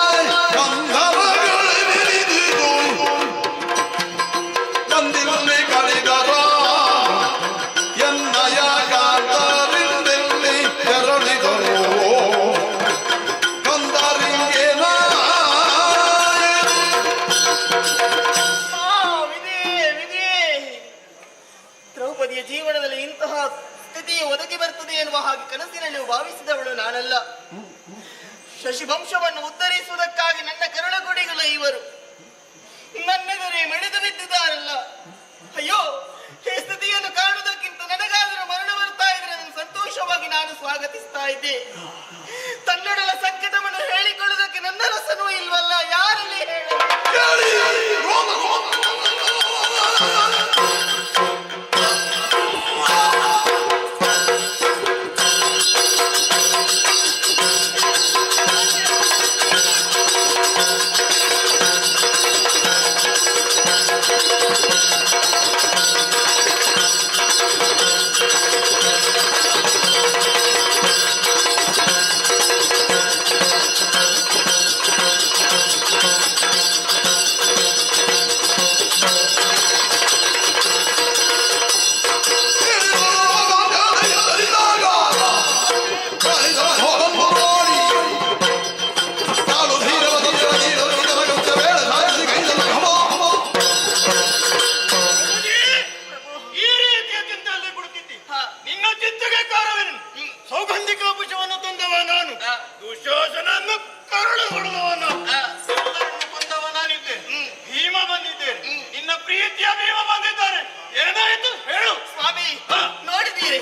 ಕಂದರಗಳಿರಿದು ಕಂದಿಲ್ಲಿ ಕಳಿದರ ಎನ್ನಯ ಕಾಂತರಿಂದೆಲ್ಲಿ ತೆರಳಿದರು ಕಂದರಿಗೆ ದ್ರೌಪದಿಯ ಜೀವನದಲ್ಲಿ ಪ್ರೀತಿಯೇ ಒದಗಿ ಬರ್ತದೆ ಎನ್ನುವ ಹಾಗೆ ಕನಸಿನಲ್ಲಿ ಭಾವಿಸಿದವಳು ನಾನಲ್ಲ. ಶಶಿವಂಶವನ್ನು ಉದ್ಧರಿಸುವುದಕ್ಕಾಗಿ ನನ್ನ ಕರುಳಕೊಡಿಗಳು ಇವರು ನನ್ನೆದುರೇ ಮೆಳೆದು ಬಿದ್ದಿದ್ದಾರಲ್ಲ. ಅಯ್ಯೋ, ಈ ಸ್ಥಿತಿಯನ್ನು ಕಾಣುವುದಕ್ಕಿಂತ ನನಗಾದರೂ ಮರಣ ಬರ್ತಾ ಇದ್ರೆ ಅದನ್ನು ಸಂತೋಷವಾಗಿ ನಾನು ಸ್ವಾಗತಿಸ್ತಾ ಇದ್ದೆ. ತನ್ನೊಡಲ ಸಂಕಟವನ್ನು ಹೇಳಿಕೊಳ್ಳುವುದಕ್ಕೆ ನನ್ನ ರಸನೂ ಇಲ್ವಲ್ಲ, ಯಾರಲ್ಲಿ ಹೇಳಿ ಸೌಗಂಧಿಕ ಭುಜವನ್ನು ತಂದವ ನಾನು, ದುಶಾಸನನ್ನು ಕರುಳು ಹೊಡೆದವನು, ಬಂದವ ನಾನಿದ್ದೆ. ಭೀಮ ಬಂದಿದ್ದೇನೆ, ನಿನ್ನ ಪ್ರೀತಿಯ ಭೀಮ ಬಂದಿದ್ದಾರೆ. ಏನಾಯಿತು ಹೇಳು ಸ್ವಾಮಿ. ನೋಡಿದ್ದೀರಿ,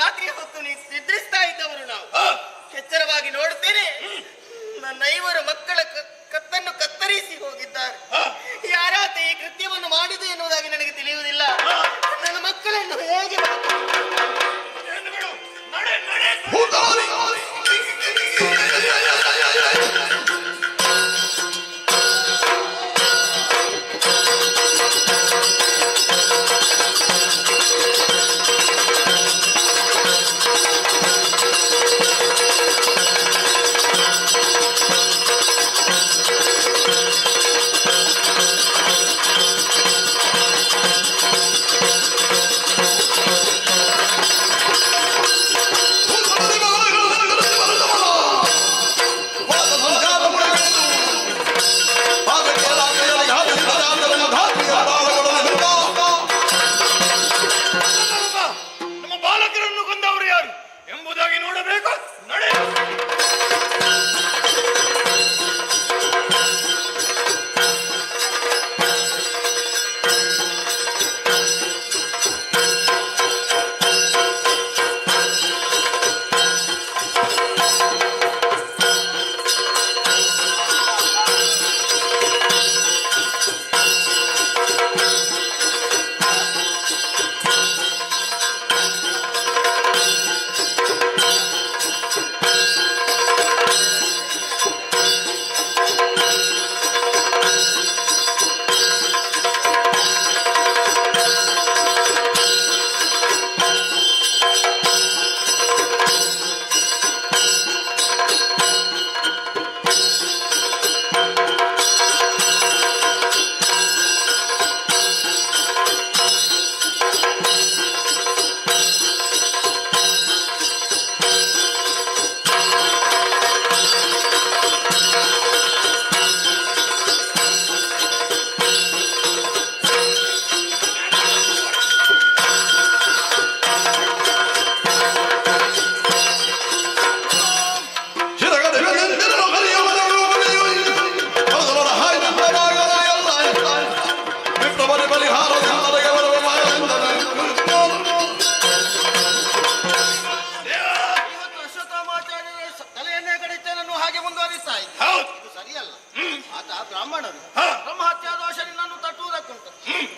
ರಾತ್ರಿ ಹೊತ್ತು ನೀವು ನಿದ್ರಿಸ್ತಾ ಇದ್ದವರು ನಾವು ಎಚ್ಚರವಾಗಿ ನೋಡುತ್ತೇನೆ. ನನ್ನ 5 ಮಕ್ಕಳ ಕತ್ತನ್ನು ಕತ್ತರಿಸಿ ಹೋಗಿದ್ದಾರೆ. ಯಾರಾತ ಈ ಕೃತ್ಯವನ್ನು ಮಾಡಿದೆ ಎನ್ನುವುದಾಗಿ ನನಗೆ ತಿಳಿಯುವುದಿಲ್ಲ. ನನ್ನ ಮಕ್ಕಳನ್ನು ಹೇಗೆ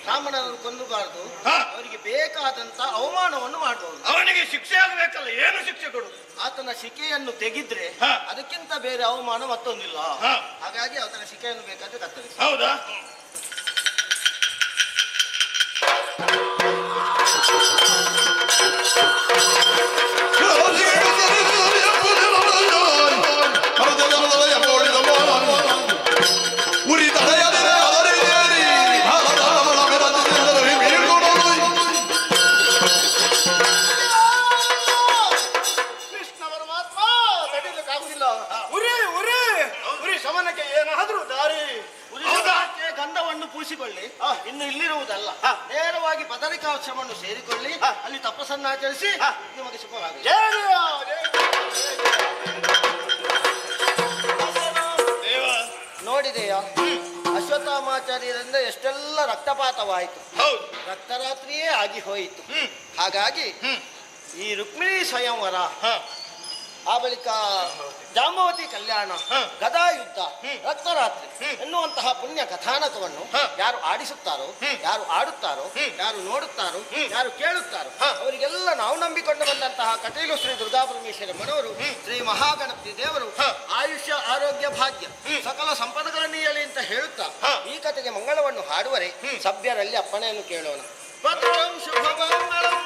ಬ್ರಾಹ್ಮಣರನ್ನು ಕೊಲ್ಲಬಾರದು, ಅವರಿಗೆ ಬೇಕಾದಂತ ಅವಮಾನವನ್ನು ಮಾಡಬಹುದು. ಅವನಿಗೆ ಶಿಕ್ಷೆ ಆಗಬೇಕಲ್ಲ, ಏನು ಶಿಕ್ಷೆ ಕೊಡು? ಆತನ ಶಿಕೆಯನ್ನು ತೆಗಿದ್ರೆ ಅದಕ್ಕಿಂತ ಬೇರೆ ಅವಮಾನ ಮತ್ತೊಂದಿಲ್ಲ. ಹಾಗಾಗಿ ಆತನ ಶಿಕೆಯನ್ನು ಬೇಕಾದ್ರೆ ಕತ್ತರಿಸಿ. ಹೌದಾ? ಶಮನಕ್ಕೆ ಏನಾದ್ರೂ ದಾರಿ, ಗಂಧ ಇನ್ನು ಇಲ್ಲಿರುವುದಲ್ಲ, ನೇರವಾಗಿ ಬದರಿಕಾಶ್ರಮವನ್ನು ಸೇರಿಕೊಳ್ಳಿ, ಅಲ್ಲಿ ತಪಸ್ಸನ್ನಾಚರಿಸಿ ನಿಮಗೆ ಸುಖವಾಗಲಿ. ನೋಡಿದೆಯಾ, ಅಶ್ವತ್ಥಾಮಾಚಾರ್ಯರಿಂದ ಎಷ್ಟೆಲ್ಲ ರಕ್ತಪಾತವಾಯಿತು, ರಕ್ತರಾತ್ರಿಯೇ ಆಗಿ ಹೋಯಿತು. ಹಾಗಾಗಿ ಈ ರುಕ್ಮಿಣಿ ಸ್ವಯಂವರ, ಆ ಬಳಿಕ ಜಾಂಬವತಿ ಕಲ್ಯಾಣ, ಗದಾ ಯುದ್ಧ, ರಕ್ತರಾತ್ರಿ ಎನ್ನುವಂತಹ ಪುಣ್ಯ ಕಥಾನಕವನ್ನು ಯಾರು ಆಡಿಸುತ್ತಾರೋ, ಯಾರು ಆಡುತ್ತಾರೋ, ಯಾರು ನೋಡುತ್ತಾರೋ, ಯಾರು ಕೇಳುತ್ತಾರೋ ಅವರಿಗೆಲ್ಲ ನಾವು ನಂಬಿಕೊಂಡು ಬಂದಂತಹ ಕಟೀಲು ಶ್ರೀ ದುರ್ಗಾಪರಮೇಶ್ವರಮ್ಮನವರು, ಶ್ರೀ ಮಹಾಗಣಪತಿ ದೇವರು ಆಯುಷ್ಯ ಆರೋಗ್ಯ ಭಾಗ್ಯ ಸಕಲ ಸಂಪದಗಳನ್ನು ನೀಯಲಿ ಅಂತ ಹೇಳುತ್ತಾ ಈ ಕಥೆಗೆ ಮಂಗಳವನ್ನು ಹಾಡುವರೆ ಸಭ್ಯರಲ್ಲಿ ಅಪ್ಪಣೆಯನ್ನು ಕೇಳೋಣ. ಭದ್ರಂ ಶುಭಮಂಗಳಂ.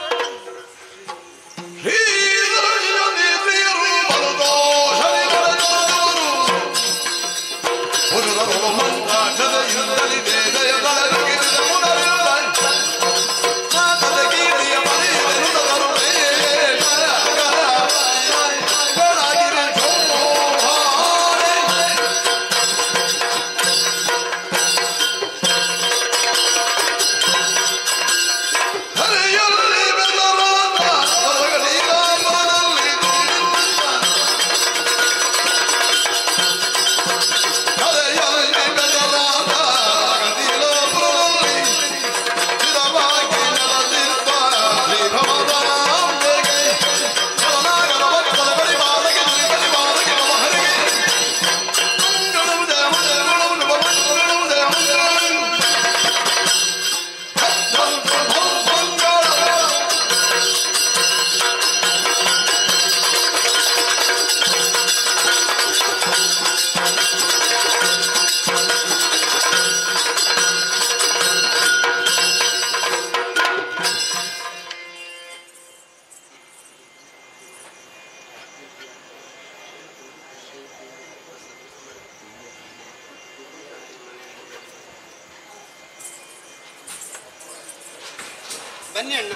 ಬನ್ನಿ ಅಣ್ಣ,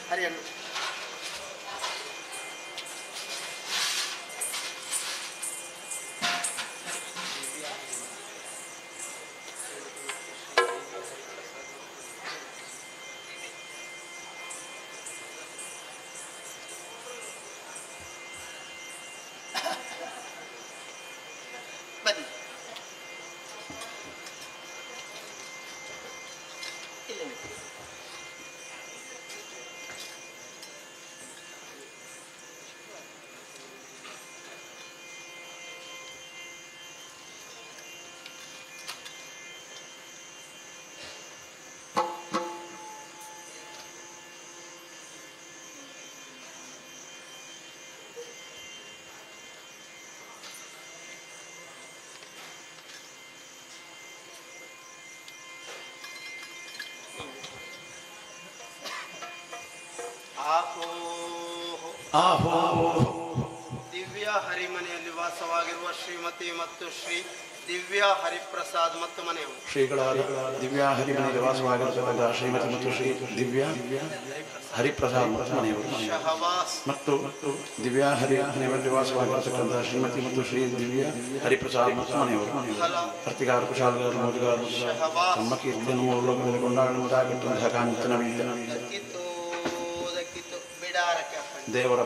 ಹರಿ ಅಣ್ಣ. ಬನ್ನಿ. ದಿವ್ಯ ಹರಿಮನೆಯಲ್ಲಿ ವಾಸವಾಗಿರುವ ಶ್ರೀಮತಿ ಮತ್ತು ಶ್ರೀ ದಿವ್ಯ ಹರಿಪ್ರಸಾದ್ ಮತ್ತು ಮನೆಯವರು, ಶ್ರೀಗಳಾದ ದಿವ್ಯ ಹರಿಮನೆಯಲ್ಲಿ ವಾಸವಾಗಿರತಕ್ಕಂಥ ಶ್ರೀಮತಿ ಮತ್ತು ಶ್ರೀ ದಿವ್ಯ ಹರಿಪ್ರಸಾದ್ ಮತ್ತು ಮನೆಯವರು, ಮತ್ತು ದಿವ್ಯ ಹರಿಮನೆಯಲ್ಲಿ ವಾಸವಾಗಿರತಕ್ಕಂಥ ಶ್ರೀಮತಿ ಮತ್ತು ಶ್ರೀ ದಿವ್ಯ ಹರಿಪ್ರಸಾದ್ ಮತ್ತು ಮನೆಯವರು, ಪ್ರತಿಗಾರ ಕುಶಾಲಗಾರ ಮೋದಿಗಾರರು ತಮ್ಮ ಕೀರ್ತಿಯನ್ನು ಮೂಲಕದಲ್ಲಿ ಕೊಂಡಾಡುವುದಾಗಿಟ್ಟಂತಹ ಕಾಂಚನ ದೇವರ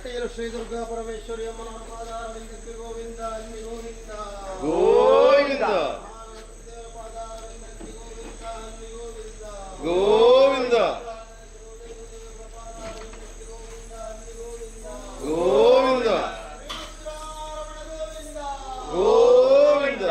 ಕಟ್ಟೆಯಲು ಶ್ರೀ ದುರ್ಗಾ ಪರಮೇಶ್ವರಿ ಅಮ್ಮನವರ ಪಾದಾರವಿಂದಕ್ಕೆ ಗೋವಿಂದ ಅಲ್ಲಿ ಗೋವಿಂದ ಗೋವಿಂದ ಗೋವಿಂದ ಗೋವಿಂದ ಗೋವಿಂದ.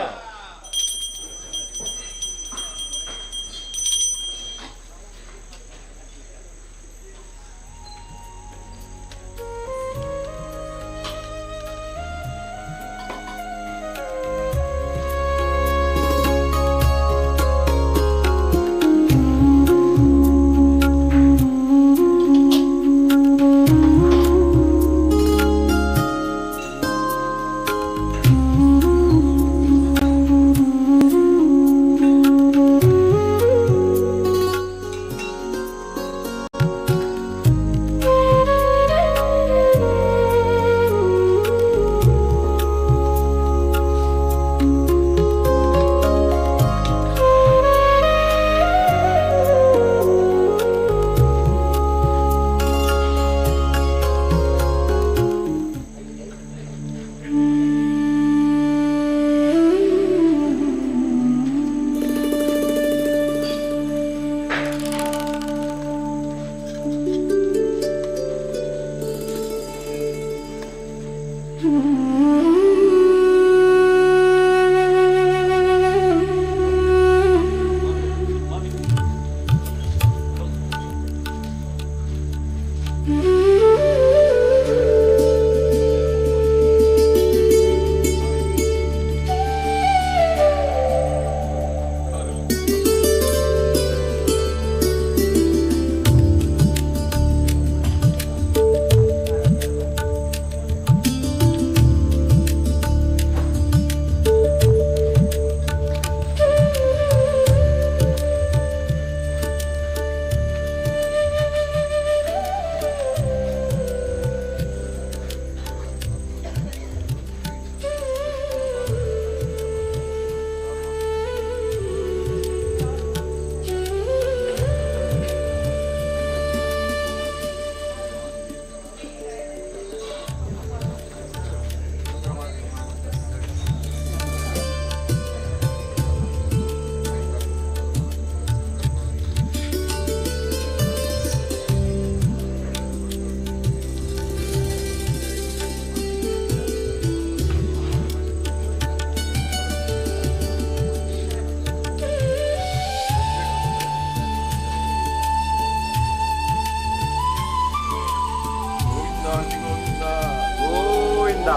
ಗೋವಿಂದ